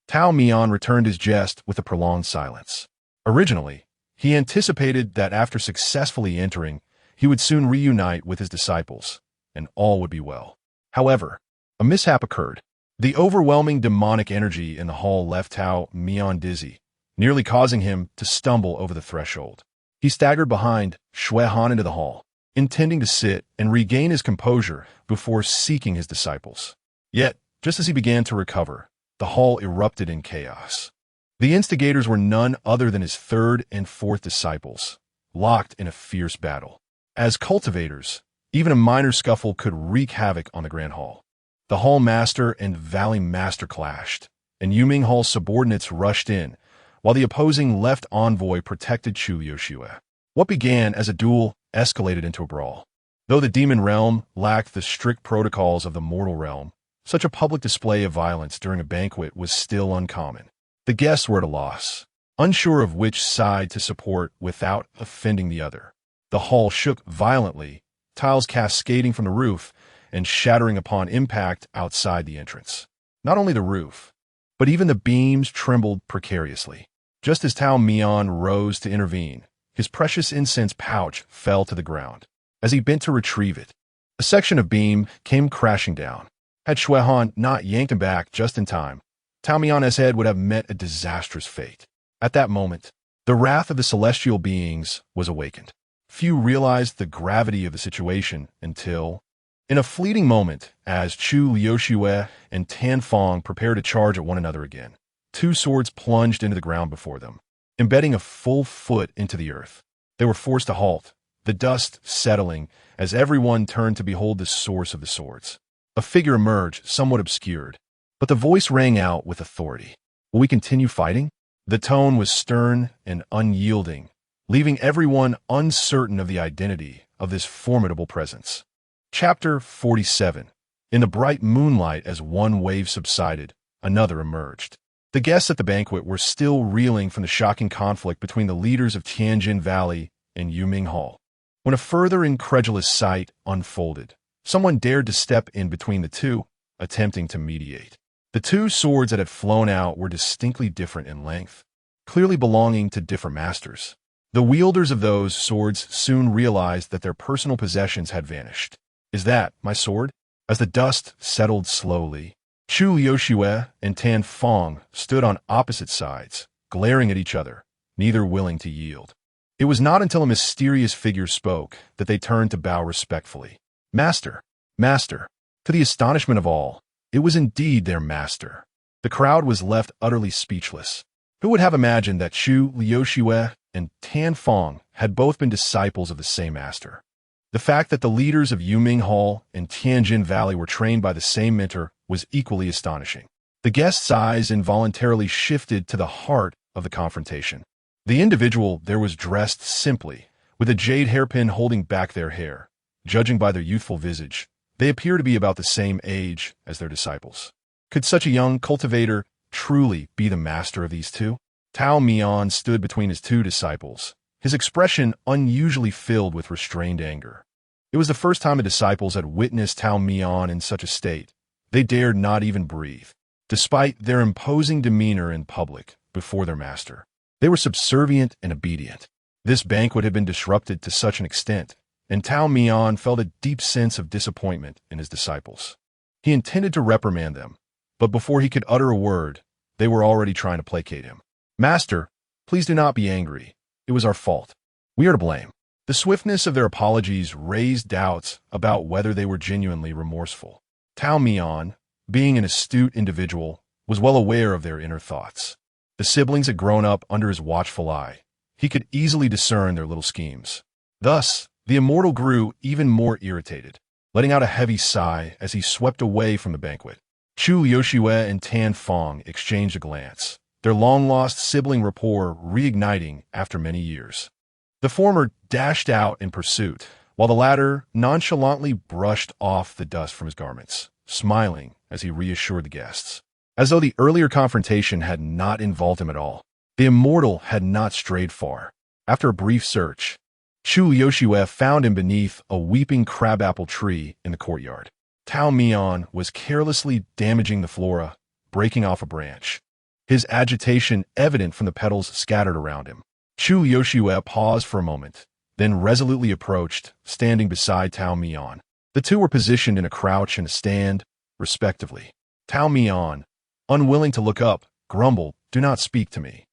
Speaker 1: Tao Mian returned his jest with a prolonged silence. Originally, he anticipated that after successfully entering, he would soon reunite with his disciples, and all would be well. However, a mishap occurred. The overwhelming demonic energy in the hall left Tao Mian dizzy, nearly causing him to stumble over the threshold. He staggered behind Shui Han into the hall, intending to sit and regain his composure before seeking his disciples. Yet, just as he began to recover, the hall erupted in chaos. The instigators were none other than his third and fourth disciples, locked in a fierce battle. As cultivators, even a minor scuffle could wreak havoc on the Grand Hall. The Hall Master and Valley Master clashed, and Yuming Hall's subordinates rushed in, while the opposing left envoy protected Chu Liuxue. What began as a duel escalated into a brawl. Though the demon realm lacked the strict protocols of the mortal realm, Such a public display of violence during a banquet was still uncommon. The guests were at a loss, unsure of which side to support without offending the other. The hall shook violently, tiles cascading from the roof and shattering upon impact outside the entrance. Not only the roof, but even the beams trembled precariously. Just as Tao Mian rose to intervene, his precious incense pouch fell to the ground. As he bent to retrieve it, a section of beam came crashing down. Had Shuehan not yanked him back just in time, Tao Mian's head would have met a disastrous fate. At that moment, the wrath of the celestial beings was awakened. Few realized the gravity of the situation until, in a fleeting moment, as Chu Liuxue and Tan Fong prepared to charge at one another again, two swords plunged into the ground before them, embedding a full foot into the earth. They were forced to halt, the dust settling as everyone turned to behold the source of the swords. A figure emerged, somewhat obscured, but the voice rang out with authority. Will we continue fighting? The tone was stern and unyielding, leaving everyone uncertain of the identity of this formidable presence. Chapter 47. In the bright moonlight, as one wave subsided, another emerged. The guests at the banquet were still reeling from the shocking conflict between the leaders of Tianjin Valley and Yuming Hall, when a further incredulous sight unfolded. Someone dared to step in between the two, attempting to mediate. The two swords that had flown out were distinctly different in length, clearly belonging to different masters. The wielders of those swords soon realized that their personal possessions had vanished. Is that my sword? As the dust settled slowly, Chu Liuxue and Tan Fong stood on opposite sides, glaring at each other, neither willing to yield. It was not until a mysterious figure spoke that they turned to bow respectfully. Master! Master! To the astonishment of all, it was indeed their master. The crowd was left utterly speechless. Who would have imagined that Chu Liuxue and Tan Fong had both been disciples of the same master? The fact that the leaders of Yuming Hall and Tianjin Valley were trained by the same mentor was equally astonishing. The guests' eyes involuntarily shifted to the heart of the confrontation. The individual there was dressed simply, with a jade hairpin holding back their hair. Judging by their youthful visage, they appear to be about the same age as their disciples. Could such a young cultivator truly be the master of these two? Tao Mian stood between his two disciples, his expression unusually filled with restrained anger. It was the first time the disciples had witnessed Tao Mian in such a state. They dared not even breathe, despite their imposing demeanor in public before their master. They were subservient and obedient. This banquet had been disrupted to such an extent, and Tao Mian felt a deep sense of disappointment in his disciples. He intended to reprimand them, but before he could utter a word, they were already trying to placate him. Master, please do not be angry. It was our fault. We are to blame. The swiftness of their apologies raised doubts about whether they were genuinely remorseful. Tao Mian, being an astute individual, was well aware of their inner thoughts. The siblings had grown up under his watchful eye. He could easily discern their little schemes. Thus, the immortal grew even more irritated, letting out a heavy sigh as he swept away from the banquet. Chu Liuxue and Tan Fong exchanged a glance, their long-lost sibling rapport reigniting after many years. The former dashed out in pursuit, while the latter nonchalantly brushed off the dust from his garments, smiling as he reassured the guests. As though the earlier confrontation had not involved him at all, the immortal had not strayed far. After a brief search, Chu Liuxue found him beneath a weeping crabapple tree in the courtyard. Tao Mian was carelessly damaging the flora, breaking off a branch, his agitation evident from the petals scattered around him. Chu Liuxue paused for a moment, then resolutely approached, standing beside Tao Mian. The two were positioned in a crouch and a stand, respectively. Tao Mian, unwilling to look up, grumbled, "Do not speak to me.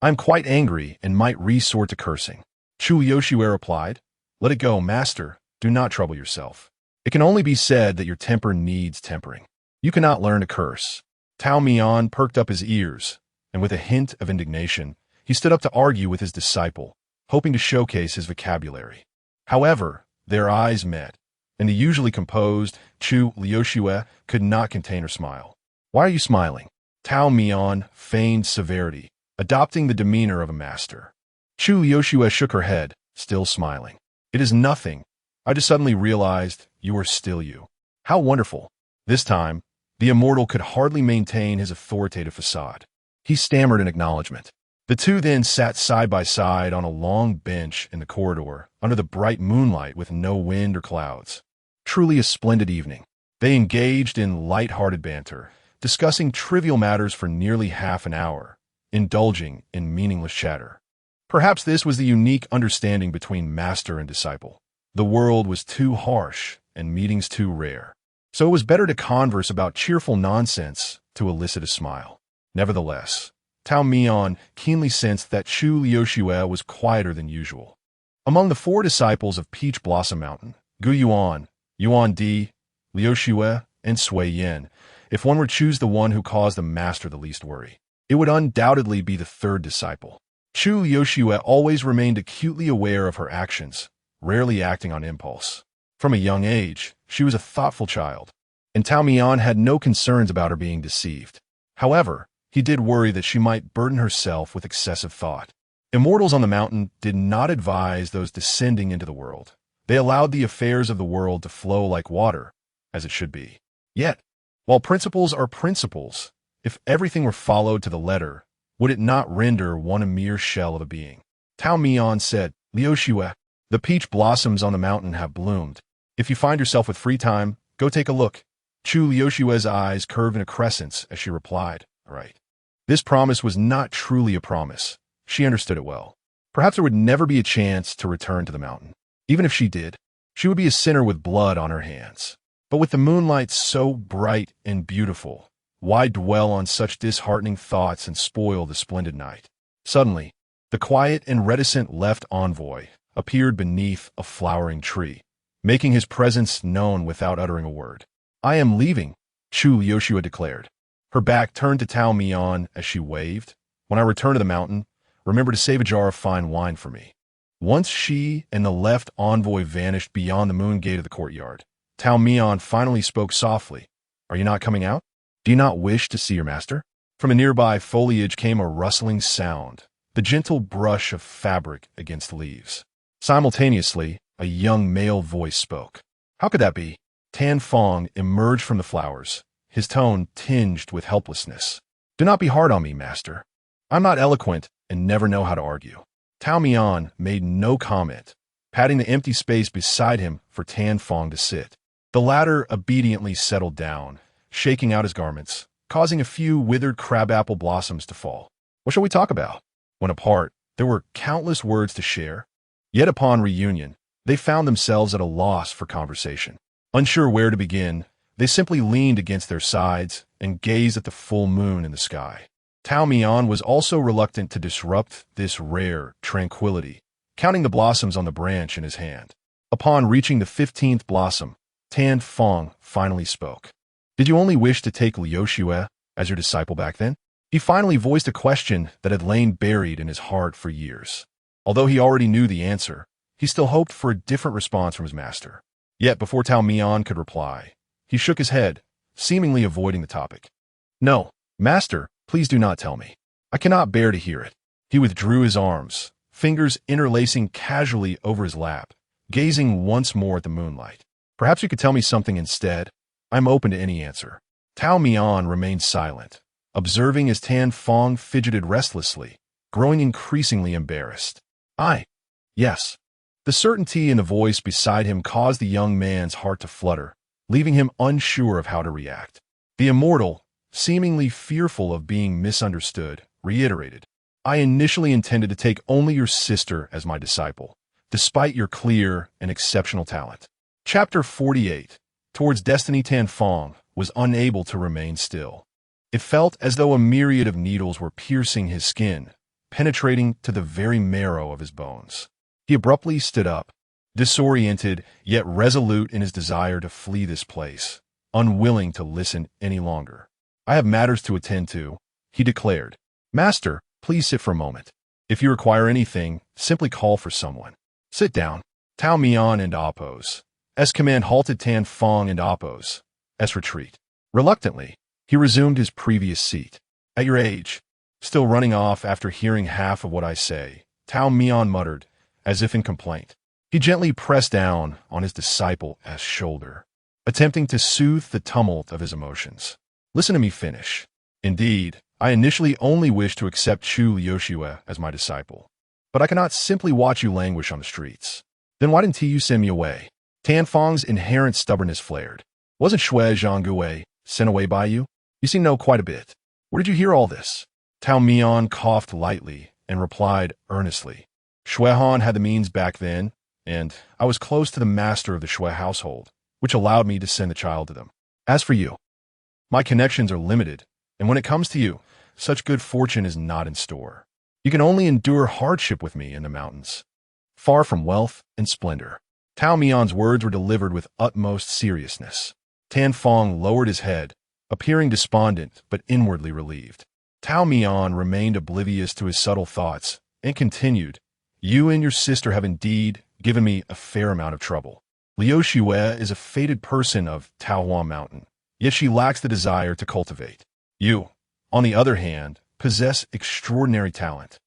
Speaker 1: I am quite angry and might resort to cursing." Chu Liuxue replied, "Let it go, master. Do not trouble yourself. It can only be said that your temper needs tempering. You cannot learn to curse." Tao Mian perked up his ears, and with a hint of indignation, he stood up to argue with his disciple, hoping to showcase his vocabulary. However, their eyes met, and the usually composed Chu Liuxue could not contain her smile. "Why are you smiling?" Tao Mian feigned severity, adopting the demeanor of a master. Chu Liuxue shook her head, still smiling. "It is nothing. I just suddenly realized you are still you." "How wonderful." This time, The immortal could hardly maintain his authoritative facade. He stammered in acknowledgement. The two then sat side by side on a long bench in the corridor, under the bright moonlight with no wind or clouds. Truly a splendid evening. They engaged in light-hearted banter, discussing trivial matters for nearly half an hour, indulging in meaningless chatter. Perhaps this was the unique understanding between master and disciple. The world was too harsh and meetings too rare. So it was better to converse about cheerful nonsense to elicit a smile. Nevertheless, Tao Mian keenly sensed that Chu Liuxue was quieter than usual. Among the four disciples of Peach Blossom Mountain, Gu Yuan, Yuan Di, Liuxue, and Sui Yin, if one were to choose the one who caused the master the least worry, it would undoubtedly be the third disciple. Chu Liuxue always remained acutely aware of her actions, rarely acting on impulse. From a young age, she was a thoughtful child, and Tao Mian had no concerns about her being deceived. However, he did worry that she might burden herself with excessive thought. Immortals on the mountain did not advise those descending into the world. They allowed the affairs of the world to flow like water, as it should be. Yet, while principles are principles, if everything were followed to the letter, would it not render one a mere shell of a being? Tao Mian said, Liuxue, the peach blossoms on the mountain have bloomed. If you find yourself with free time, go take a look. Chu Liuxue's eyes curved in a crescent as she replied, all right. This promise was not truly a promise. She understood it well. Perhaps there would never be a chance to return to the mountain. Even if she did, she would be a sinner with blood on her hands. But with the moonlight so bright and beautiful, why dwell on such disheartening thoughts and spoil the splendid night? Suddenly, the quiet and reticent left envoy appeared beneath a flowering tree, making his presence known without uttering a word. I am leaving, Chu Liuxue declared. Her back turned to Tao Mian as she waved. When I return to the mountain, remember to save a jar of fine wine for me. Once she and the left envoy vanished beyond the moon gate of the courtyard, Tao Mian finally spoke softly. Are you not coming out? Do you not wish to see your master? From a nearby foliage came a rustling sound, the gentle brush of fabric against leaves. Simultaneously, a young male voice spoke. How could that be? Tan Fong emerged from the flowers, his tone tinged with helplessness. Do not be hard on me, master. I'm not eloquent and never know how to argue. Tao Mian made no comment, patting the empty space beside him for Tan Fong to sit. The latter obediently settled down, shaking out his garments, causing a few withered crabapple blossoms to fall. What shall we talk about? When apart, there were countless words to share. Yet upon reunion, they found themselves at a loss for conversation. Unsure where to begin, they simply leaned against their sides and gazed at the full moon in the sky. Tao Mian was also reluctant to disrupt this rare tranquility, counting the blossoms on the branch in his hand. Upon reaching the 15th blossom, Tan Fong finally spoke. Did you only wish to take Liuxue as your disciple back then? He finally voiced a question that had lain buried in his heart for years. Although he already knew the answer, he still hoped for a different response from his master. Yet before Tao Mian could reply, he shook his head, seemingly avoiding the topic. No, master, please do not tell me. I cannot bear to hear it. He withdrew his arms, fingers interlacing casually over his lap, gazing once more at the moonlight. Perhaps you could tell me something instead. I'm open to any answer. Tao Mian remained silent, observing as Tan Fong fidgeted restlessly, growing increasingly embarrassed. Yes. The certainty in the voice beside him caused the young man's heart to flutter, leaving him unsure of how to react. The immortal, seemingly fearful of being misunderstood, reiterated, I initially intended to take only your sister as my disciple, despite your clear and exceptional talent. Chapter 48. Towards destiny. Tan Fong was unable to remain still. It felt as though a myriad of needles were piercing his skin, penetrating to the very marrow of his bones. He abruptly stood up, disoriented yet resolute in his desire to flee this place, unwilling to listen any longer. I have matters to attend to, he declared. Master, please sit for a moment. If you require anything, simply call for someone. Sit down. Tao Mian and Oppose. S command halted Tan Fong and Oppose. S retreat. Reluctantly, he resumed his previous seat. At your age, still running off after hearing half of what I say, Tao Mian muttered, as if in complaint. He gently pressed down on his disciple's shoulder, attempting to soothe the tumult of his emotions. Listen to me finish. Indeed, I initially only wished to accept Chu Liushue as my disciple. But I cannot simply watch you languish on the streets. Then why didn't you send me away? Tan Fang's inherent stubbornness flared. Wasn't Shui Zhangguwei sent away by you? You seem to know quite a bit. Where did you hear all this? Tao Mian coughed lightly and replied earnestly. Shui Han had the means back then, and I was close to the master of the Shui household, which allowed me to send the child to them. As for you, my connections are limited, and when it comes to you, such good fortune is not in store. You can only endure hardship with me in the mountains, far from wealth and splendor. Tao Mian's words were delivered with utmost seriousness. Tan Fang lowered his head, appearing despondent but inwardly relieved. Tao Mian remained oblivious to his subtle thoughts and continued, You and your sister have indeed given me a fair amount of trouble. Liu Shue is a fated person of Taohua Mountain, yet she lacks the desire to cultivate. You, on the other hand, possess extraordinary talent,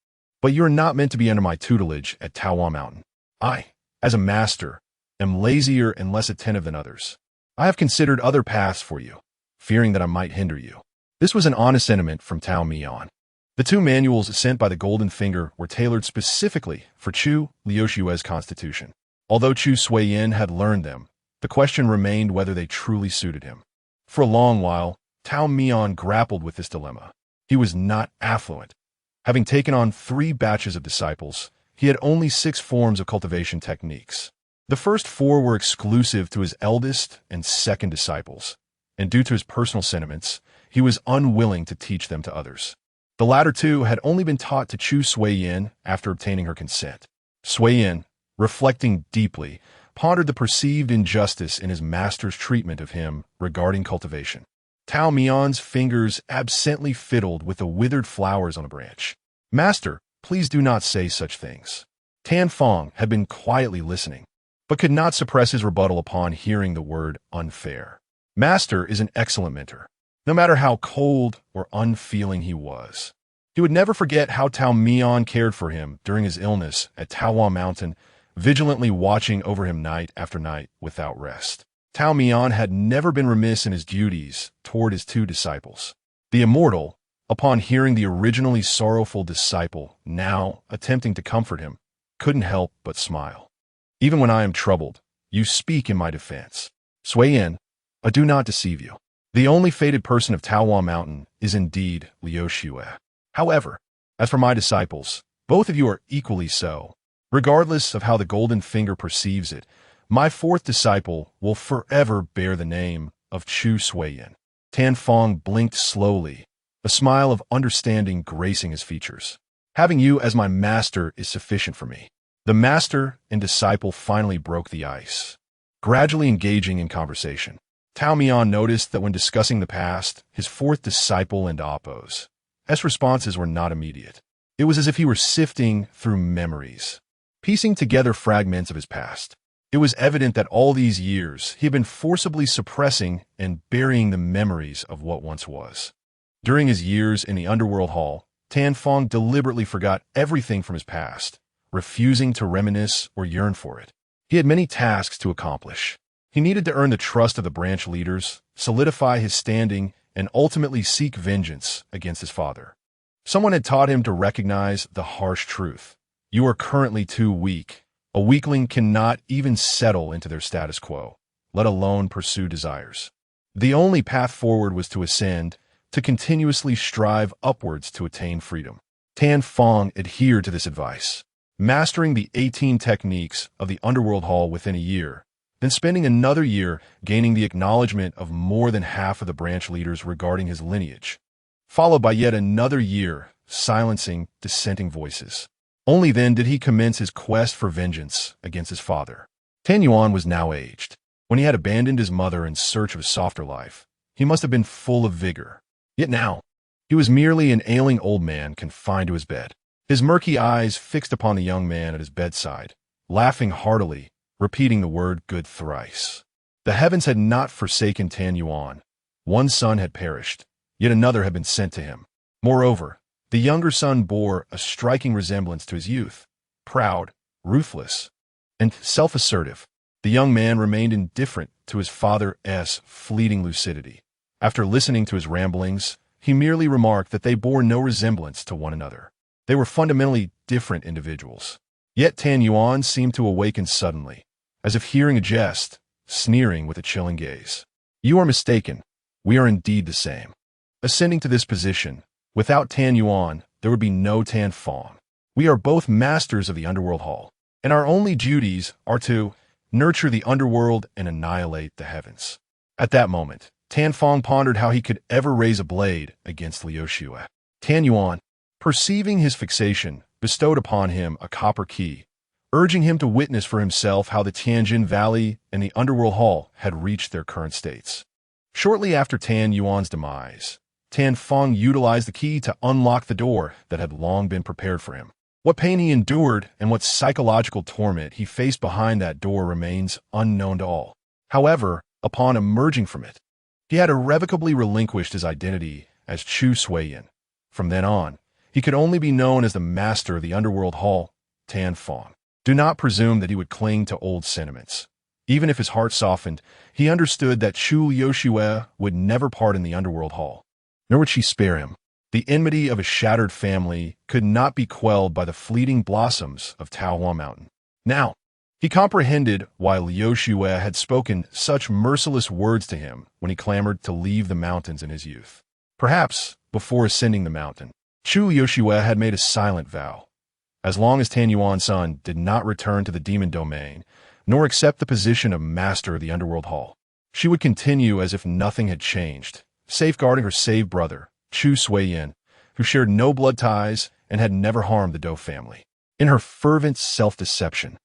Speaker 1: but you are not meant to be under my tutelage at Taohua Mountain. I, as a master, am lazier and less attentive than others. I have considered other paths for you, fearing that I might hinder you. This was an honest sentiment from Tao Mian. The two manuals sent by the Golden Finger were tailored specifically for Chu Liushue's constitution. Although Chu Suiyin had learned them, the question remained whether they truly suited him. For a long while, Tao Mian grappled with this dilemma. He was not affluent. Having taken on 3 batches of disciples, he had only 6 forms of cultivation techniques. The first 4 were exclusive to his eldest and second disciples, and due to his personal sentiments, he was unwilling to teach them to others. The latter 2 had only been taught to Chu Suiyin after obtaining her consent. Suiyin, reflecting deeply, pondered the perceived injustice in his master's treatment of him regarding cultivation. Tao Mian's fingers absently fiddled with the withered flowers on a branch. Master, please do not say such things. Tan Fang had been quietly listening, but could not suppress his rebuttal upon hearing the word unfair. Master is an excellent mentor, no matter how cold or unfeeling he was. He would never forget how Tao Mian cared for him during his illness at Taohua Mountain, vigilantly watching over him night after night without rest. Tao Mian had never been remiss in his duties toward his 2 disciples. The immortal, upon hearing the originally sorrowful disciple now attempting to comfort him, couldn't help but smile. Even when I am troubled, you speak in my defense. Suiyin, I do not deceive you. The only fated person of Taohua Mountain is indeed Liu Shue. However, as for my disciples, both of you are equally so. Regardless of how the Golden Finger perceives it, my 4th disciple will forever bear the name of Chu Suiyin. Tan Fang blinked slowly, a smile of understanding gracing his features. Having you as my master is sufficient for me. The master and disciple finally broke the ice, gradually engaging in conversation. Tao Mian noticed that when discussing the past, his 4th disciple and Appo's responses were not immediate. It was as if he were sifting through memories, piecing together fragments of his past. It was evident that all these years he had been forcibly suppressing and burying the memories of what once was. During his years in the underworld hall, Tan Fang deliberately forgot everything from his past, refusing to reminisce or yearn for it. He had many tasks to accomplish. He needed to earn the trust of the branch leaders, solidify his standing, and ultimately seek vengeance against his father. Someone had taught him to recognize the harsh truth. You are currently too weak. A weakling cannot even settle into their status quo, let alone pursue desires. The only path forward was to ascend, to continuously strive upwards to attain freedom. Tan Fang adhered to this advice, mastering the 18 techniques of the underworld hall within a year, then spending another year gaining the acknowledgement of more than half of the branch leaders regarding his lineage, followed by yet another year silencing dissenting voices. Only then did he commence his quest for vengeance against his father. Tan Yuan was now aged. When he had abandoned his mother in search of a softer life, he must have been full of vigor. Yet now, he was merely an ailing old man confined to his bed, his murky eyes fixed upon the young man at his bedside, laughing heartily, repeating the word good thrice. The heavens had not forsaken Tan Yuan. One son had perished, yet another had been sent to him. Moreover, the younger son bore a striking resemblance to his youth, proud, ruthless, and self-assertive. The young man remained indifferent to his father's fleeting lucidity, After listening to his ramblings, he merely remarked that they bore no resemblance to one another. They were fundamentally different individuals. Yet Tan Yuan seemed to awaken suddenly, as if hearing a jest, sneering with a chilling gaze. "You are mistaken. We are indeed the same." Ascending to this position, without Tan Yuan, there would be no Tan Fong. "We are both masters of the underworld hall, and our only duties are to nurture the underworld and annihilate the heavens." At that moment, Tan Fong pondered how he could ever raise a blade against Liu Xue. Tan Yuan, perceiving his fixation, bestowed upon him a copper key, urging him to witness for himself how the Tianjin Valley and the Underworld Hall had reached their current states. Shortly after Tan Yuan's demise, Tan Fong utilized the key to unlock the door that had long been prepared for him. What pain he endured and what psychological torment he faced behind that door remains unknown to all. However, upon emerging from it, he had irrevocably relinquished his identity as Chu Suiyin. From then on, he could only be known as the master of the Underworld Hall, Tan Fong. Do not presume that he would cling to old sentiments. Even if his heart softened, he understood that Chu Liuxue would never pardon the Underworld Hall, nor would she spare him. The enmity of a shattered family could not be quelled by the fleeting blossoms of Taohua Mountain. Now, he comprehended why Liu Xue had spoken such merciless words to him when he clamored to leave the mountains in his youth. Perhaps, before ascending the mountain, Chu Liuxue had made a silent vow. As long as Tan Yuan's son did not return to the demon domain, nor accept the position of master of the Underworld Hall, she would continue as if nothing had changed, safeguarding her saved brother, Chu Suiyin, who shared no blood ties and had never harmed the Dou family. In her fervent self-deception,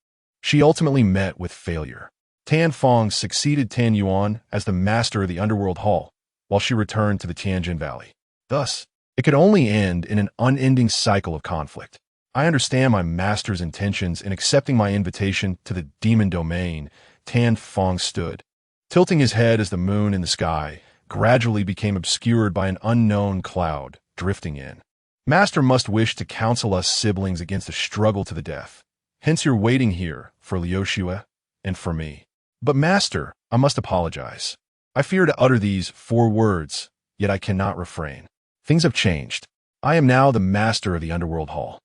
Speaker 1: she ultimately met with failure. Tan Fong succeeded Tan Yuan as the master of the Underworld Hall, while she returned to the Tianjin Valley. Thus, it could only end in an unending cycle of conflict. I understand my master's intentions in accepting my invitation to the demon domain. Tan Fong stood, tilting his head as the moon in the sky gradually became obscured by an unknown cloud drifting in. "Master must wish to counsel us siblings against a struggle to the death. Hence you're waiting here for Liu Xue and for me. But master, I must apologize. I fear to utter these 4 words, yet I cannot refrain. Things have changed. I am now the master of the Underworld Hall."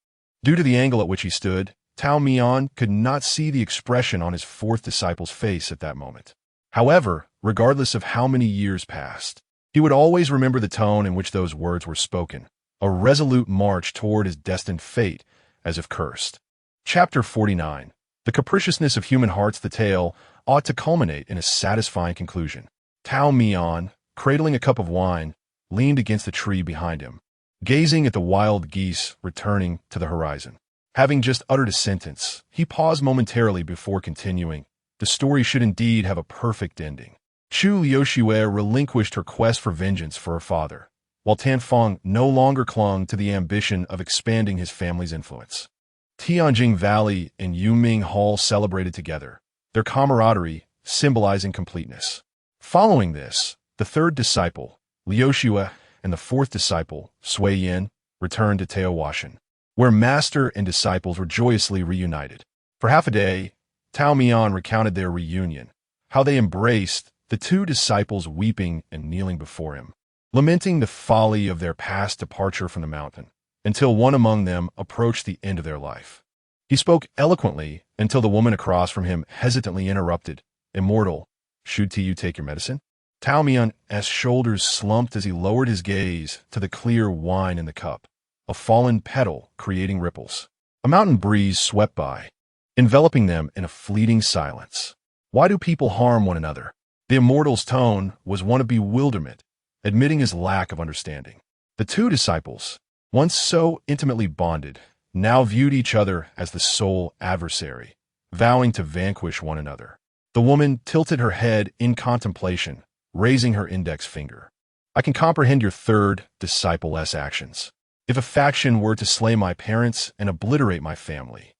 Speaker 1: Due to the angle at which he stood, Tao Mian could not see the expression on his 4th disciple's face at that moment. However, regardless of how many years passed, he would always remember the tone in which those words were spoken, a resolute march toward his destined fate, as if cursed. Chapter 49. The capriciousness of human hearts. The tale ought to culminate in a satisfying conclusion. Tao Mian, cradling a cup of wine, leaned against the tree behind him, gazing at the wild geese returning to the horizon. Having just uttered a sentence, he paused momentarily before continuing. The story should indeed have a perfect ending. Chu Liuxue relinquished her quest for vengeance for her father, while Tan Fong no longer clung to the ambition of expanding his family's influence. Tianjin Valley and Yuming Hall celebrated together, their camaraderie symbolizing completeness. Following this, the 3rd disciple, Liu Xue, and the 4th disciple, Sui Yin, returned to Teotihuacan, where master and disciples were joyously reunited. For half a day, Tao Mian recounted their reunion, how they embraced, the 2 disciples weeping and kneeling before him, lamenting the folly of their past departure from the mountain, until one among them approached the end of their life. He spoke eloquently until the woman across from him hesitantly interrupted. "Immortal, should you take your medicine?" Tao Mian's shoulders slumped as he lowered his gaze to the clear wine in the cup, a fallen petal creating ripples. A mountain breeze swept by, enveloping them in a fleeting silence. Why do people harm one another? The immortal's tone was one of bewilderment, admitting his lack of understanding. The 2 disciples, once so intimately bonded, now viewed each other as the sole adversary, vowing to vanquish one another. The woman tilted her head in contemplation, raising her index finger. "I can comprehend your 3rd disciple's actions. If a faction were to slay my parents and obliterate my family,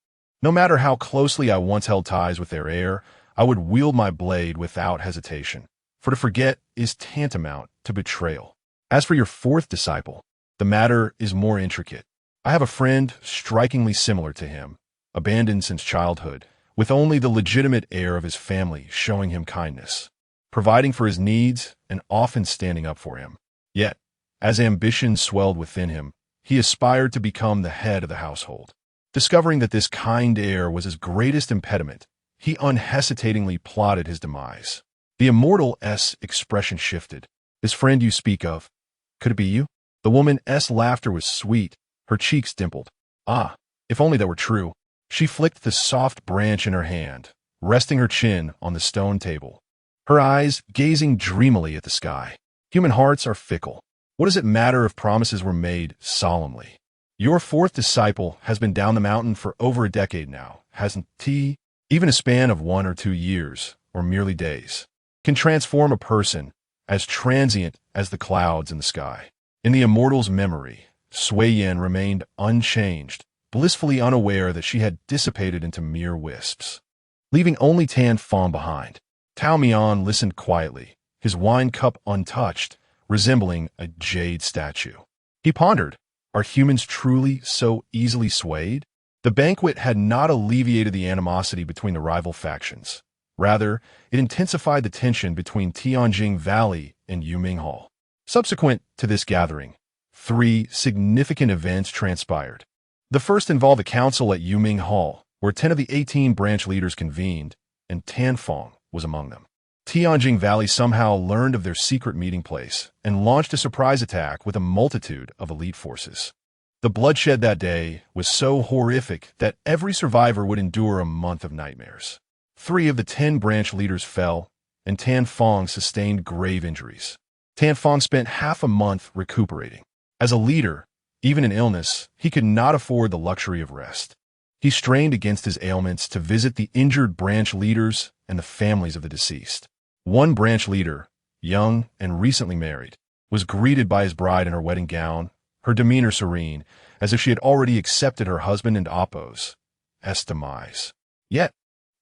Speaker 1: no matter how closely I once held ties with their heir, I would wield my blade without hesitation, for to forget is tantamount to betrayal. As for your 4th disciple, the matter is more intricate. I have a friend strikingly similar to him, abandoned since childhood, with only the legitimate heir of his family showing him kindness. providing for his needs and often standing up for him. Yet, as ambition swelled within him, he aspired to become the head of the household. Discovering that this kind heir was his greatest impediment, he unhesitatingly plotted his demise. The immortal S expression shifted. "This friend you speak of, could it be you?" The woman's laughter was sweet, her cheeks dimpled. Ah, if only that were true. She flicked the soft branch in her hand, resting her chin on the stone table, her eyes gazing dreamily at the sky. Human hearts are fickle. What does it matter if promises were made solemnly? Your fourth disciple has been down the mountain for over a decade now, hasn't he? Even a span of 1 or 2 years, or merely days, can transform a person as transient as the clouds in the sky. In the immortal's memory, Sui Yin remained unchanged, blissfully unaware that she had dissipated into mere wisps, leaving only Tan Fong behind. Tao Mian listened quietly, his wine cup untouched, resembling a jade statue. He pondered, are humans truly so easily swayed? The banquet had not alleviated the animosity between the rival factions. Rather, it intensified the tension between Tianjing Valley and Yuming Hall. Subsequent to this gathering, 3 significant events transpired. The first involved a council at Yuming Hall, where 10 of the 18 branch leaders convened, and Tan Fong was among them. Tianjing Valley somehow learned of their secret meeting place and launched a surprise attack with a multitude of elite forces. The bloodshed that day was so horrific that every survivor would endure a month of nightmares. 3 of the 10 branch leaders fell, and Tan Fong sustained grave injuries. Tan Fong spent half a month recuperating. As a leader, even in illness, he could not afford the luxury of rest. He strained against his ailments to visit the injured branch leaders and the families of the deceased. One branch leader, young and recently married, was greeted by his bride in her wedding gown, her demeanor serene, as if she had already accepted her husband and Appo's demise. Yet,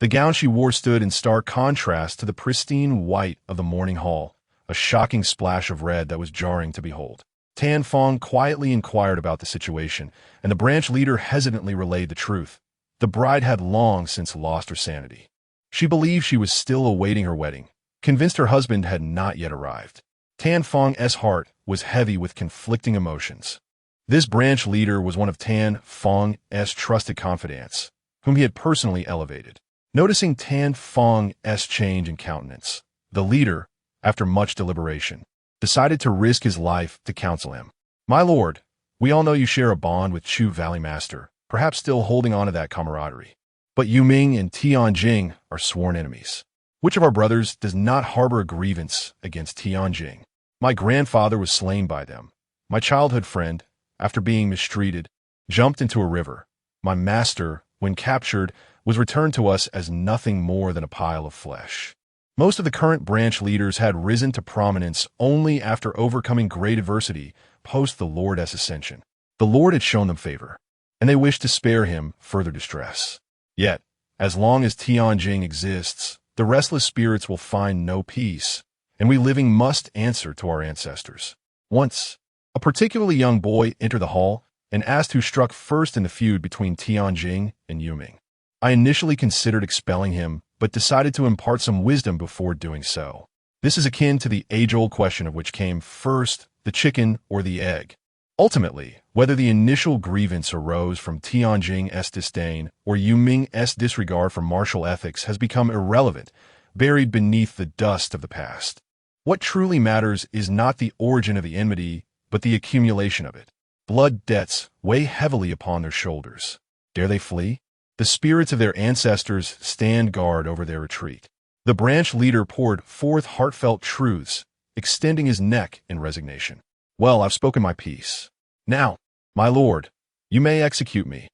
Speaker 1: the gown she wore stood in stark contrast to the pristine white of the mourning hall, a shocking splash of red that was jarring to behold. Tan Fong quietly inquired about the situation, and the branch leader hesitantly relayed the truth. The bride had long since lost her sanity. She believed she was still awaiting her wedding, convinced her husband had not yet arrived. Tan Fong's heart was heavy with conflicting emotions. This branch leader was one of Tan Fong's trusted confidants, whom he had personally elevated. Noticing Tan Fong's change in countenance, the leader, after much deliberation, decided to risk his life to counsel him. "My lord, we all know you share a bond with Chu Valley Master, perhaps still holding on to that camaraderie. But Yuming and Tianjing are sworn enemies. Which of our brothers does not harbor a grievance against Tianjing? My grandfather was slain by them. My childhood friend, after being mistreated, jumped into a river. My master, when captured, was returned to us as nothing more than a pile of flesh." Most of the current branch leaders had risen to prominence only after overcoming great adversity post the Lord's ascension. The Lord had shown them favor, and they wished to spare him further distress. Yet, as long as Tianjing exists, the restless spirits will find no peace, and we living must answer to our ancestors. Once, a particularly young boy entered the hall and asked who struck first in the feud between Tianjing and Yuming. I initially considered expelling him, but decided to impart some wisdom before doing so. This is akin to the age-old question of which came first, the chicken or the egg. Ultimately, whether the initial grievance arose from Tianjing's disdain or Yuming's disregard for martial ethics has become irrelevant, buried beneath the dust of the past. What truly matters is not the origin of the enmity, but the accumulation of it. Blood debts weigh heavily upon their shoulders. Dare they flee? The spirits of their ancestors stand guard over their retreat. The branch leader poured forth heartfelt truths, extending his neck in resignation. "Well, I've spoken my piece. Now, my lord, you may execute me.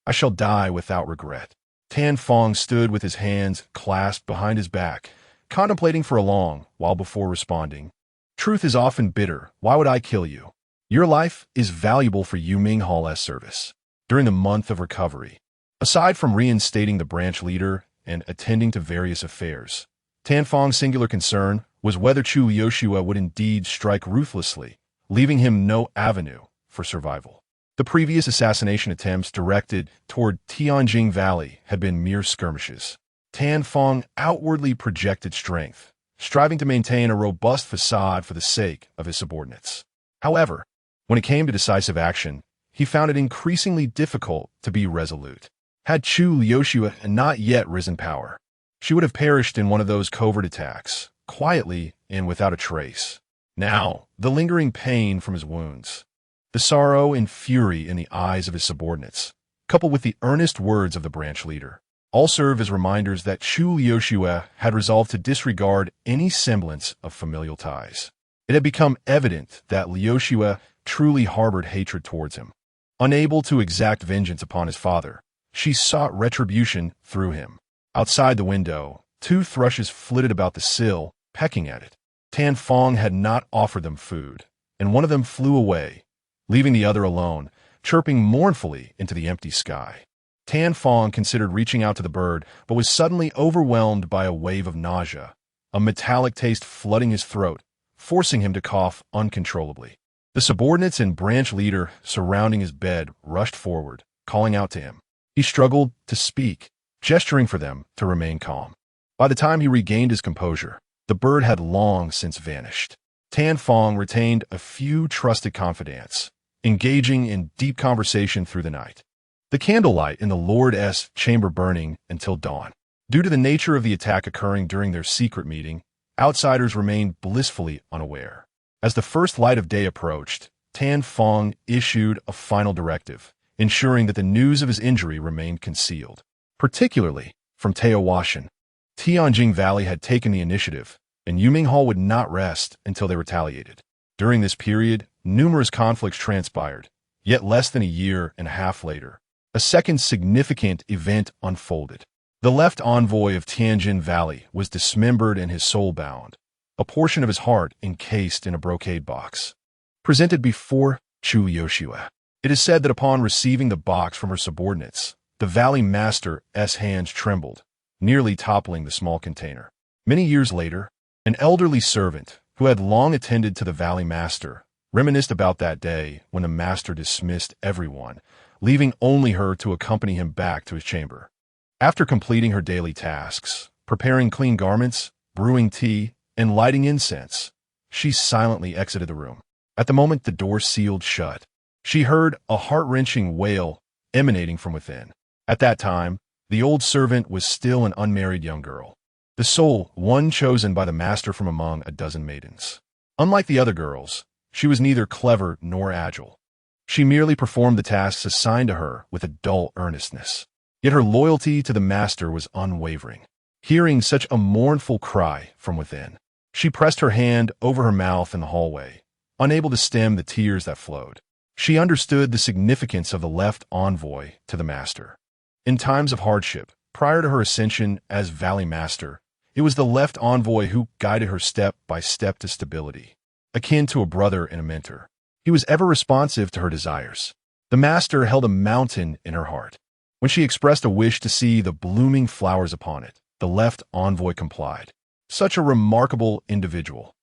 Speaker 1: I shall die without regret." Tan Fong stood with his hands clasped behind his back, contemplating for a long while before responding. "Truth is often bitter. Why would I kill you? Your life is valuable for Yuming Hall's service. During the month of recovery, aside from reinstating the branch leader and attending to various affairs, Tan Fong's singular concern was whether Chu Yoshua would indeed strike ruthlessly, leaving him no avenue for survival. The previous assassination attempts directed toward Tianjing Valley had been mere skirmishes. Tan Fong outwardly projected strength, striving to maintain a robust facade for the sake of his subordinates. However, when it came to decisive action, he found it increasingly difficult to be resolute. Had Chu Liuxue not yet risen power, she would have perished in one of those covert attacks, quietly and without a trace. Now, the lingering pain from his wounds, the sorrow and fury in the eyes of his subordinates, coupled with the earnest words of the branch leader, all serve as reminders that Chu Liuxue had resolved to disregard any semblance of familial ties. It had become evident that Liuxue truly harbored hatred towards him. Unable to exact vengeance upon his father, she sought retribution through him. Outside the window, two thrushes flitted about the sill, pecking at it. Tan Fong had not offered them food, and one of them flew away, leaving the other alone, chirping mournfully into the empty sky. Tan Fong considered reaching out to the bird, but was suddenly overwhelmed by a wave of nausea, a metallic taste flooding his throat, forcing him to cough uncontrollably. The subordinates and branch leader surrounding his bed rushed forward, calling out to him. He struggled to speak, gesturing for them to remain calm. By the time he regained his composure, the bird had long since vanished. Tan Fong retained a few trusted confidants, engaging in deep conversation through the night. The candlelight in the Lord's chamber burning until dawn. Due to the nature of the attack occurring during their secret meeting, outsiders remained blissfully unaware. As the first light of day approached, Tan Fong issued a final directive, ensuring that the news of his injury remained concealed, particularly from Teotihuacan. Tianjing Valley had taken the initiative, and Yuming Hall would not rest until they retaliated. During this period, numerous conflicts transpired, yet less than a year and a half later, a second significant event unfolded. The left envoy of Tianjin Valley was dismembered and his soul bound, a portion of his heart encased in a brocade box, presented before Chu Liuxue. It is said that upon receiving the box from her subordinates, the Valley Master's hands trembled, nearly toppling the small container. Many years later, an elderly servant who had long attended to the Valley Master reminisced about that day when the Master dismissed everyone, leaving only her to accompany him back to his chamber. After completing her daily tasks, preparing clean garments, brewing tea, and lighting incense, she silently exited the room. At the moment the door sealed shut, she heard a heart-wrenching wail emanating from within. At that time, the old servant was still an unmarried young girl, the sole one chosen by the Master from among a dozen maidens. Unlike the other girls, she was neither clever nor agile. She merely performed the tasks assigned to her with a dull earnestness. Yet her loyalty to the Master was unwavering. Hearing such a mournful cry from within, she pressed her hand over her mouth in the hallway, unable to stem the tears that flowed. She understood the significance of the left envoy to the Master. In times of hardship, prior to her ascension as Valley Master, it was the left envoy who guided her step by step to stability, akin to a brother and a mentor. He was ever responsive to her desires. The Master held a mountain in her heart. When she expressed a wish to see the blooming flowers upon it, the left envoy complied. Such a remarkable individual.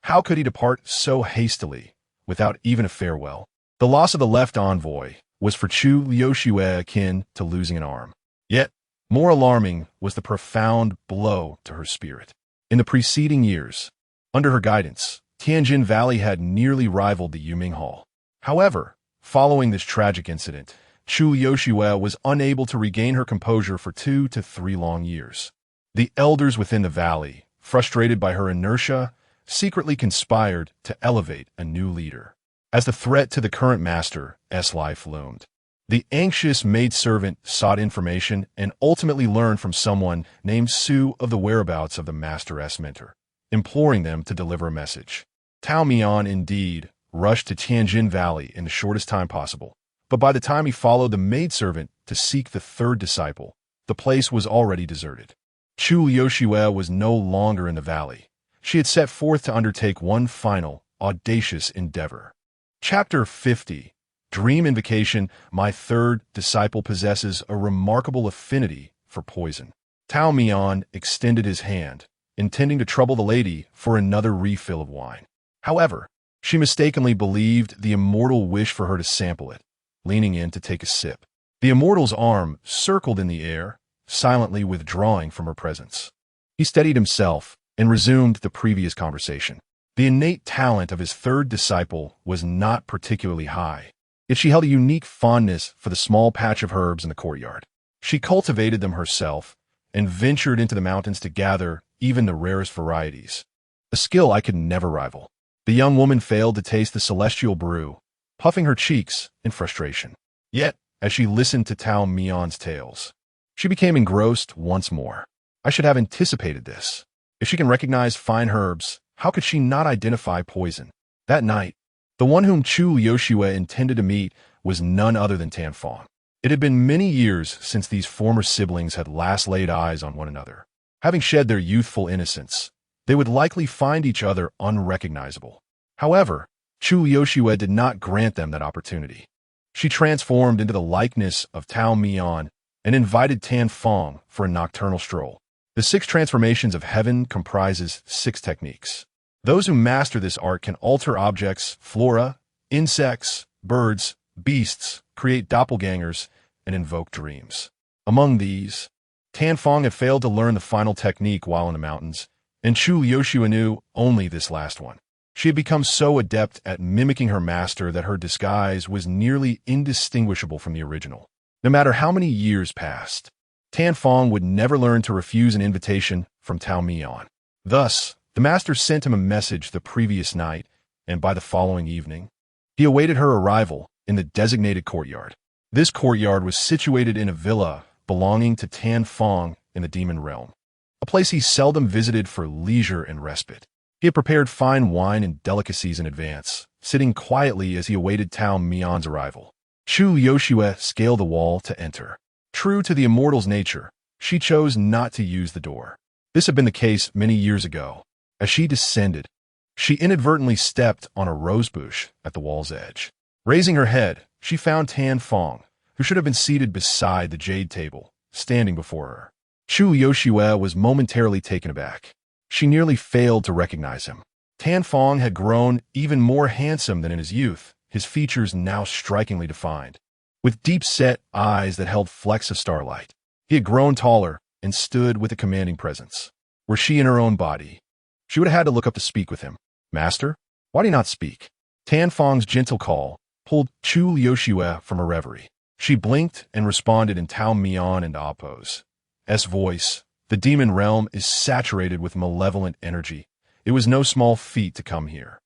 Speaker 1: How could he depart so hastily, without even a farewell? The loss of the left envoy was for Chu Liuxue akin to losing an arm. Yet, more alarming was the profound blow to her spirit. In the preceding years, under her guidance, Tianjin Valley had nearly rivaled the Yuming Hall. However, following this tragic incident, Chu Liuxue was unable to regain her composure for 2 to 3 long years. The elders within the valley, frustrated by her inertia, secretly conspired to elevate a new leader. As the threat to the current Master's life loomed, the anxious maidservant sought information and ultimately learned from someone named Su of the whereabouts of the Master's mentor, imploring them to deliver a message. Tao Mian, indeed, rushed to Tianjin Valley in the shortest time possible, but by the time he followed the maidservant to seek the third disciple, the place was already deserted. Chu Liuxue was no longer in the valley. She had set forth to undertake one final, audacious endeavor. Chapter 50. Dream Invocation. My third disciple possesses a remarkable affinity for poison. Tao Mian extended his hand, intending to trouble the lady for another refill of wine. However, she mistakenly believed the immortal wished for her to sample it, leaning in to take a sip. The immortal's arm circled in the air, silently withdrawing from her presence. He steadied himself, and resumed the previous conversation. The innate talent of his third disciple was not particularly high, yet she held a unique fondness for the small patch of herbs in the courtyard. She cultivated them herself and ventured into the mountains to gather even the rarest varieties, a skill I could never rival. The young woman failed to taste the celestial brew, puffing her cheeks in frustration. Yet, as she listened to Tao Mion's tales, she became engrossed once more. I should have anticipated this. If she can recognize fine herbs, how could she not identify poison? That night, the one whom Chu Yoshue intended to meet was none other than Tan Fong. It had been many years since these former siblings had last laid eyes on one another. Having shed their youthful innocence, they would likely find each other unrecognizable. However, Chu Yoshue did not grant them that opportunity. She transformed into the likeness of Tao Mian and invited Tan Fong for a nocturnal stroll. The 6 transformations of heaven comprises 6 techniques. Those who master this art can alter objects, flora, insects, birds, beasts, create doppelgangers, and invoke dreams. Among these, Tan Fong had failed to learn the final technique while in the mountains, and Chu Yoshua knew only this last one. She had become so adept at mimicking her master that her disguise was nearly indistinguishable from the original. No matter how many years passed, Tan Fong would never learn to refuse an invitation from Tao Mian. Thus, the master sent him a message the previous night, and by the following evening, he awaited her arrival in the designated courtyard. This courtyard was situated in a villa belonging to Tan Fong in the demon realm, a place he seldom visited for leisure and respite. He had prepared fine wine and delicacies in advance, sitting quietly as he awaited Tao Mian's arrival. Chu Yoshue scaled the wall to enter. True to the immortal's nature, she chose not to use the door. This had been the case many years ago. As she descended, she inadvertently stepped on a rosebush at the wall's edge. Raising her head, she found Tan Fong, who should have been seated beside the jade table, standing before her. Chu Yoshue was momentarily taken aback. She nearly failed to recognize him. Tan Fong had grown even more handsome than in his youth, his features now strikingly defined. With deep-set eyes that held flecks of starlight, he had grown taller and stood with a commanding presence. Were she in her own body, she would have had to look up to speak with him. Master, why do you not speak? Tan Fong's gentle call pulled Chu Yoshue from her reverie. She blinked and responded in Tao Mian and Appo's voice. The demon realm is saturated with malevolent energy. It was no small feat to come here.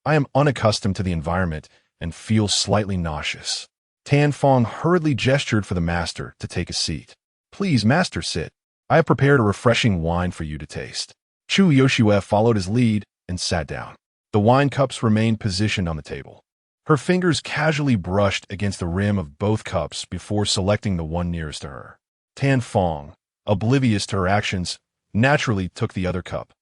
Speaker 1: I am unaccustomed to the environment and feel slightly nauseous. Tan Fong hurriedly gestured for the master to take a seat. Please, master, sit. I have prepared a refreshing wine for you to taste. Chu Yoshue followed his lead and sat down. The wine cups remained positioned on the table. Her fingers casually brushed against the rim of both cups before selecting the one nearest to her. Tan Fong, oblivious to her actions, naturally took the other cup.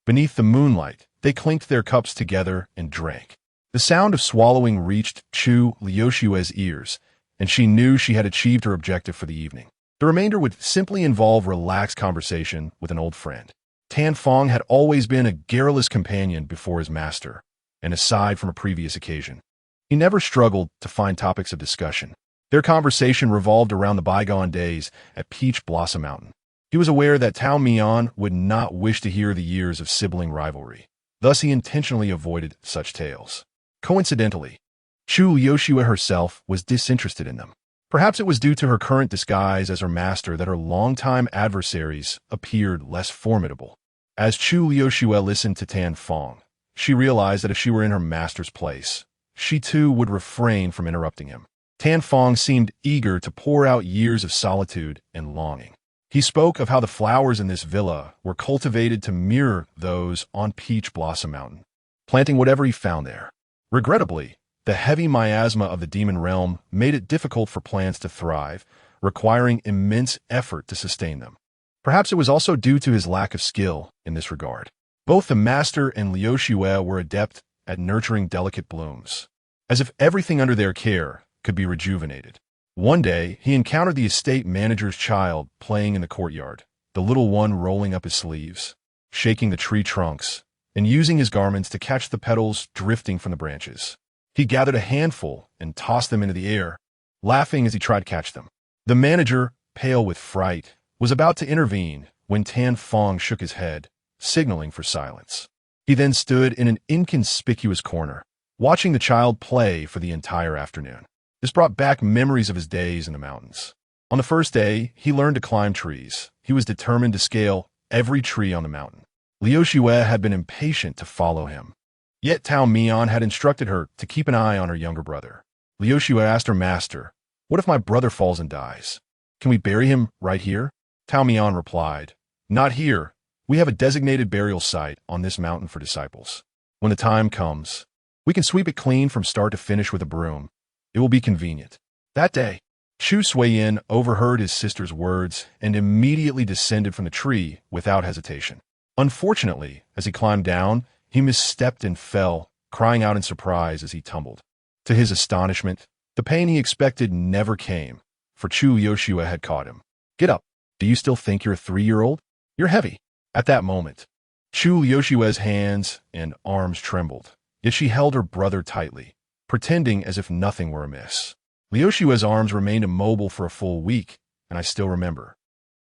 Speaker 1: Beneath the moonlight, they clinked their cups together and drank. The sound of swallowing reached Chu Yoshue's ears, and she knew she had achieved her objective for the evening. The remainder would simply involve relaxed conversation with an old friend. Tan Fong had always been a garrulous companion before his master, and aside from a previous occasion, he never struggled to find topics of discussion. Their conversation revolved around the bygone days at Peach Blossom Mountain. He was aware that Tao Mian would not wish to hear the years of sibling rivalry. Thus, he intentionally avoided such tales. Coincidentally, Chu Yoshue herself was disinterested in them. Perhaps it was due to her current disguise as her master that her longtime adversaries appeared less formidable. As Chu Yoshue listened to Tan Fong, she realized that if she were in her master's place, she too would refrain from interrupting him. Tan Fong seemed eager to pour out years of solitude and longing. He spoke of how the flowers in this villa were cultivated to mirror those on Peach Blossom Mountain, planting whatever he found there. Regrettably, the heavy miasma of the demon realm made it difficult for plants to thrive, requiring immense effort to sustain them. Perhaps it was also due to his lack of skill in this regard. Both the master and Liu Shue were adept at nurturing delicate blooms, as if everything under their care could be rejuvenated. One day, he encountered the estate manager's child playing in the courtyard, the little one rolling up his sleeves, shaking the tree trunks, and using his garments to catch the petals drifting from the branches. He gathered a handful and tossed them into the air, laughing as he tried to catch them. The manager, pale with fright, was about to intervene when Tan Fong shook his head, signaling for silence. He then stood in an inconspicuous corner, watching the child play for the entire afternoon. This brought back memories of his days in the mountains. On the first day, he learned to climb trees. He was determined to scale every tree on the mountain. Liu Xue had been impatient to follow him. Yet Tao Mian had instructed her to keep an eye on her younger brother. Liu Xue asked her master, "What if my brother falls and dies? Can we bury him right here?" Tao Mian replied, "Not here. We have a designated burial site on this mountain for disciples. When the time comes, we can sweep it clean from start to finish with a broom. It will be convenient." That day, Chu Suiyin overheard his sister's words and immediately descended from the tree without hesitation. Unfortunately, as he climbed down, he misstepped and fell, crying out in surprise as he tumbled. To his astonishment, the pain he expected never came, for Chu Yoshua had caught him. "Get up. Do you still think you're a 3-year-old? You're heavy." At that moment, Chu Yoshua's hands and arms trembled, yet she held her brother tightly, pretending as if nothing were amiss. Liu Xue's arms remained immobile for a full week, and I still remember.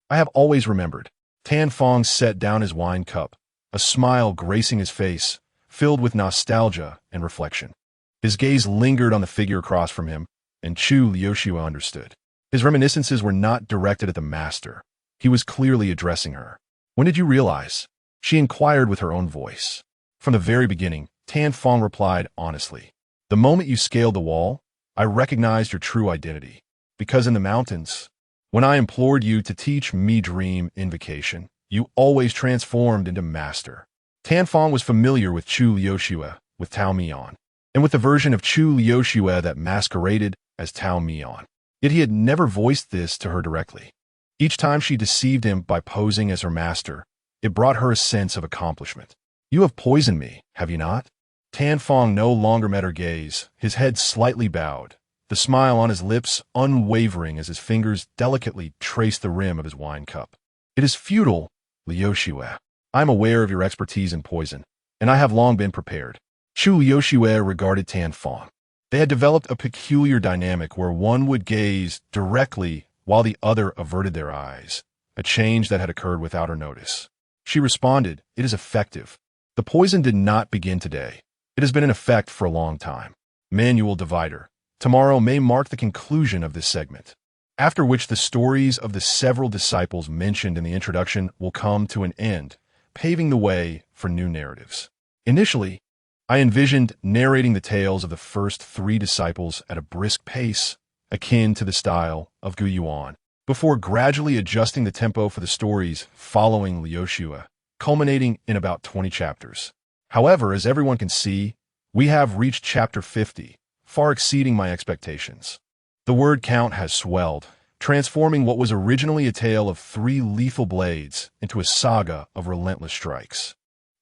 Speaker 1: I have always remembered. Tan Fong set down his wine cup, a smile gracing his face, filled with nostalgia and reflection. His gaze lingered on the figure across from him, and Chu Liushua understood. His reminiscences were not directed at the master. He was clearly addressing her. "When did you realize?" she inquired with her own voice. "From the very beginning," Tan Fong replied honestly. "The moment you scaled the wall, I recognized your true identity. Because in the mountains, when I implored you to teach me dream invocation, you always transformed into master." Tan Fong was familiar with Chu Liushua, with Tao Mian, and with the version of Chu Liushua that masqueraded as Tao Mian. Yet he had never voiced this to her directly. Each time she deceived him by posing as her master, it brought her a sense of accomplishment. "You have poisoned me, have you not?" Tan Fong no longer met her gaze, his head slightly bowed, the smile on his lips unwavering as his fingers delicately traced the rim of his wine cup. "It is futile, Liu Xue. I am aware of your expertise in poison, and I have long been prepared." Chu Liushue regarded Tan Fong. They had developed a peculiar dynamic where one would gaze directly while the other averted their eyes, a change that had occurred without her notice. She responded, "It is effective. The poison did not begin today. It has been in effect for a long time." Manual divider. Tomorrow may mark the conclusion of this segment, after which the stories of the several disciples mentioned in the introduction will come to an end, paving the way for new narratives. Initially, I envisioned narrating the tales of the first 3 disciples at a brisk pace, akin to the style of Gu Yuan, before gradually adjusting the tempo for the stories following Liushua, culminating in about 20 chapters. However, as everyone can see, we have reached chapter 50, far exceeding my expectations. The word count has swelled, transforming what was originally a tale of 3 lethal blades into a saga of relentless strikes.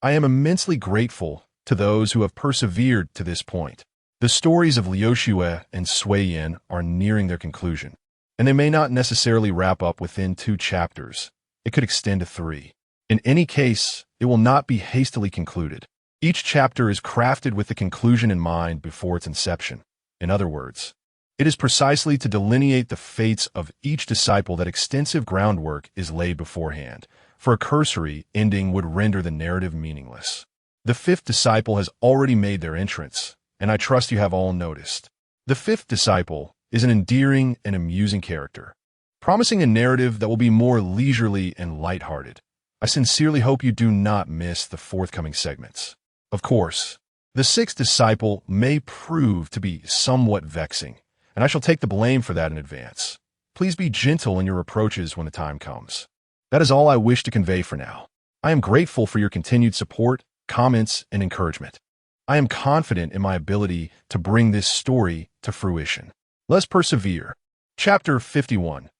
Speaker 1: I am immensely grateful to those who have persevered to this point. The stories of Liu Xue and Sui Yin are nearing their conclusion, and they may not necessarily wrap up within 2 chapters. It could extend to 3. In any case, it will not be hastily concluded. Each chapter is crafted with the conclusion in mind before its inception. In other words, it is precisely to delineate the fates of each disciple that extensive groundwork is laid beforehand, for a cursory ending would render the narrative meaningless. The 5th disciple has already made their entrance, and I trust you have all noticed. The 5th disciple is an endearing and amusing character, promising a narrative that will be more leisurely and lighthearted. I sincerely hope you do not miss the forthcoming segments. Of course, the 6th disciple may prove to be somewhat vexing, and I shall take the blame for that in advance. Please be gentle in your approaches when the time comes. That is all I wish to convey for now. I am grateful for your continued support, comments, and encouragement. I am confident in my ability to bring this story to fruition. Let's persevere. Chapter 51.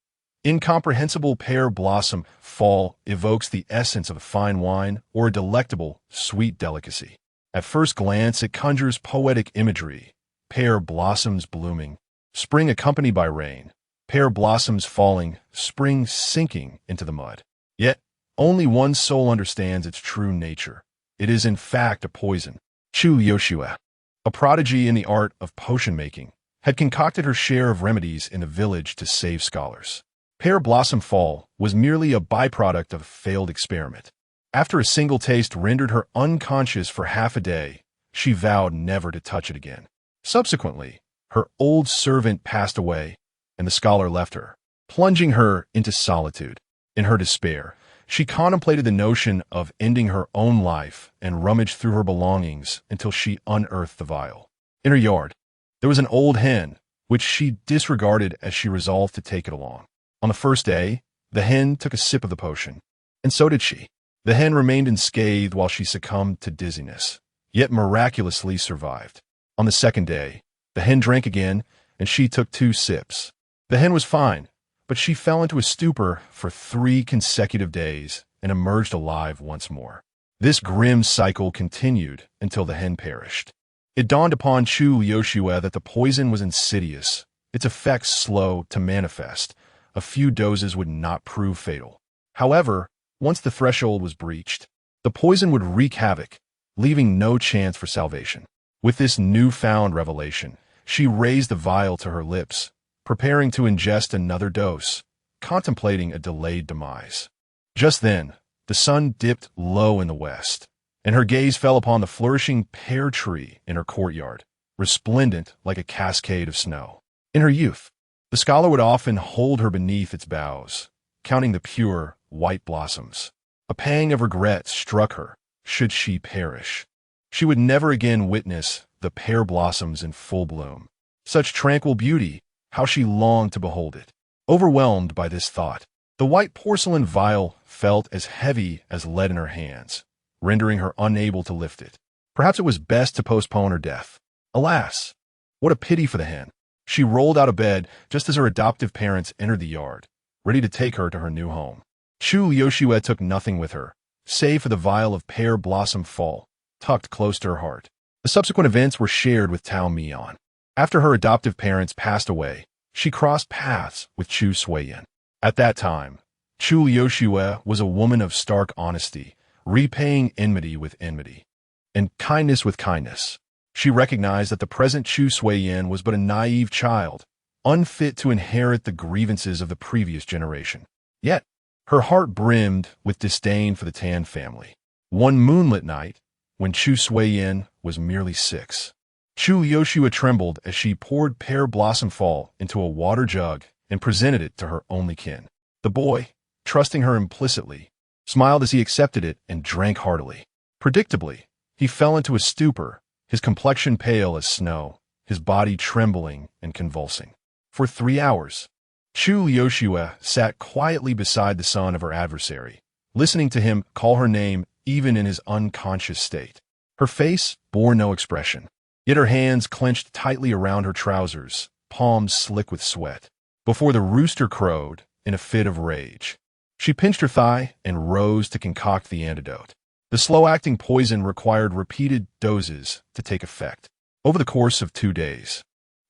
Speaker 1: Incomprehensible pear blossom fall evokes the essence of a fine wine or a delectable, sweet delicacy. At first glance, it conjures poetic imagery. Pear blossoms blooming, spring accompanied by rain, pear blossoms falling, spring sinking into the mud. Yet, only one soul understands its true nature. It is in fact a poison. Chu Yoshua, a prodigy in the art of potion making, had concocted her share of remedies in the village to save scholars. Pear Blossom Fall was merely a byproduct of a failed experiment. After a single taste rendered her unconscious for half a day, she vowed never to touch it again. Subsequently, her old servant passed away, and the scholar left her, plunging her into solitude. In her despair, she contemplated the notion of ending her own life and rummaged through her belongings until she unearthed the vial. In her yard, there was an old hen, which she disregarded as she resolved to take it along. On the first day, the hen took a sip of the potion, and so did she. The hen remained unscathed while she succumbed to dizziness, yet miraculously survived. On the second day, the hen drank again, and she took 2 sips. The hen was fine, but she fell into a stupor for 3 consecutive days and emerged alive once more. This grim cycle continued until the hen perished. It dawned upon Chu Liushue that the poison was insidious, its effects slow to manifest. A few doses would not prove fatal. However, once the threshold was breached, the poison would wreak havoc, leaving no chance for salvation. With this newfound revelation, she raised the vial to her lips, preparing to ingest another dose, contemplating a delayed demise. Just then, the sun dipped low in the west, and her gaze fell upon the flourishing pear tree in her courtyard, resplendent like a cascade of snow. In her youth, the scholar would often hold her beneath its boughs, counting the pure, white blossoms. A pang of regret struck her. Should she perish, she would never again witness the pear blossoms in full bloom. Such tranquil beauty, how she longed to behold it. Overwhelmed by this thought, the white porcelain vial felt as heavy as lead in her hands, rendering her unable to lift it. Perhaps it was best to postpone her death. Alas, what a pity for the hen. She rolled out of bed just as her adoptive parents entered the yard, ready to take her to her new home. Chu Liushue took nothing with her, save for the vial of pear blossom fall, tucked close to her heart. The subsequent events were shared with Tao Mian. After her adoptive parents passed away, she crossed paths with Chu Suiyin. At that time, Chu Liushue was a woman of stark honesty, repaying enmity with enmity, and kindness with kindness. She recognized that the present Chu Suiyin was but a naive child, unfit to inherit the grievances of the previous generation. Yet, her heart brimmed with disdain for the Tan family. One moonlit night, when Chu Suiyin was merely 6, Chu Liushue trembled as she poured pear blossom fall into a water jug and presented it to her only kin. The boy, trusting her implicitly, smiled as he accepted it and drank heartily. Predictably, he fell into a stupor, his complexion pale as snow, his body trembling and convulsing. For 3 hours, Chu Liushue sat quietly beside the son of her adversary, listening to him call her name even in his unconscious state. Her face bore no expression, yet her hands clenched tightly around her trousers, palms slick with sweat. Before the rooster crowed in a fit of rage, she pinched her thigh and rose to concoct the antidote. The slow-acting poison required repeated doses to take effect. Over the course of 2 days,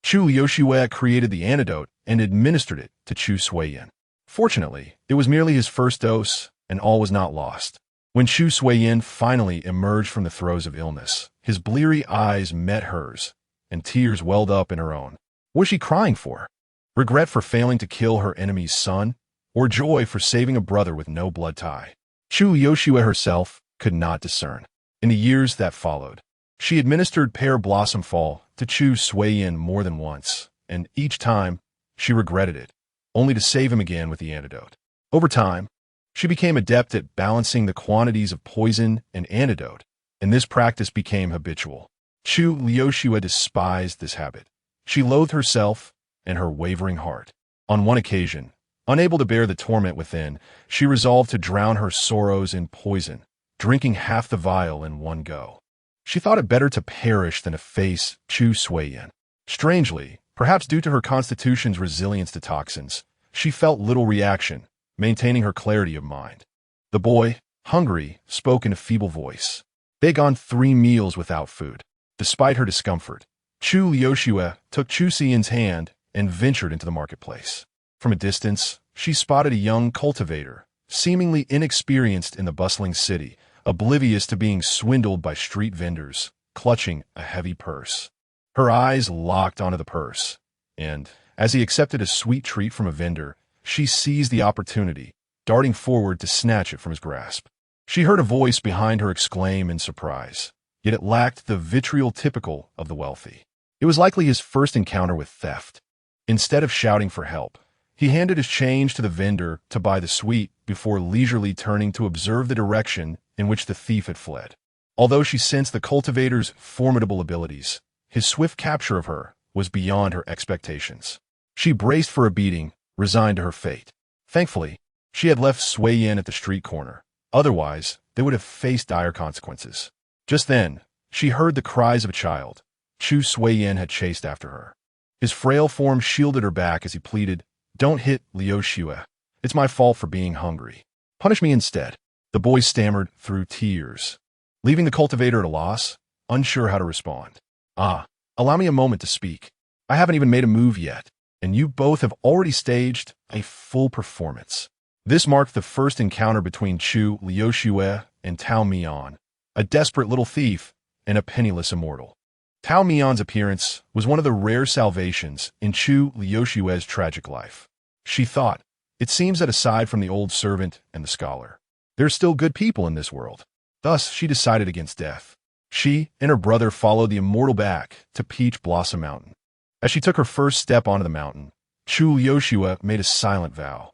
Speaker 1: Chu Liushue created the antidote and administered it to Chu Suiyin. Fortunately, it was merely his first dose, and all was not lost. When Chu Suiyin finally emerged from the throes of illness, his bleary eyes met hers, and tears welled up in her own. What was she crying for? Regret for failing to kill her enemy's son, or joy for saving a brother with no blood tie? Chu Liushue herself could not discern. In the years that followed, she administered pear blossom fall to Chu Suiyin more than once, and each time she regretted it, only to save him again with the antidote. Over time, she became adept at balancing the quantities of poison and antidote, and this practice became habitual. Chu Liushue despised this habit. She loathed herself and her wavering heart. On one occasion, unable to bear the torment within, she resolved to drown her sorrows in poison, drinking half the vial in one go. She thought it better to perish than to face Chu Suiyin. Strangely, perhaps due to her constitution's resilience to toxins, she felt little reaction, maintaining her clarity of mind. The boy, hungry, spoke in a feeble voice. They had gone 3 meals without food. Despite her discomfort, Chu Liushue took Chu Suiyin's hand and ventured into the marketplace. From a distance, she spotted a young cultivator, seemingly inexperienced in the bustling city, oblivious to being swindled by street vendors, clutching a heavy purse. Her eyes locked onto the purse, and, as he accepted a sweet treat from a vendor, she seized the opportunity, darting forward to snatch it from his grasp. She heard a voice behind her exclaim in surprise, yet it lacked the vitriol typical of the wealthy. It was likely his first encounter with theft. Instead of shouting for help, he handed his change to the vendor to buy the sweet before leisurely turning to observe the direction in which the thief had fled. Although she sensed the cultivator's formidable abilities, his swift capture of her was beyond her expectations. She braced for a beating, resigned to her fate. Thankfully, she had left Sui Yin at the street corner. Otherwise, they would have faced dire consequences. Just then, she heard the cries of a child. Chu Sui Yin had chased after her. His frail form shielded her back as he pleaded, "Don't hit Liu Xue. It's my fault for being hungry. Punish me instead." The boy stammered through tears, leaving the cultivator at a loss, unsure how to respond. Allow me a moment to speak. I haven't even made a move yet, and you both have already staged a full performance. This marked the first encounter between Chu Liu Xue and Tao Mian, a desperate little thief and a penniless immortal. Tao Mian's appearance was one of the rare salvations in Chu Liu Xue's tragic life. She thought, it seems that aside from the old servant and the scholar, there are still good people in this world. Thus, she decided against death. She and her brother followed the immortal back to Peach Blossom Mountain. As she took her first step onto the mountain, Chu Liu Xue made a silent vow.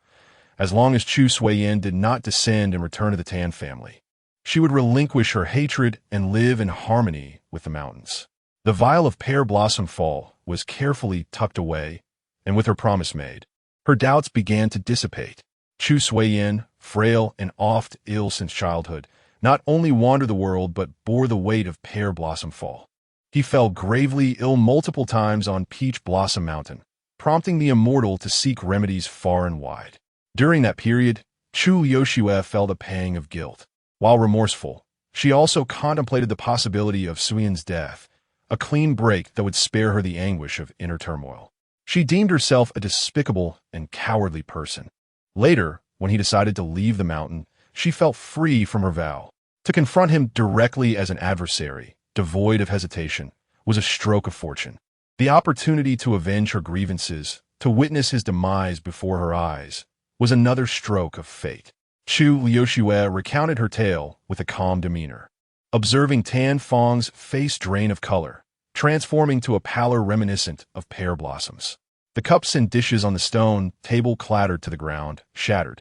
Speaker 1: As long as Chu Sui Yin did not descend and return to the Tan family, she would relinquish her hatred and live in harmony with the mountains. The vial of pear blossom fall was carefully tucked away, and with her promise made, her doubts began to dissipate. Chu Sui Yin, frail and oft ill since childhood, not only wandered the world but bore the weight of pear blossom fall. He fell gravely ill multiple times on Peach Blossom Mountain, prompting the immortal to seek remedies far and wide. During that period, Chu Liu Xue felt a pang of guilt. While remorseful, she also contemplated the possibility of Suyan's death, a clean break that would spare her the anguish of inner turmoil. She deemed herself a despicable and cowardly person. Later, when he decided to leave the mountain, she felt free from her vow. To confront him directly as an adversary, devoid of hesitation, was a stroke of fortune. The opportunity to avenge her grievances, to witness his demise before her eyes, was another stroke of fate. Chu Liu Xue recounted her tale with a calm demeanor, observing Tan Fong's face drain of color, transforming to a pallor reminiscent of pear blossoms. The cups and dishes on the stone table clattered to the ground, shattered.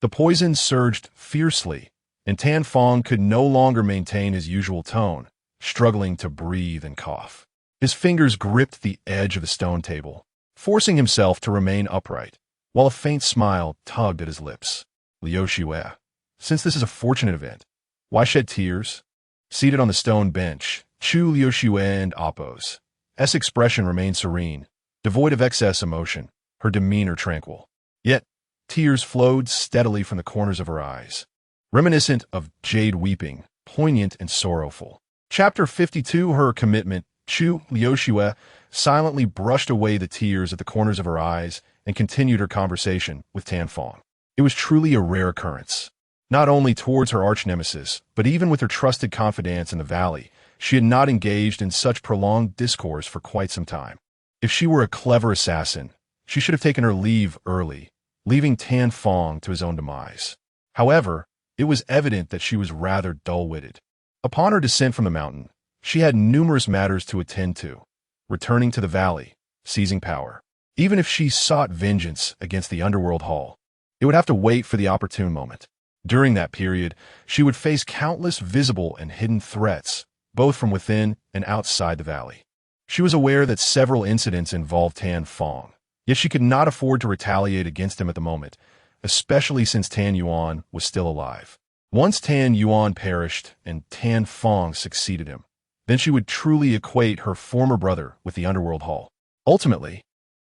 Speaker 1: The poison surged fiercely, and Tan Fong could no longer maintain his usual tone, struggling to breathe and cough. His fingers gripped the edge of the stone table, forcing himself to remain upright, while a faint smile tugged at his lips. Liu Xue, since this is a fortunate event, why shed tears? Seated on the stone bench, Chu Liu Xue and Appo's expression remained serene, devoid of excess emotion, her demeanor tranquil. Yet, tears flowed steadily from the corners of her eyes, reminiscent of jade weeping, poignant and sorrowful. Chapter 52, Her Commitment. Chu Liu Xue silently brushed away the tears at the corners of her eyes and continued her conversation with Tan Fong. It was truly a rare occurrence. Not only towards her arch-nemesis, but even with her trusted confidants in the valley, she had not engaged in such prolonged discourse for quite some time. If she were a clever assassin, she should have taken her leave early, leaving Tan Fong to his own demise. However, it was evident that she was rather dull-witted. Upon her descent from the mountain, she had numerous matters to attend to, returning to the valley, seizing power. Even if she sought vengeance against the underworld hall, it would have to wait for the opportune moment. During that period, she would face countless visible and hidden threats, both from within and outside the valley. She was aware that several incidents involved Tan Fong, yet she could not afford to retaliate against him at the moment, especially since Tan Yuan was still alive. Once Tan Yuan perished and Tan Fong succeeded him, then she would truly equate her former brother with the underworld hall. Ultimately,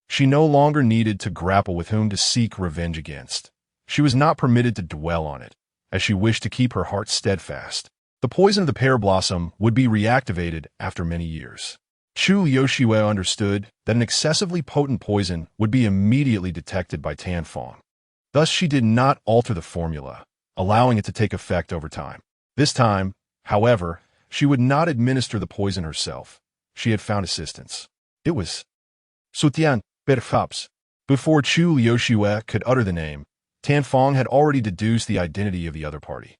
Speaker 1: she no longer needed to grapple with whom to seek revenge against. She was not permitted to dwell on it, as she wished to keep her heart steadfast. The poison of the pear blossom would be reactivated after many years. Chu Liu Xue understood that an excessively potent poison would be immediately detected by Tan Fong. Thus, she did not alter the formula, allowing it to take effect over time. This time, however, she would not administer the poison herself. She had found assistance. It was Sutian Perhaps. Before Chu Liu Xue could utter the name, Tan Fong had already deduced the identity of the other party.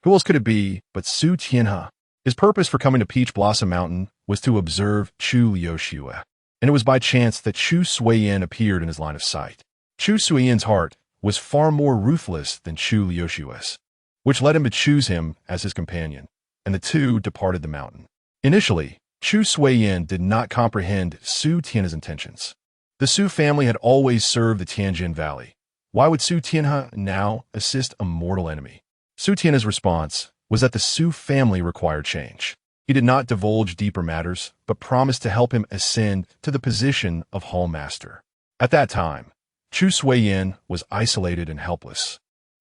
Speaker 1: Who else could it be but Su Tianhe? His purpose for coming to Peach Blossom Mountain was to observe Chu Liuxue, and it was by chance that Chu Suiyin appeared in his line of sight. Chu Suiyin's heart was far more ruthless than Chu Liuxue's, which led him to choose him as his companion, and the two departed the mountain. Initially, Chu Suiyin did not comprehend Su Tianhe's intentions. The Su family had always served the Tianjin Valley. Why would Su Tianhe now assist a mortal enemy? Su Tianhe's response was that the Su family required change. He did not divulge deeper matters, but promised to help him ascend to the position of Hall Master. At that time, Chu Suiyin was isolated and helpless.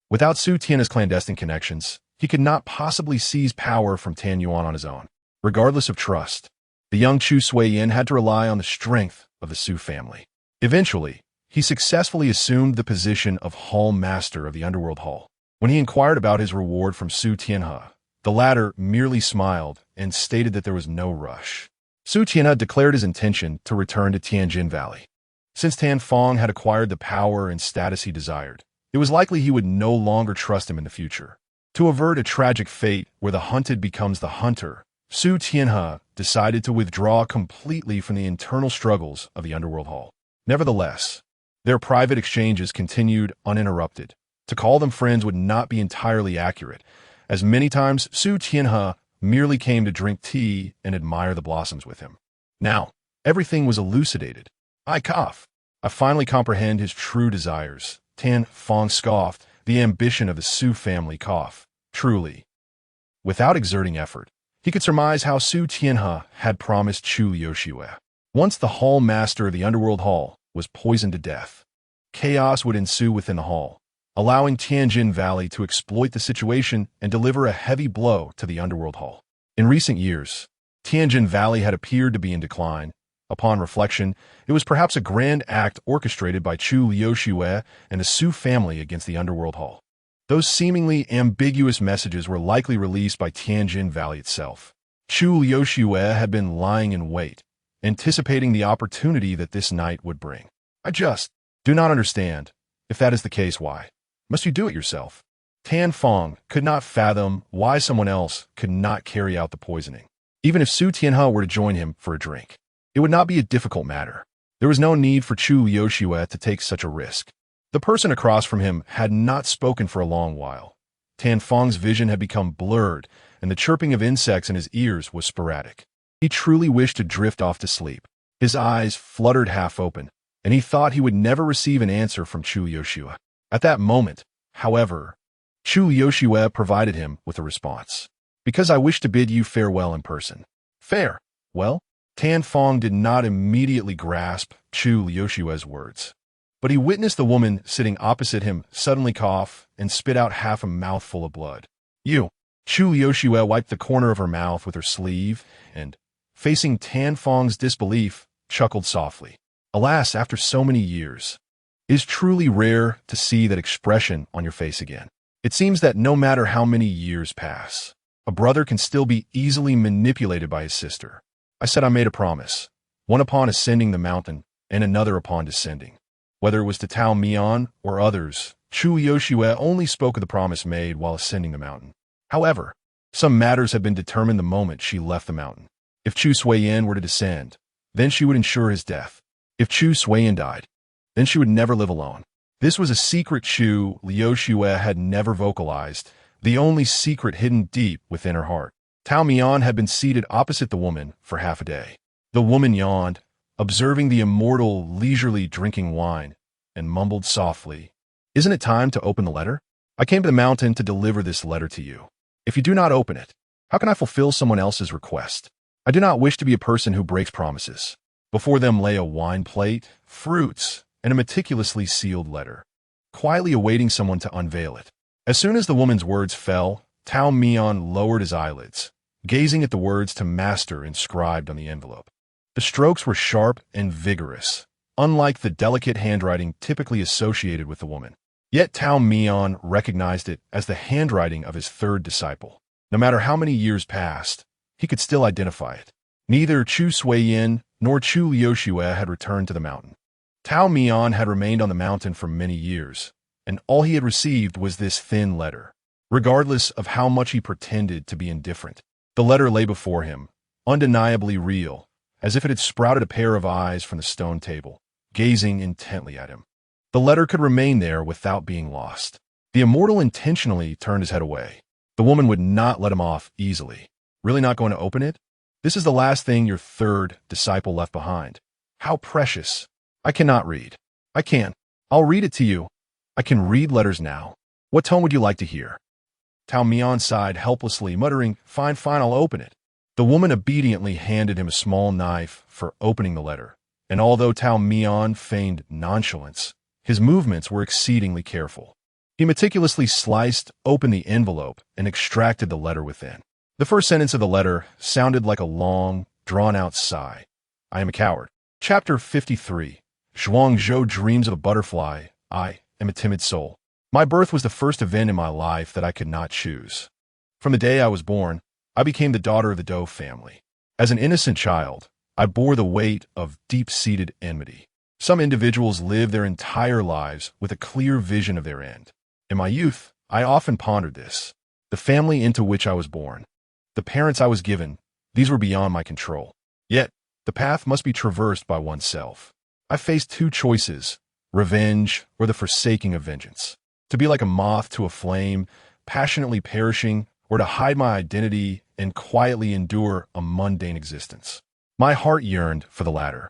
Speaker 1: Without Su Tianhe's clandestine connections, he could not possibly seize power from Tan Yuan on his own. Regardless of trust, the young Chu Suiyin had to rely on the strength of the Su family. Eventually, he successfully assumed the position of Hall Master of the Underworld Hall. When he inquired about his reward from Su Tianhe, the latter merely smiled and stated that there was no rush. Su Tianhe declared his intention to return to Tianjin Valley. Since Tan Fong had acquired the power and status he desired, it was likely he would no longer trust him in the future. To avert a tragic fate where the hunted becomes the hunter, Su Tianhe decided to withdraw completely from the internal struggles of the Underworld Hall. Nevertheless, their private exchanges continued uninterrupted. To call them friends would not be entirely accurate, as many times Su Tianhe merely came to drink tea and admire the blossoms with him. Now, everything was elucidated. I finally comprehend his true desires. Tan Fong scoffed, the ambition of the Su family cough. Truly. Without exerting effort, he could surmise how Su Tianhe had promised Chu Liuxue. Once the Hall Master of the Underworld Hall was poisoned to death, chaos would ensue within the hall, allowing Tianjin Valley to exploit the situation and deliver a heavy blow to the Underworld Hall. In recent years, Tianjin Valley had appeared to be in decline. Upon reflection, it was perhaps a grand act orchestrated by Chu Liuxue and the Su family against the Underworld Hall. Those seemingly ambiguous messages were likely released by Tianjin Valley itself. Chu Liuxue had been lying in wait, anticipating the opportunity that this night would bring. I just do not understand. If that is the case, why must you do it yourself? Tan Fong could not fathom why someone else could not carry out the poisoning. Even if Su Tianhe were to join him for a drink, it would not be a difficult matter. There was no need for Chu Liuxue to take such a risk. The person across from him had not spoken for a long while. Tan Fong's vision had become blurred, and the chirping of insects in his ears was sporadic. He truly wished to drift off to sleep. His eyes fluttered half open, and he thought he would never receive an answer from Chu Liuxue. At that moment, however, Chu Liuxue provided him with a response. Because I wish to bid you farewell in person. Farewell? Tan Fong did not immediately grasp Chu Liuxue's words, but he witnessed the woman sitting opposite him suddenly cough and spit out half a mouthful of blood. You. Chu Liuxue wiped the corner of her mouth with her sleeve and, facing Tan Fong's disbelief, chuckled softly. Alas, after so many years, it is truly rare to see that expression on your face again. It seems that no matter how many years pass, a brother can still be easily manipulated by his sister. I said I made a promise, one upon ascending the mountain and another upon descending. Whether it was to Tao Mian or others, Chu Liuxue only spoke of the promise made while ascending the mountain. However, some matters had been determined the moment she left the mountain. If Chu Suiyin were to descend, then she would ensure his death. If Chu Suiyin died, then she would never live alone. This was a secret Chu Liuxue had never vocalized, the only secret hidden deep within her heart. Tao Mian had been seated opposite the woman for half a day. The woman yawned, observing the immortal leisurely drinking wine, and mumbled softly, "Isn't it time to open the letter? I came to the mountain to deliver this letter to you. If you do not open it, how can I fulfill someone else's request? I do not wish to be a person who breaks promises." Before them lay a wine plate, fruits, and a meticulously sealed letter, quietly awaiting someone to unveil it. As soon as the woman's words fell, Tao Mian lowered his eyelids, gazing at the words to master inscribed on the envelope. The strokes were sharp and vigorous, unlike the delicate handwriting typically associated with the woman. Yet Tao Mian recognized it as the handwriting of his third disciple. No matter how many years passed, he could still identify it. Neither Chu Suiyin nor Chu Liuxue had returned to the mountain. Tao Mian had remained on the mountain for many years, and all he had received was this thin letter. regardless of how much he pretended to be indifferent. The letter lay before him, undeniably real, as if it had sprouted a pair of eyes from the stone table, gazing intently at him. The letter could remain there without being lost. The immortal intentionally turned his head away. The woman would not let him off easily. Really not going to open it? This is the last thing your third disciple left behind. How precious. I cannot read. I can. I'll read it to you. I can read letters now. What tone would you like to hear? Tao Mian sighed helplessly, muttering, Fine, I'll open it. The woman obediently handed him a small knife for opening the letter, and although Tao Mian feigned nonchalance, his movements were exceedingly careful. He meticulously sliced open the envelope and extracted the letter within. The first sentence of the letter sounded like a long, drawn-out sigh. I am a coward. Chapter 53. Zhuang Zhou dreams of a butterfly. I am a timid soul. My birth was the first event in my life that I could not choose. From the day I was born, I became the daughter of the Dou family. As an innocent child, I bore the weight of deep-seated enmity. Some individuals live their entire lives with a clear vision of their end. In my youth, I often pondered this. The family into which I was born, the parents I was given, these were beyond my control. Yet, the path must be traversed by oneself. I faced two choices, revenge or the forsaking of vengeance. To be like a moth to a flame, passionately perishing, or to hide my identity and quietly endure a mundane existence. My heart yearned for the latter,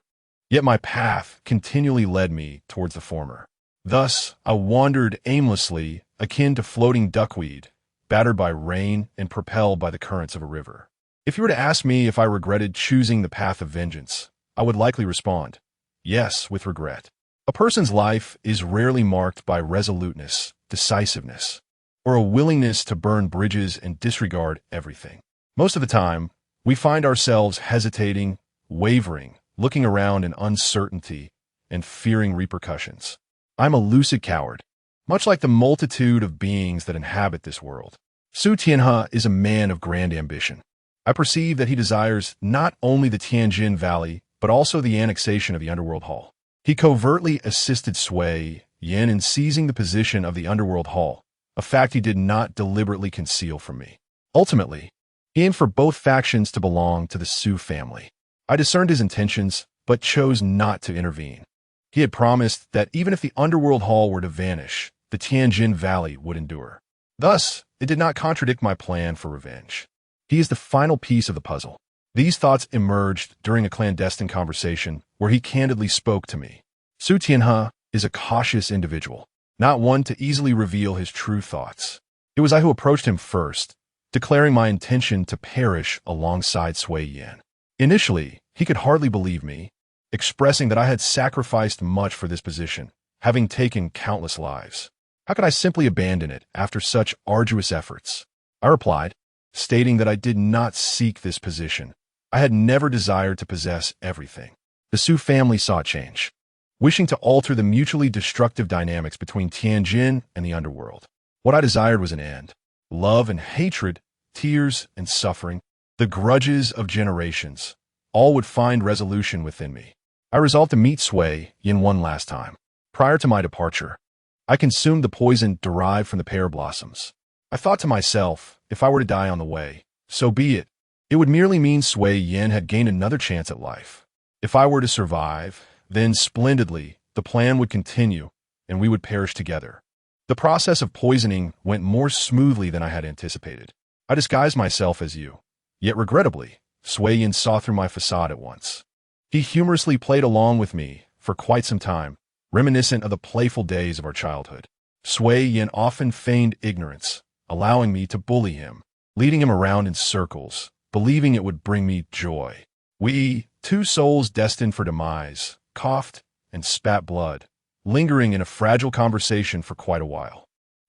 Speaker 1: yet my path continually led me towards the former. Thus, I wandered aimlessly, akin to floating duckweed, battered by rain and propelled by the currents of a river. If you were to ask me if I regretted choosing the path of vengeance, I would likely respond, yes, with regret. A person's life is rarely marked by resoluteness, decisiveness, or a willingness to burn bridges and disregard everything. Most of the time, we find ourselves hesitating, wavering, looking around in uncertainty, and fearing repercussions. I'm a lucid coward, much like the multitude of beings that inhabit this world. Su Tianhe is a man of grand ambition. I perceive that he desires not only the Tianjin Valley, but also the annexation of the Underworld Hall. He covertly assisted Sui Yin in seizing the position of the Underworld Hall, a fact he did not deliberately conceal from me. Ultimately, he aimed for both factions to belong to the Su family. I discerned his intentions, but chose not to intervene. He had promised that even if the Underworld Hall were to vanish, the Tianjin Valley would endure. Thus, it did not contradict my plan for revenge. He is the final piece of the puzzle. These thoughts emerged during a clandestine conversation where he candidly spoke to me. Su Tianhe is a cautious individual, not one to easily reveal his true thoughts. It was I who approached him first, declaring my intention to perish alongside Sui Yin. Initially, he could hardly believe me, expressing that I had sacrificed much for this position, having taken countless lives. How could I simply abandon it after such arduous efforts? I replied, stating that I did not seek this position. I had never desired to possess everything. The Su family saw a change, wishing to alter the mutually destructive dynamics between Tianjin and the underworld. What I desired was an end. Love and hatred, tears and suffering, the grudges of generations, all would find resolution within me. I resolved to meet Sui Yin one last time. Prior to my departure, I consumed the poison derived from the pear blossoms. I thought to myself, if I were to die on the way, so be it. It would merely mean Sui Yin had gained another chance at life. If I were to survive, then splendidly, the plan would continue, and we would perish together. The process of poisoning went more smoothly than I had anticipated. I disguised myself as you. Yet regrettably, Sui Yin saw through my facade at once. He humorously played along with me for quite some time, reminiscent of the playful days of our childhood. Sui Yin often feigned ignorance, allowing me to bully him, leading him around in circles, believing it would bring me joy. We, two souls destined for demise, coughed and spat blood, lingering in a fragile conversation for quite a while.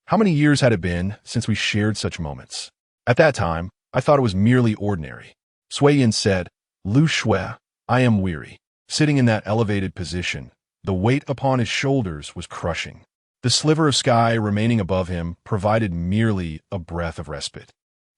Speaker 1: How many years had it been since we shared such moments? At that time, I thought it was merely ordinary. Sui Yin said, Lu Shui, I am weary. Sitting in that elevated position, the weight upon his shoulders was crushing. The sliver of sky remaining above him provided merely a breath of respite.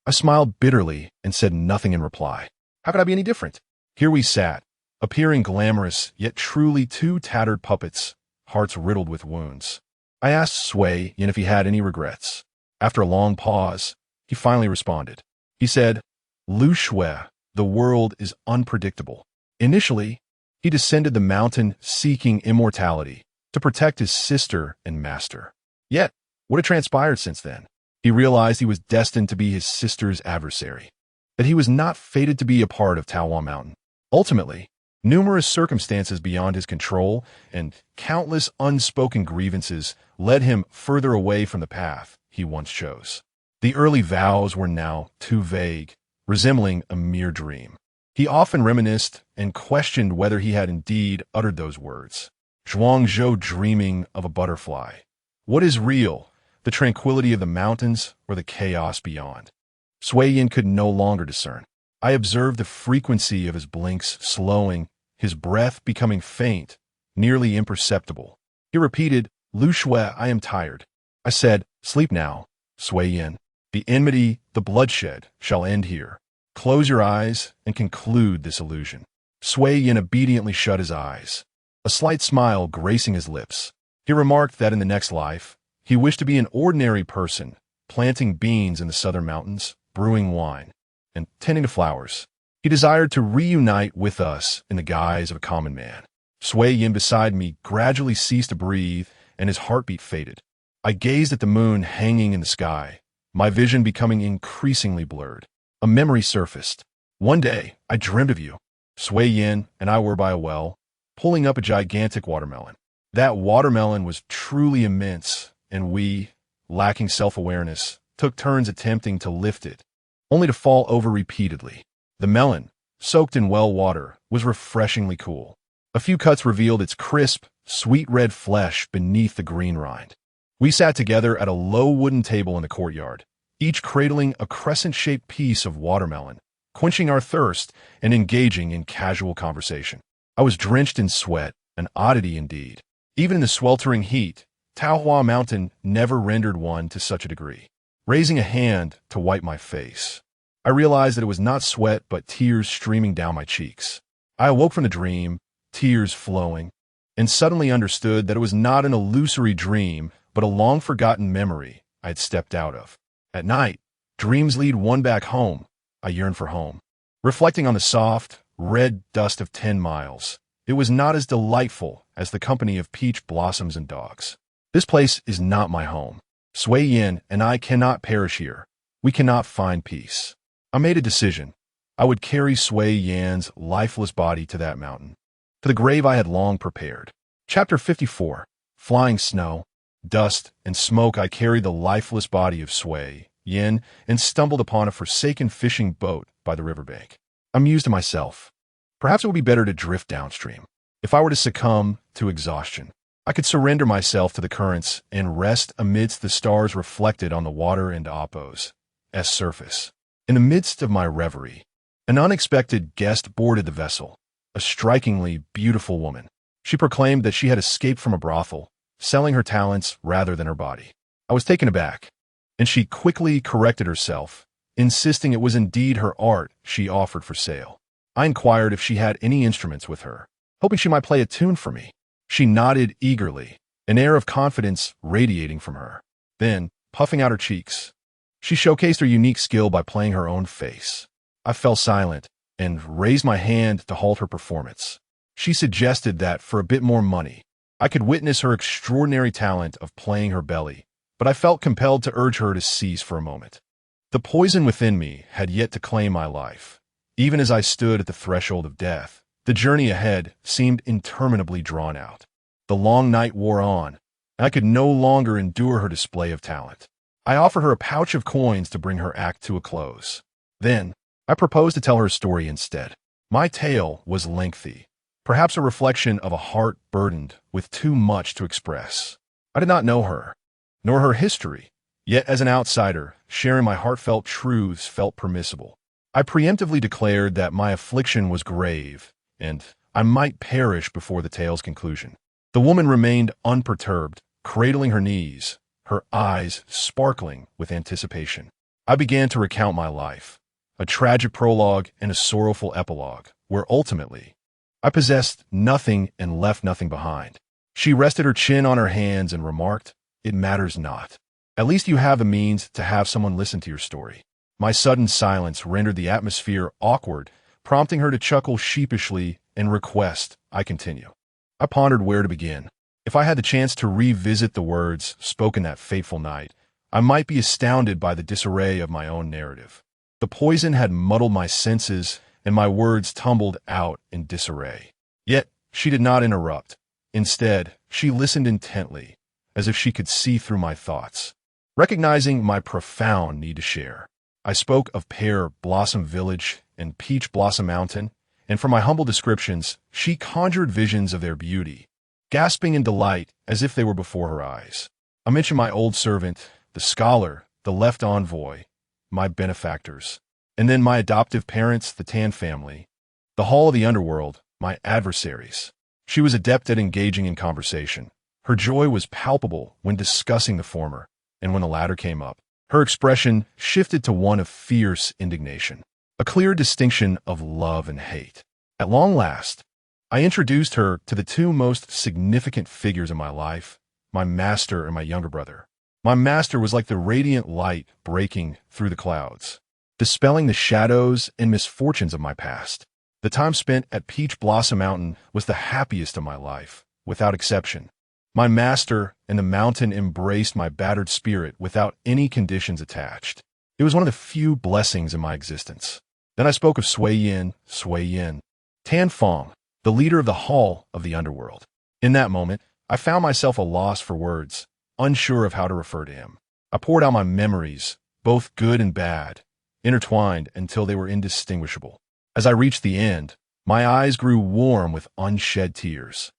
Speaker 1: I smiled bitterly and said nothing in reply. How could I be any different? Here we sat, appearing glamorous, yet truly two tattered puppets, hearts riddled with wounds. I asked Sui Yin if he had any regrets. After a long pause, he finally responded. He said, Lu Shui, the world is unpredictable. Initially, he descended the mountain seeking immortality to protect his sister and master. Yet, what had transpired since then? He realized he was destined to be his sister's adversary, that he was not fated to be a part of Taohua Mountain. Ultimately, numerous circumstances beyond his control and countless unspoken grievances led him further away from the path he once chose. The early vows were now too vague, resembling a mere dream. He often reminisced and questioned whether he had indeed uttered those words. Zhuangzhou dreaming of a butterfly. What is real, the tranquility of the mountains or the chaos beyond? Sui Yin could no longer discern. I observed the frequency of his blinks slowing, his breath becoming faint, nearly imperceptible. He repeated, Lu Shui, I am tired. I said, sleep now, Sui Yin. The enmity, the bloodshed, shall end here. Close your eyes and conclude this illusion. Sui Yin obediently shut his eyes, a slight smile gracing his lips. He remarked that in the next life, he wished to be an ordinary person, planting beans in the southern mountains, brewing wine, and tending to flowers. He desired to reunite with us in the guise of a common man. Sui Yin beside me gradually ceased to breathe, and his heartbeat faded. I gazed at the moon hanging in the sky, my vision becoming increasingly blurred. A memory surfaced. One day, I dreamed of you. Sui Yin and I were by a well, pulling up a gigantic watermelon. That watermelon was truly immense, and we, lacking self-awareness, took turns attempting to lift it, only to fall over repeatedly. The melon, soaked in well water, was refreshingly cool. A few cuts revealed its crisp, sweet red flesh beneath the green rind. We sat together at a low wooden table in the courtyard, each cradling a crescent-shaped piece of watermelon, quenching our thirst and engaging in casual conversation. I was drenched in sweat, an oddity indeed. Even in the sweltering heat, Taohua Mountain never rendered one to such a degree. Raising a hand to wipe my face, I realized that it was not sweat but tears streaming down my cheeks. I awoke from the dream, tears flowing, and suddenly understood that it was not an illusory dream but a long-forgotten memory I had stepped out of. At night, dreams lead one back home. I yearned for home. Reflecting on the soft, red dust of 10 miles, it was not as delightful as the company of peach blossoms and dogs. This place is not my home. Sui Yin and I cannot perish here. We cannot find peace. I made a decision. I would carry Sui Yan's lifeless body to that mountain, to the grave I had long prepared. Chapter 54. Flying snow, dust, and smoke. I carried the lifeless body of Sui Yin and stumbled upon a forsaken fishing boat by the riverbank. I mused to myself, perhaps it would be better to drift downstream. If I were to succumb to exhaustion, I could surrender myself to the currents and rest amidst the stars reflected on the water and Appo's surface. In the midst of my reverie, an unexpected guest boarded the vessel, a strikingly beautiful woman. She proclaimed that she had escaped from a brothel, selling her talents rather than her body. I was taken aback, and she quickly corrected herself, insisting it was indeed her art she offered for sale. I inquired if she had any instruments with her, hoping she might play a tune for me. She nodded eagerly, an air of confidence radiating from her. Then, puffing out her cheeks, she showcased her unique skill by playing her own face. I fell silent and raised my hand to halt her performance. She suggested that for a bit more money, I could witness her extraordinary talent of playing her belly, but I felt compelled to urge her to cease for a moment. The poison within me had yet to claim my life. Even as I stood at the threshold of death, the journey ahead seemed interminably drawn out. The long night wore on, and I could no longer endure her display of talent. I offered her a pouch of coins to bring her act to a close. Then, I proposed to tell her story instead. My tale was lengthy, perhaps a reflection of a heart burdened with too much to express. I did not know her, nor her history, yet as an outsider, sharing my heartfelt truths felt permissible. I preemptively declared that my affliction was grave, and I might perish before the tale's conclusion. The woman remained unperturbed, cradling her knees, her eyes sparkling with anticipation. I began to recount my life, a tragic prologue and a sorrowful epilogue, where ultimately, I possessed nothing and left nothing behind. She rested her chin on her hands and remarked, "It matters not. At least you have the means to have someone listen to your story. My sudden silence rendered the atmosphere awkward, prompting her to chuckle sheepishly and request I continue. I pondered where to begin. If I had the chance to revisit the words spoken that fateful night, I might be astounded by the disarray of my own narrative. The poison had muddled my senses, and my words tumbled out in disarray. Yet she did not interrupt. Instead, she listened intently, as if she could see through my thoughts. Recognizing my profound need to share, I spoke of Pear Blossom Village and Peach Blossom Mountain, and from my humble descriptions, she conjured visions of their beauty, gasping in delight as if they were before her eyes. I mentioned my old servant, the scholar, the left envoy, my benefactors, and then my adoptive parents, the Tan family, the Hall of the Underworld, my adversaries. She was adept at engaging in conversation. Her joy was palpable when discussing the former, and when the latter came up, her expression shifted to one of fierce indignation, a clear distinction of love and hate. At long last, I introduced her to the two most significant figures in my life, my master and my younger brother. My master was like the radiant light breaking through the clouds, dispelling the shadows and misfortunes of my past. The time spent at Peach Blossom Mountain was the happiest of my life, without exception. My master and the mountain embraced my battered spirit without any conditions attached. It was one of the few blessings in my existence. Then I spoke of Sui Yin, Tan Fong, the leader of the Hall of the Underworld. In that moment, I found myself a loss for words, unsure of how to refer to him. I poured out my memories, both good and bad, intertwined until they were indistinguishable. As I reached the end, my eyes grew warm with unshed tears.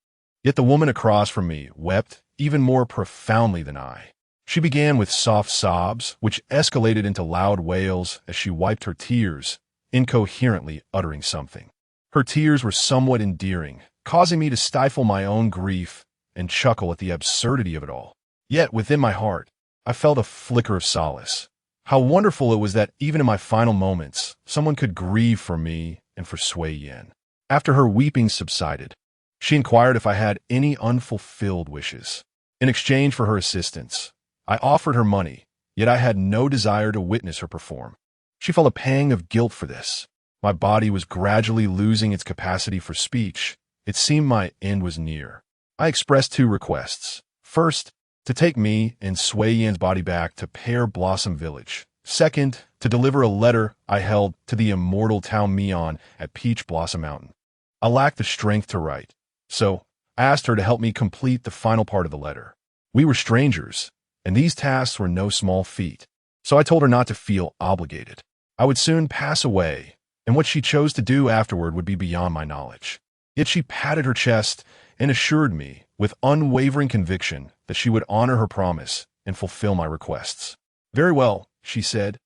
Speaker 1: Yet the woman across from me wept even more profoundly than I. She began with soft sobs, which escalated into loud wails as she wiped her tears, incoherently uttering something. Her tears were somewhat endearing, causing me to stifle my own grief and chuckle at the absurdity of it all. Yet within my heart, I felt a flicker of solace. How wonderful it was that even in my final moments, someone could grieve for me and for Sui Yin. After her weeping subsided, she inquired if I had any unfulfilled wishes. In exchange for her assistance, I offered her money, yet I had no desire to witness her perform. She felt a pang of guilt for this. My body was gradually losing its capacity for speech. It seemed my end was near. I expressed two requests. First, to take me and Sui Yin's body back to Pear Blossom Village. Second, to deliver a letter I held to the immortal Tao Mian at Peach Blossom Mountain. I lacked the strength to write, so I asked her to help me complete the final part of the letter. We were strangers, and these tasks were no small feat, so I told her not to feel obligated. I would soon pass away, and what she chose to do afterward would be beyond my knowledge. Yet she patted her chest and assured me, with unwavering conviction, that she would honor her promise and fulfill my requests. Very well, she said.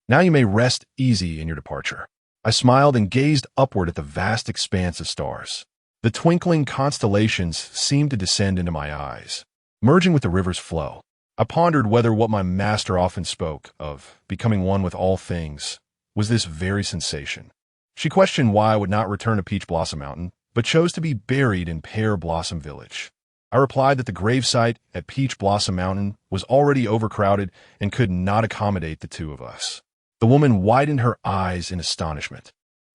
Speaker 1: Now you may rest easy in your departure. I smiled and gazed upward at the vast expanse of stars. The twinkling constellations seemed to descend into my eyes, merging with the river's flow. I pondered whether what my master often spoke of, becoming one with all things, was this very sensation. She questioned why I would not return to Peach Blossom Mountain, but chose to be buried in Pear Blossom Village. I replied that the gravesite at Peach Blossom Mountain was already overcrowded and could not accommodate the two of us. The woman widened her eyes in astonishment,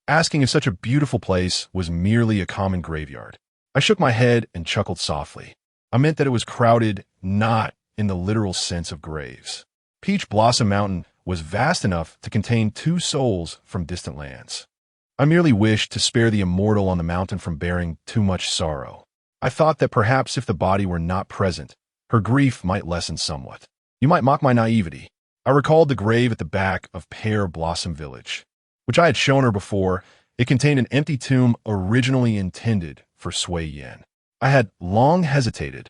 Speaker 1: asking if such a beautiful place was merely a common graveyard. I shook my head and chuckled softly. I meant that it was crowded, not in the literal sense of graves. Peach Blossom Mountain was vast enough to contain two souls from distant lands. I merely wished to spare the immortal on the mountain from bearing too much sorrow. I thought that perhaps if the body were not present, her grief might lessen somewhat. You might mock my naivety. I recalled the grave at the back of Pear Blossom Village, which I had shown her before. It contained an empty tomb originally intended for Sui Yin. I had long hesitated,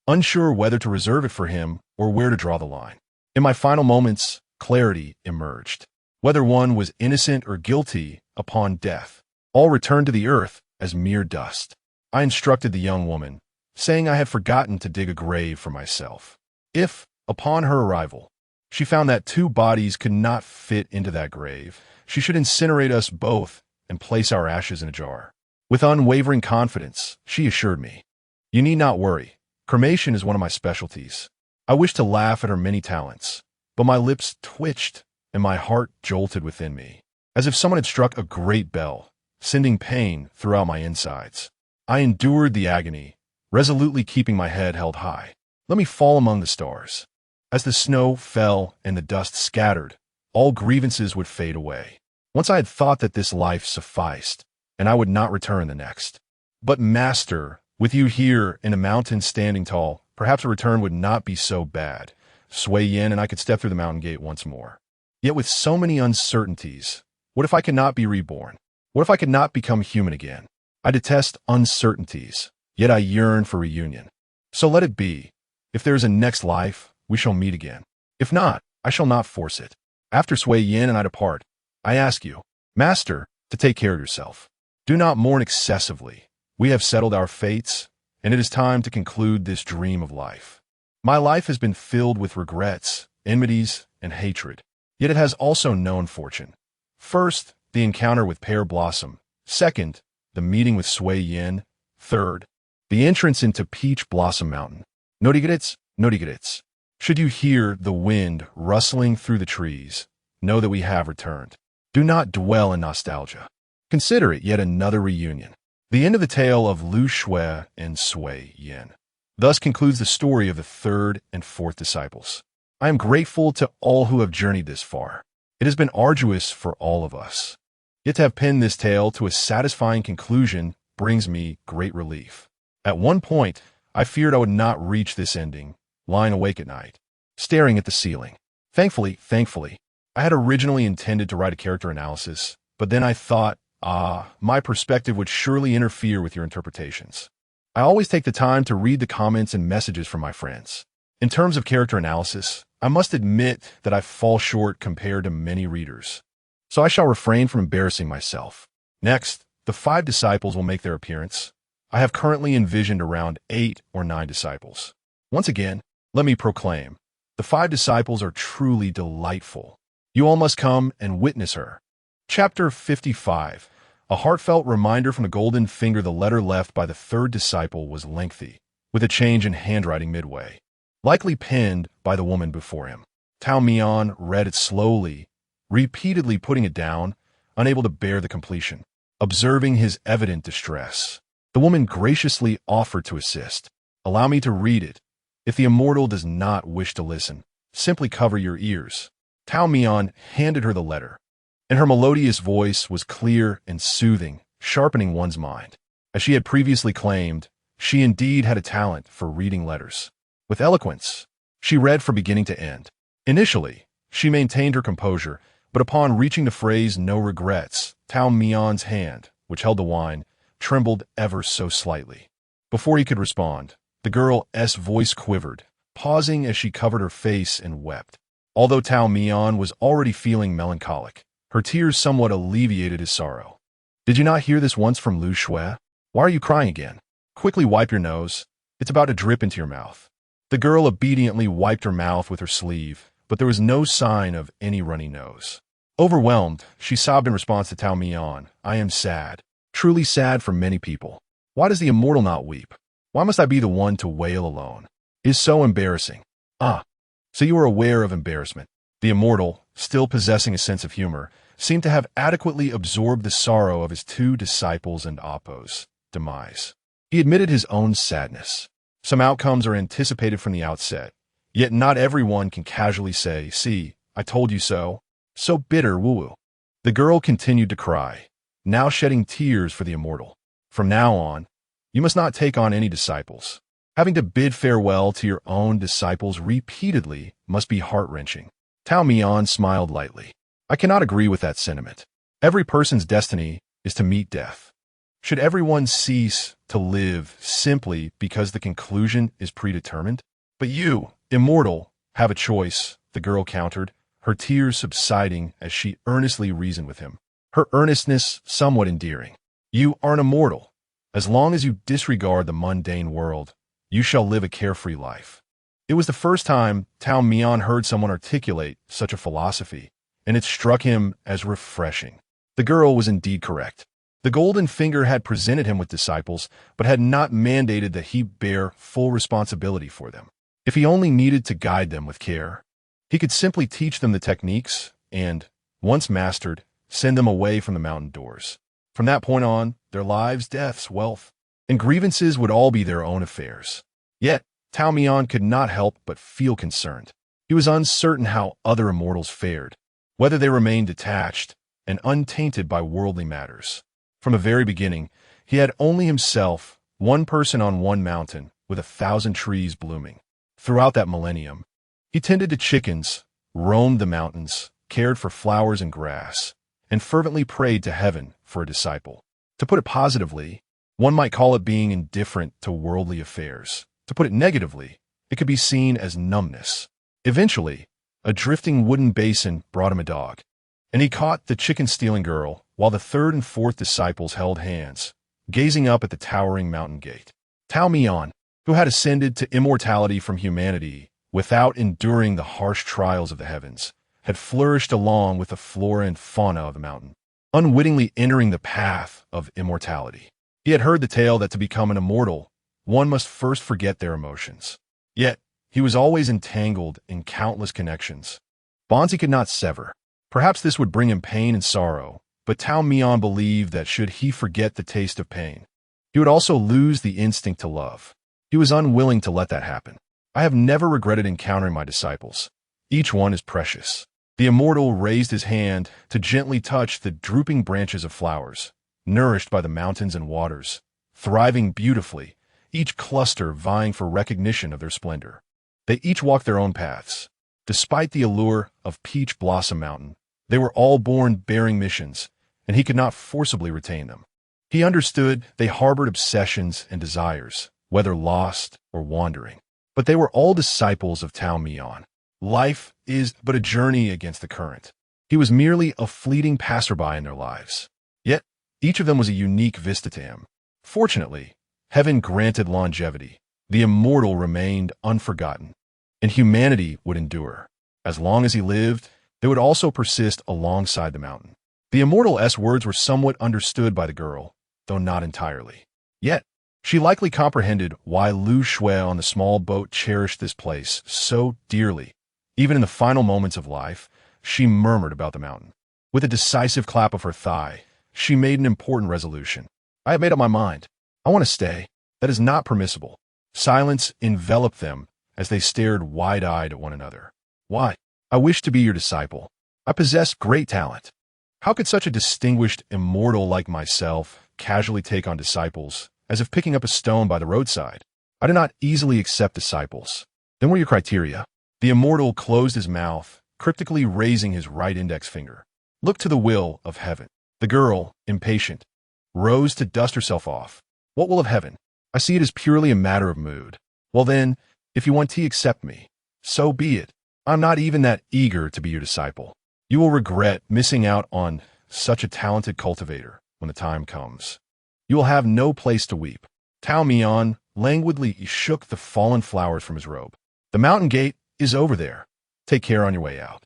Speaker 1: unsure whether to reserve it for him or where to draw the line. In my final moments, clarity emerged. Whether one was innocent or guilty upon death, all returned to the earth as mere dust. I instructed the young woman, saying I had forgotten to dig a grave for myself. If, upon her arrival, she found that two bodies could not fit into that grave, she should incinerate us both and place our ashes in a jar. With unwavering confidence, she assured me, "You need not worry. Cremation is one of my specialties. I wished to laugh at her many talents, but my lips twitched and my heart jolted within me, as if someone had struck a great bell, sending pain throughout my insides. I endured the agony, resolutely keeping my head held high. Let me fall among the stars. As the snow fell and the dust scattered, all grievances would fade away. Once I had thought that this life sufficed, and I would not return the next. But master, with you here in a mountain standing tall, perhaps a return would not be so bad. Sui Yin and I could step through the mountain gate once more. Yet with so many uncertainties, what if I could not be reborn? What if I could not become human again? I detest uncertainties, yet I yearn for reunion. So let it be. If there is a next life, we shall meet again. If not, I shall not force it. After Sui Yin and I depart, I ask you, Master, to take care of yourself. Do not mourn excessively. We have settled our fates, and it is time to conclude this dream of life. My life has been filled with regrets, enmities, and hatred, yet it has also known fortune. First, the encounter with Pear Blossom. Second, the meeting with Sui Yin. Third, the entrance into Peach Blossom Mountain. Notigrits, notigrits. Should you hear the wind rustling through the trees, know that we have returned. Do not dwell in nostalgia. Consider it yet another reunion. The end of the tale of Lu Shui and Sui Yin. Thus concludes the story of the third and fourth disciples. I am grateful to all who have journeyed this far. It has been arduous for all of us. Yet to have penned this tale to a satisfying conclusion brings me great relief. At one point, I feared I would not reach this ending, lying awake at night, staring at the ceiling. Thankfully, I had originally intended to write a character analysis, but then I thought, my perspective would surely interfere with your interpretations. I always take the time to read the comments and messages from my friends. In terms of character analysis, I must admit that I fall short compared to many readers. So I shall refrain from embarrassing myself. Next, the 5 disciples will make their appearance. I have currently envisioned around 8 or 9 disciples. Once again, let me proclaim, the 5 disciples are truly delightful. You all must come and witness her. Chapter 55. A heartfelt reminder from the golden finger. The letter left by the 3rd disciple was lengthy, with a change in handwriting midway, likely penned by the woman before him. Tao Mian read it slowly, repeatedly putting it down, unable to bear the completion. Observing his evident distress, the woman graciously offered to assist. Allow me to read it. If the immortal does not wish to listen, simply cover your ears. Tao Mian handed her the letter, and her melodious voice was clear and soothing, sharpening one's mind. As she had previously claimed, she indeed had a talent for reading letters. With eloquence, she read from beginning to end. Initially, she maintained her composure, but upon reaching the phrase "no regrets," Tao Mian's hand, which held the wine, trembled ever so slightly. Before he could respond, the girl's voice quivered, pausing as she covered her face and wept. Although Tao Mian was already feeling melancholic, her tears somewhat alleviated his sorrow. Did you not hear this once from Lu Shui? Why are you crying again? Quickly wipe your nose. It's about to drip into your mouth. The girl obediently wiped her mouth with her sleeve, but there was no sign of any runny nose. Overwhelmed, she sobbed in response to Tao Mian. I am sad, truly sad for many people. Why does the immortal not weep? Why must I be the one to wail alone? It is so embarrassing. So you are aware of embarrassment. The immortal, still possessing a sense of humor, seemed to have adequately absorbed the sorrow of his 2 disciples and Appo's demise. He admitted his own sadness. Some outcomes are anticipated from the outset, yet not everyone can casually say, see, I told you so. So bitter, woo-woo. The girl continued to cry, now shedding tears for the immortal. From now on, you must not take on any disciples. Having to bid farewell to your own disciples repeatedly must be heart-wrenching. Tao Mian smiled lightly. I cannot agree with that sentiment. Every person's destiny is to meet death. Should everyone cease to live simply because the conclusion is predetermined? But you, immortal, have a choice, the girl countered, her tears subsiding as she earnestly reasoned with him, her earnestness somewhat endearing. You are an immortal. As long as you disregard the mundane world, you shall live a carefree life. It was the first time Tao Mian heard someone articulate such a philosophy, and it struck him as refreshing. The girl was indeed correct. The golden finger had presented him with disciples, but had not mandated that he bear full responsibility for them. If he only needed to guide them with care, he could simply teach them the techniques and, once mastered, send them away from the mountain doors. From that point on, their lives, deaths, wealth, and grievances would all be their own affairs. Yet, Tao Mian could not help but feel concerned. He was uncertain how other immortals fared, whether they remained detached and untainted by worldly matters. From the very beginning, he had only himself, one person on one mountain, with 1,000 trees blooming. Throughout that millennium, he tended to chickens, roamed the mountains, cared for flowers and grass, and fervently prayed to heaven for a disciple. To put it positively, one might call it being indifferent to worldly affairs. To put it negatively, it could be seen as numbness. Eventually, a drifting wooden basin brought him a dog, and he caught the chicken-stealing girl while the third and fourth disciples held hands, gazing up at the towering mountain gate. Tao Mian, who had ascended to immortality from humanity without enduring the harsh trials of the heavens, had flourished along with the flora and fauna of the mountain, unwittingly entering the path of immortality. He had heard the tale that to become an immortal, one must first forget their emotions. Yet, he was always entangled in countless connections, bonds he could not sever. Perhaps this would bring him pain and sorrow, but Tao Mian believed that should he forget the taste of pain, he would also lose the instinct to love. He was unwilling to let that happen. I have never regretted encountering my disciples. Each one is precious. The immortal raised his hand to gently touch the drooping branches of flowers, nourished by the mountains and waters, thriving beautifully, each cluster vying for recognition of their splendor. They each walked their own paths. Despite the allure of Peach Blossom Mountain, they were all born bearing missions, and he could not forcibly retain them. He understood they harbored obsessions and desires, whether lost or wandering. But they were all disciples of Tao Mian. Life is but a journey against the current. He was merely a fleeting passerby in their lives. Yet, each of them was a unique vista to him. Fortunately, heaven granted longevity. The immortal remained unforgotten, and humanity would endure. As long as he lived, they would also persist alongside the mountain. The immortal's words were somewhat understood by the girl, though not entirely. Yet, she likely comprehended why Lu Shui on the small boat cherished this place so dearly. Even in the final moments of life, she murmured about the mountain. With a decisive clap of her thigh, she made an important resolution. I have made up my mind. I want to stay. That is not permissible. Silence enveloped them as they stared wide-eyed at one another. Why? I wish to be your disciple. I possess great talent. How could such a distinguished immortal like myself casually take on disciples, as if picking up a stone by the roadside? I do not easily accept disciples. Then what are your criteria? The immortal closed his mouth, cryptically raising his right index finger. Look to the will of heaven. The girl, impatient, rose to dust herself off. What will of heaven? I see it as purely a matter of mood. Well then, if you want to accept me, so be it. I'm not even that eager to be your disciple. You will regret missing out on such a talented cultivator when the time comes. You will have no place to weep. Tao Mian languidly shook the fallen flowers from his robe. The mountain gate is over there. Take care on your way out.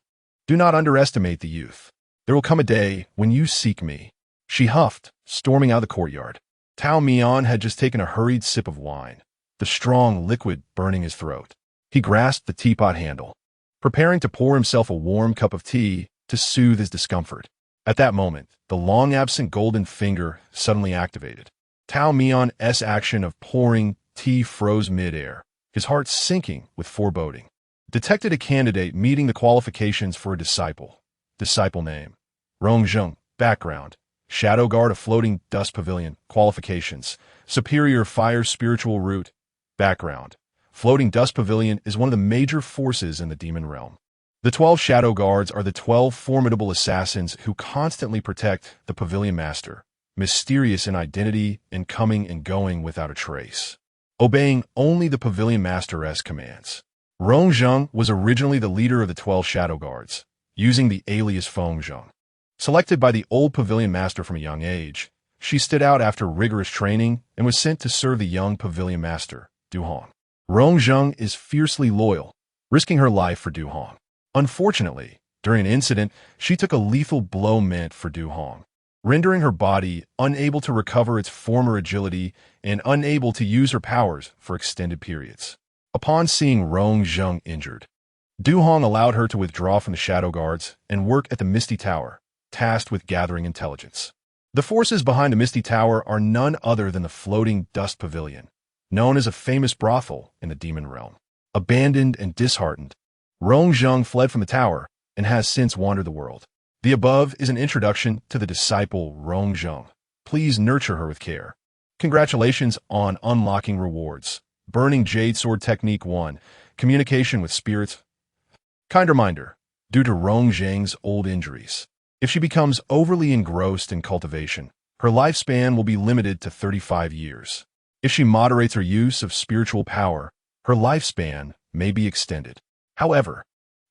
Speaker 1: Do not underestimate the youth. There will come a day when you seek me. She huffed, storming out of the courtyard. Tao Mian had just taken a hurried sip of wine, the strong liquid burning his throat. He grasped the teapot handle, preparing to pour himself a warm cup of tea to soothe his discomfort. At that moment, the long-absent golden finger suddenly activated. Tao Mian's action of pouring tea froze mid-air, his heart sinking with foreboding. Detected a candidate meeting the qualifications for a disciple. Disciple name: Rongzheng. Background: Shadow Guard of Floating Dust Pavilion. Qualifications: Superior Fire Spiritual Root. Background: Floating Dust Pavilion is one of the major forces in the demon realm. The 12 Shadow Guards are the 12 formidable assassins who constantly protect the Pavilion Master, mysterious in identity and coming and going without a trace, obeying only the Pavilion Master's commands. Rongzheng was originally the leader of the 12 Shadow Guards, using the alias Fengzheng. Selected by the old Pavilion Master from a young age, she stood out after rigorous training and was sent to serve the young Pavilion Master, Du Hong. Rongzheng is fiercely loyal, risking her life for Du Hong. Unfortunately, during an incident, she took a lethal blow meant for Du Hong, rendering her body unable to recover its former agility and unable to use her powers for extended periods. Upon seeing Rong Zheng injured, Du Hong allowed her to withdraw from the Shadow Guards and work at the Misty Tower, tasked with gathering intelligence. The forces behind the Misty Tower are none other than the floating dust pavilion, known as a famous brothel in the demon realm. Abandoned and disheartened, Rong Zheng fled from the tower and has since wandered the world. The above is an introduction to the disciple Rong Zheng. Please nurture her with care. Congratulations on unlocking rewards. Burning Jade Sword Technique 1. Communication with spirits. Kind reminder, due to Rong Zheng's old injuries, if she becomes overly engrossed in cultivation, her lifespan will be limited to 35 years. If she moderates her use of spiritual power, her lifespan may be extended. However,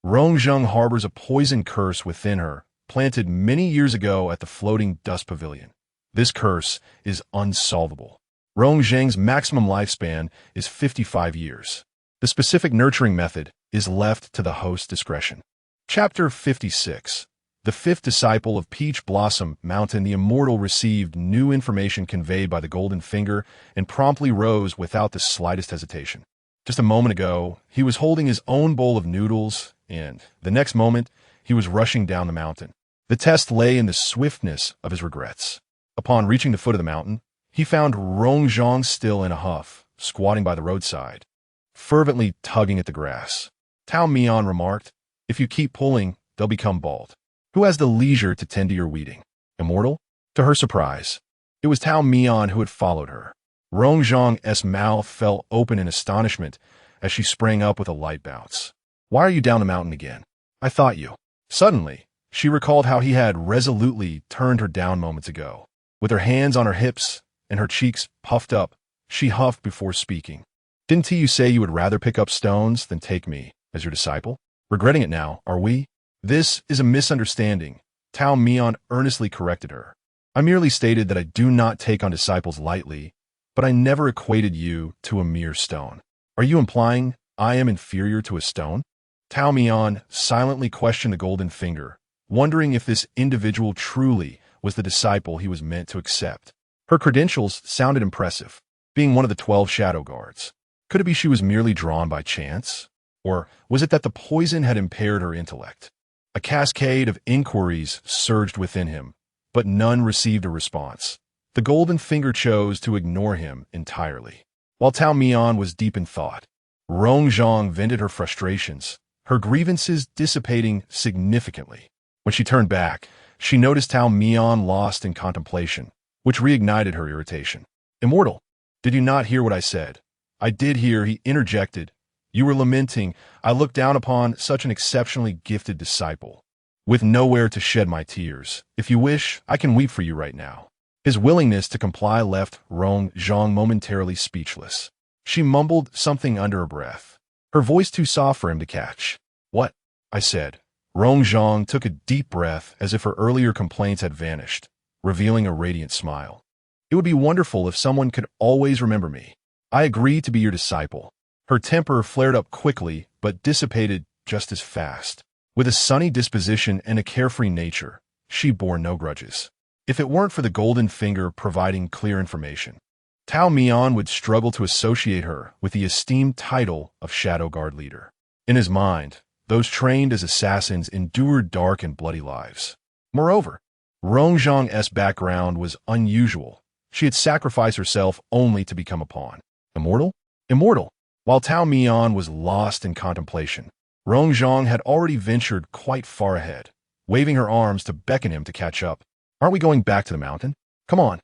Speaker 1: Rong Zheng harbors a poison curse within her, planted many years ago at the floating dust pavilion. This curse is unsolvable. Rong Zheng's maximum lifespan is 55 years. The specific nurturing method is left to the host's discretion. Chapter 56. The fifth disciple of Peach Blossom Mountain, the immortal, received new information conveyed by the Golden Finger and promptly rose without the slightest hesitation. Just a moment ago, he was holding his own bowl of noodles, and the next moment, he was rushing down the mountain. The test lay in the swiftness of his regrets. Upon reaching the foot of the mountain, he found Rong Zheng still in a huff, squatting by the roadside, fervently tugging at the grass. Tao Mian remarked, "If you keep pulling, they'll become bald. Who has the leisure to tend to your weeding? Immortal?" To her surprise, it was Tao Mian who had followed her. Rong Zheng's mouth fell open in astonishment as she sprang up with a light bounce. "Why are you down the mountain again? I thought you." Suddenly, she recalled how he had resolutely turned her down moments ago. With her hands on her hips and her cheeks puffed up, she huffed before speaking. "Didn't you say you would rather pick up stones than take me as your disciple? Regretting it now, are we?" "This is a misunderstanding," Tao Mian earnestly corrected her. "I merely stated that I do not take on disciples lightly, but I never equated you to a mere stone. Are you implying I am inferior to a stone?" Tao Mian silently questioned the Golden Finger, wondering if this individual truly was the disciple he was meant to accept. Her credentials sounded impressive, being one of the 12 Shadow Guards. Could it be she was merely drawn by chance? Or was it that the poison had impaired her intellect? A cascade of inquiries surged within him, but none received a response. The Golden Finger chose to ignore him entirely. While Tao Mian was deep in thought, Rong Zheng vented her frustrations, her grievances dissipating significantly. When she turned back, she noticed Tao Mian lost in contemplation, which reignited her irritation. "Immortal, did you not hear what I said?" "I did hear," he interjected. "You were lamenting, I looked down upon such an exceptionally gifted disciple, with nowhere to shed my tears. If you wish, I can weep for you right now." His willingness to comply left Rong Zheng momentarily speechless. She mumbled something under her breath, her voice too soft for him to catch. "What?" I said. Rong Zheng took a deep breath as if her earlier complaints had vanished, revealing a radiant smile. "It would be wonderful if someone could always remember me. I agree to be your disciple." Her temper flared up quickly, but dissipated just as fast. With a sunny disposition and a carefree nature, she bore no grudges. If it weren't for the Golden Finger providing clear information, Tao Mian would struggle to associate her with the esteemed title of Shadow Guard leader. In his mind, those trained as assassins endured dark and bloody lives. Moreover, Rong Zheng's background was unusual. She had sacrificed herself only to become a pawn. Immortal? Immortal! While Tao Mian was lost in contemplation, Rong Zheng had already ventured quite far ahead, waving her arms to beckon him to catch up. "Aren't we going back to the mountain? Come on."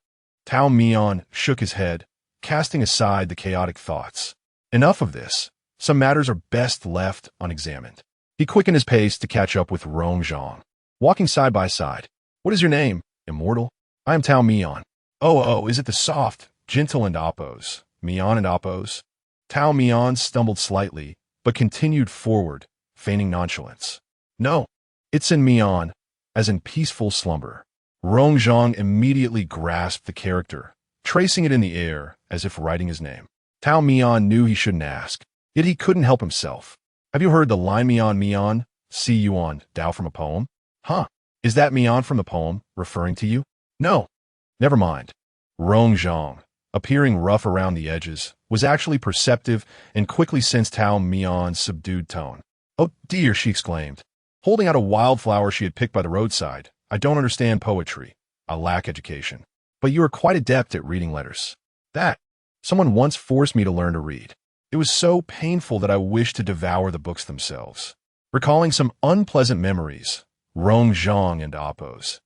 Speaker 1: Tao Mian shook his head, casting aside the chaotic thoughts. "Enough of this. Some matters are best left unexamined." He quickened his pace to catch up with Rong Zheng, walking side by side. "What is your name, Immortal?" "I am Tao Mian." Oh, is it the soft, gentle and Appos? Mian and Appos?" Tao Mian stumbled slightly, but continued forward, feigning nonchalance. "No, it's in Mian, as in peaceful slumber." Rong Zheng immediately grasped the character, tracing it in the air as if writing his name. Tao Mian knew he shouldn't ask, yet he couldn't help himself. "Have you heard the line Mian, see you on Tao from a poem?" "Huh, is that Mian from the poem referring to you?" "No." "Never mind." Rong Zheng, appearing rough around the edges, was actually perceptive and quickly sensed Tao Mion's subdued tone. "Oh dear," she exclaimed, holding out a wildflower she had picked by the roadside. "I don't understand poetry. I lack education. But you are quite adept at reading letters." "That. Someone once forced me to learn to read. It was so painful that I wished to devour the books themselves." Recalling some unpleasant memories, Rong Zhang and Appo's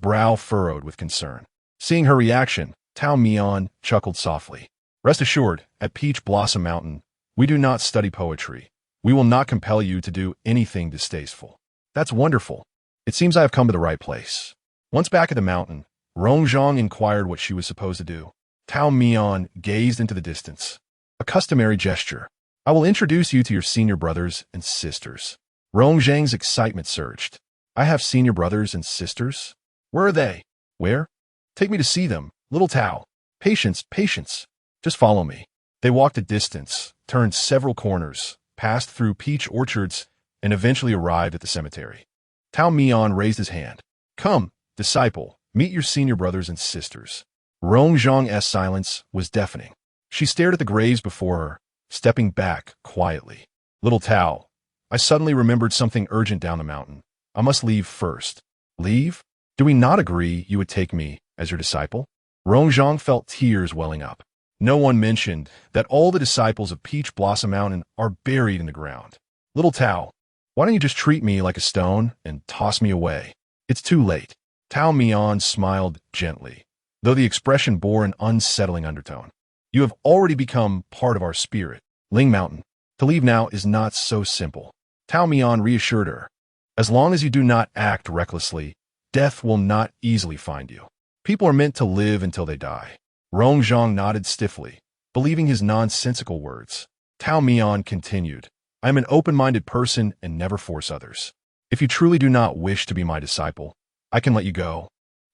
Speaker 1: brow furrowed with concern. Seeing her reaction, Tao Mian chuckled softly. "Rest assured, at Peach Blossom Mountain, we do not study poetry. We will not compel you to do anything distasteful." "That's wonderful. It seems I have come to the right place." Once back at the mountain, Rong Zhang inquired what she was supposed to do. Tao Mian gazed into the distance. A customary gesture. "I will introduce you to your senior brothers and sisters." Rong Zhang's excitement surged. "I have senior brothers and sisters? Where are they?" "Where? Take me to see them, little Tao." "Patience, patience. Just follow me." They walked a distance, turned several corners, passed through peach orchards, and eventually arrived at the cemetery. Tao Mian raised his hand. "Come, disciple, meet your senior brothers and sisters." Rong Zhang's silence was deafening. She stared at the graves before her, stepping back quietly. "Little Tao, I suddenly remembered something urgent down the mountain. I must leave first." "Leave? Do we not agree you would take me as your disciple?" Rong Zhang felt tears welling up. No one mentioned that all the disciples of Peach Blossom Mountain are buried in the ground. "Little Tao, why don't you just treat me like a stone and toss me away? It's too late." Tao Mian smiled gently, though the expression bore an unsettling undertone. "You have already become part of our spirit, Ling Mountain. To leave now is not so simple." Tao Mian reassured her. "As long as you do not act recklessly, death will not easily find you. People are meant to live until they die." Rong Zhang nodded stiffly, believing his nonsensical words. Tao Mian continued, "I am an open-minded person and never force others. If you truly do not wish to be my disciple, I can let you go.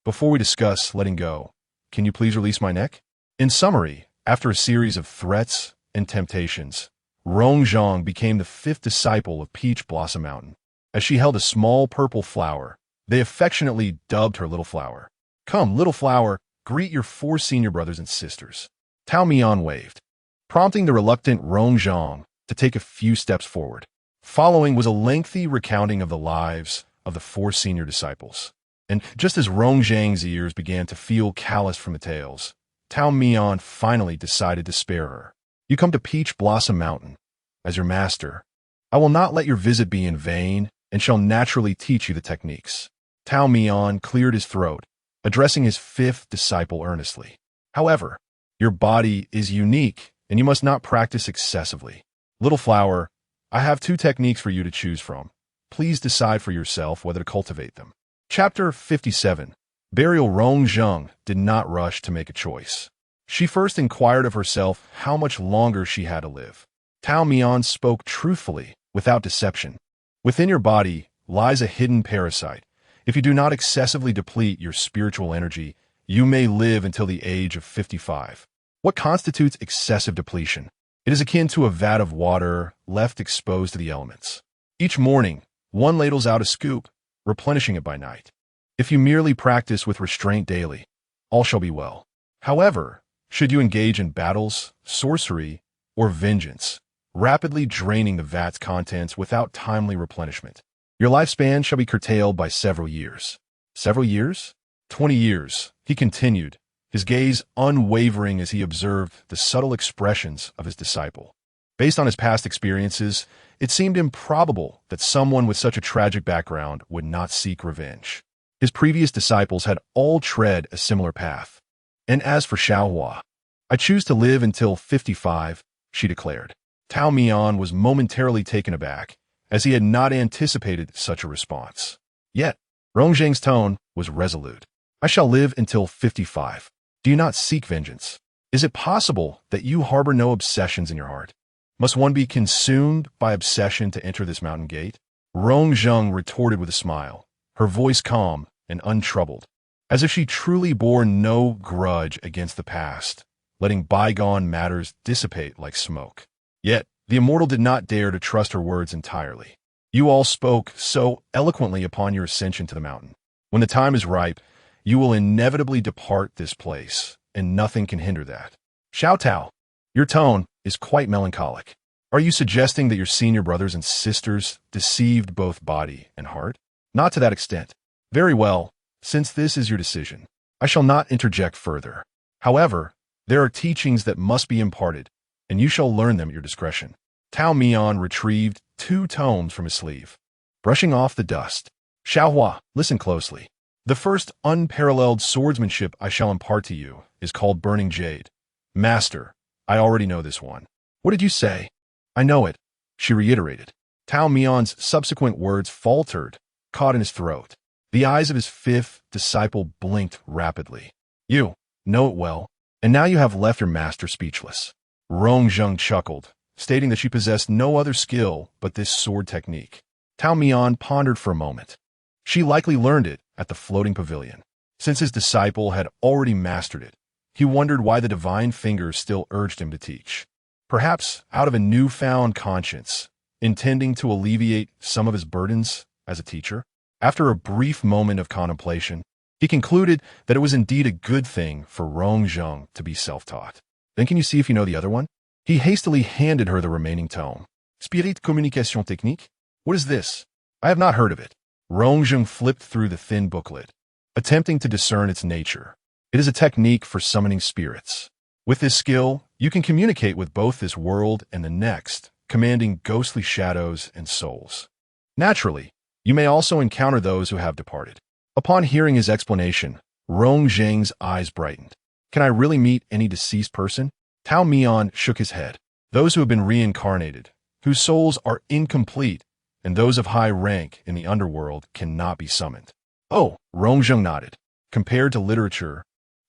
Speaker 1: Before we discuss letting go, can you please release my neck?" In summary, after a series of threats and temptations, Rong Zhang became the fifth disciple of Peach Blossom Mountain. As she held a small purple flower, they affectionately dubbed her Little Flower. "Come, Little Flower, greet your 4 senior brothers and sisters." Tao Mian waved, prompting the reluctant Rong Zhang to take a few steps forward. Following was a lengthy recounting of the lives of the 4 senior disciples. And just as Rong Zhang's ears began to feel calloused from the tales, Tao Mian finally decided to spare her. "You come to Peach Blossom Mountain as your master. I will not let your visit be in vain and shall naturally teach you the techniques." Tao Mian cleared his throat, addressing his 5th disciple earnestly. "However, your body is unique and you must not practice excessively. Little Flower, I have 2 techniques for you to choose from. Please decide for yourself whether to cultivate them." Chapter 57. Burial. Rong Zhang did not rush to make a choice. She first inquired of herself how much longer she had to live. Tao Mian spoke truthfully, without deception. "Within your body lies a hidden parasite. If you do not excessively deplete your spiritual energy, you may live until the age of 55. What constitutes excessive depletion? It is akin to a vat of water left exposed to the elements. Each morning, one ladles out a scoop, replenishing it by night. If you merely practice with restraint daily, all shall be well. However, should you engage in battles, sorcery, or vengeance, rapidly draining the vat's contents without timely replenishment, your lifespan shall be curtailed by several years." "Several years?" 20 years, he continued, his gaze unwavering as he observed the subtle expressions of his disciple. Based on his past experiences, it seemed improbable that someone with such a tragic background would not seek revenge. His previous disciples had all tread a similar path. "And as for Xiaohua, I choose to live until 55, she declared. Tao Mian was momentarily taken aback, as he had not anticipated such a response. Yet, Rong Zhang's tone was resolute. "I shall live until 55. Do you not seek vengeance? Is it possible that you harbor no obsessions in your heart? Must one be consumed by obsession to enter this mountain gate?" Rong Zhang retorted with a smile, her voice calm and untroubled, as if she truly bore no grudge against the past, letting bygone matters dissipate like smoke. Yet, the immortal did not dare to trust her words entirely. "You all spoke so eloquently upon your ascension to the mountain. When the time is ripe, you will inevitably depart this place, and nothing can hinder that. Xiao Tao, your tone is quite melancholic. Are you suggesting that your senior brothers and sisters deceived both body and heart? Not to that extent. Very well, since this is your decision, I shall not interject further. However, there are teachings that must be imparted, and you shall learn them at your discretion. Tao Mian retrieved 2 tomes from his sleeve. Brushing off the dust. Xiaohua, listen closely. The first unparalleled swordsmanship I shall impart to you is called Burning Jade. Master, I already know this one. What did you say? I know it, she reiterated. Tao Mian's subsequent words faltered, caught in his throat. The eyes of his 5th disciple blinked rapidly. You know it well, and now you have left your master speechless. Rongzheng chuckled, stating that she possessed no other skill but this sword technique. Tao Mian pondered for a moment. She likely learned it at the floating pavilion. Since his disciple had already mastered it, he wondered why the divine fingers still urged him to teach. Perhaps out of a newfound conscience, intending to alleviate some of his burdens as a teacher. After a brief moment of contemplation, he concluded that it was indeed a good thing for Rongzheng to be self-taught. Then can you see if you know the other one? He hastily handed her the remaining tome. Spirit Communication Technique? What is this? I have not heard of it. Rongzheng flipped through the thin booklet, attempting to discern its nature. It is a technique for summoning spirits. With this skill, you can communicate with both this world and the next, commanding ghostly shadows and souls. Naturally, you may also encounter those who have departed. Upon hearing his explanation, Rongzheng's eyes brightened. Can I really meet any deceased person? Tao Mian shook his head. Those who have been reincarnated, whose souls are incomplete, and those of high rank in the underworld cannot be summoned. Oh, Rongzheng nodded. Compared to literature,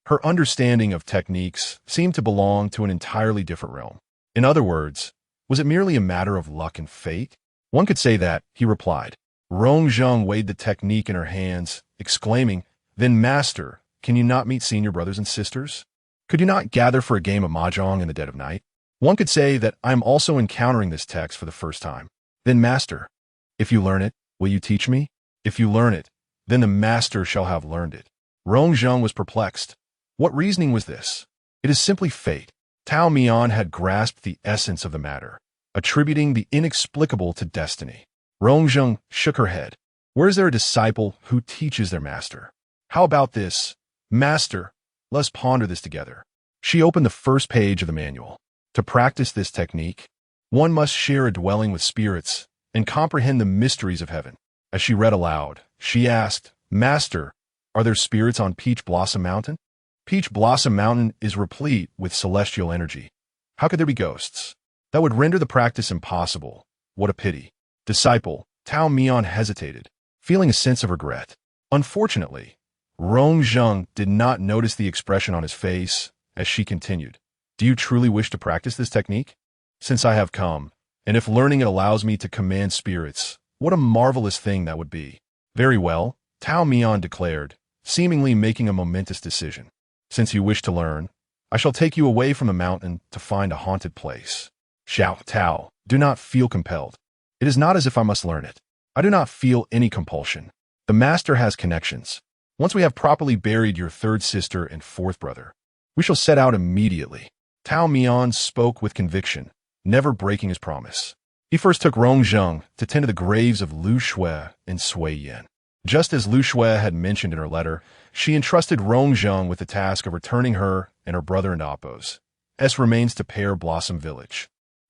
Speaker 1: her understanding of techniques seemed to belong to an entirely different realm. In other words, was it merely a matter of luck and fate? One could say that, he replied. Rongzheng weighed the technique in her hands, exclaiming, Then, Master, can you not meet senior brothers and sisters? Could you not gather for a game of mahjong in the dead of night? One could say that I am also encountering this text for the first time. Then, Master, if you learn it, will you teach me? If you learn it, then the Master shall have learned it. Rongzheng was perplexed. What reasoning was this? It is simply fate. Tao Mian had grasped the essence of the matter, attributing the inexplicable to destiny. Rongzheng shook her head. Where is there a disciple who teaches their master? How about this? Master, let's ponder this together. She opened the first page of the manual. To practice this technique, one must share a dwelling with spirits and comprehend the mysteries of heaven. As she read aloud, she asked, Master, are there spirits on Peach Blossom Mountain? Peach Blossom Mountain is replete with celestial energy. How could there be ghosts? That would render the practice impossible. What a pity. Disciple, Tao Mian hesitated, feeling a sense of regret. Unfortunately, Rongzheng did not notice the expression on his face as she continued. Do you truly wish to practice this technique? Since I have come, and if learning it allows me to command spirits, what a marvelous thing that would be. Very well, Tao Mian declared, seemingly making a momentous decision. Since you wish to learn, I shall take you away from the mountain to find a haunted place. Xiao Tao, do not feel compelled. It is not as if I must learn it. I do not feel any compulsion. The Master has connections. Once we have properly buried your 3rd sister and 4th brother, we shall set out immediately. Tao Mian spoke with conviction, never breaking his promise. He first took Rongzheng to tend to the graves of Lu Shui and Sui Yan. Just as Lu Shui had mentioned in her letter, she entrusted Rongzheng with the task of returning her and her brother and Appo's remains to Pear Blossom Village.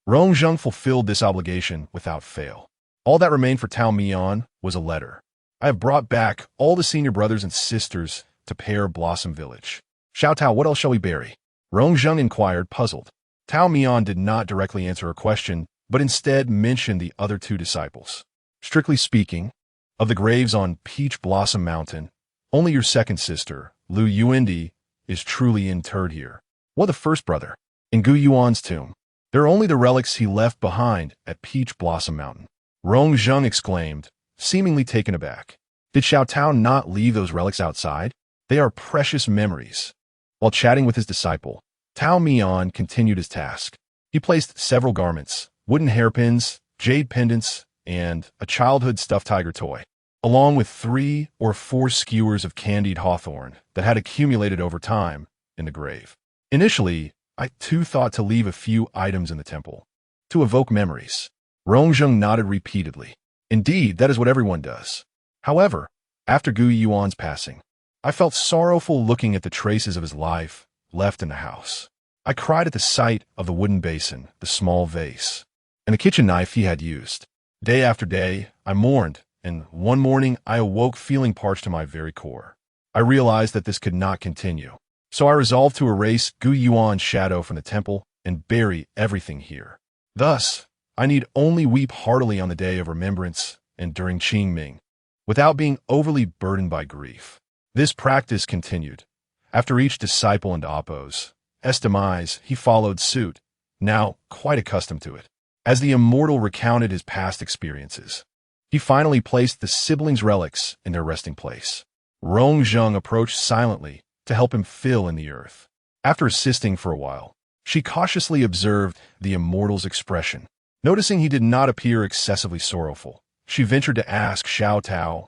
Speaker 1: Rongzheng fulfilled this obligation without fail. All that remained for Tao Mian was a letter. I have brought back all the senior brothers and sisters to Pear Blossom Village. Xiao Tao, what else shall we bury? Rongzheng inquired, puzzled. Tao Mian did not directly answer her question, but instead mentioned the other 2 disciples. Strictly speaking, of the graves on Peach Blossom Mountain, only your 2nd sister, Lu Yuandi, is truly interred here. What the 1st brother? In Gu Yuan's tomb. There are only the relics he left behind at Peach Blossom Mountain. Rongzheng exclaimed, seemingly taken aback. Did Xiao Tao not leave those relics outside? They are precious memories. While chatting with his disciple, Tao Mian continued his task. He placed several garments, wooden hairpins, jade pendants, and a childhood stuffed tiger toy, along with 3 or 4 skewers of candied hawthorn that had accumulated over time, in the grave. Initially, I too thought to leave a few items in the temple, to evoke memories. Rongjung nodded repeatedly. Indeed, that is what everyone does. However, after Gu Yuan's passing, I felt sorrowful looking at the traces of his life left in the house. I cried at the sight of the wooden basin, the small vase, and the kitchen knife he had used. Day after day, I mourned, and one morning I awoke feeling parched to my very core. I realized that this could not continue, so I resolved to erase Gu Yuan's shadow from the temple and bury everything here. Thus, I need only weep heartily on the day of remembrance and during Qingming, without being overly burdened by grief. This practice continued. After each disciple and Appo's demise, he followed suit, now quite accustomed to it. As the immortal recounted his past experiences, he finally placed the siblings' relics in their resting place. Rongjung approached silently to help him fill in the earth. After assisting for a while, she cautiously observed the immortal's expression. Noticing he did not appear excessively sorrowful, she ventured to ask Xiao Tao,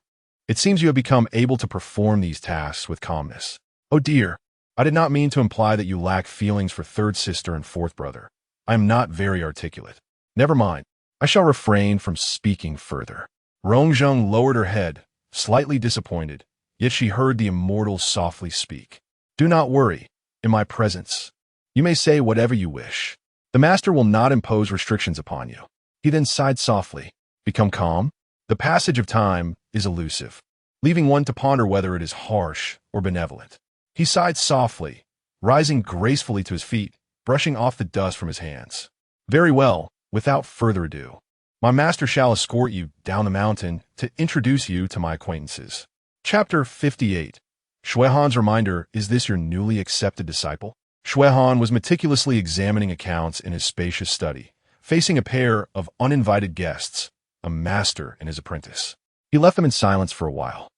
Speaker 1: "It seems you have become able to perform these tasks with calmness." "Oh dear, I did not mean to imply that you lack feelings for third sister and fourth brother. I am not very articulate." "Never mind, I shall refrain from speaking further." Rongjung lowered her head, slightly disappointed, yet she heard the immortal softly speak. "Do not worry, in my presence. You may say whatever you wish. The master will not impose restrictions upon you." He then sighed softly. "Become calm? The passage of time is elusive, leaving one to ponder whether it is harsh or benevolent." He sighed softly, rising gracefully to his feet, brushing off the dust from his hands. "Very well, without further ado, my master shall escort you down the mountain to introduce you to my acquaintances." Chapter 58. Xuehan's reminder, "Is this your newly accepted disciple?" Xuehan was meticulously examining accounts in his spacious study, facing a pair of uninvited guests, a master and his apprentice. He left them in silence for a while.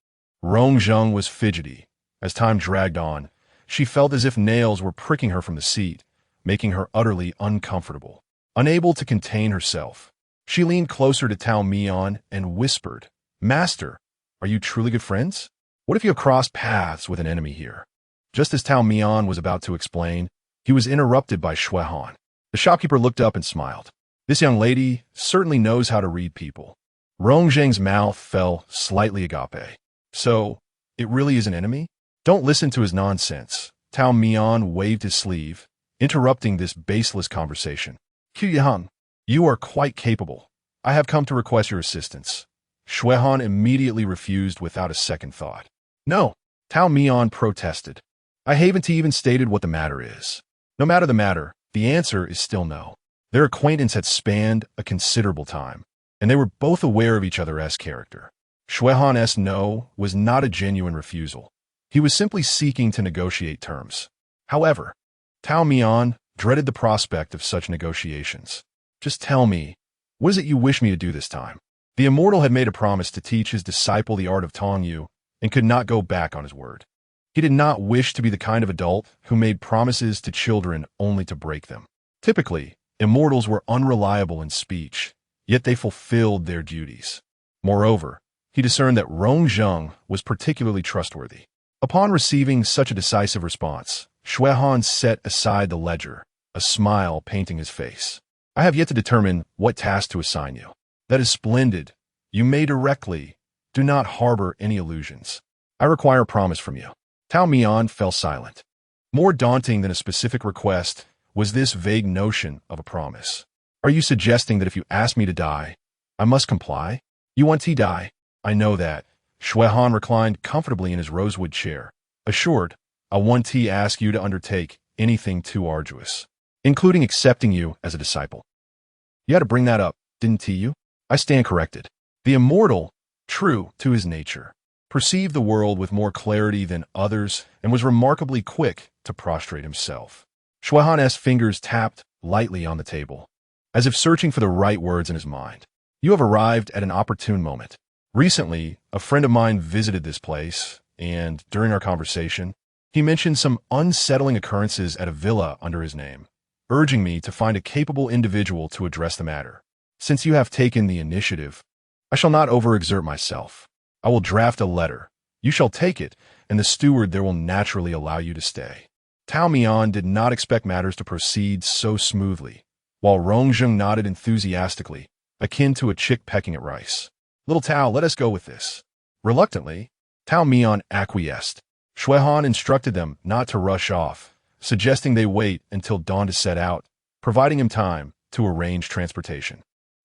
Speaker 1: Rongjung was fidgety. As time dragged on, she felt as if nails were pricking her from the seat, making her utterly uncomfortable. Unable to contain herself, she leaned closer to Tao Mian and whispered, "Master, are you truly good friends? What if you have crossed paths with an enemy here?" Just as Tao Mian was about to explain, he was interrupted by Xuehan. The shopkeeper looked up and smiled. This young lady certainly knows how to read people. Rongjung's mouth fell slightly agape. "So, it really is an enemy?" "Don't listen to his nonsense." Tao Mian waved his sleeve, interrupting this baseless conversation. "Qiyang, you are quite capable. I have come to request your assistance." Xuehan immediately refused without a second thought. "No," Tao Mian protested. "I haven't even stated what the matter is." "No matter the matter, the answer is still no." Their acquaintance had spanned a considerable time, and they were both aware of each other's character. Xuehan's no was not a genuine refusal. He was simply seeking to negotiate terms. However, Tao Mian dreaded the prospect of such negotiations. "Just tell me, what is it you wish me to do this time?" The immortal had made a promise to teach his disciple the art of Tongyu and could not go back on his word. He did not wish to be the kind of adult who made promises to children only to break them. Typically, immortals were unreliable in speech, yet they fulfilled their duties. Moreover, he discerned that Rongjung was particularly trustworthy. Upon receiving such a decisive response, Xuehan set aside the ledger, a smile painting his face. "I have yet to determine what task to assign you." "That is splendid. You may directly. Do not harbor any illusions. I require a promise from you." Tao Mian fell silent. More daunting than a specific request was this vague notion of a promise. "Are you suggesting that if you ask me to die, I must comply?" "You want to die. I know that." Xuehan reclined comfortably in his rosewood chair. "Assured, I want to ask you to undertake anything too arduous, including accepting you as a disciple." "You had to bring that up, didn't you?" "I stand corrected." The immortal, true to his nature, perceived the world with more clarity than others and was remarkably quick to prostrate himself. Xuehan's fingers tapped lightly on the table, as if searching for the right words in his mind. "You have arrived at an opportune moment. Recently, a friend of mine visited this place, and during our conversation, he mentioned some unsettling occurrences at a villa under his name, urging me to find a capable individual to address the matter. Since you have taken the initiative, I shall not overexert myself. I will draft a letter. You shall take it, and the steward there will naturally allow you to stay." Tao Mian did not expect matters to proceed so smoothly, while Rongjung nodded enthusiastically, akin to a chick pecking at rice. Little Tao, let us go with this. Reluctantly, Tao Mian acquiesced. Xuehan instructed them not to rush off, suggesting they wait until dawn to set out, providing him time to arrange transportation.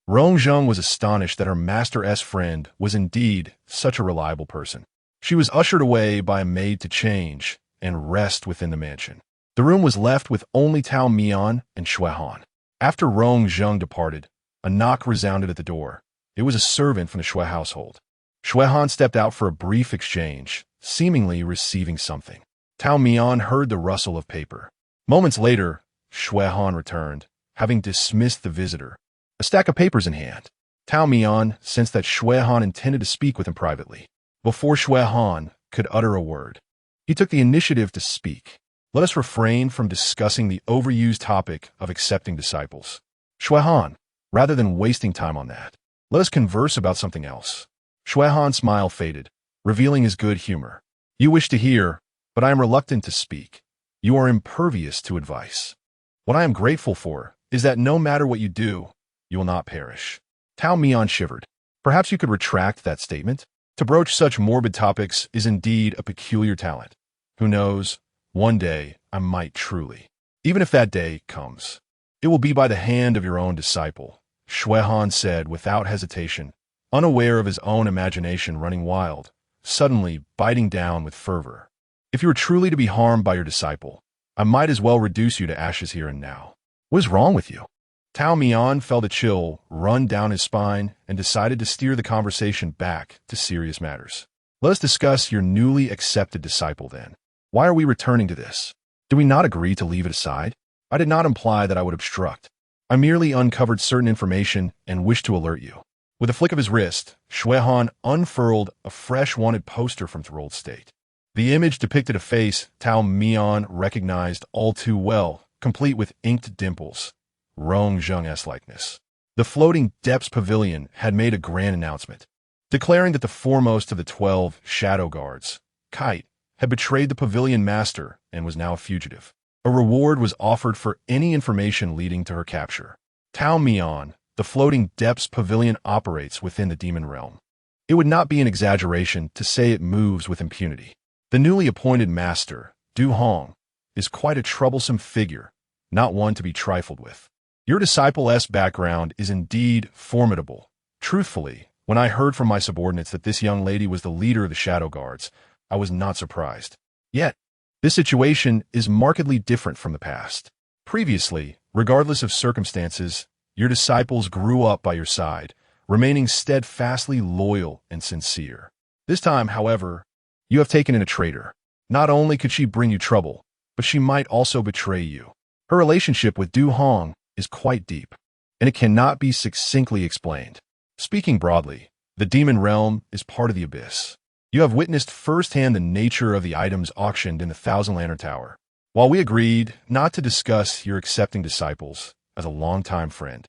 Speaker 1: Rongjung was astonished that her master-s friend was indeed such a reliable person. She was ushered away by a maid to change and rest within the mansion. The room was left with only Tao Mian and Xuehan. After Rongjung departed, a knock resounded at the door. It was a servant from the Xue household. Xuehan stepped out for a brief exchange, seemingly receiving something. Tao Mian heard the rustle of paper. Moments later, Xuehan returned, having dismissed the visitor, a stack of papers in hand. Tao Mian sensed that Xuehan intended to speak with him privately. Before Xuehan could utter a word, he took the initiative to speak. Let us refrain from discussing the overused topic of accepting disciples. Xuehan, rather than wasting time on that, let us converse about something else. Xuehan's smile faded, revealing his good humor. You wish to hear, but I am reluctant to speak. You are impervious to advice. What I am grateful for is that no matter what you do, you will not perish. Tao Mian shivered. Perhaps you could retract that statement? To broach such morbid topics is indeed a peculiar talent. Who knows, one day I might truly. Even if that day comes, it will be by the hand of your own disciple, Xuehan said without hesitation, unaware of his own imagination running wild, suddenly biting down with fervor. If you are truly to be harmed by your disciple, I might as well reduce you to ashes here and now. What is wrong with you? Tao Mian felt a chill run down his spine and decided to steer the conversation back to serious matters. Let us discuss your newly accepted disciple then. Why are we returning to this? Do we not agree to leave it aside? I did not imply that I would obstruct. I merely uncovered certain information and wished to alert you. With a flick of his wrist, Xuehan unfurled a fresh wanted poster from Throld State. The image depicted a face Tao Mian recognized all too well, complete with inked dimples. Rongjung's likeness. The floating depths pavilion had made a grand announcement, declaring that the foremost of the 12 shadow guards, Kite, had betrayed the pavilion master and was now a fugitive. A reward was offered for any information leading to her capture. Tao Mian, the floating depths pavilion operates within the demon realm. It would not be an exaggeration to say it moves with impunity. The newly appointed master, Du Hong, is quite a troublesome figure, not one to be trifled with. Your disciple's background is indeed formidable. Truthfully, when I heard from my subordinates that this young lady was the leader of the Shadow Guards, I was not surprised. Yet, this situation is markedly different from the past. Previously, regardless of circumstances, your disciples grew up by your side, remaining steadfastly loyal and sincere. This time, however, you have taken in a traitor. Not only could she bring you trouble, but she might also betray you. Her relationship with Du Hong is quite deep, and it cannot be succinctly explained. Speaking broadly, the demon realm is part of the abyss. You have witnessed firsthand the nature of the items auctioned in the Thousand Lantern Tower. While we agreed not to discuss your accepting disciples as a longtime friend,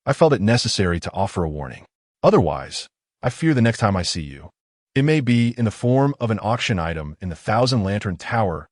Speaker 1: I felt it necessary to offer a warning. Otherwise, I fear the next time I see you, it may be in the form of an auction item in the Thousand Lantern Tower's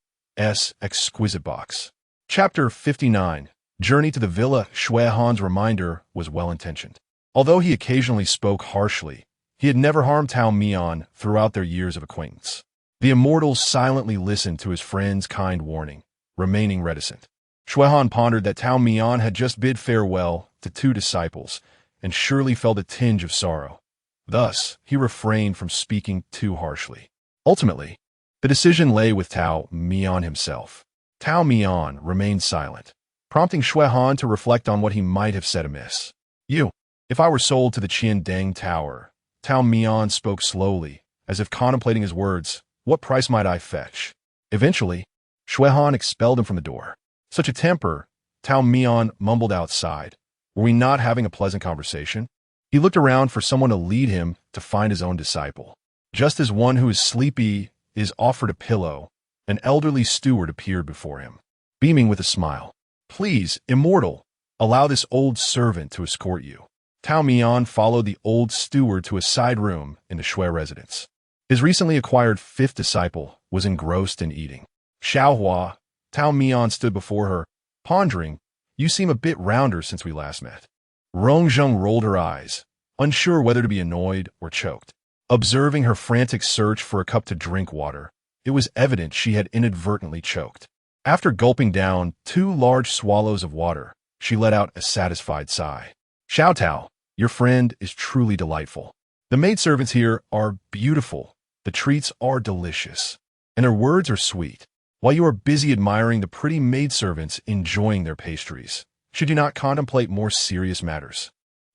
Speaker 1: exquisite box. Chapter 59. Journey to the Villa. Xuehan's reminder was well-intentioned. Although he occasionally spoke harshly, he had never harmed Tao Mian throughout their years of acquaintance. The immortal silently listened to his friend's kind warning, remaining reticent. Xuehan pondered that Tao Mian had just bid farewell to 2 disciples, and surely felt a tinge of sorrow. Thus, he refrained from speaking too harshly. Ultimately, the decision lay with Tao Mian himself. Tao Mian remained silent, prompting Xuehan to reflect on what he might have said amiss. If I were sold to the Qiandang Tower, Tao Mian spoke slowly, as if contemplating his words, what price might I fetch? Eventually, Xuehan expelled him from the door. Such a temper, Tao Mian mumbled outside. Were we not having a pleasant conversation? He looked around for someone to lead him to find his own disciple. Just as one who is sleepy is offered a pillow, an elderly steward appeared before him, beaming with a smile. Please, immortal, allow this old servant to escort you. Tao Mian followed the old steward to a side room in the Xue residence. His recently acquired 5th disciple was engrossed in eating. Xiaohua, Tao Mian stood before her, pondering. You seem a bit rounder since we last met. Rongzheng rolled her eyes, unsure whether to be annoyed or choked. Observing her frantic search for a cup to drink water, it was evident she had inadvertently choked. After gulping down 2 large swallows of water, she let out a satisfied sigh. Xiao Tao, your friend is truly delightful. The maidservants here are beautiful, the treats are delicious, and their words are sweet. While you are busy admiring the pretty maidservants enjoying their pastries, should you not contemplate more serious matters?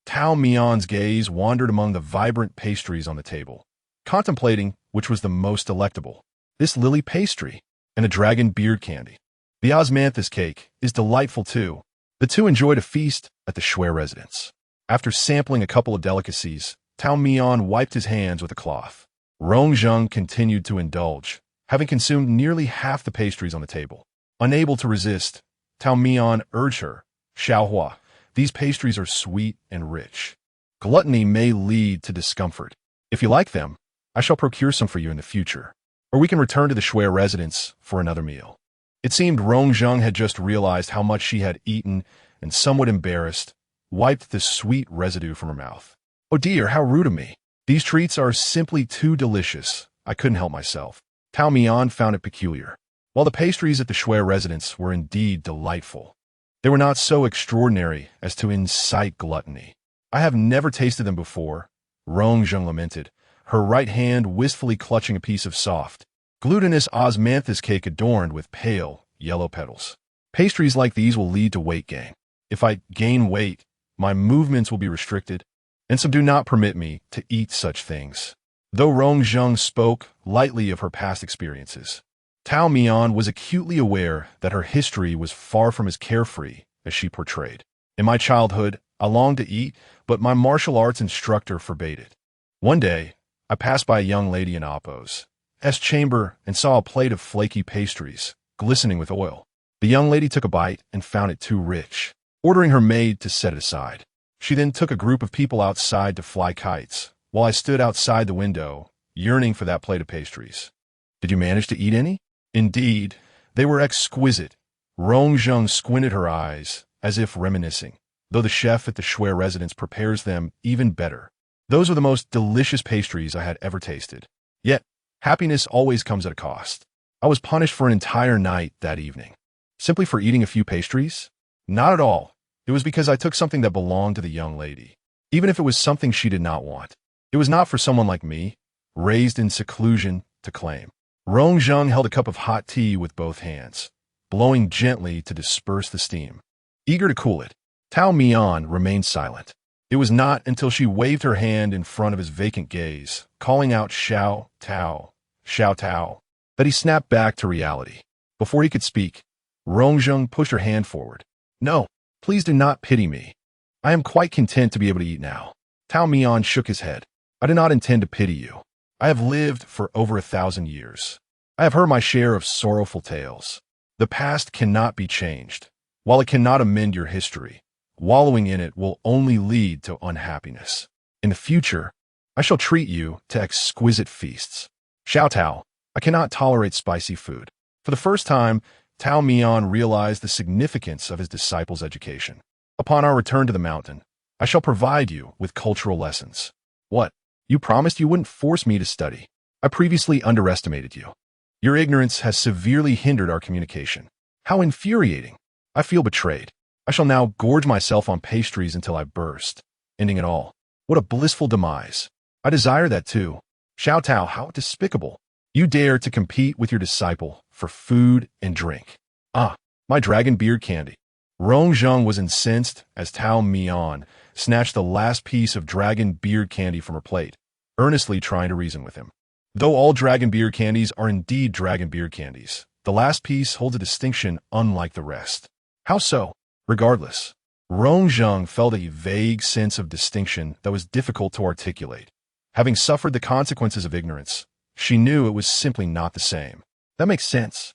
Speaker 1: Tao Mian's gaze wandered among the vibrant pastries on the table, contemplating which was the most delectable. This lily pastry and the dragon beard candy. The osmanthus cake is delightful too. The two enjoyed a feast at the Shui residence. After sampling a couple of delicacies, Tao Mian wiped his hands with a cloth. Rongzheng continued to indulge, having consumed nearly half the pastries on the table. Unable to resist, Tao Mian urged her, Xiaohua, these pastries are sweet and rich. Gluttony may lead to discomfort. If you like them, I shall procure some for you in the future, or we can return to the Shui residence for another meal. It seemed Rongzheng had just realized how much she had eaten and, somewhat embarrassed, wiped the sweet residue from her mouth. Oh dear, how rude of me. These treats are simply too delicious. I couldn't help myself. Tao Mian found it peculiar. While the pastries at the Shui residence were indeed delightful, they were not so extraordinary as to incite gluttony. I have never tasted them before, Rongzheng lamented, her right hand wistfully clutching a piece of soft, glutinous osmanthus cake adorned with pale, yellow petals. Pastries like these will lead to weight gain. If I gain weight, my movements will be restricted, and some do not permit me to eat such things. Though Rongzheng spoke lightly of her past experiences, Tao Mian was acutely aware that her history was far from as carefree as she portrayed. In my childhood, I longed to eat, but my martial arts instructor forbade it. One day, I passed by a young lady in Appo's chamber and saw a plate of flaky pastries, glistening with oil. The young lady took a bite and found it too rich, ordering her maid to set it aside. She then took a group of people outside to fly kites, while I stood outside the window, yearning for that plate of pastries. Did you manage to eat any? Indeed, they were exquisite. Rongzheng squinted her eyes, as if reminiscing, though the chef at the Shui residence prepares them even better. Those were the most delicious pastries I had ever tasted. Yet, happiness always comes at a cost. I was punished for an entire night that evening. Simply for eating a few pastries? Not at all. It was because I took something that belonged to the young lady, even if it was something she did not want. It was not for someone like me, raised in seclusion, to claim. Rongzheng held a cup of hot tea with both hands, blowing gently to disperse the steam. Eager to cool it, Tao Mian remained silent. It was not until she waved her hand in front of his vacant gaze, calling out Xiao Tao, that he snapped back to reality. Before he could speak, Rongzheng pushed her hand forward. No, please do not pity me. I am quite content to be able to eat now. Tao Mian shook his head. I do not intend to pity you. I have lived for over 1,000 years. I have heard my share of sorrowful tales. The past cannot be changed. While it cannot amend your history, wallowing in it will only lead to unhappiness. In the future, I shall treat you to exquisite feasts. Xiao Tao, I cannot tolerate spicy food. For the first time, Tao Mian realized the significance of his disciple's education. Upon our return to the mountain, I shall provide you with cultural lessons. What? You promised you wouldn't force me to study. I previously underestimated you. Your ignorance has severely hindered our communication. How infuriating. I feel betrayed. I shall now gorge myself on pastries until I burst, ending it all. What a blissful demise. I desire that too. Xiao Tao, how despicable. You dare to compete with your disciple for food and drink. Ah, my dragon beard candy. Rongzheng was incensed as Tao Mian snatched the last piece of dragon beard candy from her plate, earnestly trying to reason with him. Though all dragon beard candies are indeed dragon beard candies, the last piece holds a distinction unlike the rest. How so? Regardless, Rongzheng felt a vague sense of distinction that was difficult to articulate. Having suffered the consequences of ignorance, she knew it was simply not the same. That makes sense.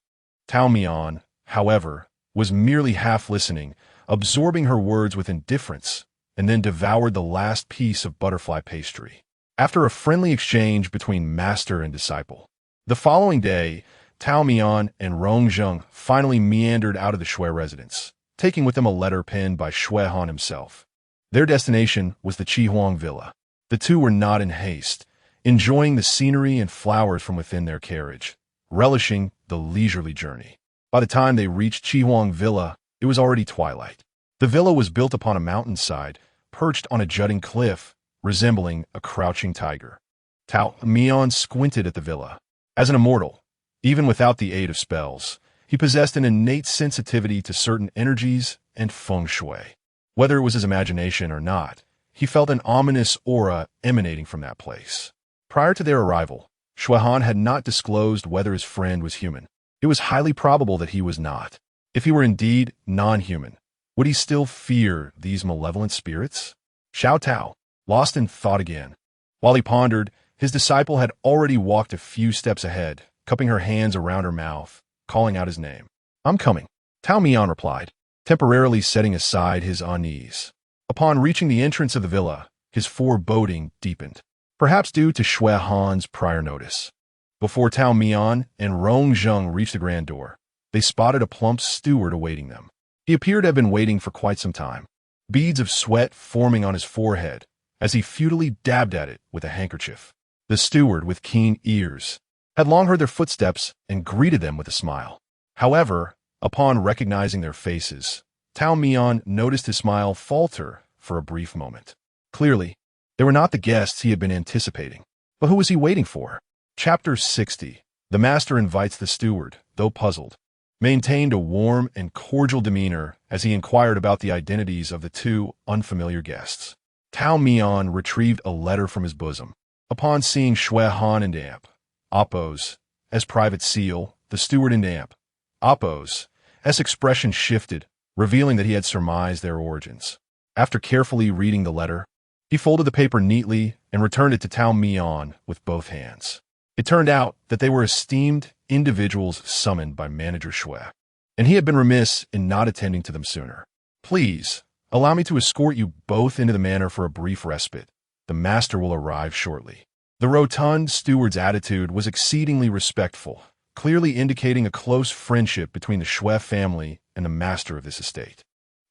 Speaker 1: Tao Mian, however, was merely half listening, absorbing her words with indifference, and then devoured the last piece of butterfly pastry. After a friendly exchange between master and disciple, the following day, Tao Mian and Rong Zheng finally meandered out of the Shui residence, taking with them a letter penned by Shui Han himself. Their destination was the Chihuang Villa. The two were not in haste, enjoying the scenery and flowers from within their carriage, relishing the leisurely journey. By the time they reached Chihuang Villa, it was already twilight. The villa was built upon a mountainside, perched on a jutting cliff, resembling a crouching tiger. Tao Mian squinted at the villa. As an immortal, even without the aid of spells, he possessed an innate sensitivity to certain energies and feng shui. Whether it was his imagination or not, he felt an ominous aura emanating from that place. Prior to their arrival, Shui Han had not disclosed whether his friend was human. It was highly probable that he was not. If he were indeed non-human, would he still fear these malevolent spirits? Xiao Tao, lost in thought again. While he pondered, his disciple had already walked a few steps ahead, cupping her hands around her mouth, calling out his name. "I'm coming," Tao Mian replied, temporarily setting aside his unease. Upon reaching the entrance of the villa, his foreboding deepened, perhaps due to Shui Han's prior notice. Before Tao Mian and Rong Zheng reached the grand door, they spotted a plump steward awaiting them. He appeared to have been waiting for quite some time, beads of sweat forming on his forehead as he futilely dabbed at it with a handkerchief. The steward, with keen ears, had long heard their footsteps and greeted them with a smile. However, upon recognizing their faces, Tao Mian noticed his smile falter for a brief moment. Clearly, they were not the guests he had been anticipating. But who was he waiting for? Chapter 60. The master invites the steward, though puzzled, maintained a warm and cordial demeanor as he inquired about the identities of the two unfamiliar guests. Tao Mian retrieved a letter from his bosom. Upon seeing Shui Han and Amp, Appo's, as private seal, the steward and Amp, Appo's, as expression shifted, revealing that he had surmised their origins. After carefully reading the letter, he folded the paper neatly and returned it to Tao Mian with both hands. It turned out that they were esteemed individuals summoned by Manager Shui, and he had been remiss in not attending to them sooner. "Please, allow me to escort you both into the manor for a brief respite. The master will arrive shortly." The rotund steward's attitude was exceedingly respectful, clearly indicating a close friendship between the Shui family and the master of this estate.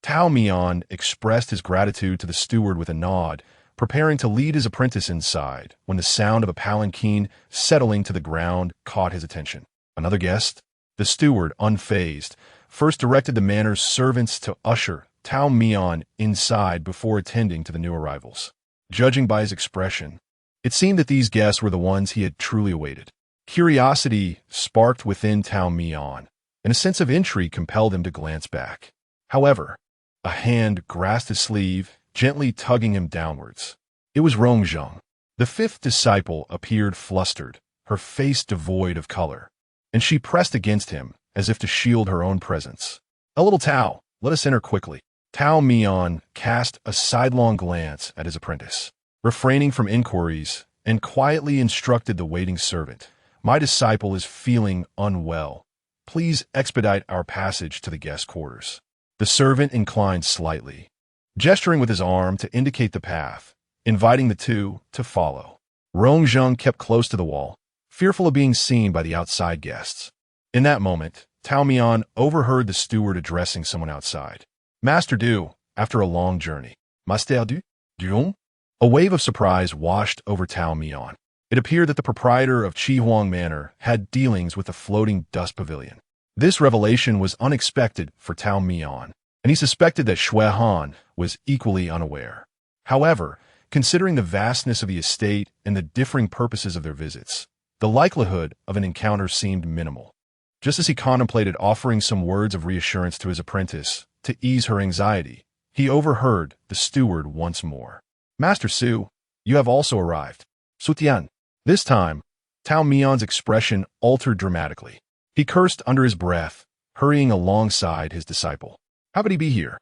Speaker 1: Tao Mian expressed his gratitude to the steward with a nod, preparing to lead his apprentice inside when the sound of a palanquin settling to the ground caught his attention. Another guest? The steward, unfazed, first directed the manor's servants to usher Tao Mian inside before attending to the new arrivals. Judging by his expression, it seemed that these guests were the ones he had truly awaited. Curiosity sparked within Tao Mian, and a sense of intrigue compelled him to glance back. However, a hand grasped his sleeve, gently tugging him downwards. It was Rong Zheng. The fifth disciple appeared flustered, her face devoid of color, and she pressed against him as if to shield her own presence. "A little Tao, let us enter quickly." Tao Mian cast a sidelong glance at his apprentice, refraining from inquiries, and quietly instructed the waiting servant, "My disciple is feeling unwell. Please expedite our passage to the guest quarters." The servant inclined slightly, gesturing with his arm to indicate the path, inviting the two to follow. Rong Zheng kept close to the wall, fearful of being seen by the outside guests. In that moment, Tao Mian overheard the steward addressing someone outside. "Master Du, after a long journey." "Master Du? Duong?" A wave of surprise washed over Tao Mian. It appeared that the proprietor of Chihuang Manor had dealings with the floating dust pavilion. This revelation was unexpected for Tao Mian, and he suspected that Shui Han was equally unaware. However, considering the vastness of the estate and the differing purposes of their visits, the likelihood of an encounter seemed minimal. Just as he contemplated offering some words of reassurance to his apprentice to ease her anxiety, he overheard the steward once more. "Master Su, you have also arrived." "Sutian." This time, Tao Mian's expression altered dramatically. He cursed under his breath, hurrying alongside his disciple. How could he be here?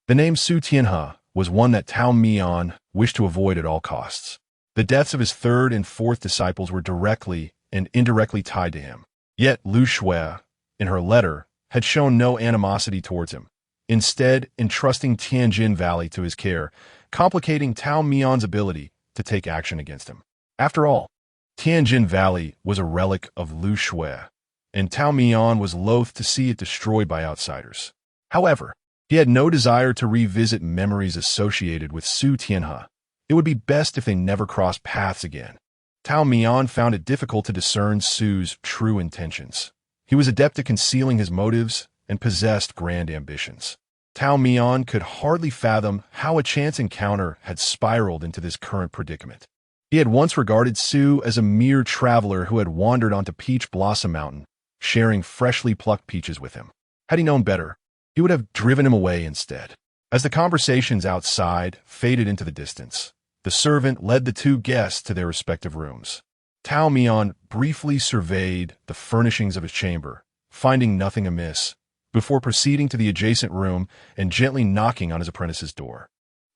Speaker 1: The name Su Tianhe was one that Tao Mian wished to avoid at all costs. The deaths of his third and fourth disciples were directly and indirectly tied to him. Yet Lu Shui, in her letter, had shown no animosity towards him, instead entrusting Tianjin Valley to his care, complicating Tao Mian's ability to take action against him. After all, Tianjin Valley was a relic of Lu Shui, and Tao Mian was loath to see it destroyed by outsiders. However, he had no desire to revisit memories associated with Su Tianhe. It would be best if they never crossed paths again. Tao Mian found it difficult to discern Su's true intentions. He was adept at concealing his motives and possessed grand ambitions. Tao Mian could hardly fathom how a chance encounter had spiraled into this current predicament. He had once regarded Su as a mere traveler who had wandered onto Peach Blossom Mountain, sharing freshly plucked peaches with him. Had he known better, he would have driven him away instead. As the conversations outside faded into the distance, the servant led the two guests to their respective rooms. Tao Mian briefly surveyed the furnishings of his chamber, finding nothing amiss, before proceeding to the adjacent room and gently knocking on his apprentice's door.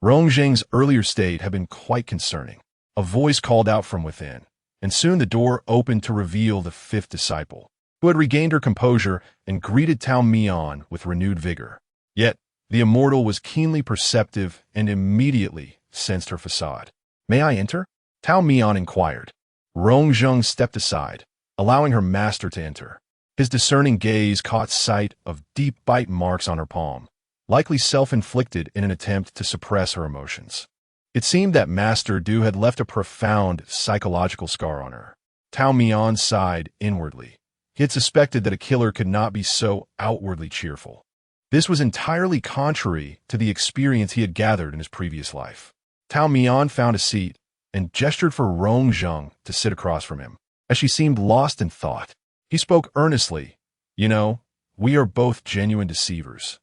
Speaker 1: Rong Zheng's earlier state had been quite concerning. A voice called out from within, and soon the door opened to reveal the fifth disciple, who had regained her composure and greeted Tao Mian with renewed vigor. Yet, the immortal was keenly perceptive and immediately sensed her facade. "May I enter?" Tao Mian inquired. Rong Zheng stepped aside, allowing her master to enter. His discerning gaze caught sight of deep bite marks on her palm, likely self-inflicted in an attempt to suppress her emotions. It seemed that Master Du had left a profound psychological scar on her. Tao Mian sighed inwardly. He had suspected that a killer could not be so outwardly cheerful. This was entirely contrary to the experience he had gathered in his previous life. Tao Mian found a seat and gestured for Rong Zheng to sit across from him. As she seemed lost in thought, he spoke earnestly. "You know, we are both genuine deceivers.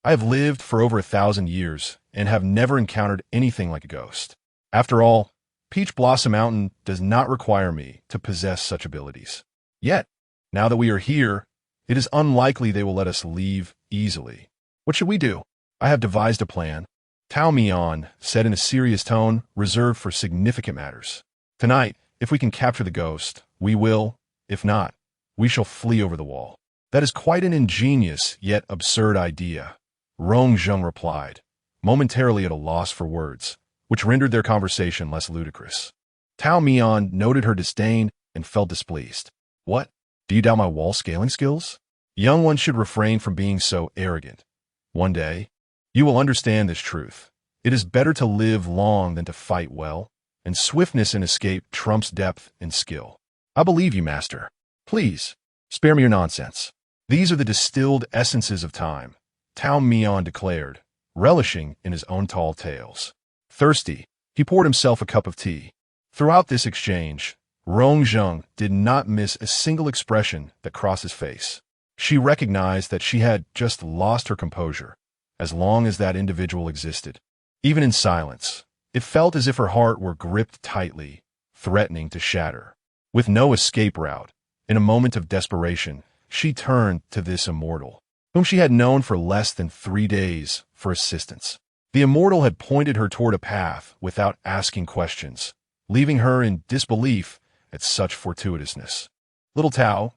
Speaker 1: I have lived for over 1,000 years and have never encountered anything like a ghost. After all, Peach Blossom Mountain does not require me to possess such abilities. Yet, now that we are here, it is unlikely they will let us leave easily. What should we do? I have devised a plan." Tao Mian said in a serious tone reserved for significant matters. "Tonight, if we can capture the ghost, we will. If not, we shall flee over the wall." "That is quite an ingenious yet absurd idea," Rong Zheng replied, momentarily at a loss for words, which rendered their conversation less ludicrous. Tao Mian noted her disdain and felt displeased. "What? Do you doubt my wall-scaling skills? Young ones should refrain from being so arrogant. One day, you will understand this truth. It is better to live long than to fight well, and swiftness in escape trumps depth and skill. I believe you, Master. Please, spare me your nonsense." "These are the distilled essences of time," Tao Mian declared, relishing in his own tall tales. Thirsty, he poured himself a cup of tea. Throughout this exchange, Rong Zheng did not miss a single expression that crossed his face. She recognized that she had just lost her composure, as long as that individual existed. Even in silence, it felt as if her heart were gripped tightly, threatening to shatter. With no escape route, in a moment of desperation, she turned to this immortal, whom she had known for less than 3 days, for assistance. The immortal had pointed her toward a path without asking questions, leaving her in disbelief at such fortuitousness. "Little Tao,"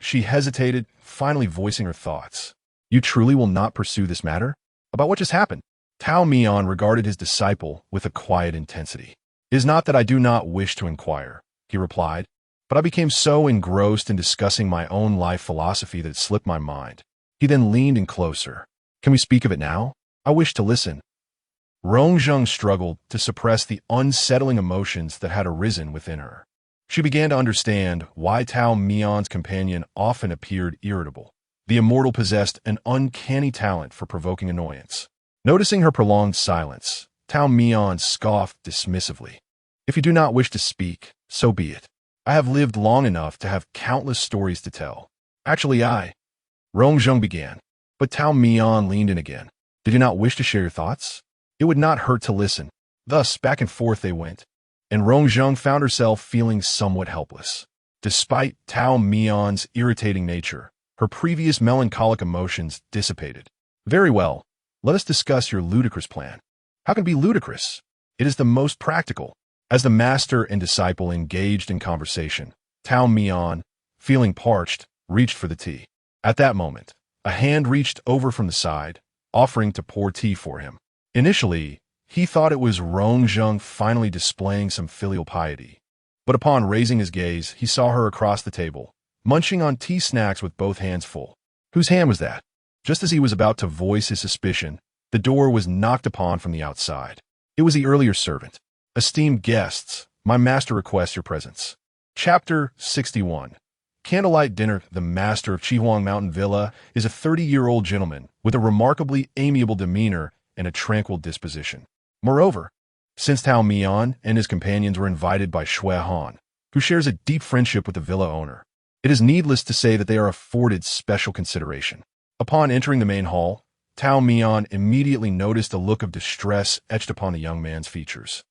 Speaker 1: she hesitated, finally voicing her thoughts. "You truly will not pursue this matter? About what just happened?" Tao Mian regarded his disciple with a quiet intensity. "It is not that I do not wish to inquire," he replied, "but I became so engrossed in discussing my own life philosophy that it slipped my mind." He then leaned in closer. "Can we speak of it now? I wish to listen." Rong Zheng struggled to suppress the unsettling emotions that had arisen within her. She began to understand why Tao Mian's companion often appeared irritable. The immortal possessed an uncanny talent for provoking annoyance. Noticing her prolonged silence, Tao Mian scoffed dismissively. "If you do not wish to speak, so be it. I have lived long enough to have countless stories to tell. Actually, Rong Zheng began, but Tao Mian leaned in again. "Did you not wish to share your thoughts? It would not hurt to listen." Thus, back and forth they went, and Rong Zheng found herself feeling somewhat helpless. Despite Tao Mian's irritating nature, her previous melancholic emotions dissipated. "Very well, let us discuss your ludicrous plan." "How can it be ludicrous? It is the most practical." As the master and disciple engaged in conversation, Tao Mian, feeling parched, reached for the tea. At that moment, a hand reached over from the side, offering to pour tea for him. Initially, he thought it was Rong Zheng finally displaying some filial piety. But upon raising his gaze, he saw her across the table, munching on tea snacks with both hands full. Whose hand was that? Just as he was about to voice his suspicion, the door was knocked upon from the outside. It was the earlier servant. Esteemed guests, my master requests your presence. Chapter 61. Candlelight Dinner. The master of Chihuang Mountain Villa is a 30-year-old gentleman with a remarkably amiable demeanor and a tranquil disposition. Moreover, since Tao Mian and his companions were invited by Shui Han, who shares a deep friendship with the villa owner, it is needless to say that they are afforded special consideration. Upon entering the main hall, Tao Mian immediately noticed a look of distress etched upon the young man's features,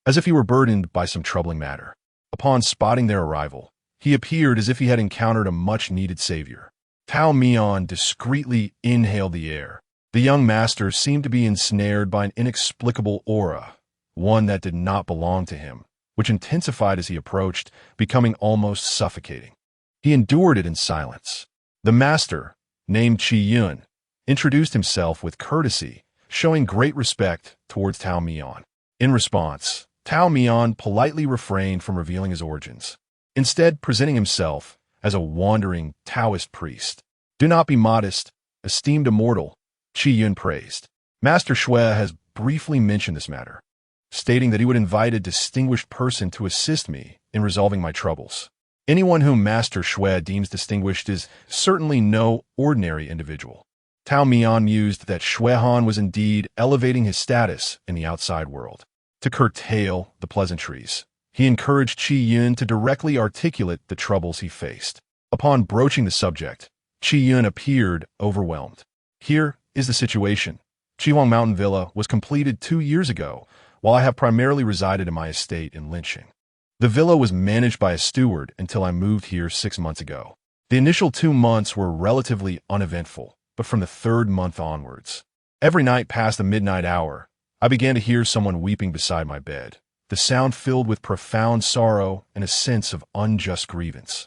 Speaker 1: as if he were burdened by some troubling matter. Upon spotting their arrival, he appeared as if he had encountered a much-needed savior. Tao Mian discreetly inhaled the air. The young master seemed to be ensnared by an inexplicable aura, one that did not belong to him, which intensified as he approached, becoming almost suffocating. He endured it in silence. The master, named Qi Yun, introduced himself with courtesy, showing great respect towards Tao Mian. In response, Tao Mian politely refrained from revealing his origins, instead presenting himself as a wandering Taoist priest. Do not be modest, esteemed immortal, Qi Yun praised. Master Shui has briefly mentioned this matter, stating that he would invite a distinguished person to assist me in resolving my troubles. Anyone whom Master Shui deems distinguished is certainly no ordinary individual. Tao Mian mused that Shui Han was indeed elevating his status in the outside world. To curtail the pleasantries, he encouraged Qi Yun to directly articulate the troubles he faced. Upon broaching the subject, Qi Yun appeared overwhelmed. Here is the situation. Chihuang Mountain Villa was completed 2 years ago, while I have primarily resided in my estate in Linqing. The villa was managed by a steward until I moved here 6 months ago. The initial 2 months were relatively uneventful, but from the 3rd month onwards, every night past the midnight hour, I began to hear someone weeping beside my bed, the sound filled with profound sorrow and a sense of unjust grievance.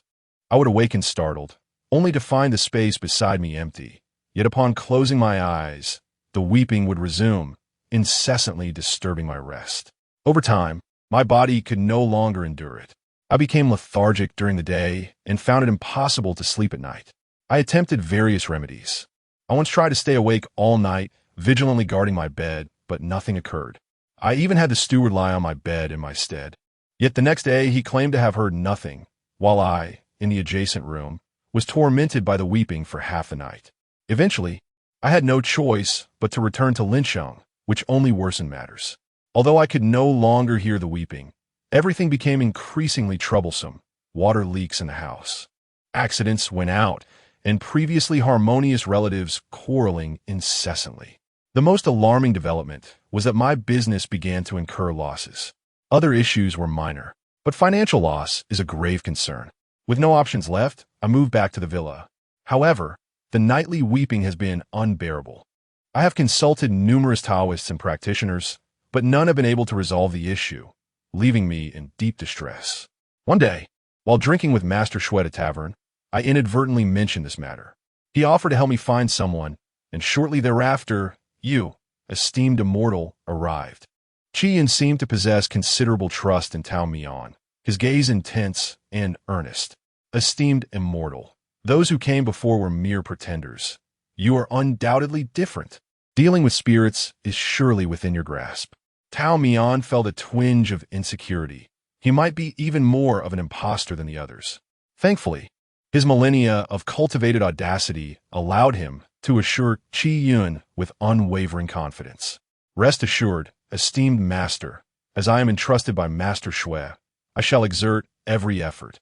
Speaker 1: I would awaken startled, only to find the space beside me empty, yet upon closing my eyes, the weeping would resume, incessantly disturbing my rest. Over time, my body could no longer endure it. I became lethargic during the day and found it impossible to sleep at night. I attempted various remedies. I once tried to stay awake all night, vigilantly guarding my bed, but nothing occurred. I even had the steward lie on my bed in my stead. Yet the next day he claimed to have heard nothing, while I, in the adjacent room, was tormented by the weeping for half the night. Eventually, I had no choice but to return to Linqiang, which only worsened matters. Although I could no longer hear the weeping, everything became increasingly troublesome. Water leaks in the house, accidents went out, and previously harmonious relatives quarreling incessantly. The most alarming development was that my business began to incur losses. Other issues were minor, but financial loss is a grave concern. With no options left, I moved back to the villa. However, the nightly weeping has been unbearable. I have consulted numerous Taoists and practitioners, but none have been able to resolve the issue, leaving me in deep distress. One day, while drinking with Master Shui at a tavern, I inadvertently mentioned this matter. He offered to help me find someone, and shortly thereafter, you, esteemed immortal, arrived. Qi Yun seemed to possess considerable trust in Tao Mian, his gaze intense and earnest. Esteemed immortal, those who came before were mere pretenders. You are undoubtedly different. Dealing with spirits is surely within your grasp. Tao Mian felt a twinge of insecurity. He might be even more of an imposter than the others. Thankfully, his millennia of cultivated audacity allowed him to assure Qi Yun with unwavering confidence. Rest assured, esteemed master, as I am entrusted by Master Shui, I shall exert every effort.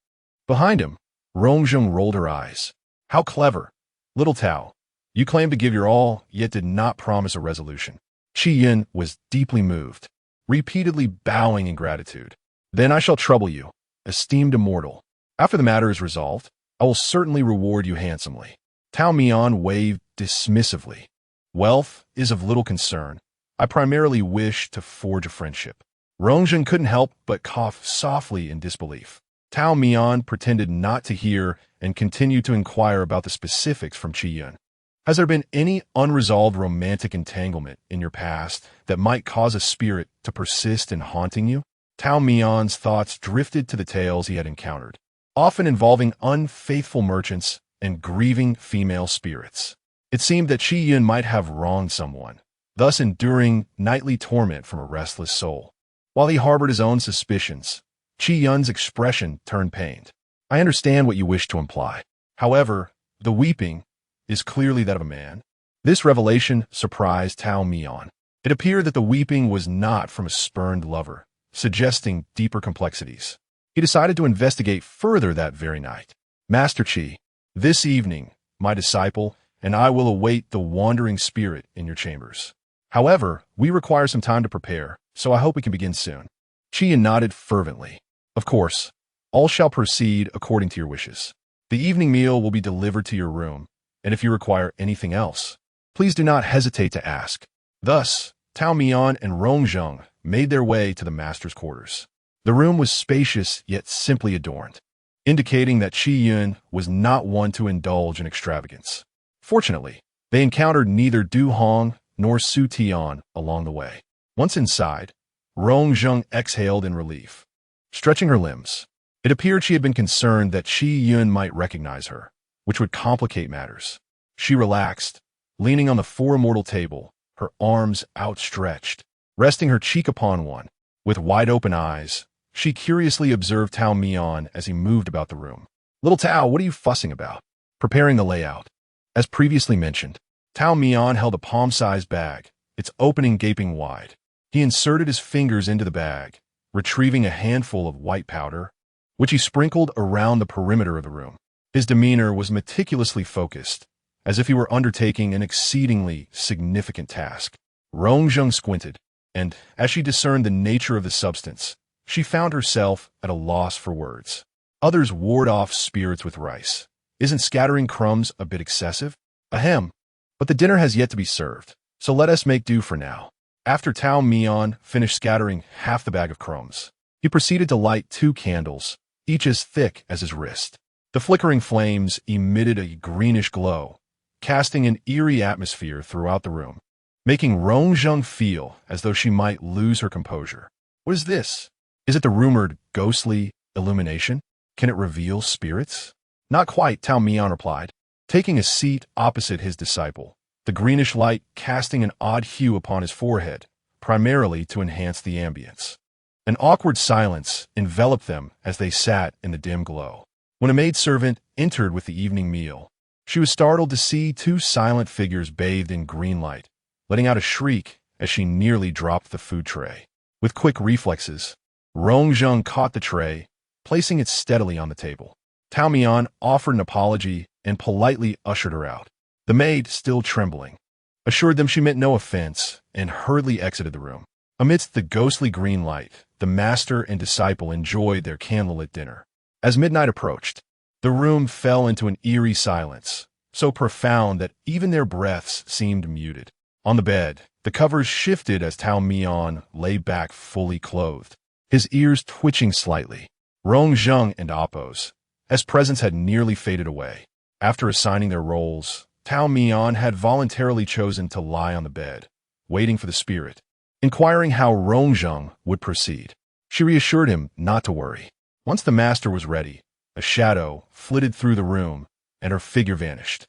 Speaker 1: Behind him, Rongzheng rolled her eyes. How clever. Little Tao, you claimed to give your all, yet did not promise a resolution. Qi Yun was deeply moved, repeatedly bowing in gratitude. Then I shall trouble you, esteemed immortal. After the matter is resolved, I will certainly reward you handsomely. Tao Mian waved dismissively. Wealth is of little concern. I primarily wish to forge a friendship. Rongzhen couldn't help but cough softly in disbelief. Tao Mian pretended not to hear and continued to inquire about the specifics from Qi Yun. Has there been any unresolved romantic entanglement in your past that might cause a spirit to persist in haunting you? Tao Mian's thoughts drifted to the tales he had encountered. often involving unfaithful merchants and grieving female spirits. It seemed that Qi Yun might have wronged someone, thus enduring nightly torment from a restless soul. While he harbored his own suspicions, Qi Yun's expression turned pained. I understand what you wish to imply. However, the weeping is clearly that of a man. This revelation surprised Tao Mian. It appeared that the weeping was not from a spurned lover, suggesting deeper complexities. He decided to investigate further that very night. Master Qi, this evening, my disciple and I will await the wandering spirit in your chambers. However, we require some time to prepare, so I hope we can begin soon. Qi Yun nodded fervently. Of course, all shall proceed according to your wishes. The evening meal will be delivered to your room, and if you require anything else, please do not hesitate to ask. Thus, Tao Mian and Rongzheng made their way to the master's quarters. The room was spacious yet simply adorned, indicating that Qi Yun was not one to indulge in extravagance. Fortunately, they encountered neither Du Hong nor Su Tian along the way. Once inside, Rongzheng exhaled in relief. Stretching her limbs, it appeared she had been concerned that Qi Yun might recognize her, which would complicate matters. She relaxed, leaning on the four-mortal table, her arms outstretched, resting her cheek upon one. With wide-open eyes, she curiously observed Tao Mian as he moved about the room. Little Tao, what are you fussing about? Preparing the layout. As previously mentioned, Tao Mian held a palm-sized bag, its opening gaping wide. He inserted his fingers into the bag, retrieving a handful of white powder, which he sprinkled around the perimeter of the room. His demeanor was meticulously focused, as if he were undertaking an exceedingly significant task. Rongzheng squinted, and, as she discerned the nature of the substance, she found herself at a loss for words. Others ward off spirits with rice. Isn't scattering crumbs a bit excessive? Ahem. But the dinner has yet to be served, so let us make do for now. After Tao Mian finished scattering half the bag of crumbs, he proceeded to light 2 candles, each as thick as his wrist. The flickering flames emitted a greenish glow, casting an eerie atmosphere throughout the room, making Rongzheng feel as though she might lose her composure. What is this? Is it the rumored ghostly illumination? Can it reveal spirits? Not quite, Tao Mian replied, taking a seat opposite his disciple, the greenish light casting an odd hue upon his forehead, primarily to enhance the ambience. An awkward silence enveloped them as they sat in the dim glow. When a maidservant entered with the evening meal, she was startled to see 2 silent figures bathed in green light, letting out a shriek as she nearly dropped the food tray. With quick reflexes, Rongzheng caught the tray, placing it steadily on the table. Tao Mian offered an apology and politely ushered her out. The maid, still trembling, assured them she meant no offense and hurriedly exited the room. Amidst the ghostly green light, the master and disciple enjoyed their candlelit dinner. As midnight approached, the room fell into an eerie silence, so profound that even their breaths seemed muted. On the bed, the covers shifted as Tao Mian lay back fully clothed, his ears twitching slightly. Rongzheng and Appos, as presence had nearly faded away. After assigning their roles, Tao Mian had voluntarily chosen to lie on the bed, waiting for the spirit, inquiring how Rongzheng would proceed. She reassured him not to worry. Once the master was ready, a shadow flitted through the room, and her figure vanished.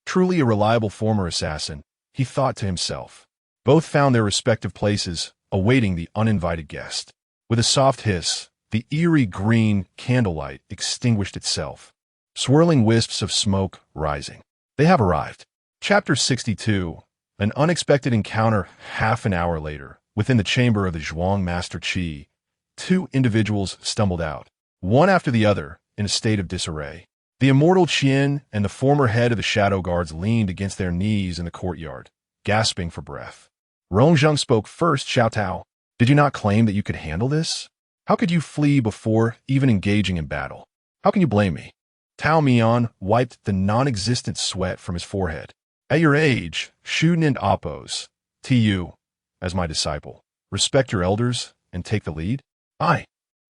Speaker 1: Truly a reliable former assassin, he thought to himself. Both found their respective places, awaiting the uninvited guest. With a soft hiss, the eerie green candlelight extinguished itself, swirling wisps of smoke rising. They have arrived. Chapter 62. An unexpected encounter. Half an hour later, within the chamber of the Zhuang Master Qi, 2 individuals stumbled out, one after the other, in a state of disarray. The immortal Qian and the former head of the Shadow Guards leaned against their knees in the courtyard, gasping for breath. Rongzheng spoke first. Xiao Tao, did you not claim that you could handle this? How could you flee before even engaging in battle? How can you blame me? Tao Mian wiped the non-existent sweat from his forehead. At your age, Shuden and Appos, Tu, as my disciple, respect your elders and take the lead? Aye.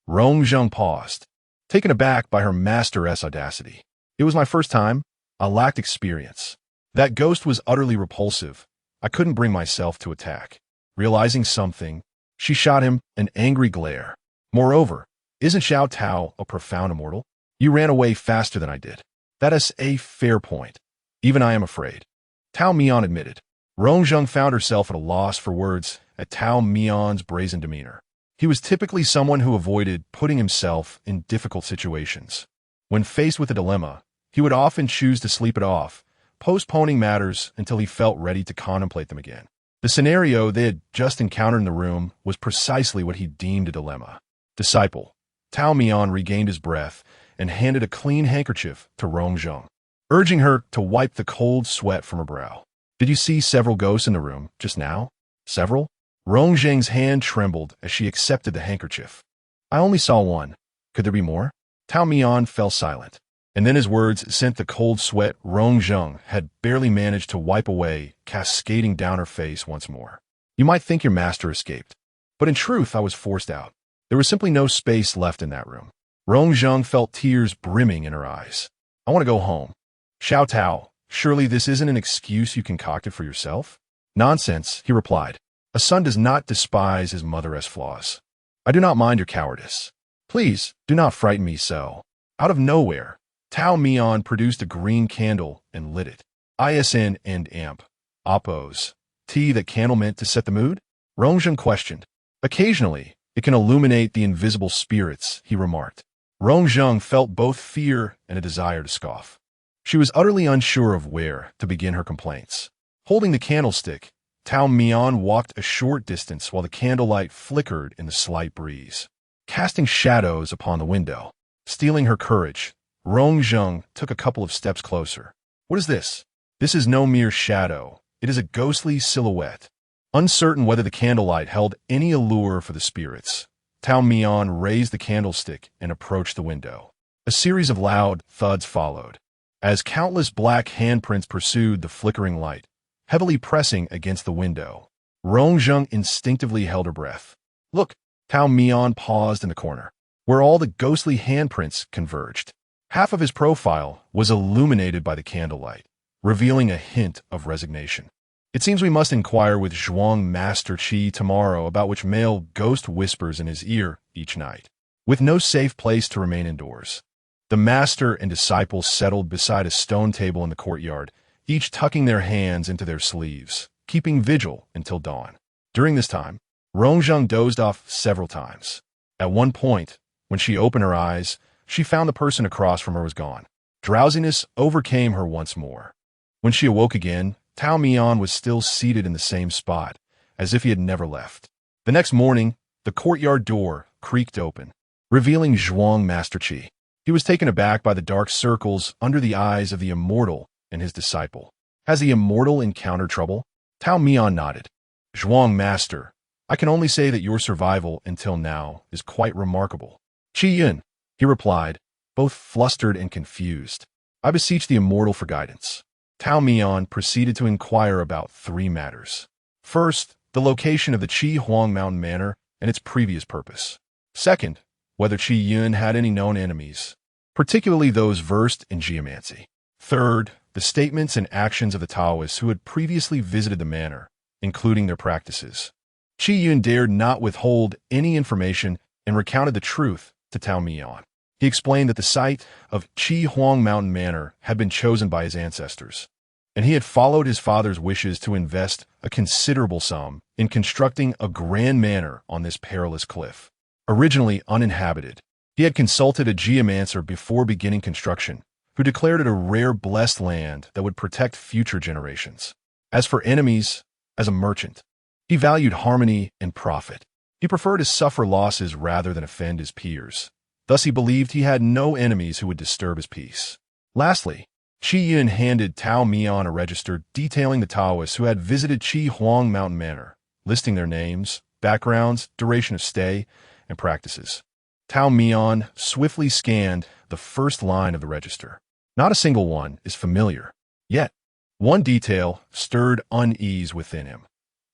Speaker 1: Rongzheng paused, taken aback by her master's audacity. It was my first time. I lacked experience. That ghost was utterly repulsive. I couldn't bring myself to attack. Realizing something, she shot him an angry glare. Moreover, isn't Xiao Tao a profound immortal? You ran away faster than I did. That is a fair point. Even I am afraid. Tao Mian admitted. Rongzheng found herself at a loss for words at Tao Mian's brazen demeanor. He was typically someone who avoided putting himself in difficult situations. When faced with a dilemma, he would often choose to sleep it off, postponing matters until he felt ready to contemplate them again. The scenario they had just encountered in the room was precisely what he deemed a dilemma. Disciple. Tao Mian regained his breath and handed a clean handkerchief to Rongzheng, urging her to wipe the cold sweat from her brow. Did you see several ghosts in the room just now? Several? Rongzheng's hand trembled as she accepted the handkerchief. I only saw one. Could there be more? Tao Mian fell silent, and then his words sent the cold sweat Rongzheng had barely managed to wipe away, cascading down her face once more. You might think your master escaped, but in truth I was forced out. There was simply no space left in that room. Rongzheng felt tears brimming in her eyes. I want to go home. Xiao Tao, surely this isn't an excuse you concocted for yourself? Nonsense, he replied. A son does not despise his mother's flaws. I do not mind your cowardice. Please, do not frighten me so. Out of nowhere, Tao Mian produced a green candle and lit it. ISN and amp. Oppos. Tea that candle meant to set the mood? Rongzheng questioned. Occasionally, it can illuminate the invisible spirits, he remarked. Rongzheng felt both fear and a desire to scoff. She was utterly unsure of where to begin her complaints. Holding the candlestick, Tao Mian walked a short distance while the candlelight flickered in the slight breeze, casting shadows upon the window. Stealing her courage, Rongzheng took a couple of steps closer. What is this? This is no mere shadow. It is a ghostly silhouette. Uncertain whether the candlelight held any allure for the spirits, Tao Mian raised the candlestick and approached the window. A series of loud thuds followed, as countless black handprints pursued the flickering light, heavily pressing against the window. Rongzheng instinctively held her breath. Look, Tao Mian paused in the corner, where all the ghostly handprints converged. Half of his profile was illuminated by the candlelight, revealing a hint of resignation. It seems we must inquire with Zhuang Master Qi tomorrow about which male ghost whispers in his ear each night. With no safe place to remain indoors, the master and disciple settled beside a stone table in the courtyard, each tucking their hands into their sleeves, keeping vigil until dawn. During this time, Rongzheng dozed off several times. At one point, when she opened her eyes, she found the person across from her was gone. Drowsiness overcame her once more. When she awoke again, Tao Mian was still seated in the same spot, as if he had never left. The next morning, the courtyard door creaked open, revealing Zhuang Master Qi. He was taken aback by the dark circles under the eyes of the immortal and his disciple. Has the immortal encountered trouble? Tao Mian nodded. Zhuang Master, I can only say that your survival until now is quite remarkable. Qi Yun, he replied, both flustered and confused. I beseech the immortal for guidance. Tao Mian proceeded to inquire about three matters. First, the location of the Qi Huang Mountain Manor and its previous purpose. Second, whether Qi Yun had any known enemies, particularly those versed in geomancy. Third, the statements and actions of the Taoists who had previously visited the manor, including their practices. Qi Yun dared not withhold any information and recounted the truth to Tao Mian. He explained that the site of Qi Huang Mountain Manor had been chosen by his ancestors, and he had followed his father's wishes to invest a considerable sum in constructing a grand manor on this perilous cliff. Originally uninhabited, he had consulted a geomancer before beginning construction, who declared it a rare blessed land that would protect future generations. As for enemies, as a merchant, he valued harmony and profit. He preferred to suffer losses rather than offend his peers. Thus he believed he had no enemies who would disturb his peace. Lastly, Qi Yun handed Tao Mian a register detailing the Taoists who had visited Qi Huang Mountain Manor, listing their names, backgrounds, duration of stay, and practices. Tao Mian swiftly scanned the first line of the register. Not a single one is familiar. Yet, one detail stirred unease within him.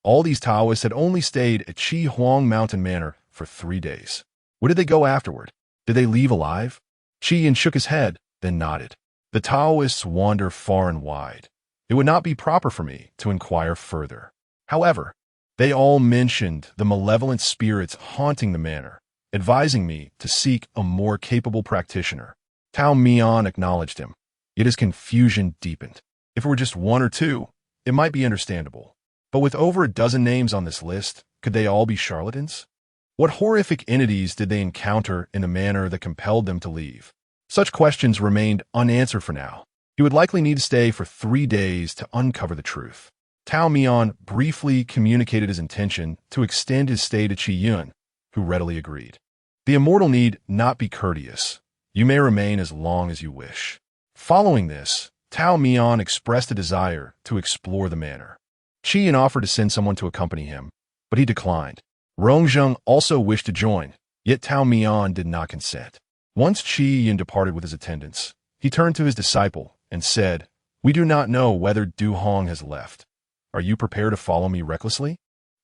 Speaker 1: All these Taoists had only stayed at Qi Huang Mountain Manor for 3 days. Where did they go afterward? Did they leave alive? Qi Yun shook his head, then nodded. The Taoists wander far and wide. It would not be proper for me to inquire further. However, they all mentioned the malevolent spirits haunting the manor, advising me to seek a more capable practitioner. Tao Mian acknowledged him, yet his confusion deepened. If it were just one or two, it might be understandable. But with over a dozen names on this list, could they all be charlatans? What horrific entities did they encounter in a manner that compelled them to leave? Such questions remained unanswered for now. He would likely need to stay for 3 days to uncover the truth. Tao Mian briefly communicated his intention to extend his stay to Qi Yun, who readily agreed. The immortal need not be courteous. You may remain as long as you wish. Following this, Tao Mian expressed a desire to explore the manor. Qi Yun offered to send someone to accompany him, but he declined. Rongzheng also wished to join, yet Tao Mian did not consent. Once Qi Yun departed with his attendants, he turned to his disciple and said, "We do not know whether Du Hong has left. Are you prepared to follow me recklessly?"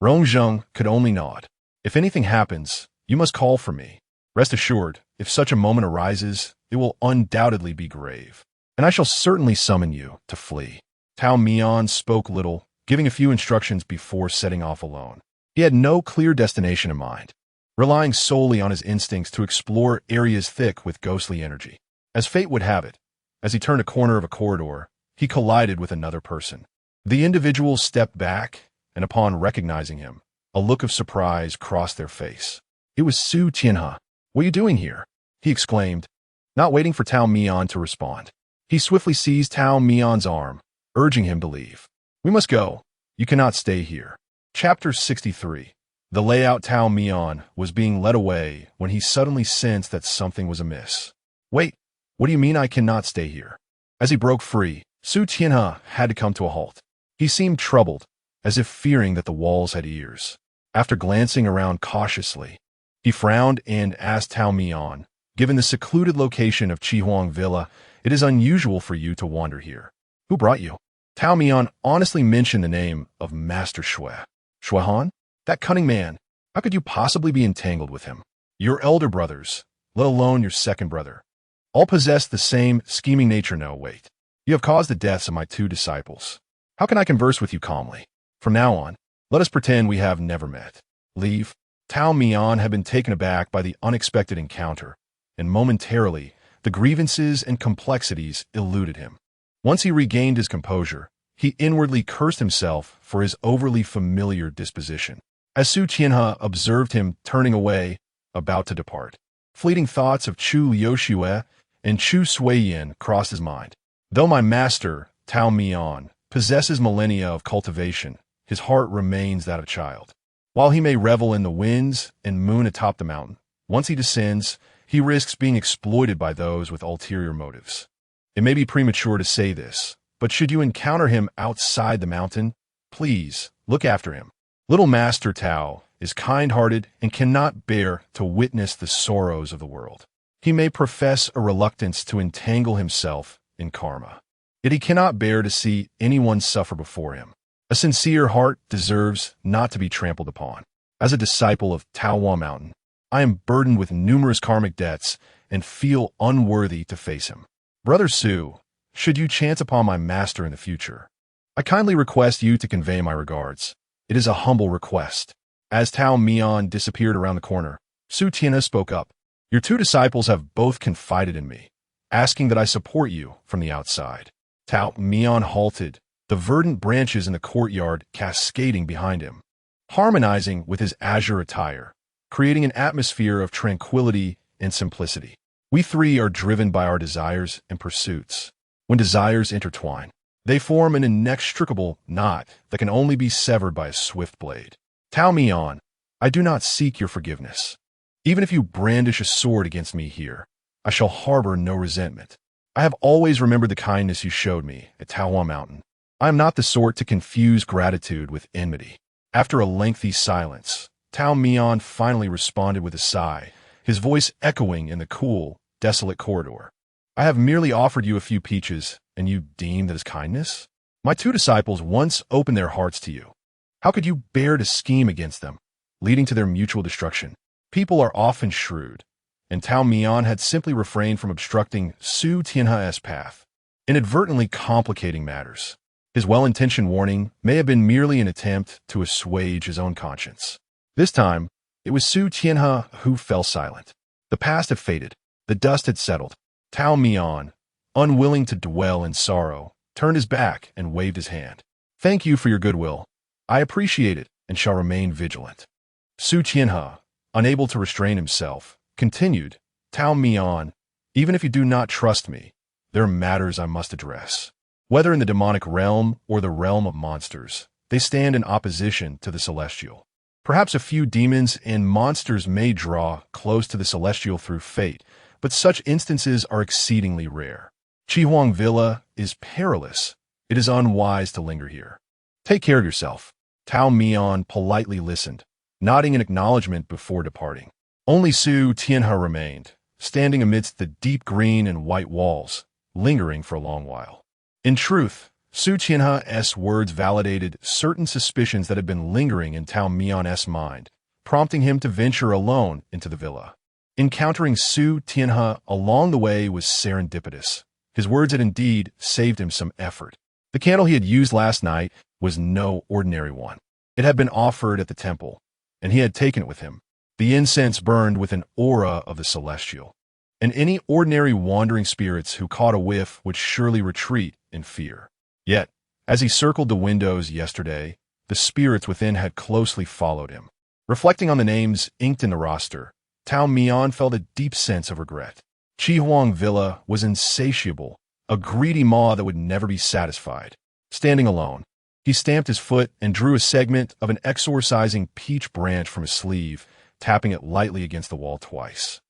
Speaker 1: Rongzheng could only nod. "If anything happens, you must call for me. Rest assured, if such a moment arises, it will undoubtedly be grave, and I shall certainly summon you to flee." Tao Mian spoke little, giving a few instructions before setting off alone. He had no clear destination in mind, relying solely on his instincts to explore areas thick with ghostly energy. As fate would have it, as he turned a corner of a corridor, he collided with another person. The individual stepped back, and upon recognizing him, a look of surprise crossed their face. It was Su Tianhe. "What are you doing here?" he exclaimed, not waiting for Tao Mian to respond. He swiftly seized Tao Mian's arm, urging him to leave. "We must go. You cannot stay here." Chapter 63. The layout Tao Mian was being led away when he suddenly sensed that something was amiss. "Wait, what do you mean I cannot stay here?" As he broke free, Su Tianhe had to come to a halt. He seemed troubled, as if fearing that the walls had ears. After glancing around cautiously, he frowned and asked Tao Mian, "Given the secluded location of Chihuang Villa, it is unusual for you to wander here. Who brought you?" Tao Mian honestly mentioned the name of Master Shui. "Shui Han? That cunning man. How could you possibly be entangled with him? Your elder brothers, let alone your second brother, all possess the same scheming nature. No, wait. You have caused the deaths of my 2 disciples. How can I converse with you calmly? From now on, let us pretend we have never met. Leave." Tao Mian had been taken aback by the unexpected encounter, and momentarily, the grievances and complexities eluded him. Once he regained his composure, he inwardly cursed himself for his overly familiar disposition. As Su Tianhe observed him turning away, about to depart, fleeting thoughts of Chu Liuxue and Chu Suiyin crossed his mind. Though my master, Tao Mian, possesses millennia of cultivation, his heart remains that of a child. While he may revel in the winds and moon atop the mountain, once he descends, he risks being exploited by those with ulterior motives. It may be premature to say this, but should you encounter him outside the mountain, please look after him. Little Master Tao is kind-hearted and cannot bear to witness the sorrows of the world. He may profess a reluctance to entangle himself in karma, yet he cannot bear to see anyone suffer before him. A sincere heart deserves not to be trampled upon. As a disciple of Taohua Mountain, I am burdened with numerous karmic debts and feel unworthy to face him. Brother Su, should you chance upon my master in the future, I kindly request you to convey my regards. It is a humble request. As Tao Mian disappeared around the corner, Su Tianhe spoke up. "Your 2 disciples have both confided in me, asking that I support you from the outside." Tao Mian halted, the verdant branches in the courtyard cascading behind him, harmonizing with his azure attire, creating an atmosphere of tranquility and simplicity. We 3 are driven by our desires and pursuits. When desires intertwine, they form an inextricable knot that can only be severed by a swift blade. Tao Mian, I do not seek your forgiveness. Even if you brandish a sword against me here, I shall harbor no resentment. I have always remembered the kindness you showed me at Taohua Mountain. I am not the sort to confuse gratitude with enmity. After a lengthy silence, Tao Mian finally responded with a sigh, his voice echoing in the cool, desolate corridor. "I have merely offered you a few peaches, and you deem that as kindness? My 2 disciples once opened their hearts to you. How could you bear to scheme against them, leading to their mutual destruction?" People are often shrewd, and Tao Mian had simply refrained from obstructing Su Tianhe's path, inadvertently complicating matters. His well-intentioned warning may have been merely an attempt to assuage his own conscience. This time, it was Su Tianhe who fell silent. The past had faded. The dust had settled. Tao Mian, unwilling to dwell in sorrow, turned his back and waved his hand. Thank you for your goodwill. I appreciate it and shall remain vigilant. Su Qianhe, unable to restrain himself, continued, Tao Mian, even if you do not trust me, there are matters I must address. Whether in the demonic realm or the realm of monsters, they stand in opposition to the celestial. Perhaps a few demons and monsters may draw close to the celestial through fate, but such instances are exceedingly rare. Chihuang Villa is perilous. It is unwise to linger here. Take care of yourself. Tao Mian politely listened, nodding in acknowledgement before departing. Only Su Qianhe remained, standing amidst the deep green and white walls, lingering for a long while. In truth, Su Qianhe's words validated certain suspicions that had been lingering in Tao Mian's mind, prompting him to venture alone into the villa. Encountering Su Qianhe along the way was serendipitous. His words had indeed saved him some effort. The candle he had used last night was no ordinary one. It had been offered at the temple, and he had taken it with him. The incense burned with an aura of the celestial, and any ordinary wandering spirits who caught a whiff would surely retreat in fear. Yet, as he circled the windows yesterday, the spirits within had closely followed him. Reflecting on the names inked in the roster, Tao Mian felt a deep sense of regret. Chihuang Villa was insatiable, a greedy maw that would never be satisfied. Standing alone, he stamped his foot and drew a segment of an exorcising peach branch from his sleeve, tapping it lightly against the wall twice.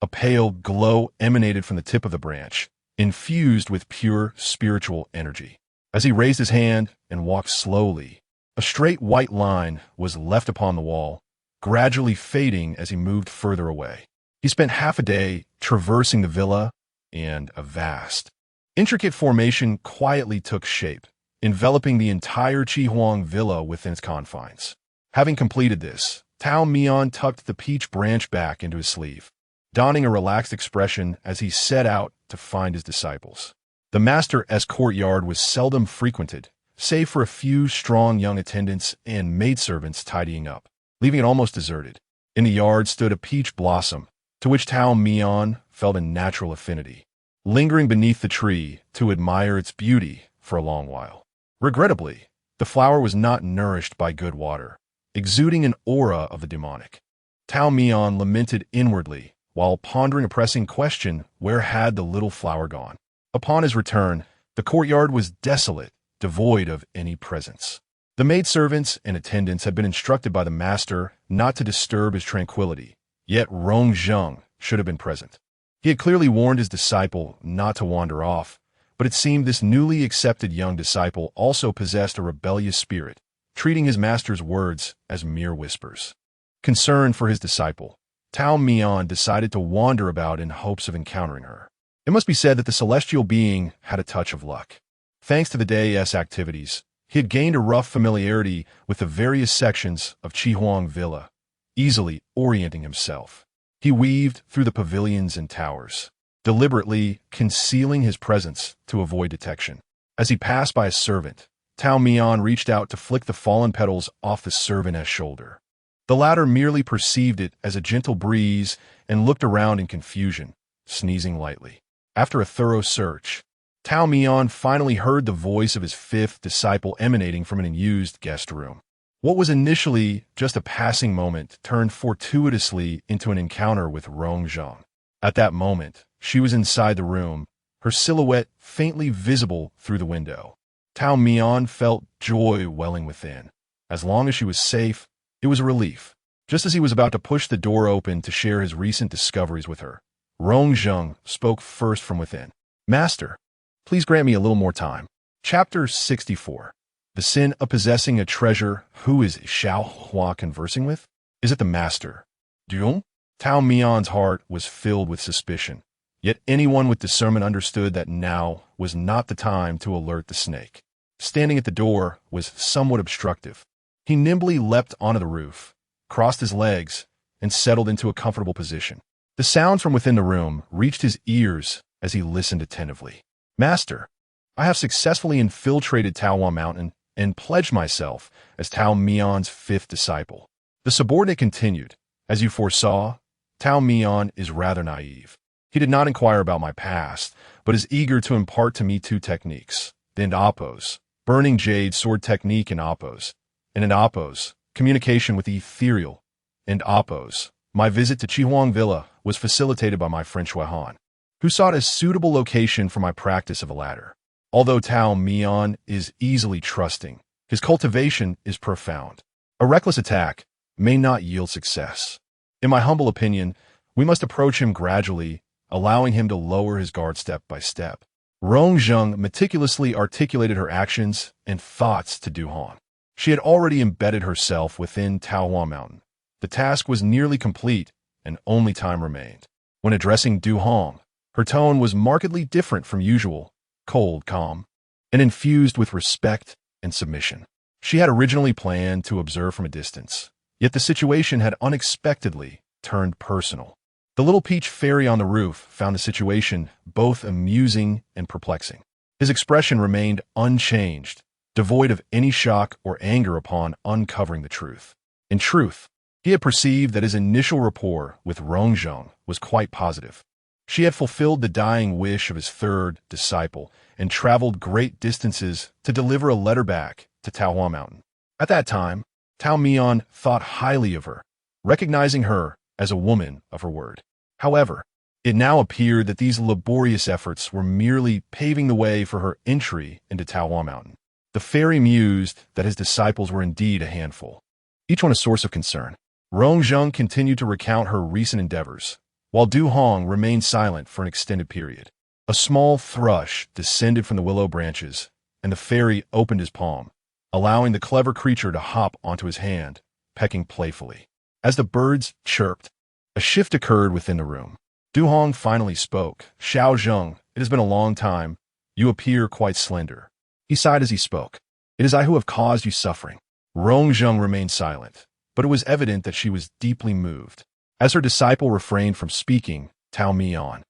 Speaker 1: A pale glow emanated from the tip of the branch, infused with pure spiritual energy. As he raised his hand and walked slowly, a straight white line was left upon the wall, gradually fading as he moved further away. He spent half a day traversing the villa, and a vast, intricate formation quietly took shape, enveloping the entire Chihuang Villa within its confines. Having completed this, Tao Mian tucked the peach branch back into his sleeve, donning a relaxed expression as he set out to find his disciples. The master's courtyard was seldom frequented, save for a few strong young attendants and maidservants tidying up, leaving it almost deserted. In the yard stood a peach blossom, to which Tao Mian felt a natural affinity, lingering beneath the tree to admire its beauty for a long while. Regrettably, the flower was not nourished by good water, exuding an aura of the demonic. Tao Mian lamented inwardly, while pondering a pressing question: where had the little flower gone? Upon his return, the courtyard was desolate, devoid of any presence. The maidservants and attendants had been instructed by the master not to disturb his tranquility, yet Rong Zheng should have been present. He had clearly warned his disciple not to wander off, but it seemed this newly accepted young disciple also possessed a rebellious spirit, treating his master's words as mere whispers. Concerned for his disciple, Tao Mian decided to wander about in hopes of encountering her. It must be said that the celestial being had a touch of luck. Thanks to the day's activities, he had gained a rough familiarity with the various sections of Chihuang Villa, easily orienting himself. He weaved through the pavilions and towers, deliberately concealing his presence to avoid detection. As he passed by a servant, Tao Mian reached out to flick the fallen petals off the servant's shoulder. The latter merely perceived it as a gentle breeze and looked around in confusion, sneezing lightly. After a thorough search, Tao Mian finally heard the voice of his fifth disciple emanating from an unused guest room. What was initially just a passing moment turned fortuitously into an encounter with Rong Zheng. At that moment, she was inside the room, her silhouette faintly visible through the window. Tao Mian felt joy welling within. As long as she was safe, it was a relief. Just as he was about to push the door open to share his recent discoveries with her, Rong Zheng spoke first from within. Master, please grant me a little more time. Chapter 64. The sin of possessing a treasure. Who is Xiao Hua conversing with? Is it the master? Dung? Tao Mian's heart was filled with suspicion. Yet anyone with discernment understood that now was not the time to alert the snake. Standing at the door was somewhat obstructive. He nimbly leapt onto the roof, crossed his legs, and settled into a comfortable position. The sounds from within the room reached his ears as he listened attentively. Master, I have successfully infiltrated Taohua Mountain and pledged myself as Tao Mian's fifth disciple. The subordinate continued, as you foresaw, Tao Mian is rather naive. He did not inquire about my past, but is eager to impart to me two techniques, the Appos, burning jade sword technique in Appos, and in Appos, communication with the ethereal, and Appos. My visit to Chihuang Villa was facilitated by my French Huan, who sought a suitable location for my practice of the latter. Although Tao Mian is easily trusting, his cultivation is profound. A reckless attack may not yield success. In my humble opinion, we must approach him gradually, allowing him to lower his guard step by step. Rong Zheng meticulously articulated her actions and thoughts to Du Hong. She had already embedded herself within Taohua Mountain. The task was nearly complete, and only time remained. When addressing Du Hong, her tone was markedly different from usual, cold, calm, and infused with respect and submission. She had originally planned to observe from a distance, yet the situation had unexpectedly turned personal. The little peach fairy on the roof found the situation both amusing and perplexing. His expression remained unchanged, devoid of any shock or anger upon uncovering the truth. In truth, he had perceived that his initial rapport with Rongzheng was quite positive. She had fulfilled the dying wish of his third disciple and traveled great distances to deliver a letter back to Taohua Mountain. At that time, Tao Mian thought highly of her, recognizing her as a woman of her word. However, it now appeared that these laborious efforts were merely paving the way for her entry into Taohua Mountain. The fairy mused that his disciples were indeed a handful, each one a source of concern. Rongzheng continued to recount her recent endeavors, while Du Hong remained silent for an extended period. A small thrush descended from the willow branches, and the fairy opened his palm, allowing the clever creature to hop onto his hand, pecking playfully. As the birds chirped, a shift occurred within the room. Du Hong finally spoke. "Xiao Zheng, it has been a long time. You appear quite slender." He sighed as he spoke. "It is I who have caused you suffering." Rongzheng remained silent, but it was evident that she was deeply moved. As her disciple refrained from speaking, Tao Mian,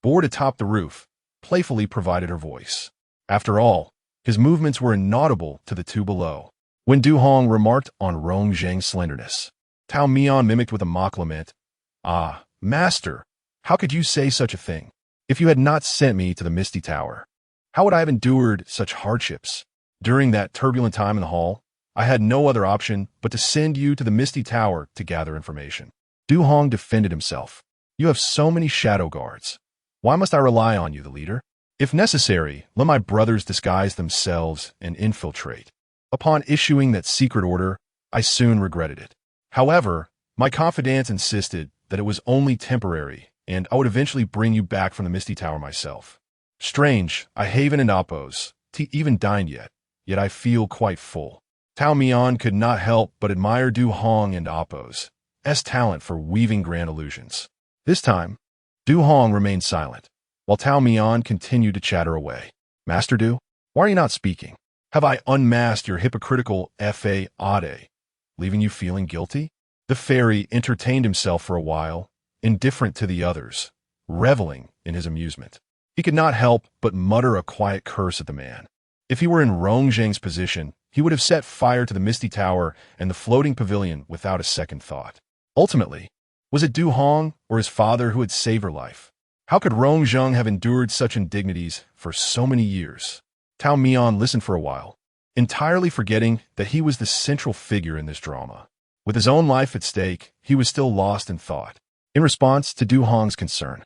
Speaker 1: bored atop the roof, playfully provided her voice. After all, his movements were inaudible to the two below. When Du Hong remarked on Rongzheng's slenderness, Tao Mian mimicked with a mock lament, "Ah, master, how could you say such a thing? If you had not sent me to the Misty Tower, how would I have endured such hardships? During that turbulent time in the hall, I had no other option but to send you to the Misty Tower to gather information." Du Hong defended himself. "You have so many shadow guards. Why must I rely on you, the leader? If necessary, let my brothers disguise themselves and infiltrate." Upon issuing that secret order, I soon regretted it. However, my confidant insisted that it was only temporary, and I would eventually bring you back from the Misty Tower myself. Strange, I haven't an Appos, even dined yet I feel quite full. Tao Mian could not help but admire Du Hong and Appos' talent for weaving grand illusions. This time, Du Hong remained silent, while Tao Mian continued to chatter away. "Master Du, why are you not speaking? Have I unmasked your hypocritical Ade, leaving you feeling guilty?" The fairy entertained himself for a while, indifferent to the others, reveling in his amusement. He could not help but mutter a quiet curse at the man. If he were in Rongzheng's position, he would have set fire to the Misty Tower and the floating pavilion without a second thought. Ultimately, was it Du Hong or his father who had saved her life? How could Rongzheng have endured such indignities for so many years? Tao Mian listened for a while, entirely forgetting that he was the central figure in this drama. With his own life at stake, he was still lost in thought. In response to Du Hong's concern,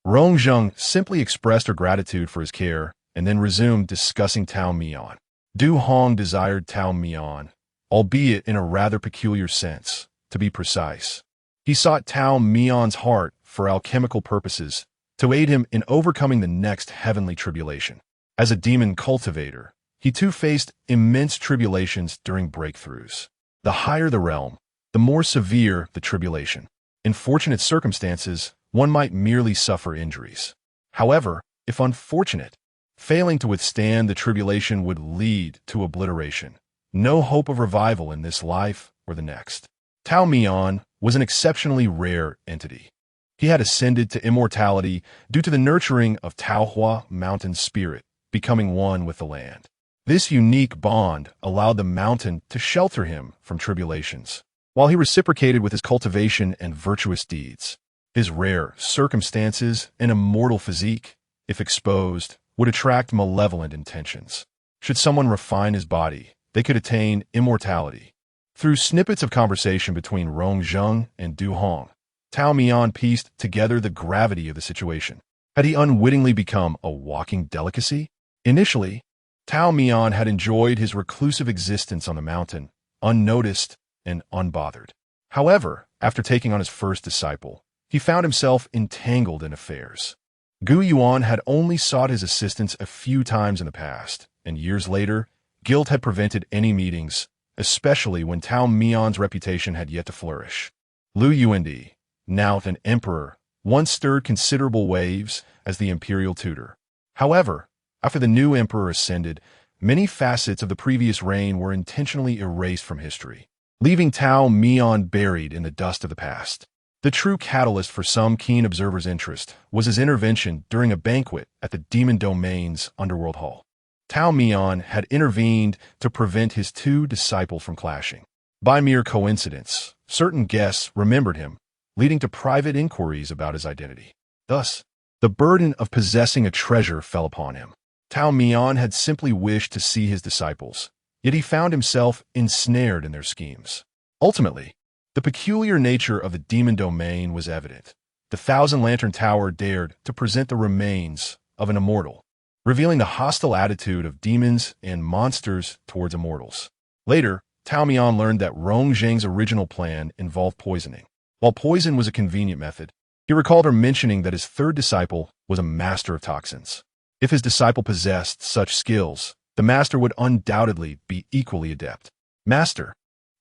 Speaker 1: Rongzheng simply expressed her gratitude for his care and then resumed discussing Tao Mian. Du Hong desired Tao Mian, albeit in a rather peculiar sense, to be precise. He sought Tao Mian's heart for alchemical purposes, to aid him in overcoming the next heavenly tribulation. As a demon cultivator, he too faced immense tribulations during breakthroughs. The higher the realm, the more severe the tribulation. In fortunate circumstances, one might merely suffer injuries. However, if unfortunate, failing to withstand the tribulation would lead to obliteration. No hope of revival in this life or the next. Tao Mian was an exceptionally rare entity. He had ascended to immortality due to the nurturing of Taohua Mountain spirit, becoming one with the land. This unique bond allowed the mountain to shelter him from tribulations, while he reciprocated with his cultivation and virtuous deeds. His rare circumstances and immortal physique, if exposed, would attract malevolent intentions. Should someone refine his body, they could attain immortality. Through snippets of conversation between Rong Zheng and Du Hong, Tao Mian pieced together the gravity of the situation. Had he unwittingly become a walking delicacy? Initially, Tao Mian had enjoyed his reclusive existence on the mountain, unnoticed and unbothered. However, after taking on his first disciple, he found himself entangled in affairs. Gu Yuan had only sought his assistance a few times in the past, and years later, guilt had prevented any meetings, especially when Tao Mian's reputation had yet to flourish. Lu Yuandi, now an emperor, once stirred considerable waves as the imperial tutor. However, after the new emperor ascended, many facets of the previous reign were intentionally erased from history, leaving Tao Mian buried in the dust of the past. The true catalyst for some keen observers' interest was his intervention during a banquet at the Demon Domain's underworld hall. Tao Mian had intervened to prevent his two disciples from clashing. By mere coincidence, certain guests remembered him, leading to private inquiries about his identity. Thus, the burden of possessing a treasure fell upon him. Tao Mian had simply wished to see his disciples, yet he found himself ensnared in their schemes. Ultimately, the peculiar nature of the demon domain was evident. The Thousand Lantern Tower dared to present the remains of an immortal, revealing the hostile attitude of demons and monsters towards immortals. Later, Tao Mian learned that Rong Zheng's original plan involved poisoning. While poison was a convenient method, he recalled her mentioning that his third disciple was a master of toxins. If his disciple possessed such skills, the master would undoubtedly be equally adept. Master,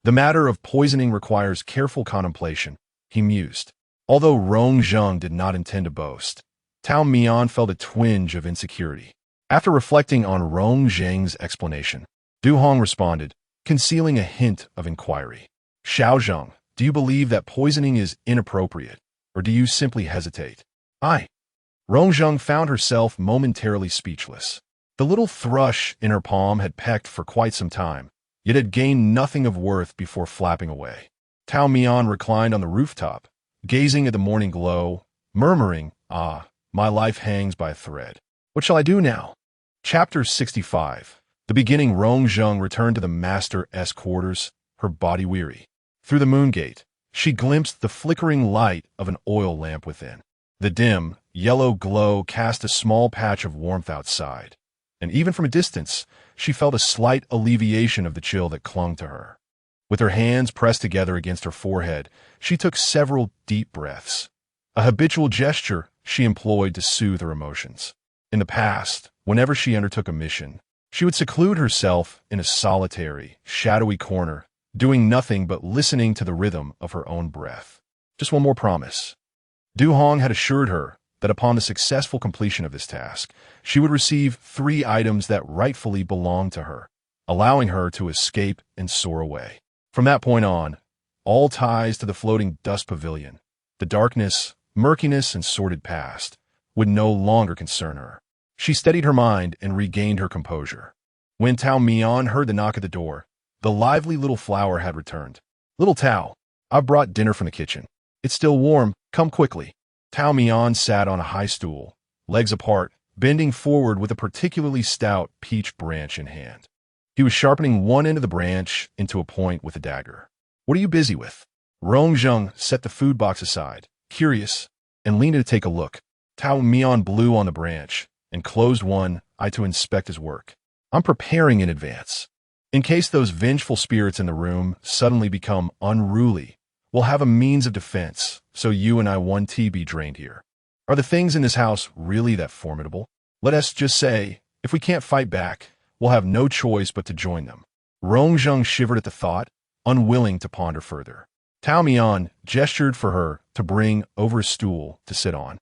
Speaker 1: the matter of poisoning requires careful contemplation, he mused. Although Rong Zheng did not intend to boast, Tao Mian felt a twinge of insecurity. After reflecting on Rong Zheng's explanation, Du Hong responded, concealing a hint of inquiry. Xiao Zheng, do you believe that poisoning is inappropriate, or do you simply hesitate? Rong Zheng found herself momentarily speechless. The little thrush in her palm had pecked for quite some time, yet had gained nothing of worth before flapping away. Tao Mian reclined on the rooftop, gazing at the morning glow, murmuring, my life hangs by a thread. What shall I do now? Chapter 65. The beginning. Rong Zheng returned to the master's quarters, her body weary. Through the moon gate, she glimpsed the flickering light of an oil lamp within. The dim, yellow glow cast a small patch of warmth outside, and even from a distance, she felt a slight alleviation of the chill that clung to her. With her hands pressed together against her forehead, she took several deep breaths, a habitual gesture she employed to soothe her emotions. In the past, whenever she undertook a mission, she would seclude herself in a solitary, shadowy corner, doing nothing but listening to the rhythm of her own breath. Just one more promise. Du Hong had assured her that upon the successful completion of this task, she would receive 3 items that rightfully belonged to her, allowing her to escape and soar away. From that point on, all ties to the floating dust pavilion, the darkness, murkiness, and sordid past, would no longer concern her. She steadied her mind and regained her composure. When Tao Mian heard the knock at the door, the lively little flower had returned. Little Tao, I've brought dinner from the kitchen. It's still warm, come quickly. Tao Mian sat on a high stool, legs apart, bending forward with a particularly stout peach branch in hand. He was sharpening one end of the branch into a point with a dagger. What are you busy with? Rong Zheng set the food box aside, curious, and leaned in to take a look. Tao Mian blew on the branch and closed one eye to inspect his work. I'm preparing in advance. In case those vengeful spirits in the room suddenly become unruly, we'll have a means of defense, so you and I won't be drained here. Are the things in this house really that formidable? Let us just say, if we can't fight back, we'll have no choice but to join them. Rong Zheng shivered at the thought, unwilling to ponder further. Tao Mian gestured for her to bring over a stool to sit on,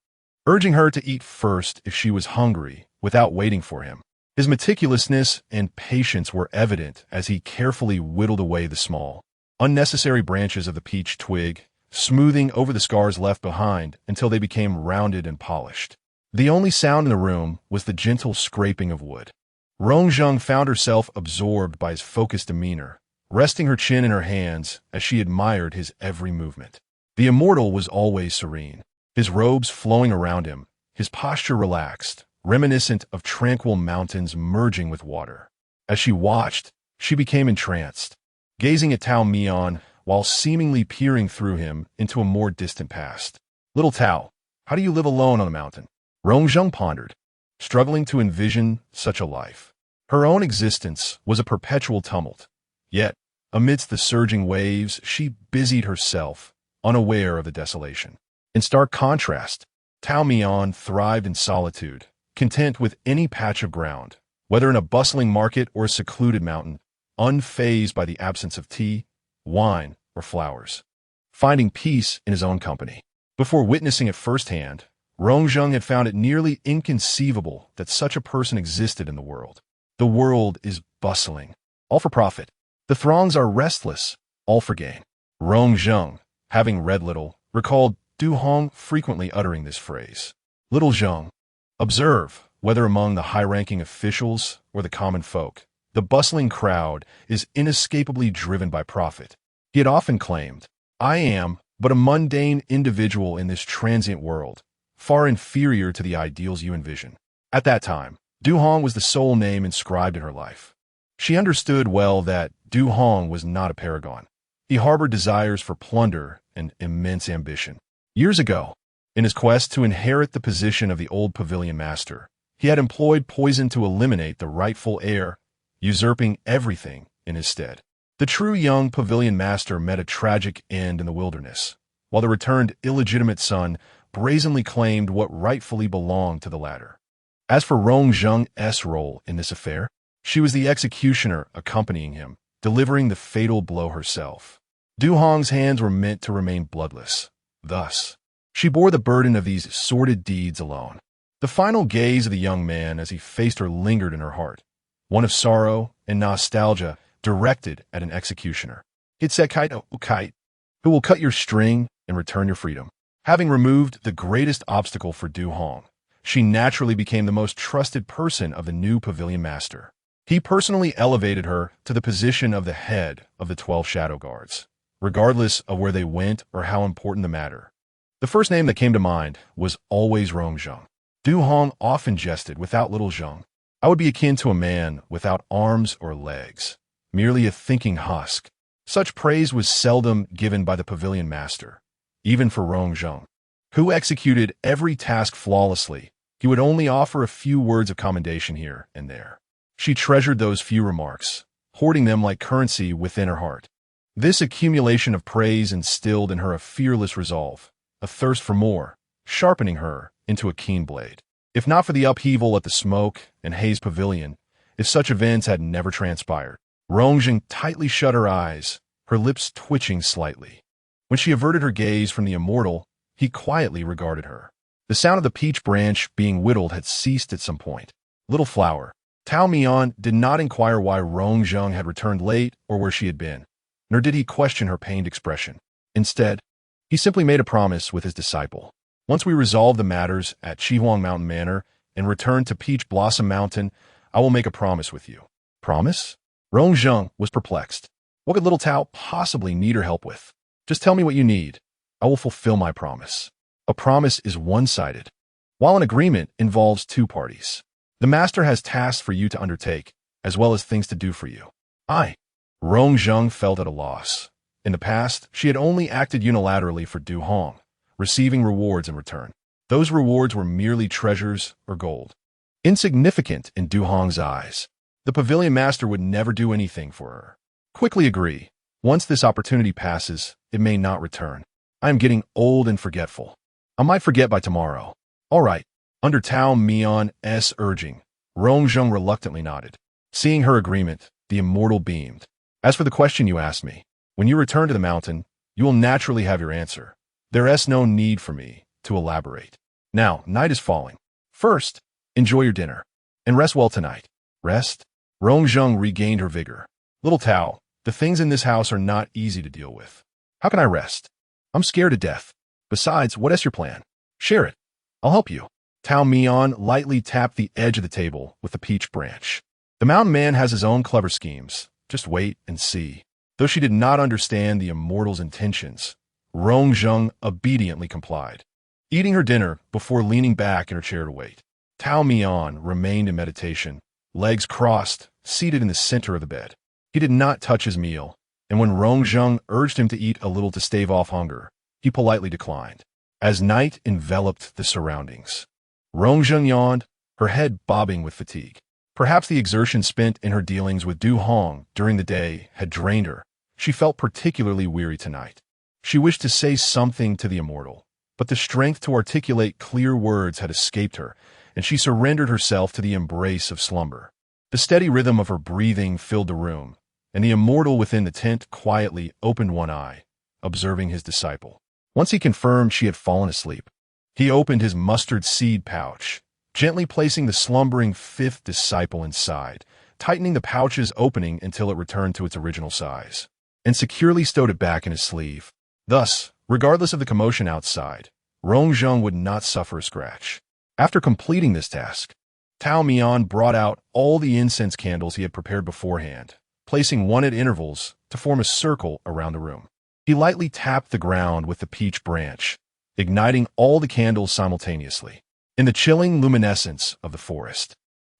Speaker 1: urging her to eat first if she was hungry without waiting for him. His meticulousness and patience were evident as he carefully whittled away the small, unnecessary branches of the peach twig, smoothing over the scars left behind until they became rounded and polished. The only sound in the room was the gentle scraping of wood. Rong Zheng found herself absorbed by his focused demeanor, resting her chin in her hands as she admired his every movement. The immortal was always serene, his robes flowing around him, his posture relaxed, reminiscent of tranquil mountains merging with water. As she watched, she became entranced, gazing at Tao Mian while seemingly peering through him into a more distant past. Little Tao, how do you live alone on a mountain? Rongzheng pondered, struggling to envision such a life. Her own existence was a perpetual tumult, yet, amidst the surging waves, she busied herself, unaware of the desolation. In stark contrast, Tao Mian thrived in solitude, content with any patch of ground, whether in a bustling market or a secluded mountain, unfazed by the absence of tea, wine, or flowers, finding peace in his own company. Before witnessing it firsthand, Rongzheng had found it nearly inconceivable that such a person existed in the world. The world is bustling, all for profit. The throngs are restless, all for gain. Rongzheng, having read little, recalled Du Hong frequently uttering this phrase. Little Zheng, observe, whether among the high-ranking officials or the common folk, the bustling crowd is inescapably driven by profit. He had often claimed, I am but a mundane individual in this transient world, far inferior to the ideals you envision. At that time, Du Hong was the sole name inscribed in her life. She understood well that Du Hong was not a paragon. He harbored desires for plunder and immense ambition. Years ago, in his quest to inherit the position of the old pavilion master, he had employed poison to eliminate the rightful heir, usurping everything in his stead. The true young pavilion master met a tragic end in the wilderness, while the returned illegitimate son brazenly claimed what rightfully belonged to the latter. As for Rongzheng's role in this affair, she was the executioner accompanying him, delivering the fatal blow herself. Du Hong's hands were meant to remain bloodless. Thus, she bore the burden of these sordid deeds alone. The final gaze of the young man as he faced her lingered in her heart, one of sorrow and nostalgia directed at an executioner. Kite, who will cut your string and return your freedom. Having removed the greatest obstacle for Du Hong, she naturally became the most trusted person of the new pavilion master. He personally elevated her to the position of the head of the 12 shadow guards, regardless of where they went or how important the matter. The first name that came to mind was always Rongzheng. Du Hong often jested without little Zheng. I would be akin to a man without arms or legs, merely a thinking husk. Such praise was seldom given by the pavilion master, even for Rongzheng, who executed every task flawlessly. He would only offer a few words of commendation here and there. She treasured those few remarks, hoarding them like currency within her heart. This accumulation of praise instilled in her a fearless resolve, a thirst for more, sharpening her into a keen blade. If not for the upheaval at the Smoke and Haze Pavilion, if such events had never transpired, Rongzheng tightly shut her eyes, her lips twitching slightly. When she averted her gaze from the immortal, he quietly regarded her. The sound of the peach branch being whittled had ceased at some point. Little flower, Tao Mian did not inquire why Rongzheng had returned late or where she had been, nor did he question her pained expression. Instead, he simply made a promise with his disciple. Once we resolve the matters at Chihuang Mountain Manor and return to Peach Blossom Mountain, I will make a promise with you. Promise? Rongzheng was perplexed. What could little Tao possibly need her help with? Just tell me what you need. I will fulfill my promise. A promise is one-sided, while an agreement involves two parties. The master has tasks for you to undertake, as well as things to do for you. Rongzheng felt at a loss. In the past, she had only acted unilaterally for Du Hong, receiving rewards in return. Those rewards were merely treasures or gold. Insignificant in Du Hong's eyes. The pavilion master would never do anything for her. Quickly agree. Once this opportunity passes, it may not return. I am getting old and forgetful. I might forget by tomorrow. All right. Under Tao Mian's urging, Rongzheng reluctantly nodded. Seeing her agreement, the immortal beamed. As for the question you asked me, when you return to the mountain, you will naturally have your answer. There is no need for me to elaborate. Now, night is falling. First, enjoy your dinner, and rest well tonight. Rest? Rongzheng regained her vigor. Little Tao, the things in this house are not easy to deal with. How can I rest? I'm scared to death. Besides, what is your plan? Share it. I'll help you. Tao Mian lightly tapped the edge of the table with the peach branch. The mountain man has his own clever schemes. Just wait and see. Though she did not understand the immortal's intentions, Rongzheng obediently complied. eating her dinner before leaning back in her chair to wait. Tao Mian remained in meditation, legs crossed, seated in the center of the bed. He did not touch his meal, and when Rongzheng urged him to eat a little to stave off hunger, he politely declined. As night enveloped the surroundings, Rongzheng yawned, her head bobbing with fatigue. Perhaps the exertion spent in her dealings with Du Hong during the day had drained her. She felt particularly weary tonight. She wished to say something to the immortal, but the strength to articulate clear words had escaped her, and she surrendered herself to the embrace of slumber. The steady rhythm of her breathing filled the room, and the immortal within the tent quietly opened one eye, observing his disciple. Once he confirmed she had fallen asleep, he opened his mustard seed pouch, gently placing the slumbering fifth disciple inside, tightening the pouch's opening until it returned to its original size, and securely stowed it back in his sleeve. Thus, regardless of the commotion outside, Rongzheng would not suffer a scratch. After completing this task, Tao Mian brought out all the incense candles he had prepared beforehand, placing one at intervals to form a circle around the room. He lightly tapped the ground with the peach branch, igniting all the candles simultaneously. In the chilling luminescence of the forest,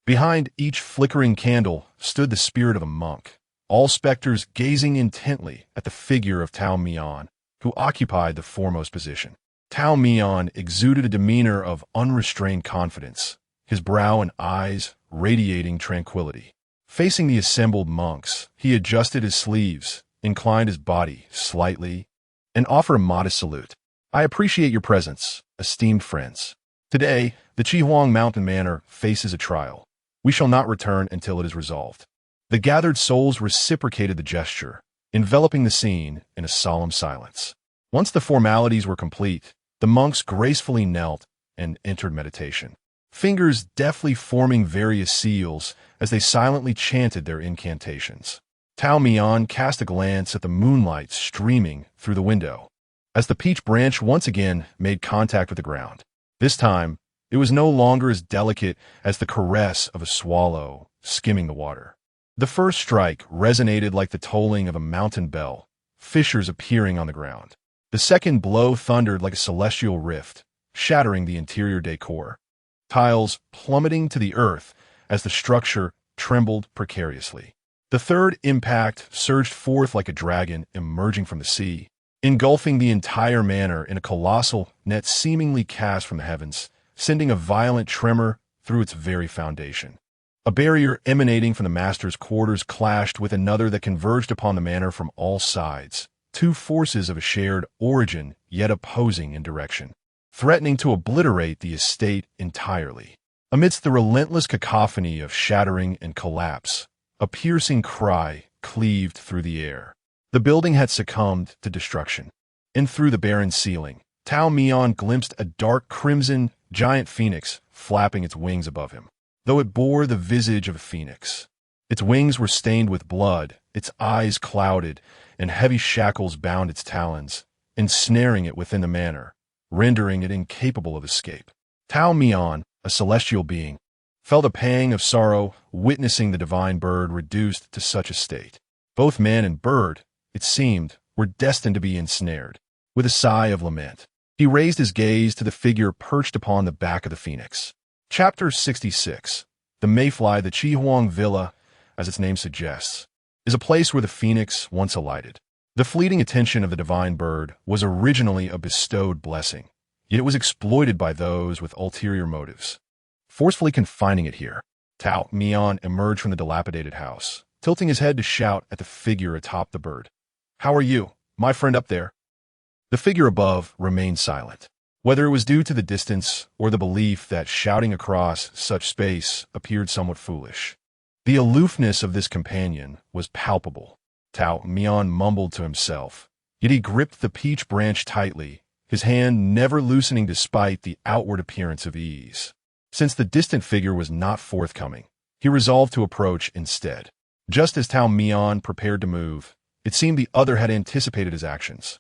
Speaker 1: behind each flickering candle stood the spirit of a monk, all specters gazing intently at the figure of Tao Mian, who occupied the foremost position. Tao Mian exuded a demeanor of unrestrained confidence, his brow and eyes radiating tranquility. Facing the assembled monks, he adjusted his sleeves, inclined his body slightly, and offered a modest salute. I appreciate your presence, esteemed friends. Today, the Chihuang Mountain Manor faces a trial. We shall not return until it is resolved. The gathered souls reciprocated the gesture, enveloping the scene in a solemn silence. Once the formalities were complete, the monks gracefully knelt and entered meditation, fingers deftly forming various seals as they silently chanted their incantations. Tao Mian cast a glance at the moonlight streaming through the window, as the peach branch once again made contact with the ground. This time, it was no longer as delicate as the caress of a swallow skimming the water. The first strike resonated like the tolling of a mountain bell, fissures appearing on the ground. The second blow thundered like a celestial rift, shattering the interior decor, tiles plummeting to the earth as the structure trembled precariously. The third impact surged forth like a dragon emerging from the sea, engulfing the entire manor in a colossal net seemingly cast from the heavens, sending a violent tremor through its very foundation. A barrier emanating from the master's quarters clashed with another that converged upon the manor from all sides, two forces of a shared origin yet opposing in direction, threatening to obliterate the estate entirely. Amidst the relentless cacophony of shattering and collapse, a piercing cry cleaved through the air. The building had succumbed to destruction, and through the barren ceiling, Tao Mian glimpsed a dark crimson giant phoenix flapping its wings above him. Though it bore the visage of a phoenix, its wings were stained with blood, its eyes clouded, and heavy shackles bound its talons, ensnaring it within the manor, rendering it incapable of escape. Tao Mian, a celestial being, felt a pang of sorrow witnessing the divine bird reduced to such a state. Both man and bird, it seemed, were destined to be ensnared. With a sigh of lament, he raised his gaze to the figure perched upon the back of the phoenix. Chapter 66. The Mayfly. The Chihuang Villa, as its name suggests, is a place where the phoenix once alighted. The fleeting attention of the divine bird was originally a bestowed blessing, yet it was exploited by those with ulterior motives, forcefully confining it here. Tao Mian emerged from the dilapidated house, tilting his head to shout at the figure atop the bird. "How are you, my friend up there?" The figure above remained silent, whether it was due to the distance or the belief that shouting across such space appeared somewhat foolish. The aloofness of this companion was palpable. Tao Mian mumbled to himself, yet he gripped the peach branch tightly, his hand never loosening despite the outward appearance of ease. Since the distant figure was not forthcoming, he resolved to approach instead. Just as Tao Mian prepared to move, it seemed the other had anticipated his actions.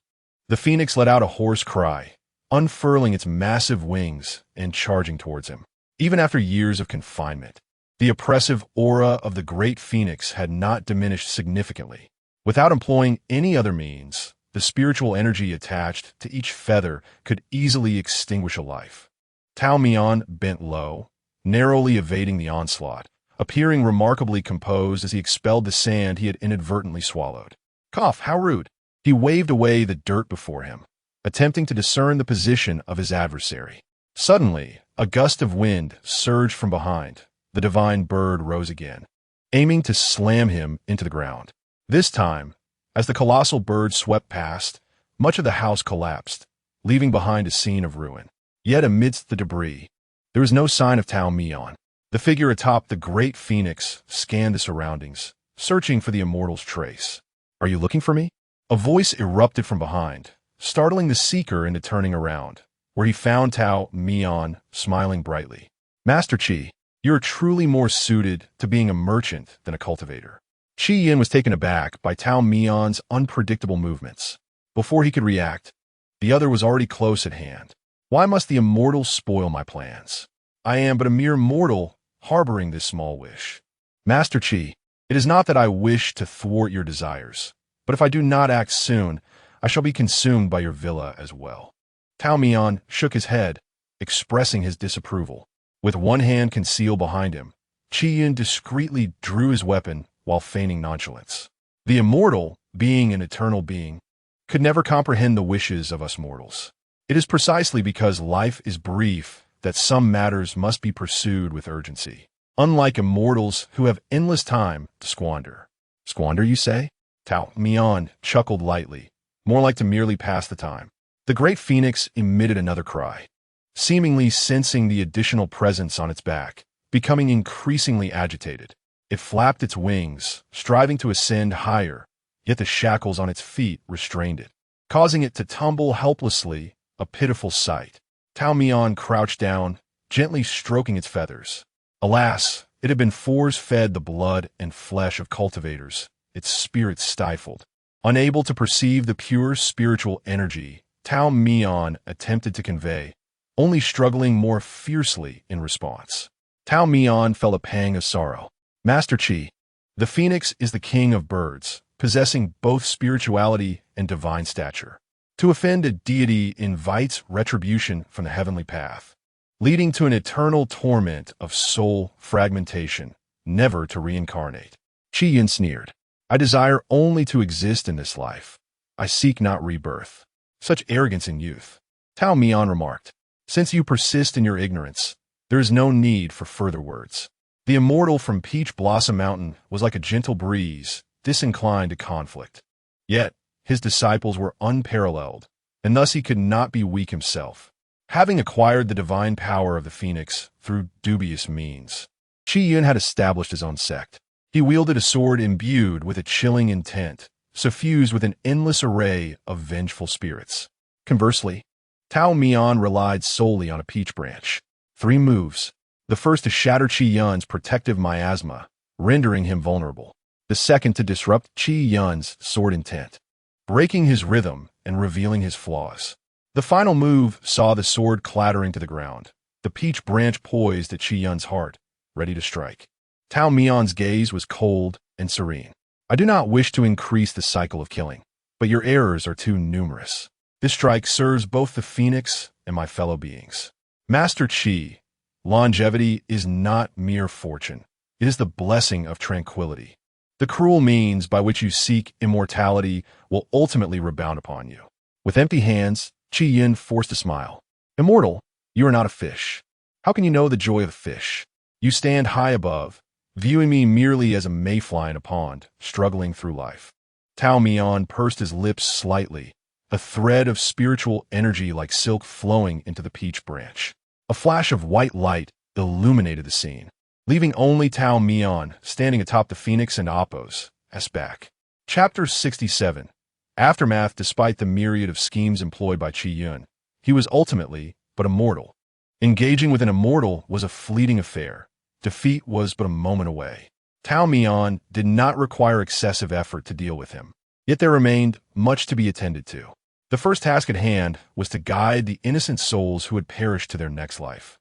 Speaker 1: The phoenix let out a hoarse cry, unfurling its massive wings and charging towards him. Even after years of confinement, the oppressive aura of the great phoenix had not diminished significantly. Without employing any other means, the spiritual energy attached to each feather could easily extinguish a life. Tao Mian bent low, narrowly evading the onslaught, appearing remarkably composed as he expelled the sand he had inadvertently swallowed. Cough, how rude! He waved away the dirt before him, attempting to discern the position of his adversary. Suddenly, a gust of wind surged from behind. The divine bird rose again, aiming to slam him into the ground. This time, as the colossal bird swept past, much of the house collapsed, leaving behind a scene of ruin. Yet amidst the debris, there was no sign of Tao Mian. The figure atop the great phoenix scanned the surroundings, searching for the immortal's trace. "Are you looking for me?" A voice erupted from behind, startling the seeker into turning around, where he found Tao Mian smiling brightly. "Master Qi, you're truly more suited to being a merchant than a cultivator." Qi Yin was taken aback by Tao Mian's unpredictable movements. Before he could react, the other was already close at hand. "Why must the immortal spoil my plans? I am but a mere mortal harboring this small wish. Master Qi, it is not that I wish to thwart your desires, but if I do not act soon, I shall be consumed by your villa as well." Tao Mian shook his head, expressing his disapproval. With one hand concealed behind him, Qi Yin discreetly drew his weapon while feigning nonchalance. The immortal, being an eternal being, could never comprehend the wishes of us mortals. It is precisely because life is brief that some matters must be pursued with urgency, unlike immortals who have endless time to squander. "Squander, you say?" Tao Mian chuckled lightly, more like to merely pass the time. The great phoenix emitted another cry, seemingly sensing the additional presence on its back, becoming increasingly agitated. It flapped its wings, striving to ascend higher, yet the shackles on its feet restrained it, causing it to tumble helplessly, a pitiful sight. Tao Mian crouched down, gently stroking its feathers. Alas, it had been force-fed the blood and flesh of cultivators, its spirit stifled. Unable to perceive the pure spiritual energy Tao Mian attempted to convey, only struggling more fiercely in response. Tao Mian felt a pang of sorrow. "Master Qi, the phoenix is the king of birds, possessing both spirituality and divine stature. To offend a deity invites retribution from the heavenly path, leading to an eternal torment of soul fragmentation, never to reincarnate." Qi Yin sneered. "I desire only to exist in this life. I seek not rebirth." "Such arrogance in youth," Tao Mian remarked. "Since you persist in your ignorance, there is no need for further words." The immortal from Peach Blossom Mountain was like a gentle breeze, disinclined to conflict. Yet, his disciples were unparalleled, and thus he could not be weak himself, having acquired the divine power of the phoenix through dubious means. Qi Yun had established his own sect. He wielded a sword imbued with a chilling intent, suffused with an endless array of vengeful spirits. Conversely, Tao Mian relied solely on a peach branch. 3 moves. The first to shatter Qi Yun's protective miasma, rendering him vulnerable. The second to disrupt Qi Yun's sword intent, breaking his rhythm and revealing his flaws. The final move saw the sword clattering to the ground, the peach branch poised at Qi Yun's heart, ready to strike. Tao Mian's gaze was cold and serene. "I do not wish to increase the cycle of killing, but your errors are too numerous. This strike serves both the phoenix and my fellow beings. Master Qi, longevity is not mere fortune. It is the blessing of tranquility. The cruel means by which you seek immortality will ultimately rebound upon you." With empty hands, Qi Yin forced a smile. "Immortal, you are not a fish. How can you know the joy of the fish? You stand high above, viewing me merely as a mayfly in a pond, struggling through life." Tao Mian pursed his lips slightly, a thread of spiritual energy like silk flowing into the peach branch. A flash of white light illuminated the scene, leaving only Tao Mian standing atop the phoenix and Apos, as back. Chapter 67. Aftermath. Despite the myriad of schemes employed by Qi Yun, he was ultimately but a mortal. Engaging with an immortal was a fleeting affair. Defeat was but a moment away. Tao Mian did not require excessive effort to deal with him, yet there remained much to be attended to. The first task at hand was to guide the innocent souls who had perished to their next life.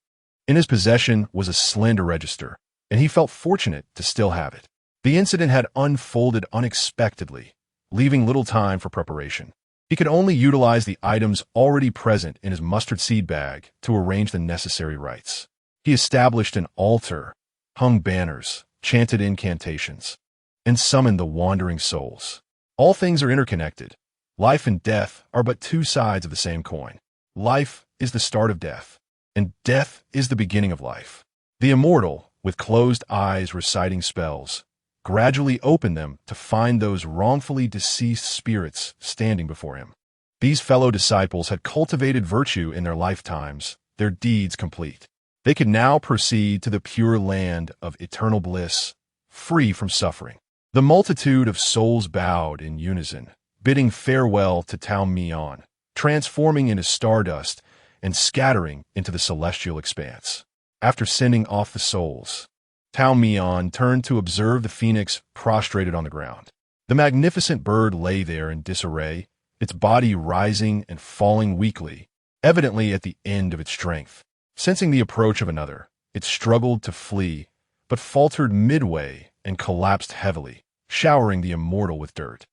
Speaker 1: In his possession was a slender register, and he felt fortunate to still have it. The incident had unfolded unexpectedly, leaving little time for preparation. He could only utilize the items already present in his mustard seed bag to arrange the necessary rites. He established an altar, hung banners, chanted incantations, and summoned the wandering souls. All things are interconnected. Life and death are but two sides of the same coin. Life is the start of death, and death is the beginning of life. The immortal, with closed eyes reciting spells, gradually opened them to find those wrongfully deceased spirits standing before him. These fellow disciples had cultivated virtue in their lifetimes, their deeds complete. They could now proceed to the pure land of eternal bliss, free from suffering. The multitude of souls bowed in unison, bidding farewell to Tao Mian, transforming into stardust and scattering into the celestial expanse. After sending off the souls, Tao Mian turned to observe the phoenix prostrated on the ground. The magnificent bird lay there in disarray, its body rising and falling weakly, evidently at the end of its strength. Sensing the approach of another, it struggled to flee, but faltered midway and collapsed heavily, showering the immortal with dirt.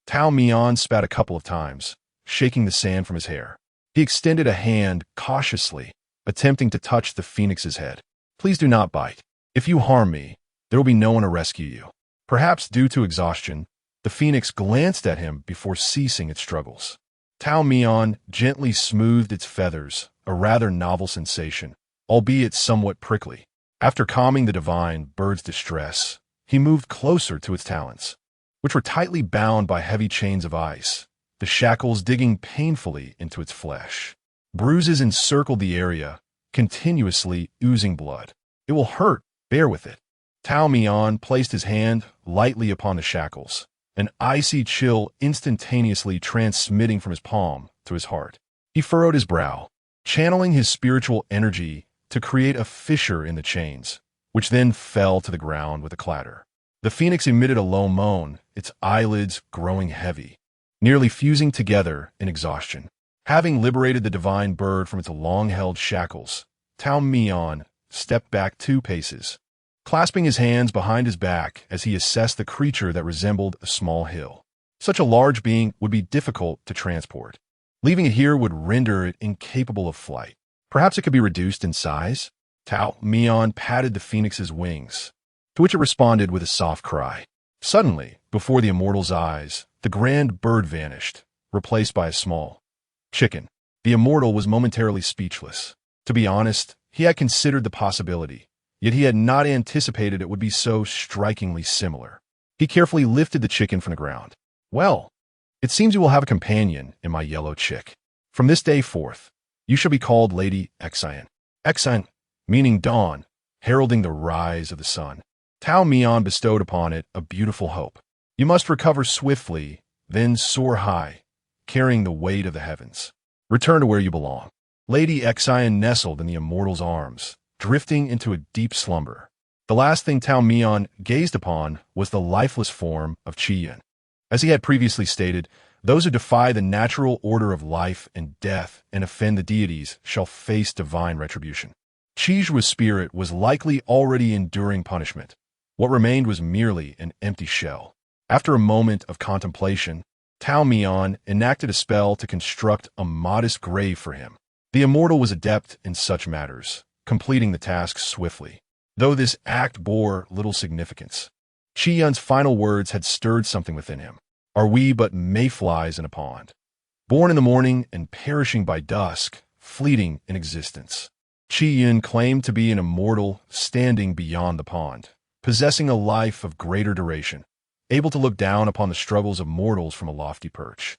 Speaker 1: Tao Mian spat a couple of times, shaking the sand from his hair. He extended a hand cautiously, attempting to touch the phoenix's head. "Please do not bite. If you harm me, there will be no one to rescue you." Perhaps due to exhaustion, the phoenix glanced at him before ceasing its struggles. Tao Mian gently smoothed its feathers, a rather novel sensation, albeit somewhat prickly. After calming the divine bird's distress, he moved closer to its talons, which were tightly bound by heavy chains of ice, the shackles digging painfully into its flesh. Bruises encircled the area, continuously oozing blood. "It will hurt. Bear with it." Tao Mian placed his hand lightly upon the shackles, an icy chill instantaneously transmitting from his palm to his heart. He furrowed his brow, channeling his spiritual energy to create a fissure in the chains, which then fell to the ground with a clatter. The phoenix emitted a low moan, its eyelids growing heavy, nearly fusing together in exhaustion. Having liberated the divine bird from its long-held shackles, Tao Mian stepped back 2 paces, clasping his hands behind his back as he assessed the creature that resembled a small hill. Such a large being would be difficult to transport. Leaving it here would render it incapable of flight. Perhaps it could be reduced in size? Tao Mian patted the phoenix's wings, to which it responded with a soft cry. Suddenly, before the immortal's eyes, the grand bird vanished, replaced by a small chicken. The immortal was momentarily speechless. To be honest, he had considered the possibility, yet he had not anticipated it would be so strikingly similar. He carefully lifted the chicken from the ground. "Well, it seems you will have a companion in my yellow chick. From this day forth, you shall be called Lady Exine." Exine, meaning dawn, heralding the rise of the sun. Tao Mian bestowed upon it a beautiful hope. "You must recover swiftly, then soar high, carrying the weight of the heavens. Return to where you belong." Lady Exine nestled in the immortal's arms, drifting into a deep slumber. The last thing Tao Mian gazed upon was the lifeless form of Qian. As he had previously stated, those who defy the natural order of life and death and offend the deities shall face divine retribution. Qiju's spirit was likely already enduring punishment. What remained was merely an empty shell. After a moment of contemplation, Tao Mian enacted a spell to construct a modest grave for him. The immortal was adept in such matters, completing the task swiftly. Though this act bore little significance, Qian's final words had stirred something within him. "Are we but mayflies in a pond? Born in the morning and perishing by dusk, fleeting in existence." Qian claimed to be an immortal standing beyond the pond, possessing a life of greater duration, able to look down upon the struggles of mortals from a lofty perch.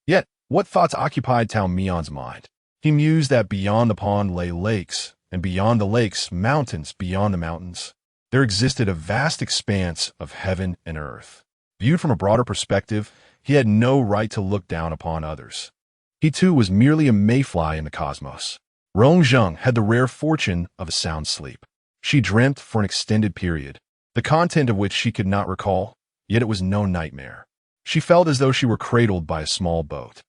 Speaker 1: Yet, what thoughts occupied Tao Mian's mind? He mused that beyond the pond lay lakes, and beyond the lakes, mountains beyond the mountains. There existed a vast expanse of heaven and earth. Viewed from a broader perspective, he had no right to look down upon others. He too was merely a mayfly in the cosmos. Rongzheng had the rare fortune of a sound sleep. She dreamt for an extended period, the content of which she could not recall, yet it was no nightmare. She felt as though she were cradled by a small boat,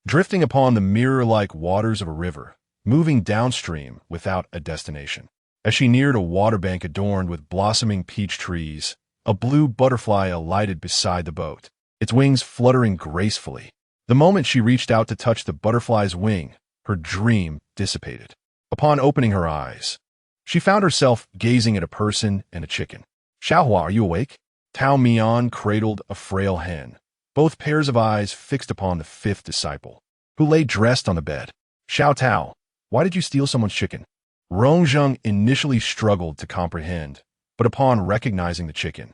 Speaker 1: drifting upon the mirror-like waters of a river, moving downstream without a destination. As she neared a waterbank adorned with blossoming peach trees, a blue butterfly alighted beside the boat, its wings fluttering gracefully. The moment she reached out to touch the butterfly's wing, her dream dissipated. Upon opening her eyes, she found herself gazing at a person and a chicken. Xiaohua, are you awake? Tao Mian cradled a frail hen, both pairs of eyes fixed upon the fifth disciple, who lay dressed on the bed. Xiao Tao, why did you steal someone's chicken? Rongzheng initially struggled to comprehend, but upon recognizing the chicken,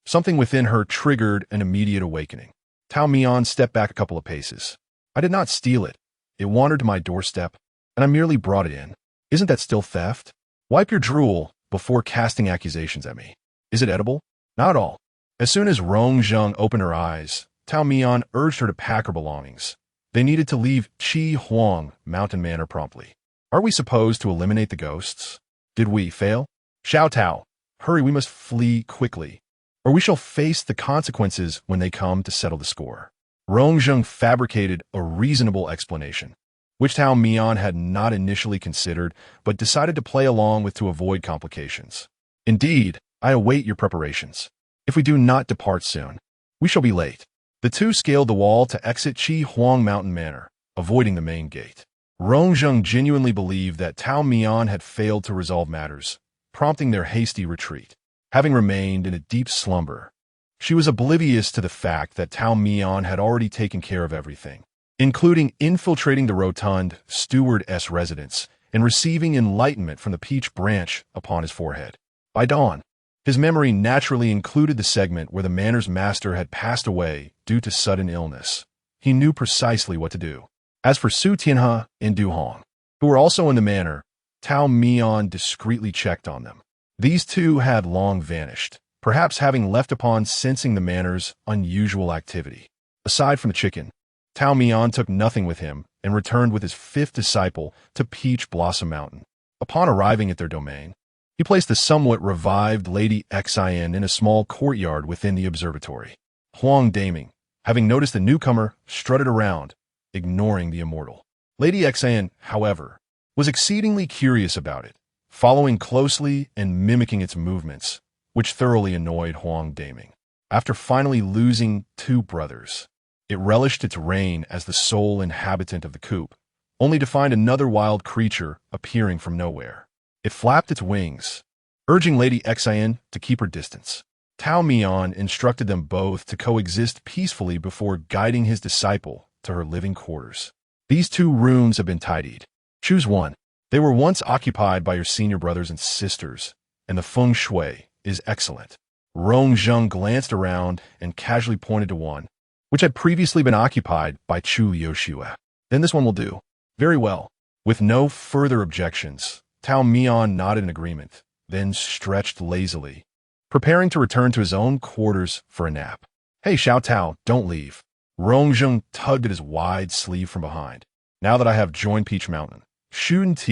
Speaker 1: something within her triggered an immediate awakening. Tao Mian stepped back a couple of paces. I did not steal it. It wandered to my doorstep, and I merely brought it in. Isn't that still theft? Wipe your drool before casting accusations at me. Is it edible? Not at all. As soon as Rongzheng opened her eyes, Tao Mian urged her to pack her belongings. They needed to leave Qi Huang Mountain Manor promptly. Are we supposed to eliminate the ghosts? Did we fail? Xiao Tao, hurry, we must flee quickly, or we shall face the consequences when they come to settle the score. Rongzheng fabricated a reasonable explanation, which Tao Mian had not initially considered, but decided to play along with to avoid complications. Indeed, I await your preparations. If we do not depart soon, we shall be late. The two scaled the wall to exit Qi Huang Mountain Manor, avoiding the main gate. Rongzheng genuinely believed that Tao Mian had failed to resolve matters, prompting their hasty retreat. Having remained in a deep slumber, she was oblivious to the fact that Tao Mian had already taken care of everything, including infiltrating the rotund stewardess residence and receiving enlightenment from the peach branch upon his forehead. By dawn, his memory naturally included the segment where the manor's master had passed away due to sudden illness. He knew precisely what to do. As for Su Tianhe and Du Hong, who were also in the manor, Tao Mian discreetly checked on them. These two had long vanished, perhaps having left upon sensing the manor's unusual activity. Aside from the chicken, Tao Mian took nothing with him and returned with his fifth disciple to Peach Blossom Mountain. Upon arriving at their domain, he placed the somewhat revived Lady Xian in a small courtyard within the observatory. Huang Daming, having noticed the newcomer, strutted around, ignoring the immortal. Lady Xian, however, was exceedingly curious about it, following closely and mimicking its movements, which thoroughly annoyed Huang Daming. After finally losing two brothers, it relished its reign as the sole inhabitant of the coop, only to find another wild creature appearing from nowhere. It flapped its wings, urging Lady Xian to keep her distance. Tao Mian instructed them both to coexist peacefully before guiding his disciple to her living quarters. These two rooms have been tidied. Choose one. They were once occupied by your senior brothers and sisters, and the feng shui is excellent. Rongzheng glanced around and casually pointed to one, which had previously been occupied by Chu Yoshua. Then this one will do. Very well. With no further objections, Tao Mian nodded in agreement, then stretched lazily, preparing to return to his own quarters for a nap. Hey, Xiao Tao, don't leave. Rongzheng tugged at his wide sleeve from behind. Now that I have joined Peach Mountain, shouldn't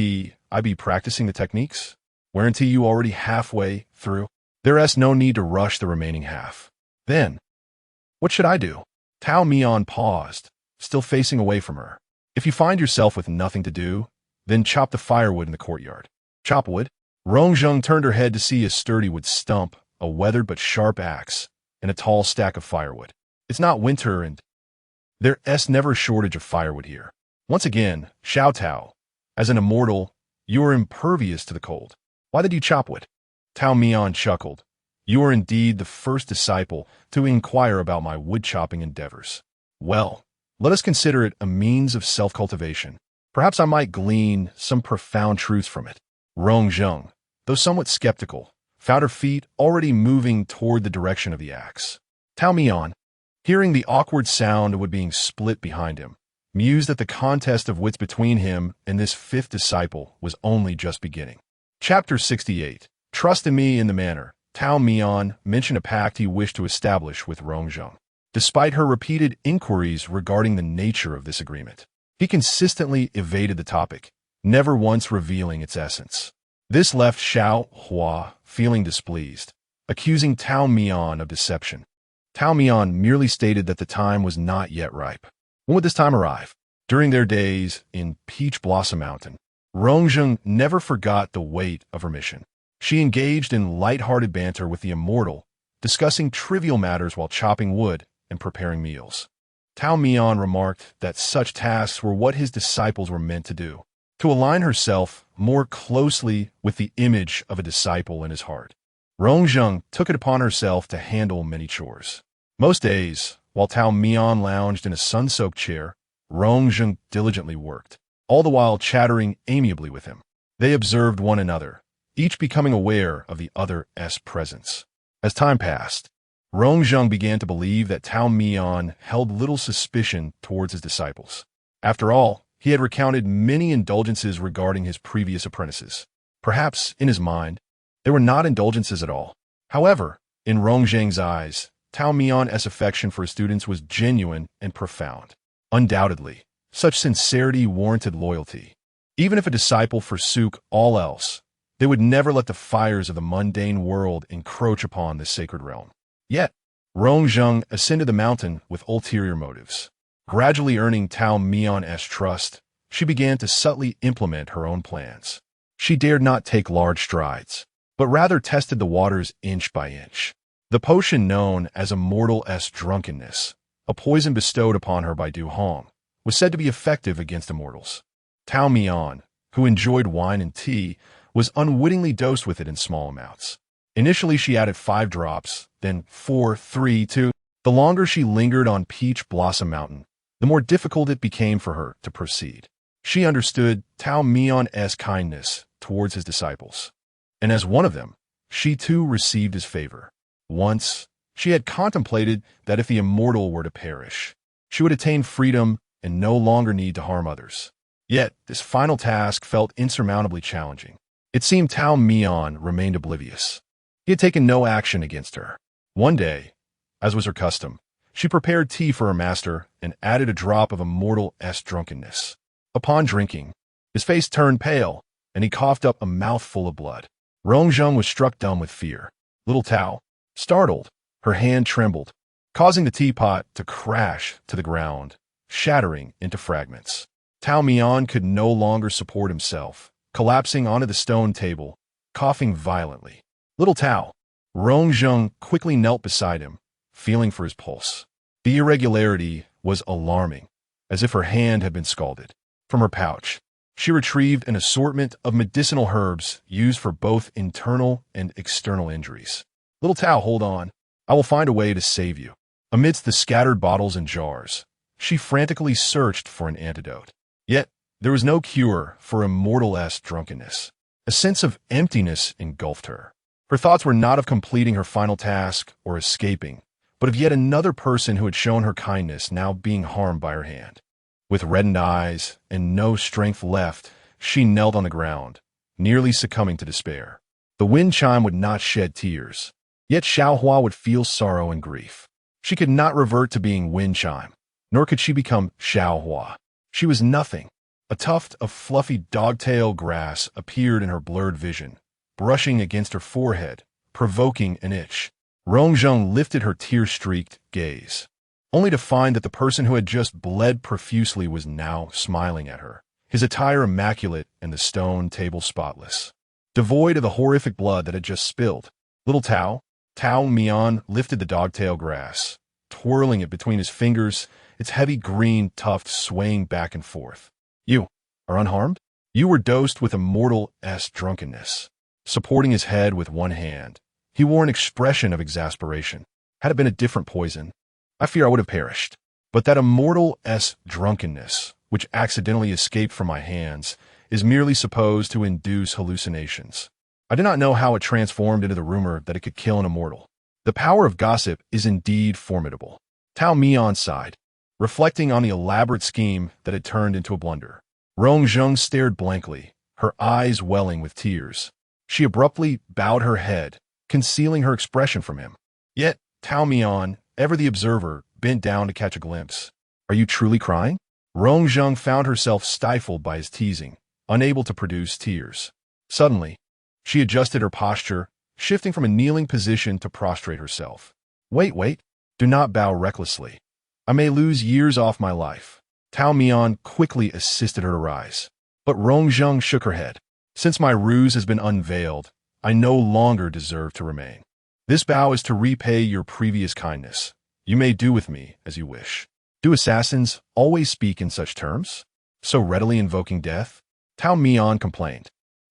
Speaker 1: I be practicing the techniques? Weren't you already halfway through? There's no need to rush the remaining half. Then, what should I do? Tao Mian paused, still facing away from her. If you find yourself with nothing to do, then chop the firewood in the courtyard. Chop wood? Rongzheng turned her head to see a sturdy wood stump, a weathered but sharp axe, and a tall stack of firewood. It's not winter and there's never a shortage of firewood here. Once again, Xiao Tao, as an immortal, you are impervious to the cold. Why did you chop wood? Tao Mian chuckled. You are indeed the first disciple to inquire about my wood-chopping endeavors. Well, let us consider it a means of self-cultivation. Perhaps I might glean some profound truths from it. Rongzheng, though somewhat skeptical, found her feet already moving toward the direction of the axe. Tao Mian, hearing the awkward sound of wood being split behind him, mused that the contest of wits between him and this fifth disciple was only just beginning. Chapter 68. Trust in me in the manor. Tao Mian mentioned a pact he wished to establish with Rongzheng. Despite her repeated inquiries regarding the nature of this agreement, he consistently evaded the topic, never once revealing its essence. This left Xiao Hua feeling displeased, accusing Tao Mian of deception. Tao Mian merely stated that the time was not yet ripe. When would this time arrive? During their days in Peach Blossom Mountain, Rongzheng never forgot the weight of her mission. She engaged in light-hearted banter with the immortal, discussing trivial matters while chopping wood and preparing meals. Tao Mian remarked that such tasks were what his disciples were meant to do, to align herself more closely with the image of a disciple in his heart. Rongzheng took it upon herself to handle many chores. Most days, while Tao Mian lounged in a sun-soaked chair, Rongzheng diligently worked, all the while chattering amiably with him. They observed one another, each becoming aware of the other's presence. As time passed, Rongzheng began to believe that Tao Mian held little suspicion towards his disciples. After all, he had recounted many indulgences regarding his previous apprentices. Perhaps, in his mind, they were not indulgences at all. However, in Rongzheng's eyes, Tao Mian's affection for his students was genuine and profound. Undoubtedly, such sincerity warranted loyalty. Even if a disciple forsook all else, they would never let the fires of the mundane world encroach upon this sacred realm. Yet, Rongzheng ascended the mountain with ulterior motives. Gradually earning Tao Mian's trust, she began to subtly implement her own plans. She dared not take large strides, but rather tested the waters inch by inch. The potion known as immortal's drunkenness, a poison bestowed upon her by Du Hong, was said to be effective against immortals. Tao Mian, who enjoyed wine and tea, was unwittingly dosed with it in small amounts. Initially, she added 5 drops, then 4, 3, 2. The longer she lingered on Peach Blossom Mountain, the more difficult it became for her to proceed. She understood Tao Mian's kindness towards his disciples, and as one of them, she too received his favor. Once, she had contemplated that if the immortal were to perish, she would attain freedom and no longer need to harm others. Yet, this final task felt insurmountably challenging. It seemed Tao Mian remained oblivious. He had taken no action against her. One day, as was her custom, she prepared tea for her master and added a drop of immortal's drunkenness. Upon drinking, his face turned pale, and he coughed up a mouthful of blood. Rongzheng was struck dumb with fear. Little Tao, startled, her hand trembled, causing the teapot to crash to the ground, shattering into fragments. Tao Mian could no longer support himself, collapsing onto the stone table, coughing violently. Little Tao, Rongzheng quickly knelt beside him, feeling for his pulse. The irregularity was alarming, as if her hand had been scalded. From her pouch, she retrieved an assortment of medicinal herbs used for both internal and external injuries. Little Tao, hold on. I will find a way to save you. Amidst the scattered bottles and jars, she frantically searched for an antidote. Yet, there was no cure for immortal's drunkenness. A sense of emptiness engulfed her. Her thoughts were not of completing her final task or escaping, but of yet another person who had shown her kindness now being harmed by her hand. With reddened eyes and no strength left, she knelt on the ground, nearly succumbing to despair. The wind chime would not shed tears, yet Xiaohua would feel sorrow and grief. She could not revert to being wind chime, nor could she become Xiaohua. She was nothing. A tuft of fluffy dogtail grass appeared in her blurred vision, brushing against her forehead, provoking an itch. Rongzheng lifted her tear-streaked gaze, only to find that the person who had just bled profusely was now smiling at her, his attire immaculate and the stone table spotless, devoid of the horrific blood that had just spilled. Little Tao, Tao Mian lifted the dogtail grass, twirling it between his fingers, its heavy green tuft swaying back and forth. You are unharmed? You were dosed with immortal's drunkenness. Supporting his head with one hand, he wore an expression of exasperation. Had it been a different poison, I fear I would have perished. But that immortal's drunkenness, which accidentally escaped from my hands, is merely supposed to induce hallucinations. I did not know how it transformed into the rumor that it could kill an immortal. The power of gossip is indeed formidable. Tao Mian sighed, reflecting on the elaborate scheme that had turned into a blunder. Rongzheng stared blankly, her eyes welling with tears. She abruptly bowed her head, concealing her expression from him. Yet, Tao Mian, ever the observer, bent down to catch a glimpse. Are you truly crying? Rongzheng found herself stifled by his teasing, unable to produce tears. Suddenly, she adjusted her posture, shifting from a kneeling position to prostrate herself. Wait, do not bow recklessly. I may lose years off my life. Tao Mian quickly assisted her to rise. But Rongzheng shook her head. Since my ruse has been unveiled, I no longer deserve to remain. This bow is to repay your previous kindness. You may do with me as you wish. Do assassins always speak in such terms, so readily invoking death? Tao Mian complained,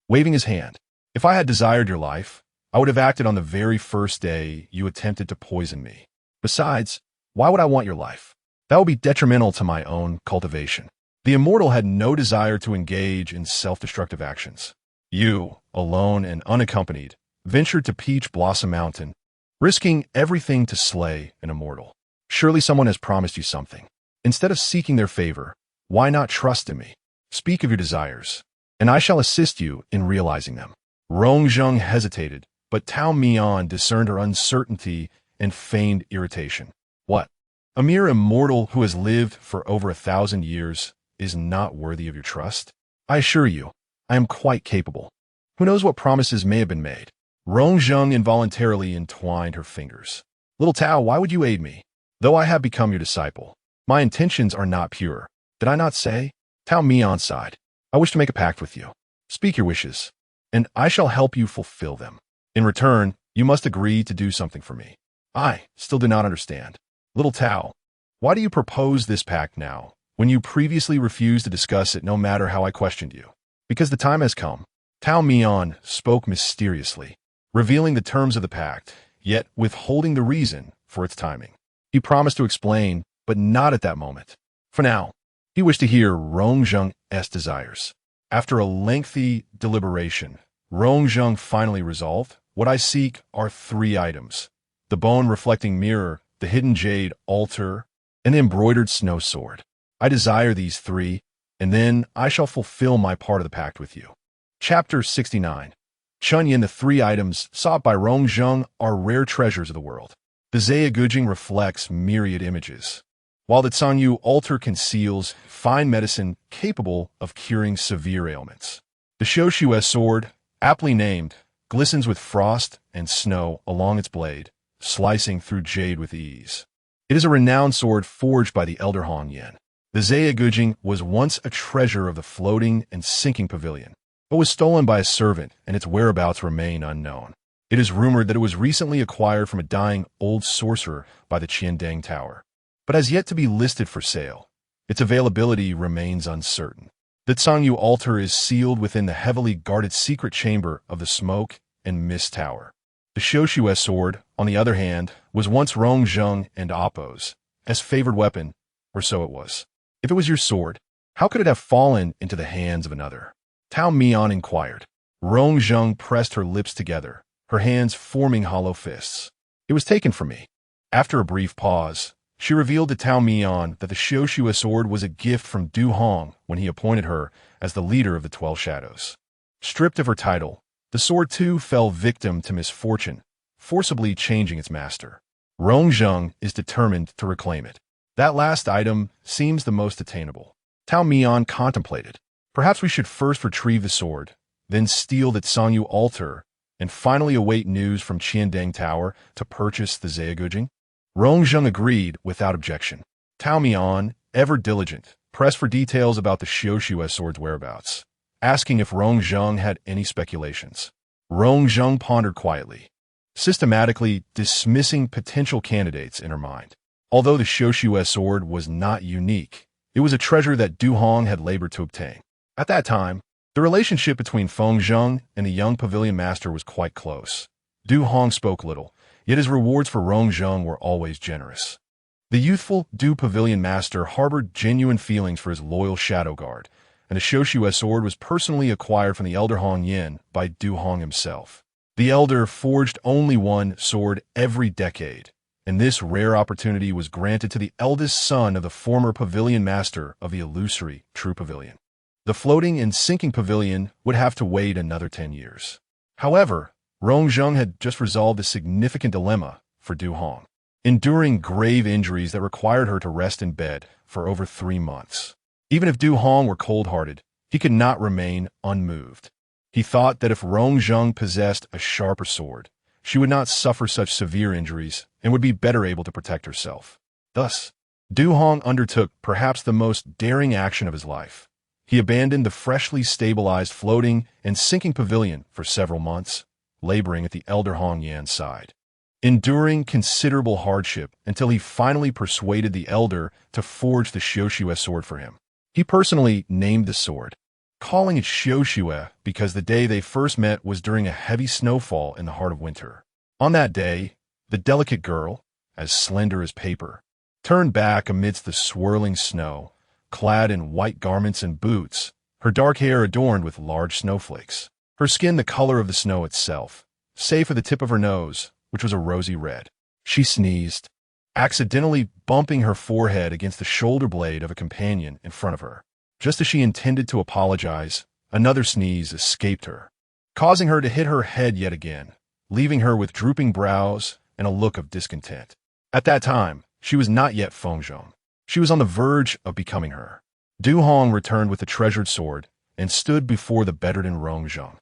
Speaker 1: waving his hand. If I had desired your life, I would have acted on the very first day you attempted to poison me. Besides, why would I want your life? That would be detrimental to my own cultivation. The immortal had no desire to engage in self-destructive actions. You, alone and unaccompanied, ventured to Peach Blossom Mountain, risking everything to slay an immortal. Surely someone has promised you something. Instead of seeking their favor, why not trust in me? Speak of your desires, and I shall assist you in realizing them. Rongzheng hesitated, but Tao Mian discerned her uncertainty and feigned irritation. What? A mere immortal who has lived for over 1,000 years is not worthy of your trust? I assure you, I am quite capable. Who knows what promises may have been made? Rongzheng involuntarily entwined her fingers. Little Tao, why would you aid me? Though I have become your disciple, my intentions are not pure. Did I not say? Tao Mian sighed. I wish to make a pact with you. Speak your wishes, and I shall help you fulfill them. In return, you must agree to do something for me. I still do not understand. Little Tao, why do you propose this pact now, when you previously refused to discuss it no matter how I questioned you? Because the time has come. Tao Mian spoke mysteriously, revealing the terms of the pact, yet withholding the reason for its timing. He promised to explain, but not at that moment. For now, he wished to hear Rongzheng's desires. After a lengthy deliberation, Rongzheng finally resolved, what I seek are 3 items: the bone-reflecting mirror, the hidden jade altar, and the embroidered snow sword. I desire these 3, and then I shall fulfill my part of the pact with you. Chapter 69. Chunyin, the 3 items sought by Rongzheng are rare treasures of the world. The Zayagujing reflects myriad images, while the Canyu altar conceals fine medicine capable of curing severe ailments. The Shoshue sword, aptly named, glistens with frost and snow along its blade, slicing through jade with ease. It is a renowned sword forged by the elder Hong Yen. The Zayagujing was once a treasure of the floating and sinking pavilion, but was stolen by a servant, and its whereabouts remain unknown. It is rumored that it was recently acquired from a dying old sorcerer by the Qiandang Tower, but has yet to be listed for sale. Its availability remains uncertain. The Canyu altar is sealed within the heavily guarded secret chamber of the Smoke and Mist Tower. The Shoshue sword, on the other hand, was once Rongzheng and Appo's as favored weapon, or so it was. If it was your sword, how could it have fallen into the hands of another? Tao Mian inquired. Rongzheng pressed her lips together, her hands forming hollow fists. It was taken from me. After a brief pause, she revealed to Tao Mian that the Shoshue sword was a gift from Du Hong when he appointed her as the leader of the 12 Shadows. Stripped of her title, the sword too fell victim to misfortune, forcibly changing its master. Rongzheng is determined to reclaim it. That last item seems the most attainable. Tao Mian contemplated. Perhaps we should first retrieve the sword, then steal the Canyu altar, and finally await news from Qiandang Tower to purchase the Zayagujing? Rongzheng agreed without objection. Tao Mian, ever diligent, pressed for details about the Shoshue sword's whereabouts, asking if Rongzheng had any speculations. Rongzheng pondered quietly, systematically dismissing potential candidates in her mind. Although the Shoshue sword was not unique, it was a treasure that Du Hong had labored to obtain. At that time, the relationship between Fengzheng and the young pavilion master was quite close. Du Hong spoke little, yet his rewards for Rongzheng were always generous. The youthful Du pavilion master harbored genuine feelings for his loyal shadow guard, and the Shoshue sword was personally acquired from the elder Hong Yin by Du Hong himself. The elder forged only one sword every decade, and this rare opportunity was granted to the eldest son of the former pavilion master of the illusory True Pavilion. The floating and sinking pavilion would have to wait another 10 years. However, Rongzheng had just resolved a significant dilemma for Du Hong, enduring grave injuries that required her to rest in bed for over 3 months. Even if Du Hong were cold-hearted, he could not remain unmoved. He thought that if Rongzheng possessed a sharper sword, she would not suffer such severe injuries and would be better able to protect herself. Thus, Du Hong undertook perhaps the most daring action of his life. He abandoned the freshly stabilized floating and sinking pavilion for several months, laboring at the elder Hong Yan's side. enduring considerable hardship until he finally persuaded the elder to forge the Xiuxue sword for him. He personally named the sword, calling it Xiuxue because the day they first met was during a heavy snowfall in the heart of winter. On that day, the delicate girl, as slender as paper, turned back amidst the swirling snow, clad in white garments and boots, her dark hair adorned with large snowflakes, her skin the color of the snow itself, save for the tip of her nose, which was a rosy red. She sneezed, accidentally bumping her forehead against the shoulder blade of a companion in front of her. Just as she intended to apologize, another sneeze escaped her, causing her to hit her head yet again, leaving her with drooping brows and a look of discontent. At that time, she was not yet Fengzhong. She was on the verge of becoming her. Du Hong returned with the treasured sword and stood before the bedridden Rongzheng,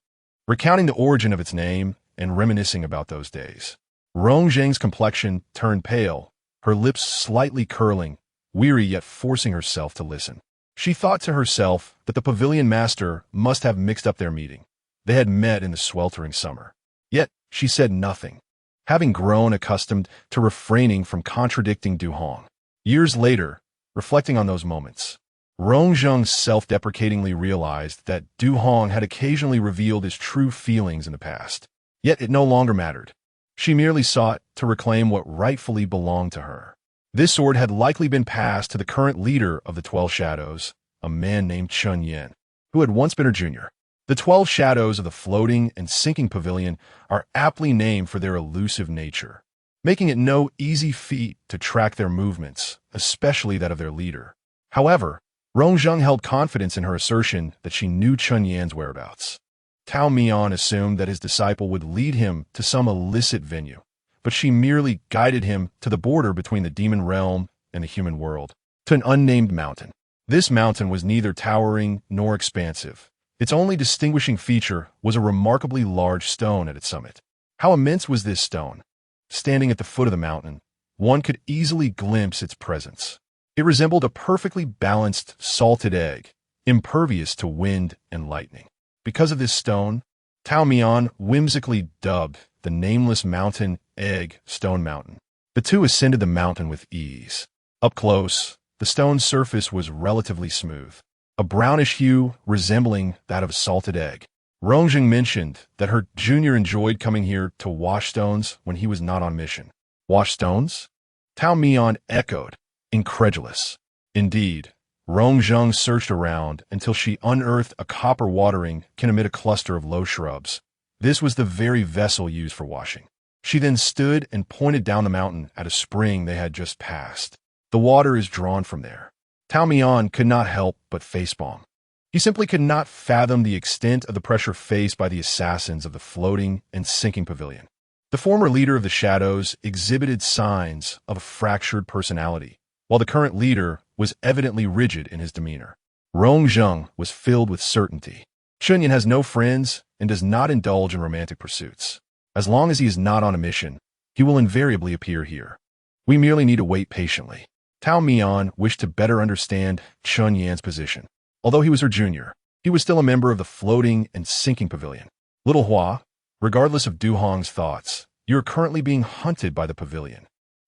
Speaker 1: recounting the origin of its name and reminiscing about those days. Rongzheng's complexion turned pale, her lips slightly curling, weary yet forcing herself to listen. She thought to herself that the pavilion master must have mixed up their meeting. They had met in the sweltering summer. Yet she said nothing, having grown accustomed to refraining from contradicting Du Hong. Years later, reflecting on those moments, Rongzheng self-deprecatingly realized that Du Hong had occasionally revealed his true feelings in the past. Yet it no longer mattered. She merely sought to reclaim what rightfully belonged to her. This sword had likely been passed to the current leader of the 12 Shadows, a man named Chun Yin, who had once been her junior. The 12 Shadows of the floating and sinking pavilion are aptly named for their elusive nature, making it no easy feat to track their movements, especially that of their leader. However, Rongzheng held confidence in her assertion that she knew Chun Yan's whereabouts. Tao Mian assumed that his disciple would lead him to some illicit venue, but she merely guided him to the border between the demon realm and the human world, to an unnamed mountain. This mountain was neither towering nor expansive. Its only distinguishing feature was a remarkably large stone at its summit. How immense was this stone? Standing at the foot of the mountain, one could easily glimpse its presence. It resembled a perfectly balanced salted egg, impervious to wind and lightning. Because of this stone, Tao Mian whimsically dubbed the nameless mountain Egg Stone Mountain. The two ascended the mountain with ease. Up close, the stone's surface was relatively smooth, a brownish hue resembling that of a salted egg. Rongzheng mentioned that her junior enjoyed coming here to wash stones when he was not on mission. Wash stones? Tao Mian echoed, incredulous. Indeed, Rongzheng searched around until she unearthed a copper watering can amid a cluster of low shrubs. This was the very vessel used for washing. She then stood and pointed down the mountain at a spring they had just passed. The water is drawn from there. Tao Mian could not help but facepalm. He simply could not fathom the extent of the pressure faced by the assassins of the floating and sinking pavilion. The former leader of the Shadows exhibited signs of a fractured personality, while the current leader was evidently rigid in his demeanor. Rongzheng was filled with certainty. Chun Yin has no friends and does not indulge in romantic pursuits. As long as he is not on a mission, he will invariably appear here. We merely need to wait patiently. Tao Mian wished to better understand Chun Yan's position. Although he was her junior, he was still a member of the floating and sinking pavilion. Little Hua, regardless of Du Hong's thoughts, you are currently being hunted by the pavilion.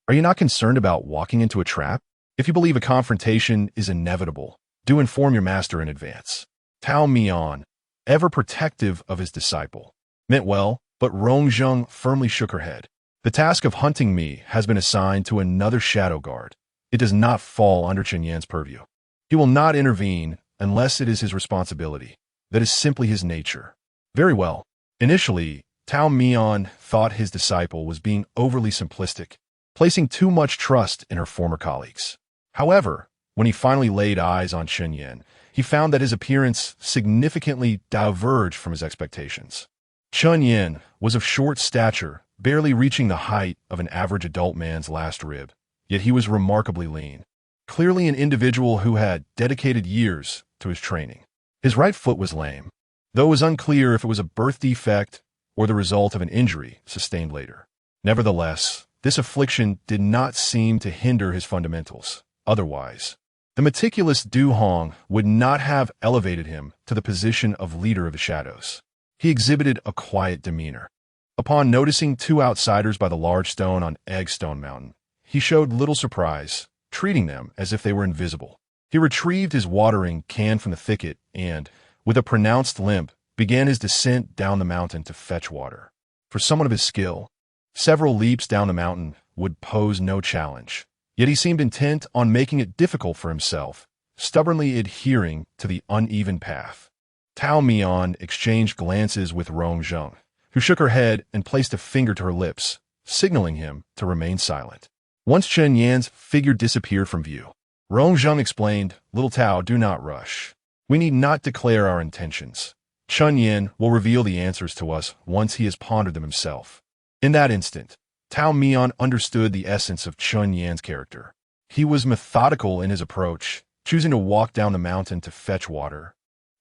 Speaker 1: Are you not concerned about walking into a trap? If you believe a confrontation is inevitable, do inform your master in advance. Tao Mian, ever protective of his disciple, meant well, but Rongzheng firmly shook her head. The task of hunting me has been assigned to another shadow guard. It does not fall under Chun Yan's purview. He will not intervene unless it is his responsibility. That is simply his nature. Very well. Initially, Tao Mian thought his disciple was being overly simplistic, placing too much trust in her former colleagues. However, when he finally laid eyes on Chun Yan, he found that his appearance significantly diverged from his expectations. Chun Yan was of short stature, barely reaching the height of an average adult man's last rib, yet he was remarkably lean, clearly an individual who had dedicated years to his training. His right foot was lame, though it was unclear if it was a birth defect or the result of an injury sustained later. Nevertheless, this affliction did not seem to hinder his fundamentals. Otherwise, the meticulous Du Hong would not have elevated him to the position of leader of the Shadows. He exhibited a quiet demeanor, Upon noticing two outsiders by the large stone on Eggstone Mountain, he showed little surprise, treating them as if they were invisible. He retrieved his watering can from the thicket and, with a pronounced limp, began his descent down the mountain to fetch water. For someone of his skill, several leaps down the mountain would pose no challenge. Yet he seemed intent on making it difficult for himself, stubbornly adhering to the uneven path. Tao Mian exchanged glances with Rong Zheng, who shook her head and placed a finger to her lips, signaling him to remain silent. Once Chen Yan's figure disappeared from view, Rong Zheng explained, "Little Tao, do not rush. We need not declare our intentions. Chen Yan will reveal the answers to us once he has pondered them himself." In that instant, Tao Mian understood the essence of Chen Yan's character. He was methodical in his approach, choosing to walk down the mountain to fetch water,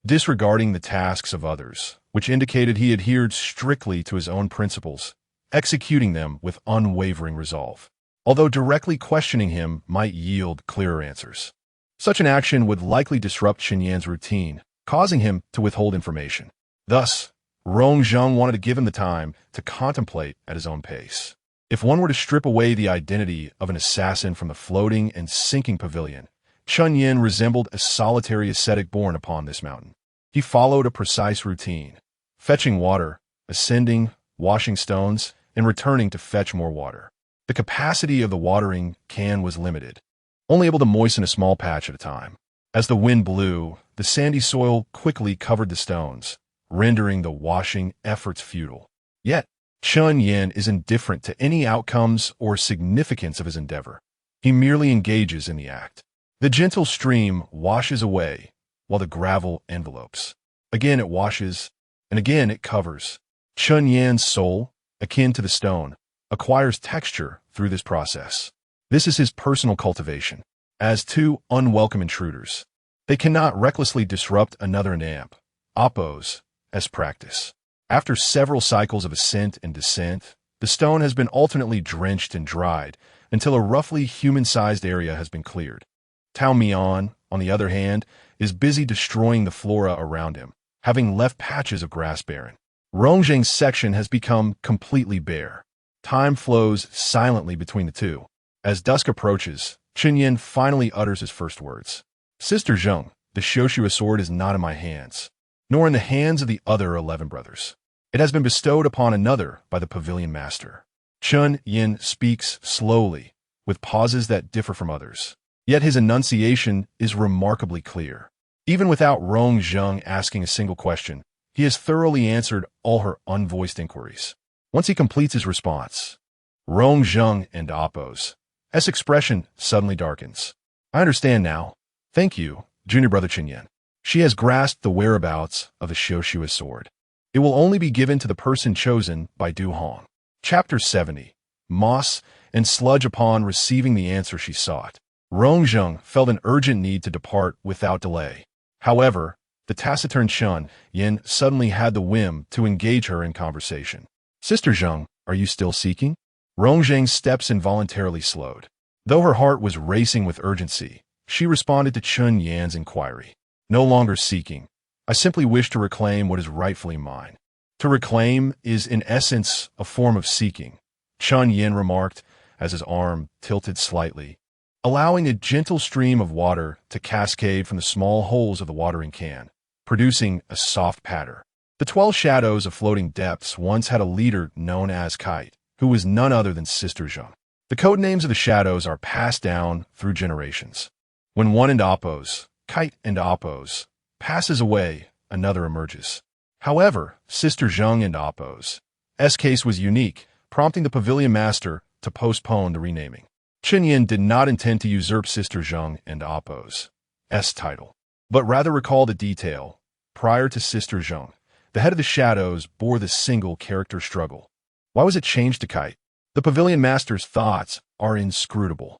Speaker 1: disregarding the tasks of others, which indicated he adhered strictly to his own principles, executing them with unwavering resolve. Although directly questioning him might yield clearer answers, such an action would likely disrupt Chen Yan's routine, causing him to withhold information. Thus, Rong Zheng wanted to give him the time to contemplate at his own pace. If one were to strip away the identity of an assassin from the floating and sinking pavilion, Chen Yan resembled a solitary ascetic born upon this mountain. He followed a precise routine, fetching water, ascending, washing stones, and returning to fetch more water. The capacity of the watering can was limited, only able to moisten a small patch at a time. As the wind blew, the sandy soil quickly covered the stones, rendering the washing efforts futile. Yet, Chen Yan is indifferent to any outcomes or significance of his endeavor. He merely engages in the act. The gentle stream washes away, while the gravel envelopes. Again it washes, and again it covers. Chen Yan's soul, akin to the stone, acquires texture through this process. This is his personal cultivation. As two unwelcome intruders, they cannot recklessly disrupt another Namp, Oppos, as practice. After several cycles of ascent and descent, the stone has been alternately drenched and dried until a roughly human-sized area has been cleared. Tao Mian, on the other hand, is busy destroying the flora around him, having left patches of grass barren. Rong Zheng's section has become completely bare. Time flows silently between the two. As dusk approaches, Chen Yan finally utters his first words. "Sister Zheng, the Xiuxua sword is not in my hands, nor in the hands of the other 11 brothers. It has been bestowed upon another by the pavilion master." Chen Yan speaks slowly, with pauses that differ from others. Yet his enunciation is remarkably clear. Even without Rong Zheng asking a single question, he has thoroughly answered all her unvoiced inquiries. Once he completes his response, Rong Zheng and Oppos' expression suddenly darkens. "I understand now. Thank you, junior brother Chen Yan." She has grasped the whereabouts of the Xiuxua sword. It will only be given to the person chosen by Du Hong. Chapter 70. Moss and sludge. Upon receiving the answer she sought, Rong Zheng felt an urgent need to depart without delay. However, the taciturn Chen Yan suddenly had the whim to engage her in conversation. "Sister Zheng, are you still seeking?" Rong Zheng's steps involuntarily slowed. Though her heart was racing with urgency, she responded to Chen Yan's inquiry. "No longer seeking. I simply wish to reclaim what is rightfully mine." To reclaim is in essence a form of seeking, Chen Yan remarked as his arm tilted slightly, allowing a gentle stream of water to cascade from the small holes of the watering can, producing a soft patter. The 12 shadows of floating depths once had a leader known as Kite, who was none other than Sister Zheng. The code names of the shadows are passed down through generations. When one and Oppos, Kite and Oppos, passes away, another emerges. However, Sister Zheng and Oppos' case was unique, prompting the pavilion master to postpone the renaming. Chen Yan did not intend to usurp Sister Zheng and Oppos' title, but rather recall the detail. Prior to Sister Zheng, the head of the shadows bore the single character struggle. Why was it changed to Kite? The pavilion master's thoughts are inscrutable,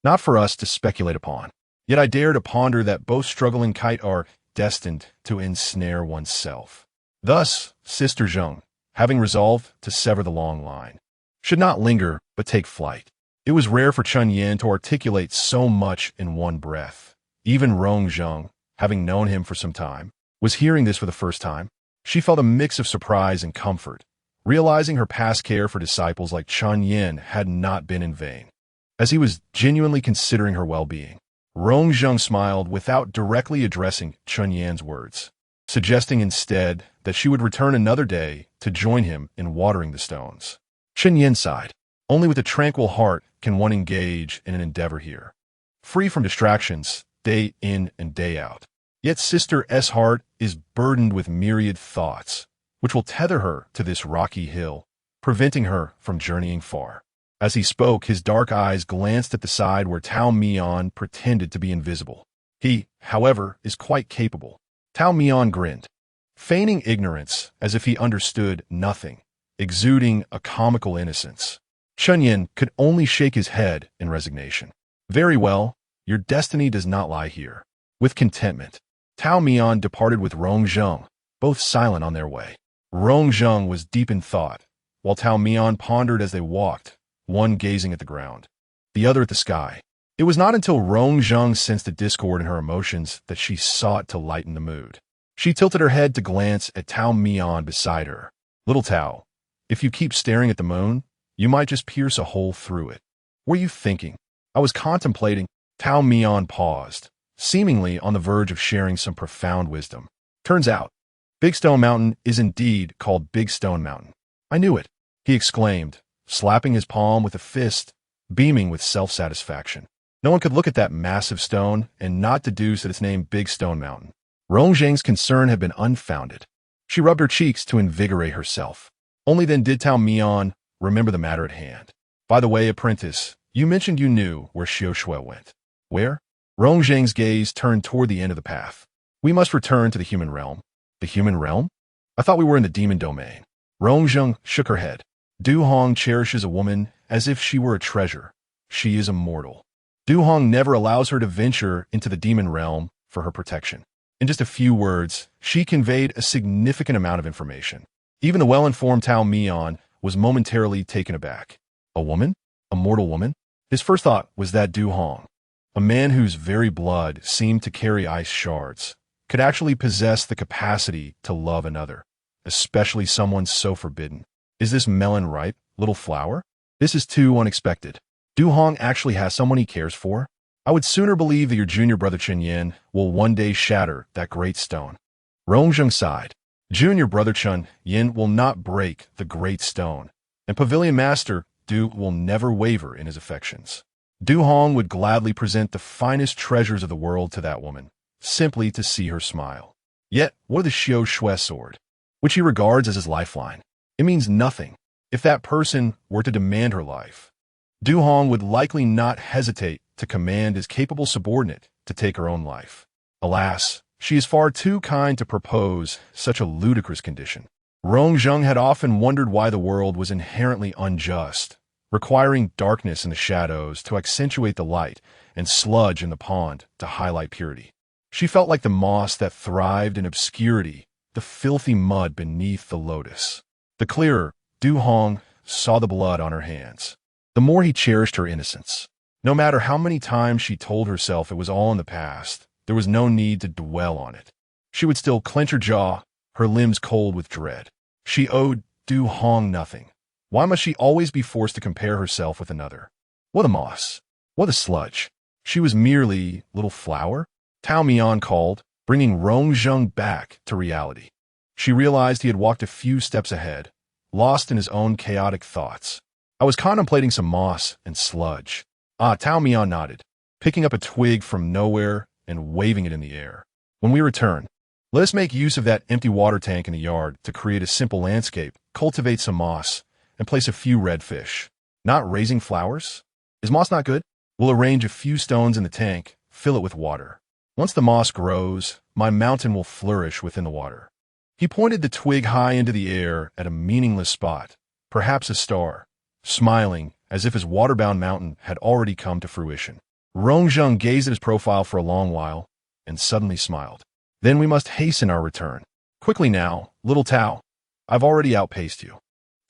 Speaker 1: not for us to speculate upon. Yet I dare to ponder that both struggle and Kite are destined to ensnare oneself. Thus, Sister Zheng, having resolved to sever the long line, should not linger but take flight. It was rare for Chen Yan to articulate so much in one breath. Even Rong Zheng, having known him for some time, was hearing this for the first time. She felt a mix of surprise and comfort, realizing her past care for disciples like Chun Yin had not been in vain. As he was genuinely considering her well-being, Rongzheng smiled without directly addressing Chun Yan's words, suggesting instead that she would return another day to join him in watering the stones. Chun Yin sighed. Only with a tranquil heart can one engage in an endeavor here, free from distractions, day in and day out. Yet Sister S' heart is burdened with myriad thoughts, which will tether her to this rocky hill, preventing her from journeying far. As he spoke, his dark eyes glanced at the side where Tao Mian pretended to be invisible. He, however, is quite capable. Tao Mian grinned, feigning ignorance as if he understood nothing, exuding a comical innocence. Chun Yin could only shake his head in resignation. Very well, your destiny does not lie here. With contentment, Tao Mian departed with Rongzheng, both silent on their way. Rongzheng was deep in thought, while Tao Mian pondered as they walked, one gazing at the ground, the other at the sky. It was not until Rongzheng sensed a discord in her emotions that she sought to lighten the mood. She tilted her head to glance at Tao Mian beside her. Little Tao, if you keep staring at the moon, you might just pierce a hole through it. What are you thinking? I was contemplating. Tao Mian paused, seemingly on the verge of sharing some profound wisdom. Turns out, Big Stone Mountain is indeed called Big Stone Mountain. I knew it, he exclaimed, slapping his palm with a fist, beaming with self-satisfaction. No one could look at that massive stone and not deduce that it's named Big Stone Mountain. Rongzheng's concern had been unfounded. She rubbed her cheeks to invigorate herself. Only then did Tao Mian remember the matter at hand. By the way, Apprentice, you mentioned you knew where Xiao Shui went. Where? Rongzheng's gaze turned toward the end of the path. We must return to the human realm. The human realm? I thought we were in the demon domain. Rongzheng shook her head. Du Hong cherishes a woman as if she were a treasure. She is immortal. Du Hong never allows her to venture into the demon realm for her protection. In just a few words, she conveyed a significant amount of information. Even the well-informed Tao Mian was momentarily taken aback. A woman? A mortal woman? His first thought was that Du Hong, a man whose very blood seemed to carry ice shards, could actually possess the capacity to love another, especially someone so forbidden. Is this melon ripe, little flower? This is too unexpected. Du Hong actually has someone he cares for? I would sooner believe that your junior brother Chen Yin will one day shatter that great stone. Rongzheng sighed. Junior brother Chen Yin will not break the great stone, and Pavilion Master Du will never waver in his affections. Du Hong would gladly present the finest treasures of the world to that woman, simply to see her smile. Yet, what of the Xiao Shui sword, which he regards as his lifeline? It means nothing. If that person were to demand her life, Du Hong would likely not hesitate to command his capable subordinate to take her own life. Alas, she is far too kind to propose such a ludicrous condition. Rongzheng had often wondered why the world was inherently unjust, requiring darkness in the shadows to accentuate the light and sludge in the pond to highlight purity. She felt like the moss that thrived in obscurity, the filthy mud beneath the lotus. The clearer Du Hong saw the blood on her hands, the more he cherished her innocence. No matter how many times she told herself it was all in the past, there was no need to dwell on it. She would still clench her jaw, her limbs cold with dread. She owed Du Hong nothing. Why must she always be forced to compare herself with another? What a moss! What a sludge! She was merely little flower? Tao Mian called, bringing Rongzheng back to reality. She realized he had walked a few steps ahead, lost in his own chaotic thoughts. I was contemplating some moss and sludge. Ah, Tao Mian nodded, picking up a twig from nowhere and waving it in the air. When we return, let us make use of that empty water tank in the yard to create a simple landscape, cultivate some moss, and place a few redfish. Not raising flowers? Is moss not good? We'll arrange a few stones in the tank, fill it with water. Once the moss grows, my mountain will flourish within the water. He pointed the twig high into the air at a meaningless spot, perhaps a star, smiling as if his water-bound mountain had already come to fruition. Rongzheng gazed at his profile for a long while and suddenly smiled. Then we must hasten our return. Quickly now, little Tao. I've already outpaced you.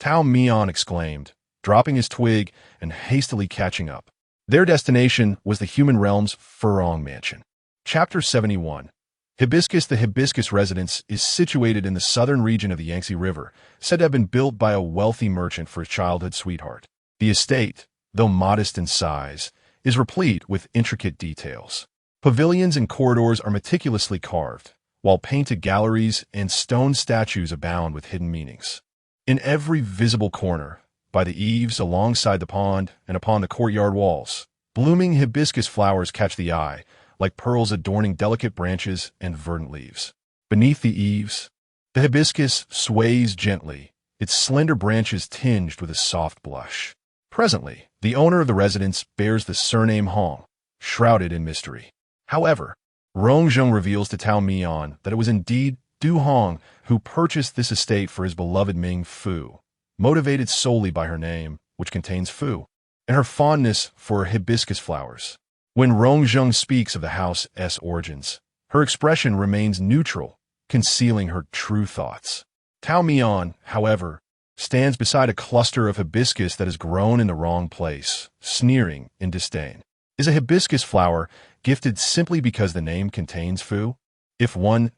Speaker 1: Tao Mian exclaimed, dropping his twig and hastily catching up. Their destination was the human realm's Furong mansion. Chapter 71. Hibiscus. The hibiscus residence is situated in the southern region of the Yangtze River, said to have been built by a wealthy merchant for his childhood sweetheart. The estate, though modest in size, is replete with intricate details. Pavilions and corridors are meticulously carved, while painted galleries and stone statues abound with hidden meanings. In every visible corner, by the eaves, alongside the pond, and upon the courtyard walls, blooming hibiscus flowers catch the eye, like pearls adorning delicate branches and verdant leaves. Beneath the eaves, the hibiscus sways gently, its slender branches tinged with a soft blush. Presently, the owner of the residence bears the surname Hong, shrouded in mystery. However, Rongzheng reveals to Tao Mian that it was indeed Du Hong who purchased this estate for his beloved Ming Fu, motivated solely by her name, which contains Fu, and her fondness for hibiscus flowers. When Rongzheng speaks of the house's origins, her expression remains neutral, concealing her true thoughts. Tao Mian, however, stands beside a cluster of hibiscus that has grown in the wrong place, sneering in disdain. Is a hibiscus flower gifted simply because the name contains Fu? If one's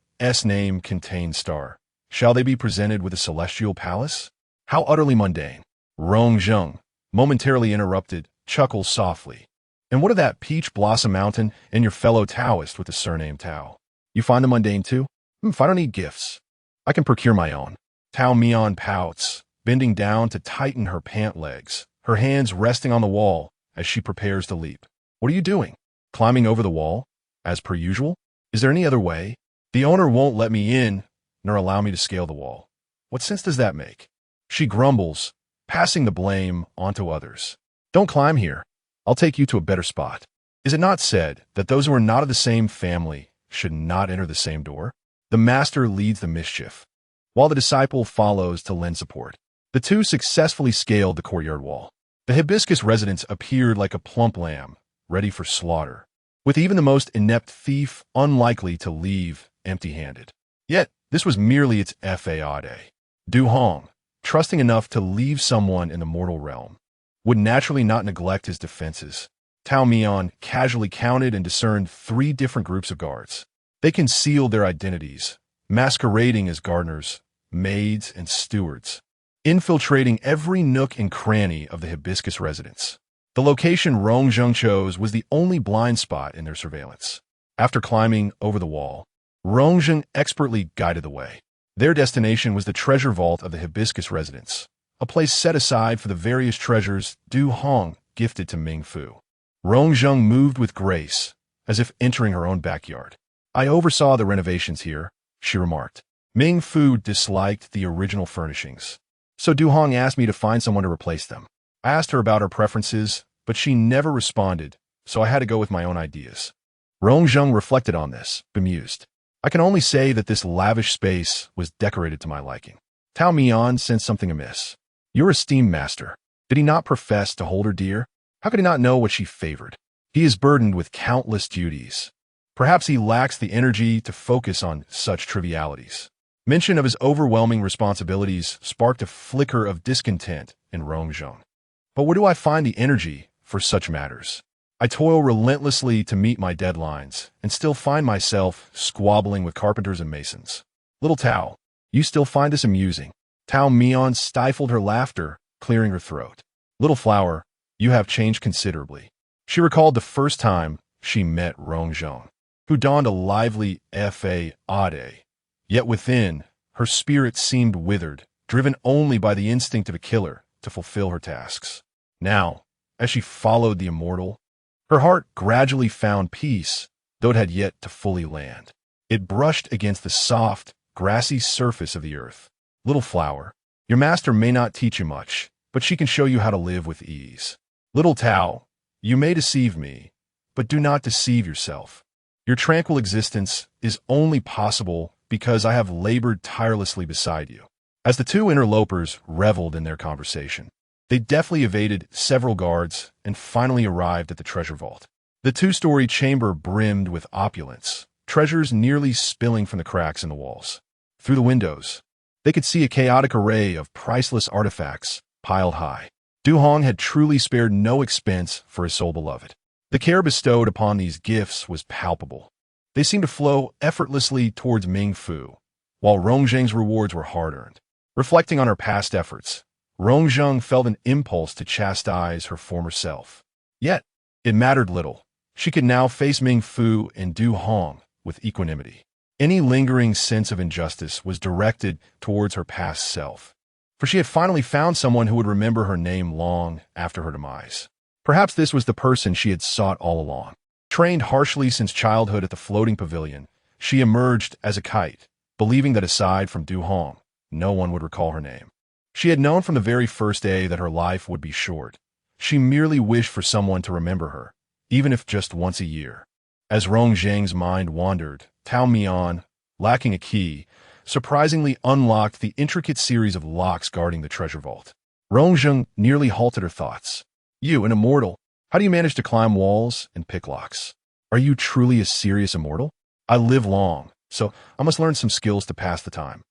Speaker 1: name contains star, shall they be presented with a celestial palace? How utterly mundane. Rongzheng, momentarily interrupted, chuckles softly. And what of that peach blossom mountain and your fellow Taoist with the surname Tao? You find them mundane too? If I don't need gifts, I can procure my own. Tao Mian pouts, bending down to tighten her pant legs, her hands resting on the wall as she prepares to leap. What are you doing? Climbing over the wall? As per usual? Is there any other way? The owner won't let me in, nor allow me to scale the wall. What sense does that make? She grumbles, passing the blame onto others. Don't climb here. I'll take you to a better spot. Is it not said that those who are not of the same family should not enter the same door? The master leads the mischief, while the disciple follows to lend support. The two successfully scaled the courtyard wall. The hibiscus residence appeared like a plump lamb, ready for slaughter, with even the most inept thief unlikely to leave empty-handed. Yet, this was merely its fade. Du Hong, trusting enough to leave someone in the mortal realm, would naturally not neglect his defenses. Tao Mian casually counted and discerned 3 different groups of guards. They concealed their identities, masquerading as gardeners, maids, and stewards, infiltrating every nook and cranny of the hibiscus residence. The location Rongzheng chose was the only blind spot in their surveillance. After climbing over the wall, Rongzheng expertly guided the way. Their destination was the treasure vault of the hibiscus residence, a place set aside for the various treasures Du Hong gifted to Ming Fu. Rongzheng moved with grace, as if entering her own backyard. I oversaw the renovations here, she remarked. Ming Fu disliked the original furnishings, so Du Hong asked me to find someone to replace them. I asked her about her preferences, but she never responded, so I had to go with my own ideas. Rongzheng reflected on this, bemused. I can only say that this lavish space was decorated to my liking. Tao Mian sensed something amiss. Your esteemed master, did he not profess to hold her dear? How could he not know what she favored? He is burdened with countless duties. Perhaps he lacks the energy to focus on such trivialities. Mention of his overwhelming responsibilities sparked a flicker of discontent in Rongzheng. But where do I find the energy for such matters? I toil relentlessly to meet my deadlines and still find myself squabbling with carpenters and masons. Little Tao, you still find this amusing? Tao Mian stifled her laughter, clearing her throat. Little flower, you have changed considerably. She recalled the first time she met Rongzheng, who donned a lively fade, yet within, her spirit seemed withered, driven only by the instinct of a killer to fulfill her tasks. Now, as she followed the immortal, her heart gradually found peace, though it had yet to fully land. It brushed against the soft, grassy surface of the earth. Little flower, your master may not teach you much, but she can show you how to live with ease. Little Tao, you may deceive me, but do not deceive yourself. Your tranquil existence is only possible because I have labored tirelessly beside you. As the two interlopers reveled in their conversation, they deftly evaded several guards and finally arrived at the treasure vault. The 2-story chamber brimmed with opulence, treasures nearly spilling from the cracks in the walls. Through the windows, they could see a chaotic array of priceless artifacts piled high. Du Hong had truly spared no expense for his soul beloved. The care bestowed upon these gifts was palpable. They seemed to flow effortlessly towards Ming Fu, while Rongzheng's rewards were hard-earned. Reflecting on her past efforts, Rongzheng felt an impulse to chastise her former self. Yet, it mattered little. She could now face Ming Fu and Du Hong with equanimity. Any lingering sense of injustice was directed towards her past self, for she had finally found someone who would remember her name long after her demise. Perhaps this was the person she had sought all along. Trained harshly since childhood at the floating pavilion, she emerged as a kite, believing that aside from Du Hong, no one would recall her name. She had known from the very first day that her life would be short. She merely wished for someone to remember her, even if just once a year. As Rongzheng's mind wandered, Tao Mian, lacking a key, surprisingly unlocked the intricate series of locks guarding the treasure vault. Rongzheng nearly halted her thoughts. You, an immortal, how do you manage to climb walls and pick locks? Are you truly a serious immortal? I live long, so I must learn some skills to pass the time.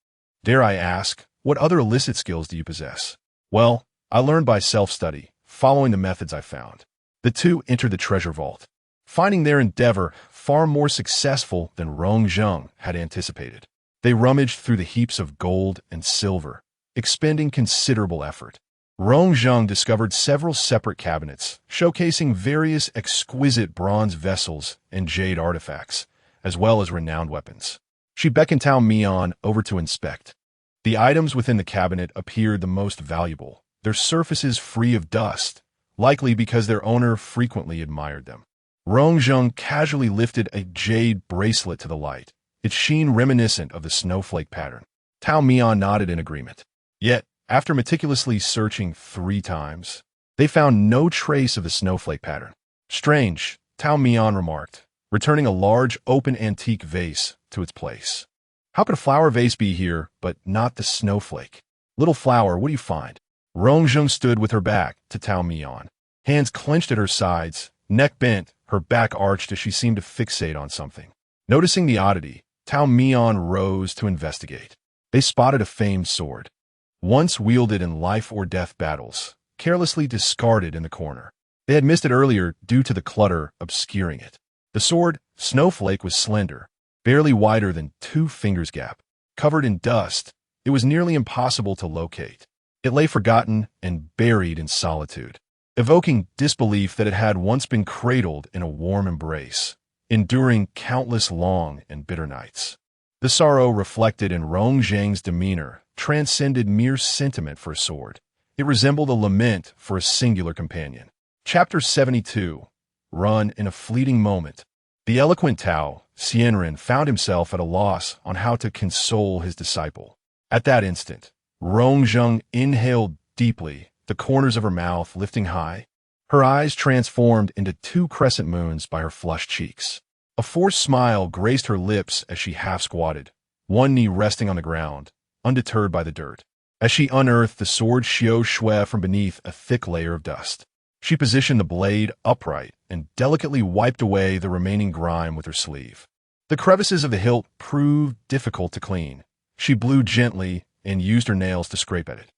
Speaker 1: Dare I ask, what other illicit skills do you possess? Well, I learned by self-study, following the methods I found. The two entered the treasure vault, finding their endeavor far more successful than Rongzheng had anticipated. They rummaged through the heaps of gold and silver, expending considerable effort. Rongzheng discovered several separate cabinets, showcasing various exquisite bronze vessels and jade artifacts, as well as renowned weapons. She beckoned Tao Mian over to inspect. The items within the cabinet appeared the most valuable, their surfaces free of dust, likely because their owner frequently admired them. Rongzheng casually lifted a jade bracelet to the light, its sheen reminiscent of the snowflake pattern. Tao Mian nodded in agreement. Yet, after meticulously searching 3 times, they found no trace of the snowflake pattern. Strange, Tao Mian remarked, returning a large open antique vase to its place. How could a flower vase be here, but not the snowflake? Little flower, what do you find? Rongzheng stood with her back to Tao Mian, hands clenched at her sides, neck bent, her back arched as she seemed to fixate on something. Noticing the oddity, Tao Mian rose to investigate. They spotted a famed sword, once wielded in life-or-death battles, carelessly discarded in the corner. They had missed it earlier due to the clutter obscuring it. The sword, Snowflake, was slender, barely wider than 2 fingers gap. Covered in dust, it was nearly impossible to locate. It lay forgotten and buried in solitude, evoking disbelief that it had once been cradled in a warm embrace, enduring countless long and bitter nights. The sorrow reflected in Rongzheng's demeanor transcended mere sentiment for a sword. It resembled a lament for a singular companion. Chapter 72. Run in a fleeting moment. The eloquent Tao Xianren found himself at a loss on how to console his disciple. At that instant, Rongzheng inhaled deeply, the corners of her mouth lifting high. Her eyes transformed into 2 crescent moons by her flushed cheeks. A forced smile graced her lips as she half-squatted, one knee resting on the ground, undeterred by the dirt. As she unearthed the sword Xiao Shui from beneath a thick layer of dust, she positioned the blade upright and delicately wiped away the remaining grime with her sleeve. The crevices of the hilt proved difficult to clean. She blew gently and used her nails to scrape at it.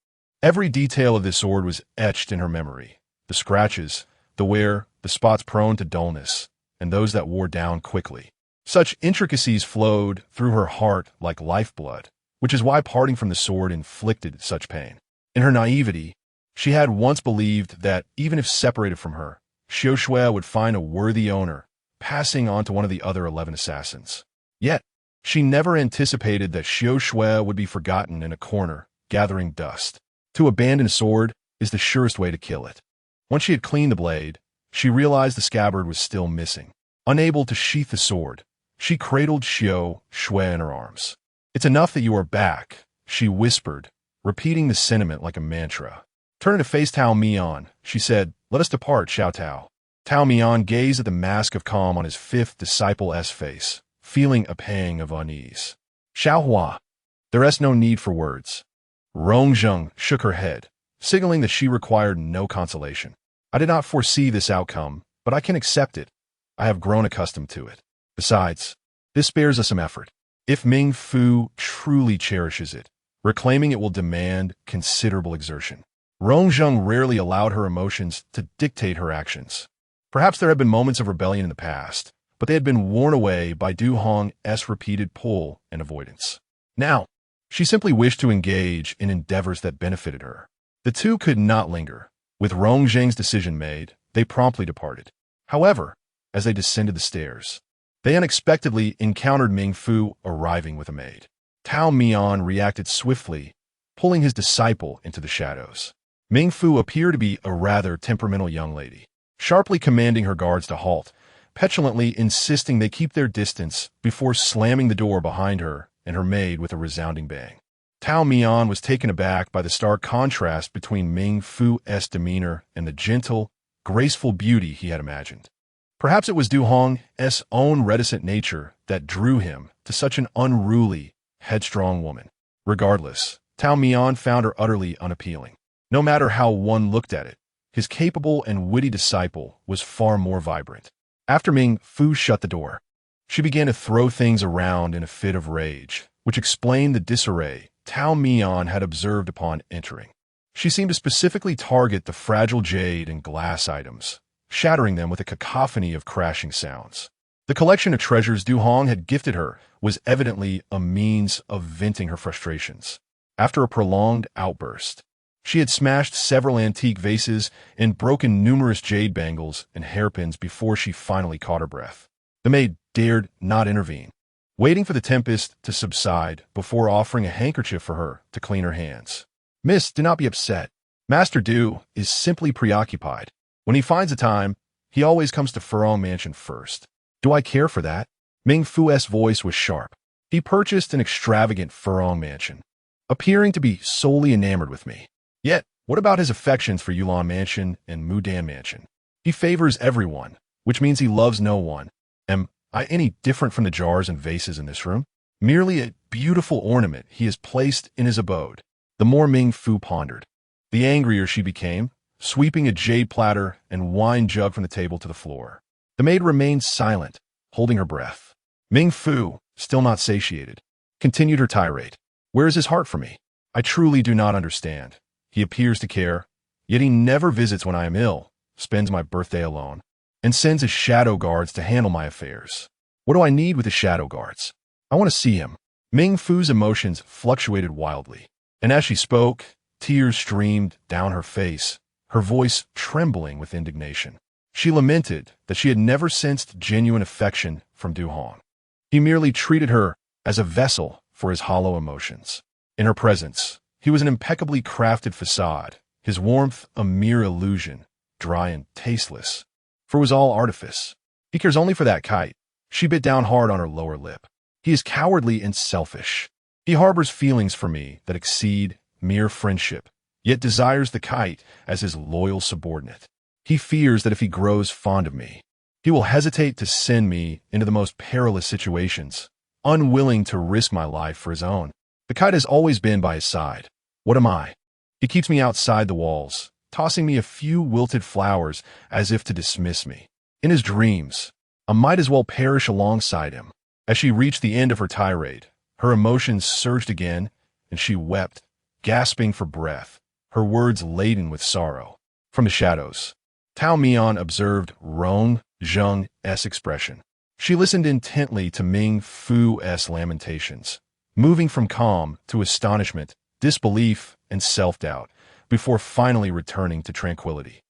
Speaker 1: Every detail of this sword was etched in her memory. The scratches, the wear, the spots prone to dullness, and those that wore down quickly. Such intricacies flowed through her heart like lifeblood, which is why parting from the sword inflicted such pain. In her naivety, she had once believed that, even if separated from her, Xiao Shui would find a worthy owner, passing on to one of the other 11 assassins. Yet, she never anticipated that Xiao Shui would be forgotten in a corner, gathering dust. To abandon a sword is the surest way to kill it. Once she had cleaned the blade, she realized the scabbard was still missing. Unable to sheath the sword, she cradled Xiao Shui in her arms. "It's enough that you are back," she whispered, repeating the sentiment like a mantra. Turning to face Tao Mian, she said, "Let us depart, Xiao Tao." Tao Mian gazed at the mask of calm on his 5th disciple's face, feeling a pang of unease. "Xiao Hua, there is no need for words." Rongzheng shook her head, signaling that she required no consolation. "I did not foresee this outcome, but I can accept it. I have grown accustomed to it. Besides, this spares us some effort. If Ming Fu truly cherishes it, reclaiming it will demand considerable exertion." Rongzheng rarely allowed her emotions to dictate her actions. Perhaps there had been moments of rebellion in the past, but they had been worn away by Du Hong's repeated pull and avoidance. Now, she simply wished to engage in endeavors that benefited her. The two could not linger. With Rong Zheng's decision made, they promptly departed. However, as they descended the stairs, they unexpectedly encountered Ming Fu arriving with a maid. Tao Mian reacted swiftly, pulling his disciple into the shadows. Ming Fu appeared to be a rather temperamental young lady, sharply commanding her guards to halt, petulantly insisting they keep their distance before slamming the door behind her and her maid with a resounding bang. Tao Mian was taken aback by the stark contrast between Ming Fu's demeanor and the gentle, graceful beauty he had imagined. Perhaps it was Du Hong's own reticent nature that drew him to such an unruly, headstrong woman. Regardless, Tao Mian found her utterly unappealing. No matter how one looked at it, his capable and witty disciple was far more vibrant. After Ming Fu shut the door, she began to throw things around in a fit of rage, which explained the disarray Tao Mian had observed upon entering. She seemed to specifically target the fragile jade and glass items, shattering them with a cacophony of crashing sounds. The collection of treasures Du Hong had gifted her was evidently a means of venting her frustrations. After a prolonged outburst, she had smashed several antique vases and broken numerous jade bangles and hairpins before she finally caught her breath. The maid dared not intervene, waiting for the tempest to subside before offering a handkerchief for her to clean her hands. "Miss, do not be upset. Master Du is simply preoccupied. When he finds a time, he always comes to Furong Mansion first." "Do I care for that?" Ming Fu's voice was sharp. He purchased an extravagant Furong Mansion, appearing to be solely enamored with me. Yet, what about his affections for Yulan Mansion and Mudan Mansion? He favors everyone, which means he loves no one. Am I any different from the jars and vases in this room? Merely a beautiful ornament he has placed in his abode. The more Ming Fu pondered, the angrier she became, sweeping a jade platter and wine jug from the table to the floor. The maid remained silent, holding her breath. Ming Fu, still not satiated, continued her tirade. "Where is his heart for me? I truly do not understand. He appears to care, yet he never visits when I am ill, spends my birthday alone, and sends his shadow guards to handle my affairs. What do I need with the shadow guards? I want to see him." Ming Fu's emotions fluctuated wildly, and as she spoke, tears streamed down her face, her voice trembling with indignation. She lamented that she had never sensed genuine affection from Du Hong. He merely treated her as a vessel for his hollow emotions. In her presence, he was an impeccably crafted facade, his warmth a mere illusion, dry and tasteless, for it was all artifice. "He cares only for that kite." She bit down hard on her lower lip. "He is cowardly and selfish. He harbors feelings for me that exceed mere friendship, yet desires the kite as his loyal subordinate. He fears that if he grows fond of me, he will hesitate to send me into the most perilous situations, unwilling to risk my life for his own. The kite has always been by his side. What am I? He keeps me outside the walls, tossing me a few wilted flowers as if to dismiss me. In his dreams, I might as well perish alongside him." As she reached the end of her tirade, her emotions surged again, and she wept, gasping for breath, her words laden with sorrow. From the shadows, Tao Mian observed Rong Zheng's expression. She listened intently to Ming Fu's lamentations, moving from calm to astonishment, disbelief, and self-doubt, before finally returning to tranquility.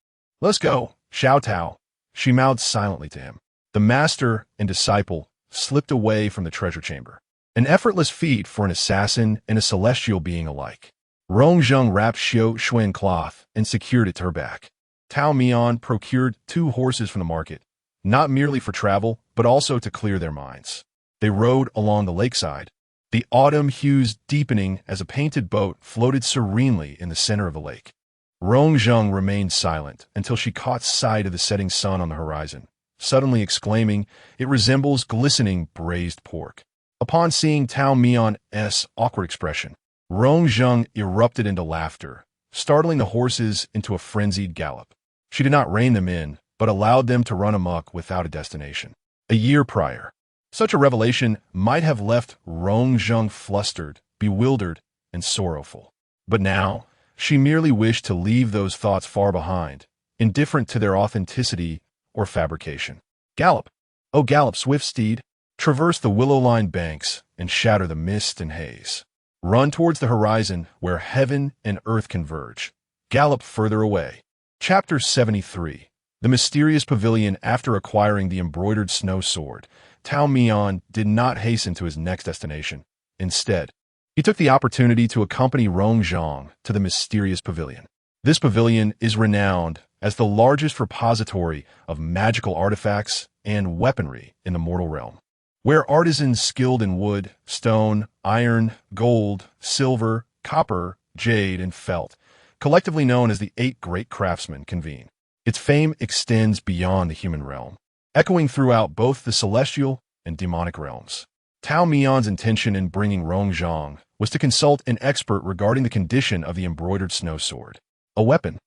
Speaker 1: "Let's go, Xiao Tao," she mouthed silently to him. The master and disciple slipped away from the treasure chamber, an effortless feat for an assassin and a celestial being alike. Rong Zheng wrapped Xiao Shui in cloth and secured it to her back. Tao Mian procured 2 horses from the market, not merely for travel, but also to clear their minds. They rode along the lakeside, the autumn hues deepening as a painted boat floated serenely in the center of the lake. Rong Zheng remained silent until she caught sight of the setting sun on the horizon, suddenly exclaiming, "It resembles glistening braised pork." Upon seeing Tao Mian's awkward expression, Rong Zheng erupted into laughter, startling the horses into a frenzied gallop. She did not rein them in, but allowed them to run amok without a destination. A year prior, such a revelation might have left Rong Zheng flustered, bewildered, and sorrowful. But now, she merely wished to leave those thoughts far behind, indifferent to their authenticity or fabrication. Gallop! O gallop, swift steed, traverse the willow-lined banks and shatter the mist and haze. Run towards the horizon where heaven and earth converge. Gallop further away. Chapter 73. The Mysterious Pavilion. After acquiring the embroidered snow sword, Tao Mian did not hasten to his next destination. Instead, he took the opportunity to accompany Rongzhang to the Mysterious Pavilion. This pavilion is renowned as the largest repository of magical artifacts and weaponry in the mortal realm, where artisans skilled in wood, stone, iron, gold, silver, copper, jade, and felt, collectively known as the 8 Great Craftsmen, convene. Its fame extends beyond the human realm, echoing throughout both the celestial and demonic realms. Tao Mian's intention in bringing Rongzhang was to consult an expert regarding the condition of the embroidered snow sword. A weapon,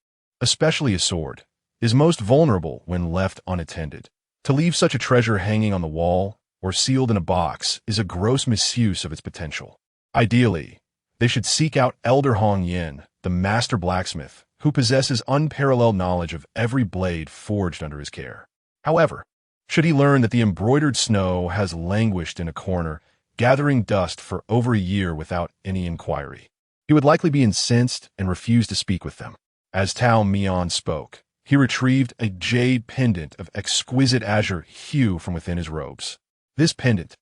Speaker 1: especially a sword, is most vulnerable when left unattended. To leave such a treasure hanging on the wall or sealed in a box is a gross misuse of its potential. Ideally, they should seek out Elder Hong Yin, the master blacksmith, who possesses unparalleled knowledge of every blade forged under his care. However, should he learn that the embroidered snow has languished in a corner, gathering dust for over a year without any inquiry, he would likely be incensed and refuse to speak with them. As Tao Mian spoke, he retrieved a jade pendant of exquisite azure hue from within his robes. This pendant,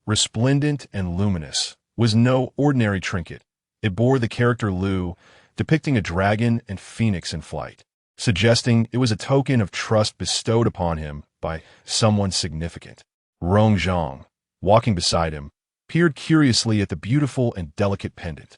Speaker 1: resplendent and luminous, was no ordinary trinket. It bore the character Lu, depicting a dragon and phoenix in flight, suggesting it was a token of trust bestowed upon him by someone significant. Rongzhang, walking beside him, peered curiously at the beautiful and delicate pendant.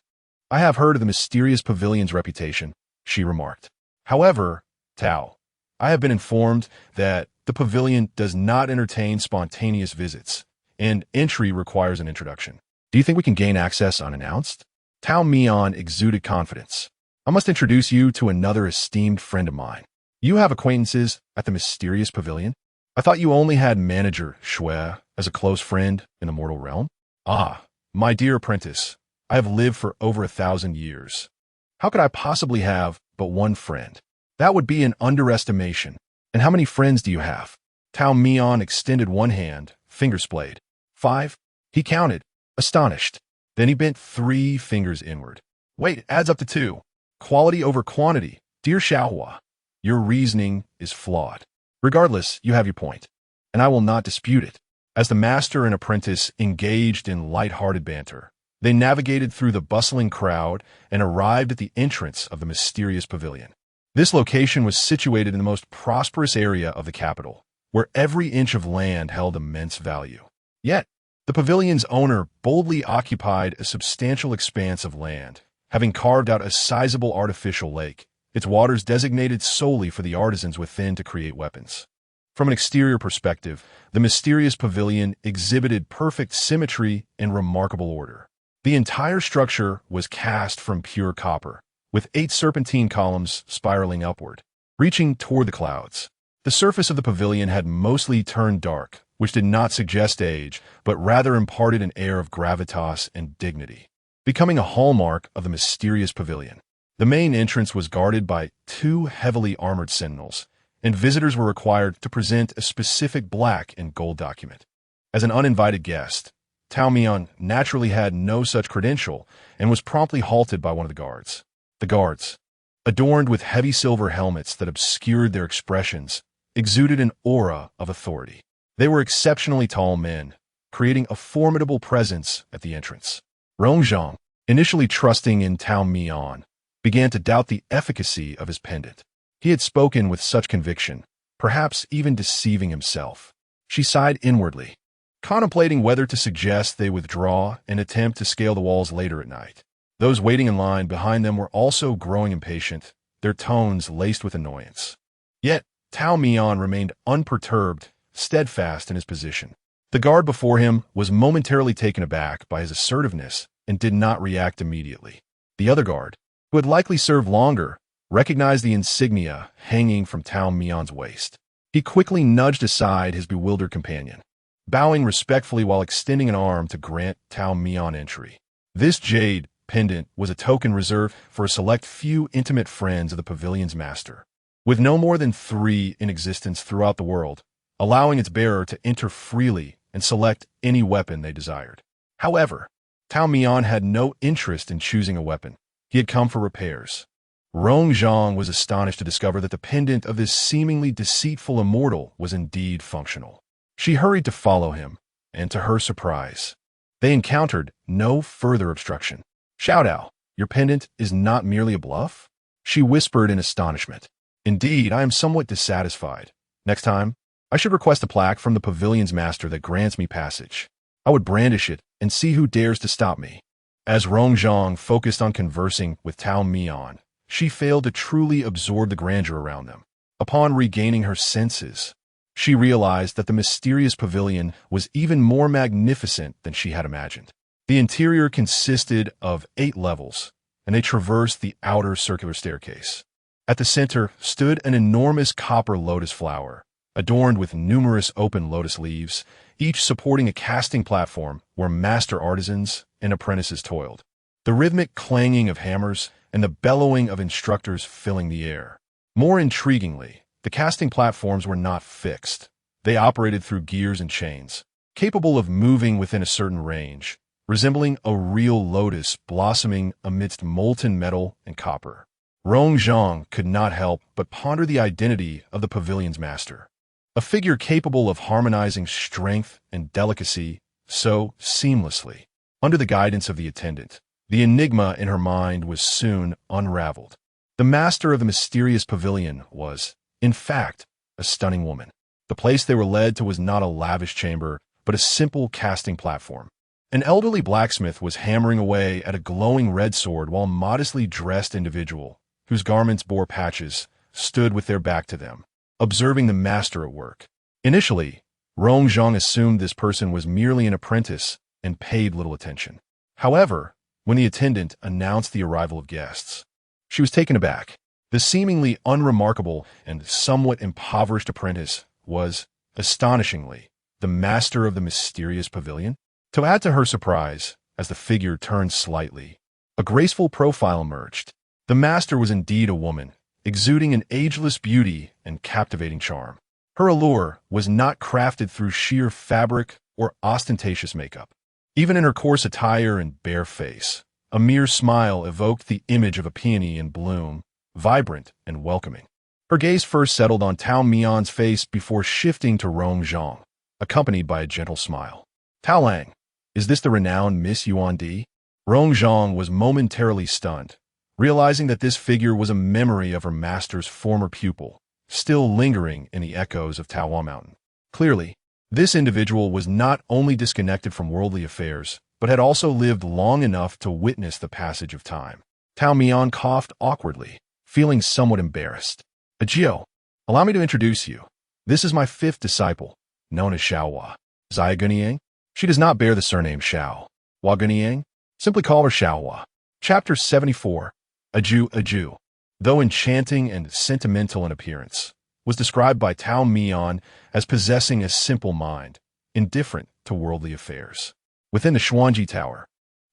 Speaker 1: "I have heard of the Mysterious Pavilion's reputation," she remarked. "However, Tao, I have been informed that the pavilion does not entertain spontaneous visits, and entry requires an introduction. Do you think we can gain access unannounced?" Tao Mian exuded confidence. "I must introduce you to another esteemed friend of mine. You have acquaintances at the Mysterious Pavilion? I thought you only had Manager Shui as a close friend in the mortal realm." "Ah, my dear apprentice, I have lived for over 1,000 years. How could I possibly have but one friend? That would be an underestimation. And how many friends do you have?" Tao Mian extended one hand, finger splayed. "5. He counted, astonished. Then he bent 3 fingers inward. "Wait, it adds up to 2. Quality over quantity. Dear Xiaohua, your reasoning is flawed. Regardless, you have your point, and I will not dispute it." As the master and apprentice engaged in light-hearted banter, they navigated through the bustling crowd and arrived at the entrance of the Mysterious Pavilion. This location was situated in the most prosperous area of the capital, where every inch of land held immense value. Yet, the pavilion's owner boldly occupied a substantial expanse of land, having carved out a sizable artificial lake, its waters designated solely for the artisans within to create weapons. From an exterior perspective, the Mysterious Pavilion exhibited perfect symmetry and remarkable order. The entire structure was cast from pure copper, with 8 serpentine columns spiraling upward, reaching toward the clouds. The surface of the pavilion had mostly turned dark, which did not suggest age, but rather imparted an air of gravitas and dignity, becoming a hallmark of the Mysterious Pavilion. The main entrance was guarded by 2 heavily armored sentinels, and visitors were required to present a specific black and gold document. As an uninvited guest, Tao Mian naturally had no such credential and was promptly halted by one of the guards. The guards, adorned with heavy silver helmets that obscured their expressions, exuded an aura of authority. They were exceptionally tall men, creating a formidable presence at the entrance. Rongzhang, initially trusting in Tao Mian, began to doubt the efficacy of his pendant. He had spoken with such conviction, perhaps even deceiving himself. She sighed inwardly, contemplating whether to suggest they withdraw and attempt to scale the walls later at night. Those waiting in line behind them were also growing impatient, their tones laced with annoyance. Yet, Tao Mian remained unperturbed, steadfast in his position. The guard before him was momentarily taken aback by his assertiveness and did not react immediately. The other guard, who had likely served longer, recognized the insignia hanging from Tao Mian's waist. He quickly nudged aside his bewildered companion, bowing respectfully while extending an arm to grant Tao Mian entry. This jade pendant was a token reserved for a select few intimate friends of the pavilion's master. With no more than 3 in existence throughout the world, allowing its bearer to enter freely and select any weapon they desired. However, Tao Mian had no interest in choosing a weapon. He had come for repairs. Rong Zhang was astonished to discover that the pendant of this seemingly deceitful immortal was indeed functional. She hurried to follow him, and to her surprise, they encountered no further obstruction. "Xiao Dao, your pendant is not merely a bluff?" She whispered in astonishment. "Indeed, I am somewhat dissatisfied. Next time, I should request a plaque from the pavilion's master that grants me passage. I would brandish it and see who dares to stop me." As Rong Zhang focused on conversing with Tao Mian, she failed to truly absorb the grandeur around them. Upon regaining her senses, she realized that the mysterious pavilion was even more magnificent than she had imagined. The interior consisted of 8 levels, and they traversed the outer circular staircase. At the center stood an enormous copper lotus flower, adorned with numerous open lotus leaves, each supporting a casting platform where master artisans and apprentices toiled. The rhythmic clanging of hammers and the bellowing of instructors filling the air. More intriguingly, the casting platforms were not fixed. They operated through gears and chains, capable of moving within a certain range, resembling a real lotus blossoming amidst molten metal and copper. Rong Zhang could not help but ponder the identity of the pavilion's master. A figure capable of harmonizing strength and delicacy so seamlessly. Under the guidance of the attendant, the enigma in her mind was soon unraveled. The master of the mysterious pavilion was, in fact, a stunning woman. The place they were led to was not a lavish chamber, but a simple casting platform. An elderly blacksmith was hammering away at a glowing red sword while a modestly dressed individual, whose garments bore patches, stood with their back to them, observing the master at work. Initially, Rong Zhang assumed this person was merely an apprentice and paid little attention. However, when the attendant announced the arrival of guests, she was taken aback. The seemingly unremarkable and somewhat impoverished apprentice was, astonishingly, the master of the mysterious pavilion. To add to her surprise, as the figure turned slightly, a graceful profile emerged. The master was indeed a woman, exuding an ageless beauty and captivating charm. Her allure was not crafted through sheer fabric or ostentatious makeup. Even in her coarse attire and bare face, a mere smile evoked the image of a peony in bloom, vibrant and welcoming. Her gaze first settled on Tao Mian's face before shifting to Rong Zhang, accompanied by a gentle smile. "Tao Lang, is this the renowned Miss Yuan Di?" Rong Zhang was momentarily stunned, realizing that this figure was a memory of her master's former pupil, still lingering in the echoes of Taohua Mountain. Clearly, this individual was not only disconnected from worldly affairs, but had also lived long enough to witness the passage of time. Tao Mian coughed awkwardly, feeling somewhat embarrassed. "Ajio, allow me to introduce you. This is my 5th disciple, known as Xiaohua. Zaya Gunyang. She does not bear the surname Xiao. Hua Gunyang. Simply call her Xiaohua." Chapter 74. Aju. Though enchanting and sentimental in appearance, was described by Tao Mian as possessing a simple mind, indifferent to worldly affairs. Within the Xuanji Tower,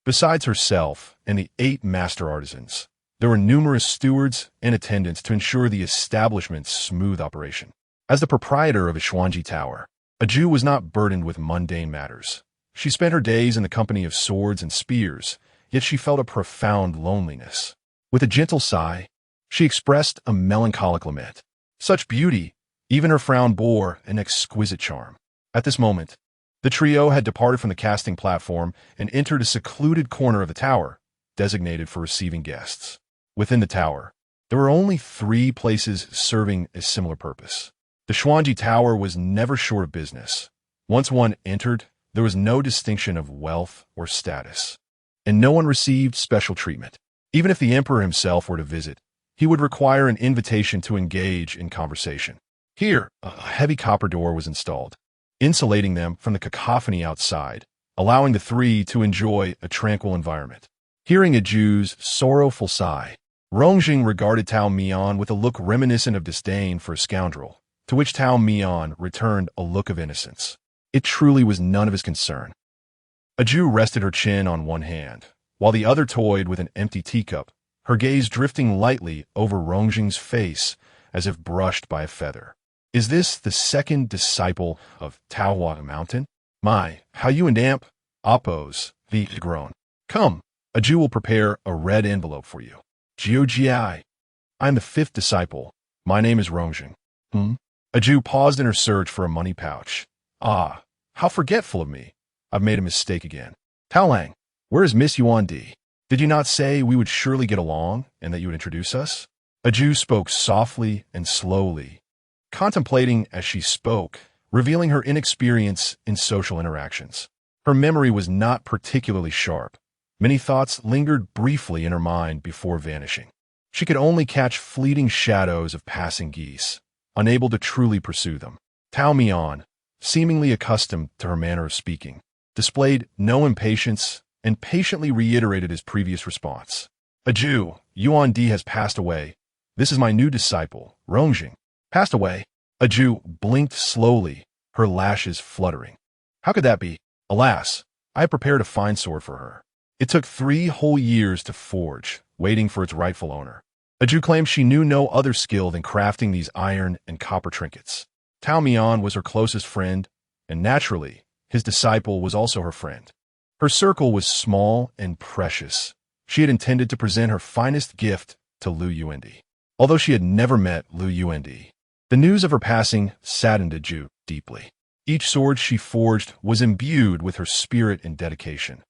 Speaker 1: besides herself and the 8 master artisans, there were numerous stewards and attendants to ensure the establishment's smooth operation. As the proprietor of a Xuanji Tower, Aju was not burdened with mundane matters. She spent her days in the company of swords and spears, yet she felt a profound loneliness. With a gentle sigh, she expressed a melancholic lament. Such beauty, even her frown bore an exquisite charm. At this moment, the trio had departed from the casting platform and entered a secluded corner of the tower, designated for receiving guests. Within the tower, there were only 3 places serving a similar purpose. The Xuanji Tower was never short of business. Once one entered, there was no distinction of wealth or status, and no one received special treatment. Even if the emperor himself were to visit, he would require an invitation to engage in conversation. Here, a heavy copper door was installed, insulating them from the cacophony outside, allowing the 3 to enjoy a tranquil environment. Hearing Aju's sorrowful sigh, Rongjing regarded Tao Mian with a look reminiscent of disdain for a scoundrel, to which Tao Mian returned a look of innocence. It truly was none of his concern. Aju rested her chin on one hand, while the other toyed with an empty teacup, her gaze drifting lightly over Rongjing's face as if brushed by a feather. Is this the second disciple of Taohua Mountain? My, how you and Amp, Oppos, the grown. Come, a Jew will prepare a red envelope for you. Jiu-Ji. I am the fifth disciple. My name is Rongjing. A Jew paused in her search for a money pouch. Ah, how forgetful of me. I've made a mistake again. Taolang, where is Miss Yuan Di? Did you not say we would surely get along and that you would introduce us? A Jew spoke softly and slowly, contemplating as she spoke, revealing her inexperience in social interactions. Her memory was not particularly sharp. Many thoughts lingered briefly in her mind before vanishing. She could only catch fleeting shadows of passing geese, unable to truly pursue them. Tao Mian, seemingly accustomed to her manner of speaking, displayed no impatience and patiently reiterated his previous response. A Jew, Yuan Di has passed away. This is my new disciple, Rongjing. Passed away? A Jew blinked slowly, her lashes fluttering. How could that be? Alas, I had prepared a fine sword for her. It took 3 whole years to forge, waiting for its rightful owner. A Jew claimed she knew no other skill than crafting these iron and copper trinkets. Tao Mian was her closest friend, and naturally, his disciple was also her friend. Her circle was small and precious. She had intended to present her finest gift to Lu Yuendi. Although she had never met Lu Yuendi, the news of her passing saddened a Jew deeply. Each sword she forged was imbued with her spirit and dedication.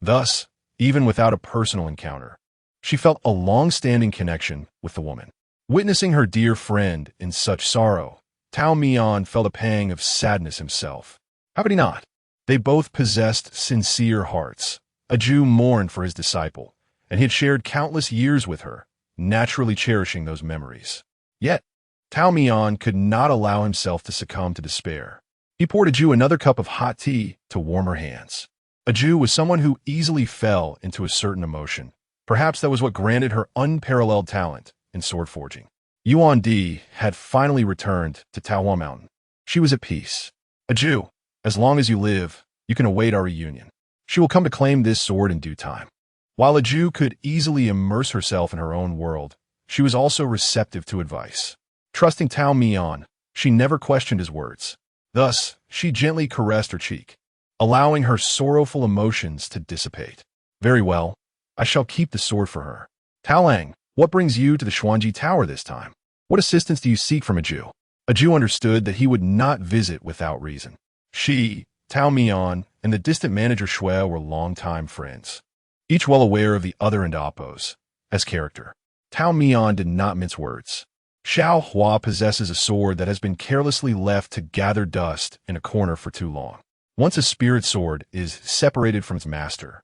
Speaker 1: Thus, even without a personal encounter, she felt a long-standing connection with the woman. Witnessing her dear friend in such sorrow, Tao Mian felt a pang of sadness himself. How could he not? They both possessed sincere hearts. A Jew mourned for his disciple, and he had shared countless years with her, naturally cherishing those memories. Yet, Tao Mian could not allow himself to succumb to despair. He poured a Jew another cup of hot tea to warm her hands. A Jew was someone who easily fell into a certain emotion. Perhaps that was what granted her unparalleled talent in sword forging. Yuan Di had finally returned to Taohua Mountain. She was at peace. A Jew, as long as you live, you can await our reunion. She will come to claim this sword in due time. While a Jew could easily immerse herself in her own world, she was also receptive to advice. Trusting Tao Mian, she never questioned his words. Thus, she gently caressed her cheek, allowing her sorrowful emotions to dissipate. Very well, I shall keep the sword for her. Taolang, what brings you to the Xuanji Tower this time? What assistance do you seek from a Jew? A Jew understood that he would not visit without reason. She, Tao Mian, and the distant manager Shui were longtime friends, each well aware of the other and Oppos. As character, Tao Mian did not mince words. Xiao Hua possesses a sword that has been carelessly left to gather dust in a corner for too long. Once a spirit sword is separated from its master,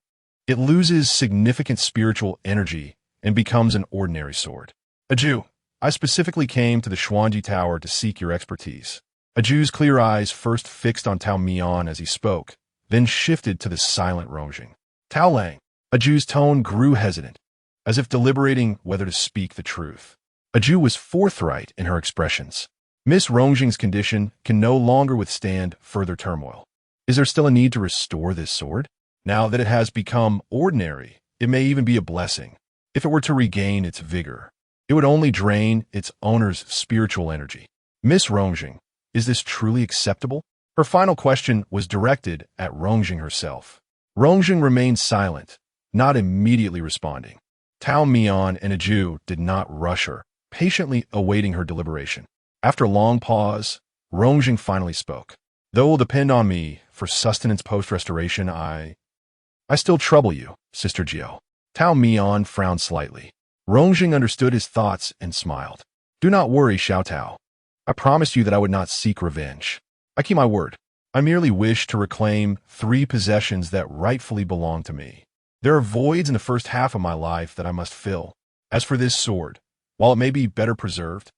Speaker 1: it loses significant spiritual energy and becomes an ordinary sword. A Jew, I specifically came to the Xuanji Tower to seek your expertise. A Jew's clear eyes first fixed on Tao Mian as he spoke, then shifted to the silent Rongjing. Tao Lang, a Jew's tone grew hesitant, as if deliberating whether to speak the truth. A Jew was forthright in her expressions. Miss Rongjing's condition can no longer withstand further turmoil. Is there still a need to restore this sword? Now that it has become ordinary, it may even be a blessing. If it were to regain its vigor, it would only drain its owner's spiritual energy. Miss Rongjing, is this truly acceptable? Her final question was directed at Rongjing herself. Rongjing remained silent, not immediately responding. Tao Mian and a Jew did not rush her, patiently awaiting her deliberation. After a long pause, Rongjing finally spoke. Though it will depend on me for sustenance post-restoration, I still trouble you, Sister Jiao. Tao Mian frowned slightly. Rongjing understood his thoughts and smiled. Do not worry, Xiao Tao. I promised you that I would not seek revenge. I keep my word. I merely wish to reclaim 3 possessions that rightfully belong to me. There are voids in the first half of my life that I must fill. As for this sword, while it may be better preserved,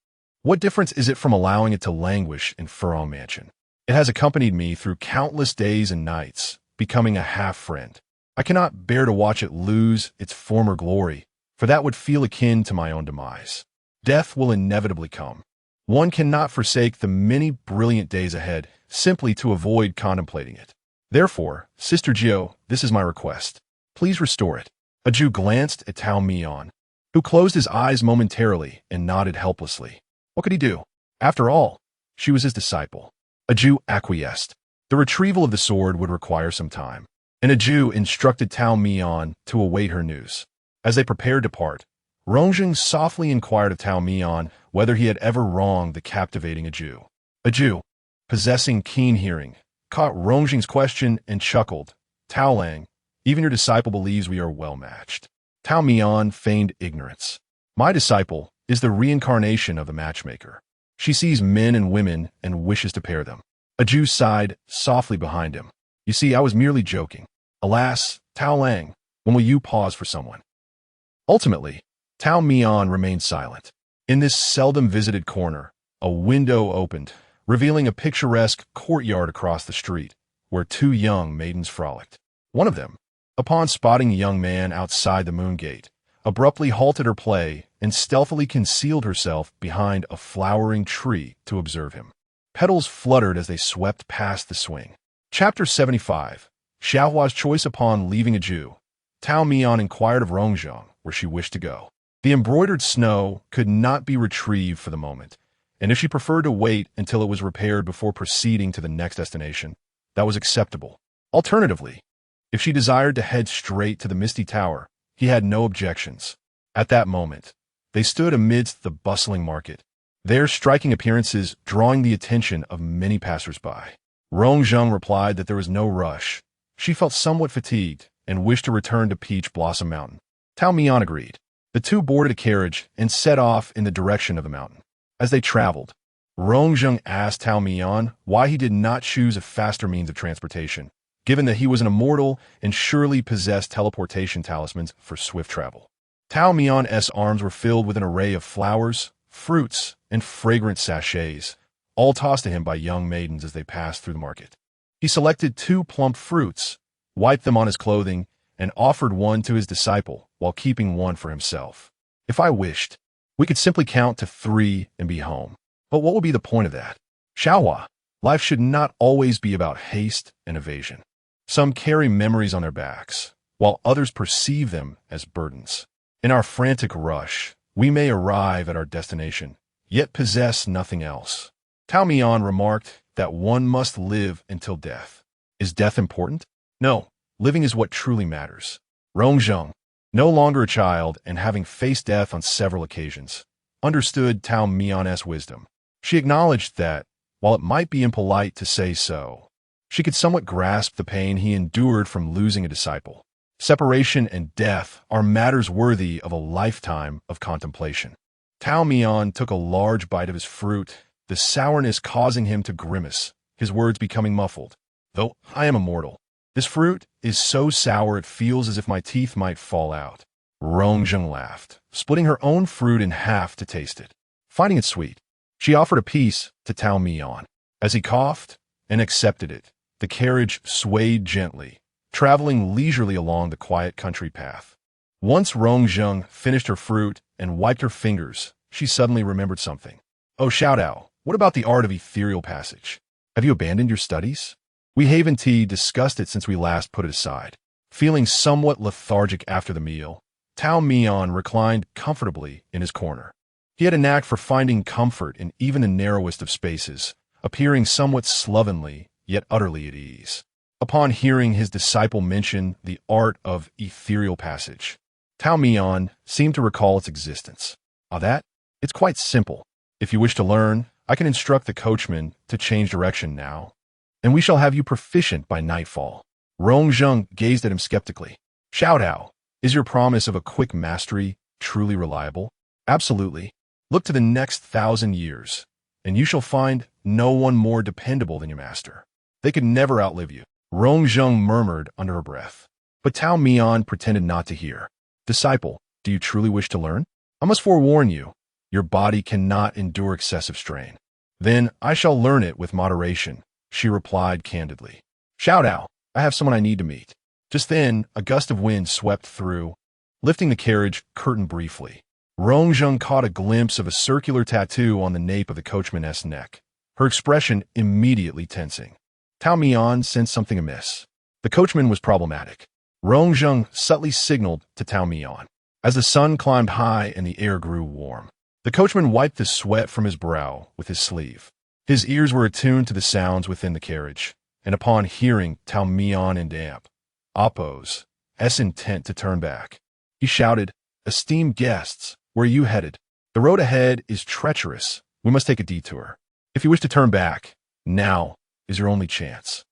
Speaker 1: what difference is it from allowing it to languish in Furong Mansion? It has accompanied me through countless days and nights, becoming a half-friend. I cannot bear to watch it lose its former glory, for that would feel akin to my own demise. Death will inevitably come. One cannot forsake the many brilliant days ahead simply to avoid contemplating it. Therefore, Sister Jiao, this is my request. Please restore it. A Jew glanced at Tao Mian, who closed his eyes momentarily and nodded helplessly. What could he do? After all, She was his disciple. A Jew acquiesced. The retrieval of the sword would require some time, and a Jew instructed Tao Mian to await her news. As they prepared to part, Rongjung softly inquired of Tao Mian whether he had ever wronged the captivating a Jew. A Jew, possessing keen hearing, caught Rongjung's question and chuckled. Tao Lang, even your disciple believes we are well matched. Tao Mian feigned ignorance. My disciple is the reincarnation of the matchmaker. She sees men and women and wishes to pair them. A Jew sighed softly behind him. You see, I was merely joking. Alas, Tao Lang, when will you pause for someone? Ultimately, Tao Mian remained silent. In this seldom visited corner, a window opened, revealing a picturesque courtyard across the street, where two young maidens frolicked. One of them, upon spotting a young man outside the moon gate, abruptly halted her play and stealthily concealed herself behind a flowering tree to observe him. Petals fluttered as they swept past the swing. Chapter 75. Xiaohua's choice upon leaving a Jew. Tao Mian inquired of Rongjung where she wished to go. The embroidered snow could not be retrieved for the moment, and if she preferred to wait until it was repaired before proceeding to the next destination, that was acceptable. Alternatively, if she desired to head straight to the Misty Tower, he had no objections. At that moment, they stood amidst the bustling market, their striking appearances drawing the attention of many passers-by. Rongjung replied that there was no rush. She felt somewhat fatigued and wished to return to Peach Blossom Mountain. Tao Mian agreed. The two boarded a carriage and set off in the direction of the mountain. As they traveled, Rongjung asked Tao Mian why he did not choose a faster means of transportation, given that he was an immortal and surely possessed teleportation talismans for swift travel. Tao Mian's arms were filled with an array of flowers, fruits, and fragrant sachets, all tossed to him by young maidens as they passed through the market. He selected 2 plump fruits, wiped them on his clothing, and offered one to his disciple while keeping one for himself. If I wished, we could simply count to 3 and be home. But what would be the point of that? Xiaohua, life should not always be about haste and evasion. Some carry memories on their backs, while others perceive them as burdens. In our frantic rush, we may arrive at our destination, yet possess nothing else. Tao Mian remarked that one must live until death. Is death important? No, living is what truly matters. Rongjung, no longer a child and having faced death on several occasions, understood Tao Mian's wisdom. She acknowledged that, while it might be impolite to say so, she could somewhat grasp the pain he endured from losing a disciple. Separation and death are matters worthy of a lifetime of contemplation. Tao Mian took a large bite of his fruit, the sourness causing him to grimace, his words becoming muffled. Though I am immortal, this fruit is so sour it feels as if my teeth might fall out. Rongjung laughed, splitting her own fruit in half to taste it. Finding it sweet, she offered a piece to Tao Mian. As he coughed and accepted it, the carriage swayed gently, traveling leisurely along the quiet country path. Once Rongjung finished her fruit and wiped her fingers, she suddenly remembered something. Oh, Xiaodao, what about the art of ethereal passage? Have you abandoned your studies? We Haven Tea discussed it since we last put it aside. Feeling somewhat lethargic after the meal, Tao Mian reclined comfortably in his corner. He had a knack for finding comfort in even the narrowest of spaces, appearing somewhat slovenly, yet utterly at ease. Upon hearing his disciple mention the art of ethereal passage, Tao Mian seemed to recall its existence. That? It's quite simple. If you wish to learn, I can instruct the coachman to change direction now, and we shall have you proficient by nightfall. Rongjung gazed at him skeptically. Xiaodao, is your promise of a quick mastery truly reliable? Absolutely. Look to the next 1,000 years, and you shall find no one more dependable than your master. They could never outlive you. Rongjung murmured under her breath. But Tao Mian pretended not to hear. Disciple, do you truly wish to learn? I must forewarn you, your body cannot endure excessive strain. Then I shall learn it with moderation, she replied candidly. Xiaodao, I have someone I need to meet. Just then, a gust of wind swept through, lifting the carriage curtain briefly. Rongjung caught a glimpse of a circular tattoo on the nape of the coachman's neck, her expression immediately tensing. Tao Mian sensed something amiss. The coachman was problematic. Rongjung subtly signaled to Tao Mian. As the sun climbed high and the air grew warm, the coachman wiped the sweat from his brow with his sleeve. His ears were attuned to the sounds within the carriage, and upon hearing Tao Mian and Damp, Appo's intent to turn back, he shouted, "Esteemed guests, where are you headed? The road ahead is treacherous. We must take a detour. If you wish to turn back, now is your only chance."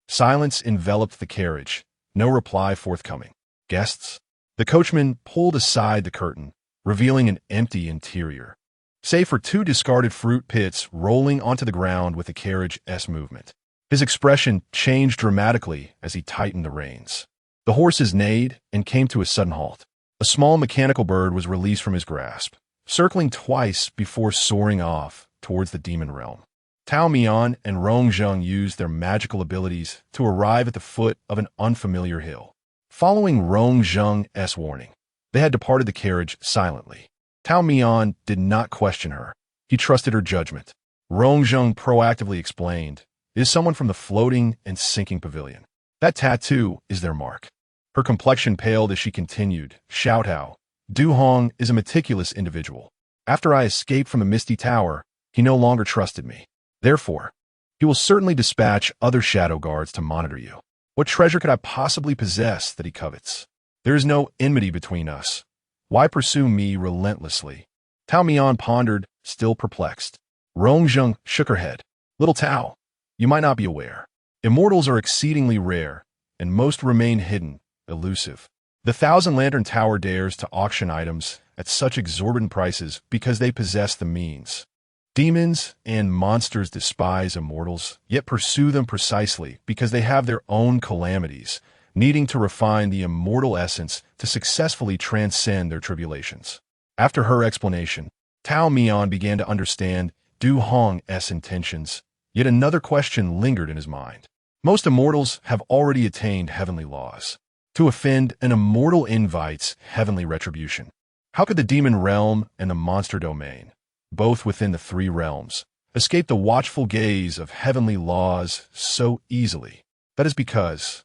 Speaker 1: Silence enveloped the carriage, no reply forthcoming. Guests? The coachman pulled aside the curtain, revealing an empty interior, save for two discarded fruit pits rolling onto the ground with the carriage's movement. His expression changed dramatically as he tightened the reins. The horses neighed and came to a sudden halt. A small mechanical bird was released from his grasp, circling twice before soaring off towards the demon realm. Tao Mian and Rongzheng used their magical abilities to arrive at the foot of an unfamiliar hill. Following Rongzheng's warning, they had departed the carriage silently. Tao Mian did not question her. He trusted her judgment. Rongzheng proactively explained, "It is someone from the floating and sinking pavilion. That tattoo is their mark." Her complexion paled as she continued, "Shout out. Du Hong is a meticulous individual. After I escaped from the Misty Tower, he no longer trusted me. Therefore, he will certainly dispatch other shadow guards to monitor you. What treasure could I possibly possess that he covets? There is no enmity between us. Why pursue me relentlessly?" Tao Mian pondered, still perplexed. Rongzheng shook her head. "Little Tao, you might not be aware. Immortals are exceedingly rare, and most remain hidden, elusive. The Thousand Lantern Tower dares to auction items at such exorbitant prices because they possess the means. Demons and monsters despise immortals, yet pursue them precisely because they have their own calamities, needing to refine the immortal essence to successfully transcend their tribulations." After her explanation, Tao Mian began to understand Du Hong's intentions, yet another question lingered in his mind. Most immortals have already attained heavenly laws. To offend an immortal invites heavenly retribution. How could the demon realm and the monster domain, both within the three realms, escape the watchful gaze of heavenly laws so easily? That is because,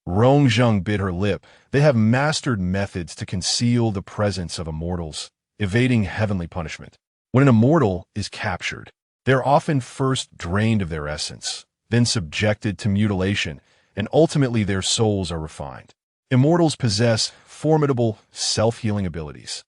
Speaker 1: Rongzheng bit her lip, they have mastered methods to conceal the presence of immortals, evading heavenly punishment. When an immortal is captured, they are often first drained of their essence, then subjected to mutilation, and ultimately their souls are refined. Immortals possess formidable self-healing abilities.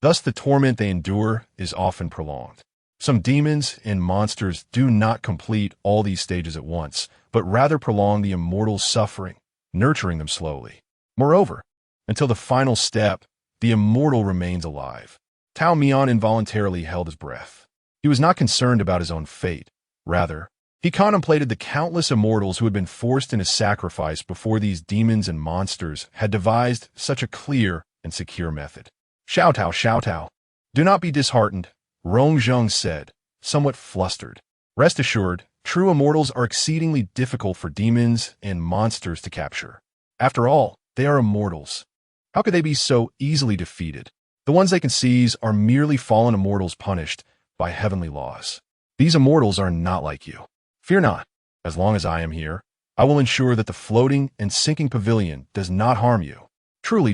Speaker 1: Thus, the torment they endure is often prolonged. Some demons and monsters do not complete all these stages at once, but rather prolong the immortal's suffering, nurturing them slowly. Moreover, until the final step, the immortal remains alive. Tao Mian involuntarily held his breath. He was not concerned about his own fate. Rather, he contemplated the countless immortals who had been forced into sacrifice before these demons and monsters had devised such a clear and secure method. Shout out. Do not be disheartened," Rongzheng said, somewhat flustered. "Rest assured, true immortals are exceedingly difficult for demons and monsters to capture. After all, they are immortals. How could they be so easily defeated? The ones they can seize are merely fallen immortals punished by heavenly laws. These immortals are not like you. Fear not. As long as I am here, I will ensure that the floating and sinking pavilion does not harm you." Truly.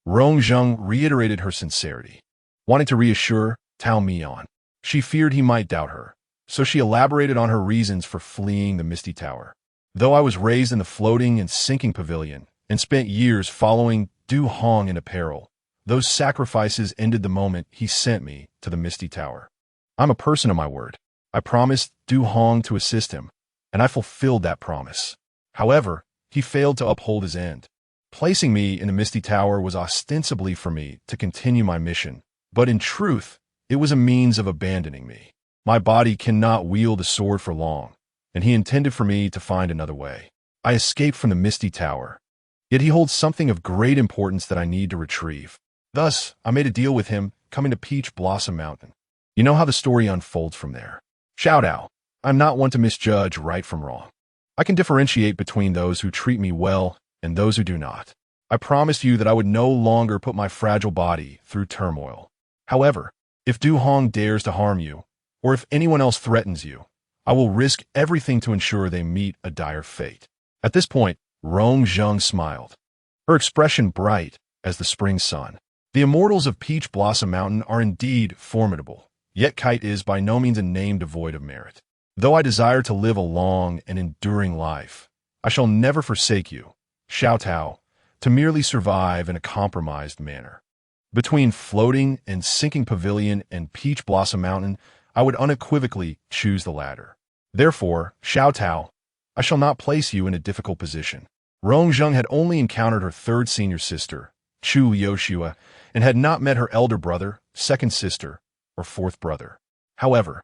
Speaker 1: Rongzheng reiterated her sincerity. Wanting to reassure Tao Mian, she feared he might doubt her, so she elaborated on her reasons for fleeing the Misty Tower. "Though I was raised in the floating and sinking pavilion and spent years following Du Hong in peril, those sacrifices ended the moment he sent me to the Misty Tower. I'm a person of my word. I promised Du Hong to assist him, and I fulfilled that promise. However, he failed to uphold his end. Placing me in the Misty Tower was ostensibly for me to continue my mission, but in truth, it was a means of abandoning me. My body cannot wield a sword for long, and he intended for me to find another way. I escaped from the Misty Tower, yet he holds something of great importance that I need to retrieve. Thus, I made a deal with him, coming to Peach Blossom Mountain. You know how the story unfolds from there. Shout out. I'm not one to misjudge right from wrong. I can differentiate between those who treat me well and those who do not. I promised you that I would no longer put my fragile body through turmoil. However, if Du Hong dares to harm you, or if anyone else threatens you, I will risk everything to ensure they meet a dire fate." At this point, Rongzheng smiled, her expression bright as the spring sun. The immortals of Peach Blossom Mountain are indeed formidable, yet Kite is by no means a name devoid of merit. Though I desire to live a long and enduring life, I shall never forsake you, Xiao Tao, to merely survive in a compromised manner. Between floating and sinking pavilion and Peach Blossom Mountain, I would unequivocally choose the latter. Therefore, Xiao Tao, I shall not place you in a difficult position. Rongzheng had only encountered her third senior sister, Chu Yoshua, and had not met her elder brother, second sister, or fourth brother. However,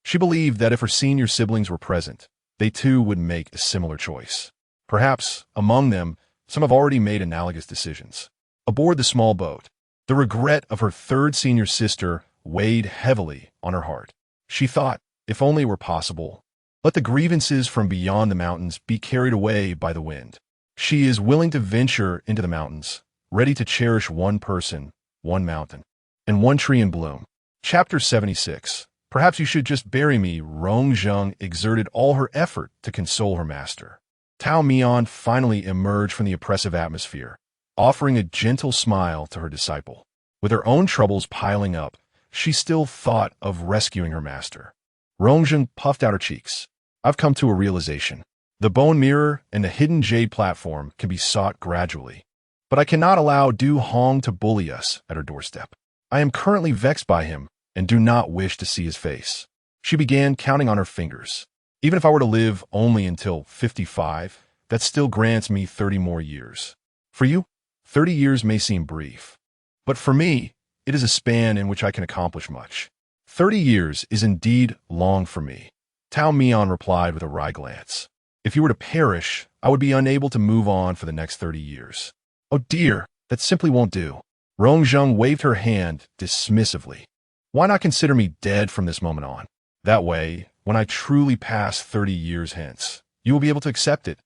Speaker 1: she believed that if her senior siblings were present, they too would make a similar choice. Perhaps, among them, some have already made analogous decisions. Aboard the small boat, the regret of her third senior sister weighed heavily on her heart. She thought, if only it were possible, let the grievances from beyond the mountains be carried away by the wind. She is willing to venture into the mountains, ready to cherish one person, one mountain, and one tree in bloom. Chapter 76. Perhaps you should just bury me. Rongzheng exerted all her effort to console her master. Tao Mian finally emerged from the oppressive atmosphere, offering a gentle smile to her disciple. With her own troubles piling up, she still thought of rescuing her master. Rongzheng puffed out her cheeks. I've come to a realization. The bone mirror and the hidden jade platform can be sought gradually, but I cannot allow Du Hong to bully us at her doorstep. I am currently vexed by him and do not wish to see his face. She began counting on her fingers. Even if I were to live only until 55, that still grants me 30 more years. For you, 30 years may seem brief, but for me, it is a span in which I can accomplish much. 30 years is indeed long for me. Tao Mian replied with a wry glance. If you were to perish, I would be unable to move on for the next 30 years. Oh dear, that simply won't do. Rongzheng waved her hand dismissively. Why not consider me dead from this moment on? That way, when I truly pass 30 years hence, you will be able to accept it.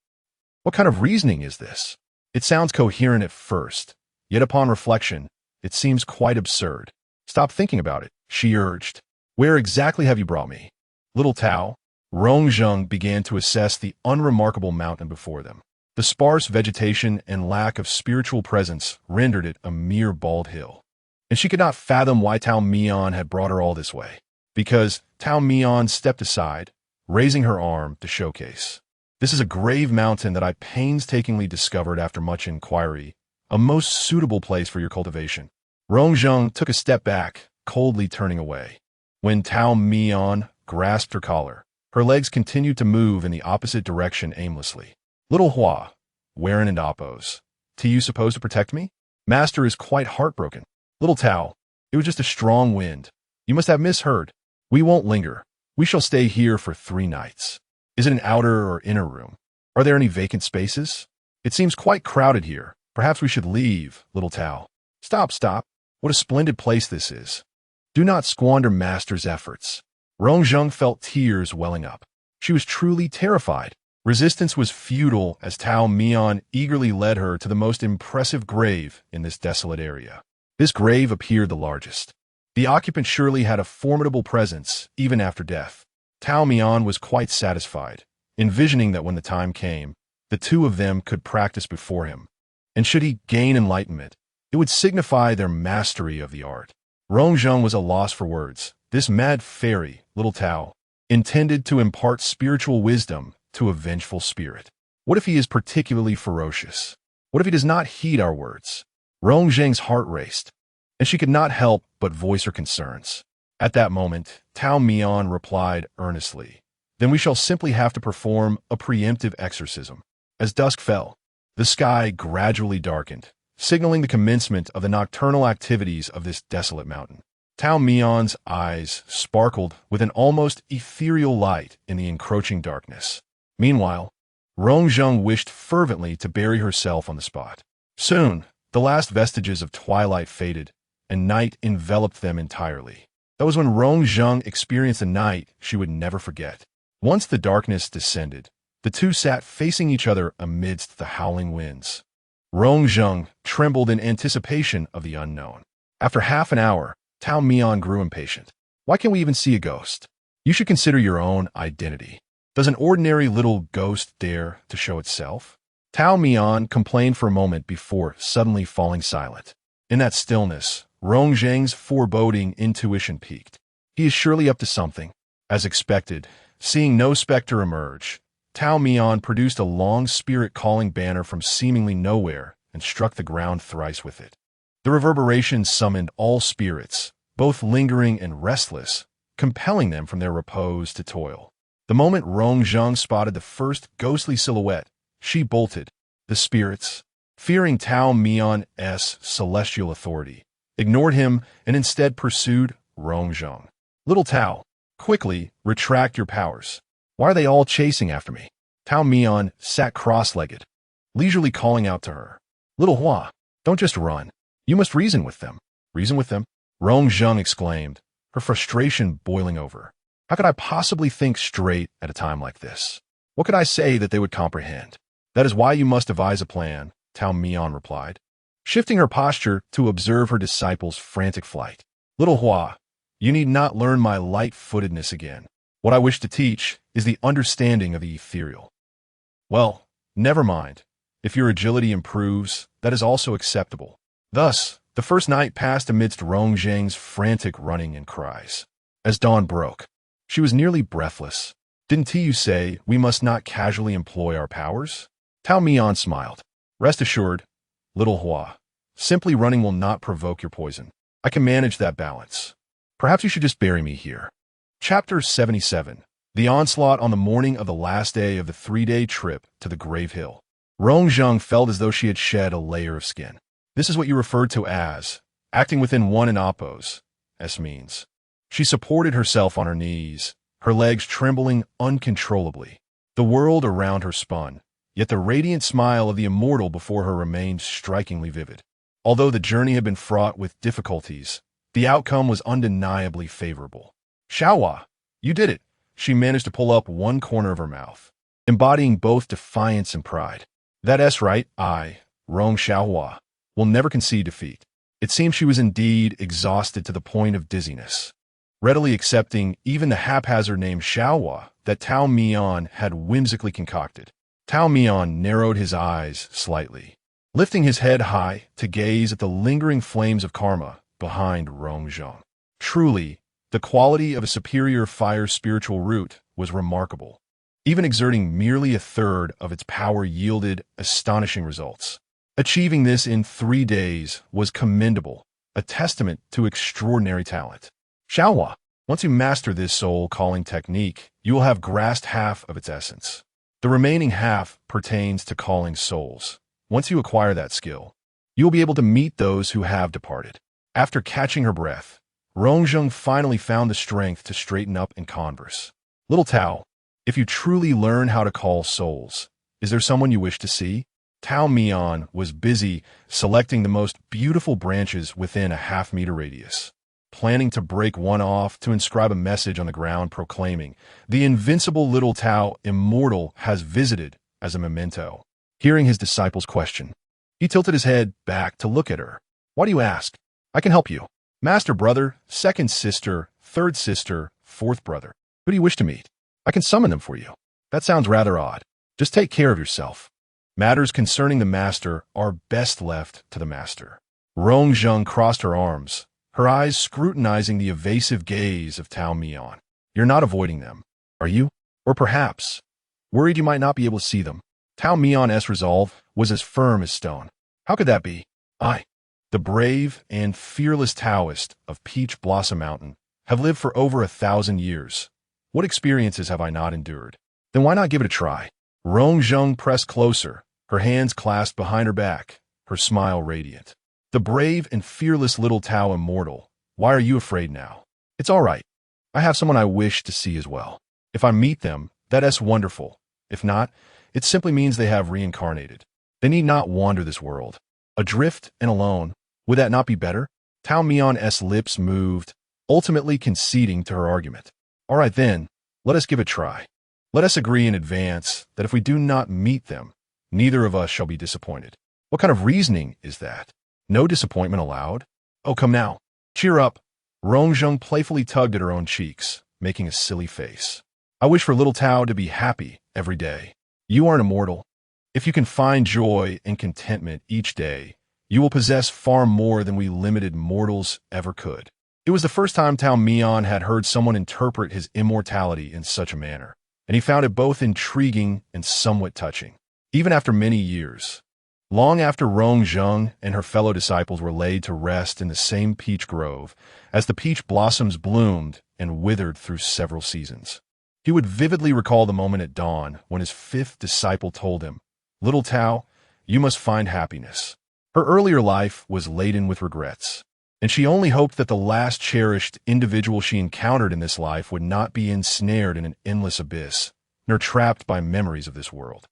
Speaker 1: What kind of reasoning is this? It sounds coherent at first, yet upon reflection, it seems quite absurd. Stop thinking about it, she urged. Where exactly have you brought me? Little Tao. Rongzheng began to assess the unremarkable mountain before them. The sparse vegetation and lack of spiritual presence rendered it a mere bald hill. And she could not fathom why Tao Mian had brought her all this way. Because Tao Mian stepped aside, raising her arm to showcase. This is a grave mountain that I painstakingly discovered after much inquiry, a most suitable place for your cultivation. Rongzheng took a step back, coldly turning away. When Tao Mian grasped her collar, her legs continued to move in the opposite direction aimlessly. Little Hua, Wherein and Oppos, do you suppose to protect me? Master is quite heartbroken. Little Tao, it was just a strong wind. You must have misheard. We won't linger. We shall stay here for 3 nights. Is it an outer or inner room? Are there any vacant spaces? It seems quite crowded here. Perhaps we should leave, Little Tao. Stop. What a splendid place this is. Do not squander Master's efforts. Rongzheng felt tears welling up. She was truly terrified. Resistance was futile as Tao Mian eagerly led her to the most impressive grave in this desolate area. This grave appeared the largest. The occupant surely had a formidable presence, even after death. Tao Mian was quite satisfied, envisioning that when the time came, the two of them could practice before him. And should he gain enlightenment, it would signify their mastery of the art. Rongzheng was a loss for words. This mad fairy, Little Tao, intended to impart spiritual wisdom to a vengeful spirit. What if he is particularly ferocious? What if he does not heed our words? Rongzheng's heart raced, and she could not help but voice her concerns. At that moment, Tao Mian replied earnestly, Then we shall simply have to perform a preemptive exorcism. As dusk fell, the sky gradually darkened, signaling the commencement of the nocturnal activities of this desolate mountain. Tao Mian's eyes sparkled with an almost ethereal light in the encroaching darkness. Meanwhile, Rongzheng wished fervently to bury herself on the spot. Soon, the last vestiges of twilight faded, and night enveloped them entirely. That was when Rongzheng experienced a night she would never forget. Once the darkness descended, the two sat facing each other amidst the howling winds. Rongzheng trembled in anticipation of the unknown. After half an hour, Tao Mian grew impatient. Why can't we even see a ghost? You should consider your own identity. Does an ordinary little ghost dare to show itself? Tao Mian complained for a moment before suddenly falling silent. In that stillness, Rongzheng's foreboding intuition peaked. He is surely up to something. As expected, Seeing no specter emerge, Tao Mian produced a long spirit-calling banner from seemingly nowhere and struck the ground thrice with it. The reverberation summoned all spirits, both lingering and restless, compelling them from their repose to toil. The moment Rong Zheng spotted the first ghostly silhouette, she bolted. The spirits, fearing Tao Mian's celestial authority, ignored him and instead pursued Rong Zheng. Little Tao, quickly retract your powers. Why are they all chasing after me? Tao Mian sat cross-legged, leisurely calling out to her. Little Hua, don't just run. You must reason with them. Reason with them? Rong Zheng exclaimed, her frustration boiling over. How could I possibly think straight at a time like this? What could I say that they would comprehend? That is why you must devise a plan, Tao Mian replied, shifting her posture to observe her disciple's frantic flight. Little Hua, you need not learn my light-footedness again. What I wish to teach is the understanding of the ethereal. Well, never mind. If your agility improves, that is also acceptable. Thus, the first night passed amidst Rong Zheng's frantic running and cries. As dawn broke, she was nearly breathless. Didn't Tiyu say we must not casually employ our powers? Tao Mian smiled. Rest assured, little Hua, simply running will not provoke your poison. I can manage that balance. Perhaps you should just bury me here. Chapter 77. The onslaught on the morning of the last day of the 3-day trip to the Grave Hill. Rong Zheng felt as though she had shed a layer of skin. This is what you referred to as acting within one and oppose, means. She supported herself on her knees, her legs trembling uncontrollably. The world around her spun, yet the radiant smile of the immortal before her remained strikingly vivid. Although the journey had been fraught with difficulties, the outcome was undeniably favorable. Xiaohua, you did it. She managed to pull up one corner of her mouth, embodying both defiance and pride. That's right, I, Rong Xiaohua, will never concede defeat. It seemed she was indeed exhausted to the point of dizziness, readily accepting even the haphazard name Xiaohua that Tao Mian had whimsically concocted. Tao Mian narrowed his eyes slightly, lifting his head high to gaze at the lingering flames of karma behind Rong Zheng. Truly, the quality of a superior fire spiritual root was remarkable. Even exerting merely a third of its power yielded astonishing results. Achieving this in 3 days was commendable, a testament to extraordinary talent. Xiaohua, once you master this soul-calling technique, you will have grasped half of its essence. The remaining half pertains to calling souls. Once you acquire that skill, you will be able to meet those who have departed. After catching her breath, Rong Zheng finally found the strength to straighten up and converse. Little Tao, if you truly learn how to call souls, is there someone you wish to see? Tao Mian was busy selecting the most beautiful branches within a half-meter radius, planning to break one off to inscribe a message on the ground proclaiming, "The invincible little Tao immortal has visited," as a memento. Hearing his disciple's question, he tilted his head back to look at her. Why do you ask? I can help you. Master brother, second sister, third sister, fourth brother. Who do you wish to meet? I can summon them for you. That sounds rather odd. Just take care of yourself. Matters concerning the master are best left to the master. Rong Zheng crossed her arms, her eyes scrutinizing the evasive gaze of Tao Mian. You're not avoiding them, are you? Or perhaps, worried you might not be able to see them? Tao Mian's resolve was as firm as stone. How could that be? I, the brave and fearless Taoist of Peach Blossom Mountain, have lived for over 1,000 years. What experiences have I not endured? Then why not give it a try? Rong Zheng pressed closer, her hands clasped behind her back, her smile radiant. The brave and fearless little Tao immortal, why are you afraid now? It's all right. I have someone I wish to see as well. If I meet them, that's wonderful. If not, it simply means they have reincarnated. They need not wander this world. Adrift and alone, would that not be better? Tao Mian's lips moved, ultimately conceding to her argument. All right then, let us give it a try. Let us agree in advance that if we do not meet them, neither of us shall be disappointed. What kind of reasoning is that? No disappointment allowed? Oh, come now. Cheer up. Rong Zheng playfully tugged at her own cheeks, making a silly face. I wish for little Tao to be happy every day. You aren't immortal. If you can find joy and contentment each day, you will possess far more than we limited mortals ever could. It was the first time Tao Mian had heard someone interpret his immortality in such a manner, and he found it both intriguing and somewhat touching. Even after many years, long after Rong Zheng and her fellow disciples were laid to rest in the same peach grove, as the peach blossoms bloomed and withered through several seasons, he would vividly recall the moment at dawn when his fifth disciple told him, "Little Tao, you must find happiness." Her earlier life was laden with regrets, and she only hoped that the last cherished individual she encountered in this life would not be ensnared in an endless abyss, nor trapped by memories of this world.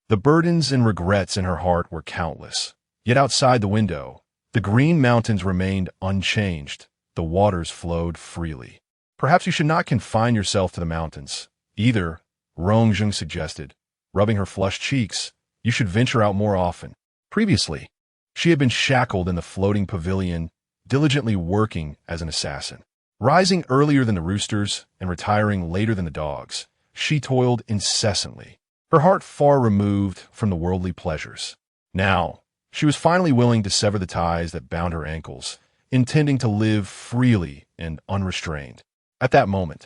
Speaker 1: The burdens and regrets in her heart were countless, yet outside the window, the green mountains remained unchanged, the waters flowed freely. "Perhaps you should not confine yourself to the mountains, either," Rong Zheng suggested, rubbing her flushed cheeks. "You should venture out more often." Previously, she had been shackled in the floating pavilion, diligently working as an assassin. Rising earlier than the roosters and retiring later than the dogs, she toiled incessantly, her heart far removed from the worldly pleasures. Now, she was finally willing to sever the ties that bound her ankles, intending to live freely and unrestrained. At that moment,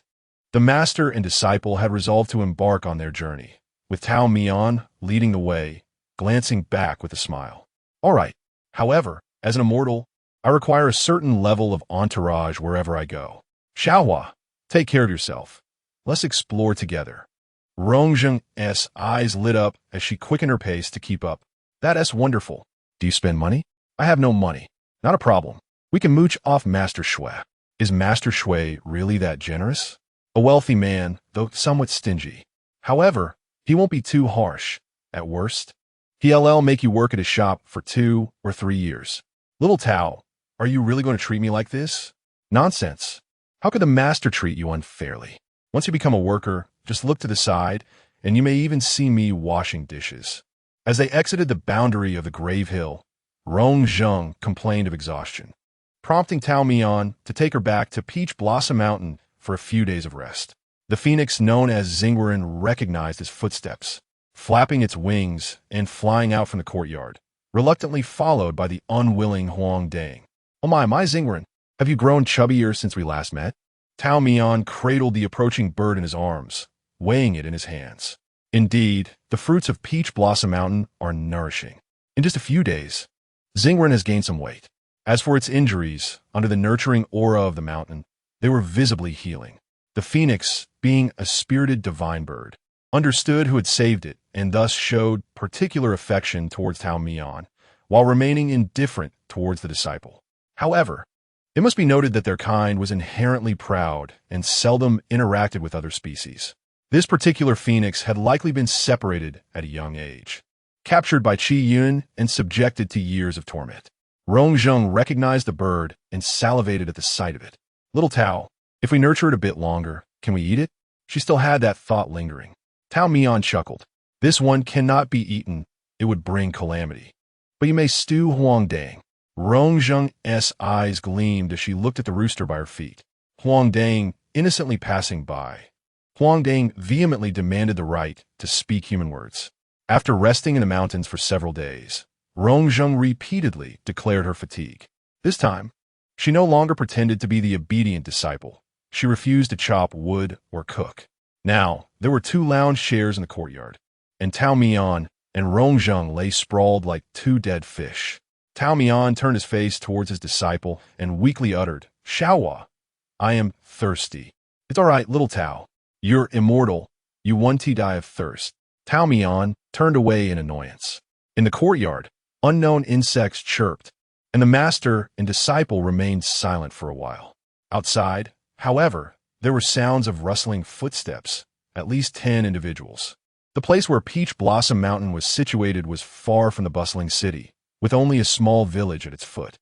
Speaker 1: the master and disciple had resolved to embark on their journey, with Tao Mian leading the way, glancing back with a smile. "All right. However, as an immortal, I require a certain level of entourage wherever I go. Xiaohua, take care of yourself. Let's explore together." Rong Zheng's eyes lit up as she quickened her pace to keep up. "That's wonderful. Do you spend money?" "I have no money." "Not a problem. We can mooch off Master Shui." "Is Master Shui really that generous?" "A wealthy man, though somewhat stingy. However, he won't be too harsh. At worst, he'll make you work at his shop for 2 or 3 years. Little Tao, are you really going to treat me like this?" "Nonsense. How could the master treat you unfairly? Once you become a worker, just look to the side, and you may even see me washing dishes." As they exited the boundary of the Grave Hill, Rong Zheng complained of exhaustion, prompting Tao Mian to take her back to Peach Blossom Mountain for a few days of rest. The phoenix known as Xingwen recognized his footsteps, flapping its wings and flying out from the courtyard, reluctantly followed by the unwilling Huang Dang. "Oh my Xingwen, have you grown chubbier since we last met?" Tao Mian cradled the approaching bird in his arms, weighing it in his hands. Indeed, the fruits of Peach Blossom Mountain are nourishing. In just a few days, Xingwen has gained some weight. As for its injuries, under the nurturing aura of the mountain, they were visibly healing. The phoenix, being a spirited divine bird, understood who had saved it and thus showed particular affection towards Tao Mian, while remaining indifferent towards the disciple. However, it must be noted that their kind was inherently proud and seldom interacted with other species. This particular phoenix had likely been separated at a young age, captured by Qi Yun and subjected to years of torment. Rong Zheng recognized the bird and salivated at the sight of it. "Little Tao, if we nurture it a bit longer, can we eat it?" She still had that thought lingering. Tao Mian chuckled. "This one cannot be eaten. It would bring calamity. But you may stew Huang Dang." Rong Zheng's eyes gleamed as she looked at the rooster by her feet, Huang Dang innocently passing by. Huang Dang vehemently demanded the right to speak human words. After resting in the mountains for several days, Rong Zheng repeatedly declared her fatigue. This time, she no longer pretended to be the obedient disciple. She refused to chop wood or cook. Now, there were 2 lounge chairs in the courtyard, and Tao Mian and Rong Zheng lay sprawled like 2 dead fish. Tao Mian turned his face towards his disciple and weakly uttered, "Xiaohua, I am thirsty." "It's all right, little Tao. You're immortal. You won't die of thirst." Tao Mian turned away in annoyance. In the courtyard, unknown insects chirped, and the master and disciple remained silent for a while. Outside, however, there were sounds of rustling footsteps, at least 10 individuals. The place where Peach Blossom Mountain was situated was far from the bustling city, with only a small village at its foot.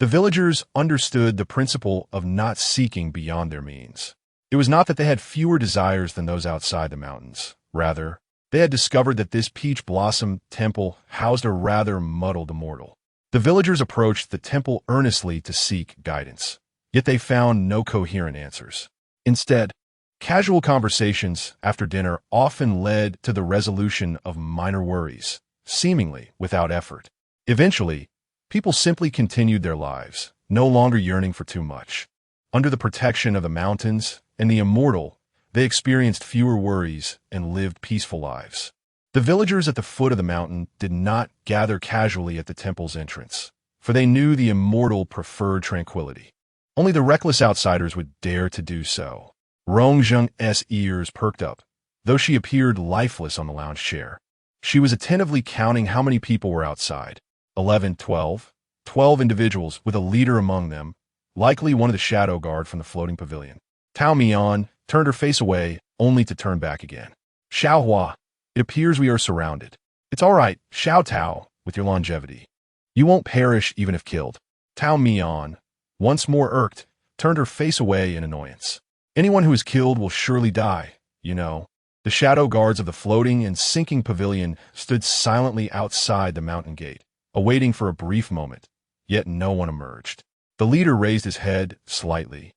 Speaker 1: The villagers understood the principle of not seeking beyond their means. It was not that they had fewer desires than those outside the mountains. Rather, they had discovered that this Peach Blossom Temple housed a rather muddled immortal. The villagers approached the temple earnestly to seek guidance, yet they found no coherent answers. Instead, casual conversations after dinner often led to the resolution of minor worries, seemingly without effort. Eventually, people simply continued their lives, no longer yearning for too much. Under the protection of the mountains and the immortal, they experienced fewer worries and lived peaceful lives. The villagers at the foot of the mountain did not gather casually at the temple's entrance, for they knew the immortal preferred tranquility. Only the reckless outsiders would dare to do so. Rongzheng's ears perked up, though she appeared lifeless on the lounge chair. She was attentively counting how many people were outside. 11, 12. 12 individuals, with a leader among them, likely one of the shadow guard from the floating pavilion. Tao Mian turned her face away, only to turn back again. Xiaohua, it appears we are surrounded. It's all right, Xiao Tao, with your longevity. You won't perish even if killed. Tao Mian, once more irked, turned her face away in annoyance. Anyone who is killed will surely die, you know. The shadow guards of the floating and sinking pavilion stood silently outside the mountain gate, awaiting for a brief moment, yet no one emerged. The leader raised his head slightly,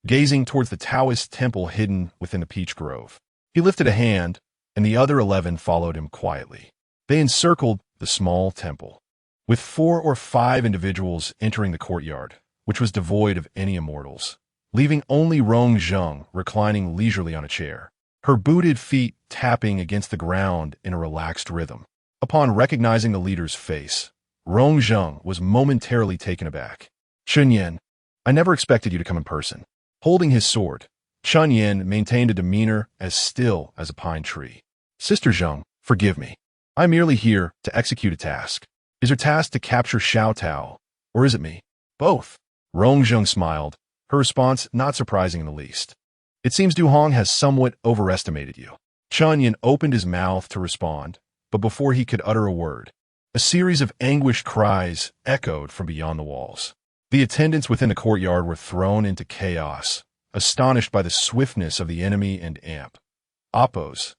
Speaker 1: gazing towards the Taoist temple hidden within the peach grove. He lifted a hand, and the other 11 followed him quietly. They encircled the small temple, with 4 or 5 individuals entering the courtyard, which was devoid of any immortals, leaving only Rongzheng reclining leisurely on a chair, her booted feet tapping against the ground in a relaxed rhythm. Upon recognizing the leader's face, Rongzheng was momentarily taken aback. Chunyan, I never expected you to come in person. Holding his sword, Chunyan maintained a demeanor as still as a pine tree. Sister Zheng, forgive me. I'm merely here to execute a task. Is your task to capture Xiao Tao, or is it me? Both. Rongzheng smiled, her response not surprising in the least. It seems Du Hong has somewhat overestimated you. Chunyan opened his mouth to respond, but before he could utter a word, a series of anguished cries echoed from beyond the walls. The attendants within the courtyard were thrown into chaos, astonished by the swiftness of the enemy and Appo's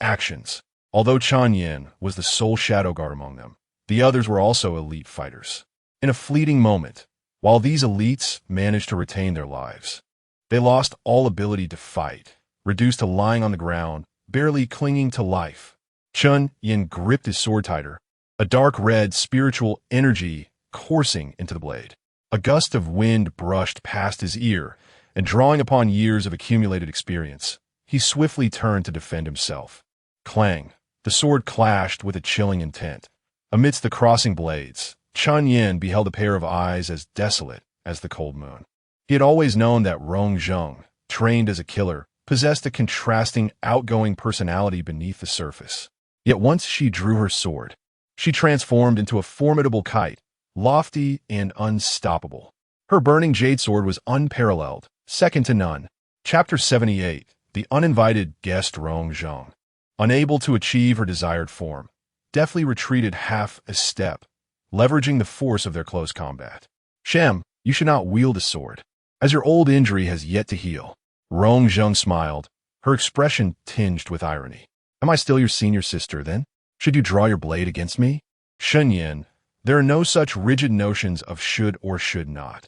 Speaker 1: actions. Although Chunyan was the sole shadow guard among them, the others were also elite fighters. In a fleeting moment, while these elites managed to retain their lives, they lost all ability to fight, reduced to lying on the ground, barely clinging to life. Chunyan gripped his sword tighter, a dark red spiritual energy coursing into the blade. A gust of wind brushed past his ear, and drawing upon years of accumulated experience, he swiftly turned to defend himself. Clang! The sword clashed with a chilling intent. Amidst the crossing blades, Chunyan beheld a pair of eyes as desolate as the cold moon. He had always known that Rongzheng, trained as a killer, possessed a contrasting, outgoing personality beneath the surface. Yet once she drew her sword, she transformed into a formidable kite, lofty and unstoppable. Her burning jade sword was unparalleled, second to none. Chapter 78, The Uninvited Guest. Rongzheng, unable to achieve her desired form, deftly retreated half a step, leveraging the force of their close combat. Shem, you should not wield a sword, as your old injury has yet to heal. Rongzheng smiled, her expression tinged with irony. Am I still your senior sister, then? Should you draw your blade against me? Chunyan, there are no such rigid notions of should or should not.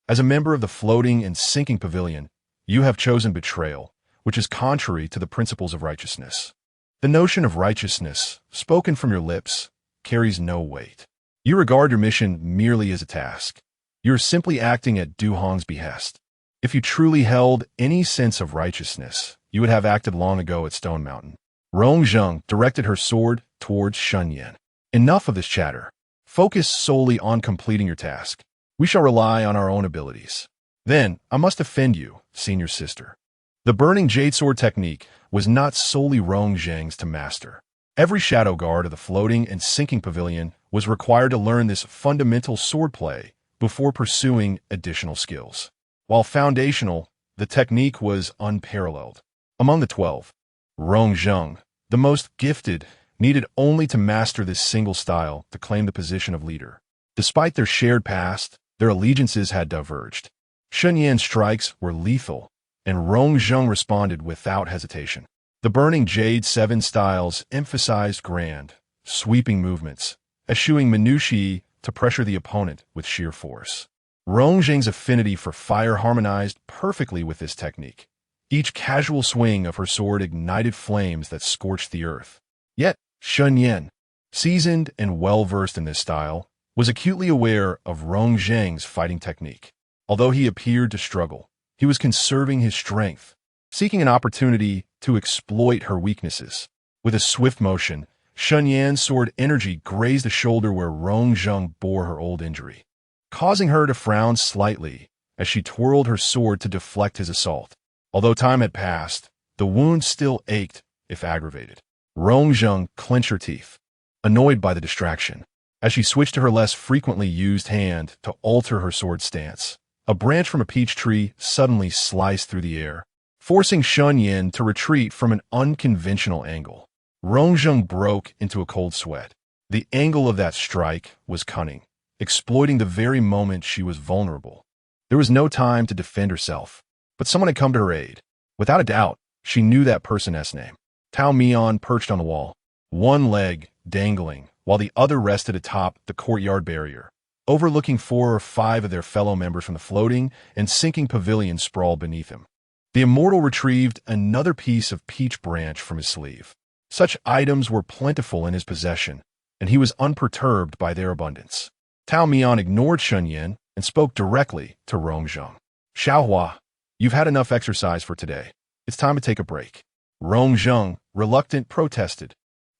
Speaker 1: As a member of the floating and sinking pavilion, you have chosen betrayal, which is contrary to the principles of righteousness. The notion of righteousness, spoken from your lips, carries no weight. You regard your mission merely as a task. You are simply acting at Du Hong's behest. If you truly held any sense of righteousness, you would have acted long ago at Stone Mountain. Rongzheng directed her sword towards Chunyan. Enough of this chatter. Focus solely on completing your task. We shall rely on our own abilities. Then, I must offend you, senior sister. The burning jade sword technique was not solely Rongzheng's to master. Every shadow guard of the floating and sinking pavilion was required to learn this fundamental swordplay before pursuing additional skills. While foundational, the technique was unparalleled. Among the 12, Rongzheng, the most gifted, needed only to master this single style to claim the position of leader. Despite their shared past, their allegiances had diverged. Chunyan's strikes were lethal, and Rongzheng responded without hesitation. The burning Jade 7 styles emphasized grand, sweeping movements, eschewing minutiae to pressure the opponent with sheer force. Rongzheng's affinity for fire harmonized perfectly with this technique. Each casual swing of her sword ignited flames that scorched the earth. Yet, Chunyan, seasoned and well-versed in this style, was acutely aware of Rongzheng's fighting technique. Although he appeared to struggle, he was conserving his strength, seeking an opportunity to exploit her weaknesses. With a swift motion, Shun Yan's sword energy grazed the shoulder where Rong Zheng bore her old injury, causing her to frown slightly as she twirled her sword to deflect his assault. Although time had passed, the wound still ached, if aggravated. Rong Zheng clenched her teeth, annoyed by the distraction. As she switched to her less frequently used hand to alter her sword stance, a branch from a peach tree suddenly sliced through the air, forcing Shun Yan to retreat from an unconventional angle. Rong Zheng broke into a cold sweat. The angle of that strike was cunning, exploiting the very moment she was vulnerable. There was no time to defend herself, but someone had come to her aid. Without a doubt, she knew that person's name. Tao Mian perched on the wall, one leg dangling, while the other rested atop the courtyard barrier, overlooking 4 or 5 of their fellow members from the floating and sinking pavilion sprawled beneath him. The immortal retrieved another piece of peach branch from his sleeve. Such items were plentiful in his possession, and he was unperturbed by their abundance. Tao Mian ignored Shun Yan and spoke directly to Rong Zheng. Xiaohua, you've had enough exercise for today. It's time to take a break. Rong Zheng, reluctant, protested.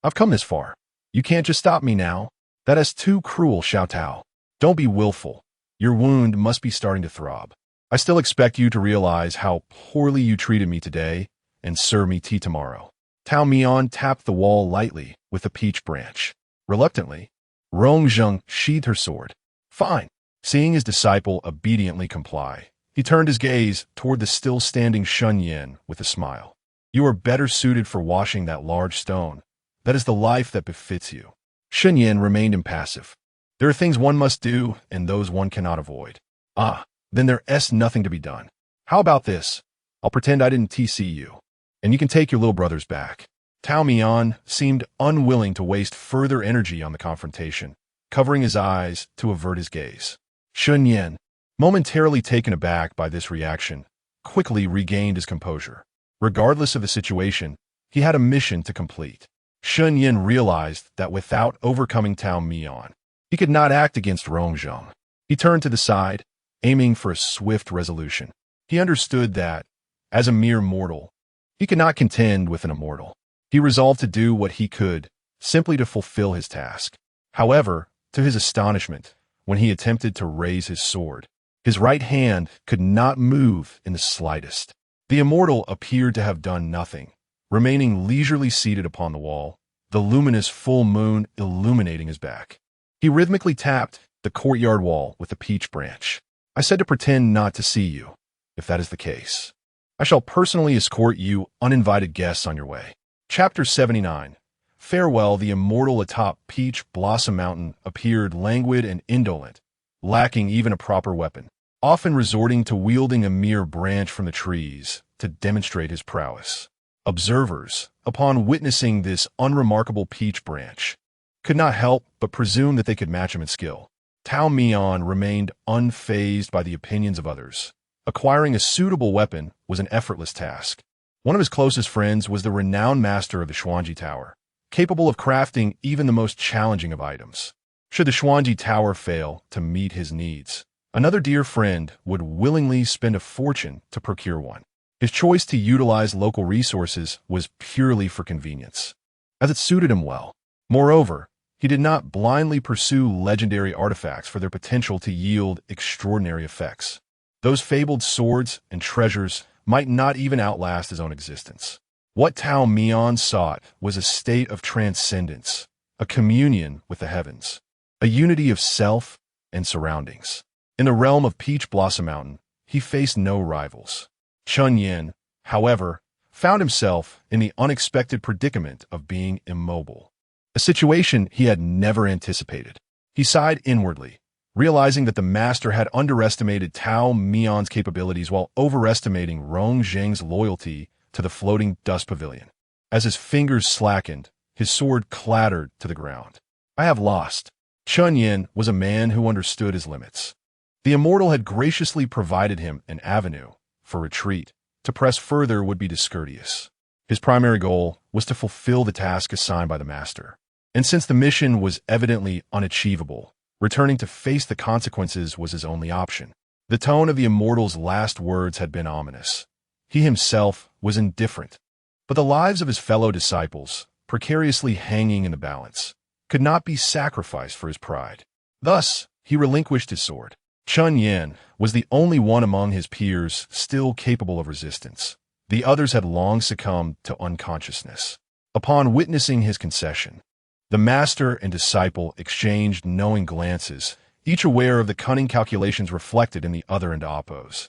Speaker 1: I've come this far. You can't just stop me now. That is too cruel, Xiao Tao. Don't be willful. Your wound must be starting to throb. I still expect you to realize how poorly you treated me today and serve me tea tomorrow. Tao Mian tapped the wall lightly with a peach branch. Reluctantly, Rong Zheng sheathed her sword. Fine. Seeing his disciple obediently comply, he turned his gaze toward the still-standing Shun Yan with a smile. You are better suited for washing that large stone. That is the life that befits you. Shun Yan remained impassive. There are things one must do and those one cannot avoid. Then there's nothing to be done. How about this? I'll pretend I didn't TC you, and you can take your little brothers back. Tao Mian seemed unwilling to waste further energy on the confrontation, covering his eyes to avert his gaze. Shun Yan, momentarily taken aback by this reaction, quickly regained his composure. Regardless of the situation, he had a mission to complete. Shun Yan realized that without overcoming Tao Mian, he could not act against Rong Zheng. He turned to the side, aiming for a swift resolution. He understood that, as a mere mortal, he could not contend with an immortal. He resolved to do what he could, simply to fulfill his task. However, to his astonishment, when he attempted to raise his sword, his right hand could not move in the slightest. The immortal appeared to have done nothing, remaining leisurely seated upon the wall, the luminous full moon illuminating his back. He rhythmically tapped the courtyard wall with a peach branch. I said to pretend not to see you. If that is the case, I shall personally escort you uninvited guests on your way. Chapter 79. Farewell. The immortal atop Peach Blossom Mountain appeared languid and indolent, lacking even a proper weapon, often resorting to wielding a mere branch from the trees to demonstrate his prowess. Observers, upon witnessing this unremarkable peach branch, could not help but presume that they could match him in skill. Tao Mian remained unfazed by the opinions of others. Acquiring a suitable weapon was an effortless task. One of his closest friends was the renowned master of the Xuanji Tower, capable of crafting even the most challenging of items. Should the Xuanji Tower fail to meet his needs, another dear friend would willingly spend a fortune to procure one. His choice to utilize local resources was purely for convenience, as it suited him well. Moreover, he did not blindly pursue legendary artifacts for their potential to yield extraordinary effects. Those fabled swords and treasures might not even outlast his own existence. What Tao Mian sought was a state of transcendence, a communion with the heavens, a unity of self and surroundings. In the realm of Peach Blossom Mountain, he faced no rivals. Shun Yan, however, found himself in the unexpected predicament of being immobile, a situation he had never anticipated. He sighed inwardly, realizing that the master had underestimated Tao Mian's capabilities while overestimating Rong Zheng's loyalty to the floating dust pavilion. As his fingers slackened, his sword clattered to the ground. I have lost. Shun Yan was a man who understood his limits. The immortal had graciously provided him an avenue for retreat. To press further would be discourteous. His primary goal was to fulfill the task assigned by the master. And since the mission was evidently unachievable, returning to face the consequences was his only option. The tone of the immortal's last words had been ominous. He himself was indifferent, but the lives of his fellow disciples, precariously hanging in the balance, could not be sacrificed for his pride. Thus, he relinquished his sword. Chun Yin was the only one among his peers still capable of resistance. The others had long succumbed to unconsciousness. Upon witnessing his concession, the master and disciple exchanged knowing glances, each aware of the cunning calculations reflected in the other and Appo's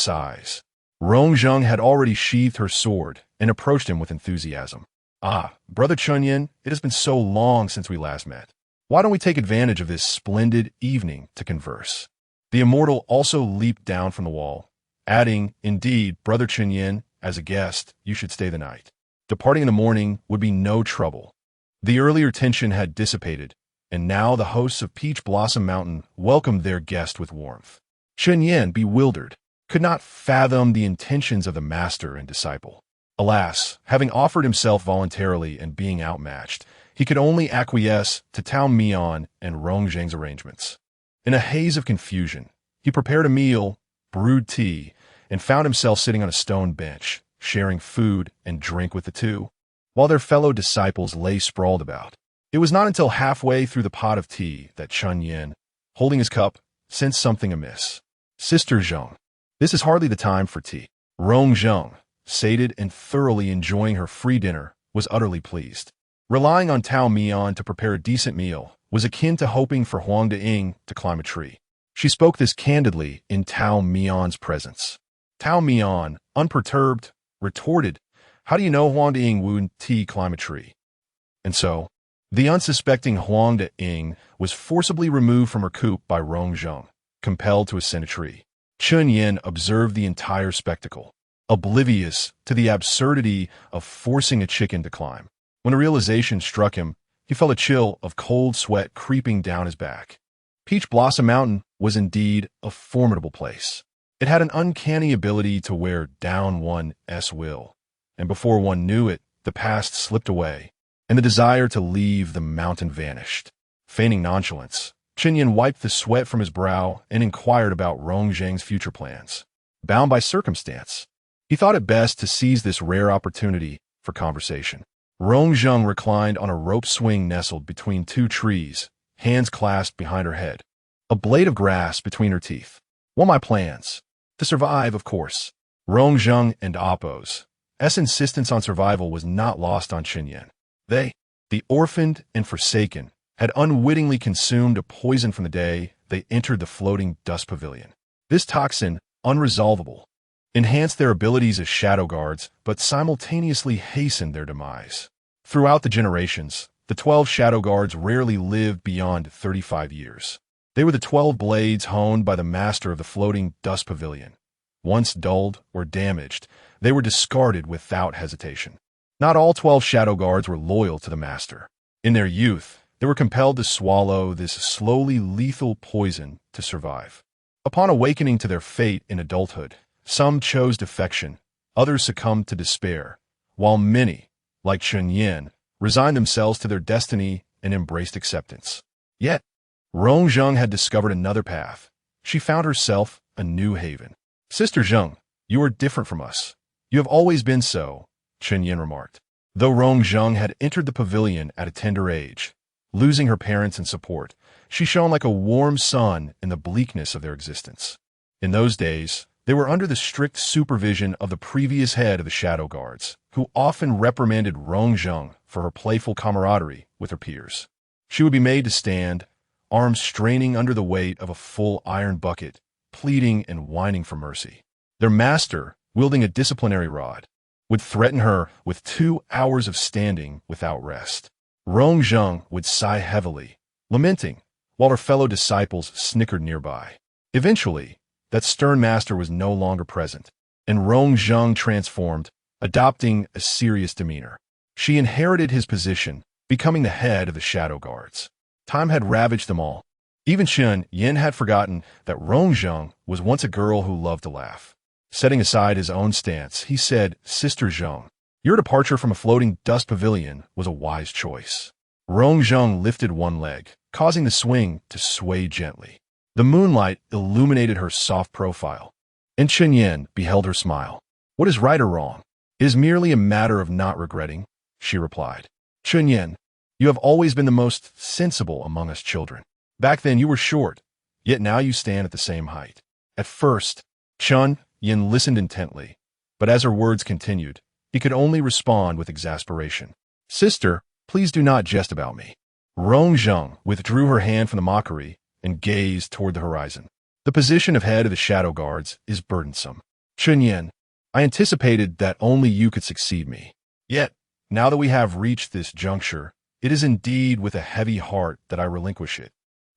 Speaker 1: eyes. Rongzheng had already sheathed her sword and approached him with enthusiasm. "Ah, Brother Chunyin, it has been so long since we last met. Why don't we take advantage of this splendid evening to converse?" The immortal also leaped down from the wall, adding, "Indeed, Brother Chunyin, as a guest, you should stay the night. Departing in the morning would be no trouble." The earlier tension had dissipated, and now the hosts of Peach Blossom Mountain welcomed their guest with warmth. Chunyin, bewildered, could not fathom the intentions of the master and disciple. Alas, having offered himself voluntarily and being outmatched, he could only acquiesce to Tao Mian and Rongzheng's arrangements. In a haze of confusion, he prepared a meal, brewed tea, and found himself sitting on a stone bench, sharing food and drink with the two, while their fellow disciples lay sprawled about. It was not until halfway through the pot of tea that Chun Yin, holding his cup, sensed something amiss. "Sister Zheng, this is hardly the time for tea." Rongzheng, sated and thoroughly enjoying her free dinner, was utterly pleased. Relying on Tao Mian to prepare a decent meal was akin to hoping for Huang De-ing to climb a tree. She spoke this candidly in Tao Mian's presence. Tao Mian, unperturbed, retorted, "How do you know Huang De-ing wouldn't climb a tree?" And so, the unsuspecting Huang De-ing was forcibly removed from her coop by Rongzheng, compelled to ascend a tree. Chun Yin observed the entire spectacle, oblivious to the absurdity of forcing a chicken to climb. When a realization struck him, he felt a chill of cold sweat creeping down his back. Peach Blossom Mountain was indeed a formidable place. It had an uncanny ability to wear down one's will, and before one knew it, the past slipped away, and the desire to leave the mountain vanished. Feigning nonchalance, Chinyan wiped the sweat from his brow and inquired about Rongzheng's future plans. Bound by circumstance, he thought it best to seize this rare opportunity for conversation. Rongzheng reclined on a rope swing nestled between two trees, hands clasped behind her head, a blade of grass between her teeth. "Well, my plans? To survive, of course." Rongzheng and Appo's insistence on survival was not lost on Chinyan. They, the orphaned and forsaken, had unwittingly consumed a poison from the day they entered the floating dust pavilion. This toxin, unresolvable, enhanced their abilities as shadow guards, but simultaneously hastened their demise. Throughout the generations, the 12 shadow guards rarely lived beyond 35 years. They were the 12 blades honed by the master of the floating dust pavilion. Once dulled or damaged, they were discarded without hesitation. Not all 12 shadow guards were loyal to the master. In their youth, they were compelled to swallow this slowly lethal poison to survive. Upon awakening to their fate in adulthood, some chose defection, others succumbed to despair, while many, like Chun Yin, resigned themselves to their destiny and embraced acceptance. Yet, Rongzheng had discovered another path. She found herself a new haven. "Sister Zheng, you are different from us. You have always been so," Chun Yin remarked. Though Rongzheng had entered the pavilion at a tender age, losing her parents and support, she shone like a warm sun in the bleakness of their existence. In those days, they were under the strict supervision of the previous head of the Shadow Guards, who often reprimanded Rongzheng for her playful camaraderie with her peers. She would be made to stand, arms straining under the weight of a full iron bucket, pleading and whining for mercy. Their master, wielding a disciplinary rod, would threaten her with 2 hours of standing without rest. Rongzheng would sigh heavily, lamenting, while her fellow disciples snickered nearby. Eventually, that stern master was no longer present, and Rongzheng transformed, adopting a serious demeanor. She inherited his position, becoming the head of the Shadow Guards. Time had ravaged them all. Even Chun Yin had forgotten that Rongzheng was once a girl who loved to laugh. Setting aside his own stance, he said, "Sister Zheng, your departure from a floating dust pavilion was a wise choice." Rongzheng lifted one leg, causing the swing to sway gently. The moonlight illuminated her soft profile, and Chen Yin beheld her smile. "What is right or wrong? It is merely a matter of not regretting," she replied. "Chen Yin, you have always been the most sensible among us children. Back then you were short, yet now you stand at the same height." At first, Chen Yin listened intently, but as her words continued, he could only respond with exasperation. "Sister, please do not jest about me." Rong Zheng withdrew her hand from the mockery and gazed toward the horizon. "The position of head of the Shadow Guards is burdensome. Chen Yin, I anticipated that only you could succeed me. Yet, now that we have reached this juncture, it is indeed with a heavy heart that I relinquish it.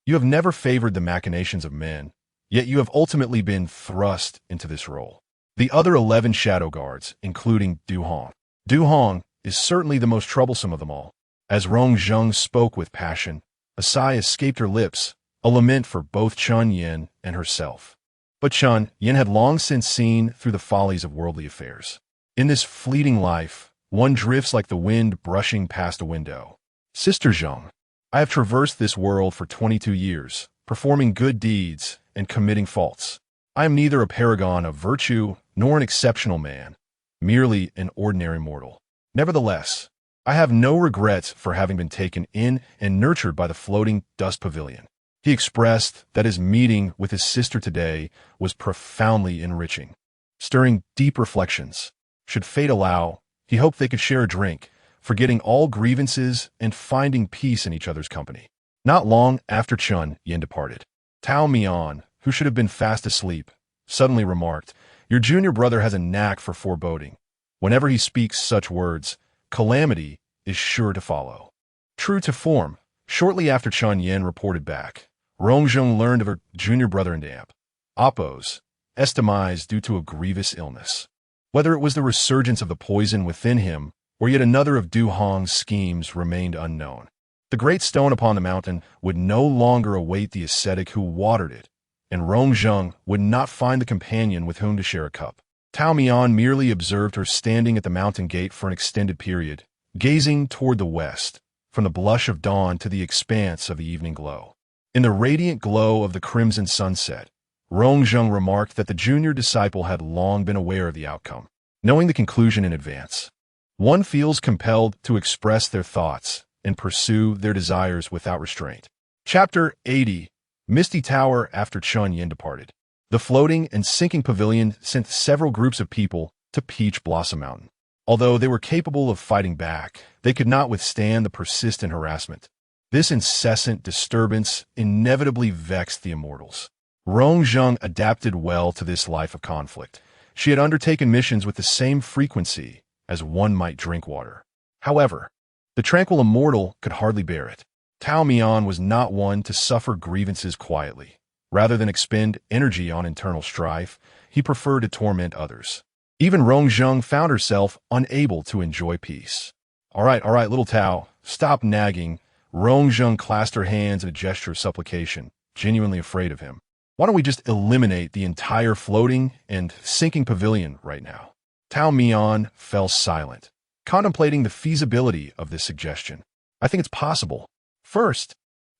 Speaker 1: You have never favored the machinations of men, yet you have ultimately been thrust into this role." The other 11 Shadow Guards, including Du Hong. Du Hong is certainly the most troublesome of them all. As Rong Zheng spoke with passion, a sigh escaped her lips, a lament for both Chen Yin and herself. But Chen Yin had long since seen through the follies of worldly affairs. In this fleeting life, one drifts like the wind brushing past a window. "Sister Zheng, I have traversed this world for 22 years, performing good deeds and committing faults. I am neither a paragon of virtue nor an exceptional man, merely an ordinary mortal. Nevertheless, I have no regrets for having been taken in and nurtured by the floating dust pavilion." He expressed that his meeting with his sister today was profoundly enriching, stirring deep reflections. Should fate allow, he hoped they could share a drink, forgetting all grievances and finding peace in each other's company. Not long after Chen Yin departed, Tao Mian, who should have been fast asleep, suddenly remarked, "Your junior brother has a knack for foreboding. Whenever he speaks such words, calamity is sure to follow." True to form, shortly after Chen Yin reported back, Rong Zheng learned of her junior brother in damp, Appos, estimized due to a grievous illness. Whether it was the resurgence of the poison within him or yet another of Du Hong's schemes remained unknown. The great stone upon the mountain would no longer await the ascetic who watered it, and Rong Zheng would not find the companion with whom to share a cup. Tao Mian merely observed her standing at the mountain gate for an extended period, gazing toward the west, from the blush of dawn to the expanse of the evening glow. In the radiant glow of the crimson sunset, Rong Zheng remarked that the junior disciple had long been aware of the outcome, knowing the conclusion in advance. One feels compelled to express their thoughts and pursue their desires without restraint. Chapter 80. Misty Tower after Chen Yin departed. The floating and sinking pavilion sent several groups of people to Peach Blossom Mountain. Although they were capable of fighting back, they could not withstand the persistent harassment. This incessant disturbance inevitably vexed the immortals. Rong Zheng adapted well to this life of conflict. She had undertaken missions with the same frequency as one might drink water. However, the tranquil immortal could hardly bear it. Tao Mian was not one to suffer grievances quietly. Rather than expend energy on internal strife, he preferred to torment others. Even Rong Zheng found herself unable to enjoy peace. All right, little Tao, stop nagging." Rong Zheng clasped her hands in a gesture of supplication, genuinely afraid of him. "Why don't we just eliminate the entire floating and sinking pavilion right now?" Tao Mian fell silent, contemplating the feasibility of this suggestion. "I think it's possible. First,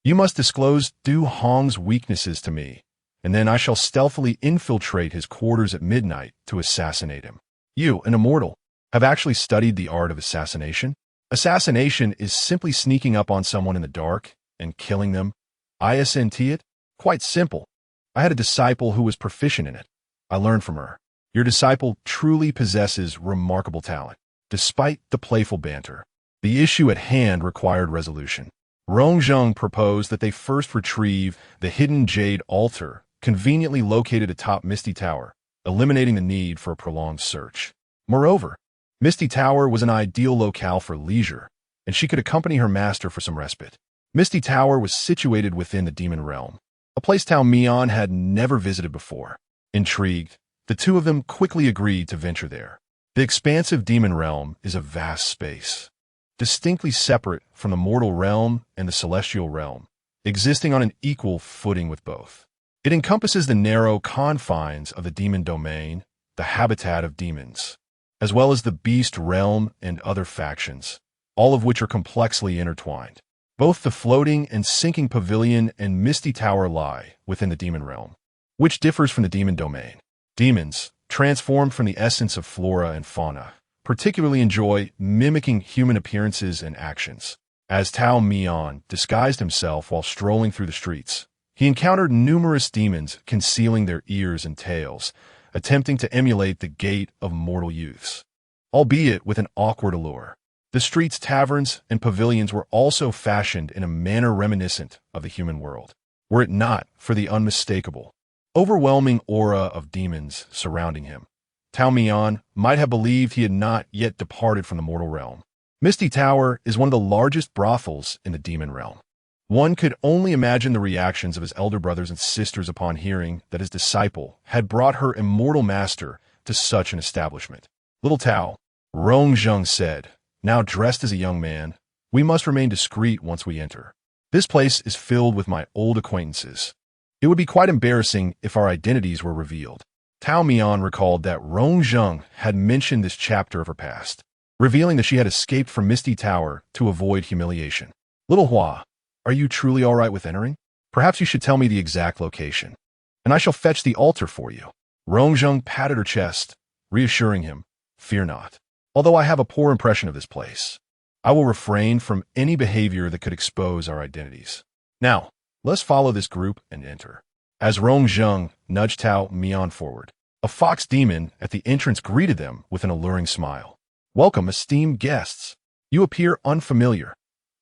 Speaker 1: you must disclose Du Hong's weaknesses to me, and then I shall stealthily infiltrate his quarters at midnight to assassinate him. You, an immortal, have actually studied the art of assassination? Assassination is simply sneaking up on someone in the dark and killing them. Isn't it? Quite simple. I had a disciple who was proficient in it. I learned from her. Your disciple truly possesses remarkable talent, despite the playful banter. The issue at hand required resolution. Rong Zheng proposed that they first retrieve the hidden jade altar conveniently located atop Misty Tower, eliminating the need for a prolonged search. Moreover, Misty Tower was an ideal locale for leisure, and she could accompany her master for some respite. Misty Tower was situated within the demon realm, a place Tao Mian had never visited before. Intrigued, the two of them quickly agreed to venture there. The expansive demon realm is a vast space, distinctly separate from the mortal realm and the celestial realm, existing on an equal footing with both. It encompasses the narrow confines of the demon domain, the habitat of demons, as well as the beast realm and other factions, all of which are complexly intertwined. Both the floating and sinking pavilion and misty tower lie within the demon realm, which differs from the demon domain. Demons, transformed from the essence of flora and fauna, particularly enjoy mimicking human appearances and actions. As Tao Mian disguised himself while strolling through the streets, he encountered numerous demons concealing their ears and tails, attempting to emulate the gait of mortal youths, albeit with an awkward allure. The streets, taverns, and pavilions were also fashioned in a manner reminiscent of the human world, were it not for the unmistakable, overwhelming aura of demons surrounding him. Tao Mian might have believed he had not yet departed from the mortal realm. Misty Tower is one of the largest brothels in the demon realm. One could only imagine the reactions of his elder brothers and sisters upon hearing that his disciple had brought her immortal master to such an establishment. Little Tao, Rongzheng said, now dressed as a young man, we must remain discreet once we enter. This place is filled with my old acquaintances. It would be quite embarrassing if our identities were revealed. Tao Mian recalled that Rongzheng had mentioned this chapter of her past, revealing that she had escaped from Misty Tower to avoid humiliation. Little Hua, are you truly all right with entering? Perhaps you should tell me the exact location, and I shall fetch the altar for you. Rongzheng patted her chest, reassuring him, fear not. Although I have a poor impression of this place, I will refrain from any behavior that could expose our identities. Now, let's follow this group and enter. As Rongzheng nudged Tao Mian forward, a fox demon at the entrance greeted them with an alluring smile. Welcome, esteemed guests. You appear unfamiliar.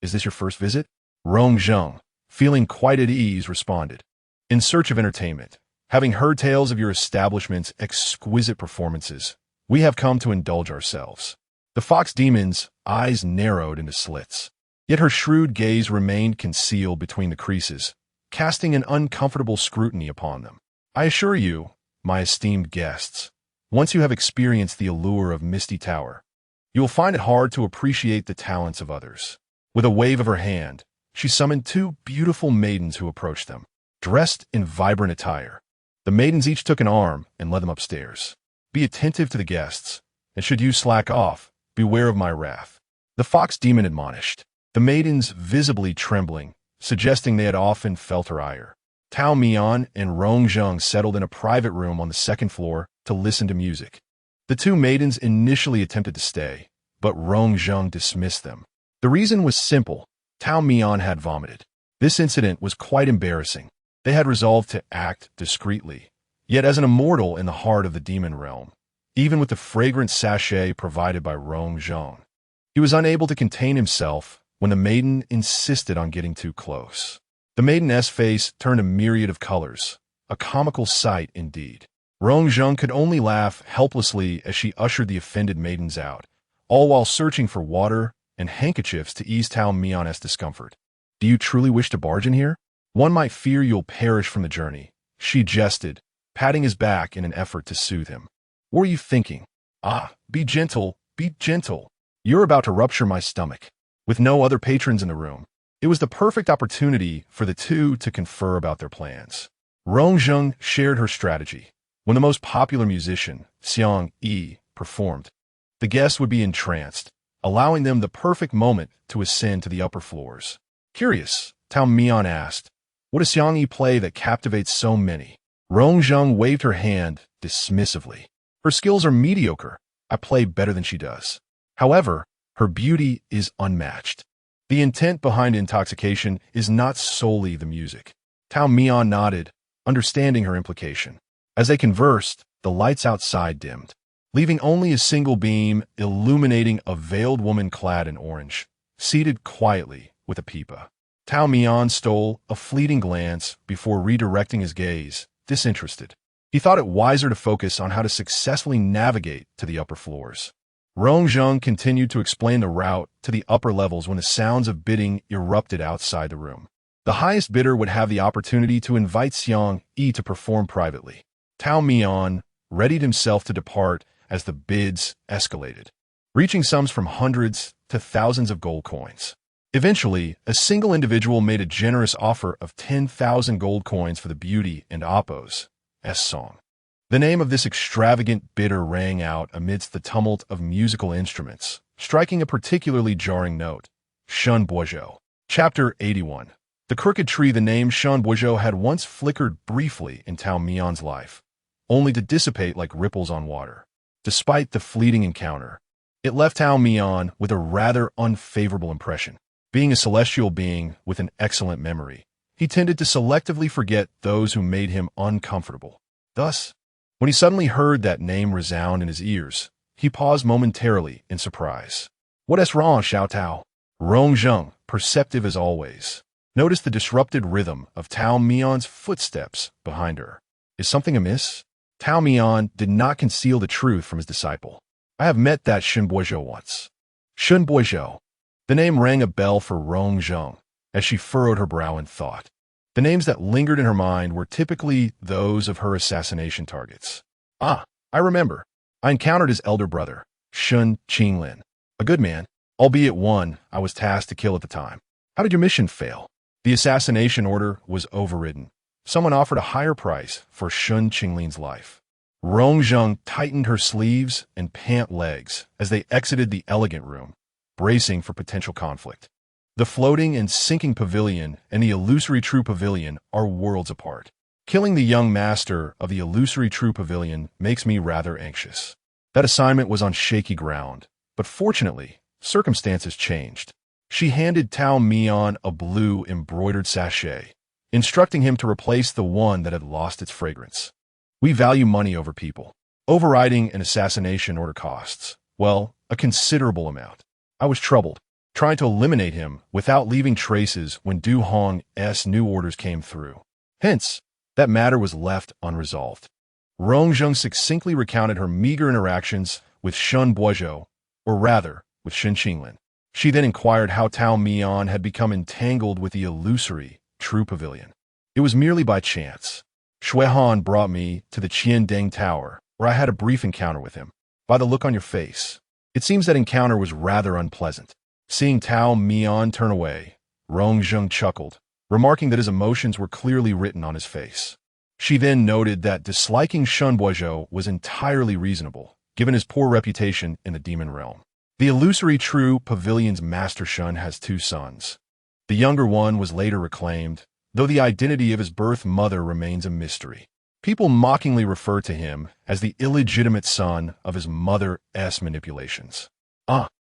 Speaker 1: Is this your first visit? Rongzheng, feeling quite at ease, responded. In search of entertainment, having heard tales of your establishment's exquisite performances, we have come to indulge ourselves. The fox demon's eyes narrowed into slits, yet her shrewd gaze remained concealed between the creases, casting an uncomfortable scrutiny upon them. I assure you, my esteemed guests, once you have experienced the allure of Misty Tower, you will find it hard to appreciate the talents of others. With a wave of her hand, she summoned two beautiful maidens who approached them, dressed in vibrant attire. The maidens each took an arm and led them upstairs. Be attentive to the guests, and should you slack off, beware of my wrath. The fox demon admonished, the maidens visibly trembling, suggesting they had often felt her ire. Tao Mian and Rongzheng settled in a private room on the second floor to listen to music. The two maidens initially attempted to stay, but Rongzheng dismissed them. The reason was simple. Tao Mian had vomited. This incident was quite embarrassing. They had resolved to act discreetly. Yet as an immortal in the heart of the demon realm, even with the fragrant sachet provided by Rongzheng, he was unable to contain himself when the maiden insisted on getting too close. The maiden's face turned a myriad of colors, a comical sight indeed. Rongzheng could only laugh helplessly as she ushered the offended maidens out, all while searching for water and handkerchiefs to ease Tao Mian's discomfort. Do you truly wish to barge in here? One might fear you'll perish from the journey, she jested, patting his back in an effort to soothe him. What are you thinking? Ah, be gentle, be gentle. You're about to rupture my stomach. With no other patrons in the room, it was the perfect opportunity for the two to confer about their plans. Rongzheng shared her strategy. When the most popular musician, Xiang Yi, performed, the guests would be entranced, allowing them the perfect moment to ascend to the upper floors. Curious, Tao Mian asked, what does Xiang Yi play that captivates so many? Rongzheng waved her hand dismissively. Her skills are mediocre. I play better than she does. However, her beauty is unmatched. The intent behind intoxication is not solely the music. Tao Mian nodded, understanding her implication. As they conversed, the lights outside dimmed, leaving only a single beam illuminating a veiled woman clad in orange, seated quietly with a pipa. Tao Mian stole a fleeting glance before redirecting his gaze, disinterested. He thought it wiser to focus on how to successfully navigate to the upper floors. Rongzheng continued to explain the route to the upper levels when the sounds of bidding erupted outside the room. The highest bidder would have the opportunity to invite Xiang Yi to perform privately. Tao Mian readied himself to depart as the bids escalated, reaching sums from hundreds to thousands of gold coins. Eventually, a single individual made a generous offer of 10,000 gold coins for the beauty and Appo's song. The name of this extravagant bidder rang out amidst the tumult of musical instruments, striking a particularly jarring note, Shun Boizhou. Chapter 81. The crooked tree. The name Shun Boizhou had once flickered briefly in Tao Mian's life, only to dissipate like ripples on water. Despite the fleeting encounter, it left Tao Mian with a rather unfavorable impression. Being a celestial being with an excellent memory, he tended to selectively forget those who made him uncomfortable. Thus, when he suddenly heard that name resound in his ears, he paused momentarily in surprise. "What's wrong, Xiao Tao?" Rong Zheng, perceptive as always, noticed the disrupted rhythm of Tao Mian's footsteps behind her. "Is something amiss?" Tao Mian did not conceal the truth from his disciple. "I have met that Shun Boizhou once." Shun Boizhou. The name rang a bell for Rong Zheng as she furrowed her brow in thought. The names that lingered in her mind were typically those of her assassination targets. "Ah, I remember. I encountered his elder brother, Shun Qinglin, a good man, albeit one I was tasked to kill at the time." "How did your mission fail?" "The assassination order was overridden. Someone offered a higher price for Shun Qinglin's life." Rong Zheng tightened her sleeves and pant legs as they exited the elegant room, bracing for potential conflict. The floating and sinking pavilion and the illusory true pavilion are worlds apart. Killing the young master of the illusory true pavilion makes me rather anxious. That assignment was on shaky ground, but fortunately, circumstances changed. She handed Tao Mian a blue embroidered sachet, instructing him to replace the one that had lost its fragrance. "We value money over people. Overriding an assassination order costs, well, a considerable amount." I was troubled, trying to eliminate him without leaving traces when Du Hong's new orders came through. Hence, that matter was left unresolved. Rong Zheng succinctly recounted her meager interactions with Shun Boizhou, or rather, with Shun Qinglin. She then inquired how Tao Mian had become entangled with the illusory true pavilion. "It was merely by chance. Shui Han brought me to the Qiandeng Tower, where I had a brief encounter with him. By the look on your face, it seems that encounter was rather unpleasant." Seeing Tao Mian turn away, Rong Zheng chuckled, remarking that his emotions were clearly written on his face. She then noted that disliking Shun Boizhou was entirely reasonable, given his poor reputation in the demon realm. The illusory true pavilion's master Shun has two sons. The younger one was later reclaimed, though the identity of his birth mother remains a mystery. People mockingly refer to him as the illegitimate son of his mother's manipulations.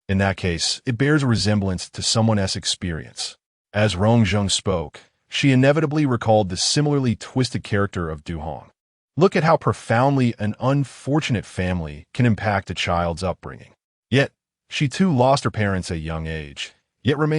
Speaker 1: In that case, it bears a resemblance to someone's experience. As Rong Zheng spoke, she inevitably recalled the similarly twisted character of Du Hong. Look at how profoundly an unfortunate family can impact a child's upbringing. Yet, she too lost her parents at a young age, yet remained